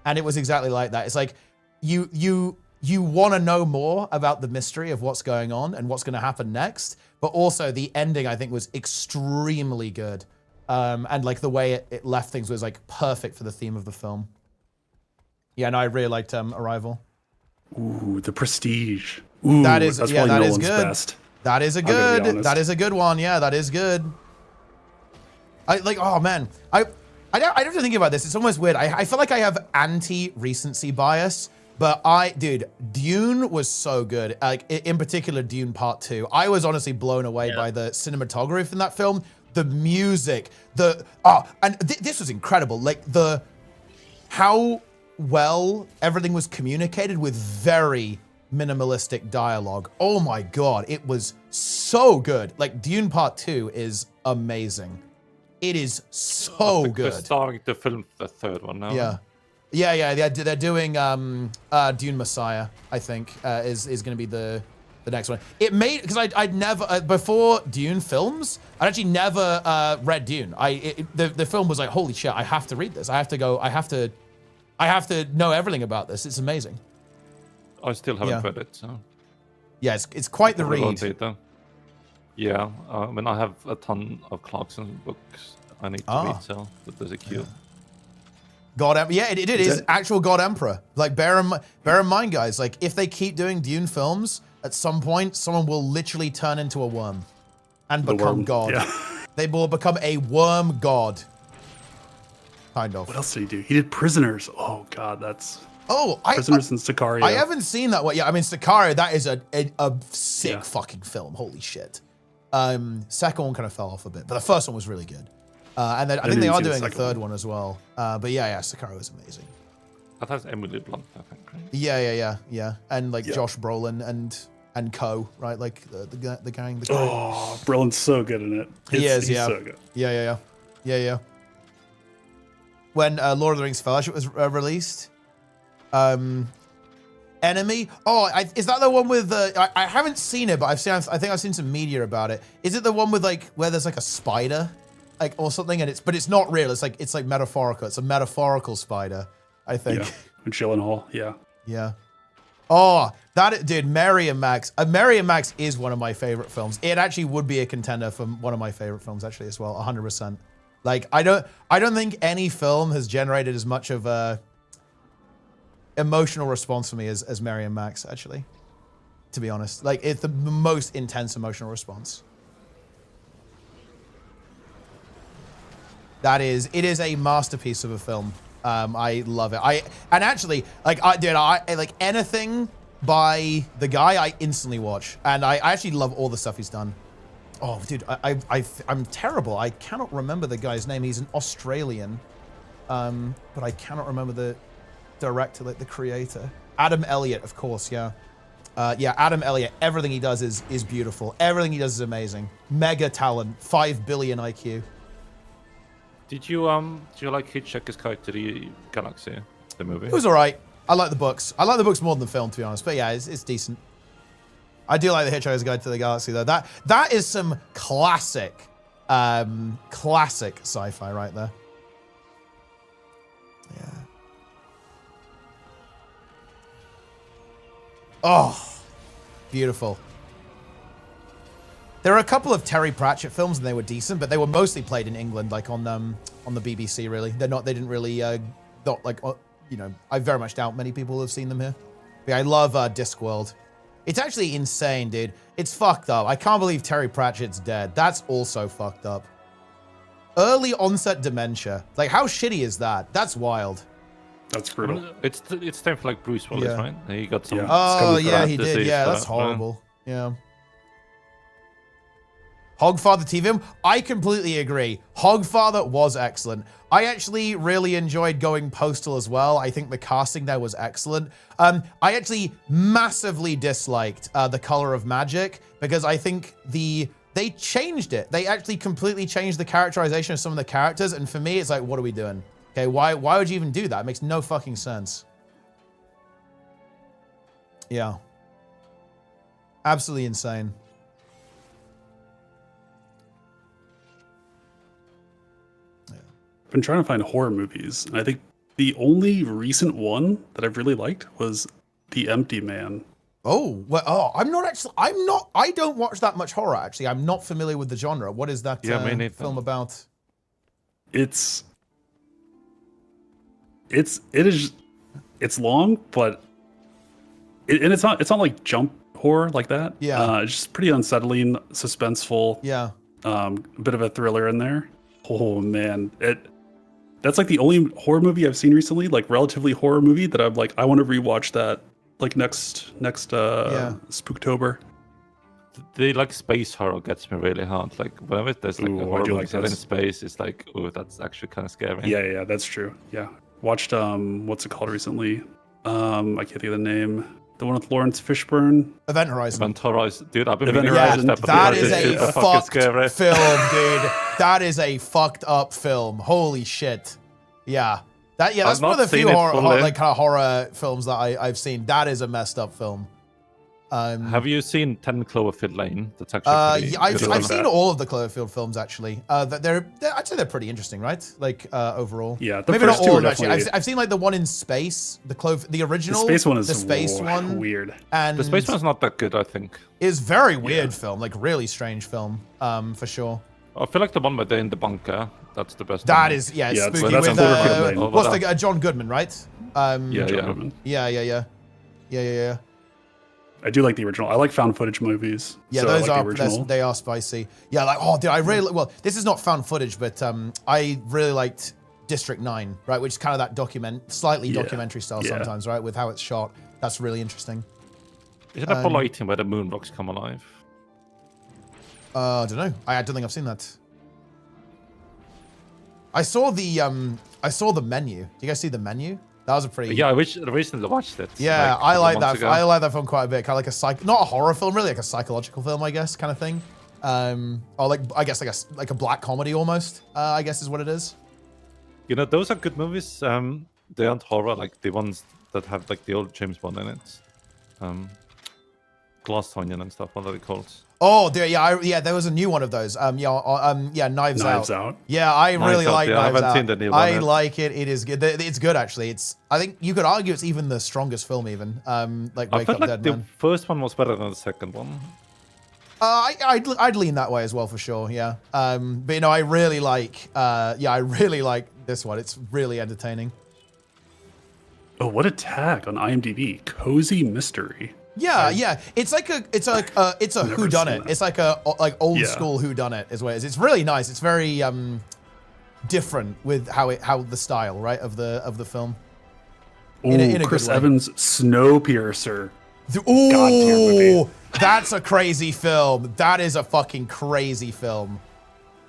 And it was exactly like that. It's like you want to know more about the mystery of what's going on and what's going to happen next, but also the ending I think was extremely good. And like the way it left things was like perfect for the theme of the film. Yeah, no, I really liked Arrival. Ooh, The Prestige. Ooh, that is that's that is good. Best. That is a good one. Yeah, that is good. Oh man, I have to think about this. It's almost weird. I feel like I have anti-recency bias, but dude, Dune was so good. Like in particular, Dune Part 2. I was honestly blown away by the cinematography in that film, the music, this was incredible. Like how well everything was communicated with very minimalistic dialogue. Oh my god, it was so good. Like Dune Part 2 is amazing. It is so good. They're starting to film the third one now. Yeah. They're doing Dune Messiah, I think, is going to be the The next one. It made, because I'd never, before Dune films, I'd actually never read Dune. The film was like, holy shit, I have to read this. I have to go, I have to know everything about this. It's amazing. I still haven't read it, so. Yeah, it's quite the read. Yeah, I mean, I have a ton of Clarkson books I need to read, so there's a queue. God, yeah, it is actual God Emperor. Like, bear in mind, guys, like, if they keep doing Dune films, at some point, someone will literally turn into a worm and become God. Yeah. They will become a worm god. Kind of. What else did he do? He did Prisoners. Oh, God, that's... Prisoners in Sicario. I haven't seen that one. Yeah, I mean, Sicario, that is a sick fucking film. Holy shit. Second one kind of fell off a bit, but the first one was really good. And then I think they are doing a third one as well. But yeah, Sicario is amazing. That has Emily Blunt, I think, right? Yeah. And like Josh Brolin and co, right? Like the gang. Oh, Brolin's so good in it. He's so good. Yeah. When Lord of the Rings Fellowship was released, Enemy. Is that the one with I haven't seen it, but I think I've seen some media about it. Is it the one with like where there's like a spider, like or something, and it's not real. It's like metaphorical. It's a metaphorical spider, I think. Yeah. And Gyllenhaal. Yeah. Yeah. Oh, dude, Mary and Max. Mary and Max is one of my favorite films. It actually would be a contender for one of my favorite films actually as well, 100%. Like I don't think any film has generated as much of a emotional response for me as Mary and Max, actually, to be honest. Like, it's the most intense emotional response. It is a masterpiece of a film. I love it. And actually, like, like anything by the guy, I instantly watch. And I actually love all the stuff he's done. Oh, dude, I'm terrible. I cannot remember the guy's name. He's an Australian. But I cannot remember the director, like the creator. Adam Elliott, of course, yeah. Adam Elliott. Everything he does is beautiful. Everything he does is amazing. Mega talent. 5 billion IQ. Did you like Hitchhiker's Guide to the Galaxy, the movie? It was alright. I like the books. I like the books more than the film, to be honest. But yeah, it's decent. I do like the Hitchhiker's Guide to the Galaxy, though. That is some classic sci-fi right there. Yeah. Oh, beautiful. There are a couple of Terry Pratchett films, and they were decent, but they were mostly played in England, like on the BBC. Really, they didn't really I very much doubt many people have seen them here. But yeah, I love Discworld. It's actually insane, dude. It's fucked up. I can't believe Terry Pratchett's dead. That's also fucked up. Early onset dementia. Like, how shitty is that? That's wild. That's brutal. It's time for like Bruce Willis, right? He got some. Oh yeah, he did. Yeah, that's horrible. Yeah. Hogfather TV. I completely agree. Hogfather was excellent. I actually really enjoyed going Postal as well. I think the casting there was excellent. I actually massively disliked The Color of Magic because I think they changed it. They actually completely changed the characterization of some of the characters, and for me, it's like, what are we doing? Okay, why would you even do that? It makes no fucking sense. Yeah. Absolutely insane. I've been trying to find horror movies, and I think the only recent one that I've really liked was The Empty Man. Oh, well, I don't watch that much horror, actually. I'm not familiar with the genre. What is that film about? It's long, but it's not like jump horror like that. Yeah. It's just pretty unsettling, suspenseful. Yeah. A bit of a thriller in there. Oh man, that's like the only horror movie I've seen recently, like relatively horror movie that I'm like, I want to rewatch that like next Spooktober. The like space horror gets me really hard. Like whenever there's like a horror movie set in space, it's like, oh, that's actually kind of scary. Yeah, that's true. Yeah, watched what's it called recently? I can't think of the name. The one with Lawrence Fishburne. Event Horizon. Event Horizon, dude. I've been Event Horizon. That is a fucked film, dude. That is a fucked up film. Holy shit. Yeah. That's one of the few horror films that I've seen. That is a messed up film. Have you seen 10 Cloverfield Lane? That's actually pretty yeah, good. I've seen all of the Cloverfield films actually. I'd say they're pretty interesting, right? Like overall. Yeah, the maybe first not two all are of them, actually. definitely- I've seen like the one in space, the original. The space one is the space one weird. And The space one's not that good, I think. is very weird film, like really strange film, for sure. I feel like the one where they're in the bunker, that's the best That one. is, yeah, it's Yeah, spooky that's with Cloverfield Lane. what's the John Goodman, right? Yeah. Yeah. I do like the original. I like found footage movies. Yeah, so I those like the original. they are spicy. Yeah, like dude, I really well. This is not found footage, but I really liked District 9, right? Which is kind of that slightly documentary style sometimes, right? With how it's shot. That's really interesting. Is it Apollo 18 where the moon rocks come alive? I don't know. I don't think I've seen that. I saw the menu. Do you guys see the menu? That was a pretty. Yeah, I recently watched it. Yeah, like, I like months that. ago. I like that film quite a bit. Kind of like not a horror film, really, like a psychological film, I guess, kind of thing. Or like I guess like a black comedy almost. I guess is what it is. You know, those are good movies. They aren't horror, like the ones that have like the old James Bond in it. Glass Onion and stuff. What are they called? Oh, there was a new one of those. Knives Out. Yeah, I really like Knives Out. I haven't seen the new one. I like it. It is good. It's good actually. I think you could argue it's even the strongest film even. Like I Wake felt Up like Dead the Man. first one was better than the second one. I'd lean that way as well for sure. Yeah. But you know, I really like this one. It's really entertaining. Oh, what a tag on IMDb. Cozy mystery. Yeah. It's a whodunit. It's like a old school whodunit is what it is. It's really nice. It's very different with how the style, right, of the film. Oh, Chris Evans' Snowpiercer. Ooh, that's a crazy film. That is a fucking crazy film.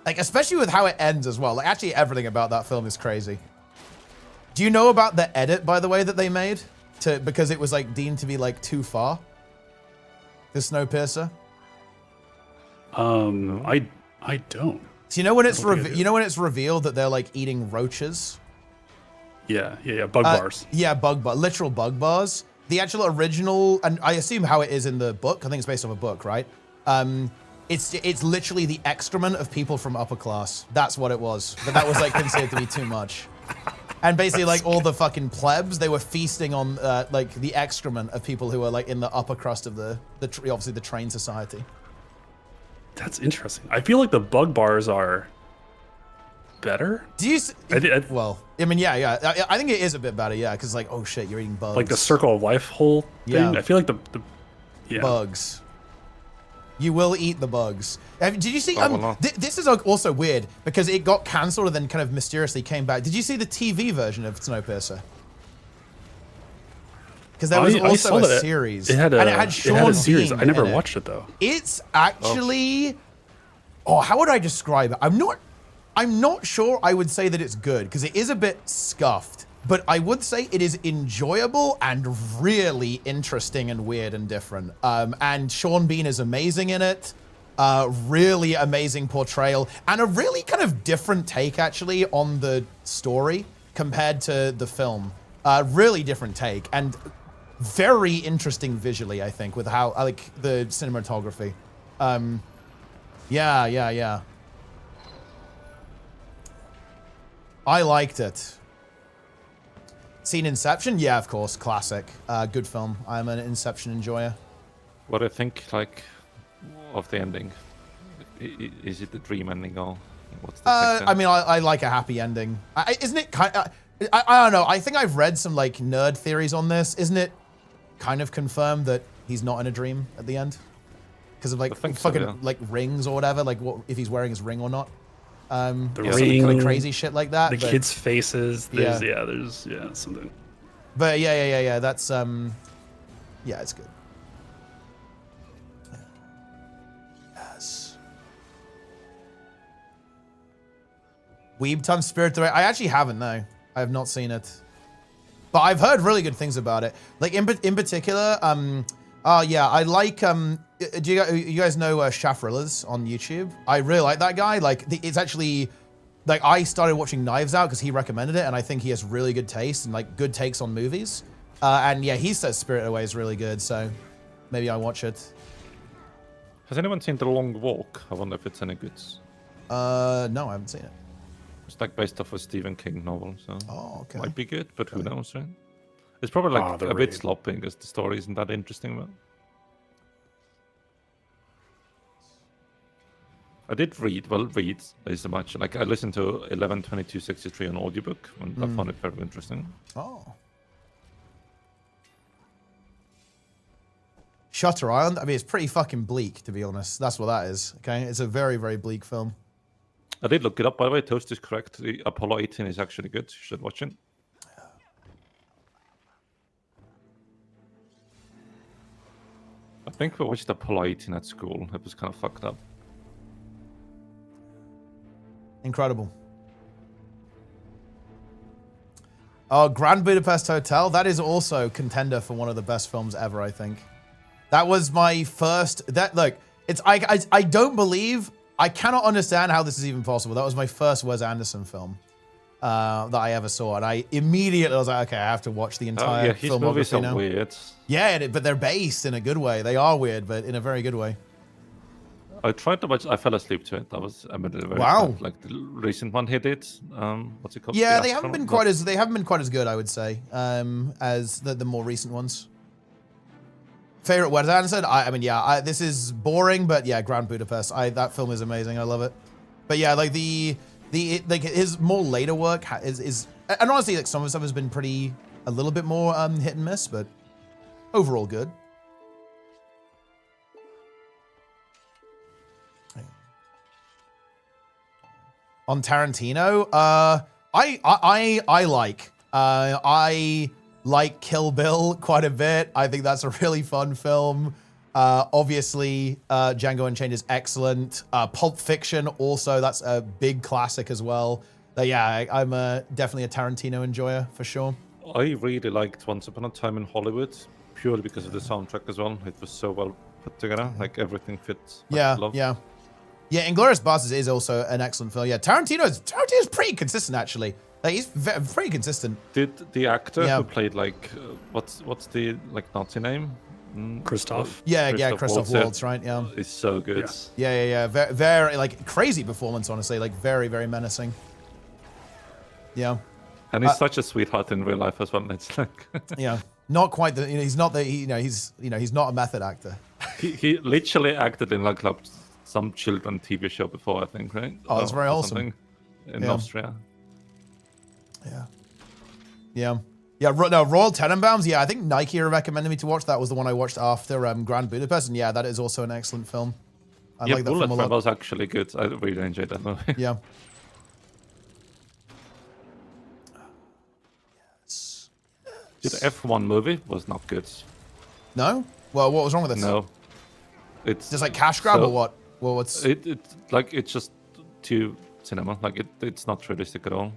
Like, especially with how it ends as well. Like, actually, everything about that film is crazy. Do you know about the edit, by the way, that they made? Because it was like deemed to be like too far. The Snowpiercer. I don't. So you know when it's revealed that they're like eating roaches. Yeah. Bug bars. Yeah, literal bug bars. The actual original, and I assume how it is in the book. I think it's based on a book, right? It's literally the excrement of people from upper class. That's what it was. But that was like considered to be too much. And basically, like all the fucking plebs, they were feasting on like the excrement of people who were like in the upper crust of obviously the trained society. That's interesting. I feel like the bug bars are better. Do you? Well, I mean, yeah. I think it is a bit better, yeah, because like, oh shit, you're eating bugs. Like the circle of life whole thing. Yeah. I feel like the bugs. You will eat the bugs. Did you see? This is also weird because it got cancelled and then kind of mysteriously came back. Did you see the TV version of Snowpiercer? Because there was also a series. It had a series. Bean I never in watched it though. It's actually. Oh, how would I describe it? I'm not sure I would say that it's good because it is a bit scuffed. But I would say it is enjoyable and really interesting and weird and different. And Sean Bean is amazing in it. Really amazing portrayal. And a really kind of different take, actually, on the story compared to the film. Really different take. And very interesting visually, I think, with how, like, the cinematography. Yeah. I liked it. Seen Inception? Yeah, of course. Classic. Good film. I'm an Inception enjoyer. What do you think, like, of the ending? Is it the dream ending or what's the I mean, I like a happy ending. Isn't it kind of... I don't know. I think I've read some, like, nerd theories on this. Isn't it kind of confirmed that he's not in a dream at the end? Because of, like, fucking, like, rings or whatever? Like, what if he's wearing his ring or not? The ring, kind of crazy shit like that. The kids' faces. There's something. But yeah. That's yeah, it's good. Yes. Weeb Time Spirit Direct. I actually haven't. No, I have not seen it. But I've heard really good things about it. Like in particular, yeah, I like do you guys know Shafrillas on YouTube? I really like that guy. Like it's actually like I started watching Knives Out because he recommended it, and I think he has really good taste and like good takes on movies. And yeah, he says Spirited Away is really good. So maybe I watch it. Has anyone seen The Long Walk? I wonder if it's any good. No, I haven't seen it. It's like based off a Stephen King novel, so okay. Might be good, but who knows, right? It's probably like a bit sloppy because the story isn't that interesting, but I did read is much. Like I listened to 11/22/63 on audiobook, and I found it very interesting. Oh. Shutter Island. I mean, it's pretty fucking bleak, to be honest. That's what that is. Okay, it's a very, very bleak film. I did look it up, by the way. Toast is correct. The Apollo 18 is actually good. You should watch it. I think we watched Apollo 18 at school. It was kind of fucked up. Incredible. Oh, Grand Budapest Hotel. That is also contender for one of the best films ever, I think. That was my first. Look, it's I don't believe. I cannot understand how this is even possible. That was my first Wes Anderson film that I ever saw, and I immediately was like, okay, I have to watch the entire his filmography movies are now. weird. Yeah, but they're based in a good way. They are weird, but in a very good way. I tried to watch. I fell asleep to it. That was very Wow. sad. Like the recent one he did. What's it called? Yeah, The they haven't been quite as good, I would say, as the more recent ones. Favorite Wes Anderson? I mean, yeah, this is boring, but yeah, Grand Budapest. That film is amazing. I love it. But yeah, like like his more later work is and honestly, like some of his stuff has been a little bit more hit and miss, but overall good. On Tarantino, I like Kill Bill quite a bit. I think that's a really fun film. Obviously, Django Unchained is excellent. Pulp Fiction also, that's a big classic as well. Yeah, I'm definitely a Tarantino enjoyer for sure. I really liked Once Upon a Time in Hollywood purely because of the soundtrack as well. It was so well put together, like everything fits. Yeah. Yeah, Inglourious Basterds is also an excellent film. Yeah, Tarantino's pretty consistent actually. Like he's pretty consistent. Did the actor who played like what's the like Nazi name? Christoph. Christoph Waltz, right? Yeah, it's so good. Yeah. Very like crazy performance, honestly. Like very, very menacing. Yeah. And he's such a sweetheart in real life as well. It's like yeah, not quite the. He's not the. He's not a method actor. he literally acted in like some children TV show before, I think, right? Oh, that's very awesome. In Austria. Yeah. No, Royal Tenenbaums. Yeah, I think Nike recommended me to watch. That was the one I watched after Grand Budapest, and yeah, that is also an excellent film. I like that Bullet film a lot. was actually good. I really enjoyed that movie. Yeah. The F1 movie was not good. No? Well, what was wrong with this? No. It's just like cash grab or what? Well, what's it's just too cinema. Like it's not realistic at all.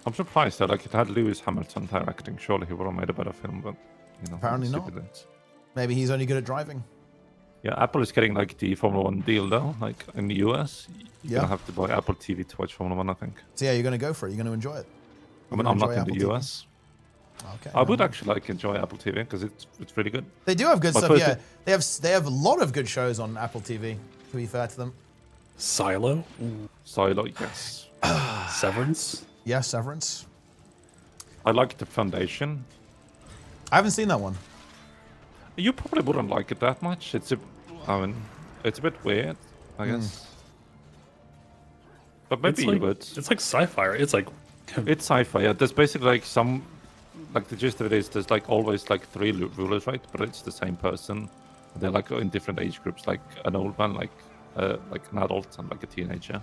I'm surprised that like it had Lewis Hamilton directing. Surely he would have made a better film, but apparently not. Maybe he's only good at driving. Yeah, Apple is getting like the Formula 1 deal though. Like in the US, you're gonna have to buy Apple TV to watch Formula 1, I think. So yeah, you're gonna go for it. You're gonna enjoy it. I mean, I'm not in the US. Okay. I would actually like enjoy Apple TV because it's really good. They do have good stuff. Yeah, they have a lot of good shows on Apple TV. To be fair to them. Silo, yes. Severance. Yeah, Severance. I like The Foundation. I haven't seen that one. You probably wouldn't like it that much. It's a bit weird, I guess. But maybe you would. It's like sci-fi, right? It's sci-fi. Yeah, there's basically like the gist of it is there's like always like 3 rulers, right? But it's the same person. They're like in different age groups, like an old man, like an adult, and like a teenager.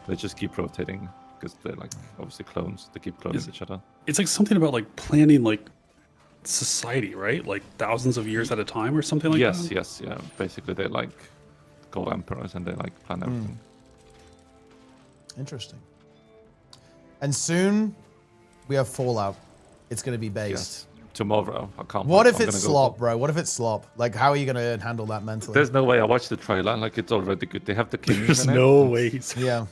They just keep rotating because they're like obviously clones. They keep cloning each other. It's like something about like planning like society, right? Like thousands of years at a time or something like that? Yes, yeah. Basically, they like go emperors and they like plan everything. Interesting. And soon we have Fallout. It's going to be based. Yes. tomorrow. I can't. What wait. if I'm it's gonna go slop, bro? What if it's slop? Like, how are you gonna handle that mentally? There's no way. I watched the trailer. Like, it's already good. They have the kings. There's in it. no way. Yeah.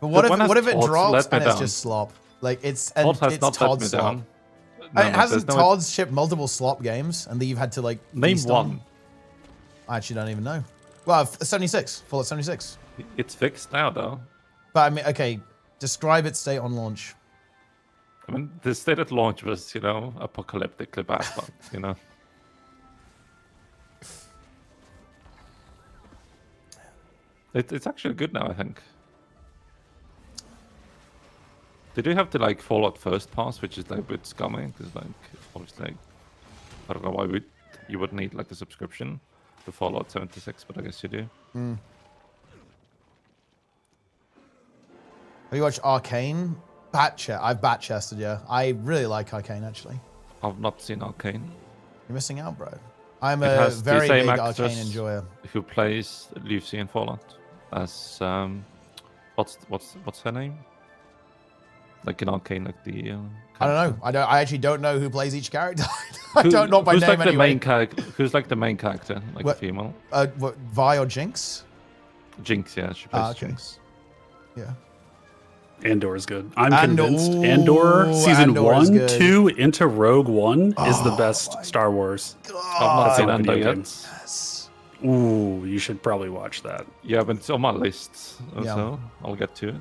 But what if it Todd's drops let me and it's down. just slop? Like it's Todd has it's not let Todd's me slop. down. No, Hasn't there's no- Todd's shipped multiple slop games and that you've had to like Name feast on? one. I actually don't even know. Well, 76. Fallout 76. It's fixed now, though. But I mean, okay. Describe its state on launch. I mean, the state at launch was, you know, apocalyptically bad, but, you know. It's actually good now, I think. They do have the, like, Fallout First Pass, which is, like, a bit scummy, because, like, obviously, like, I don't know why you would need, like, a subscription to Fallout 76, but I guess you do. Mm. Have you watched Arcane? I've bat-chested, yeah. I really like Arcane, actually. I've not seen Arcane. You're missing out, bro. I'm It a has the very same big actress Arcane enjoyer. who plays Lucy in Fallout as what's her name? Like in Arcane, like the. I don't know. I actually don't know who plays each character. I don't know by who's name like the anyway. main character? Who's like the main character? Like What- female? What, Vi or Jinx? Jinx, yeah, she plays okay. Jinx. Yeah. Andor is good. I'm Andor- convinced ooh, Andor season Andor is 1, good. 2 into Rogue One is the best Star Wars. I've not seen Video Andor game. yet. Ooh, you should probably watch that. Yeah, but it's on my list, Yeah. so I'll get to it.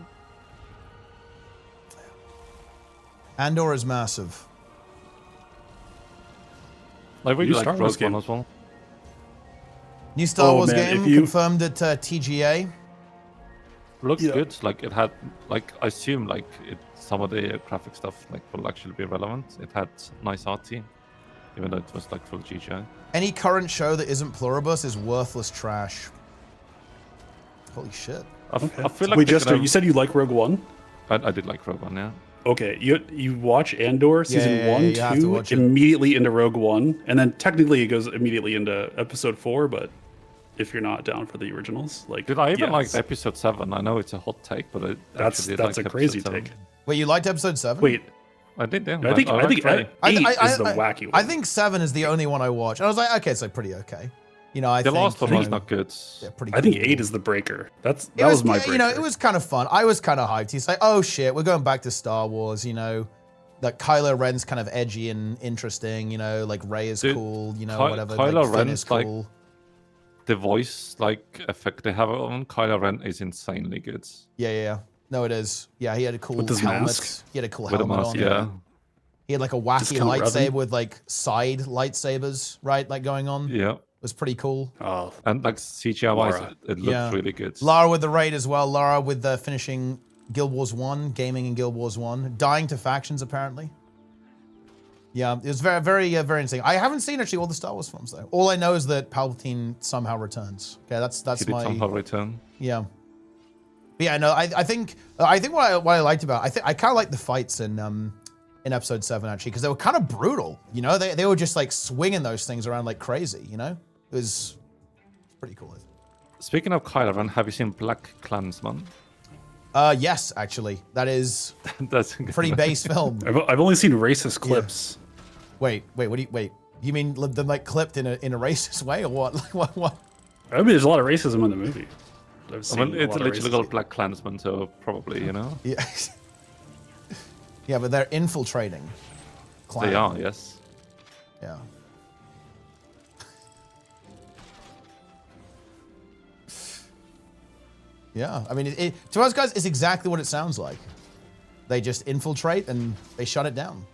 Andor is massive. I really New like Star Rogue Wars game. One as well. New Star Oh, Wars man, game if you- confirmed at TGA. Looks Yeah. good. Like it had, like I assume, like some of the graphic stuff like will actually be relevant. It had nice arty, even though it was like full CGI. Any current show that isn't Pluribus is worthless trash. Holy shit. I feel like Wait, they Jester, could have- you said you like Rogue One? I did like Rogue One, yeah. Okay, you watch Andor season yeah, 1, you have to 2, watch it. immediately into Rogue One, and then technically it goes immediately into episode 4, but if you're not down for the originals, like Did I even like yes. episode 7? I know it's a hot take, but I That's actually did that's like a crazy episode 7. take. Wait, you liked episode 7? Wait, I did, yeah. I think liked 3. 8 is the wacky one. I think 7 is the only one I watched. I was like, okay, it's like pretty okay. You know, I The think, last one you was know, not good. yeah, pretty I think cool. 8 is the breaker. That It was my breaker. You know, it was kind of fun. I was kind of hyped. He's like, oh shit, we're going back to Star Wars, you know. Like Kylo Ren's kind of edgy and interesting, you know, like Rey is Dude, cool, you know, Ky- whatever. Kylo like, Finn Ren's is cool. The voice like effect they have on Kylo Ren is insanely good. Yeah. No, it is. Yeah, he had a cool With his helmet. mask? He had a cool With a helmet mask, on. yeah. He had like a wacky Discount lightsaber Revan? with like side lightsabers, right? Like going on. Yeah. It was pretty cool. Oh, And like CGI wise, Lara. it looks Yeah. really good. Lara with the raid as well. Lara with the finishing Guild Wars 1, gaming in Guild Wars 1. Dying to factions, apparently. Yeah, it was very, very, very interesting. I haven't seen actually all the Star Wars films though. All I know is that Palpatine somehow returns. Okay, that's He did my somehow return. yeah. But yeah, no, I think what I liked about I kind of like the fights in episode 7 actually because they were kind of brutal. You know, they were just like swinging those things around like crazy. You know, it was pretty cool. Speaking of Kylo Ren, have you seen Black Klansman? Yes, actually, that is That's pretty base film. I've only seen racist clips. Wait, what do you wait? You mean them like clipped in a racist way or what? Like, what? I mean, there's a lot of racism in the movie. I've I seen mean, a it's lot of literally racism. called Black Klansman, so probably, you know. Yeah. Yeah, but they're infiltrating. Clan. They are, yes. Yeah. Yeah, I mean, to us guys, it's exactly what it sounds like. They just infiltrate and they shut it down.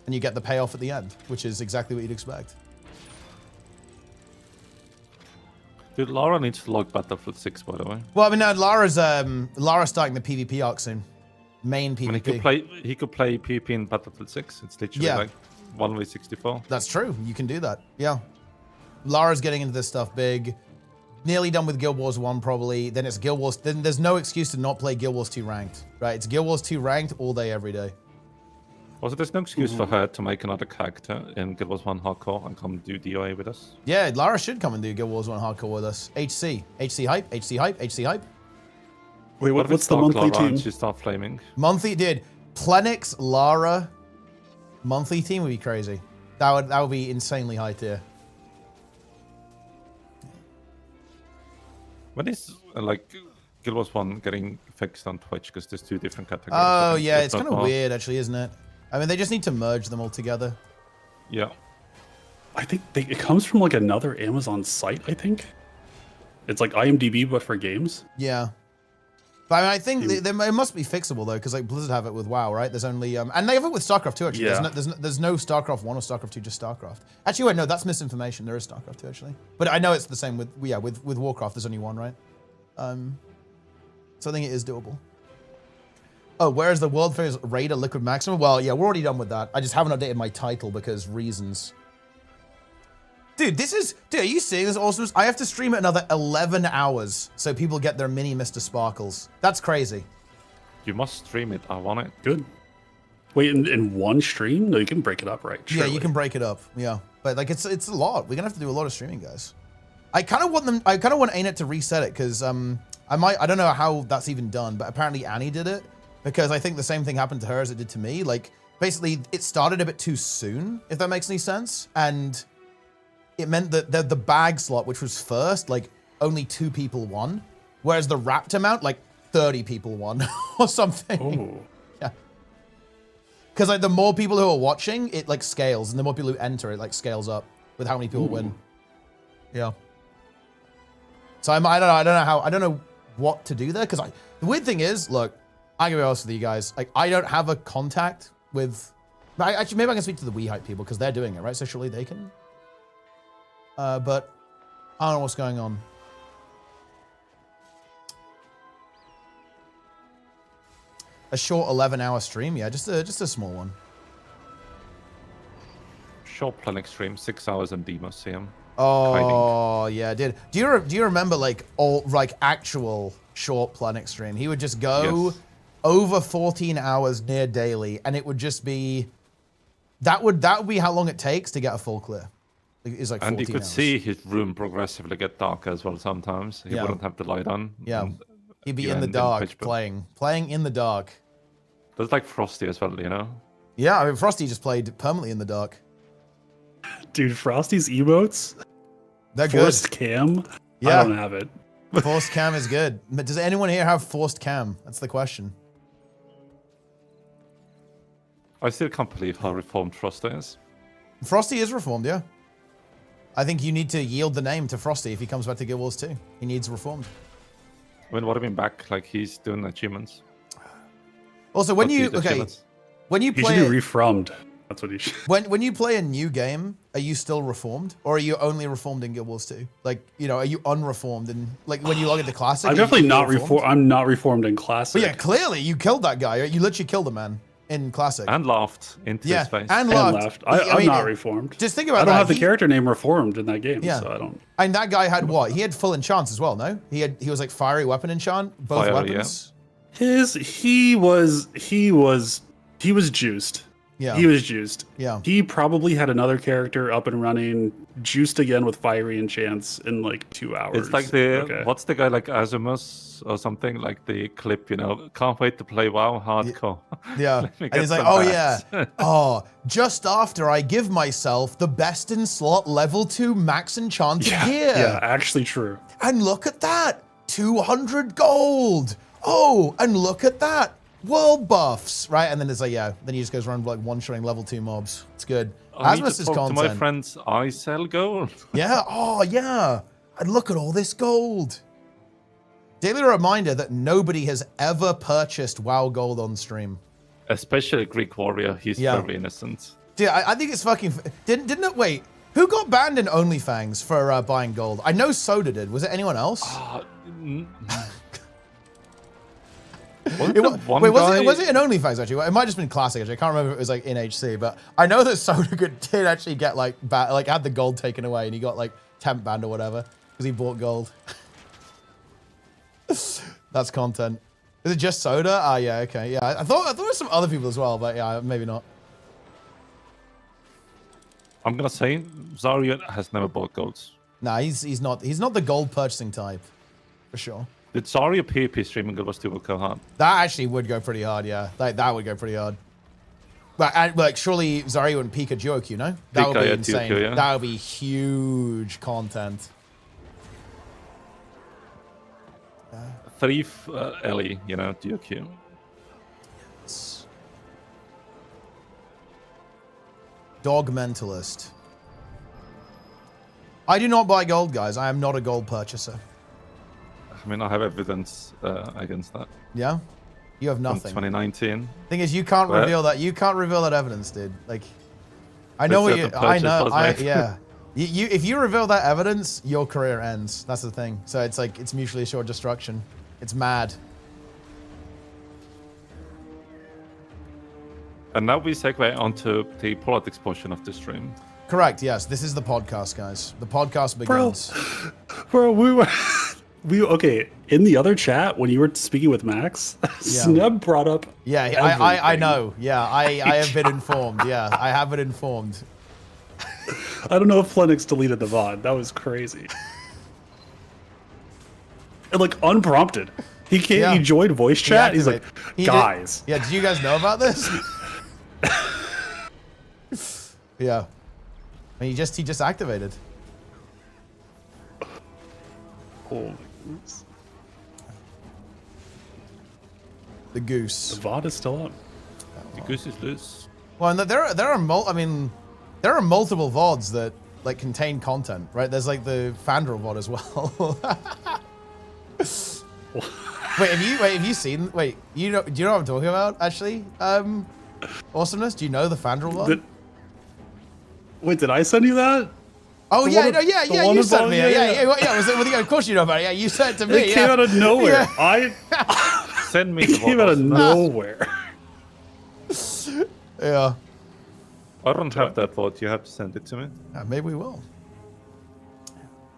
And you get the payoff at the end, which is exactly what you'd expect. Dude, Lara needs to log Battlefield 6, by the way. Well, I mean, no, Lara's starting the PvP arc soon. Main PvP. I mean, he could play PvP in Battlefield 6. It's literally Yeah. like 1v64. That's true. You can do that. Yeah. Lara's getting into this stuff big. Nearly done with Guild Wars 1 probably. Then it's Guild Wars. Then there's no excuse to not play Guild Wars 2 ranked. Right? It's Guild Wars 2 ranked all day, every day. Also, there's no excuse for her to make another character in Guild Wars 1 Hardcore and come do DOA with us. Yeah, Lara should come and do Guild Wars 1 Hardcore with us. HC hype, HC hype, HC hype. Wait, What if what's it's the Dark monthly Lara and team? she start flaming? Monthly, dude. Plenix, Lara, Monthly team would be crazy. That would be insanely high tier. When is like Guild Wars 1 getting fixed on Twitch because there's 2 different categories? Oh yeah, it's kind of weird actually, isn't it? I mean, they just need to merge them all together. Yeah. I think it comes from like another Amazon site, I think. It's like IMDb, but for games. Yeah. But I mean, I think it must be fixable though, because like Blizzard have it with WoW, right? There's only and they have it with StarCraft 2 actually. Yeah. There's no StarCraft 1 or StarCraft 2, just StarCraft. Actually, wait, no, that's misinformation. There is StarCraft 2 actually, but I know it's the same with with Warcraft. There's only one, right? So I think it is doable. Oh, where is the world famous Raider Liquid Maximum? Well, yeah, we're already done with that. I just haven't updated my title because reasons. Dude, are you seeing this awesomeness? I have to stream it another 11 hours so people get their mini Mr. Sparkles. That's crazy. You must stream it. I want it. Good. Wait, in one stream? No, you can break it up, right? Surely. Yeah, you can break it up. Yeah, but like it's a lot. We're gonna have to do a lot of streaming, guys. I kind of want ArenaNet to reset it because I don't know how that's even done, but apparently Annie did it because I think the same thing happened to her as it did to me. Like basically, it started a bit too soon, if that makes any sense, and it meant that the bag slot, which was first, like only 2 people won, whereas the wrapped amount, like 30 people won or something. Oh. Yeah. Because like the more people who are watching, it like scales, and the more people who enter, it like scales up with how many people win. Yeah. So I don't know what to do there because the weird thing is, look, I'm gonna be honest with you guys, like I don't have a contact with. Actually, maybe I can speak to the wehype people because they're doing it, right? So surely they can. But I don't know what's going on. A short 11-hour stream, yeah, just a small one. Short Planet stream, 6 hours in Demos CM. Oh yeah, dude. Do you remember like actual short Planet stream? He would just go over 14 hours near daily, and it would just be that would be how long it takes to get a full clear. It's like 14 and you could hours. see his room progressively get darker as well sometimes. He wouldn't have the light on. Yeah, he'd be in the dark playing in the dark. That's like Frosty as well, you know? Yeah, I mean Frosty just played permanently in the dark. Dude, Frosty's emotes? They're Forced good. Cam? Yeah. I don't have it. Forced cam is good. But does anyone here have forced cam? That's the question. I still can't believe how reformed Frosty is. Frosty is reformed, yeah. I think you need to yield the name to Frosty if he comes back to Guild Wars 2. He needs reformed. I mean, what have been back? Like, he's doing achievements. Also, when you... When you play... He should be reformed. That's what he should. When you play a new game, are you still reformed? Or are you only reformed in Guild Wars 2? Like, you know, are you unreformed? And like, when you log into Classic... I'm definitely not reformed. I'm not reformed in Classic. But yeah, clearly, you killed that guy. Right? You literally killed a man in Classic. And laughed into his face. And laughed. I'm not reformed. Just think about that. I don't have the character name reformed in that game, yeah. so I don't... And that guy had what? He had full enchants as well, no? He was like fiery weapon enchant, both weapons. Yeah. He was juiced. Yeah. He was juiced. Yeah. He probably had another character up and running, juiced again with fiery enchants in like 2 hours. It's like what's the guy like Azimus or something, like the clip, you know, can't wait to play WoW hardcore. Yeah. And he's like, oh yeah. Oh, just after I give myself the best in slot level 2 max enchanted gear. Yeah, actually true. And look at that. 200 gold. Oh, and look at that. World buffs, right? And then it's like, yeah, then he just goes around like one-shotting level 2 mobs. It's good. I need Asmus to is talk content. to my friends, I sell gold. Yeah, oh yeah. And look at all this gold. Daily reminder that nobody has ever purchased WoW gold on stream. Especially Greek Warrior, he's very innocent. Dude, I think it's fucking... Didn't it... Wait, who got banned in OnlyFans for buying gold? I know Soda did. Was it anyone else? Was it in OnlyFans actually? It might have just been Classic actually. I can't remember if it was like in HC, but I know that Soda did actually get like had the gold taken away and he got like temp banned or whatever because he bought gold. That's content. Is it just Soda? Ah, yeah, okay, yeah. I thought there were some other people as well, but yeah, maybe not. I'm gonna say Zarya has never bought golds. Nah, he's not the gold purchasing type, for sure. Did Zarya PvP streaming Guild Wars 2 would go hard? That actually would go pretty hard, yeah. That would go pretty hard. Like surely Zarya and Pika Joke, you know? That would be Pika, insane. Duke, yeah. That would be huge content. 3 Ellie, you know, DQ. Dog Mentalist. I do not buy gold, guys. I am not a gold purchaser. I mean, I have evidence against that. Yeah? You have From nothing. 2019. Thing is, you can't Where- reveal that. You can't reveal that evidence, dude. Like, I know what It's you. a I purchase know. was I made. yeah. You if you reveal that evidence, your career ends. That's the thing. So it's like it's mutually assured destruction. It's mad. And now we segue onto the politics portion of the stream. Correct. Yes. This is the podcast, guys. The podcast begins. Bro, we okay. In the other chat, when you were speaking with Max, Snub brought up. Yeah, I know. Yeah, I have been informed. Yeah, I have been informed. I don't know if Plenix deleted the VOD. That was crazy. And like unprompted. He came, Yeah. he joined voice chat. He's like, guys. Yeah, did you guys know about this? Yeah. And he just activated. Oh, the goose. The VOD is still up. The goose is loose. Well, and there are multiple VODs that like contain content, right? There's like the Fandral VOD as well. Have you seen? Do you know what I'm talking about? Actually, Awesomeness. Do you know the Fandral VOD? Wait, did I send you that? Oh The yeah, one- no, yeah, the yeah. one You above- sent me. Yeah. yeah. Of course you know about it. Yeah, you sent it to me. It came out of nowhere. Send me. It came out of nowhere. Yeah. I don't have that thought. You have to send it to me. Yeah, maybe we will.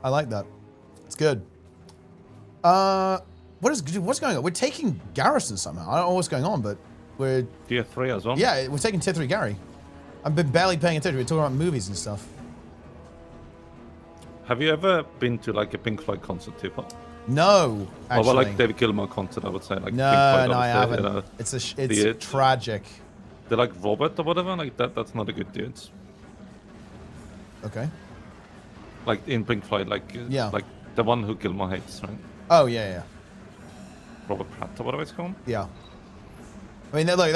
I like that. It's good. What's going on? We're taking Garrison somehow. I don't know what's going on, but we're Tier 3 as well. yeah, we're taking Tier 3 Gary. I've been barely paying attention. We're talking about movies and stuff. Have you ever been to like a Pink Floyd concert, Teapot? No, Or actually. well, like David Gilmour concert, I would say. Like No, Pink Floyd, no, I obviously, haven't. you know, It's tragic. They're like Robert or whatever. Like that's not a good dude. Okay. Like in Pink Floyd, like Yeah. like the one who Gilmour hates, right? Oh yeah. Robert Pratt or whatever it's called. Yeah. I mean, look,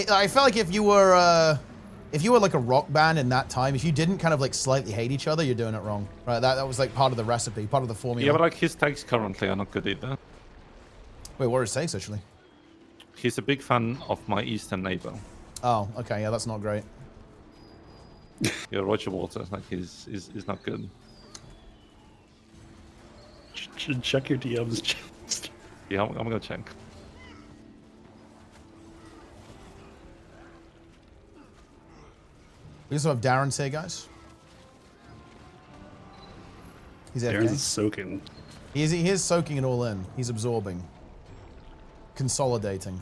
I felt like if you were like a rock band in that time, if you didn't kind of like slightly hate each other, you're doing it wrong, right? That was like part of the recipe, part of the formula. Yeah, but like his takes currently are not good either. Wait, what are his takes actually? He's a big fan of my eastern neighbor. Oh, okay, yeah, that's not great. Yeah, Roger Waters, like is not good. Check your DMs. Yeah, I'm gonna check. We also have Darren's here, guys. He's Darren's AFK. soaking. He is soaking it all in. He's absorbing. Consolidating.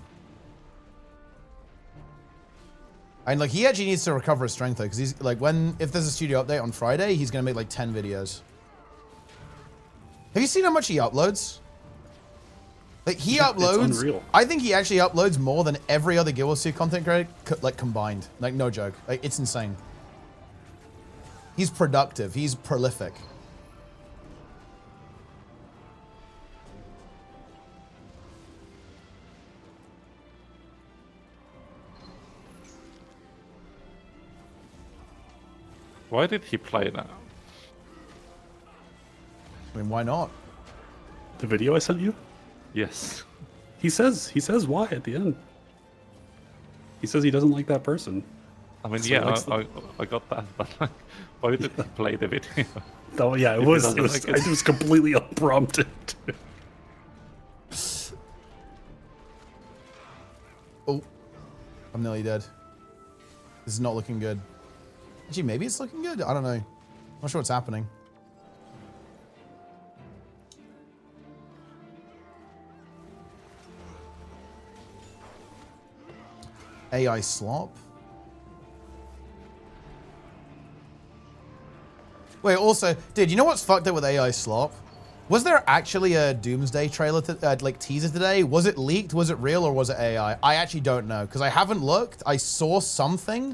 And like he actually needs to recover his strength though, because he's like if there's a studio update on Friday, he's gonna make like 10 videos. Have you seen how much he uploads? Like he uploads. It's unreal. I think he actually uploads more than every other Guild Wars 2 content creator like combined. Like no joke. Like it's insane. He's productive. He's prolific. Why did he play that? I mean, why not? The video I sent you? Yes. He says why at the end. He says he doesn't like that person. I mean, So yeah, likes I got that, but like, why did he play the video? Oh yeah, If it he was doesn't like it was completely unprompted. Oh, I'm nearly dead. This is not looking good. Actually, maybe it's looking good. I don't know. Not sure what's happening. AI slop. Wait, also, dude, you know what's fucked up with AI slop? Was there actually a Doomsday trailer, like teaser today? Was it leaked? Was it real or was it AI? I actually don't know because I haven't looked. I saw something,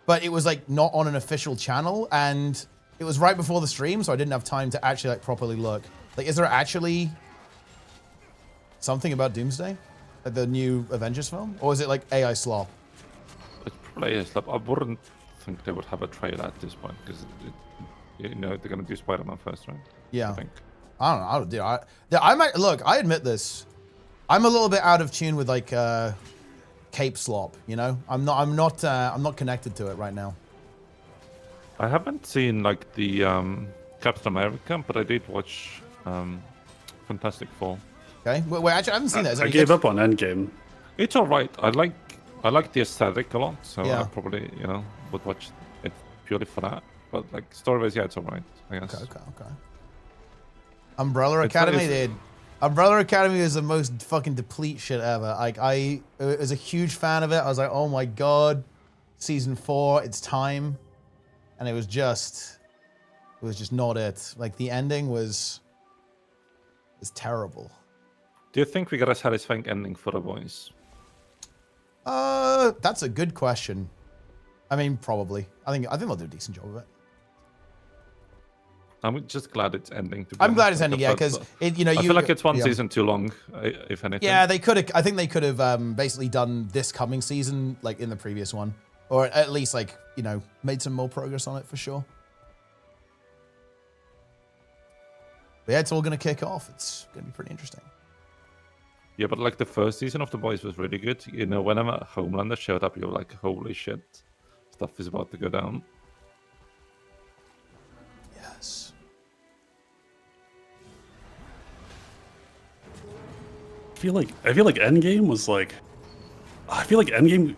but it was like not on an official channel and it was right before the stream, so I didn't have time to actually like properly look. Like, is there actually something about Doomsday, like the new Avengers film, or is it like AI slop? It's probably AI slop. I wouldn't think they would have a trailer at this point because you know they're gonna do Spider-Man first, right? Yeah. I think. I don't know. Dude, I might look. I admit this. I'm a little bit out of tune with like cape slop. You know, I'm not connected to it right now. I haven't seen like the Captain America, but I did watch Fantastic Four. Okay. Wait, actually, I haven't seen that. I gave up on Endgame. It's all right. I like the aesthetic a lot, so Yeah. I probably would watch it purely for that. But like story-wise, yeah, it's all right. I guess. Okay. Umbrella Academy, dude. Umbrella Academy is the most fucking deplete shit ever. Like, I was a huge fan of it. I was like, oh my god, season 4, it's time. And it was just not it. Like, the ending was terrible. Do you think we got a satisfying ending for the boys? That's a good question. I mean, probably. I think they'll do a decent job of it. I'm just glad it's ending. I'm glad it's ending, yeah, because I feel like it's one season too long, if anything. Yeah, they could have. I think they could have basically done this coming season like in the previous one, or at least like made some more progress on it for sure. But yeah, it's all gonna kick off. It's gonna be pretty interesting. Yeah, but like the first season of The Boys was really good. Whenever Homelander showed up, you were like, holy shit, stuff is about to go down. Yes. I feel like Endgame was like, I feel like Endgame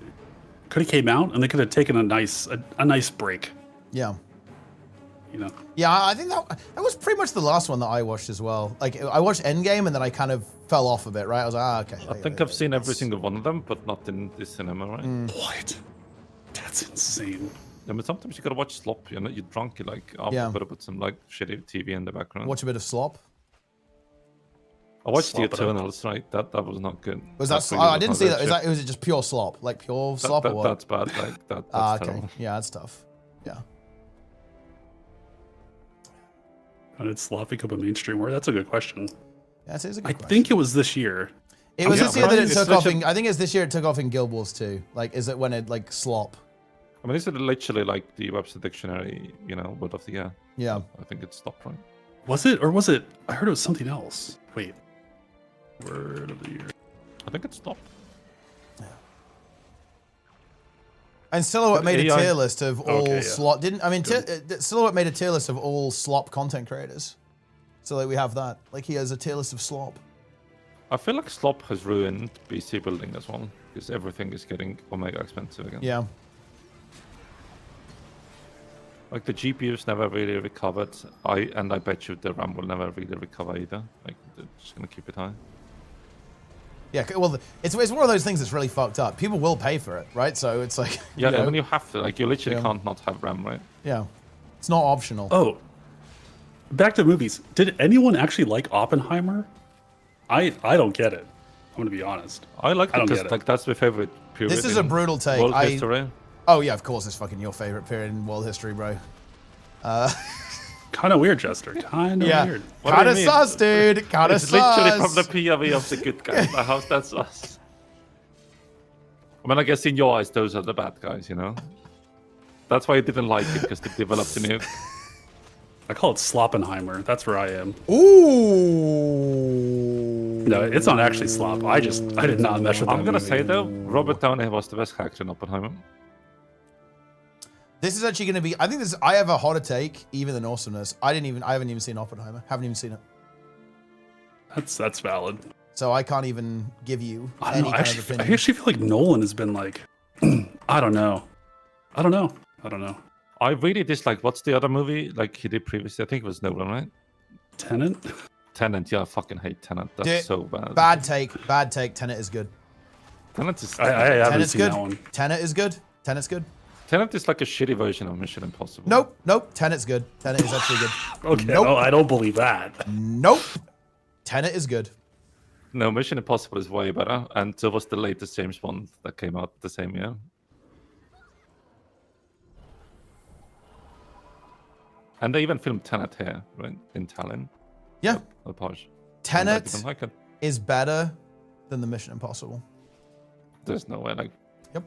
could have came out and they could have taken a nice break. Yeah. Yeah, I think that was pretty much the last one that I watched as well. Like, I watched Endgame and then I kind of fell off a bit, right? I was like, okay. I think I've seen every single one of them, but not in the cinema, right? What? That's insane. Yeah, but sometimes you gotta watch slop. You're drunk. You're like, oh, Yeah. I'm gonna put some like shitty TV in the background. Watch a bit of slop. I watched Slop The it up. Eternals, right? That was not good. Was that? Really I didn't see that. shit. Was it just pure slop? Like pure slop or what? That's bad. Like that's okay. terrible. Yeah, that's tough. Yeah. How did slop become a mainstream word? That's a good question. That is a good I question. think it was this year. It was this year that it It's took such off. a- I think it's this year it took off in Guild Wars 2. Like, is it when it like slop? I mean, this is literally like the Webster Dictionary, word of the year. Yeah. I think it's stopped, right? Was it, or was it? I heard it was something else. Wait. Word of the year. I think it's stopped. And Silhouette made a AI tier list of all Okay, yeah. slop. Silhouette made a tier list of all slop content creators. So like we have that. Like he has a tier list of slop. I feel like slop has ruined PC building as well, because everything is getting omega expensive again. Yeah. Like the GPUs never really recovered. I bet you the RAM will never really recover either. Like they're just gonna keep it high. Yeah, well, it's one of those things that's really fucked up. People will pay for it, right? So it's like Yeah, and then you have to. Like you literally Yeah. can't not have RAM, right? yeah, it's not optional. Oh, back to movies. Did anyone actually like Oppenheimer? I don't get it. I'm gonna be honest. I like I it don't because get it. like that's my favorite period. This is a in brutal take. World history. Oh yeah, of course, it's fucking your favorite period in world history, bro. Kind of weird, Jester. Kind of Yeah. weird. What do Kind you of mean? sus, dude. Kind of It's literally sus. from the POV of the good guys. Like, how's that sus? I mean, I guess in your eyes, those are the bad guys, That's why you didn't like it, because they developed a nuke. I call it Sloppenheimer. That's where I am. Ooh. No, it's not actually slop. I did not mesh with that I'm gonna movie. say though, Robert Downey was the best character in Oppenheimer. This is actually going to be. I think this. I have a hotter take even than awesomeness. I haven't even seen Oppenheimer. Haven't even seen it. That's valid. So I can't even give you I any don't know. kind of I opinion. actually feel like Nolan has been like, I don't know. I really dislike. What's the other movie like he did previously? I think it was Nolan, right? Tenet. Tenet. Yeah, I fucking hate Tenet. That's Dude, so bad. Bad take. Tenet is good. Tenet is. I haven't Tenet's seen good. that one. Tenet is good. Tenet's good. Tenet is like a shitty version of Mission Impossible. Nope. Tenet's good. Tenet is actually good. Okay, Nope. no, I don't believe that. Nope. Tenet is good. No, Mission Impossible is way better, and so was the latest James Bond that came out the same year. And they even filmed Tenet here, right, in Tallinn. Yeah. Tenet Tenet is better than the Mission Impossible. There's no way, like. Yep.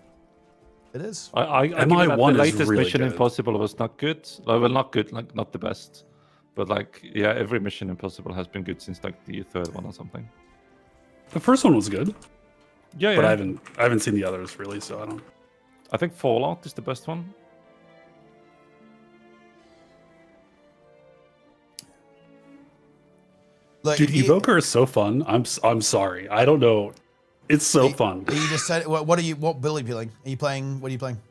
It is. I MI1 the latest is really Mission good. Impossible was not good. Well, not good, like not the best. But like, yeah, every Mission Impossible has been good since like the third one or something. The first one was good. Yeah, But yeah. I haven't seen the others really, so I don't. I think Fallout is the best one. Look, Dude, Evoker is so fun. I'm sorry. I don't know. It's so fun. You just said what build are you playing? Are you playing? What are you playing?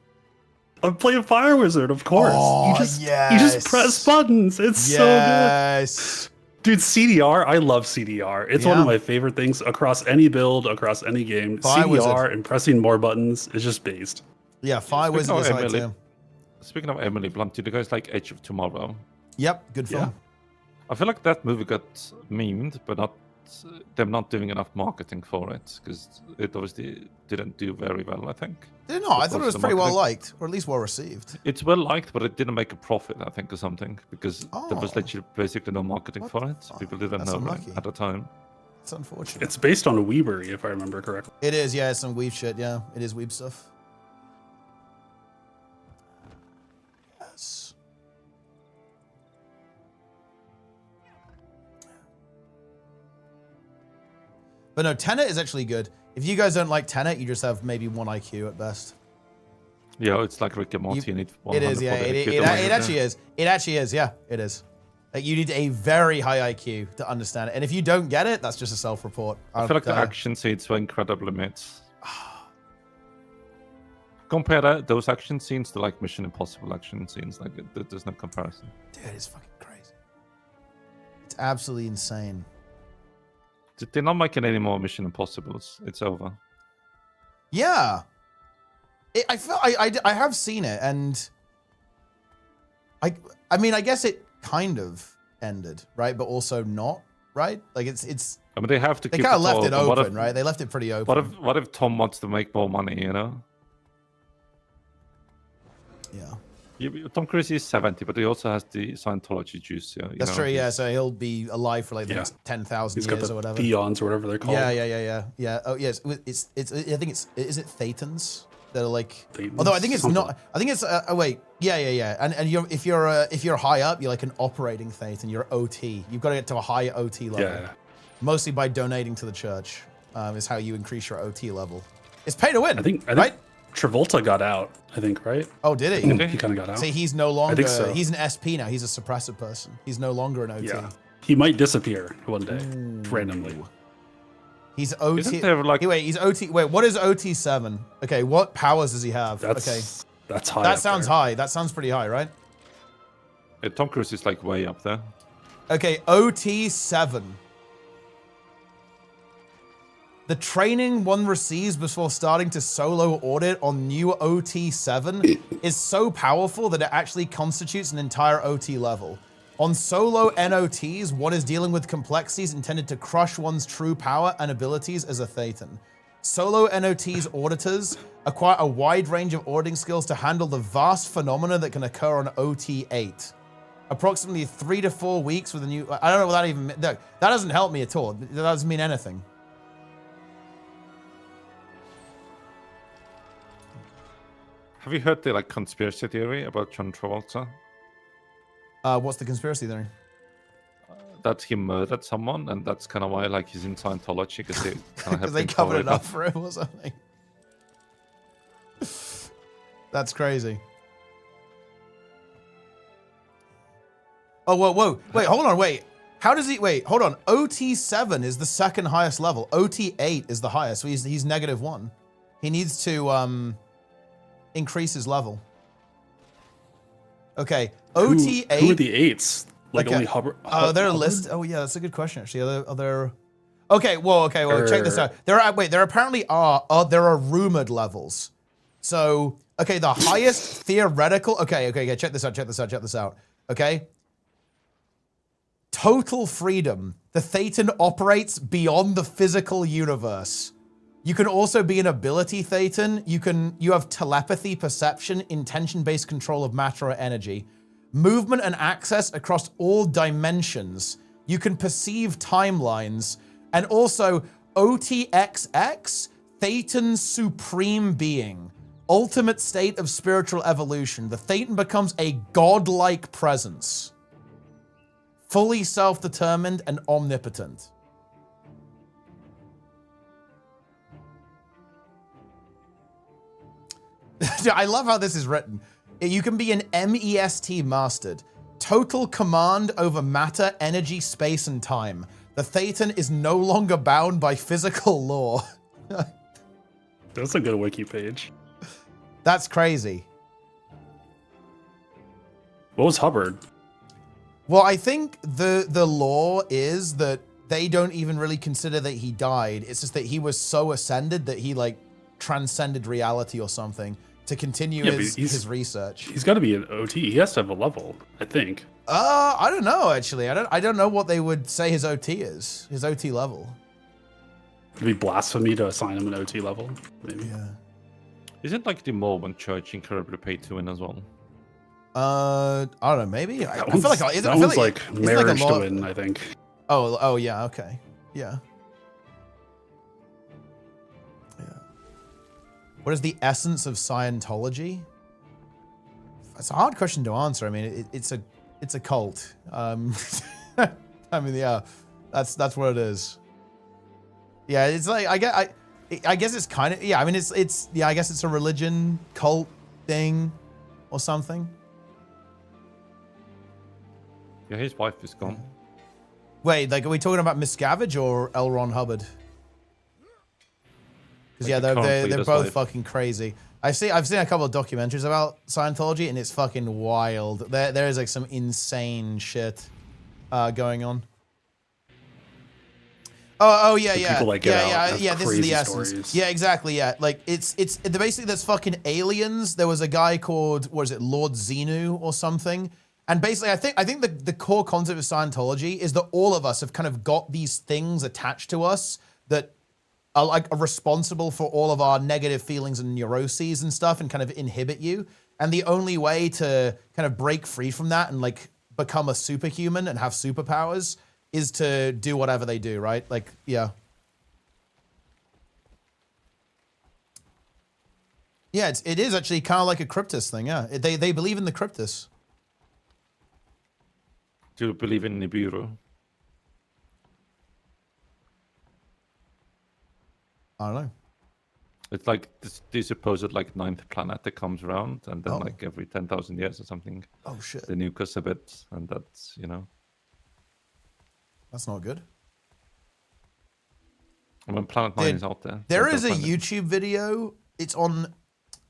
I'm playing Fire Wizard, of course. Oh, you just press buttons. It's so good. Yes. Dude, CDR, I love CDR. It's one of my favorite things across any build, across any game. Fire CDR Wizard. and pressing more buttons is just based. Yeah, Fire Wizard is like too. Speaking of Emily Blunt, do you guys like Edge of Tomorrow? Yep, good film. I feel like that movie got memed, but them not doing enough marketing for it, because it obviously didn't do very well, I think. Did it not? I thought it was the pretty well marketing. liked, or at least well received. It's well liked, but it didn't make a profit, I think, or something, because there was Oh. literally basically no marketing for it. People didn't That's know unlucky. at the time. It's unfortunate. It's based on a Weebury, if I remember correctly. It is, yeah, it's some weeb shit, yeah. It is weeb stuff. Yes. But no, Tenet is actually good. If you guys don't like Tenet, you just have maybe 1 IQ at best. Yeah, it's like Rick and Morty. You need 100 It is, yeah. for the It IQ to make actually is. It actually is, yeah. It is. Like, you need a very high IQ to understand it. And if you don't get it, that's just a self-report. I feel like the action scenes were incredibly mid. Compare those action scenes to like Mission Impossible action scenes. Like, there's no comparison. Dude, it's fucking crazy. It's absolutely insane. They're not making any more Mission Impossibles. It's over. Yeah. I have seen it, and I mean, I guess it kind of ended, right? But also not, right? Like it's. I mean, they have to. They keep kind of left it open. open, right? They left it pretty open. What if Tom wants to make more money? You know. Yeah. Tom Cruise is 70, but he also has the Scientology juice. Yeah, That's true. Yeah, so he'll be alive for like the next 10,000 He's got years the or whatever. Theons or whatever they're called. Yeah. Oh yes, it's. I think it's. Is it Thetans that are like? Thetans? Although I think it's Something. not. I think it's. Oh wait. Yeah. And if you're high up, you're like an operating Thetan. You're OT. You've got to get to a high OT level. Yeah. Mostly by donating to the church, is how you increase your OT level. It's pay to win. I think right. Travolta got out, I think, right? Oh, did he? He kind of got out. See, he's no longer. I think so. He's an SP now. He's a suppressive person. He's no longer an OT. Yeah. He might disappear one day, randomly. He's OT. Isn't there, like- Wait, he's OT. Wait, what is OT7? Okay, what powers does he have? That's high. That up sounds there. high. That sounds pretty high, right? Tom Cruise is like way up there. Okay, OT7. The training one receives before starting to solo audit on new OT7 is so powerful that it actually constitutes an entire OT level. On solo NOTs, one is dealing with complexities intended to crush one's true power and abilities as a Thetan. Solo NOTs auditors acquire a wide range of auditing skills to handle the vast phenomena that can occur on OT8. Approximately 3 to 4 weeks with a new... I don't know what that even... No, that doesn't help me at all. That doesn't mean anything. Have you heard the like conspiracy theory about John Travolta? What's the conspiracy theory? That he murdered someone, and that's kind of why like he's in Scientology, because they kind of Because they covered it up for him or something. That's crazy. Oh, whoa. Wait, hold on, wait. How does he... Wait, hold on. OT7 is the second highest level. OT8 is the highest, so he's -1. He needs to increase his level. Okay, OT8... Who are the 8s? Like okay. only Hubbard? They're a list... Oh, yeah, that's a good question, actually. Are there... Okay, well, check this out. There apparently are rumored levels. So Okay, the highest theoretical. Okay, check this out. Okay. Total freedom. The Thetan operates beyond the physical universe. You can also be an ability Thetan. You have telepathy, perception, intention-based control of matter or energy, movement and access across all dimensions. You can perceive timelines, and also OTXX, Thetan Supreme Being, ultimate state of spiritual evolution. The Thetan becomes a godlike presence, fully self-determined and omnipotent. I love how this is written. You can be an MEST mastered. Total command over matter, energy, space, and time. The Thetan is no longer bound by physical law. That's a good wiki page. That's crazy. What was Hubbard? Well, I think the law is that they don't even really consider that he died. It's just that he was so ascended that he like transcended reality or something to continue his research. He's got to be an OT. He has to have a level, I think. I don't know actually. I don't know what they would say his OT is. His OT level. It'd be blasphemy to assign him an OT level, maybe. Yeah. Isn't like the Mormon Church incredibly paid to win as well? I don't know. Maybe I feel like that one's like marriage to win. I think. Oh yeah. Okay. Yeah. What is the essence of Scientology? It's a hard question to answer. I mean, it's a cult. I mean, yeah, that's what it is. Yeah, it's like I guess it's kind of, yeah. I mean, it's yeah. I guess it's a religion cult thing or something. Yeah, his wife is gone. Wait, like, are we talking about Miscavige or L. Ron Hubbard? Because yeah, they're both fucking crazy. I've seen a couple of documentaries about Scientology, and it's fucking wild. There is like some insane shit going on. Oh yeah. This is the essence. Stories. Yeah, exactly. Yeah, like it's basically there's fucking aliens. There was a guy called, what is it, Lord Xenu or something. And basically, I think the core concept of Scientology is that all of us have kind of got these things attached to us that are responsible for all of our negative feelings and neuroses and stuff, and kind of inhibit you. And the only way to kind of break free from that and like become a superhuman and have superpowers is to do whatever they do, right? Like, yeah. Yeah, it is actually kind of like a Cryptus thing, yeah. They believe in the Cryptus. Do you believe in Nibiru? I don't know. It's like this supposed like 9th planet that comes around, and then like every 10,000 years or something. Oh shit! They nuke us a bit, and that's, you know. That's not good. And when Planet 9 is out there. There is a YouTube video. It's on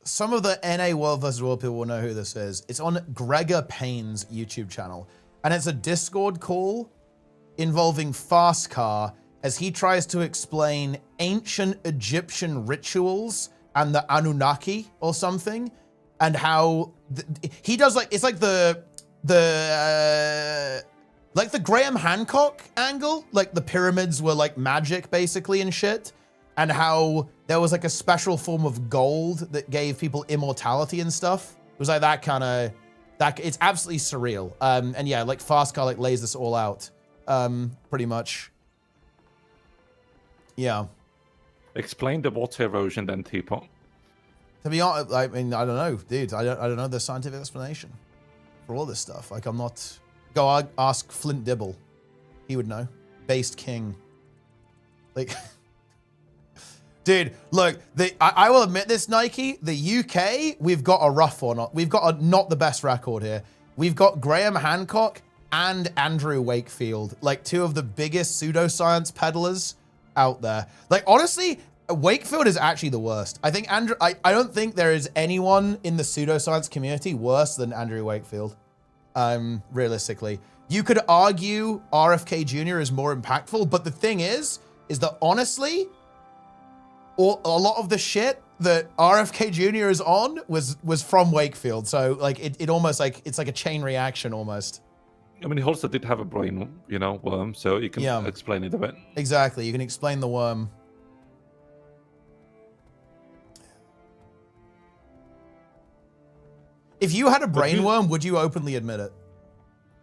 some of the NA World vs. World people will know who this is. It's on Gregor Payne's YouTube channel. And it's a Discord call involving Fastcar as he tries to explain ancient Egyptian rituals and the Anunnaki or something, and how he does like, it's like the Graham Hancock angle, like the pyramids were like magic basically and shit, and how there was like a special form of gold that gave people immortality and stuff. It was like that kind of, it's absolutely surreal. And yeah, like Fastcar like lays this all out, pretty much. Yeah. Explain the water erosion then, Teapot. To be honest, I mean, I don't know, dude. I don't know the scientific explanation for all this stuff. Like, I'm not. Go ask Flint Dibble. He would know. Based King. Like, dude, look. I will admit this, Nike. The UK, we've got a rough one. We've got not the best record here. We've got Graham Hancock and Andrew Wakefield, like two of the biggest pseudoscience peddlers out there. Like, honestly, Wakefield is actually the worst. I think Andrew, I don't think there is anyone in the pseudoscience community worse than Andrew Wakefield. Realistically, you could argue RFK Jr. is more impactful, but the thing is that honestly, a lot of the shit that RFK Jr. is on was from Wakefield. So like it almost like it's like a chain reaction almost. I mean, he also did have a brain, worm, so you can explain it a bit. Exactly, you can explain the worm. If you had a brain worm, would you openly admit it?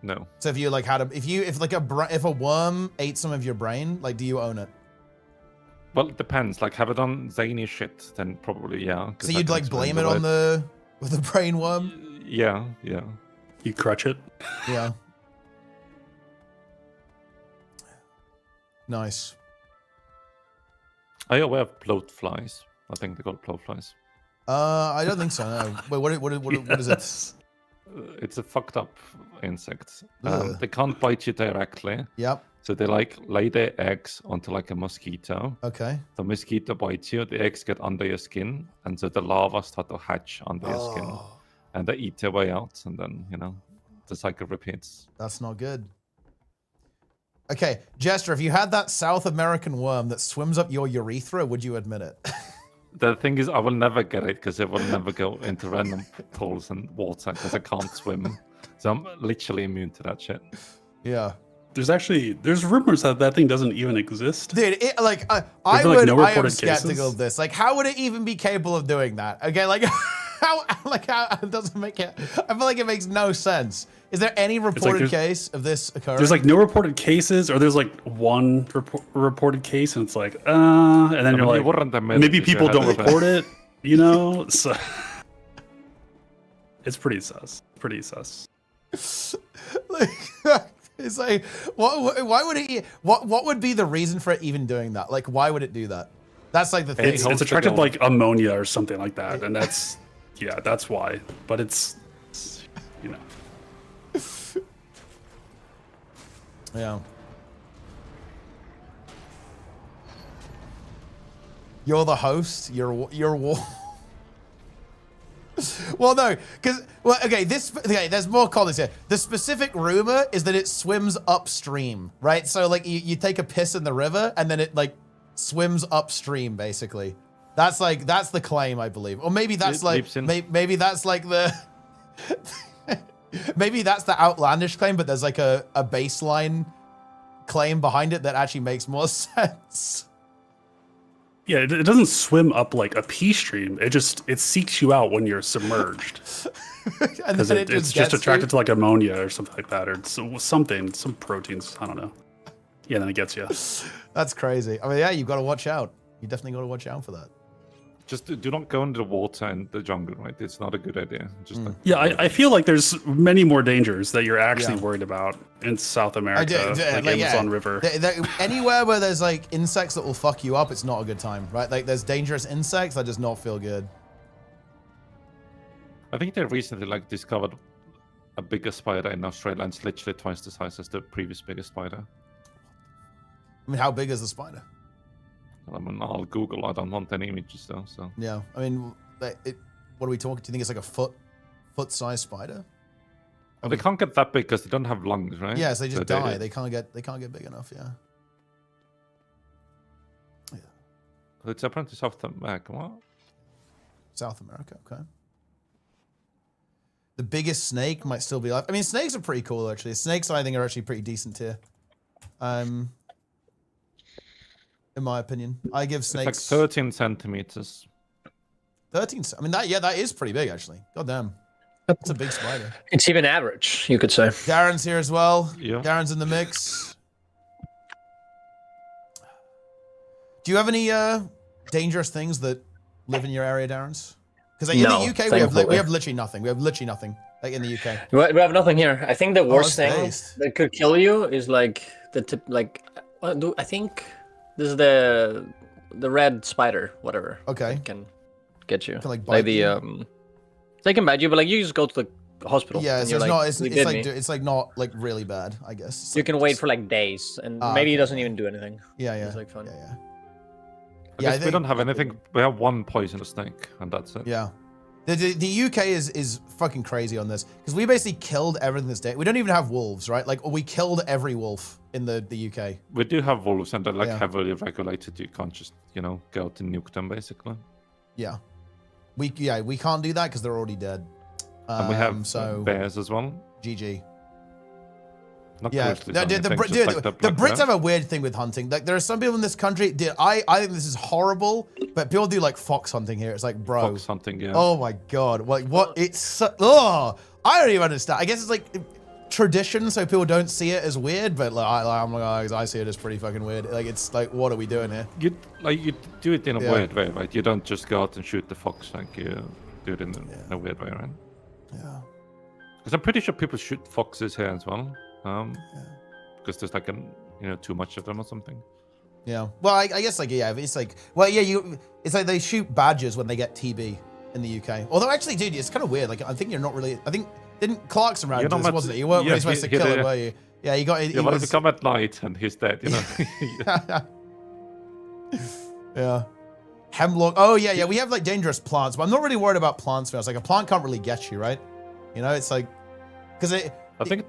No. So if you like had if a worm ate some of your brain, like, do you own it? Well, it depends. Like, have it done zany shit, then probably yeah. So you'd like blame it on the brain worm? Yeah. You crutch it. Yeah. Nice. Are you aware of bloat flies? I think they're called bloat flies. I don't think so. No. Wait, what is it? It's a fucked up insect. They can't bite you directly. Yep. So they like lay their eggs onto like a mosquito. Okay. The mosquito bites you, the eggs get under your skin, and so the larvae start to hatch under your skin. And they eat their way out, and then, the cycle repeats. That's not good. Okay, Jester, if you had that South American worm that swims up your urethra, would you admit it? The thing is, I will never get it because it will never go into random pools and water because I can't swim. So I'm literally immune to that shit. Yeah. There's rumors that thing doesn't even exist. Dude, I am skeptical of this. Like, how would it even be capable of doing that? Okay, like, how it doesn't make it. I feel like it makes no sense. Is there any reported case of this occurring? There's like no reported cases, or there's like one reported case, and it's like, and then you're like, maybe people don't report it, So it's pretty sus. It's like, why would it? What would be the reason for it even doing that? Like, why would it do that? That's like the thing. It's attracted like ammonia or something like that, and that's that's why. But it's Yeah. You're the host. You're Well, no, because okay, there's more context here. The specific rumor is that it swims upstream, right? So like you take a piss in the river and then it like swims upstream, basically. That's the claim, I believe, or maybe that's maybe that's like the. Maybe that's the outlandish claim, but there's like a baseline claim behind it that actually makes more sense. Yeah, it doesn't swim up like a pee stream. It seeks you out when you're submerged. Because it's just attracted to like ammonia or something like that, or some proteins. I don't know. Yeah, then it gets you. That's crazy. I mean, yeah, you've got to watch out. You definitely got to watch out for that. Just do not go into the water in the jungle, right? It's not a good idea. Just yeah, I feel like there's many more dangers that you're actually worried about in South America, like Amazon River. Anywhere where there's like insects that will fuck you up, it's not a good time, right? Like there's dangerous insects that does not feel good. I think they recently like discovered a bigger spider in Australia, and it's literally twice the size as the previous biggest spider. I mean, how big is the spider? I mean, I'll Google. I don't want any images though. So yeah, I mean, what are we talking? Do you think it's like a foot-sized spider? Well, they can't get that big because they don't have lungs, right? Yeah, so they just die. They can't get big enough. Yeah. Yeah. Well, it's apparently South America. What? South America. Okay. The biggest snake might still be alive. I mean, snakes are pretty cool actually. Snakes, I think, are actually pretty decent here. In my opinion, I give snakes. It's like 13 centimeters. 13. I mean, that is pretty big actually. God damn, that's a big spider. It's even average, you could say. Darren's here as well. Yeah. Darren's in the mix. Do you have any dangerous things that live in your area, Darren's? Because in the UK we have literally nothing. We have literally nothing. Like in the UK, we have nothing here. I think the worst thing that could kill you is like I think. This is the red spider, whatever. Okay. It can get you. Can like bite you? They can bite you, but like you just go to the hospital. Yeah, so it's like not like really bad, I guess. You can wait for like days, and maybe it doesn't even do anything. Yeah, yeah. It's like fun. I guess we don't have anything. We have one poisonous snake, and that's it. Yeah. The UK is fucking crazy on this because we basically killed everything this day. We don't even have wolves, right? Like we killed every wolf in the UK. We do have wolves, and they're like heavily regulated. You can't just go out and nuke them, basically. Yeah. We can't do that because they're already dead. And we have so bears as well. GG. Not Yeah, grizzlies, no, I dude, think, the just like Brits black have a weird thing with hunting. Like, there are some people in this country. Dude, I think this is horrible, but people do like fox hunting here. It's like, bro. Fox hunting, yeah. Oh my god, like what? It's so, oh, I don't even understand. I guess it's like tradition, so people don't see it as weird. But like, I'm like, I see it as pretty fucking weird. Like, it's like, what are we doing here? You do it in a weird way, right? You don't just go out and shoot the fox, like you do it in a weird way, right? Yeah. Because I'm pretty sure people shoot foxes here as well. Because there's like too much of them or something. Yeah. Well, I guess like, yeah, it's like, well, yeah, it's like they shoot badgers when they get TB in the UK. Although actually, dude, it's kind of weird. Like, I think you're not really, didn't Clarkson around this, wasn't it? You weren't really supposed to kill him, were you? Yeah, you got, he wanted to come at night and he's dead, you know? Yeah. Hemlock. Oh, yeah, we have like dangerous plants, but I'm not really worried about plants for us. Like, a plant can't really get you, right? You know, it's like, because I think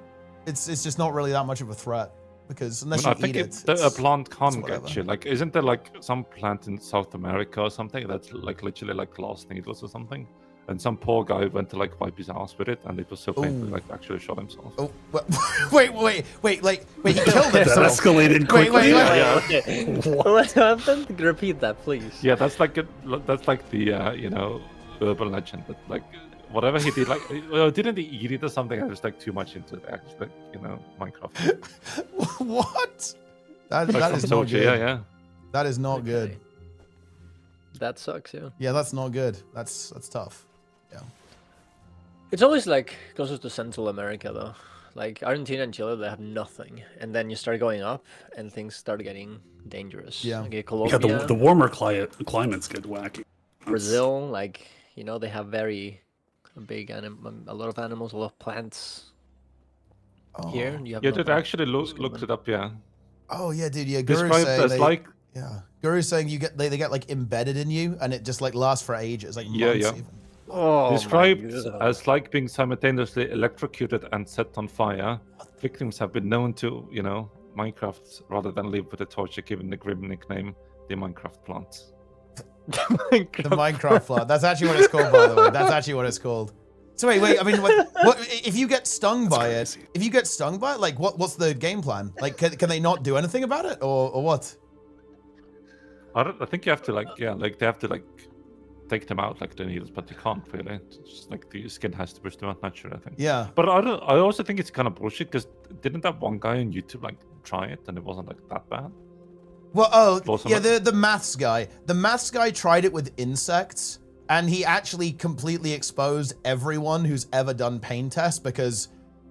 it's just not really that much of a threat. Because unless you eat it, a plant can't get you. Like, isn't there like some plant in South America or something that's like literally like glass needles or something? And some poor guy went to like wipe his ass with it, and it was so painful, like actually shot himself. Oh, wait, he killed himself. That escalated quickly. Wait. What happened? Repeat that, please. Yeah, that's like the urban legend that like whatever he did, like didn't he eat it or something? I was like too much into it, actually, Minecraft. What? That is not not good. Yeah. That is not good. That sucks, yeah. Yeah, that's not good. That's tough. Yeah. It's always like closest to Central America though. Like Argentina and Chile, they have nothing, and then you start going up, and things start getting dangerous. Yeah. Okay, Colombia. Yeah, the warmer climates get wacky. Brazil, like they have very big a lot of animals, a lot of plants. Oh. Here, you have. Yeah, dude, I actually looked it up. Yeah. Oh yeah, dude. Yeah, Guru's Described saying as like. Yeah, Guru's saying they get like embedded in you, and it just like lasts for ages, like months even. Oh, described as like being simultaneously electrocuted and set on fire. Victims have been known to, Minecraft rather than live with a torture, given the grim nickname, the Minecraft plant. The Minecraft plant. That's actually what it's called, by the way. That's actually what it's called. So wait. I mean, what if you get stung by it? If you get stung by it, like what's the game plan? Like, can they not do anything about it, or what? I think you have to they have to take them out like the needles, but you can't really. It's just like the skin has to push them out naturally, I think. Yeah. But I also think it's kind of bullshit because didn't that one guy on YouTube like try it and it wasn't like that bad? Well, the maths guy. The maths guy tried it with insects, and he actually completely exposed everyone who's ever done pain tests because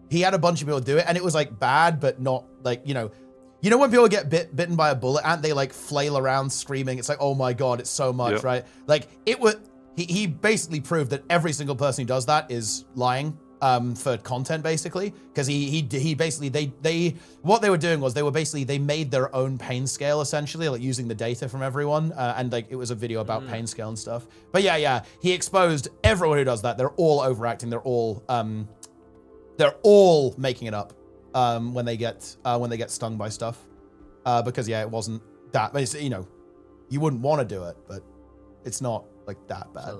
he had a bunch of people do it, and it was like bad, but not like You know when people get bitten by a bullet ant, they like flail around screaming. It's like, oh my god, it's so much, right? Like it would. He basically proved that every single person who does that is lying for content, basically, because he basically they what they were doing was they made their own pain scale essentially, like using the data from everyone, and like it was a video about pain scale and stuff. But yeah, he exposed everyone who does that. They're all overacting. They're all making it up. When they get stung by stuff, because it wasn't that. You wouldn't want to do it, but it's not like that bad.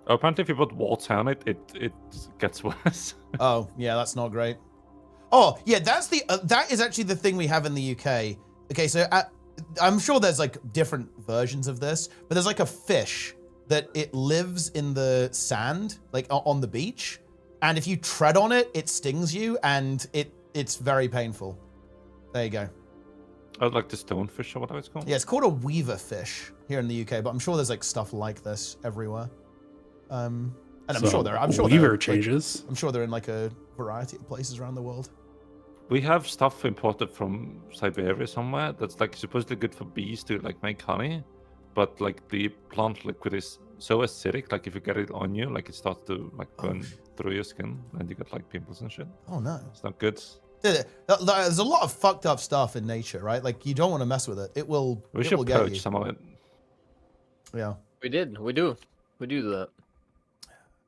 Apparently, if you put water on it, it gets worse. Oh yeah, that's not great. Oh yeah, that is actually the thing we have in the UK. Okay, so I'm sure there's like different versions of this, but there's like a fish that it lives in the sand, like on the beach. And if you tread on it, it stings you, and it's very painful. There you go. Oh, like the stonefish or whatever it's called? Yeah, it's called a weaver fish here in the UK, but I'm sure there's like stuff like this everywhere. And I'm sure weaver changes. I'm sure they're in like a variety of places around the world. We have stuff imported from Siberia somewhere that's like supposedly good for bees to like make honey, but like the plant liquid is so acidic, like if you get it on you, like it starts to like burn through your skin, and you get like pimples and shit. Oh no, it's not good. There's a lot of fucked up stuff in nature, right? Like you don't want to mess with it. It will. We should purge some of it. Yeah. We do that.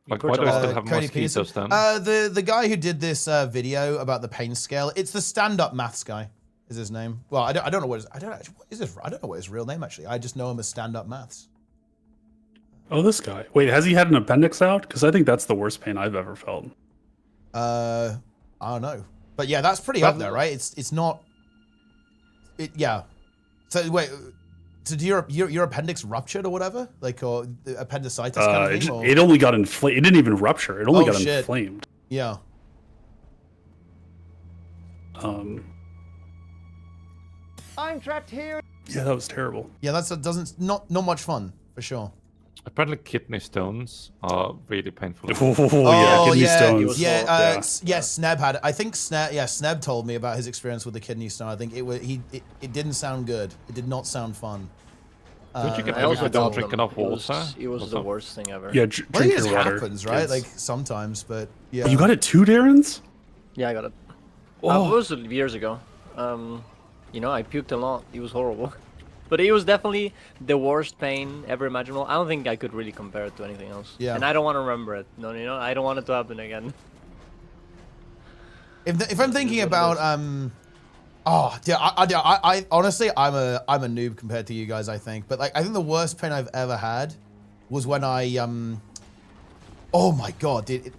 Like why do we still have mosquitoes then? The guy who did this video about the pain scale, it's the stand-up maths guy. Is his name? Well, I don't know what his, I don't know what his real name actually. I just know him as stand-up maths. Oh, this guy. Wait, has he had an appendix out? Because I think that's the worst pain I've ever felt. I don't know, but yeah, that's pretty up there, right? It's not. Yeah. So wait. So do your appendix ruptured or whatever? Like, or the appendicitis kind of thing? It only got inflamed. It didn't even rupture. It only got inflamed. Yeah. I'm trapped here. Yeah, that was terrible. Yeah, not much fun for sure. Apparently, kidney stones are really painful. Kidney stones. Yeah, Sneb had it. I think Sneb told me about his experience with the kidney stone. I think it didn't sound good. It did not sound fun. Don't you get I also don't drink enough water? It was the worst thing ever. Yeah, Well, drink it just your water. happens, right? Kids. Like sometimes, but yeah. Oh, you got it too, Darren's? Yeah, I got it. Oh. It was years ago. You know, I puked a lot. It was horrible. But it was definitely the worst pain ever imaginable. I don't think I could really compare it to anything else. Yeah. And I don't want to remember it. No, you know, I don't want it to happen again. If I'm thinking about I honestly I'm a noob compared to you guys, I think. But like I think the worst pain I've ever had was when I oh my god, dude,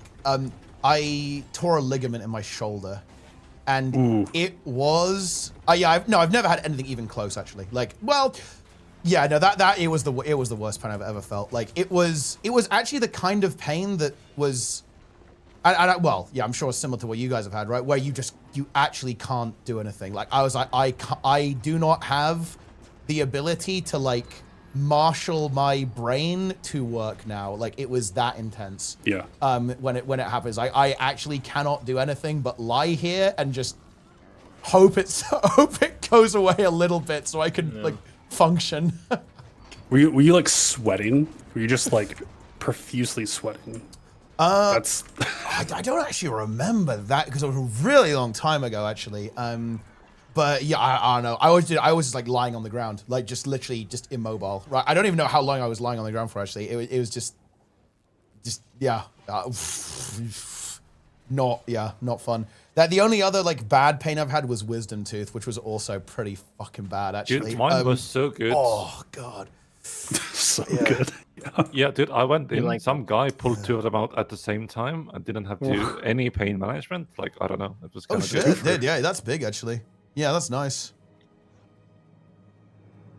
I tore a ligament in my shoulder. And it was I've never had anything even close actually. Like, well, yeah, no, it was the worst pain I've ever felt. Like it was actually the kind of pain that was well, yeah, I'm sure it's similar to what you guys have had, right? Where you actually can't do anything. Like I was like I do not have the ability to like marshal my brain to work now. Like it was that intense. Yeah. When it happens, I actually cannot do anything but lie here and just hope it goes away a little bit so I can like function. Were you like sweating? Were you just like profusely sweating? That's. I don't actually remember that because it was a really long time ago actually. But yeah, I don't know. I was just like lying on the ground, like just literally just immobile. Right? I don't even know how long I was lying on the ground for. Actually, it was just yeah, not fun. That the only other like bad pain I've had was wisdom tooth, which was also pretty fucking bad actually. Dude, mine was so good. Oh god, so good. Yeah, dude, I went in. Like some guy pulled two of them out at the same time and didn't have to do any pain management. Like I don't know, it was. Oh shit, dude, yeah, that's big actually. Yeah, that's nice.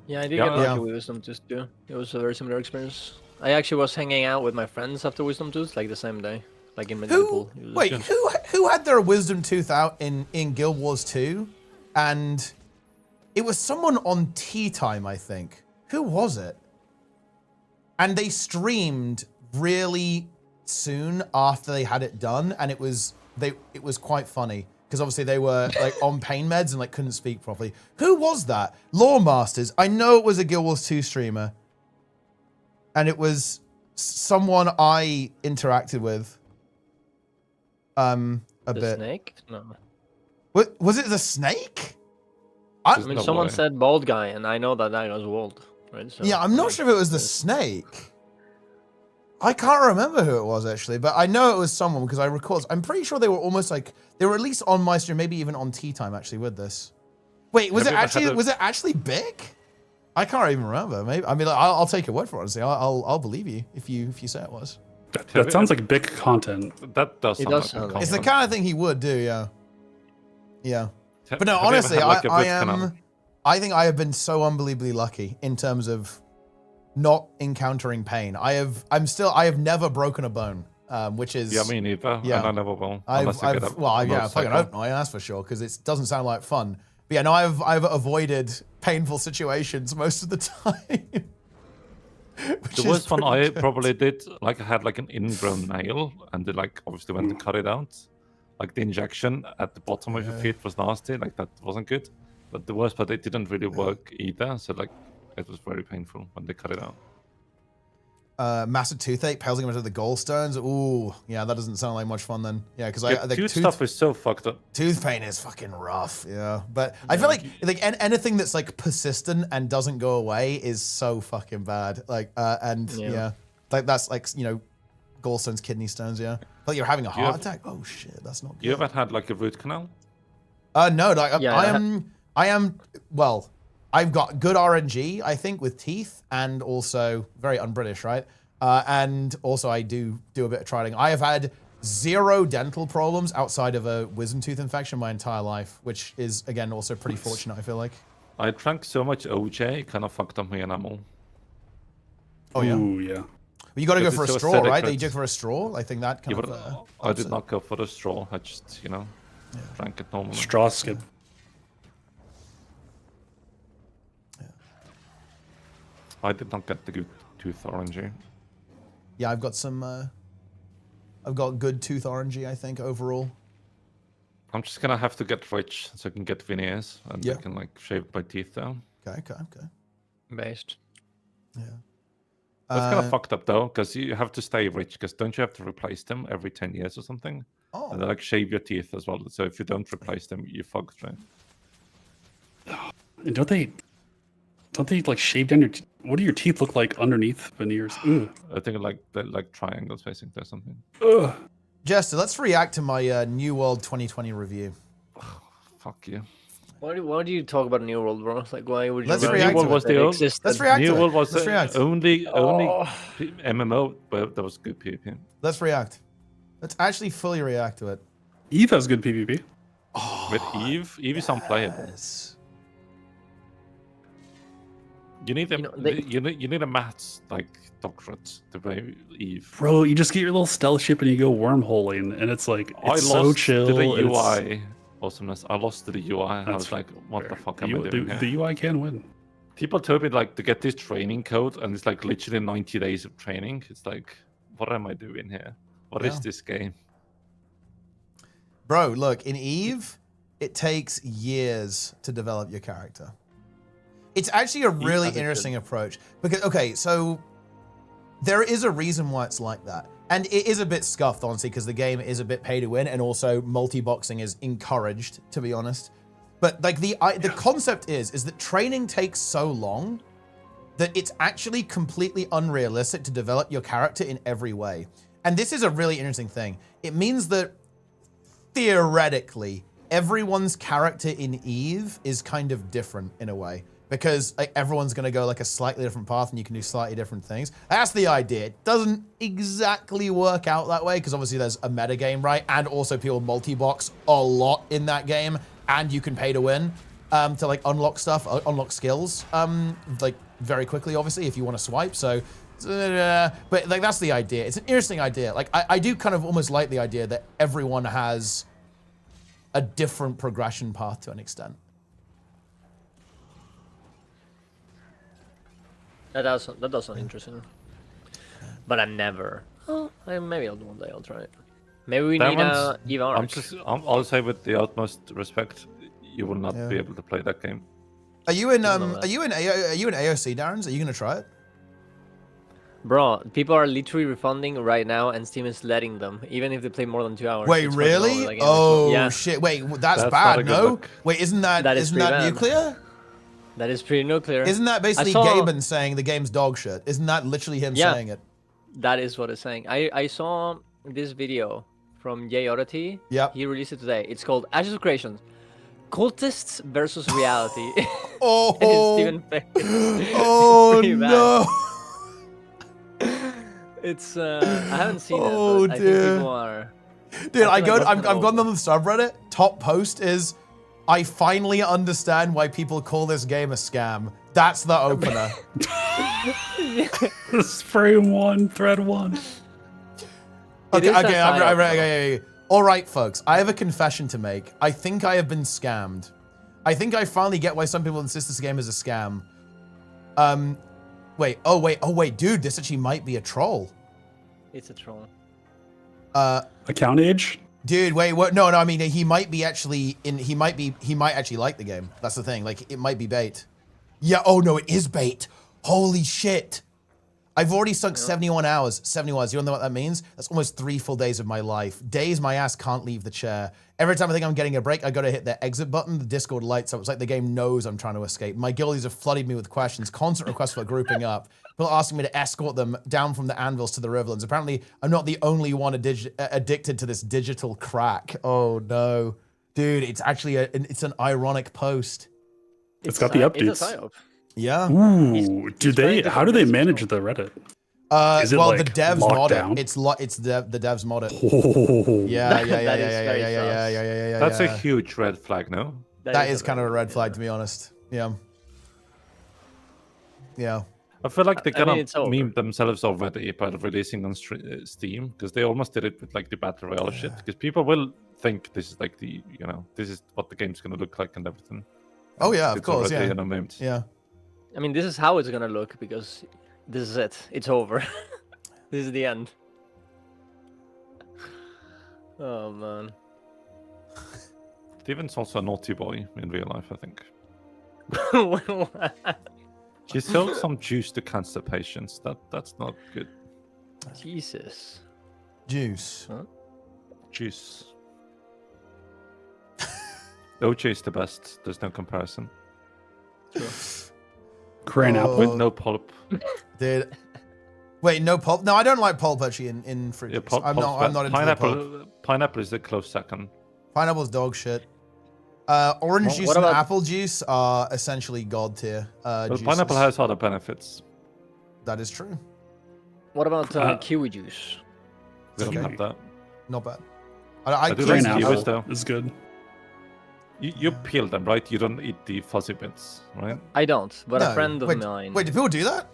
Yeah, I did get lucky with Wisdom Tooth too. It was a very similar experience. I actually was hanging out with my friends after Wisdom Tooth, like the same day, like in Medieval. Wait, who had their Wisdom Tooth out in Guild Wars 2? And it was someone on Tea Time, I think. Who was it? And they streamed really soon after they had it done, and it was quite funny. Because obviously they were like on pain meds and like couldn't speak properly. Who was that? Lore Masters. I know it was a Guild Wars 2 streamer. And it was someone I interacted with. The bit. Snake? No. What was it? The Snake? I mean, someone said bald guy, and I know that guy was bald, right? So, yeah, I'm not sure if it was the Snake. I can't remember who it was actually, but I know it was someone because I recall. I'm pretty sure they were almost like they were at least on my stream, maybe even on Tea Time actually with this. Wait, was it actually big? I can't even remember. Maybe I mean I'll take your word for it. Honestly, I'll believe you if you say it was. That sounds like big content. That does. It does sound like it's the kind of thing he would do. Yeah. Yeah. But no, honestly, I think I have been so unbelievably lucky in terms of not encountering pain. I have never broken a bone, which is me neither. Yeah, and I never will. I fucking hope not. That's for sure because it doesn't sound like fun. But yeah, no, I've avoided painful situations most of the time. The worst one I probably did, like I had like an ingrown nail, and they like obviously went to cut it out. Like the injection at the bottom of your feet was nasty. Like that wasn't good. But the worst part, it didn't really work either. So like. It was very painful when they cut it out. Massive toothache, pelting into the gallstones. Ooh, yeah, that doesn't sound like much fun then. Yeah, because tooth stuff is so fucked up. Tooth pain is fucking rough. Yeah, but I feel like anything that's like persistent and doesn't go away is so fucking bad. Like like that's like gallstones, kidney stones. Yeah, like you're having a heart attack. Oh shit, that's not good. You ever had like a root canal? No, like I am well. I've got good RNG, I think, with teeth, and also very un-British, right? And also I do a bit of trying. I have had 0 dental problems outside of a wisdom tooth infection my entire life, which is, again, also pretty fortunate, I feel like. I drank so much OJ, it kind of fucked up my enamel. Oh, yeah? Ooh, yeah. Well, you got to go for a so straw, acidic, right? but- You go for a straw? I think that kind Yeah, of... but I did not go for the straw. I just, drank it normally. Straw skip. I did not get the good tooth orangey. Yeah, I've got some... I've got good tooth orangey, I think, overall. I'm just gonna have to get rich so I can get veneers and I can like shave my teeth down. Okay. Based. Yeah. That's kind of fucked up though, because you have to stay rich. Because don't you have to replace them every 10 years or something? Oh. And they like shave your teeth as well. So if you don't replace them, you're fucked, right? And don't they like shave down your? What do your teeth look like underneath veneers? Ugh. I think they're like triangles facing or something. Ugh. Jester, let's react to my New World 2020 review. Fuck you. Why do you talk about New World, bro? Like, why would you? Let's react to it. Let's react New to World it. was Let's the react. only MMO where there was good PvP. Let's react. Let's actually fully react to it. Eve has good PvP. With Eve is unplayable. You need you need a maths like doctorate to play Eve. Bro, you just get your little stealth ship and you go wormholing, and it's like it's I so lost chill. to the it's- UI. Awesomeness. I lost to the UI. I was like, what the fuck am I doing here? The UI can win. People told me like to get this training code, and it's like literally 90 days of training. It's like, what am I doing here? What is this game? Bro, look, in Eve, it takes years to develop your character. It's actually a really interesting approach. Because, okay, so there is a reason why it's like that. And it is a bit scuffed, honestly, because the game is a bit pay to win, and also multi-boxing is encouraged, to be honest. But like the concept is that training takes so long that it's actually completely unrealistic to develop your character in every way. And this is a really interesting thing. It means that theoretically, everyone's character in Eve is kind of different in a way. Because like everyone's gonna go like a slightly different path and you can do slightly different things. That's the idea. It doesn't exactly work out that way because obviously there's a meta game, right? And also people multi-box a lot in that game, and you can pay to win to like unlock stuff, unlock skills, like very quickly, obviously, if you want to swipe. So, but like that's the idea. It's an interesting idea. Like I do kind of almost like the idea that everyone has a different progression path to an extent. That does sound interesting. But I never. Oh, maybe I'll do one day. I'll try it. Maybe we need a Eve Arc. I'll say with the utmost respect, you will not be able to play that game. Are you in AOC, Darren's? Are you gonna try it? Bro, people are literally refunding right now, and Steam is letting them, even if they play more than 2 hours. Wait, really? Like, oh yeah. shit! Wait, that's bad. No. Wait, isn't that nuclear? That is pretty nuclear. Isn't that basically Gaben saying the game's dog shit? Isn't that literally him saying it? That is what it's saying. I saw this video from Jay Oddity. Yeah. He released it today. It's called Ashes of Creations. Cultists versus Reality. Oh. And it's Steven Faye. Oh no. It's I haven't seen it, but I think people are. Dude, I've gone on the subreddit. Top post is, I finally understand why people call this game a scam. That's the opener. Spray one, thread one. Okay. All right, folks. I have a confession to make. I think I have been scammed. I think I finally get why some people insist this game is a scam. Wait, dude, this actually might be a troll. It's a troll. Account age? Dude, wait, what? No, I mean, he might actually like the game. That's the thing. Like, it might be bait. Yeah, oh no, it is bait. Holy shit. I've already sunk 71 hours. 71 hours. You don't know what that means? That's almost 3 full days of my life. Days my ass can't leave the chair. Every time I think I'm getting a break, I gotta hit the exit button. The Discord lights up. It's like the game knows I'm trying to escape. My guildies have flooded me with questions, constant requests for grouping up. People asking me to escort them down from the anvils to the riverlands. Apparently, I'm not the only one addicted to this digital crack. Oh no. Dude, it's actually it's an ironic post. It's got the updates. It's a psyop. Yeah. Ooh, how do they manage the Reddit? Is it well, like the devs locked mod down? it. It's the devs mod it. Oh. Yeah. That's a huge red flag, no? That is kind of a red flag, to be honest. Yeah. Yeah. I feel like they I mean, kind it's of over. memed themselves already by releasing on Steam, because they almost did it with like the battle royale shit. Because people will think this is like the, this is what the game's gonna look like and everything. Oh yeah, of It's course, already, yeah. Memed. Yeah. I mean, this is how it's gonna look because this is it. It's over. This is the end. Oh man. Steven's also a naughty boy in real life, I think. She sold some juice to cancer patients. That's not good. Jesus. Juice. Huh? Juice. OJ is the best. There's no comparison. Crayon apple with no pulp. Dude. Wait, no pulp? No, I don't like pulp actually in fruit juice. I'm not into the pulp. Pineapple is a close second. Pineapple's dog shit. Orange juice and apple juice are essentially god tier. Well, pineapple has other benefits. That is true. What about kiwi juice? We don't have that. Not bad. I do like kiwis though. It's good. You peel them, right? You don't eat the fuzzy bits, right? I don't, but a friend of mine. Wait, do people do that?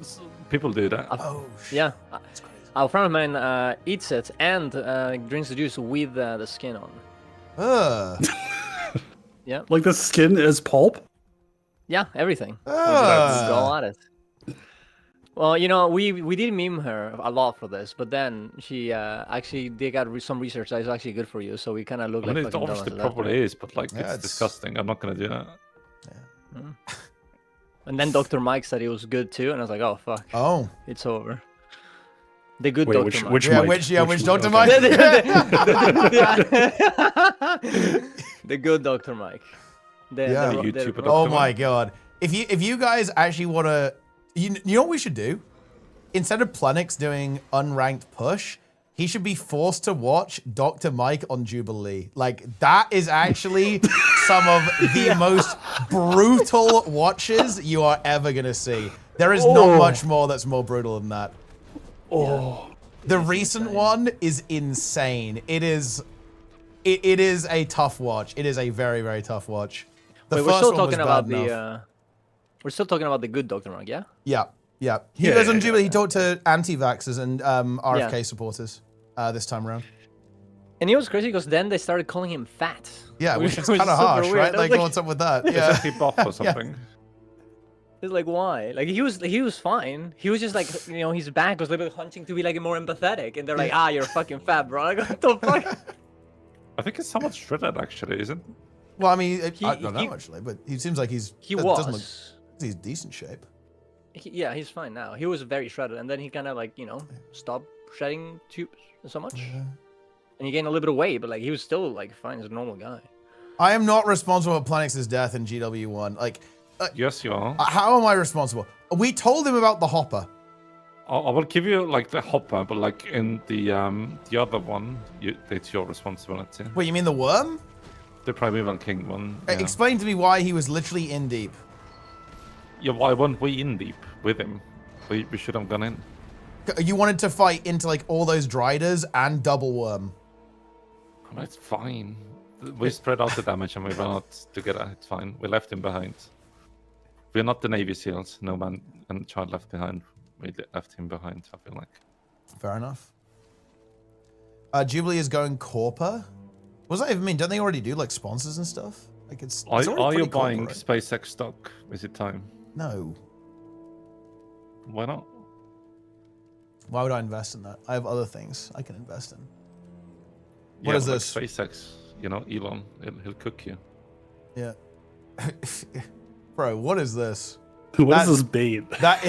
People do that. Oh, yeah. A friend of mine eats it and drinks the juice with the skin on. Yeah. Like the skin is pulp? Yeah, everything. Go at it. Well, we did meme her a lot for this, but then she actually they got some research that is actually good for you, so we kind of look I mean, like it fucking obviously dumbasses probably after. is, but like it's disgusting. I'm not gonna do that. And then Dr. Mike said it was good too, and I was like, oh fuck. Oh, it's over. The good Wait, Dr. Mike. which Yeah, Mike? which Dr. Mike? The good Dr. Mike. Oh my god. If you guys actually want to, you know what we should do? Instead of Plenix doing unranked push, he should be forced to watch Dr. Mike on Jubilee. Like, that is actually some of the most brutal watches you are ever going to see. There is not much more that's more brutal than that. The recent one is insane. It is a tough watch. It is a very, very tough watch. Wait, we're still talking about we're still talking about the good Dr. Mike, yeah? Yeah. He goes on Jubilee. He talked to anti-vaxxers and RFK supporters this time around. And it was crazy because then they started calling him fat. Yeah, which is kind of harsh, right? Like, what's up with that? Yeah. Is he buff or something? It's like, why? Like, he was fine. He was just like, his back was a little bit hunching to be like more empathetic. And they're like, you're fucking fat, bro. Like, what the fuck? I think it's somewhat shredded, actually, isn't it? Well, I mean, I don't know, actually, but he seems like he's decent shape. Yeah, he's fine now. He was very shredded, and then he kind of like, stopped shredding tubes so much. And he gained a little bit of weight, but like he was still like fine as a normal guy. I am not responsible for Plenix's death in GW1. Like, yes, you are. How am I responsible? We told him about the hopper. I will give you like the hopper, but like in the other one, it's your responsibility. Wait, you mean the worm? The Primeval King one. Yeah. Explain to me why he was literally in deep. Yeah, why weren't we in deep with him? We should have gone in. You wanted to fight into like all those Driders and double worm. It's fine. We spread out the damage and we ran out together. It's fine. We left him behind. We're not the Navy SEALs. No man and child left behind. We left him behind, I feel like. Fair enough. Jubilee is going corper. What does that even mean? Don't they already do like sponsors and stuff? Like it's are you buying right? SpaceX stock? Is it time? No. Why not? Why would I invest in that? I have other things I can invest in. What is like this? SpaceX, Elon, he'll cook you. Yeah. Bro, what is this? What is this bait?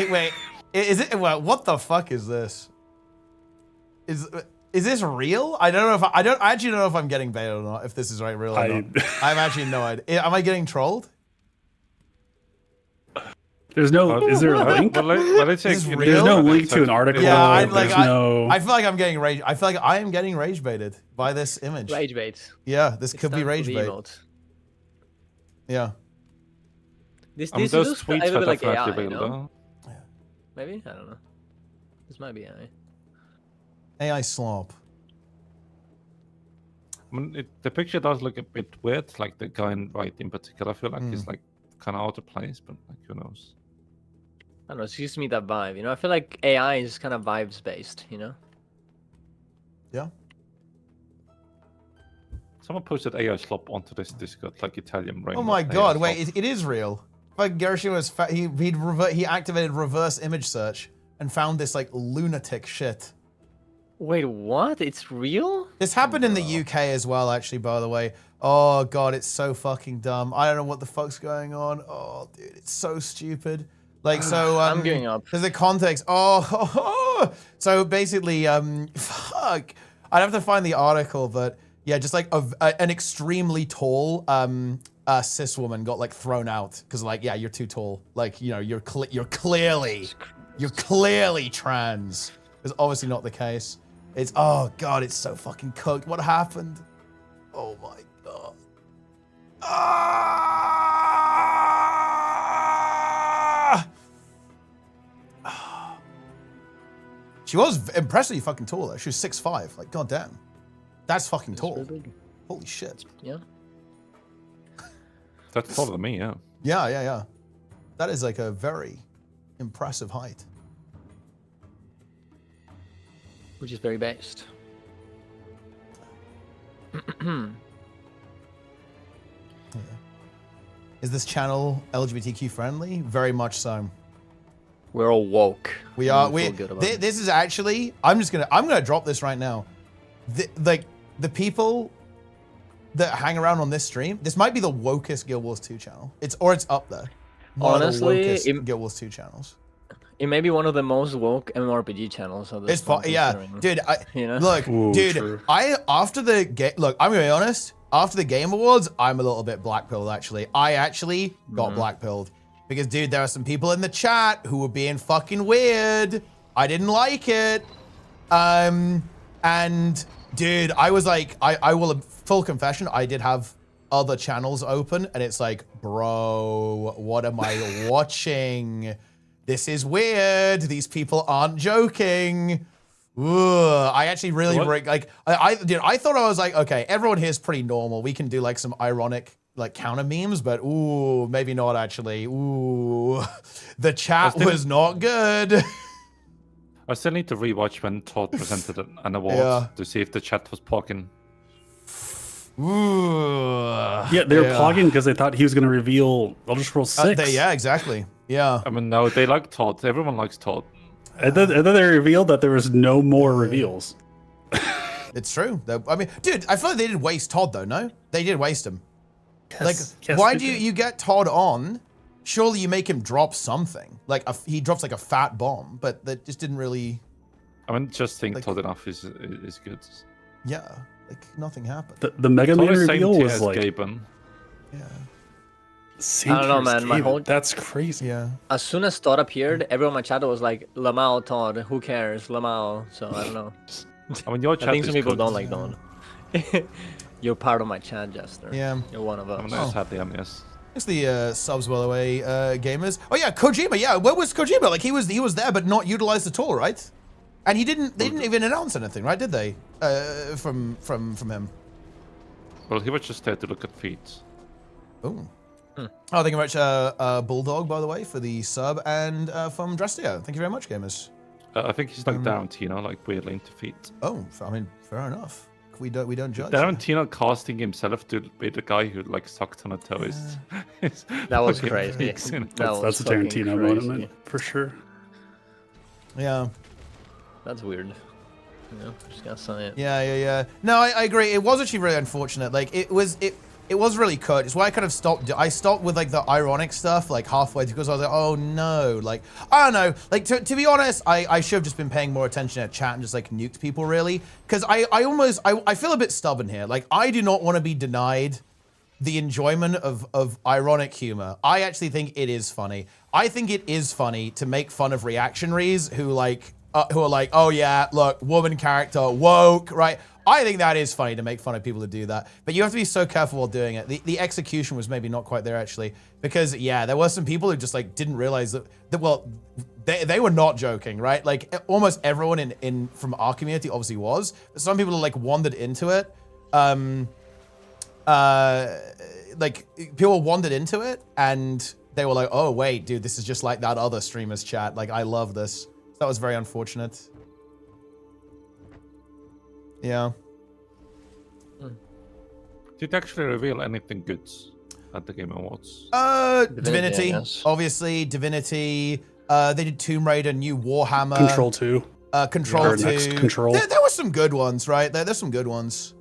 Wait, is it? Well, what the fuck is this? Is this real? I don't know if I actually don't know if I'm getting baited or not. If this is real or not, I have actually no idea. Am I getting trolled? There's no. Is there a link? There's no link to an article. Yeah, I feel like I'm getting rage. I feel like I am getting rage baited by this image. Rage bait. Yeah, this could be rage bait. Yeah. This looks a little bit like AI, Maybe? I don't know. This might be AI. AI slop. I mean, the picture does look a bit weird, like the guy right in particular. I feel like he's like kind of out of place, but like who knows? I don't know. It gives me that vibe. You know, I feel like AI is kind of vibes based. You know. Yeah. Someone posted AI slop onto this Discord, like Italian rain. Oh my god! Wait, it is real. Like Gershon was, he activated reverse image search and found this like lunatic shit. Wait, what? It's real? This happened in the UK as well, actually, by the way. Oh, God, it's so fucking dumb. I don't know what the fuck's going on. Oh, dude, it's so stupid. Like, so... I'm giving up. There's the context. Oh. So, basically, fuck. I'd have to find the article, but, yeah, just, like, an extremely tall cis woman got, like, thrown out. Because, like, yeah, you're too tall. Like, you know, you're clearly trans. It's obviously not the case. It's, oh god, it's so fucking cooked. What happened? Oh my god. Ah! She was impressively fucking tall though. She was 6'5". Like, goddamn. That's fucking tall. Holy shit. Yeah. That's taller than me, yeah. Yeah. That is like a very impressive height. Which is very based. Is this channel LGBTQ friendly? Very much so. We're all woke. We are. This is actually. I'm gonna drop this right now. The people that hang around on this stream. This might be the wokest Guild Wars 2 channel. It's up there. Honestly, one of the wokest Guild Wars 2 channels. It may be one of the most woke MMORPG channels of this. Yeah, dude. You know? Look, dude. True. After the game. Look, I'm gonna be honest. After the Game Awards, I'm a little bit blackpilled. Actually, I actually got blackpilled because, dude, there are some people in the chat who were being fucking weird. I didn't like it. And dude, I was like, I will full confession. I did have other channels open, and it's like, bro, what am I watching? This is weird. These people aren't joking. Ugh. I actually really I thought I was like, okay, everyone here is pretty normal. We can do like some ironic like counter memes, but ooh, maybe not actually. Ooh, the chat was not good. I still need to rewatch when Todd presented an award to see if the chat was pogging. Ooh. Yeah, they were pogging because they thought he was going to reveal Elder Scrolls 6. Yeah, exactly. Yeah. I mean, no, they like Todd. Everyone likes Todd. And then they revealed that there was no more reveals. It's true. I mean, dude, I feel like they did waste Todd though, no? They did waste him. Yes, why do you get Todd on? Surely you make him drop something. Like, he drops like a fat bomb, but that just didn't really... I mean, just think Todd enough is good. Yeah, like nothing happened. The Mega Man reveal was like... Gaben. Yeah. I don't know, man. My whole that's crazy. Yeah. As soon as Todd appeared, everyone in my chat was like, Lamau, Todd. Who cares, Lamau? So I don't know. I mean, your chat I think is some people good. don't like Dawn. You're part of my chat, Jester. Yeah. You're one of us. I'm nice happy, yes. It's the subs, by the way, gamers. Oh yeah, Kojima. Yeah, where was Kojima? Like he was there, but not utilized at all, right? And they didn't even announce anything, right? Did they? From him. Well, he was just there to look at feet. Oh. Oh, thank you very much, Bulldog, by the way, for the sub, and from Drestio. Thank you very much, gamers. I think he's like Tarantino, like weirdly into feet. Oh, I mean, fair enough. We don't judge. Tarantino casting himself to be the guy who like sucked on a toe is that was crazy. That's a Tarantino moment for sure. Yeah. That's weird. Yeah, just gotta say it. Yeah. No, I agree. It was actually really unfortunate. Like it was really cut. It's why I kind of stopped. I stopped with like the ironic stuff like halfway because I was like, oh no, like I don't know. Like to be honest, I should have just been paying more attention at chat and just like nuked people really. Because I feel a bit stubborn here. Like I do not want to be denied the enjoyment of ironic humor. I actually think it is funny. I think it is funny to make fun of reactionaries who are like, oh yeah, look, woman character, woke, right? I think that is funny to make fun of people who do that, but you have to be so careful while doing it. The execution was maybe not quite there actually, because yeah, there were some people who just like didn't realize that well, they were not joking, right? Like almost everyone in from our community obviously was, but some people like wandered into it. Like people wandered into it and they were like, oh wait, dude, this is just like that other streamer's chat. Like I love this. That was very unfortunate. Yeah. Did it actually reveal anything good at the Game Awards? Divinity, obviously. Divinity. They did Tomb Raider, new Warhammer. Control 2. Control 2. Next Control. There were some good ones, right? There's some good ones.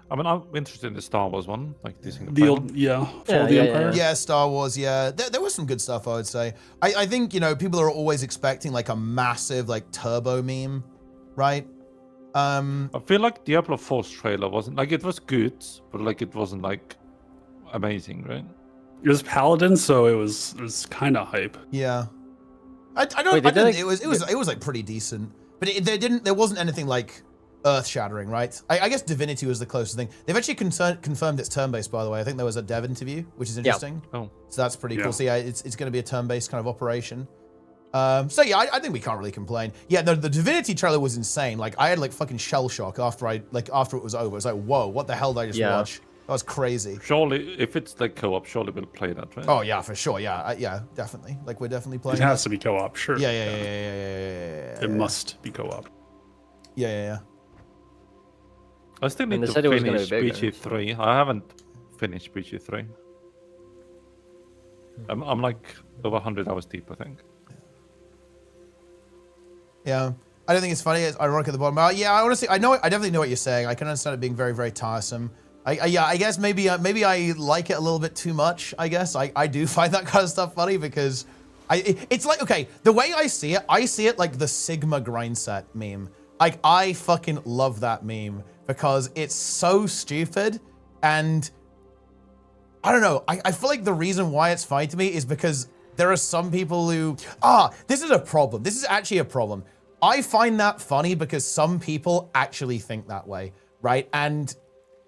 I mean, I'm interested in the Star Wars one, like this single The old, yeah, Fall of the Empire. Yeah, Star Wars, yeah. There was some good stuff, I would say. I think, you know, people are always expecting like a massive like turbo meme, right? I feel like Diablo 4's trailer wasn't like, it was good, but like it wasn't like amazing, right? It was Paladin, so it was kind of hype. Yeah, I don't. It was like pretty decent, but there wasn't anything like earth-shattering, right? I guess Divinity was the closest thing. They've actually confirmed it's turn-based, by the way. I think there was a dev interview, which is interesting. Yeah. Oh, so that's pretty cool. So yeah, it's going to be a turn-based kind of operation. So yeah, I think we can't really complain. Yeah, the Divinity trailer was insane. Like I had like fucking shell shock after it was over. It's like, whoa, what the hell did I just watch? That was crazy. Surely, if it's like co-op, surely we'll play that, right? Oh yeah, for sure. Yeah, yeah, definitely. Like we're definitely playing. It has to be co-op, sure. Yeah. It must be co-op. Yeah. I still need to finish BG3. I haven't finished BG3. I'm like over 100 hours deep, I think. Yeah, I don't think it's funny. It's ironic at the bottom. Yeah, honestly, I definitely know what you're saying. I can understand it being very, very tiresome. I guess maybe I like it a little bit too much. I guess I do find that kind of stuff funny because it's like, okay, the way I see it like the Sigma grind set meme. Like I fucking love that meme because it's so stupid and I don't know. I feel like the reason why it's funny to me is because there are some people who, this is a problem. This is actually a problem. I find that funny because some people actually think that way, right? And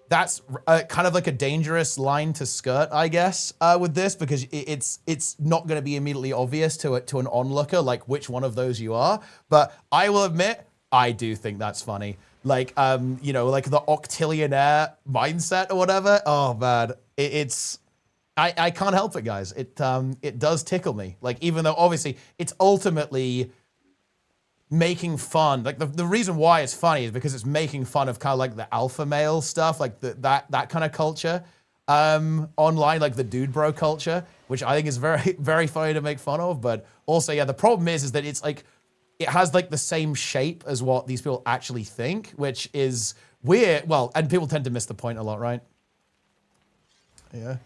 that's kind of like a dangerous line to skirt, I guess, with this, because it's not going to be immediately obvious to an onlooker, like which one of those you are. But I will admit, I do think that's funny. Like, you know, like the octillionaire mindset or whatever. Oh man, I can't help it, guys. It does tickle me. Like, even though obviously it's ultimately making fun. Like the reason why it's funny is because it's making fun of kind of like the alpha male stuff, like that kind of culture online, like the dude bro culture, which I think is very, very funny to make fun of. But also, yeah, the problem is that it's like, it has like the same shape as what these people actually think, which is weird. Well, and people tend to miss the point a lot, right? Yeah.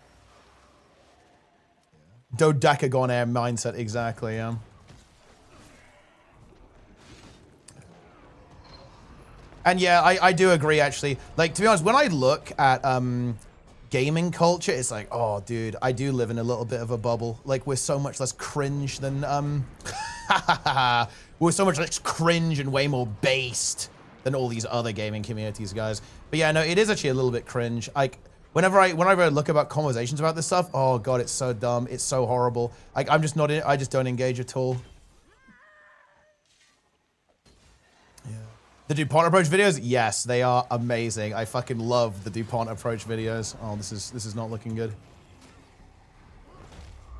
Dodecagon-air mindset, exactly, yeah. And yeah, I do agree, actually. Like, to be honest, when I look at gaming culture, it's like, oh, dude, I do live in a little bit of a bubble. Like, we're so much less cringe than, we're so much less cringe and way more based than all these other gaming communities, guys. But yeah, no, it is actually a little bit cringe. Like, whenever I look about conversations about this stuff, oh god, it's so dumb, it's so horrible. Like, I just don't engage at all. Yeah. The DuPont approach videos, yes, they are amazing. I fucking love the DuPont approach videos. Oh, this is not looking good.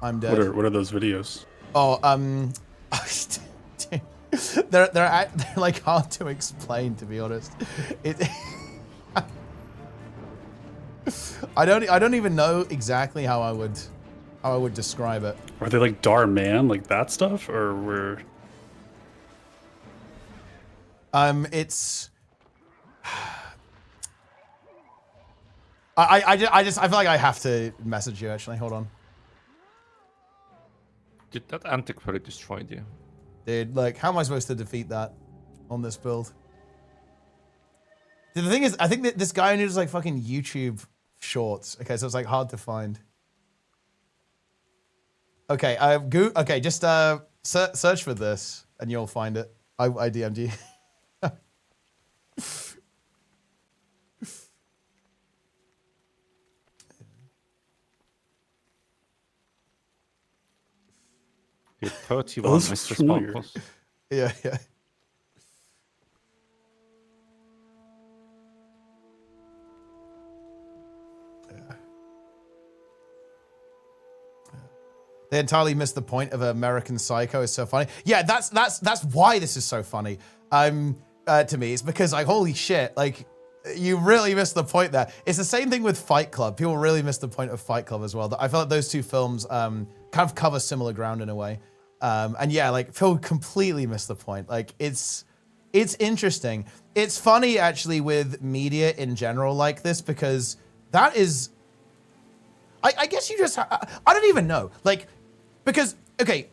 I'm dead. What are those videos? Oh, they're like hard to explain, to be honest. I don't even know exactly how I would describe it. Are they like Dar Man, like that stuff, or were? It's. I feel like I have to message you. Actually, hold on. Did that antiquary destroyed you? Dude, like, how am I supposed to defeat that on this build? Dude, the thing is, I think that this guy only does like fucking YouTube shorts. Okay, so it's like hard to find. Okay, okay, just search for this and you'll find it. I DM'd you. You're 31, Mr. Sparkles. Yeah, yeah. They entirely missed the point of American Psycho. It's so funny. Yeah, that's why this is so funny. To me, it's because like holy shit, like you really missed the point there. It's the same thing with Fight Club. People really missed the point of Fight Club as well. I feel like those two films kind of cover similar ground in a way. And yeah, like Phil completely missed the point. Like it's interesting. It's funny actually with media in general like this because that is. I guess you just. I don't even know. Like. Because, okay,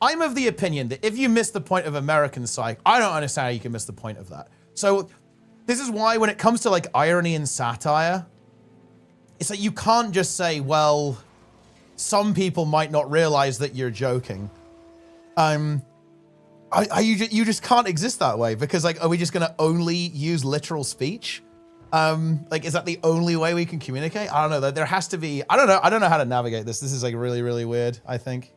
I'm of the opinion that if you miss the point of American Psych, I don't understand how you can miss the point of that. So this is why when it comes to like irony and satire, it's like you can't just say, well, some people might not realize that you're joking. You just can't exist that way because like, are we just gonna only use literal speech? Like, is that the only way we can communicate? I don't know. There has to be, I don't know how to navigate this. This is like really, really weird, I think.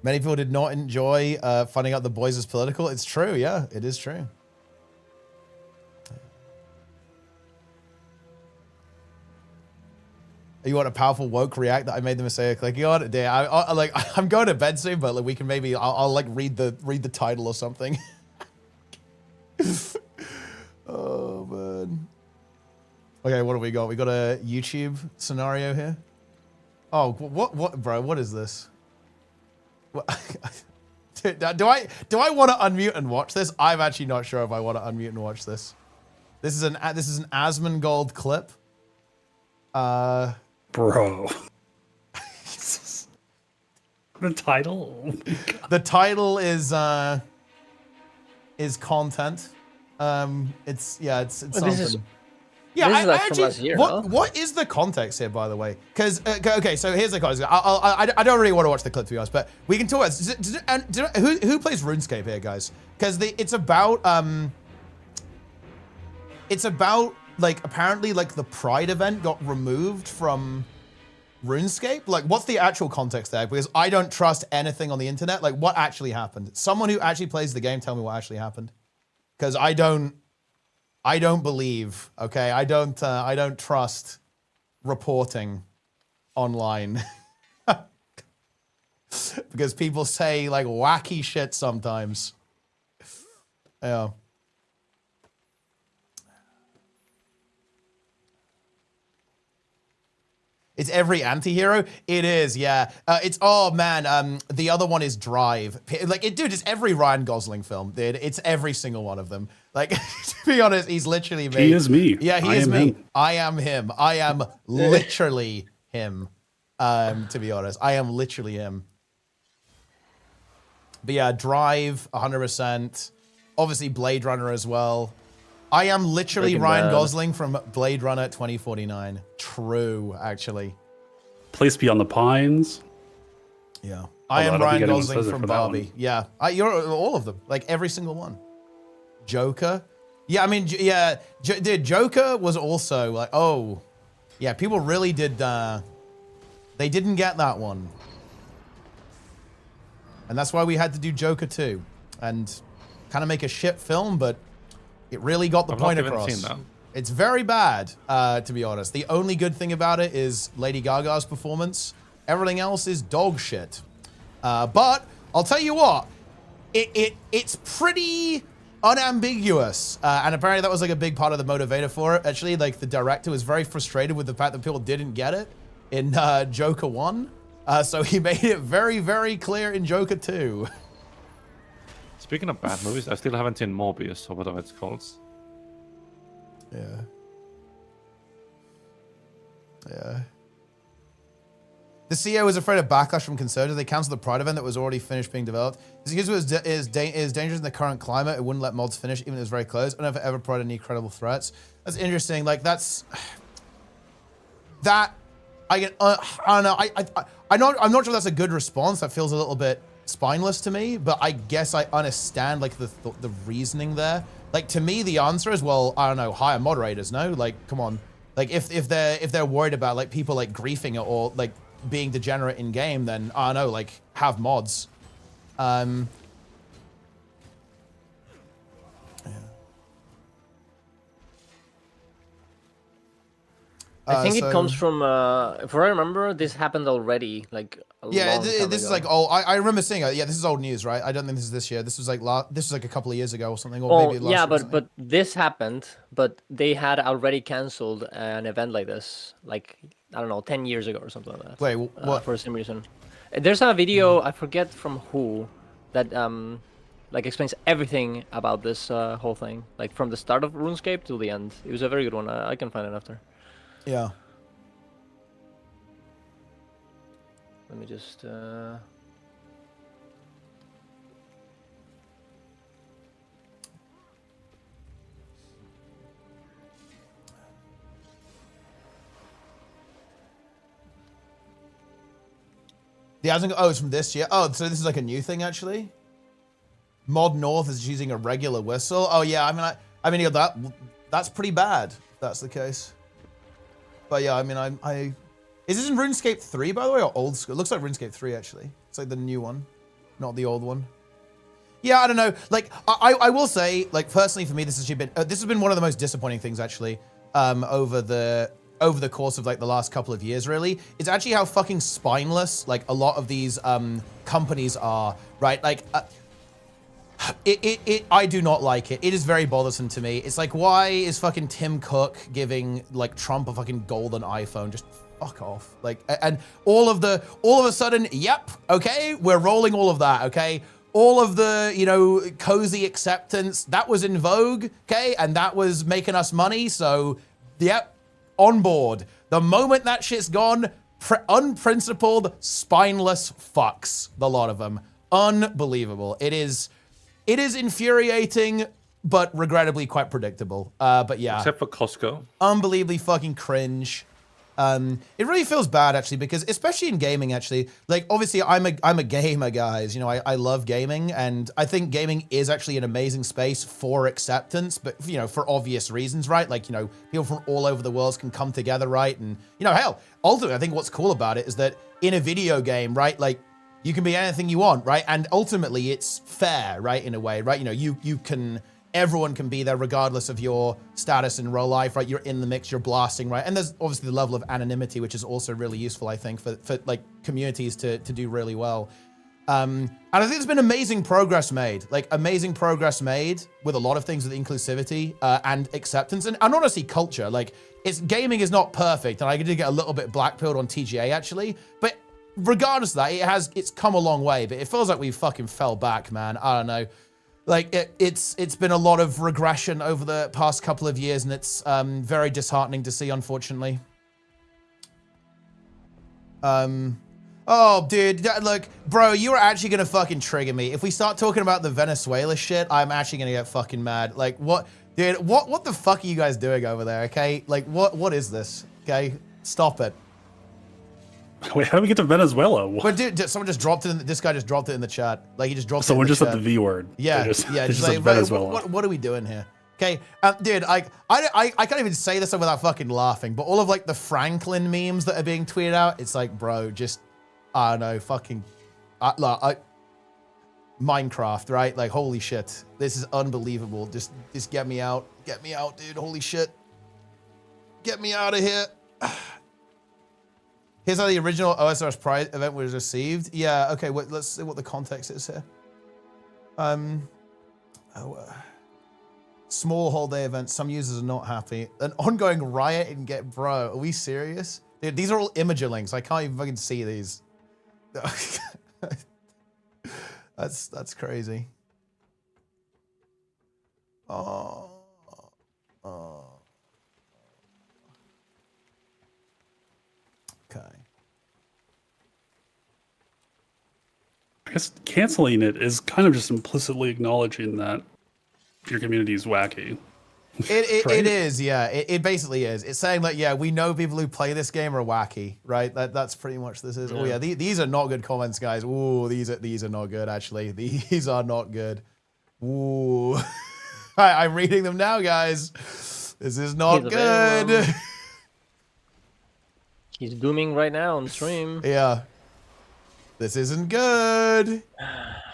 Many people did not enjoy finding out The Boys is political. It's true, yeah, it is true. You want a powerful woke react that I made the mistake of clicking on? Yeah, I'm going to bed soon, but like we can maybe I'll like read the title or something. Oh man. Okay, what do we got? We got a YouTube scenario here. Oh, what, bro? What is this? What, do I want to unmute and watch this? I'm actually not sure if I want to unmute and watch this. This is an Asmongold clip. Bro. The title? Oh the title is content. It's something. Yeah, this is like actually, from last year, what is the context here, by the way? Because okay, so here's the context. I don't really want to watch the clip to be honest, but we can talk about. Who plays RuneScape here, guys? Because it's about like apparently like the Pride event got removed from RuneScape. Like, what's the actual context there? Because I don't trust anything on the internet. Like, what actually happened? Someone who actually plays the game, tell me what actually happened. Because I don't believe. Okay, I don't trust reporting online. Because people say like wacky shit sometimes. Yeah. It's every anti-hero? It is, yeah. It's, oh man, the other one is Drive. Like, dude, it's every Ryan Gosling film, dude. It's every single one of them. Like, to be honest, he's literally me. He is me. Yeah, he is me. I am him. I am literally him, to be honest. I am literally him. But yeah, Drive, 100%. Obviously, Blade Runner as well. I am literally Ryan Gosling from Blade Runner 2049. True, actually. Place Beyond the Pines. Yeah. I am Ryan Gosling from Barbie. Yeah. You're all of them. Like every single one. Joker. Yeah, I mean, yeah. Dude, Joker was also like, oh. Yeah, people really did. They didn't get that one. And that's why we had to do Joker 2. And kind of make a shit film, but it really got the point across. Seen that. It's very bad, to be honest. The only good thing about it is Lady Gaga's performance. Everything else is dog shit. But I'll tell you what, it's pretty unambiguous. And apparently that was like a big part of the motivator for it. Actually, like the director was very frustrated with the fact that people didn't get it in Joker 1. So he made it very, very clear in Joker 2. Speaking of bad movies, I still haven't seen Morbius or whatever it's called. Yeah. Yeah. The CEO was afraid of backlash from conservatives. They canceled the Pride event that was already finished being developed. Because it is dangerous in the current climate. It wouldn't let mods finish, even if it was very close. I don't know if it ever provided any credible threats. That's interesting. Like, that's... That... I don't know. I'm not sure that's a good response. That feels a little bit spineless to me, but I guess I understand like the reasoning there. Like, to me, the answer is, well, I don't know, hire moderators, no? Like, come on. Like, if they're worried about, like, people, like, griefing it or, like, being degenerate in game, then, I don't know, like, have mods. I think it comes from, if I remember, this happened already, like a long time this is ago. like old. I remember seeing it. Yeah, this is old news, right? I don't think this is this year. This was like a couple of years ago or something, or maybe last yeah, year or but this happened, but they had already canceled an event like this, like I don't know, 10 years ago or something like that. Wait, what? For some reason, there's a video I forget from who that like explains everything about this whole thing, like from the start of RuneScape till the end. It was a very good one. I can find it after. Yeah. Let me just. The hasn't. Oh, it's from this year. Oh, so this is like a new thing actually. Mod North is using a regular whistle. Oh yeah, I mean that's pretty bad. If that's the case. But yeah, I mean, is this in RuneScape 3, by the way, or old school? It looks like RuneScape 3, actually. It's like the new one, not the old one. Yeah, I don't know. Like, I will say, like, personally for me, this has been one of the most disappointing things, actually, over the course of, like, the last couple of years, really. It's actually how fucking spineless, like, a lot of these companies are, right? Like, I do not like it. It is very bothersome to me. It's like, why is fucking Tim Cook giving like Trump a fucking golden iPhone? Just fuck off. Like, and all of a sudden, yep, okay, we're rolling all of that, okay? All of the, you know, cozy acceptance, that was in vogue, okay? And that was making us money, so, yep, on board. The moment that shit's gone, unprincipled, spineless fucks, the lot of them. Unbelievable. It is infuriating, but regrettably quite predictable. But yeah. Except for Costco. Unbelievably fucking cringe. It really feels bad, actually, because especially in gaming, actually, like, obviously, I'm a gamer, guys. You know, I love gaming, and I think gaming is actually an amazing space for acceptance, but, you know, for obvious reasons, right? Like, you know, people from all over the world can come together, right? And, you know, hell, ultimately, I think what's cool about it is that in a video game, right, like, you can be anything you want, right? And ultimately, it's fair, right, in a way, right? You know, everyone can be there regardless of your status in real life, right? You're in the mix, you're blasting, right? And there's obviously the level of anonymity, which is also really useful, I think, for like communities to do really well. And I think there's been amazing progress made, with a lot of things with inclusivity and acceptance and honestly culture. Like, gaming is not perfect, and I did get a little bit black-pilled on TGA actually, but regardless of that, it's come a long way, but it feels like we fucking fell back, man. I don't know. Like, it's been a lot of regression over the past couple of years, and it's very disheartening to see, unfortunately. Oh, dude, look, bro, you are actually gonna fucking trigger me. If we start talking about the Venezuela shit, I'm actually gonna get fucking mad. Like, what, dude, what the fuck are you guys doing over there, okay? Like, what is this, okay? Stop it. Wait, how do we get to Venezuela? What? But dude, someone just dropped it. This guy just dropped it in the chat. Like, he just dropped Someone it in the just chat. said the V word. Yeah, Just like, said Venezuela. what are we doing here? Okay, dude, I can't even say this without fucking laughing, but all of, like, the Franklin memes that are being tweeted out, it's like, bro, just, I don't know, fucking, Minecraft, right? Like, holy shit. This is unbelievable. Just get me out. Get me out, dude. Holy shit. Get me out of here. Here's how the original OSRS Pride event was received. Yeah, okay, let's see what the context is here. Small whole day event. Some users are not happy. An ongoing riot in bro, are we serious? Dude, these are all imager links. I can't even fucking see these. That's crazy. Oh. Okay. I guess canceling it is kind of just implicitly acknowledging that your community is wacky. It Right? is, yeah. It basically is. It's saying that, yeah, we know people who play this game are wacky, right? That's pretty much this is. Oh yeah, these are not good comments, guys. Ooh, these are not good actually. These are not good. Ooh. I'm reading them now, guys. This is not good. He's dooming right now on stream. Yeah. This isn't good.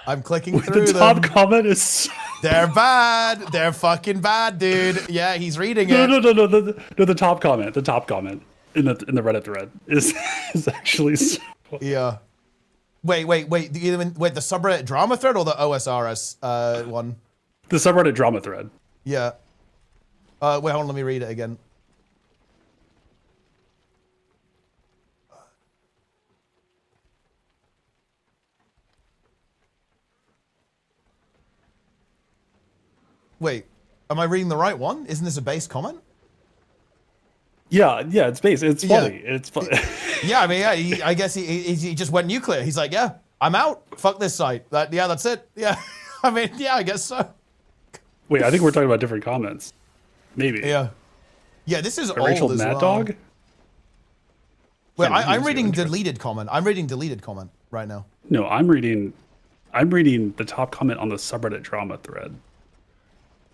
I'm clicking Wait, through the top them. comment is. They're bad. They're fucking bad, dude. Yeah, he's reading No, it. no. The top comment. The top comment in the Reddit thread is actually. So... Yeah. Wait. The subreddit drama thread or the OSRS one? The subreddit drama thread. Yeah. Wait, hold on. Let me read it again. Wait, am I reading the right one? Isn't this a base comment? Yeah, it's base. It's funny. Yeah. It's funny. Yeah, I mean, yeah. I guess he just went nuclear. He's like, yeah, I'm out. Fuck this site. Yeah, that's it. Yeah, I mean, yeah, I guess so. Wait, I think we're talking about different comments. Maybe. Yeah. Yeah, this is old Rachel as Mad well. Dog. Wait, I'm reading deleted comment. I'm reading deleted comment right now. No, I'm reading the top comment on the subreddit drama thread.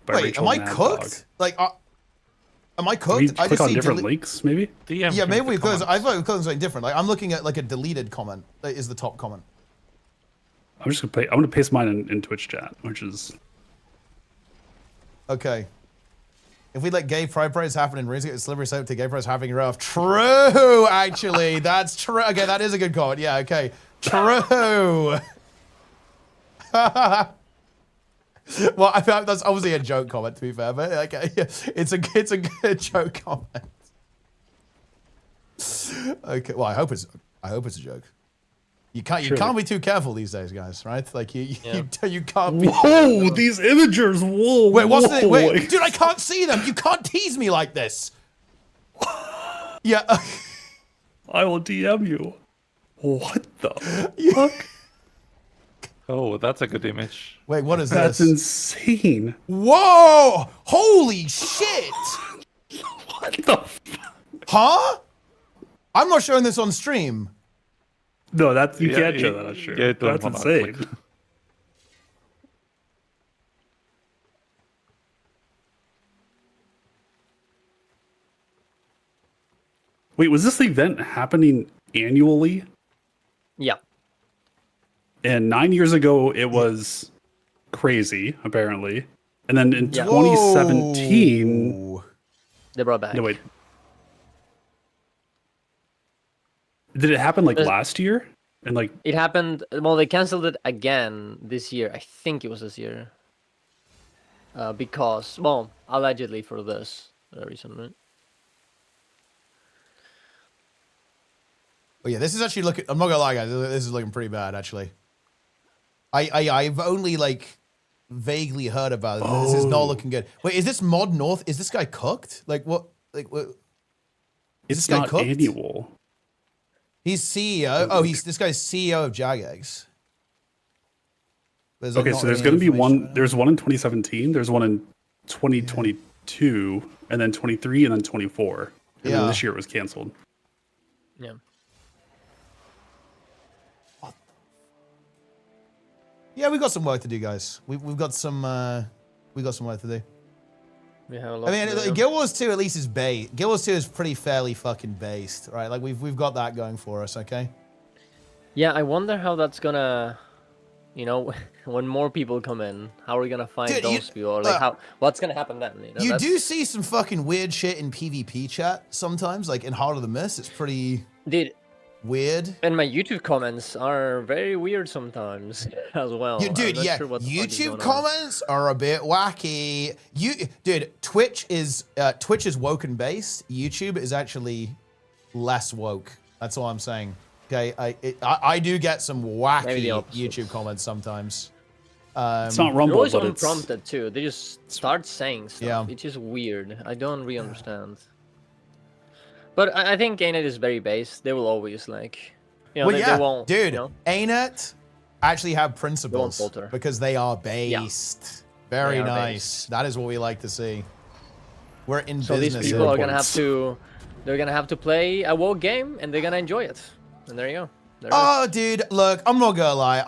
Wait, Rachel am I Mad cooked? Dog. Like, am I Did cooked? we I click just on see different links, maybe? Yeah, maybe we close. I thought we closed something different. Like, I'm looking at like a deleted comment. That is the top comment. I'm just gonna I'm gonna paste mine in Twitch chat, which is okay. If we let gay pride parades happen in RuneScape, it's slippery slope to gay prides having rough. True, actually, that's true. Okay, that is a good comment. Yeah, okay, true. Well, I thought that's obviously a joke comment, to be fair, but okay, yeah, it's a good joke comment. Okay, well, I hope it's a joke. You can't be too careful these days, guys, right? Like you can't be. Whoa, these imagers! Whoa! Wait, what's the? Wait, Wait, dude, I can't see them. You can't tease me like this. Yeah. I will DM you. What the fuck? Oh, that's a good image. Wait, what is That's this? insane. Whoa! Holy shit! What the? Huh? I'm not showing this on stream. No, that's you Yeah, can't show you- that. I'm sure. yeah, don't That's wanna insane. click. Wait, was this event happening annually? Yeah. And 9 years ago, it was crazy, apparently. And then in Yeah. 2017, Whoa. They brought back. no wait, did it happen like There's- last year? And like, It happened. Well, they canceled it again this year. I think it was this year. Because, well, allegedly for this reason, right? Oh yeah, this is actually looking. I'm not gonna lie, guys. This is looking pretty bad, actually. I've only like vaguely heard about it. But This is not looking good. Wait, is this Mod North? Is this guy cooked? Like what? Like what? Is it's this guy not cooked? annual. He's CEO. Oh, this guy's CEO of Jagex. There's, like, Okay, not so there's really going to be information one. about it. There's one in 2017. There's one in 2022, and then 23, and then 24. And Yeah. then this year it was canceled. Yeah. Yeah, we've got some work to do, guys. We've got some work to do. We have a lot I mean, to do. Guild Wars 2 at least is based. Guild Wars 2 is pretty fairly fucking based, right? Like we've got that going for us, okay? Yeah, I wonder how that's gonna, you know, when more people come in, how are we gonna find Dude, those people? Or like, what's gonna happen then? You, know, You that's- do see some fucking weird shit in PvP chat sometimes, like in Heart of the Mist. It's pretty Dude, weird. and my YouTube comments are very weird sometimes as well. Dude, I'm not yeah, sure what the fuck is YouTube going on. comments are a bit wacky. Dude, Twitch is woken based. YouTube is actually less woke. That's all I'm saying. Okay, I do get some Maybe wacky the opposite. YouTube comments sometimes. It's not They're Rumble, always but it's unprompted too. They just start saying stuff. Yeah. It's just weird. I don't really understand. But I think ArenaNet is very based. They will always like, you know, Well, yeah, they won't, dude, you know? ArenaNet actually have principles falter. because they are based. Very They are nice. based. That is what we like to see. We're in So these business. people here. are gonna have to, they're gonna have to play a WoW game, and they're gonna enjoy it. And there you go. There it is. Oh, dude, look, I'm not gonna lie.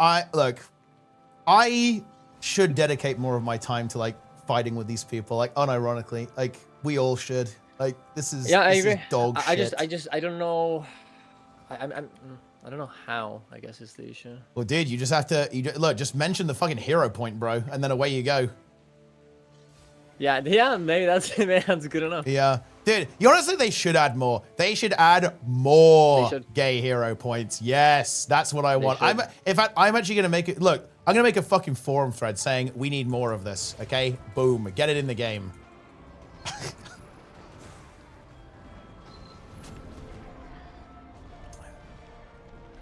I should dedicate more of my time to like fighting with these people. Like, unironically, like we all should. Like, this is I this agree. is dog shit. I don't know. I don't know how. I guess is the issue. Well, dude, you just have to look. Just mention the fucking hero point, bro, and then away you go. Yeah, maybe that's good enough. Yeah, dude. Honestly, they should add more. They should add more gay hero points. Yes, that's what I want. In fact, I'm actually gonna make it. Look, I'm gonna make a fucking forum thread saying we need more of this. Okay, boom, get it in the game.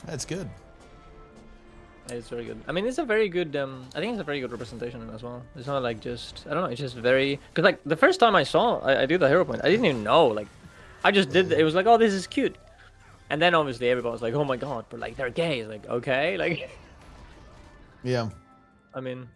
That's good. It's very good. I mean, it's a very good. I think it's a very good representation as well. It's not like just. I don't know. It's just very. Because like the first time I did the hero point, I didn't even know. Like, I just did. It was like, oh, this is cute. And then obviously everybody was like, oh my god, but like they're gay. It's like, okay, like. Yeah. I mean.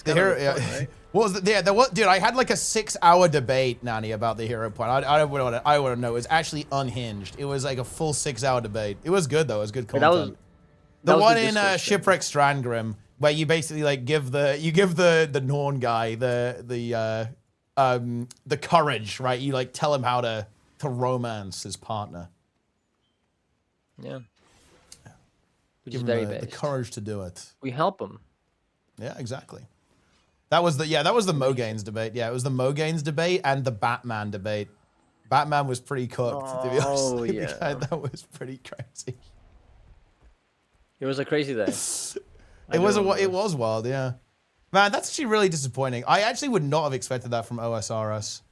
The hero, yeah. Right? What was the, yeah, there was, dude, I had like a 6-hour debate, Nanny, about the hero point. I want to know. It was actually unhinged. It was like a full 6-hour debate. It was good though. It was good content. The one in Shipwreck Strandgrim, where you basically like give the Norn guy the courage, right? You like tell him how to romance his partner. Yeah. Which Give is very him the courage to do it. We help him. Yeah, exactly. That was the Mogaines debate. Yeah, it was the Mogaines debate and the Batman debate. Batman was pretty cooked, to be honest. Oh yeah, that was pretty crazy. It was a crazy day. It was wild, yeah. Man, that's actually really disappointing. I actually would not have expected that from OSRS.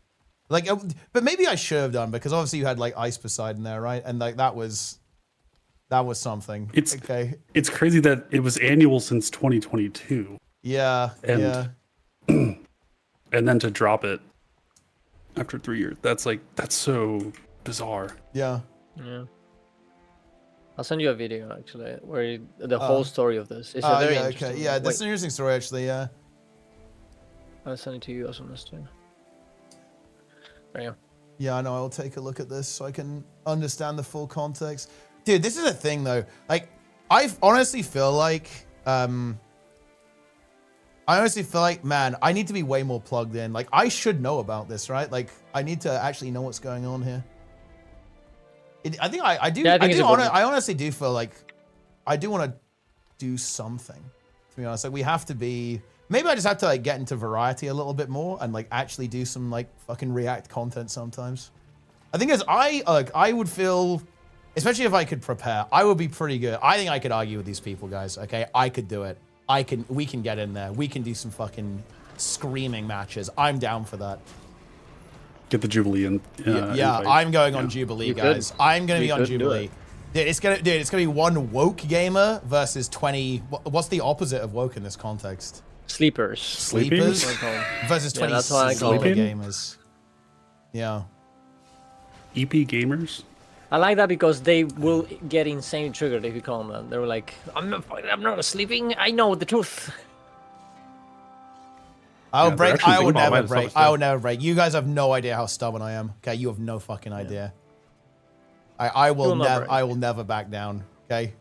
Like, but maybe I should have done, because obviously you had like Ice Poseidon there, right? And like that was something. It's crazy that it was annual since 2022. Yeah, yeah. And then to drop it after 3 years, that's so bizarre. Yeah. Yeah. I'll send you a video actually, where the whole story of this. It's a very interesting. Okay. Yeah, that's an interesting story actually. Yeah. I'll send it to you also, Mister. There you go. Yeah, I know. I'll take a look at this so I can understand the full context. Dude, this is a thing though. Like, I honestly feel like, man, I need to be way more plugged in. Like, I should know about this, right? Like, I need to actually know what's going on here. I think I do. Yeah, I honestly do feel like I do want to do something. To be honest, like we have to be. Maybe I just have to like get into variety a little bit more and like actually do some like fucking React content sometimes. I think I would feel, especially if I could prepare, I would be pretty good. I think I could argue with these people, guys. Okay, I could do it. We can get in there. We can do some fucking screaming matches. I'm down for that. Get the Jubilee in. Yeah, I'm going on Jubilee, guys. I'm gonna be on Jubilee. Dude, it's gonna be one woke gamer versus 20. What's the opposite of woke in this context? Sleepers versus 20 sleeper gamers. Yeah. EP gamers. I like that because they will get insanely triggered if you call them that. They were like, I'm not sleeping. I know the truth. I will never break. You guys have no idea how stubborn I am. Okay, you have no fucking idea. I will never back down. Okay.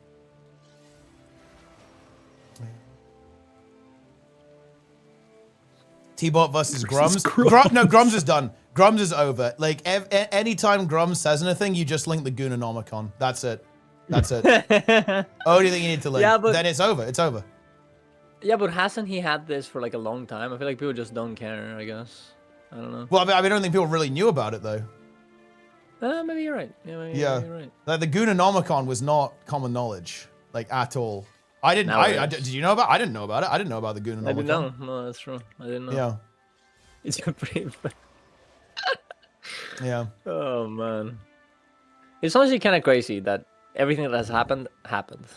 Teapot versus Grums. No, Grums is done. Grums is over. Like anytime Grums says anything, you just link the Goononomicon. That's it. Only thing you need to link. Yeah, but then it's over. It's over. Yeah, but hasn't he had this for like a long time? I feel like people just don't care, I guess. I don't know. Well, I mean, I don't think people really knew about it, though. Maybe you're right. Yeah, maybe you're right. Like, the Goononomicon was not common knowledge, like, at all. Did you know about it? I didn't know about it. I didn't know about the Goononomicon. I didn't know. No, that's true. I didn't know. Yeah. It's pretty... Yeah. Oh, man. It's honestly kind of crazy that everything that has happened.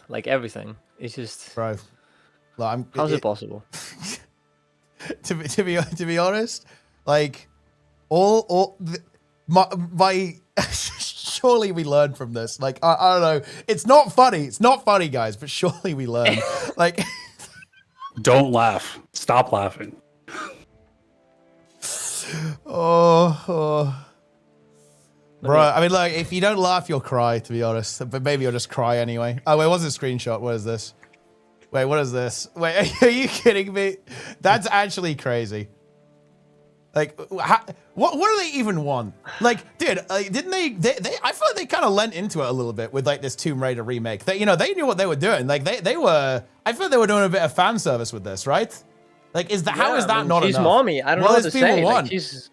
Like, everything. It's just... Bro. Like, how's it possible? to be honest, like my surely we learn from this. Like I don't know. It's not funny, guys. But surely we learn. Like, don't laugh. Stop laughing. Bro. I mean, like, if you don't laugh, you'll cry. To be honest, but maybe you'll just cry anyway. Oh wait, what's the screenshot? What is this? Wait, what is this? Wait, are you kidding me? That's actually crazy. Like, what do they even want? Like, dude, didn't they I feel like they kind of lent into it a little bit with like this Tomb Raider remake. They, you know, they knew what they were doing. Like, they were, I feel like they were doing a bit of fan service with this, right? Like, how is that not she's enough? mommy. I don't know what to say. Like, she's,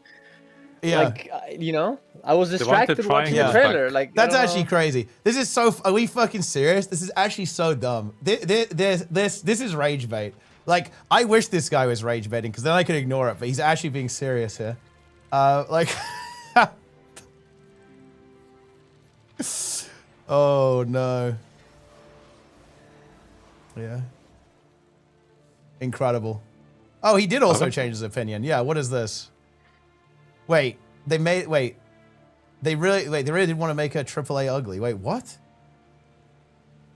like, you know, I was distracted watching the trailer. Like, that's actually crazy. This is so. Are we fucking serious? This is actually so dumb. This is rage bait. Like, I wish this guy was rage baiting because then I could ignore it. But he's actually being serious here. Like, oh no. Yeah. Incredible. Oh, he did also change his opinion. Yeah. What is this? Wait. They really did want to make a AAA ugly. Wait, what?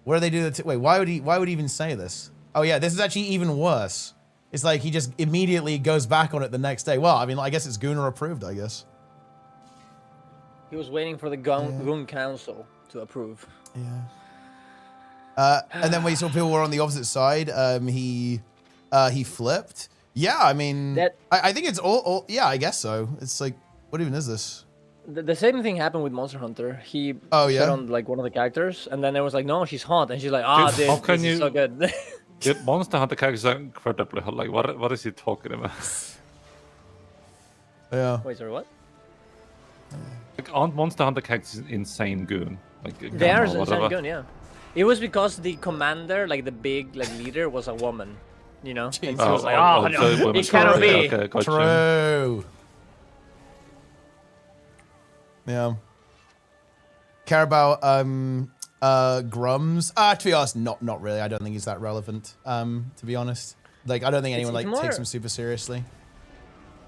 What do they do? Wait, why would he even say this? Oh yeah, this is actually even worse. It's like he just immediately goes back on it the next day. Well, I mean, I guess it's Gunnar approved, I guess. He was waiting for the Goon Council to approve. Yeah. And then when he saw people were on the opposite side, he flipped. Yeah, I mean, I think it's all. Yeah, I guess so. It's like, what even is this? The same thing happened with Monster Hunter. He said on like one of the characters, and then it was like, no, she's hot, and she's like, ah, this is so good. Dude, Monster Hunter characters are incredibly hot. Like, what is he talking about? Yeah. Wait, sorry, what? Like, aren't Monster Hunter characters insane goon? Like, They are insane goon, yeah. It was because the commander, like the big leader, was a woman. You know, and she was like, oh, no, it cannot be. Okay, gotcha. True. Yeah. Care about Grums? To be honest, not really. I don't think he's that relevant. To be honest, like I don't think anyone takes him super seriously.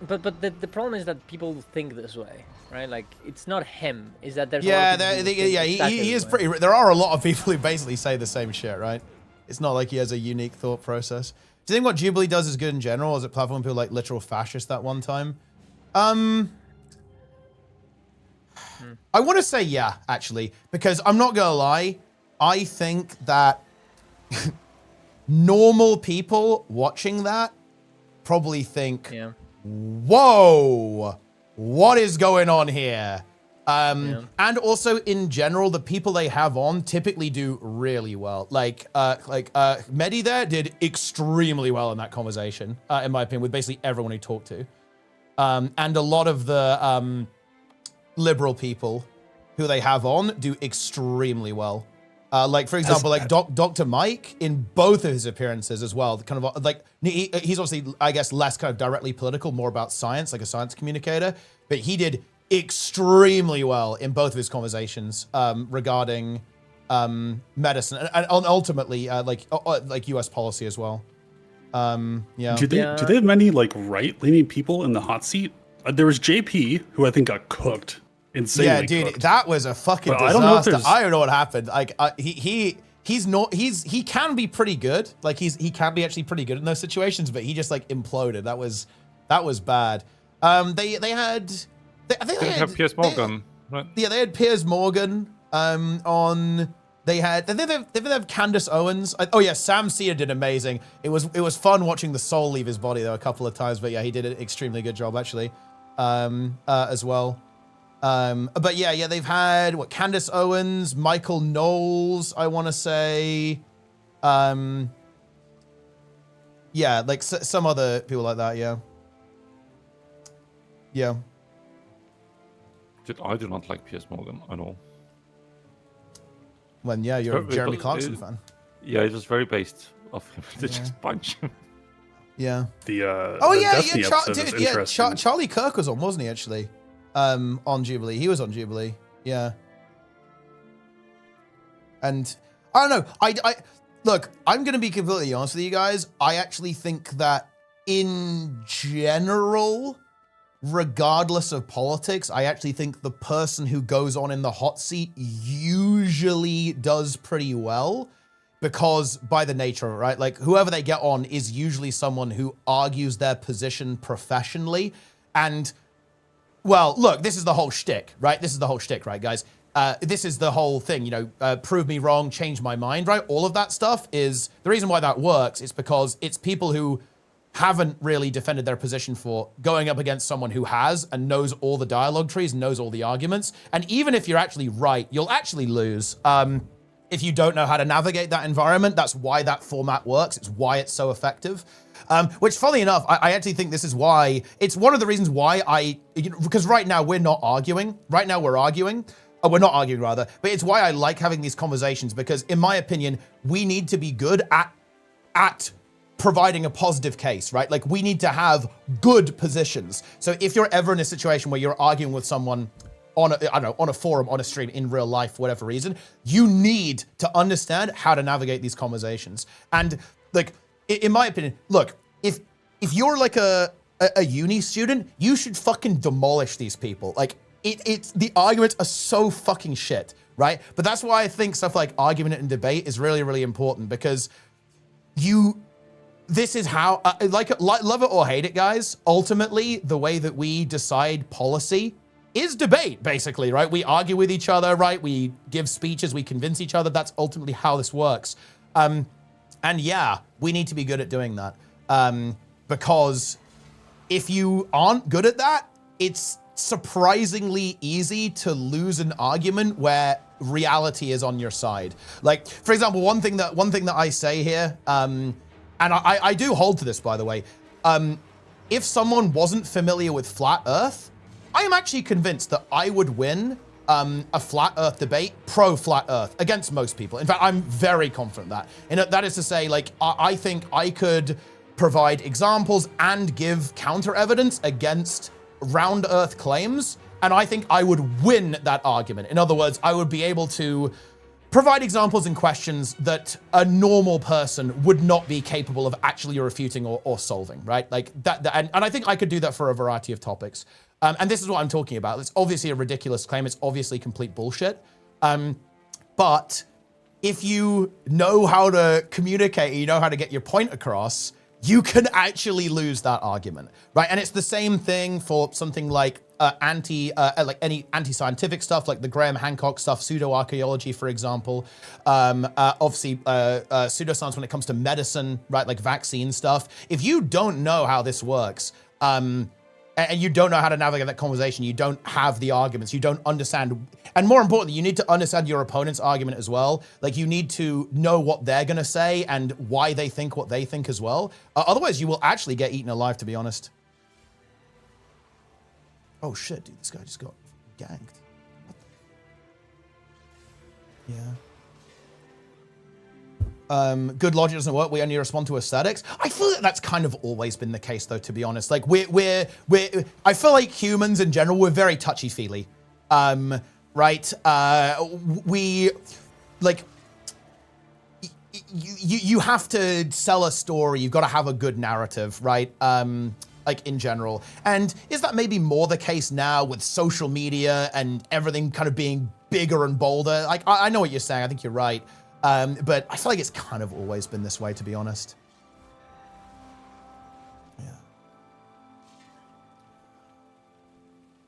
But the problem is that people think this way, right? Like it's not him. Is that there's he is pretty. There are a lot of people who basically say the same shit, right? It's not like he has a unique thought process. Do you think what Jubilee does is good in general? Or is it platform people like literal fascists that one time? I want to say yeah, actually, because I'm not gonna lie. I think that normal people watching that probably think, whoa, what is going on here? And also in general, the people they have on typically do really well. Like Medi there did extremely well in that conversation, in my opinion, with basically everyone he talked to. And a lot of the liberal people who they have on do extremely well. Like for example, like Dr. Mike in both of his appearances as well, kind of like he's obviously, I guess, less kind of directly political, more about science, like a science communicator, but he did extremely well in both of his conversations regarding medicine and ultimately like US policy as well. Yeah. Do they have many like right-leaning people in the hot seat? There was JP, who I think got cooked insanely. Yeah, dude, cooked. that was a fucking disaster. I don't know what happened. Like he can be pretty good. Like he can be actually pretty good in those situations, but he just like imploded. That was bad. They had Piers Morgan, right? Yeah, they had Piers Morgan on. They have Candace Owens. Oh yeah, Sam Cena did amazing. It was fun watching the soul leave his body though a couple of times, but yeah, he did an extremely good job actually, as well. But yeah, they've had Candace Owens, Michael Knowles, I want to say, yeah, like some other people like that. Yeah. I do not like Piers Morgan at all. When you're a Jeremy Clarkson fan. Yeah, it was very based off him to just punch him. Yeah. Charlie Kirk was on, wasn't he? Actually, on Jubilee, he was on Jubilee. Yeah. And I don't know. I look. I'm gonna be completely honest with you guys. I actually think that in general, regardless of politics, I actually think the person who goes on in the hot seat usually does pretty well because by the nature of it, right? Like whoever they get on is usually someone who argues their position professionally. And well, look, this is the whole shtick, right? This is the whole shtick, right, guys? This is the whole thing, prove me wrong, change my mind, right? All of that stuff is the reason why that works is because it's people who haven't really defended their position for going up against someone who has and knows all the dialogue trees, knows all the arguments. And even if you're actually right, you'll actually lose. If you don't know how to navigate that environment, that's why that format works. It's why it's so effective. Which, funnily enough, I actually think this is why, it's one of the reasons why because right now we're not arguing. Right now we're arguing. We're not arguing rather, but it's why I like having these conversations, because in my opinion, we need to be good at providing a positive case, right? Like, we need to have good positions. So if you're ever in a situation where you're arguing with someone on a forum, on a stream, in real life, for whatever reason, you need to understand how to navigate these conversations. And like, in my opinion, look, if you're like a uni student, you should fucking demolish these people. Like, it's the arguments are so fucking shit, right? But that's why I think stuff like argument and debate is really, really important, because this is how, love it or hate it, guys, ultimately, the way that we decide policy is debate, basically, right? We argue with each other, right? We give speeches, we convince each other. That's ultimately how this works. And yeah, we need to be good at doing that. Because if you aren't good at that, it's surprisingly easy to lose an argument where reality is on your side. Like, for example, one thing that I say here, and I do hold to this, by the way. If someone wasn't familiar with Flat Earth, I am actually convinced that I would win a Flat Earth debate, pro-Flat Earth, against most people. In fact, I'm very confident that. And that is to say, like, I think I could provide examples and give counter evidence against round Earth claims, and I think I would win that argument. In other words, I would be able to provide examples and questions that a normal person would not be capable of actually refuting or solving, right? Like that and I think I could do that for a variety of topics. And this is what I'm talking about. It's obviously a ridiculous claim. It's obviously complete bullshit. But if you know how to communicate, you know how to get your point across, you can actually lose that argument, right? And it's the same thing for something like like any anti-scientific stuff, like the Graham Hancock stuff, pseudo-archaeology, for example. Obviously, pseudoscience when it comes to medicine, right? Like vaccine stuff. If you don't know how this works, and you don't know how to navigate that conversation, you don't have the arguments, you don't understand, and more importantly, you need to understand your opponent's argument as well. Like, you need to know what they're gonna say and why they think what they think as well. Otherwise, you will actually get eaten alive, to be honest. Oh shit, dude, this guy just got ganked. Yeah. Good logic doesn't work. We only respond to aesthetics. I feel like that's kind of always been the case, though, to be honest. Like, I feel like humans in general, we're very touchy-feely. Right? You have to sell a story. You've got to have a good narrative, right? Like, in general. And is that maybe more the case now with social media and everything kind of being bigger and bolder? Like, I know what you're saying. I think you're right. But I feel like it's kind of always been this way, to be honest.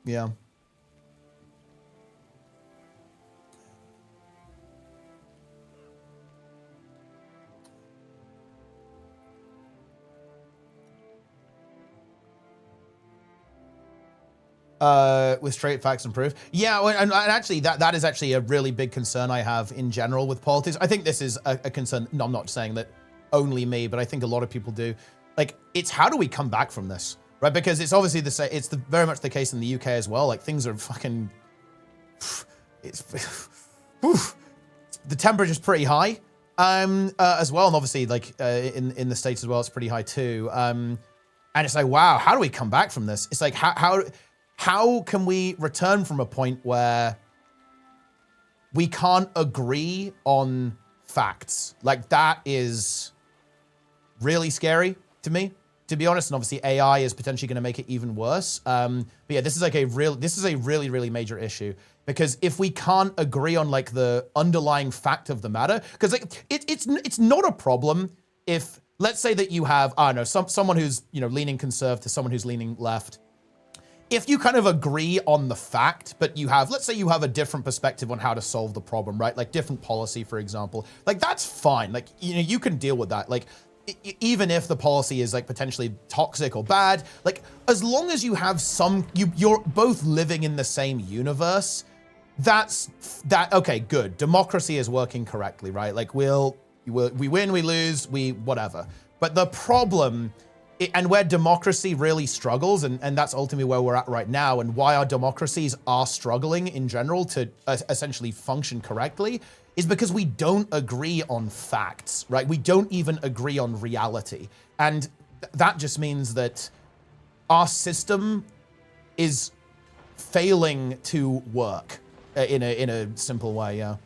Yeah. With straight facts and proof. Yeah, and actually, that is actually a really big concern I have in general with politics. I think this is a concern. No, I'm not saying that only me, but I think a lot of people do. Like, it's how do we come back from this, right? Because it's obviously it's very much the case in the UK as well. Like, things are fucking. The temperature's pretty high, as well, and obviously, like in the States as well, it's pretty high too. And it's like, wow, how do we come back from this? It's like how can we return from a point where we can't agree on facts? Like, that is really scary to me, to be honest. And obviously AI is potentially going to make it even worse. But yeah, this is a really, really major issue, because if we can't agree on like the underlying fact of the matter, because like it's not a problem if, let's say that you have, I don't know, someone who's, you know, leaning conservative to someone who's leaning left. If you kind of agree on the fact, but you have, let's say you have a different perspective on how to solve the problem, right? Like different policy, for example, like that's fine. Like, you know, you can deal with that. Like, even if the policy is like potentially toxic or bad, like as long as you have you're both living in the same universe, okay, good. Democracy is working correctly, right? Like we win, we lose, whatever. But the problem, and where democracy really struggles, and that's ultimately where we're at right now, and why our democracies are struggling in general to essentially function correctly, is because we don't agree on facts, right? We don't even agree on reality. And that just means that our system is failing to work in a simple way, yeah.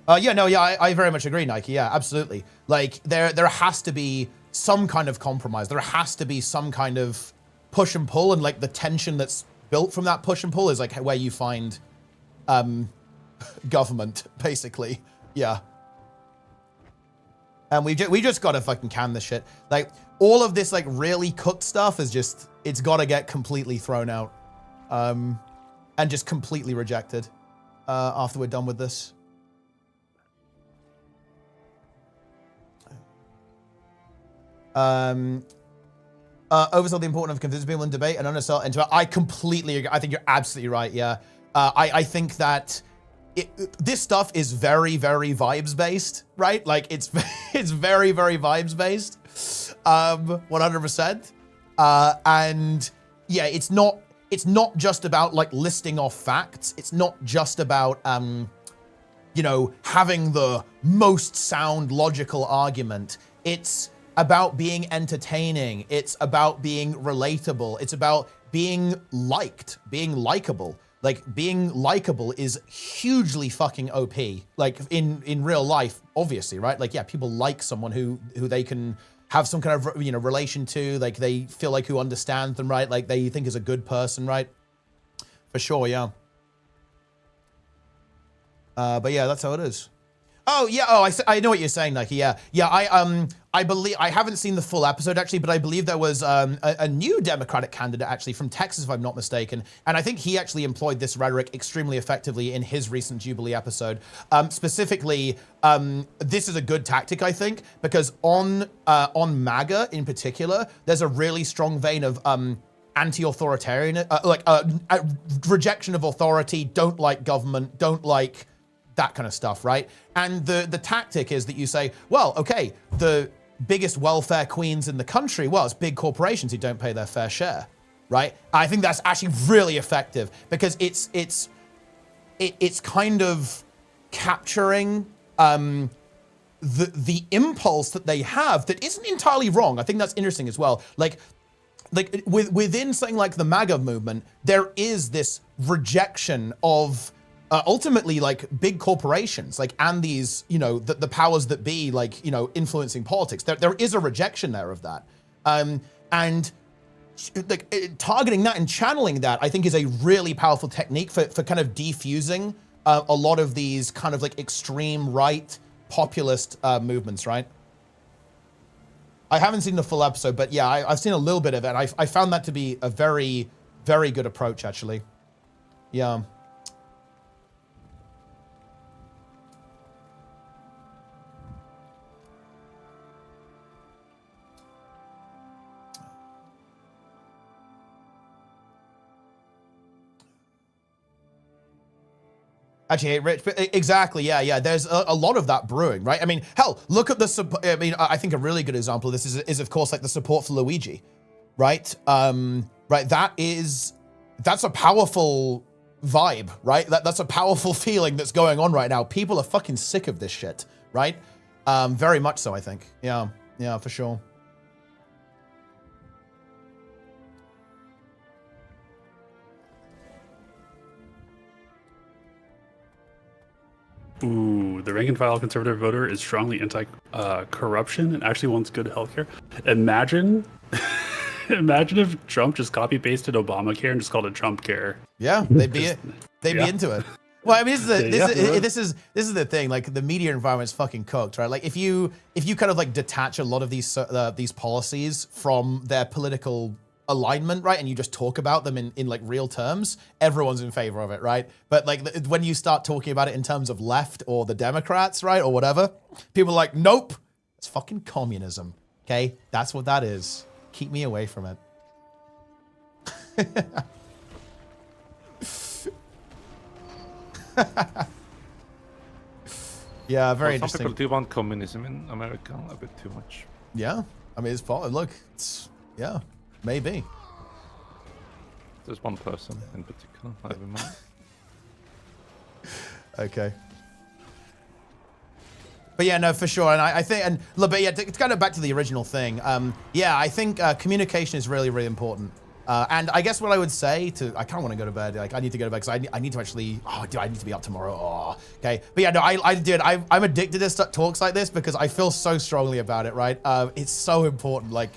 I very much agree, Nike. Yeah, absolutely. Like there has to be some kind of compromise. There has to be some kind of push and pull, and like the tension that's built from that push and pull is like where you find government, basically. Yeah. And we just gotta fucking can this shit. Like all of this like really cooked stuff is just, it's gotta get completely thrown out, and just completely rejected after we're done with this. Oversaw the importance of convincing people in debate and undersell into. I completely agree. I think you're absolutely right. Yeah. I think that this stuff is very, very vibes based, right? Like it's very, very vibes based. 100%. And yeah, it's not just about like listing off facts. It's not just about, you know, having the most sound logical argument. It's about being entertaining. It's about being relatable. It's about being liked, being likable. Like being likable is hugely fucking OP. Like in real life, obviously, right? Like, yeah, people like someone who they can have some kind of, you know, relation to, like they feel like who understands them, right? Like they think is a good person, right? For sure, yeah. But yeah, that's how it is. Oh yeah, I know what you're saying, Nike. Yeah, I believe, I haven't seen the full episode actually, but I believe there was a new Democratic candidate actually from Texas, if I'm not mistaken, and I think he actually employed this rhetoric extremely effectively in his recent Jubilee episode. Specifically, this is a good tactic, I think, because on MAGA in particular, there's a really strong vein of anti-authoritarian, rejection of authority, don't like government, don't like that kind of stuff, right? And the tactic is that you say, well, okay, the biggest welfare queens in the country, well, it's big corporations who don't pay their fair share, right? I think that's actually really effective because it's kind of capturing the impulse that they have that isn't entirely wrong. I think that's interesting as well. Like within something like the MAGA movement, there is this rejection of ultimately like big corporations, like, and these, you know, the powers that be, like, you know, influencing politics. There is a rejection there of that. And like targeting that and channeling that, I think is a really powerful technique for kind of defusing a lot of these kind of like extreme right populist movements, right? I haven't seen the full episode, but yeah, I've seen a little bit of it. I found that to be a very, very good approach, actually. Yeah. Actually, Rich, exactly, yeah. There's a lot of that brewing, right? I mean, hell, look at the, I mean, I think a really good example of this is of course, like the support for Luigi, right? Right, that's a powerful vibe, right? That's a powerful feeling that's going on right now. People are fucking sick of this shit, right? Very much so, I think. Yeah, for sure. Ooh, the rank and file conservative voter is strongly anti-corruption and actually wants good healthcare. Imagine if Trump just copy-pasted Obamacare and just called it Trump Care. Yeah, they'd be into it. Well, I mean, this is the thing. Like the media environment's fucking cooked, right? Like if you kind of like detach a lot of these policies from their political alignment, right, and you just talk about them in like real terms, everyone's in favor of it, right? But like when you start talking about it in terms of left or the Democrats, right, or whatever, people are like, nope, it's fucking communism. Okay, that's what that is. Keep me away from it. Yeah, very interesting. Some people do want communism in America a bit too much. Yeah, I mean, it's look, it's yeah, maybe. There's one person in particular I have in mind. Okay. But yeah, no, for sure. And I think, and look, but yeah, it's kind of back to the original thing. Yeah, I think communication is really, really important. And I guess what I would say to, I kind of want to go to bed. Like, I need to go to bed because I need to actually, oh, dude, I need to be up tomorrow. Oh, okay. But yeah, no, I'm addicted to talks like this because I feel so strongly about it, right? It's so important. Like,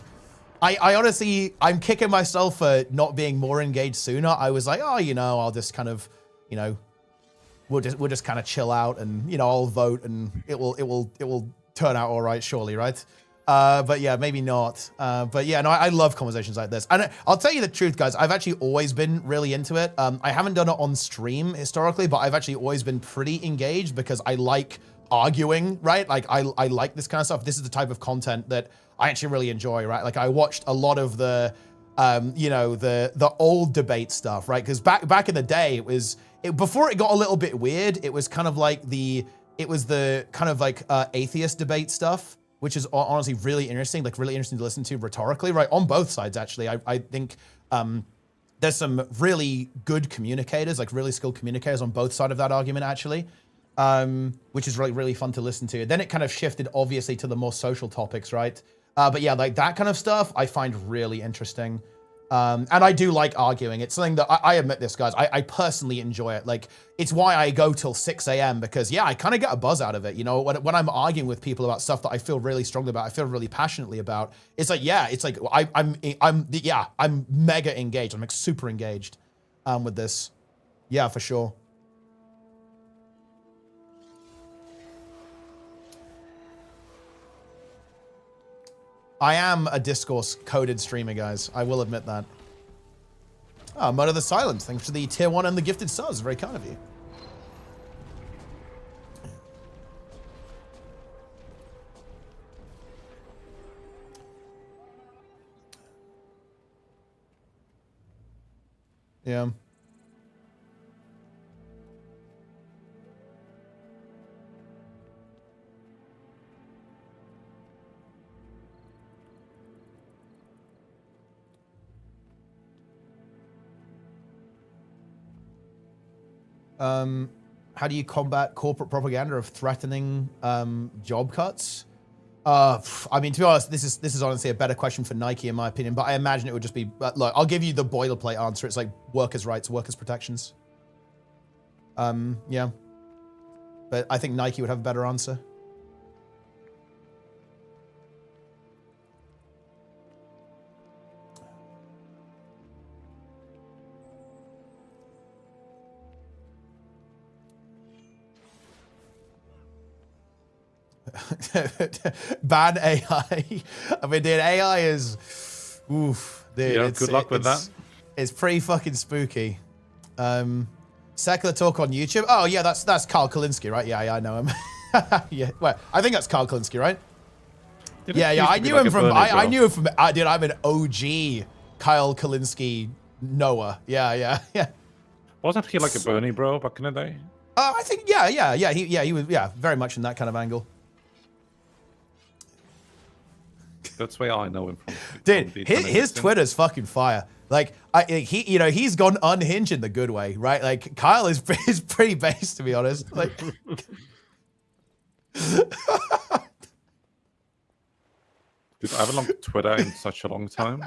I honestly, I'm kicking myself for not being more engaged sooner. I was like, oh, you know, I'll just kind of, you know, we'll just kind of chill out and, you know, I'll vote and it will turn out all right, surely, right? But yeah, maybe not. But yeah, no, I love conversations like this. And I'll tell you the truth, guys, I've actually always been really into it. I haven't done it on stream historically, but I've actually always been pretty engaged because I like arguing, right? Like I like this kind of stuff. This is the type of content that I actually really enjoy, right? Like I watched a lot of the, you know, the old debate stuff, right? Because back in the day, before it got a little bit weird, it was kind of like the kind of like atheist debate stuff, which is honestly really interesting, like really interesting to listen to rhetorically, right? On both sides, actually. I think there's some really good communicators, like really skilled communicators on both sides of that argument, actually, which is really, really fun to listen to. Then it kind of shifted, obviously, to the more social topics, right? But yeah, like that kind of stuff I find really interesting. And I do like arguing. It's something that I admit this, guys. I personally enjoy it. Like, it's why I go till 6 a.m. because, yeah, I kind of get a buzz out of it. You know, when I'm arguing with people about stuff that I feel really strongly about, I feel really passionately about. It's like, yeah, it's like I'm mega engaged. I'm like super engaged with this. Yeah, for sure. I am a discourse coded streamer, guys. I will admit that. Oh, Mud of the Silence. Thanks for the tier 1 and the gifted subs. Very kind of you. Yeah. How do you combat corporate propaganda of threatening job cuts? I mean, to be honest, this is honestly a better question for Nike, in my opinion. But I imagine it would just be, look, I'll give you the boilerplate answer. It's like workers' rights, workers' protections. Yeah. But I think Nike would have a better answer. Ban AI. I mean, dude, AI is, oof, dude. Yeah, good luck with that. It's pretty fucking spooky. Secular Talk on YouTube. Oh yeah, that's Carl Kalinske, right? Yeah, I know him. Yeah, well, I think that's Carl Kalinske, right? Yeah, I knew him from. I knew him from. Dude, I'm an OG Kyle Kalinske Noah. Yeah. Wasn't he like a Bernie bro back in the day? I think he was very much in that kind of angle. That's where I know him from. Dude, his Twitter's fucking fire. Like, he's gone unhinged in the good way, right? Like, Kyle is pretty base, to be honest. Like, dude, I haven't looked at Twitter in such a long time.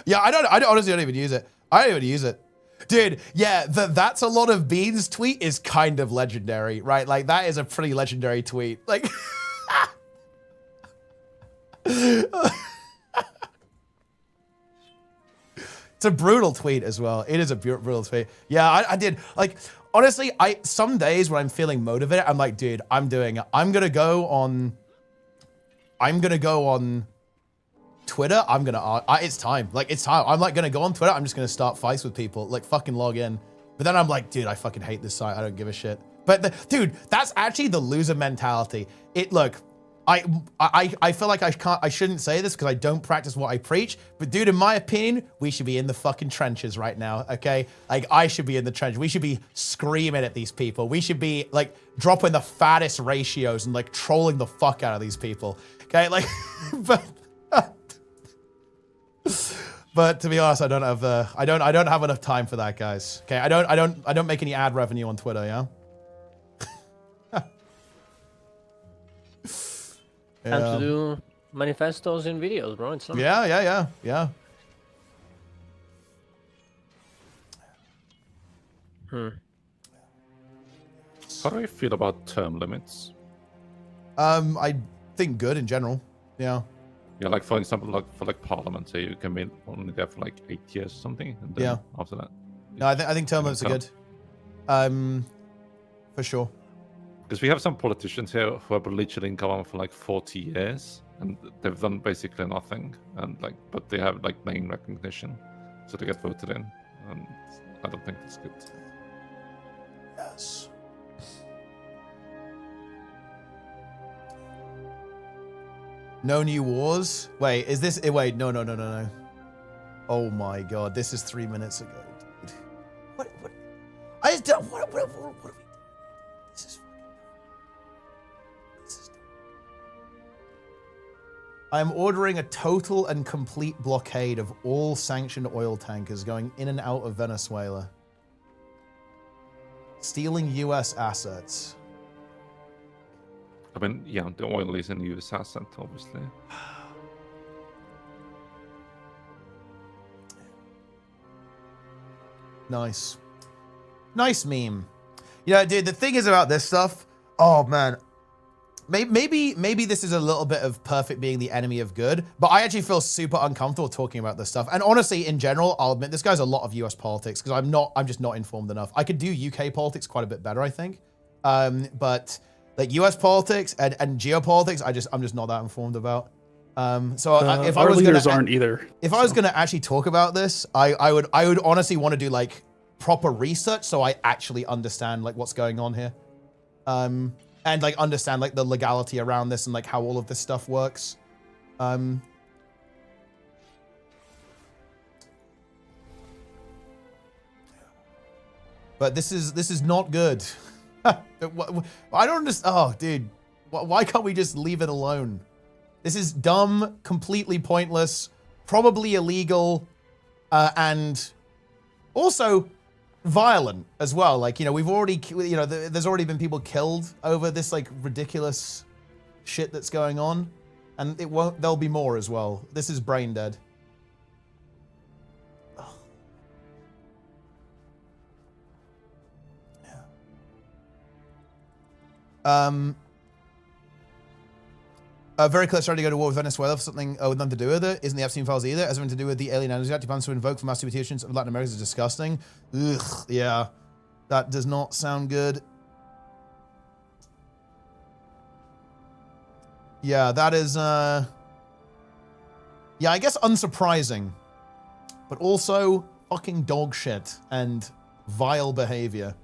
Yeah, I honestly don't even use it. I don't even use it. Dude, yeah, that's a lot of beans tweet is kind of legendary, right? Like, that is a pretty legendary tweet. Like, it's a brutal tweet as well. It is a brutal tweet. Yeah, I did. Like, honestly, some days when I'm feeling motivated, I'm like, dude, I'm gonna go on Twitter, I'm gonna, it's time. Like, it's time. I'm like gonna go on Twitter. I'm just gonna start fights with people. Like, fucking log in. But then I'm like, dude, I fucking hate this site. I don't give a shit. But dude, that's actually the loser mentality. Look, I feel like I shouldn't say this because I don't practice what I preach. But dude, in my opinion, we should be in the fucking trenches right now. Okay, like I should be in the trenches. We should be screaming at these people. We should be like dropping the fattest ratios and like trolling the fuck out of these people. Okay, like, but to be honest, I don't have enough time for that, guys. Okay, I don't make any ad revenue on Twitter, yeah. Time to do manifestos and videos, bro. It's not. Yeah. How do you feel about term limits? I think good in general. Yeah. Yeah, like for example, like for like Parliament, so you can be only there for like 8 years or something, and then after that. No, I think term limits are good. For sure. Because we have some politicians here who have literally in government for like 40 years, and they've done basically nothing, and like, but they have like name recognition, so they get voted in, and I don't think that's good. Yes. No new wars? Wait, is this? Wait, no. Oh my god, this is 3 minutes ago, dude. What? I just don't. What are we doing? This is. I'm ordering a total and complete blockade of all sanctioned oil tankers going in and out of Venezuela. Stealing US assets. I mean, yeah, the oil is an US asset, obviously. Nice. Nice meme. You know, dude, the thing is about this stuff, oh man, maybe this is a little bit of perfect being the enemy of good, but I actually feel super uncomfortable talking about this stuff. And honestly, in general, I'll admit this guy's a lot of US politics because I'm just not informed enough. I could do UK politics quite a bit better, I think. But like US politics and geopolitics, I'm just not that informed about. So if our I was leaders gonna, aren't either. If I was gonna actually talk about this, I would honestly want to do like proper research so I actually understand like what's going on here. And like understand like the legality around this and like how all of this stuff works. But this is not good. I don't understand. Oh, dude, why can't we just leave it alone? This is dumb, completely pointless, probably illegal, and also violent as well. Like, you know, we've already, you know, there's already been people killed over this like ridiculous shit that's going on, and there'll be more as well. This is brain dead. Very close trying to go to war with Venezuela for something with nothing to do with it. Isn't the Epstein files either? Has something to do with the alien energy act plans to invoke for mass mutations of Latin America is disgusting. Ugh, yeah. That does not sound good. Yeah, that is, yeah, I guess unsurprising. But also fucking dog shit and vile behavior.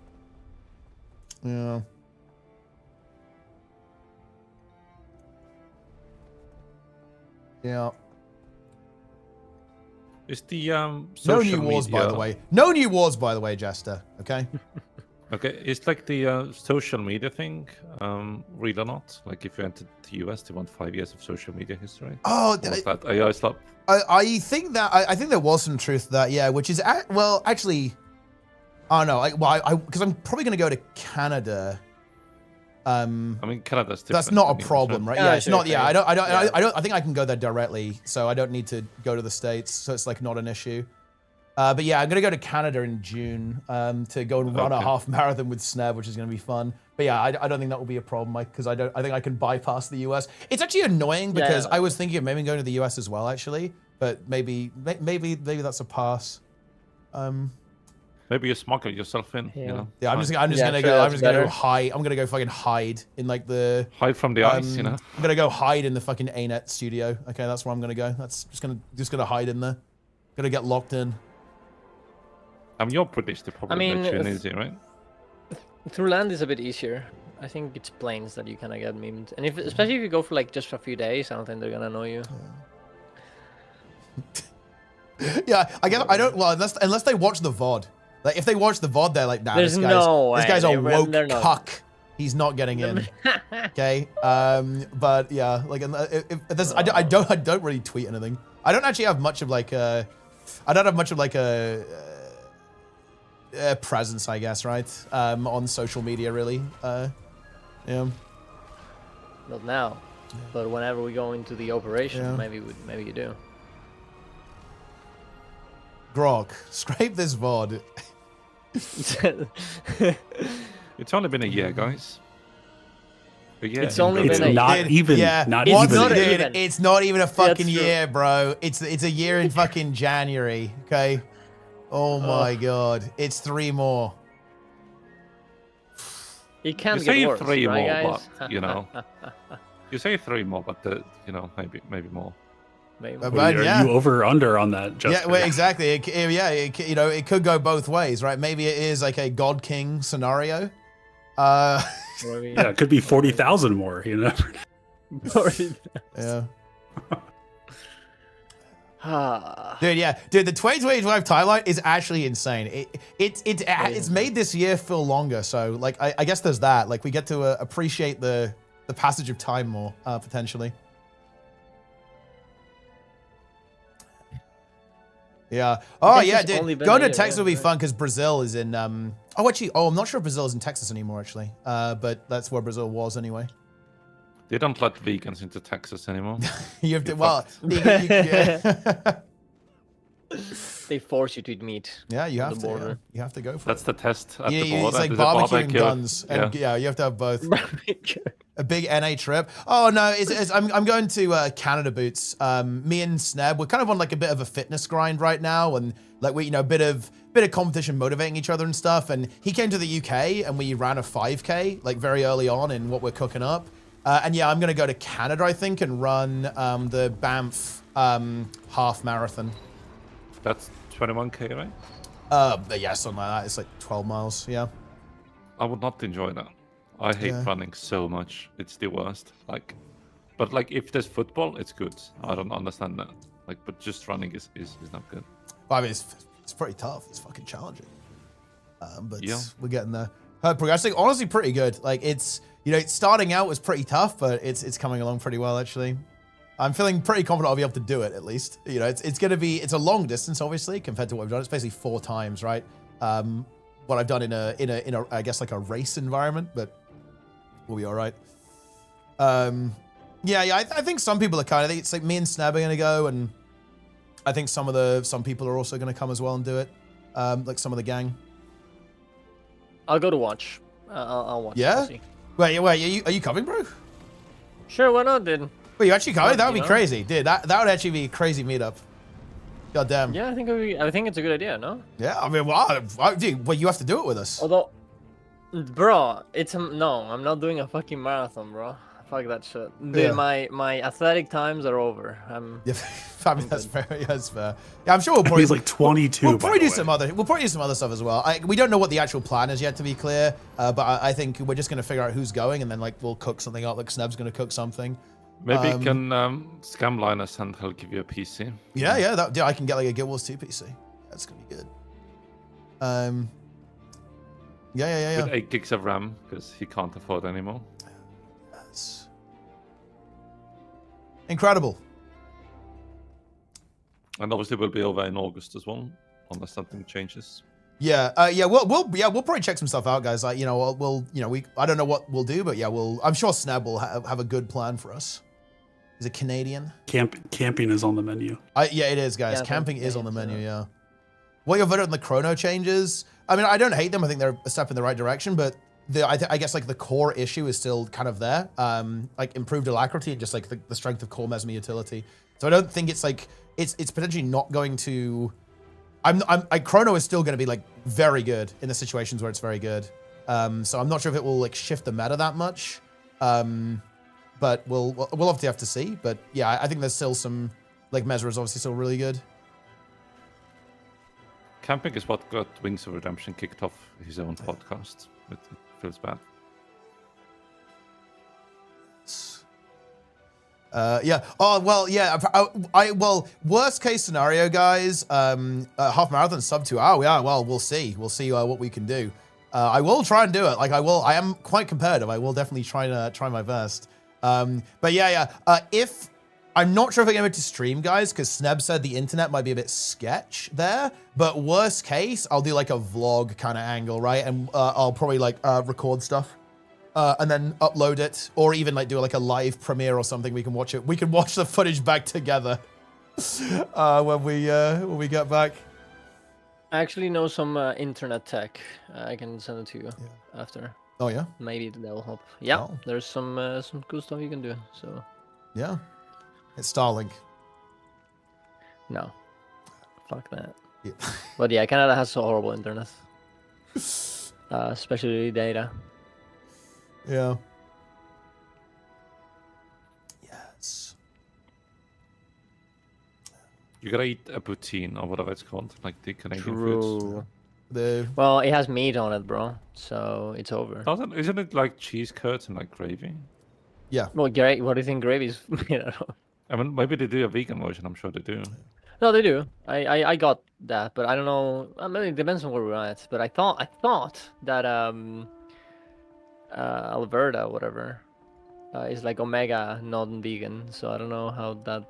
Yeah. Yeah. Is the no social new wars, media... by the way. No new wars, by the way, Jester. Okay. Okay, it's like the social media thing, real or not? Like if you entered the US, they want 5 years of social media history. Oh, that AI slap? I think that I think there was some truth to that, yeah. Which is well, actually, I don't know. Because I'm probably going to go to Canada. I mean, Canada's different. That's not a problem, right? Yeah, it's sure, not. Yeah, yeah. I think I can go there directly, so I don't need to go to the States. So it's like not an issue. But yeah, I'm gonna go to Canada in June to go and run a half marathon with Sneb, which is gonna be fun. But yeah, I don't think that will be a problem, Mike, because I think I can bypass the US. It's actually annoying because I was thinking of maybe going to the US as well, actually. But maybe that's a pass. Maybe you smuggle yourself in. You know. Yeah, I'm just gonna go hide. I'm gonna go fucking hide in like the hide from the ice. You know. I'm gonna go hide in the fucking ArenaNet studio. Okay, that's where I'm gonna go. That's just gonna hide in there. Gonna get locked in. I mean, you're British. They probably let you in easy, right? Through land is a bit easier. I think it's planes that you kind of get memed, and especially if you go for like just for a few days, I don't think they're gonna know you. Yeah, I guess I don't. Well, unless they watch the VOD. Like if they watch the VOD, they're like, nah, There's this guy's a woke cuck. He's not getting in. Okay. But yeah, like if this, I don't really tweet anything. I don't actually have much of like a presence, I guess, right? On social media, really. Yeah. Not now, but whenever we go into the operation, maybe you do. Grog, scrape this VOD. It's only been a year, guys. A year. It's only it's been not even. Yeah, not it's even. not even. It's not even a fucking That's true. year, bro. It's a year in fucking January. Okay. Oh my god, it's 3 more. It can't You get say worse, 3 right, more, guys? but you know, you say 3 more, but maybe more. Maybe. But Are yeah. you over or under on that? Justin? Yeah, well, exactly. It could go both ways, right? Maybe it is like a God King scenario. Yeah, it could be 40,000 more. You know. Yeah. Ah. Dude, the 2025 timeline is actually insane. It's made this year feel longer, so like I guess there's that. Like we get to appreciate the passage of time more potentially. Yeah. Oh yeah, dude. Going to Texas will be fun because Brazil is in. I'm not sure if Brazil is in Texas anymore actually. But that's where Brazil was anyway. They don't let vegans into Texas anymore. You have to. They force you to eat meat. Yeah, you have the to. border. Yeah. You have to go for That's it. the test at the Yeah, border. it's like There's a barbecue and barbecue. guns, and Yeah. you have to have both. A big NA trip. Oh no, I'm going to Canada Boots. Me and Sneb, we're kind of on like a bit of a fitness grind right now, and like we, a bit of competition motivating each other and stuff. And he came to the UK, and we ran a 5K like very early on in what we're cooking up. And yeah, I'm gonna go to Canada, I think, and run the Banff half marathon. That's 21k, right? Yeah, something like that. It's like 12 miles. Yeah. I would not enjoy that. I hate running so much. It's the worst. But if there's football, it's good. I don't understand that. But just running is not good. Well, I mean, it's pretty tough. It's fucking challenging. But Yeah. we're getting there. Progressing, honestly, pretty good. Like it's starting out was pretty tough, but it's coming along pretty well actually. I'm feeling pretty confident I'll be able to do it at least. It's a long distance obviously compared to what I've done. It's basically 4 times, right? What I've done in a I guess like a race environment, but we'll be all right. I think some people are kind of. It's like me and Snab are gonna go, and I think some people are also gonna come as well and do it. Like some of the gang. I'll go to watch. I'll watch. Yeah. I'll see. Wait, are you coming, bro? Sure, why not, dude? Wait, you actually coming? That would be You know? crazy, dude. That would actually be a crazy meetup. God damn. Yeah, I think it's a good idea, no? Yeah, I mean, dude, well, you have to do it with us. Although, bro, no, I'm not doing a fucking marathon, bro. Fuck that shit. Dude, Yeah. my athletic times are over. I mean, that's fair. Yeah, that's fair. Yeah, I'm sure we'll probably. He's like 22. We'll probably do some other. We'll probably do some other stuff as well. We don't know what the actual plan is yet, to be clear. But I think we're just gonna figure out who's going, and then we'll cook something up. Like Sneb's gonna cook something. Maybe you can scam Linus and he'll give you a PC. Yeah. I can get like a Guild Wars 2 PC. That's gonna be good. Yeah. With 8 gigs of RAM because he can't afford anymore. That's incredible. And obviously we'll be over in August as well, unless something changes. Yeah, we'll probably check some stuff out, guys. I don't know what we'll do, but yeah, I'm sure Snab will have a good plan for us. He's a Canadian. Camping is on the menu. Yeah, it is, guys. Camping is on the menu. Yeah. What your vote on the chrono changes? I mean, I don't hate them. I think they're a step in the right direction, but I guess like the core issue is still kind of there. Like improved alacrity and just like the strength of core mesmer utility. So I don't think it's like it's potentially not going to Chrono is still going to be like very good in the situations where it's very good. So I'm not sure if it will like shift the meta that much. But we'll obviously have to see. But yeah, I think there's still some, like Mezra is obviously still really good. Camping is what got Wings of Redemption kicked off his own podcast. It feels bad. Yeah. Oh well. Yeah. Well, worst case scenario, guys. Half marathon sub 2 hour. Yeah. Well, we'll see. We'll see what we can do. I will try and do it. Like I am quite competitive. I will definitely try my best. But yeah. If I'm not sure if I'm going to stream, guys, because Sneb said the internet might be a bit sketch there. But worst case, I'll do like a vlog kind of angle, right? And I'll probably like record stuff and then upload it, or even like do like a live premiere or something. We can watch it. We can watch the footage back together when we get back. I actually know some internet tech. I can send it to you after. Oh yeah. Maybe that'll help. Yeah. Oh. There's some cool stuff you can do. So. Yeah. It's Starlink. No. Fuck that. Yeah. But yeah, Canada has so horrible internet. Especially data. Yeah. Yes. You gotta eat a poutine or whatever it's called, like the Canadian foods. Well, it has meat on it, bro. So it's over. Isn't it like cheese curds and like gravy? Yeah. Well, what do you think gravy's made out of? I mean, maybe they do a vegan version. I'm sure they do. No, they do. I got that, but I don't know. I mean, it depends on where we're at. But I thought that Alberta, whatever, is like omega non-vegan. So I don't know how that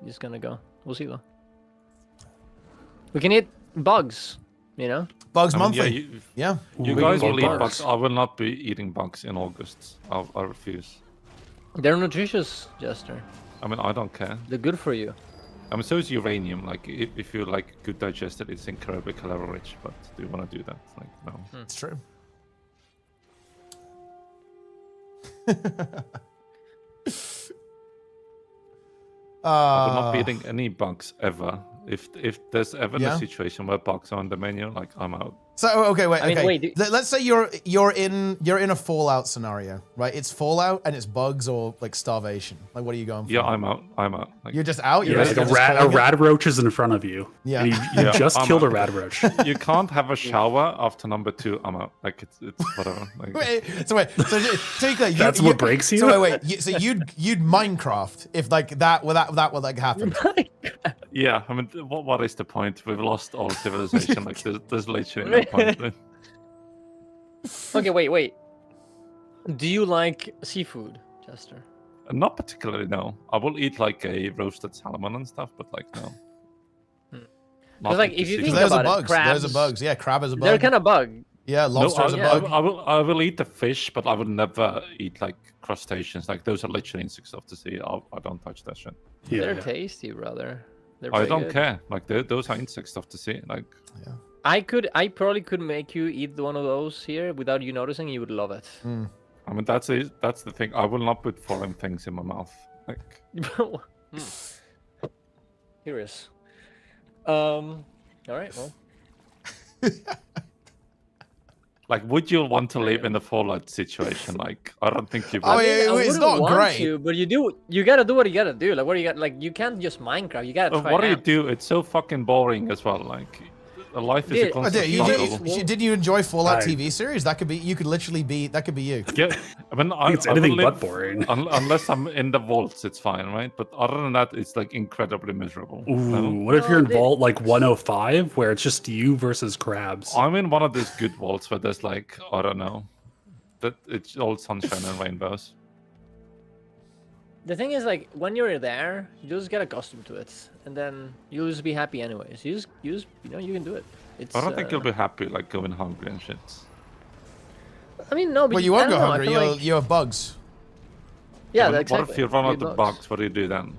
is gonna go. We'll see though. We can eat bugs, you know. Bugs I mean, monthly. Yeah, you guys will eat bugs. I will not be eating bugs in August. I refuse. They're nutritious, Jester. I mean, I don't care. They're good for you. I mean, so is uranium. Like, if you like good digested, it's incredibly calorie rich. But do you want to do that? Like, no. It's true. I will not be eating any bugs ever. If there's ever a situation where bugs are on the menu, like I'm out. So okay, wait. I mean, okay. wait, Let's say you're in a Fallout scenario, right? It's Fallout and it's bugs or like starvation. Like, what are you going for? Yeah, I'm out. Like, you're just out. You're like a rad roach is in front of you. Yeah, and you just killed a rad roach. You can't have a shower after number 2. I'm out. Like it's whatever. Like, So that's what breaks you. So so you'd Minecraft if like that would like happen. Yeah, I mean, what is the point? We've lost all civilization. Like there's literally no point. Okay, wait. Do you like seafood, Chester? Not particularly, no. I will eat like a roasted salmon and stuff, but like no. Because like if you think there's about a bugs. it, crabs, there's a bugs. Yeah, crab is a bug. They're kind of bug. Yeah, lobster is a bug. I will eat the fish, but I will never eat like crustaceans. Like those are literally insects off the sea. I don't touch that shit. They're tasty, brother. I don't care. Like those are insects off the sea. Like yeah. I probably could make you eat one of those here without you noticing. You would love it. I mean, that's the thing. I will not put foreign things in my mouth. Like, Curious. All right. Well. like, would you want to live in a Fallout situation? Like, I don't think you would. Oh, yeah, it's not great. But you do. You gotta do what you gotta do. Like, what do you got? Like, you can't just Minecraft. You gotta try. What do you do? It's so fucking boring as well. Like, life is a constant struggle. Did you enjoy Fallout TV series? That could be. You could literally be. That could be you. Yeah, I mean, it's anything but boring. Unless I'm in the vaults, it's fine, right? But other than that, it's like incredibly miserable. Ooh, what if you're in Vault like 105, where it's just you versus crabs? I'm in one of those good vaults where there's like, I don't know, that it's all sunshine and rainbows. The thing is, like, when you're there, you just get accustomed to it, and then you'll just be happy anyways. You just, you can do it. It's, I don't think you'll be happy, like, going hungry and shit. I mean, no, but well, you won't go know, hungry. You have bugs. Yeah, exactly. What if you run out of bugs? What do you do then?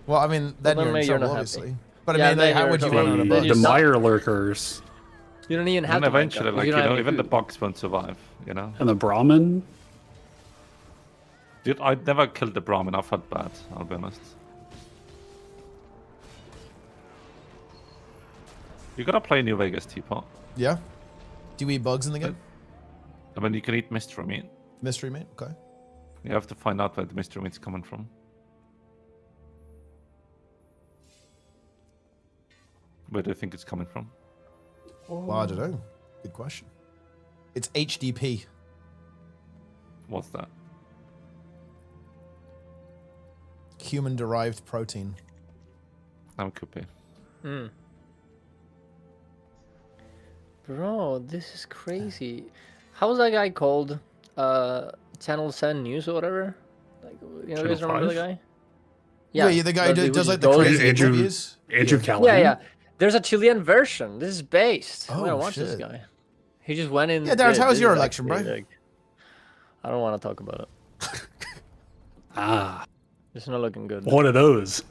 Well, I mean, then you're in trouble, obviously. But I mean, how would you run out of bugs? The mire lurkers. You don't even have and to. Eventually, like, even the bugs won't survive, you know? And the Brahmin? Dude, I'd never killed the Brahmin. I felt bad, I'll be honest. You gotta play New Vegas Teapot. Yeah. Do you eat bugs in the game? I mean, you can eat mystery meat. Mystery meat. Okay. You have to find out where the mystery meat's coming from. Where do you think it's coming from? Well, I don't know. Good question. It's HDP. What's that? Human-derived protein. That could be. Hmm. Bro, this is crazy. How's that guy called? Channel 7 News or whatever? Like, you know, you guys remember the guy? Yeah, the guy who does like the crazy interviews. Andrew Callahan. Yeah. There's a Chilean version. This is based. Oh, I'm gonna watch this shit. guy. He just went in. Yeah, Darren, how was your this is election, bro? actually, like, I don't want to talk about it. It's not looking good. One of those.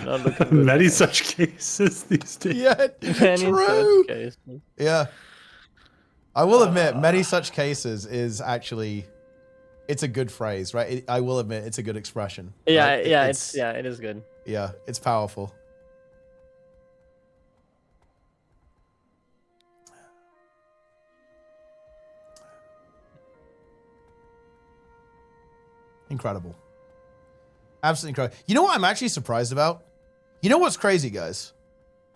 Not looking good. Many such cases these days. Yeah, Many true. such cases. Yeah. I will admit, many such cases is actually, it's a good phrase, right? I will admit, it's a good expression. Yeah, right? it is good. Yeah, it's powerful. Incredible. Absolutely incredible. You know what I'm actually surprised about? You know what's crazy, guys?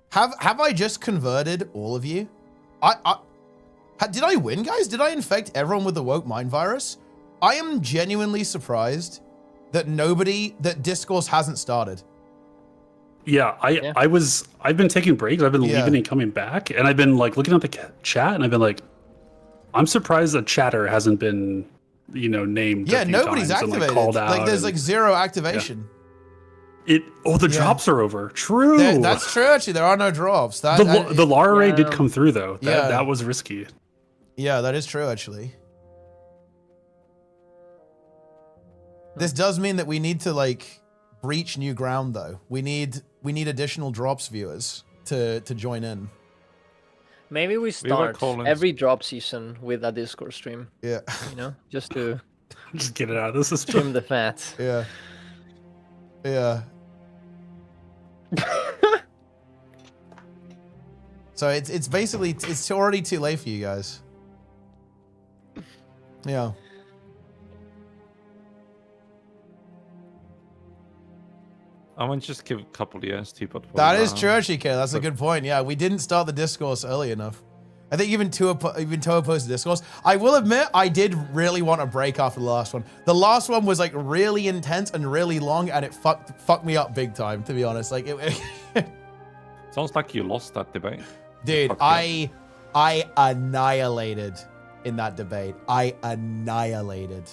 Have I just converted all of you? Did I win, guys? Did I infect everyone with the woke mind virus? I am genuinely surprised that discourse hasn't started. Yeah, I've been taking breaks. I've been leaving and coming back, and I've been like looking at the chat, and I've been like, I'm surprised that chatter hasn't been, named. Yeah, nobody's activated. And, called out. Like there's like zero activation. Yeah. The drops are over. True. That's true. Actually, there are no drops. The Lara raid did come through though. That was risky. Yeah, that is true. Actually, this does mean that we need to like breach new ground though. We need additional drops viewers to join in. Maybe we start every drop season with a Discord stream. Yeah. Just to get it out of the system. Trim the fat. Yeah. Yeah. So it's basically it's already too late for you guys. Yeah. I want to just give a couple of years, Teapot. That is true, actually, Kay. That's a good point. Yeah, we didn't start the discourse early enough. I think even Toa posted discourse. I will admit, I did really want a break after the last one. The last one was like really intense and really long, and it fucked me up big time, to be honest. Like it sounds like you lost that debate. Dude, I annihilated in that debate. I annihilated.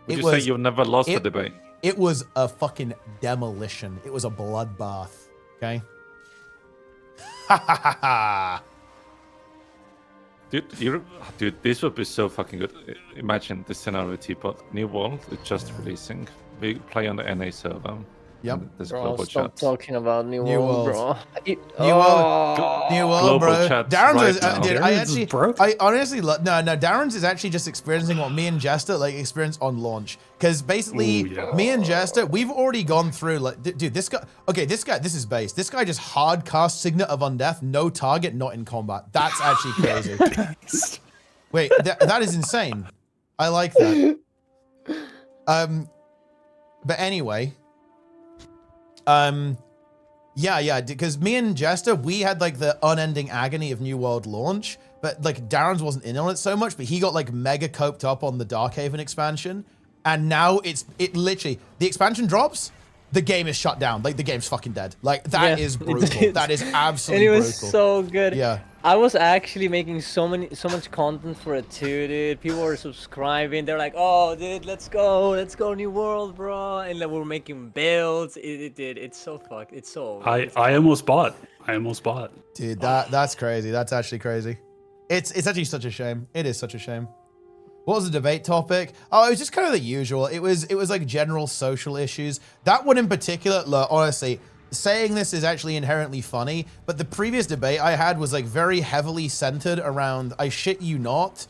Would you say you've never lost a debate? It was a fucking demolition. It was a bloodbath. Okay. Ha ha ha ha. Dude, this would be so fucking good. Imagine the scenario with Teapot. New World is just releasing. We play on the NA server. Yep. There's bro, global stop chat. talking about New World, bro. New World, bro. Darren's right I honestly love. No, Darren's is actually just experiencing what me and Jester like experienced on launch. Because basically, me and Jester, we've already gone through like, dude, this guy. Okay, this is base. This guy just hard cast Signet of Undeath, no target, not in combat. That's actually crazy. Wait, that is insane. I like that. But anyway. Yeah, because me and Jester, we had like the unending agony of New World launch, but like Darren's wasn't in on it so much, but he got like mega coped up on the Darkhaven expansion, and now it literally, the expansion drops, the game is shut down, like the game's fucking dead. Like that is brutal. That is absolutely brutal. And it was so good. Yeah. I was actually making so much content for it too, dude. People were subscribing. They're like, "Oh, dude, let's go New World, bro!" And then we're making builds. It's so fucked. It's so. I almost bought. Dude, that's crazy. That's actually crazy. It's actually such a shame. It is such a shame. What was the debate topic? Oh, it was just kind of the usual. It was like general social issues. That one in particular, look, honestly. Saying this is actually inherently funny, but the previous debate I had was like very heavily centered around, I shit you not,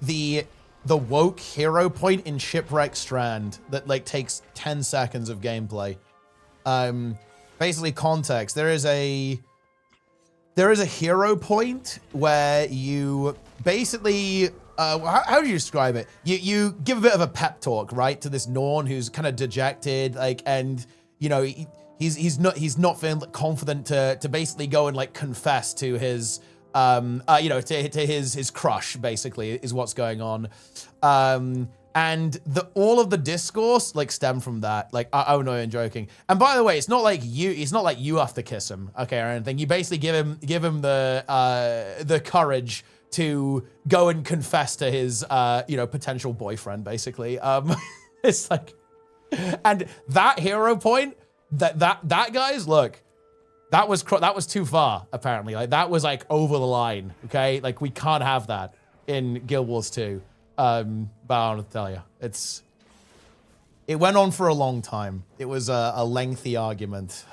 the woke hero point in Shipwreck Strand that like takes 10 seconds of gameplay. Basically context, there is a there is a hero point where you basically, how do you describe it? You give a bit of a pep talk, right, to this Norn who's kind of dejected, like, and you know he's not feeling confident to basically go and like confess to his you know, to his crush, basically, is what's going on. And all of the discourse like stem from that. Like, oh no, I'm joking. And by the way, it's not like you have to kiss him, okay, or anything. You basically give him the courage to go and confess to his you know, potential boyfriend, basically. It's like, and that hero point, that guys, look, that was too far, apparently. Like, that was like over the line, okay? Like, we can't have that in Guild Wars 2. But I don't know to tell you, it went on for a long time. It was a lengthy argument.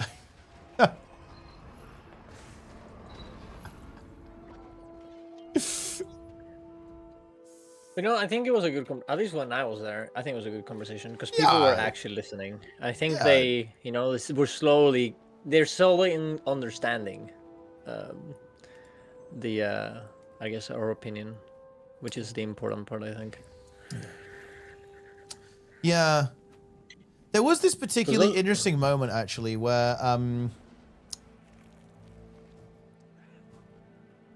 You know, I think it was a good, at least when I was there, I think it was a good conversation because people were actually listening. I think they, you know, they're slowly in understanding the, I guess, our opinion, which is the important part, I think. Yeah. There was this particularly interesting moment, actually, where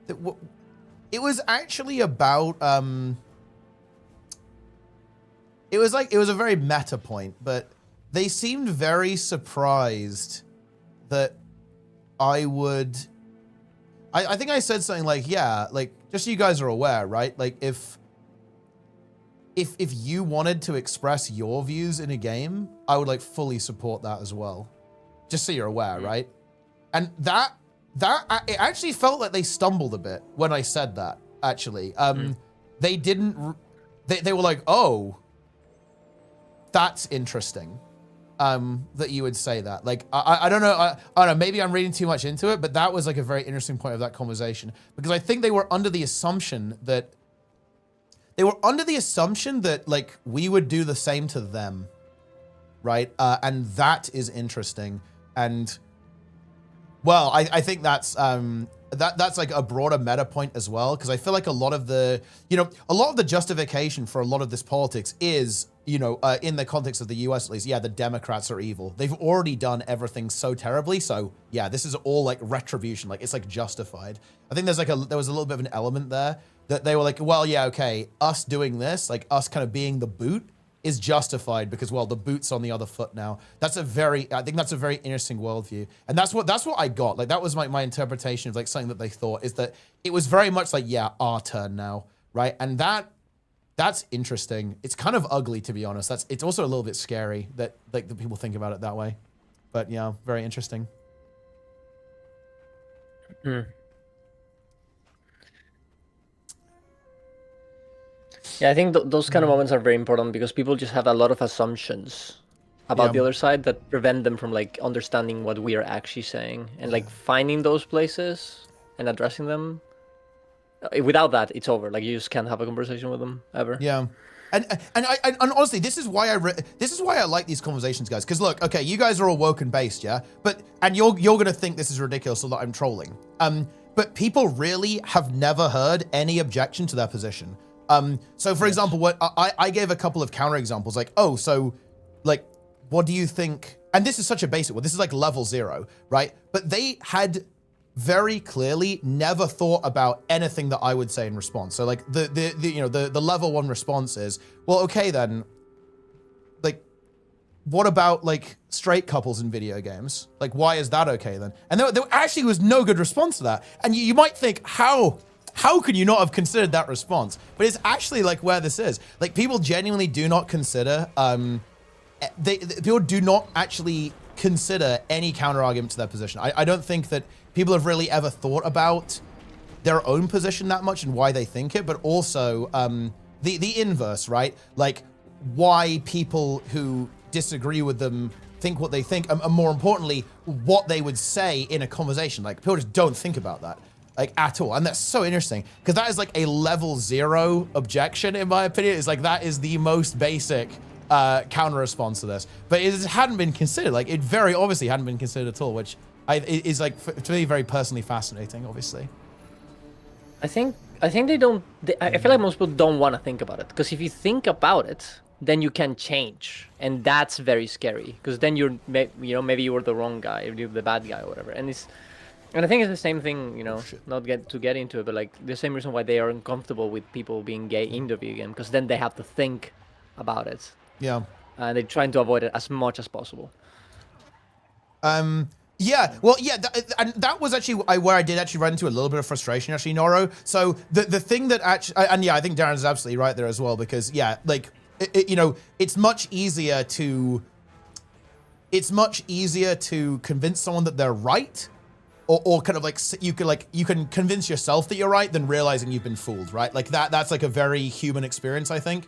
it was actually about it was a very meta point, but they seemed very surprised that I would. I think I said something like, yeah, like, just so you guys are aware, right? Like, if you wanted to express your views in a game, I would like fully support that as well. Just so you're aware, right? And that it actually felt like they stumbled a bit when I said that, actually. They didn't, they were like, oh, that's interesting. That you would say that. Like, I don't know, I don't know, maybe I'm reading too much into it, but that was like a very interesting point of that conversation, because I think they were under the assumption that like we would do the same to them, right? And that is interesting. And well, I think that's that's like a broader meta point as well, because I feel like a lot of the justification for a lot of this politics is, you know, in the context of the US at least, yeah, the Democrats are evil. They've already done everything so terribly, so yeah, this is all like retribution, like it's like justified. I think there was a little bit of an element there that they were like, well, yeah, okay, us doing this, like us kind of being the boot, is justified because, well, the boot's on the other foot now. I think that's a very interesting worldview. And that's what I got. Like, that was my interpretation of like something that they thought, is that it was very much like, yeah, our turn now, right? And that's interesting. It's kind of ugly, to be honest. It's also a little bit scary that like the people think about it that way. But yeah, very interesting. Yeah, I think those kind of moments are very important because people just have a lot of assumptions about the other side that prevent them from like understanding what we are actually saying, and like finding those places and addressing them. Without that, it's over. Like, you just can't have a conversation with them ever. Yeah. And honestly, this is why I like these conversations, guys. Because look, okay, you guys are all woke and based, yeah. And you're gonna think this is ridiculous, so that I'm trolling. But people really have never heard any objection to their position. So for example, what I gave a couple of counter examples, like, oh, so like, what do you think? And this is such a basic one. This is like level 0, right? But they had very clearly never thought about anything that I would say in response. So like the level 1 response is, well, okay then, like, what about like straight couples in video games? Like, why is that okay then? And there actually was no good response to that. And you might think, how could you not have considered that response? But it's actually like where this is. Like, people genuinely do not consider, people do not actually consider any counter argument to their position. I don't think that people have really ever thought about their own position that much and why they think it, but also the inverse, right? Like, why people who disagree with them think what they think, and more importantly, what they would say in a conversation. Like, people just don't think about that, like, at all. And that's so interesting, because that is like a level 0 objection, in my opinion. It's like, that is the most basic counter response to this, but it hadn't been considered. Like, it very obviously hadn't been considered at all, which is like to me very personally fascinating. Obviously, I think they don't. I feel like most people don't want to think about it, because if you think about it, then you can change, and that's very scary. Because then maybe you were the wrong guy, you're the bad guy, or whatever. And I think it's the same thing. Not to get into it, but like the same reason why they are uncomfortable with people being gay in the video game, because then they have to think about it. Yeah. And they're trying to avoid it as much as possible. Yeah, well, yeah, and that was actually where I did actually run into a little bit of frustration, actually, Noro. So the thing that actually, and yeah, I think Darren's absolutely right there as well, because yeah, like, it's much easier to convince someone that they're right, or kind of like you can convince yourself that you're right than realizing you've been fooled, right? Like that's like a very human experience, I think.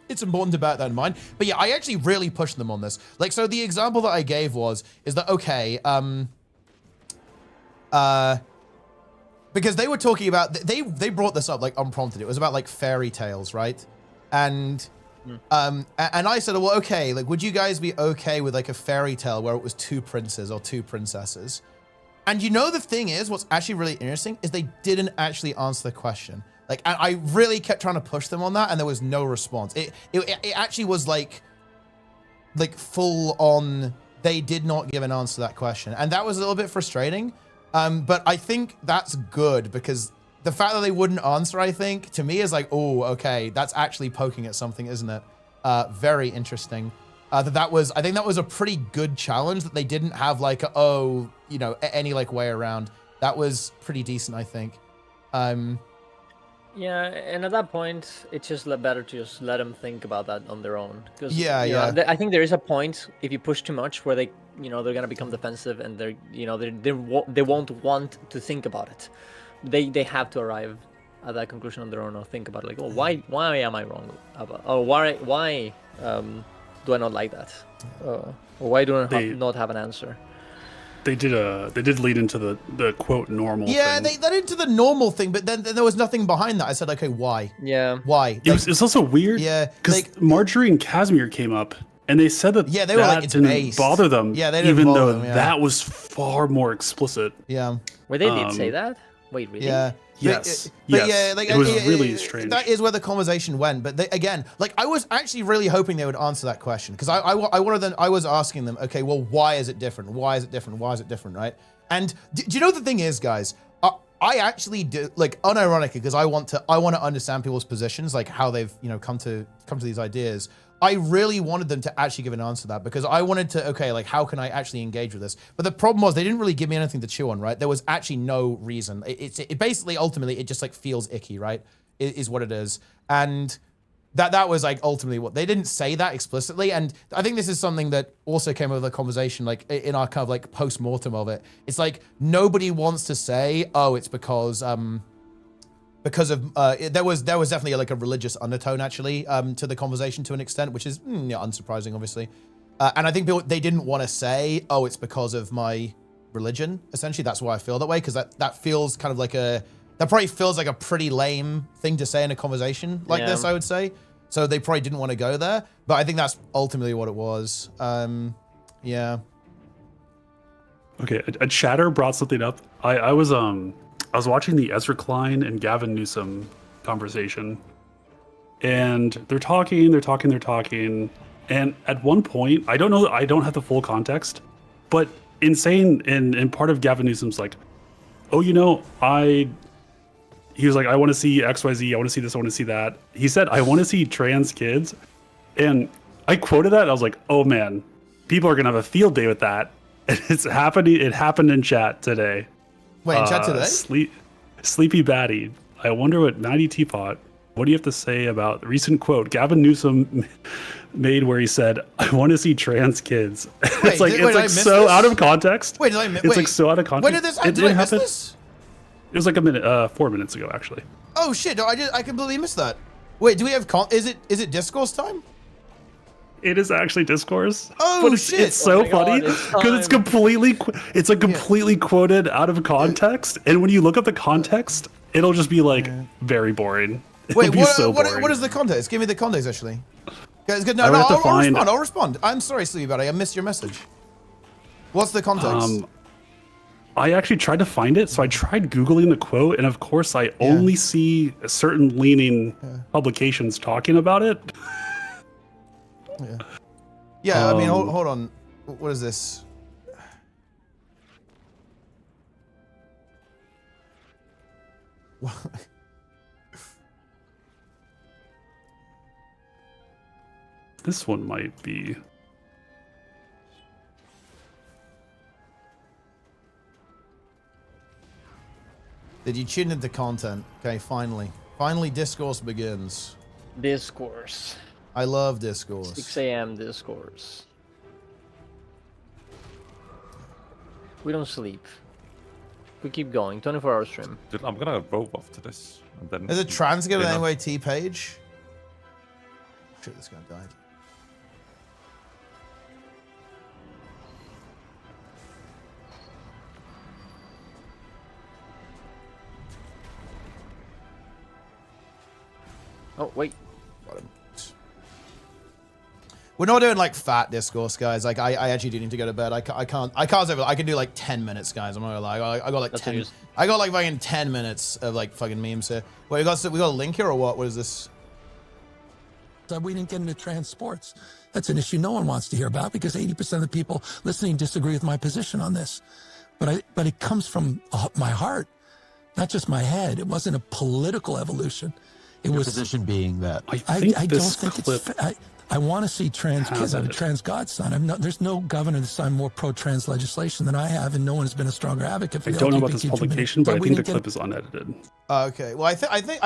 It's important to bear that in mind. But yeah, I actually really pushed them on this. Like, so the example that I gave is that, okay, because they were talking about, they brought this up like unprompted. It was about like fairy tales, right? And I said, well, okay, like, would you guys be okay with like a fairy tale where it was 2 princes or 2 princesses? And the thing is, what's actually really interesting is they didn't actually answer the question. Like, I really kept trying to push them on that, and there was no response. It actually was like full on. They did not give an answer to that question, and that was a little bit frustrating. But I think that's good, because the fact that they wouldn't answer, I think, to me is like, oh, okay, that's actually poking at something, isn't it? Very interesting. I think that was a pretty good challenge, that they didn't have like any like way around. That was pretty decent, I think. Yeah, and at that point, it's just better to just let them think about that on their own. Because I think there is a point, if you push too much, where they're gonna become defensive, and they won't want to think about it. They have to arrive at that conclusion on their own, or think about it, like, oh, why am I wrong about, or why do I not like that, or why do I not have an answer? They did lead into the quote normal thing. Yeah, they led into the normal thing, but then there was nothing behind that. I said, okay, why? Yeah. Why? It was also weird. Yeah. Because Marjorie and Casimir came up, and they said that they were like, it's didn't based. bother them. Yeah, they didn't even bother though them, yeah. that was far more explicit. Yeah. Wait, they did say that? Wait, really? Yeah. Yes. But yeah, like, it was really strange. That is where the conversation went. But again, like, I was actually really hoping they would answer that question, because I was asking them, okay, well, why is it different? Why is it different? Why is it different? Right? And do you know the thing is, guys? I actually do, like, unironically, because I want to understand people's positions, like how they've come to these ideas. I really wanted them to actually give an answer to that, because I wanted to, okay, like, how can I actually engage with this? But the problem was they didn't really give me anything to chew on, right? There was actually no reason. It basically, ultimately, it just like feels icky, right? Is what it is. And that was like ultimately what they didn't say that explicitly. And I think this is something that also came over the conversation, like in our kind of like post-mortem of it. It's like nobody wants to say, oh, it's because of there was definitely like a religious undertone actually to the conversation to an extent, which is unsurprising, obviously. And I think they didn't want to say, oh, it's because of my religion. Essentially, that's why I feel that way, because that feels kind of like that probably feels like a pretty lame thing to say in a conversation like this, I would say. So they probably didn't want to go there, but I think that's ultimately what it was. Yeah. Okay, a chatter brought something up. I was watching the Ezra Klein and Gavin Newsom conversation, and they're talking, and at one point, I don't have the full context, but in part of Gavin Newsom's like, oh, he was like, I want to see XYZ, I want to see this, I want to see that. He said, I want to see trans kids. And I quoted that, and I was like, oh man, people are going to have a field day with that. And it's happening. It happened in chat today. Wait, in chat today? Sleepy Batty. I wonder what MightyTeapot, what do you have to say about the recent quote Gavin Newsom made where he said, I want to see trans kids. Wait, it's like so out of context. Wait, it's like so out of context. When did this happen? Did I miss this? It was like a minute, 4 minutes ago, actually. Oh shit! No, I completely missed that. Wait, do we have is it discourse time? It is actually discourse. Oh but shit! It's so funny because it's completely quoted out of context, and when you look up the context, it'll just be like very boring. It'll Wait, be so boring. What is the context? Give me the context, actually. Guys, good. No, I'll respond. I'm sorry, Sleepy Buddy. I missed your message. What's the context? I actually tried to find it, so I tried Googling the quote, and of course I only see certain leaning publications talking about it. Yeah, I mean, hold on. What is this? This one might be. Did you tune into content? Okay, finally. Finally, discourse begins. Discourse. I love discourse. 6 a.m. discourse. We don't sleep. We keep going. 24-hour stream. Dude, I'm gonna rope off to this. And then Is it trans given anyway, T-Page? Shit, this guy died. Oh, wait. We're not doing like fat discourse, guys. Like I actually do need to go to bed. I can't I can do like 10 minutes, guys. I'm not gonna lie. I got like That's 10. I got like fucking 10 minutes of like fucking memes here. Wait, we got a link here or what? What is this? We didn't get into trans sports. That's an issue no one wants to hear about because 80% of the people listening disagree with my position on this. But it comes from my heart, not just my head. It wasn't a political evolution. It was position being that I don't think it's. I want to see trans kids. I'm a trans godson. There's no governor that's signed more pro-trans legislation than I have, and no one has been a stronger advocate for the I don't know about LGBTQ this publication, but I community. think the clip is unedited. Okay. Well, I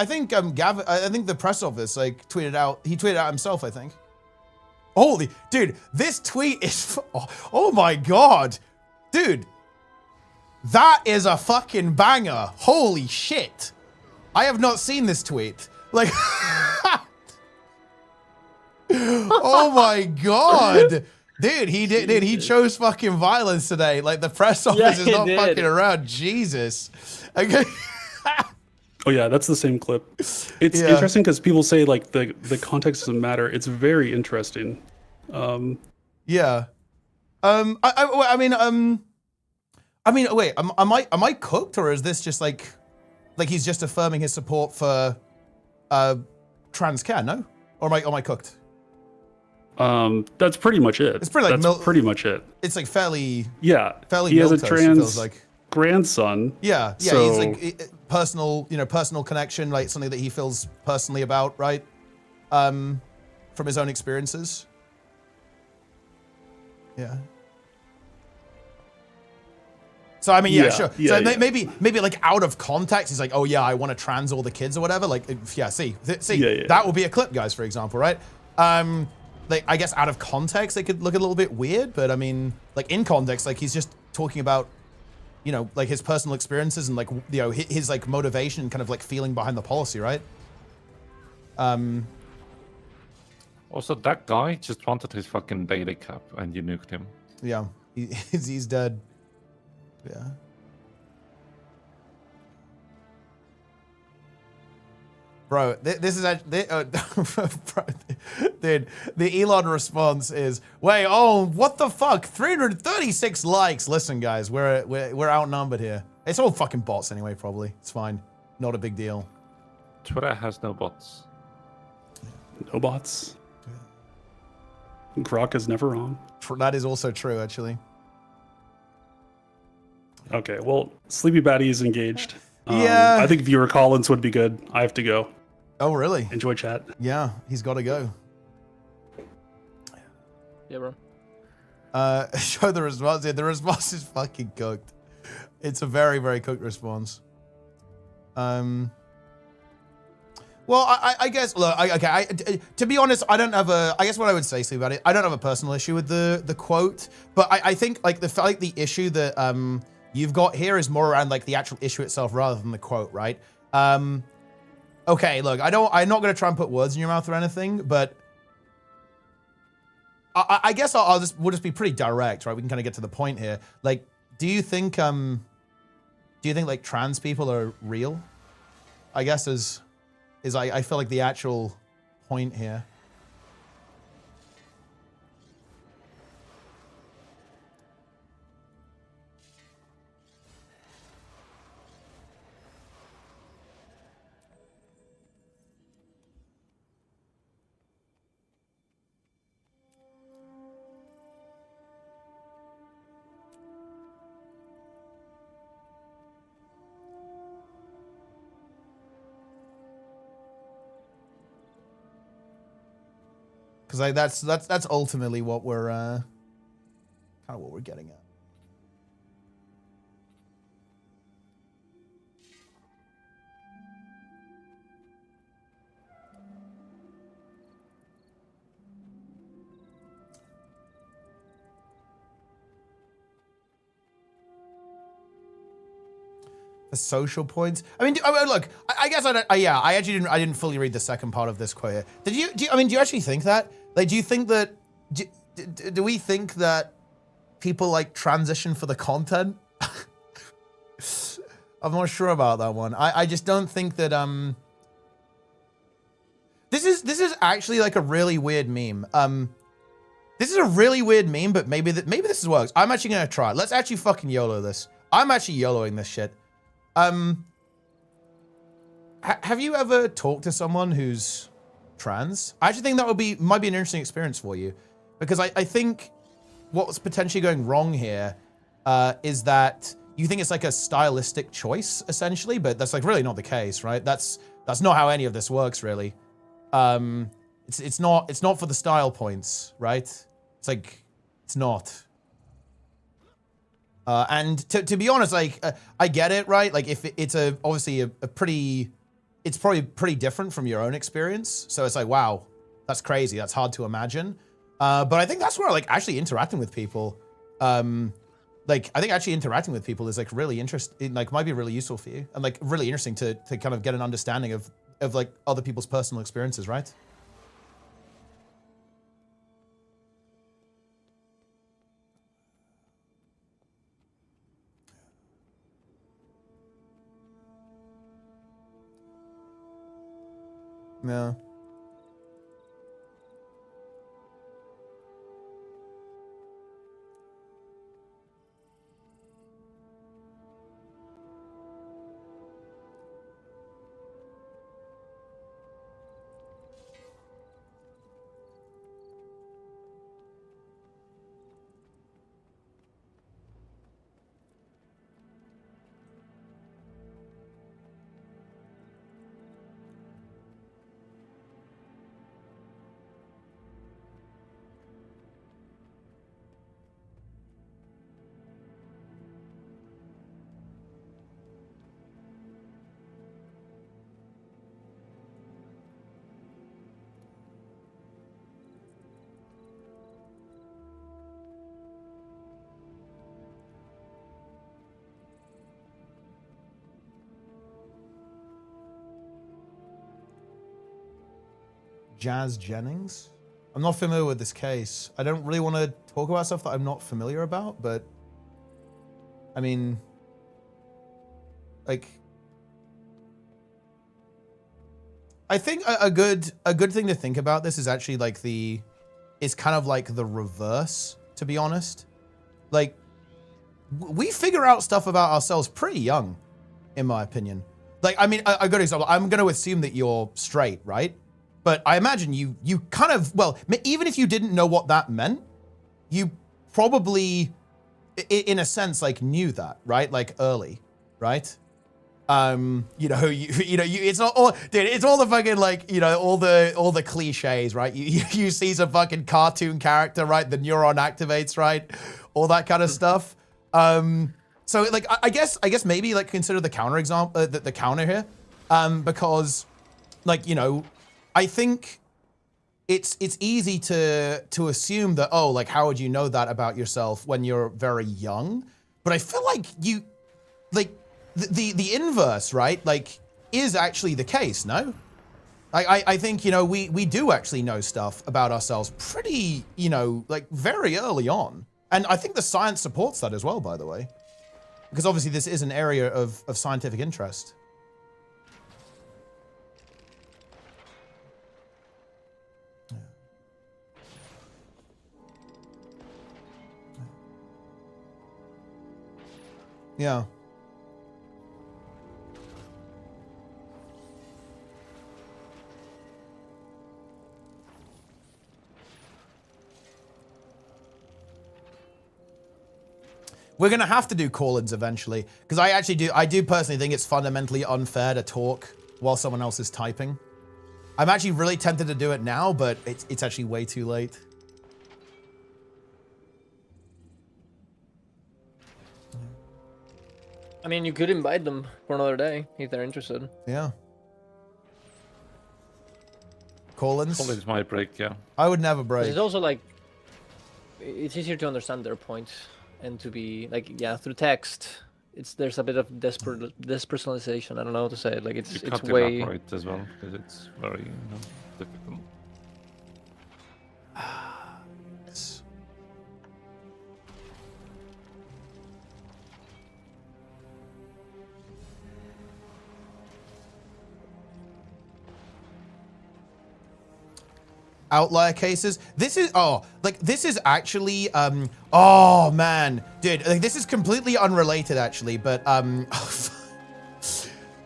think Gavin. I think the press office like tweeted out. He tweeted out himself. I think. Holy dude, this tweet is. Oh my god, dude. That is a fucking banger. Holy shit. I have not seen this tweet. Like. Oh my god. Dude, he chose fucking violence today. Like the press office is not fucking around. Jesus. Okay. Oh yeah, that's the same clip. It's interesting because people say like the context doesn't matter. It's very interesting. Yeah. I mean, wait. Am I cooked, or is this just like he's just affirming his support for trans care? No, or am I cooked? That's pretty much it. It's pretty like that's pretty much it. It's like fairly fairly. He has a trans grandson. Yeah, so... he's like personal connection, like something that he feels personally about, right? From his own experiences. Yeah. So I mean, sure. So maybe like out of context, he's like, oh yeah, I want to trans all the kids or whatever. Like, that will be a clip, guys, for example, right? Like I guess out of context, they could look a little bit weird, but I mean, like in context, like he's just talking about, like his personal experiences and like, his like motivation and kind of like feeling behind the policy, right? Also, that guy just wanted his fucking daily cap and you nuked him. Yeah, he's dead. Yeah. Bro, this is actually, dude, the Elon response is, wait, oh, what the fuck? 336 likes. Listen, guys, we're outnumbered here. It's all fucking bots anyway, probably. It's fine. Not a big deal. Twitter has no bots. No bots. Grok is never wrong. That is also true, actually. Okay, well, Sleepy Batty is engaged. Yeah. I think viewer Collins would be good. I have to go. Oh, really? Enjoy chat. Yeah, he's got to go. Yeah, bro. Show the response. Yeah, the response is fucking cooked. It's a very, very cooked response. Well, I guess, look, to be honest, I don't have I guess what I would say about it, I don't have a personal issue with the quote, but I think like the issue that you've got here is more around like the actual issue itself rather than the quote, right? Okay, look, I'm not going to try and put words in your mouth or anything, but I guess we'll just be pretty direct, right? We can kind of get to the point here. Like, do you think like trans people are real? I guess I feel like the actual point here. Because like that's ultimately what we're kind of what we're getting at. The social points. I mean, look. I guess I actually didn't fully read the second part of this quote here. Did you? Do you actually think that? Like, do you think that? Do we think that people like transition for the content? I'm not sure about that one. I just don't think that. This is actually like a really weird meme. This is a really weird meme, but maybe this works. I'm actually gonna try it. Let's actually fucking YOLO this. I'm actually YOLOing this shit. Have you ever talked to someone who's trans? I actually think that might be an interesting experience for you, because I think what's potentially going wrong here is that you think it's like a stylistic choice essentially, but that's like really not the case, right? That's not how any of this works really. It's not for the style points, right? It's like it's not. And to be honest, like I get it, right? Like if it's obviously a pretty, it's probably pretty different from your own experience. So it's like, wow, that's crazy. That's hard to imagine. But I think that's where like actually interacting with people, like I think actually interacting with people is like really interesting, like might be really useful for you and like really interesting to kind of get an understanding of like other people's personal experiences, right? Yeah. Jazz Jennings? I'm not familiar with this case. I don't really want to talk about stuff that I'm not familiar about, but I mean, like, I think a good thing to think about this is actually like is kind of like the reverse, to be honest. Like, we figure out stuff about ourselves pretty young, in my opinion. Like, I mean, a good example, I'm going to assume that you're straight, right? But I imagine you kind of, well, even if you didn't know what that meant, you probably, in a sense, like knew that, right? Like early, right? You know, it's not all, dude, it's all the fucking like, you know, all the cliches, right? You see some fucking cartoon character, right? The neuron activates, right? All that kind of stuff. So like, I guess maybe like consider the counter example, the counter here, because like, you know, I think it's easy to assume that, oh, like, how would you know that about yourself when you're very young? But I feel like you, like, the inverse, right? Like, is actually the case, no? I think, you know, we do actually know stuff about ourselves pretty, you know, like, very early on. And I think the science supports that as well, by the way. Because obviously this is an area of scientific interest. Yeah. We're gonna have to do call-ins eventually, because I do personally think it's fundamentally unfair to talk while someone else is typing. I'm actually really tempted to do it now, but it's actually way too late. I mean, you could invite them for another day if they're interested. Yeah. Collins? Collins might break, yeah. I would never break. It's also like, it's easier to understand their points and to be like, yeah, through text. There's a bit of despersonalization. I don't know how to say it. Like it's way elaborate as well because it's very difficult. Yes. Outlier cases. This is this is actually oh man, dude, like this is completely unrelated actually, but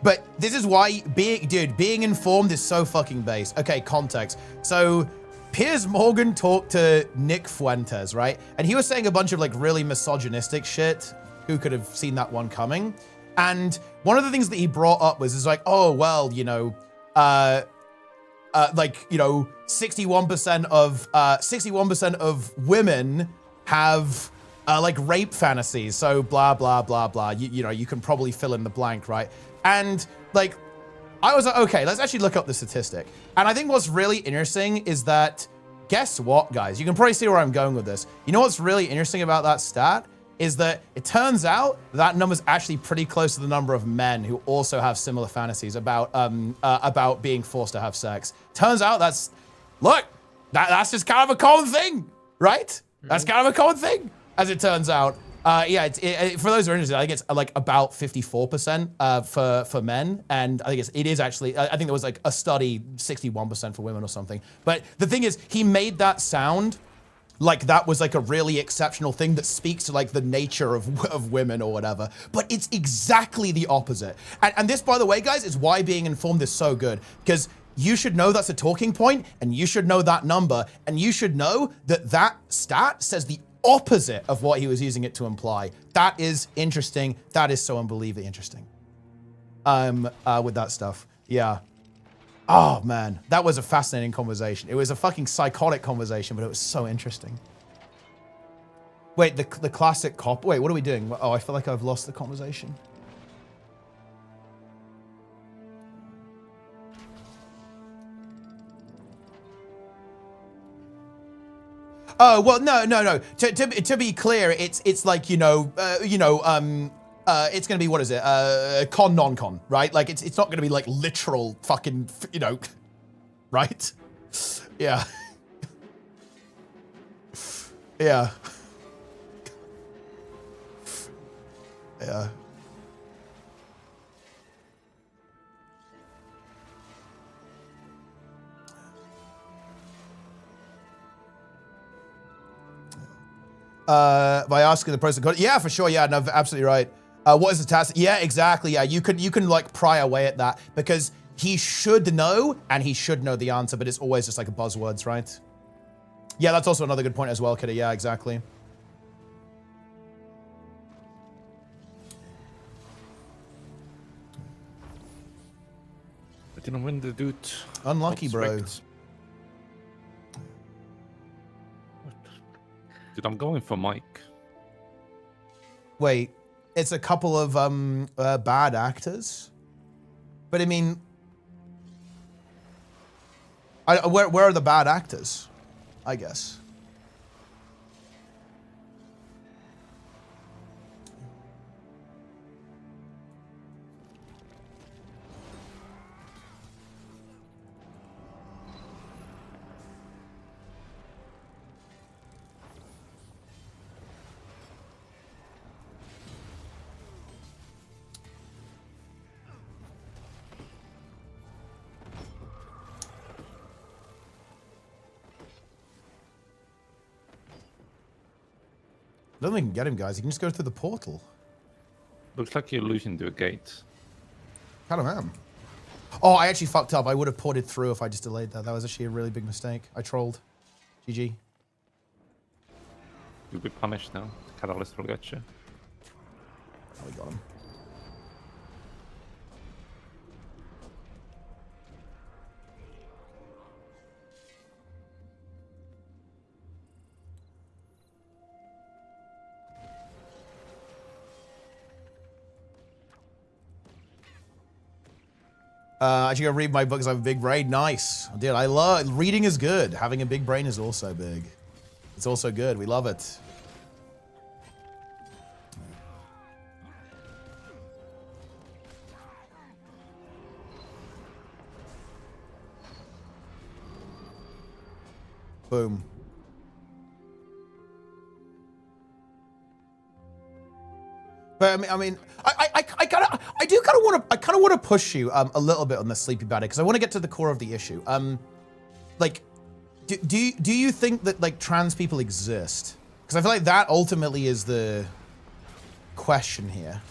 but this is why being informed is so fucking base. Okay, context. So Piers Morgan talked to Nick Fuentes, right? And he was saying a bunch of like really misogynistic shit. Who could have seen that one coming? And one of the things that he brought up was like, oh well, you know, 61% of women have like rape fantasies. So blah blah blah blah. You know, you can probably fill in the blank, right? And like, I was like, okay, let's actually look up the statistic. And I think what's really interesting is that, guess what, guys? You can probably see where I'm going with this. You know what's really interesting about that stat is that it turns out that number's actually pretty close to the number of men who also have similar fantasies about being forced to have sex. Turns out that's just kind of a common thing, right? That's kind of a common thing, as it turns out. Yeah, for those who are interested, I think it's like about 54% for men, and I think it is actually. I think there was like a study 61% for women or something. But the thing is, he made that sound like that was like a really exceptional thing that speaks to like the nature of women or whatever. But it's exactly the opposite. And this, by the way, guys, is why being informed is so good, because you should know that's a talking point, and you should know that number, and you should know that that stat says the opposite of what he was using it to imply. That is interesting. That is so unbelievably interesting. With that stuff. Yeah. Oh man, that was a fascinating conversation. It was a fucking psychotic conversation, but it was so interesting. Wait, the classic cop. Wait, what are we doing? Oh, I feel like I've lost the conversation. Oh well, no. To be clear, it's like it's gonna be, what is it? Con non-con, right? Like it's not gonna be like literal fucking, right? Yeah. Yeah. Yeah. By asking the person, yeah, for sure, yeah, no, absolutely right. What is the task? Yeah, exactly. Yeah, you can like pry away at that because he should know, and he should know the answer, but it's always just like a buzzwords, right? Yeah, that's also another good point as well, Kidder. Yeah, exactly. I didn't win the dude. Unlucky, bro. Dude, I'm going for Mike. Wait, it's a couple of bad actors, but I mean, where are the bad actors? I guess. I don't think we can get him, guys. He can just go through the portal. Looks like you're losing to a gate. Kind of am. Oh, I actually fucked up. I would have ported through if I just delayed that. That was actually a really big mistake. I trolled. GG. You'll be punished now. The catalyst will get you. Oh, we got him. I should go read my books. I have a big brain. Nice. Dude, I love reading is good. Having a big brain is also big. It's also good. We love it. Boom. But I mean, I do kind of want to push you a little bit on the Sleepy Baddie because I want to get to the core of the issue. Like, do you think that like trans people exist? Because I feel like that ultimately is the question here.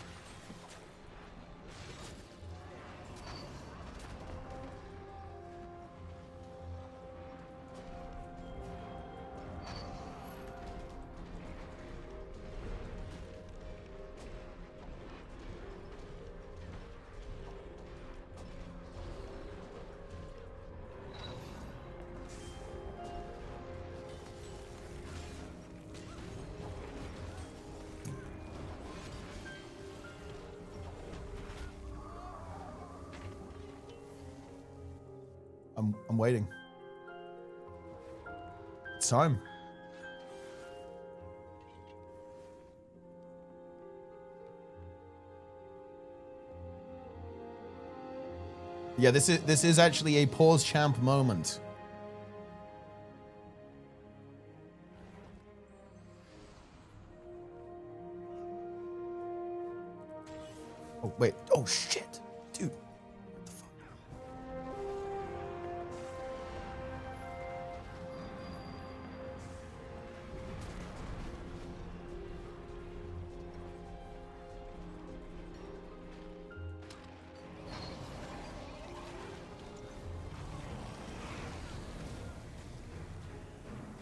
I'm waiting. It's time. Yeah, this is actually a pause champ moment. Oh wait. Oh shit. Dude.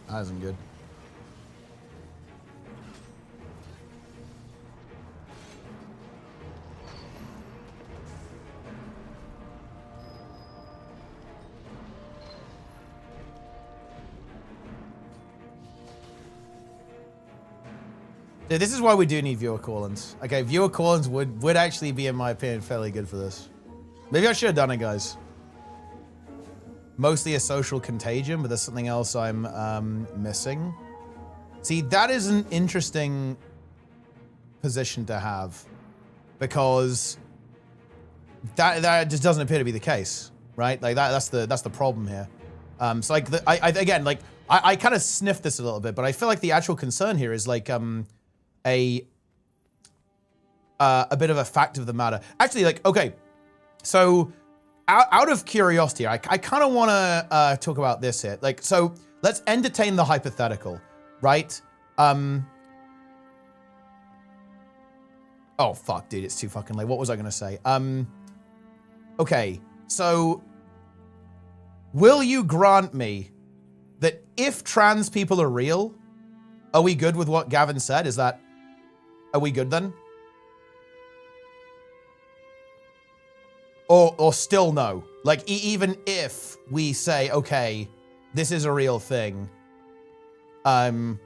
That isn't good. Yeah, this is why we do need viewer call-ins. Okay, viewer call-ins would actually be, in my opinion, fairly good for this. Maybe I should have done it, guys. Mostly a social contagion, but there's something else I'm missing. See, that is an interesting position to have because that just doesn't appear to be the case, right? Like that's the problem here. So like I kind of sniffed this a little bit, but I feel like the actual concern here is like a bit of a fact of the matter. Actually, like okay, so. Out of curiosity, I kind of want to talk about this here. Like, so let's entertain the hypothetical, right? Oh, fuck, dude, it's too fucking late. What was I going to say? Okay, so will you grant me that if trans people are real, are we good with what Gavin said? Are we good then? Or still no. Like, even if we say, okay, this is a real thing, do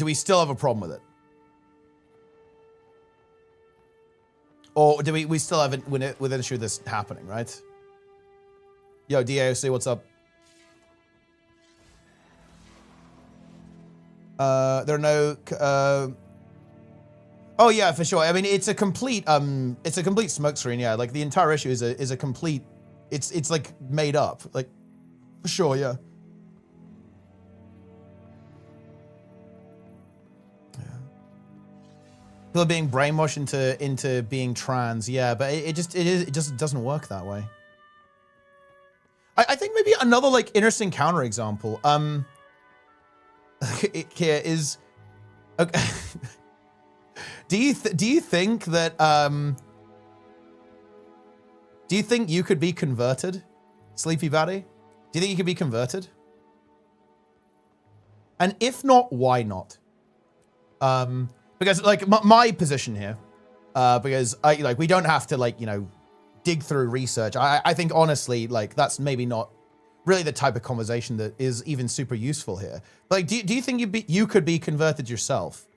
we still have a problem with it? Or do we still have with an issue with this happening, right? Yo, DAOC, what's up? There are no... Oh yeah, for sure. I mean, it's a complete smokescreen. Yeah, like the entire issue is a complete. It's like made up. Like, for sure. Yeah. People are being brainwashed into being trans. Yeah, but it just doesn't work that way. I think maybe another like interesting counterexample. Here is okay. Do you think that do you think you could be converted, Sleepy Baddie? Do you think you could be converted? And if not, why not? Because like my position here, because we don't have to dig through research. I think honestly that's maybe not really the type of conversation that is even super useful here. But like, do you think you could be converted yourself?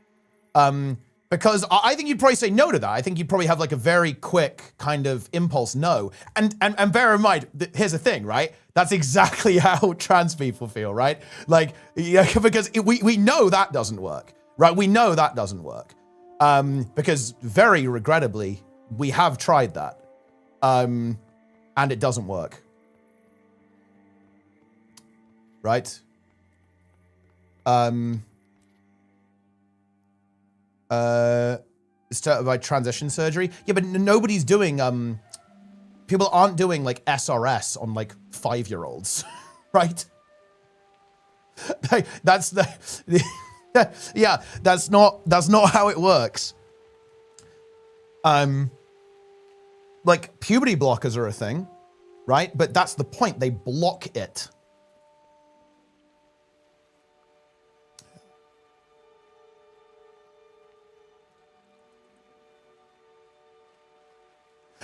Because I think you'd probably say no to that. I think you'd probably have like a very quick kind of impulse no. And bear in mind, here's the thing, right? That's exactly how trans people feel, right? Like, yeah, because we know that doesn't work, right? We know that doesn't work. Because very regrettably, we have tried that. And it doesn't work. Right? Started by transition surgery. Yeah, but nobody's doing, people aren't doing like SRS on like 5-year-olds, right? That's the, yeah, that's not how it works. Like puberty blockers are a thing, right? But that's the point, they block it.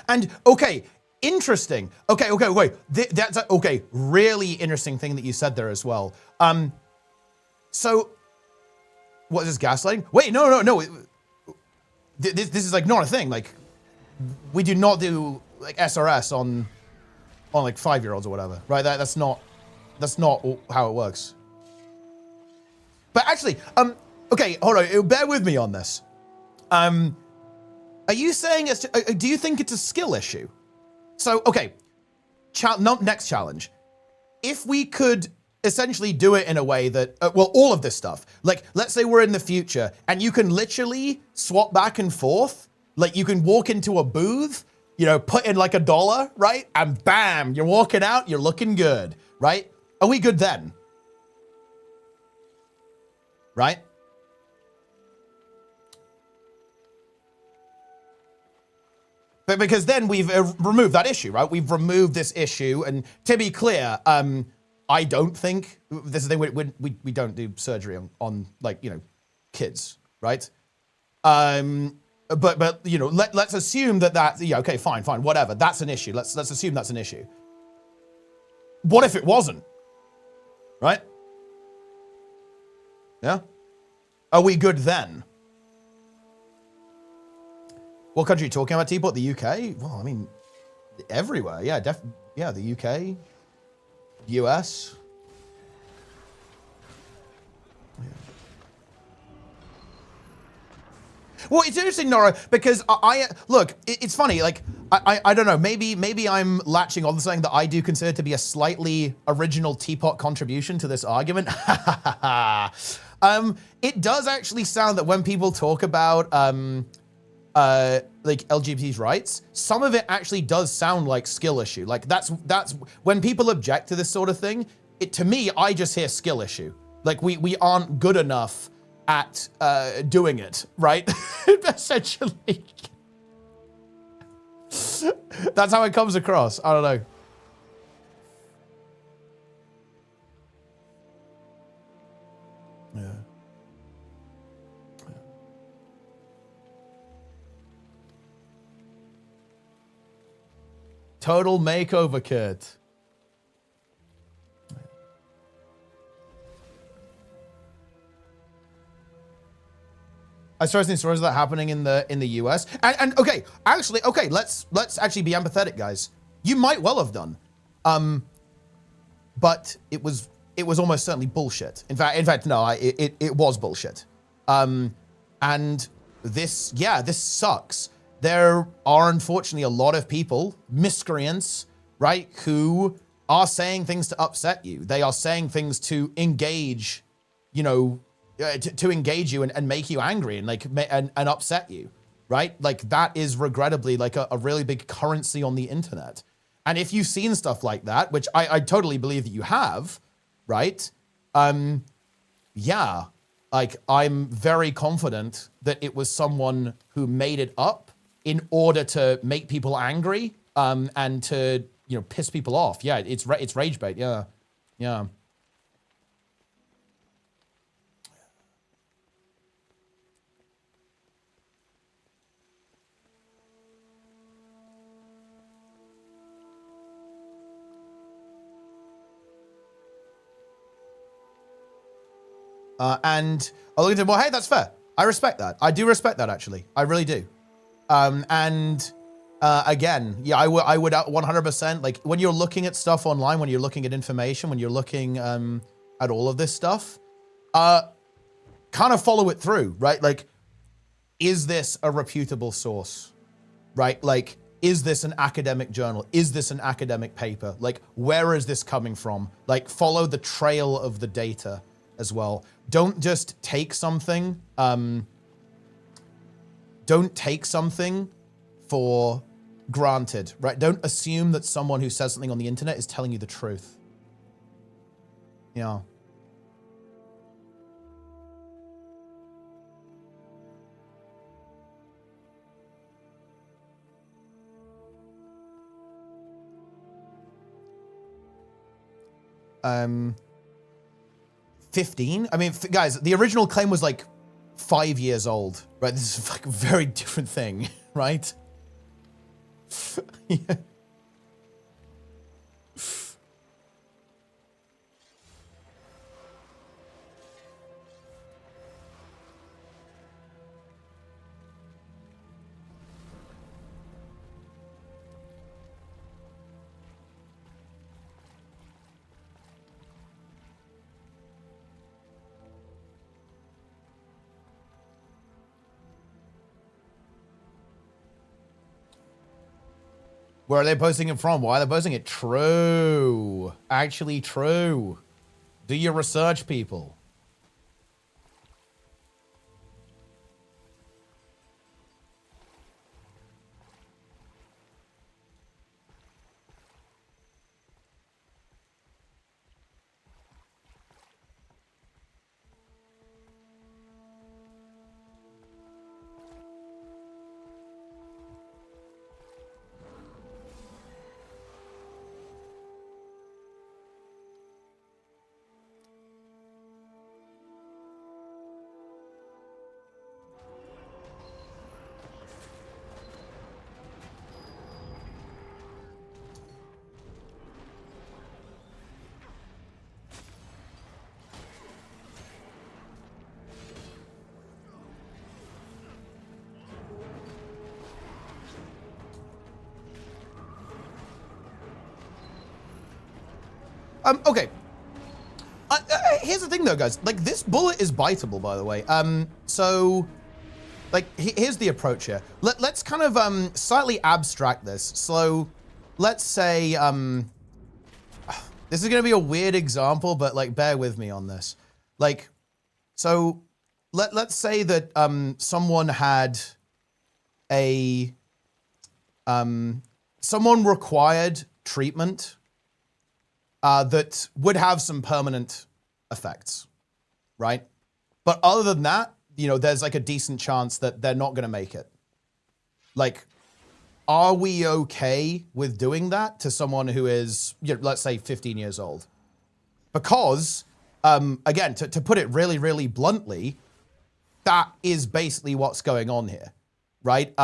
And okay, interesting. Okay, wait. That's okay. Really interesting thing that you said there as well. So, what is this, gaslighting? Wait, no. This is like not a thing. Like, we do not do like SRS on like 5-year-olds or whatever, right? That's not how it works. But actually, okay, hold on. Bear with me on this. Are you saying do you think it's a skill issue? So, okay, next challenge. If we could essentially do it in a way that, well, all of this stuff, like, let's say we're in the future and you can literally swap back and forth. Like, you can walk into a booth, you know, put in like $1, right? And bam, you're walking out, you're looking good, right? Are we good then? Right? But because then we've removed that issue, right? We've removed this issue. And to be clear, I don't think, this is the thing, we don't do surgery on like, you know, kids, right? But you know, let's assume that, yeah, okay, fine, whatever. That's an issue. Let's assume that's an issue. What if it wasn't? Right? Yeah? Are we good then? What country are you talking about, Teapot? The UK? Well, I mean, everywhere. Yeah, yeah, the UK, US. Yeah. Well, it's interesting, Nora, because look, it's funny. Like, I don't know. Maybe I'm latching on to something that I do consider to be a slightly original Teapot contribution to this argument. It does actually sound that when people talk about like LGBT's rights, some of it actually does sound like skill issue. Like that's when people object to this sort of thing, to me, I just hear skill issue. Like we aren't good enough at doing it, right? Essentially. That's how it comes across. I don't know. Yeah. Total makeover kit. I started seeing stories of that happening in the US. And okay, actually, okay, let's actually be empathetic, guys. You might well have done. But it was almost certainly bullshit. In fact, no, it was bullshit. And this sucks. There are unfortunately a lot of people, miscreants, right, who are saying things to upset you. They are saying things to engage, you know, to engage you and make you angry and like and upset you, right? Like that is regrettably like a really big currency on the internet. And if you've seen stuff like that, which I totally believe that you have, right? Yeah, like I'm very confident that it was someone who made it up in order to make people angry, and to, you know, piss people off. Yeah, it's rage bait. Yeah, yeah. And I look at it, well, hey, that's fair. I respect that. I do respect that, actually. I really do. Again, yeah, I would 100%, like, when you're looking at stuff online, when you're looking at information, when you're looking at all of this stuff, kind of follow it through, right? Like, is this a reputable source, right? Like, is this an academic journal? Is this an academic paper? Like, where is this coming from? Like, follow the trail of the data as well. Don't just take something, for granted, right? Don't assume that someone who says something on the internet is telling you the truth. Yeah. Um, 15? I mean, guys, the original claim was like 5 years old, right? This is like a very different thing, right? Yeah. Where are they posting it from? Why are they posting it? True. Actually true. Do your research, people. Okay. Here's the thing, though, guys. Like, this bullet is biteable, by the way. So, like, here's the approach here. Let's kind of slightly abstract this. So, let's say, this is going to be a weird example, but, like, bear with me on this. Like, so, let's say that someone had a, someone required treatment that would have some permanent effects, right? But other than that, you know, there's like a decent chance that they're not going to make it. Like, are we okay with doing that to someone who is, you know, let's say 15 years old? Because, again, to put it really, really bluntly, that is basically what's going on here, right?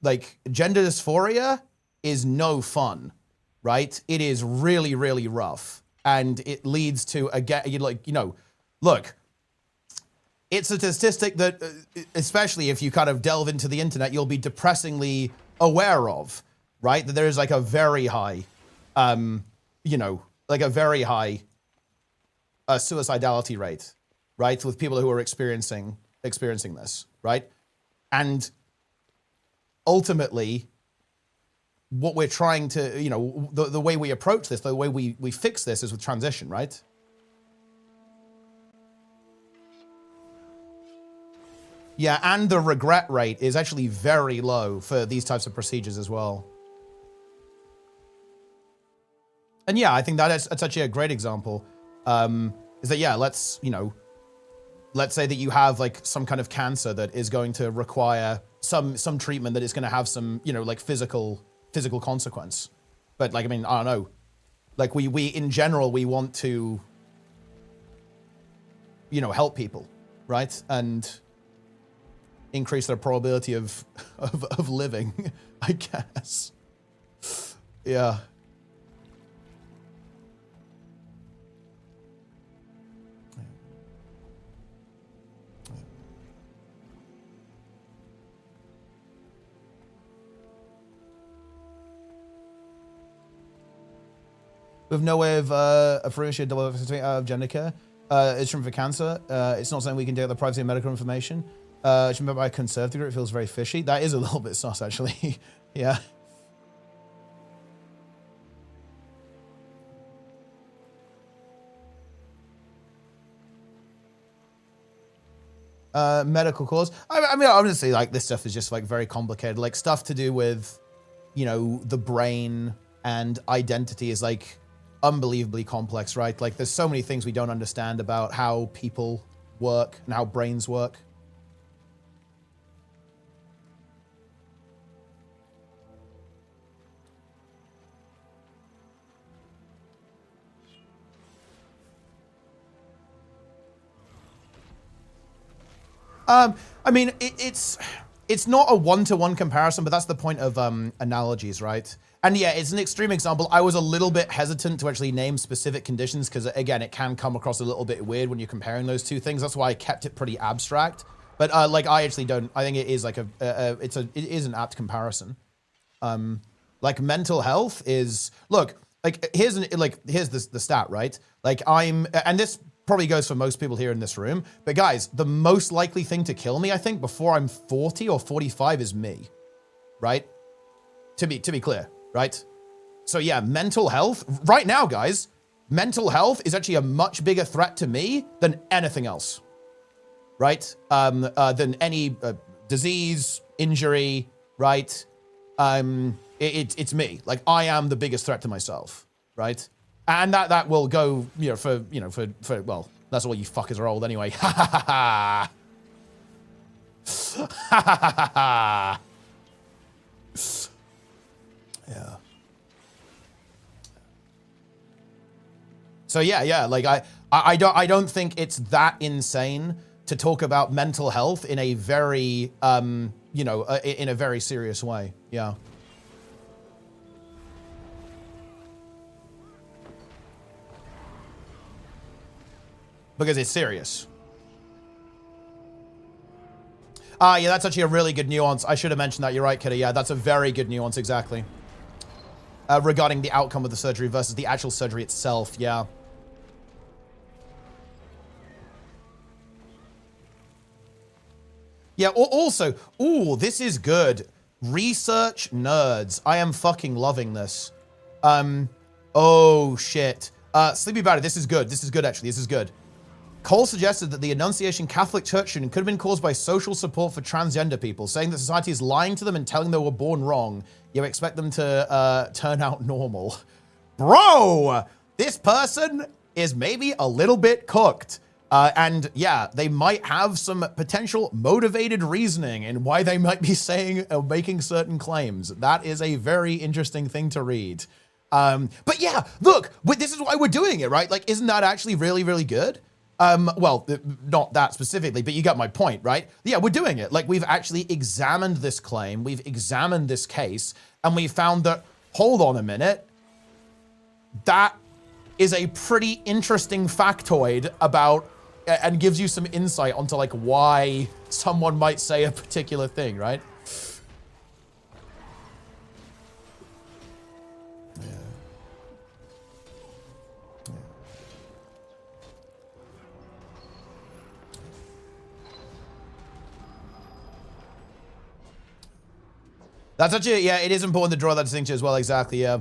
Like, gender dysphoria is no fun. Right? It is really, really rough. And it leads to, again, look, it's a statistic that, especially if you kind of delve into the internet, you'll be depressingly aware of, right? That there is like a very high, like a very high suicidality rate, right? With people who are experiencing this, right? And ultimately, what we're trying to, you know, the way we approach this, the way we fix this is with transition, right? Yeah, and the regret rate is actually very low for these types of procedures as well. And yeah, I think that's actually a great example. Is that, yeah, let's say that you have like some kind of cancer that is going to require some treatment that is going to have some, you know, like physical consequence. But like, I mean, I don't know. Like we in general, we want to, you know, help people, right? And increase their probability of living, I guess. Yeah. With no way of appreciating double of gender care. It's from for cancer. It's not something we can do with the privacy of medical information. It's made by a conservative group. It feels very fishy. That is a little bit sus, actually. Yeah. Medical cause. I mean, honestly, like, this stuff is just, like, very complicated. Like, stuff to do with, you know, the brain and identity is, like, unbelievably complex, right? Like, there's so many things we don't understand about how people work and how brains work. I mean, it's not a one-to-one comparison, but that's the point of analogies, right? And yeah, it's an extreme example. I was a little bit hesitant to actually name specific conditions because, again, it can come across a little bit weird when you're comparing those two things. That's why I kept it pretty abstract. But like, I actually don't. I think it is like it is an apt comparison. Like, mental health is, look, like, here's the stat, right? Like, and this probably goes for most people here in this room, but guys, the most likely thing to kill me, I think, before I'm 40 or 45 is me, right? To be clear, right? So yeah, mental health, right now, guys, mental health is actually a much bigger threat to me than anything else, right? Than any disease, injury, right? It's me. Like, I am the biggest threat to myself, right? And that will go, for well, that's all you fuckers are old anyway. Ha ha ha ha. Ha ha ha ha. Yeah. So yeah, like I don't think it's that insane to talk about mental health in a very in a very serious way. Yeah. Because it's serious. Yeah, that's actually a really good nuance. I should have mentioned that. You're right, Kidder. Yeah, that's a very good nuance, exactly. Regarding the outcome of the surgery versus the actual surgery itself, yeah. Yeah, also, ooh, this is good. Research nerds. I am fucking loving this. Oh, shit. Sleepy Batty, this is good. This is good, actually. This is good. Cole suggested that the Annunciation Catholic Church shooting could have been caused by social support for transgender people, saying that society is lying to them and telling them they were born wrong. You expect them to turn out normal. Bro, this person is maybe a little bit cooked. And yeah, they might have some potential motivated reasoning in why they might be saying or making certain claims. That is a very interesting thing to read. But yeah, look, this is why we're doing it, right? Like, isn't that actually really, really good? Well, not that specifically, but you got my point, right? Yeah, we're doing it. Like, we've actually examined this claim, we've examined this case, and we found that, hold on a minute, that is a pretty interesting factoid about, and gives you some insight onto, like, why someone might say a particular thing, right? That's actually, yeah, it is important to draw that distinction as well, exactly, yeah.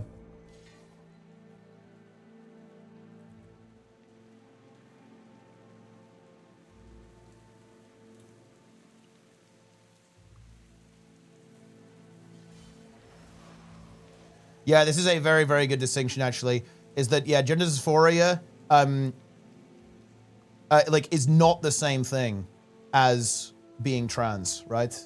Yeah, this is a very, very good distinction, actually, is that, yeah, gender dysphoria, like, is not the same thing as being trans, right?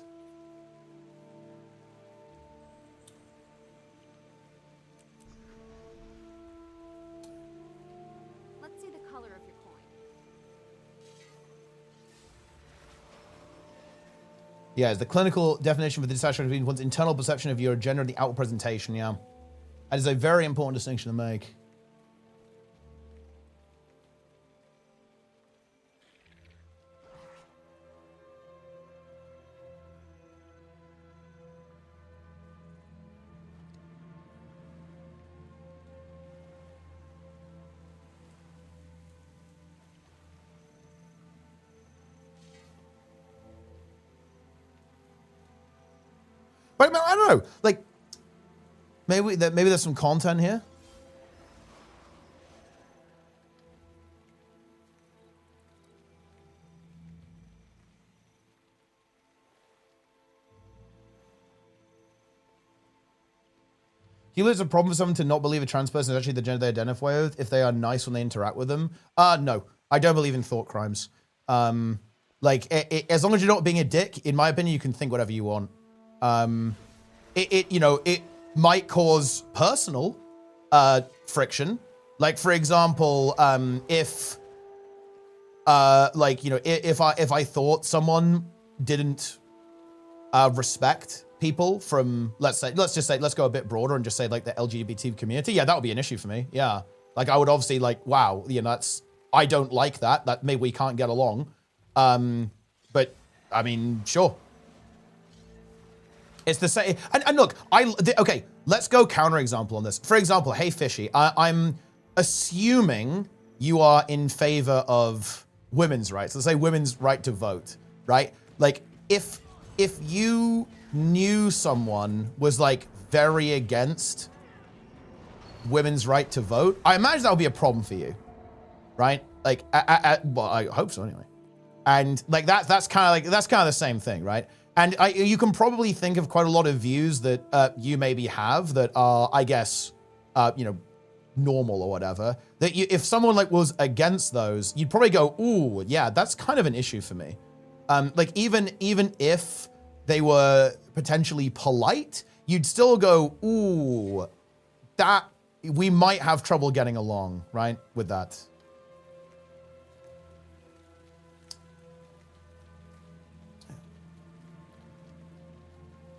Yeah, it's the clinical definition for the distinction between one's internal perception of your gender and the outward presentation, yeah. That is a very important distinction to make. But I don't know. Like, maybe there's some content here. You lose a problem for someone to not believe a trans person is actually the gender they identify with if they are nice when they interact with them. No, I don't believe in thought crimes. Like, as long as you're not being a dick, in my opinion, you can think whatever you want. You know, it might cause personal friction. Like, for example, if like, you know, if I thought someone didn't respect people from, let's go a bit broader and just say like the LGBT community, yeah, that would be an issue for me. Yeah, like I would obviously like, wow, you know, I don't like that. That maybe we can't get along. But I mean, sure. It's the same. And look, okay, let's go counterexample on this. For example, hey Fishy, I'm assuming you are in favor of women's rights. Let's say women's right to vote, right? Like if you knew someone was like very against women's right to vote, I imagine that would be a problem for you, right? Like, well, I hope so anyway. And like that's kind of the same thing, right? And you can probably think of quite a lot of views that you maybe have that are, I guess, you know, normal or whatever. That if someone like was against those, you'd probably go, ooh, yeah, that's kind of an issue for me. Like even if they were potentially polite, you'd still go, ooh, that we might have trouble getting along, right, with that.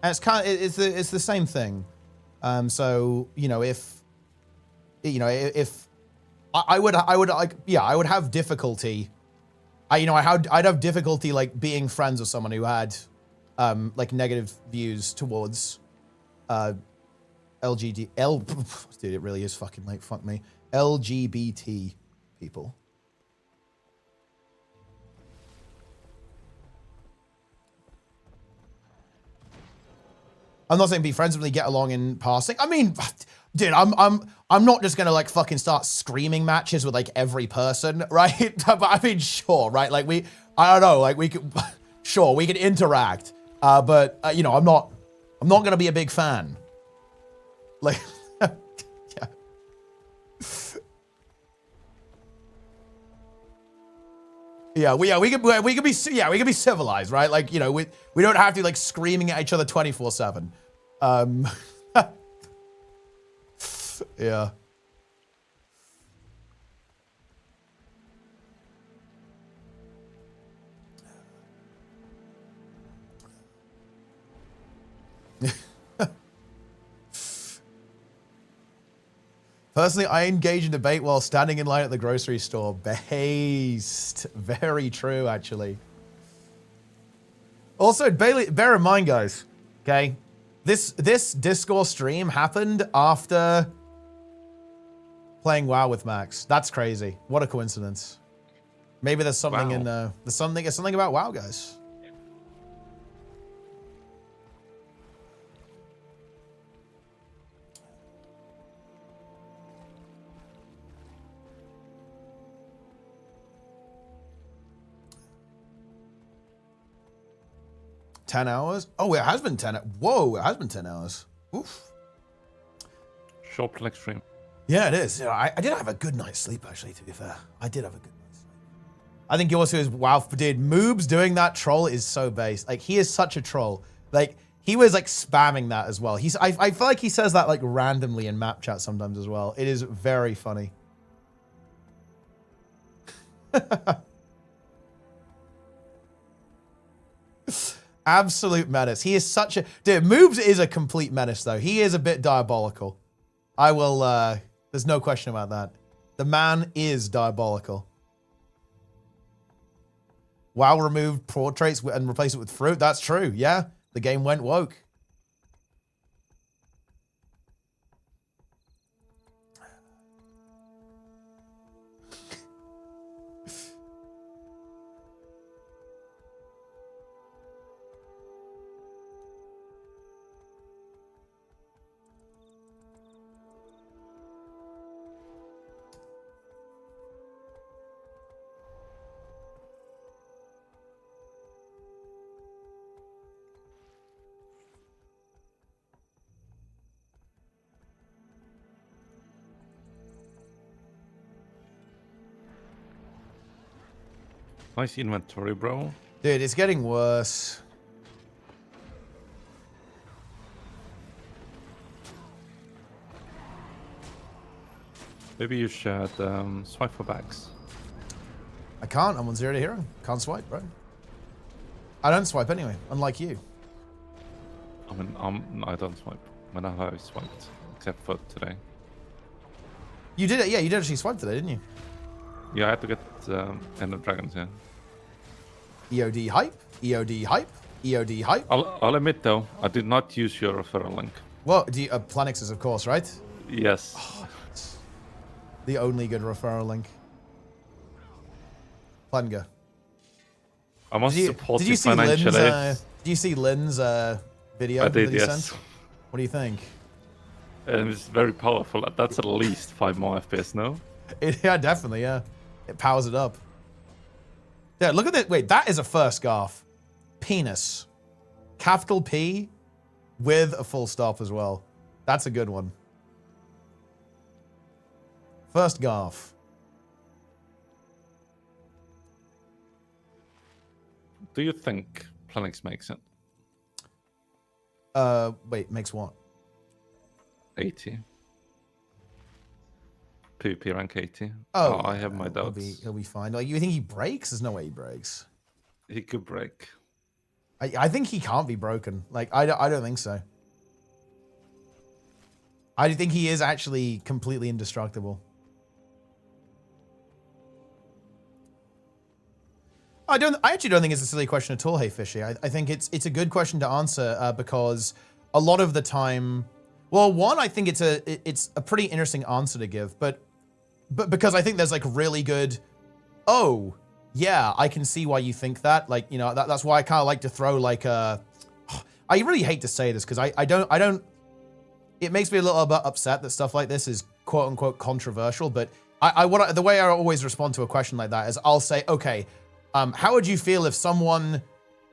And it's kind of, it's the same thing. So, you know, if I would like, yeah, I would have difficulty. I'd have difficulty like being friends with someone who had like negative views towards dude, it really is fucking late, fuck me. LGBT people. I'm not saying be friends with me, get along in passing. I mean, dude, I'm not just gonna like fucking start screaming matches with like every person, right? But I mean, sure, right? Like I don't know, like we could, sure, we can interact. But you know, I'm not gonna be a big fan. Like, yeah. Yeah, we could be civilized, right? Like, you know, we don't have to be like screaming at each other 24/7. Yeah. Personally, I engage in debate while standing in line at the grocery store. Based. Very true, actually. Also, bear in mind, guys, okay? This Discourse stream happened after playing WoW with Max. That's crazy. What a coincidence. Maybe there's something in there's something about WoW, guys. $10 hours? Oh, it has been 10. Whoa, it has been 10 hours. Oof. Short flex stream. Yeah, it is. You know, I did have a good night's sleep, actually, to be fair. I did have a good night's sleep. I think yours is, wow, dude, Moobs doing that troll is so base. Like, he is such a troll. Like, he was, like, spamming that as well. I feel like he says that, like, randomly in map chat sometimes as well. It is very funny. Absolute menace. He is such a... Dude, Moobs is a complete menace, though. He is a bit diabolical. I will... there's no question about that. The man is diabolical. WoW removed portraits and replaced it with fruit. That's true, yeah. The game went woke. Nice inventory, bro. Dude, it's getting worse. Maybe you should swipe for bags. I can't. I'm on 0 to hero. Can't swipe, bro. I don't swipe anyway, unlike you. I mean, I don't swipe. When I have swiped, except for today. You did it, yeah. You did actually swipe today, didn't you? Yeah, I had to get End of Dragons, yeah. EOD hype, EOD hype, EOD hype. I'll admit though, I did not use your referral link. Well, Planix's, of course, right? Yes. Oh, the only good referral link. Plunger. I must support did you see financially. Lynn's, did you see Lynn's video I did, that he yes. sent? What do you think? And it's very powerful. That's at least 5 more FPS, no? Yeah, definitely, yeah. It powers it up. Yeah, look at that. Wait, that is a first scarf. Penis. Capital P with a full stop as well. That's a good one. First Garf. Do you think Planix makes it? Wait, makes what? 80. PvP rank 80. Oh, I have my doubts. He'll be fine. Like, you think he breaks? There's no way he breaks. He could break. I think he can't be broken. Like, I don't think so. I think he is actually completely indestructible. I actually don't think it's a silly question at all, Hey Fishy. I think it's a good question to answer because a lot of the time, well, one, I think it's a pretty interesting answer to give, but because I think there's like really good, oh yeah, I can see why you think that. Like, you know, that's why I kind of like to throw like a, I really hate to say this because I don't, it makes me a little bit upset that stuff like this is quote unquote controversial, but the way I always respond to a question like that is I'll say, okay, how would you feel if someone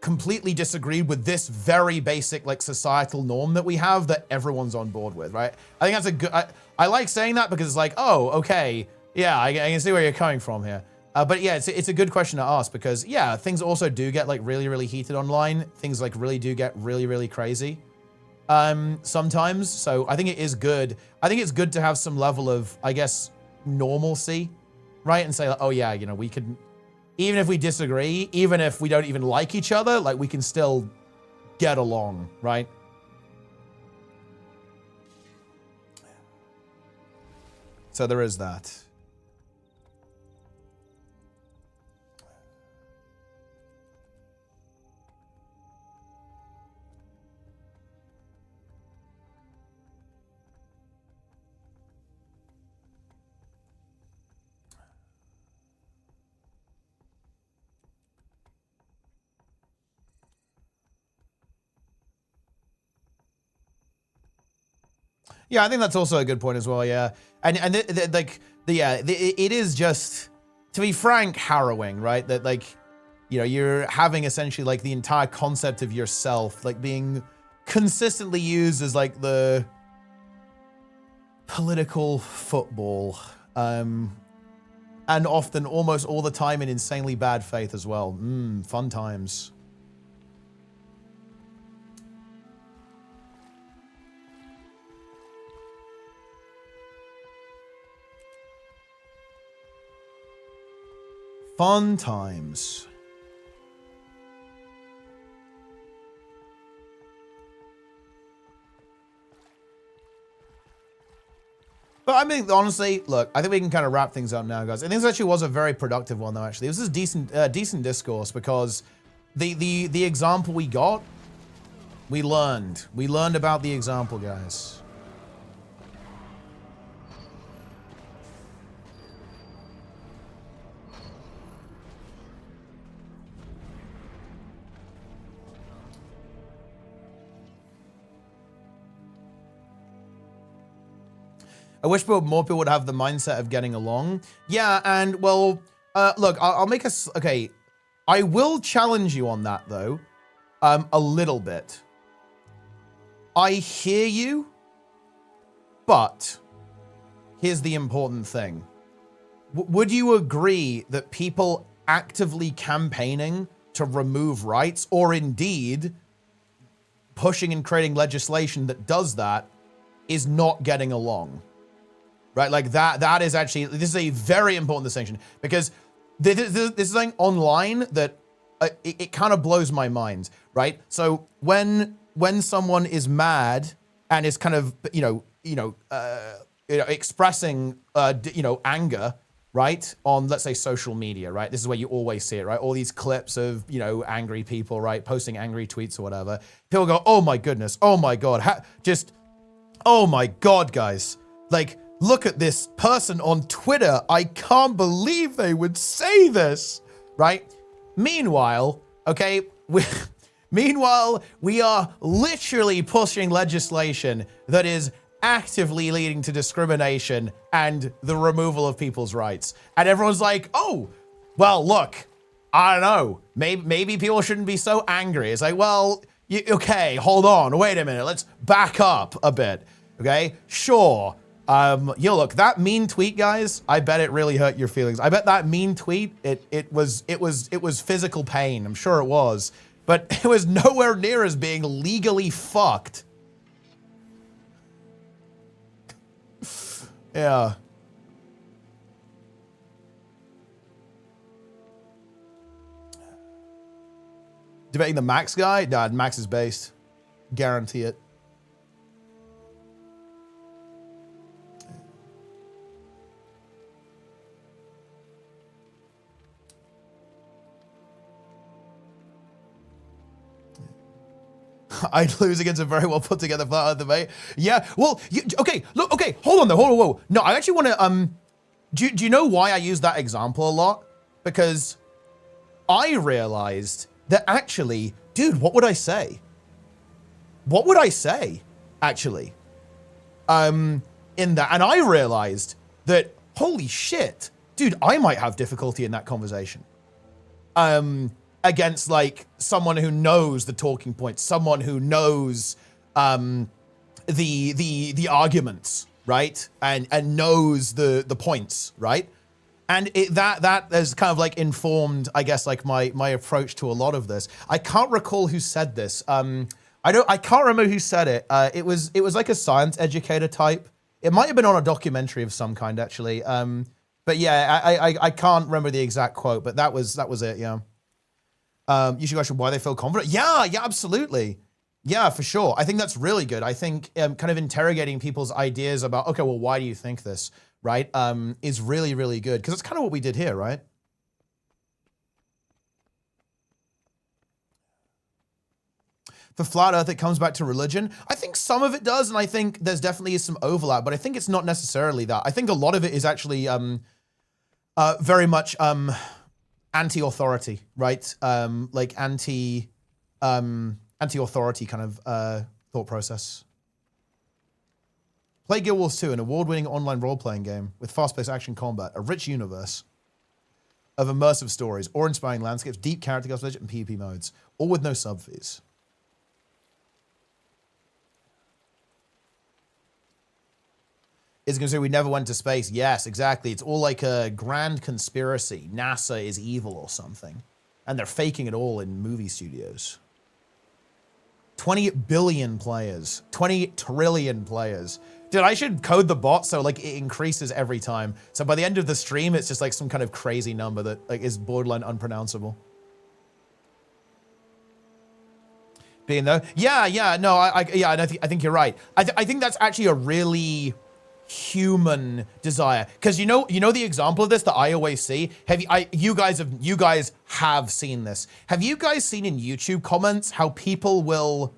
completely disagreed with this very basic like societal norm that we have that everyone's on board with, right? I think that's a good, I like saying that because it's like, oh, okay, yeah, I can see where you're coming from here. But yeah, it's a good question to ask because yeah, things also do get like really, really heated online. Things like really do get really, really crazy sometimes. So I think it is good. I think it's good to have some level of, I guess, normalcy, right? And say, like, oh yeah, you know, we could, even if we disagree, even if we don't even like each other, like we can still get along, right? So there is that. Yeah, I think that's also a good point as well. Yeah, and it is just, to be frank, harrowing, right? That like, you know, you're having essentially like the entire concept of yourself like being consistently used as like the political football, and often almost all the time in insanely bad faith as well. Fun times. Fun times. But I mean, honestly, look, I think we can kind of wrap things up now, guys. I think this actually was a very productive one, though, actually. This is decent discourse because the example we got, we learned. We learned about the example, guys. I wish more people would have the mindset of getting along. Yeah, and well, look, I'll make us, okay, I will challenge you on that though, a little bit. I hear you, but here's the important thing. Would you agree that people actively campaigning to remove rights, or indeed pushing and creating legislation that does that, is not getting along, right? Like that is actually, this is a very important distinction, because this is something online that it kind of blows my mind, right? So when someone is mad and is kind of, expressing, anger, right? On, let's say, social media, right? This is where you always see it, right? All these clips of, angry people, right? Posting angry tweets or whatever. People go, oh my goodness, oh my God, oh my God, guys. Like, look at this person on Twitter. I can't believe they would say this, right? Meanwhile, okay, we are literally pushing legislation that is actively leading to discrimination and the removal of people's rights. And everyone's like, oh, well, look, I don't know. Maybe people shouldn't be so angry. It's like, well, okay, hold on, wait a minute. Let's back up a bit, okay? Sure. Look, that mean tweet, guys, I bet it really hurt your feelings. I bet that mean tweet, it was physical pain. I'm sure it was. But it was nowhere near as being legally fucked. Yeah. Debating the Max guy? Nah, Max is based. Guarantee it. I'd lose against a very well put together flat earther, mate. Yeah, well, okay, look, okay, hold on though, hold on, whoa. No, I actually want to, do you know why I use that example a lot? Because I realized that actually, dude, what would I say? What would I say, actually? In that, and I realized that, holy shit, dude, I might have difficulty in that conversation. Against like someone who knows the talking points, someone who knows the arguments, right? And knows the points, right? And that has kind of like informed, I guess, like my approach to a lot of this. I can't recall who said this. I can't remember who said it. It was like a science educator type. It might have been on a documentary of some kind, actually. But yeah, I can't remember the exact quote, but that was it. Yeah. You should question why they feel confident. Yeah, absolutely. Yeah, for sure. I think that's really good. I think kind of interrogating people's ideas about, okay, well, why do you think this, right? Is really, really good. Because it's kind of what we did here, right? For Flat Earth, it comes back to religion. I think some of it does, and I think there's definitely some overlap, but I think it's not necessarily that. I think a lot of it is actually very much anti-authority, right? Like anti-authority kind of thought process. Play Guild Wars 2, an award-winning online role-playing game with fast-paced action combat, a rich universe of immersive stories, awe-inspiring landscapes, deep character customization, and PvP modes, all with no sub-fees. Is going to say we never went to space. Yes, exactly. It's all like a grand conspiracy. NASA is evil or something. And they're faking it all in movie studios. 20 billion players. 20 trillion players. Dude, I should code the bot so like it increases every time. So by the end of the stream, it's just like some kind of crazy number that like is borderline unpronounceable. Being though, yeah, no, I think you're right. I think that's actually a really human desire, because you know the example of this that I always see. You guys have seen this. Have you guys seen in YouTube comments how people will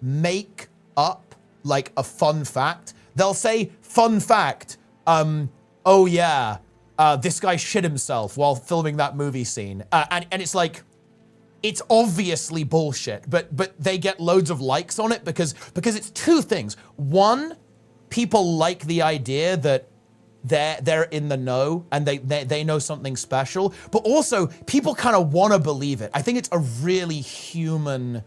make up like a fun fact? They'll say, fun fact, oh yeah, this guy shit himself while filming that movie scene, and it's like, it's obviously bullshit, but they get loads of likes on it because it's two things. One, people like the idea that they're in the know and they know something special, but also people kind of want to believe it. I think it's a really human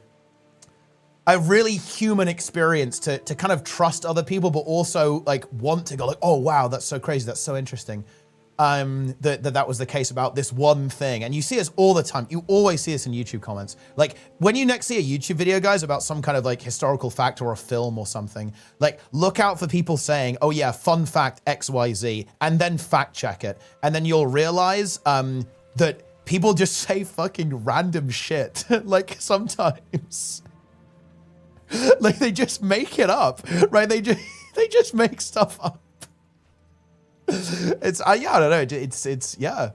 experience to kind of trust other people, but also like want to go like, oh wow, that's so crazy, that's so interesting. that was the case about this one thing. And you see us all the time. You always see us in YouTube comments. Like when you next see a YouTube video, guys, about some kind of like historical fact or a film or something, like look out for people saying, oh yeah, fun fact XYZ, and then fact check it. And then you'll realize that people just say fucking random shit. Like sometimes. Like they just make it up, right? They just make stuff up. It's yeah, I don't know. It's yeah.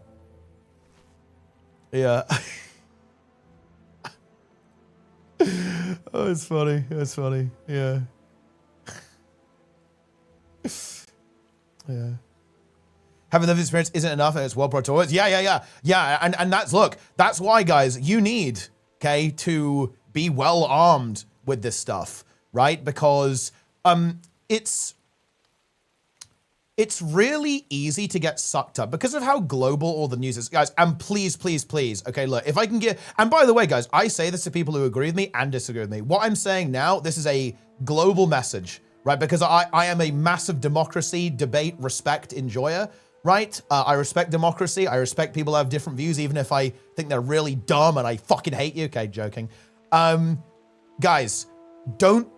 Oh, it's funny. It's funny. Yeah. Yeah. Having lived experience isn't enough, and it's well brought towards. Yeah. And that's why, guys, you need to be well armed with this stuff, right? Because it's really easy to get sucked up because of how global all the news is, guys. And please, okay, look, if I can get, and by the way, guys, I say this to people who agree with me and disagree with me. What I'm saying now, this is a global message, right? Because I am a massive democracy, debate, respect enjoyer, right? I respect democracy. I respect people who have different views, even if I think they're really dumb and I fucking hate you. Okay, joking. Guys, don't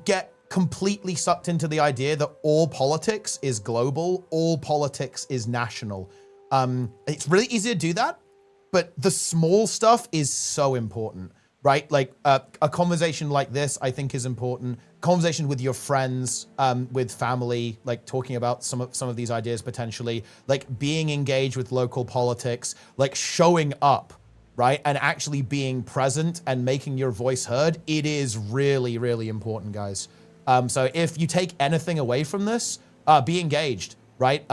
get completely sucked into the idea that all politics is global, all politics is national. It's really easy to do that, but the small stuff is so important, right? Like a conversation like this, I think is important. Conversation with your friends, with family, like talking about some of these ideas potentially, like being engaged with local politics, like showing up, right? And actually being present and making your voice heard. It is really, really important, guys. So if you take anything away from this, be engaged, right?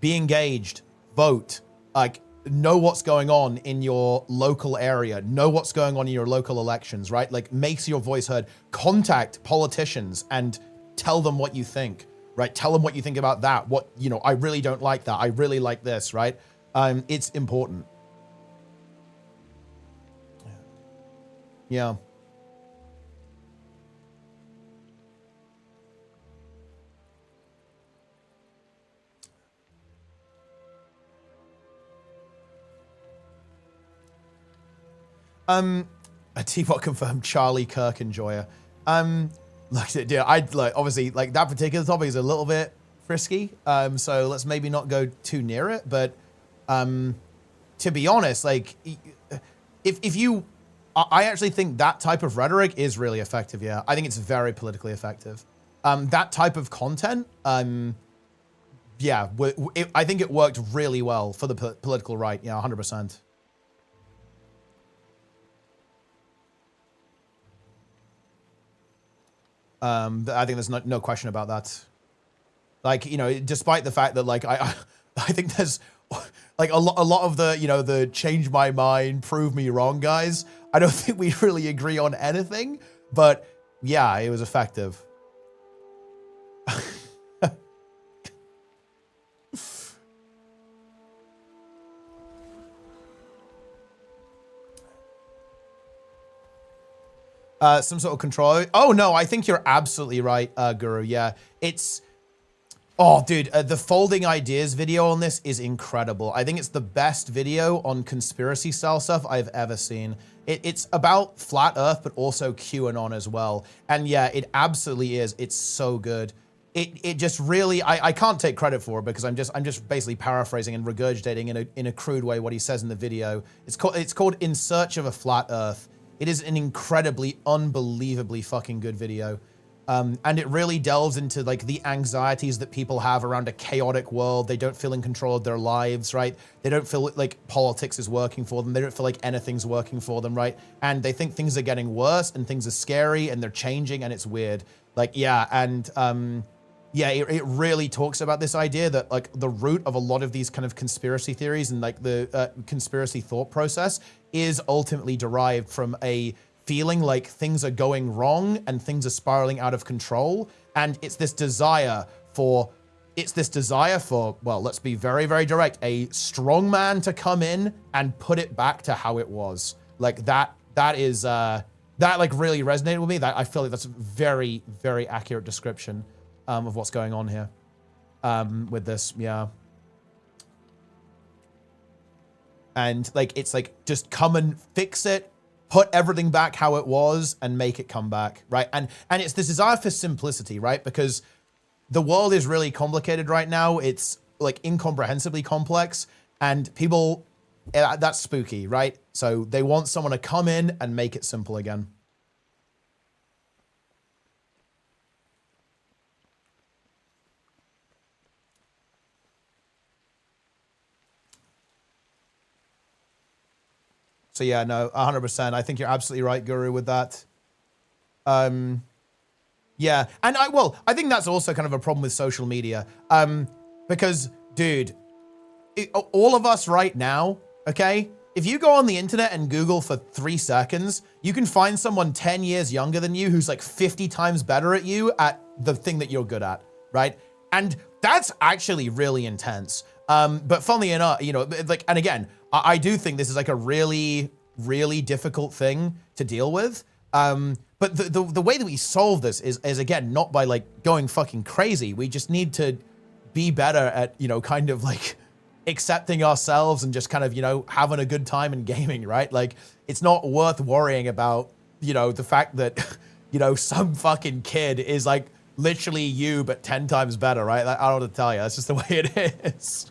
Be engaged, vote, like know what's going on in your local area, know what's going on in your local elections, right? Like make your voice heard, contact politicians and tell them what you think, right? Tell them what you think about that. What, you know, I really don't like that. I really like this, right? It's important. Yeah. A Teapot confirmed Charlie Kirk enjoyer. Like, dude, obviously, like that particular topic is a little bit frisky. So let's maybe not go too near it. But to be honest, like, if you, I actually think that type of rhetoric is really effective. Yeah, I think it's very politically effective. That type of content, yeah, I think it worked really well for the political right. Yeah, 100%. I think there's no question about that. Like, you know, despite the fact that like I think there's like a lot of the, you know, the change my mind, prove me wrong guys. I don't think we really agree on anything, but yeah, it was effective. Some sort of control. Oh no, I think you're absolutely right, Guru. Yeah, it's, oh dude, the folding ideas video on this is incredible. I think it's the best video on conspiracy style stuff I've ever seen. It's about flat earth, but also QAnon as well. And yeah, it absolutely is. It's so good. It just really, I can't take credit for it because I'm just basically paraphrasing and regurgitating in a crude way what he says in the video. It's called In Search of a Flat Earth. It is an incredibly, unbelievably fucking good video. And it really delves into like the anxieties that people have around a chaotic world. They don't feel in control of their lives, right? They don't feel like politics is working for them. They don't feel like anything's working for them, right? And they think things are getting worse and things are scary and they're changing and it's weird. Like, yeah, and yeah, it really talks about this idea that like the root of a lot of these kind of conspiracy theories and like the conspiracy thought process is ultimately derived from a feeling like things are going wrong and things are spiraling out of control. And it's this desire for, well, let's be very, very direct, a strong man to come in and put it back to how it was. Like that is, that like really resonated with me. That I feel like that's a very, very accurate description of what's going on here with this. Yeah. And like, it's like, just come and fix it, put everything back how it was and make it come back, right? And it's this desire for simplicity, right? Because the world is really complicated right now. It's like incomprehensibly complex, and people, that's spooky, right? So they want someone to come in and make it simple again. So yeah, no, 100%. I think you're absolutely right, Guru, with that. Yeah, and I think that's also kind of a problem with social media. Because, dude, all of us right now, okay? If you go on the internet and Google for 3 seconds, you can find someone 10 years younger than you who's like 50 times better at you at the thing that you're good at, right? And that's actually really intense. But funnily enough, you know, like, and again, I do think this is like a really, really difficult thing to deal with. But the way that we solve this is again, not by like going fucking crazy. We just need to be better at, you know, kind of like accepting ourselves and just kind of, you know, having a good time in gaming, right? Like, it's not worth worrying about, you know, the fact that, you know, some fucking kid is like literally you, but 10 times better, right? Like, I don't know what to tell you. That's just the way it is.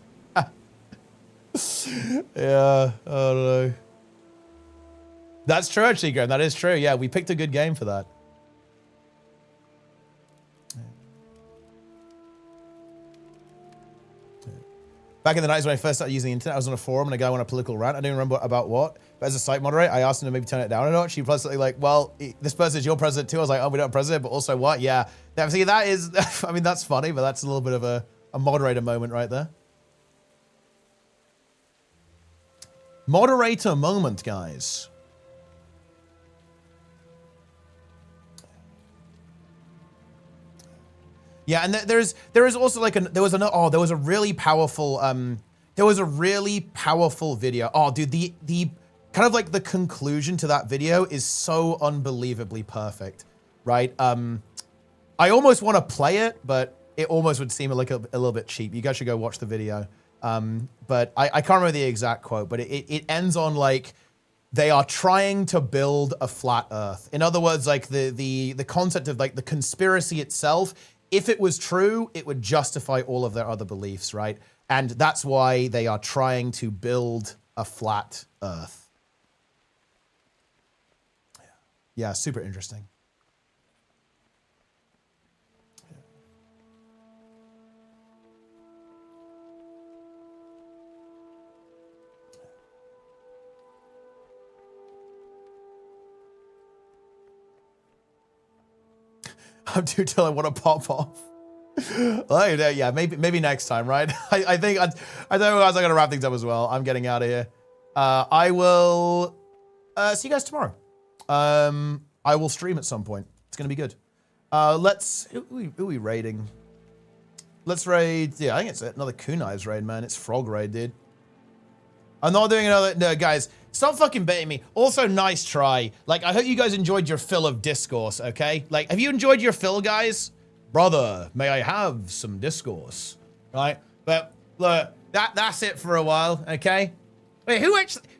Yeah, I don't know. That's true, actually, Graham. That is true. Yeah, we picked a good game for that. Back in the 90s when I first started using the internet, I was on a forum and a guy went on a political rant. I don't remember about what, but as a site moderator, I asked him to maybe turn it down a notch. He pleasantly like, well, this person is your president too. I was like, oh, we don't have a president, but also what? Yeah. See, that is, I mean, that's funny, but that's a little bit of a moderator moment right there. Moderator moment, guys. Yeah, and there is also like there was a really powerful video. Oh, dude, the kind of like the conclusion to that video is so unbelievably perfect, right? I almost want to play it, but it almost would seem like a little bit cheap. You guys should go watch the video. But I can't remember the exact quote, but it ends on like, they are trying to build a flat Earth. In other words, like the concept of like the conspiracy itself, if it was true, it would justify all of their other beliefs, right? And that's why they are trying to build a flat Earth. Yeah, super interesting. I'm too till I want to pop off. Well, yeah, maybe next time, right? I think I don't know guys, I gotta wrap things up as well. I'm getting out of here. I will see you guys tomorrow. I will stream at some point. It's gonna be good. Who are we raiding? Let's raid. Yeah, I think it's another Kunai's raid, man. It's Frog raid, dude. I'm not doing another. No, guys, stop fucking baiting me. Also, nice try. Like, I hope you guys enjoyed your fill of discourse, okay? Like, have you enjoyed your fill, guys? Brother, may I have some discourse? Right? But look, that's it for a while, okay? Wait,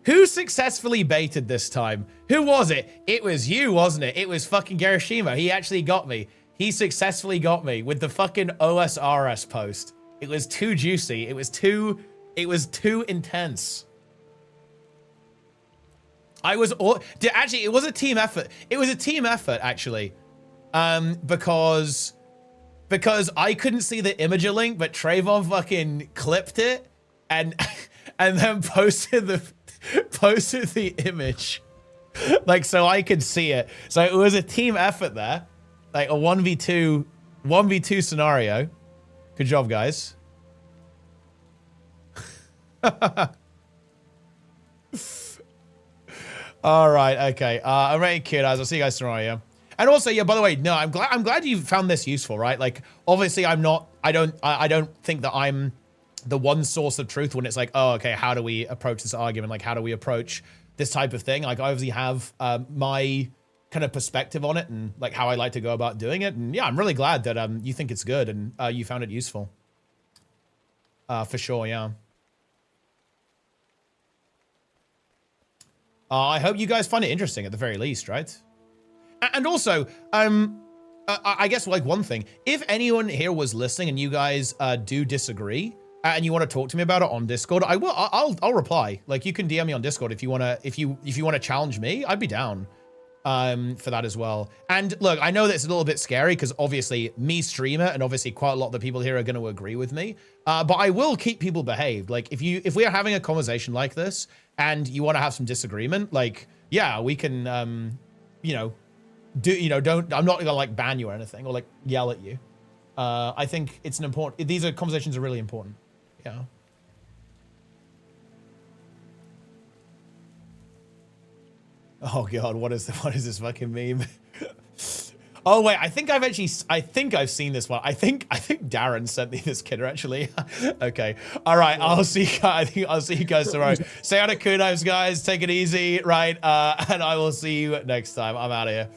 who successfully baited this time? Who was it? It was you, wasn't it? It was fucking Garishima. He actually got me. He successfully got me with the fucking OSRS post. It was too juicy. It was too intense. Actually, it was a team effort. It was a team effort, actually. Because I couldn't see the imager link, but Trayvon fucking clipped it and then posted the image. Like, so I could see it. So it was a team effort there. Like a 1v2 scenario. Good job, guys. All right, okay. I'm ready, kid. I'll see you guys tomorrow. Yeah. And also, yeah. By the way, no, I'm glad you found this useful, right? Like, obviously, I don't think that I'm the one source of truth when it's like, oh, okay, how do we approach this argument? Like, how do we approach this type of thing? Like, I obviously have my kind of perspective on it and like how I like to go about doing it. And yeah, I'm really glad that you think it's good and you found it useful. For sure, yeah. I hope you guys find it interesting at the very least, right? And also, I guess like one thing, if anyone here was listening and you guys do disagree and you want to talk to me about it on Discord, I'll reply. Like, you can DM me on Discord if you want to challenge me. I'd be down for that as well. And look, I know that's a little bit scary because obviously me streamer and obviously quite a lot of the people here are going to agree with me. But I will keep people behaved. Like if we are having a conversation like this and you want to have some disagreement, like, yeah, we can, I'm not gonna like ban you or anything or like yell at you. I think it's these conversations are really important. Yeah. Oh God, what is this fucking meme? Oh wait, I think I've seen this one. I think Darren sent me this kidder actually. Okay. All right. I'll see you guys. I think I'll see you guys tomorrow. Say out of kudos, guys. Take it easy, right? And I will see you next time. I'm out of here.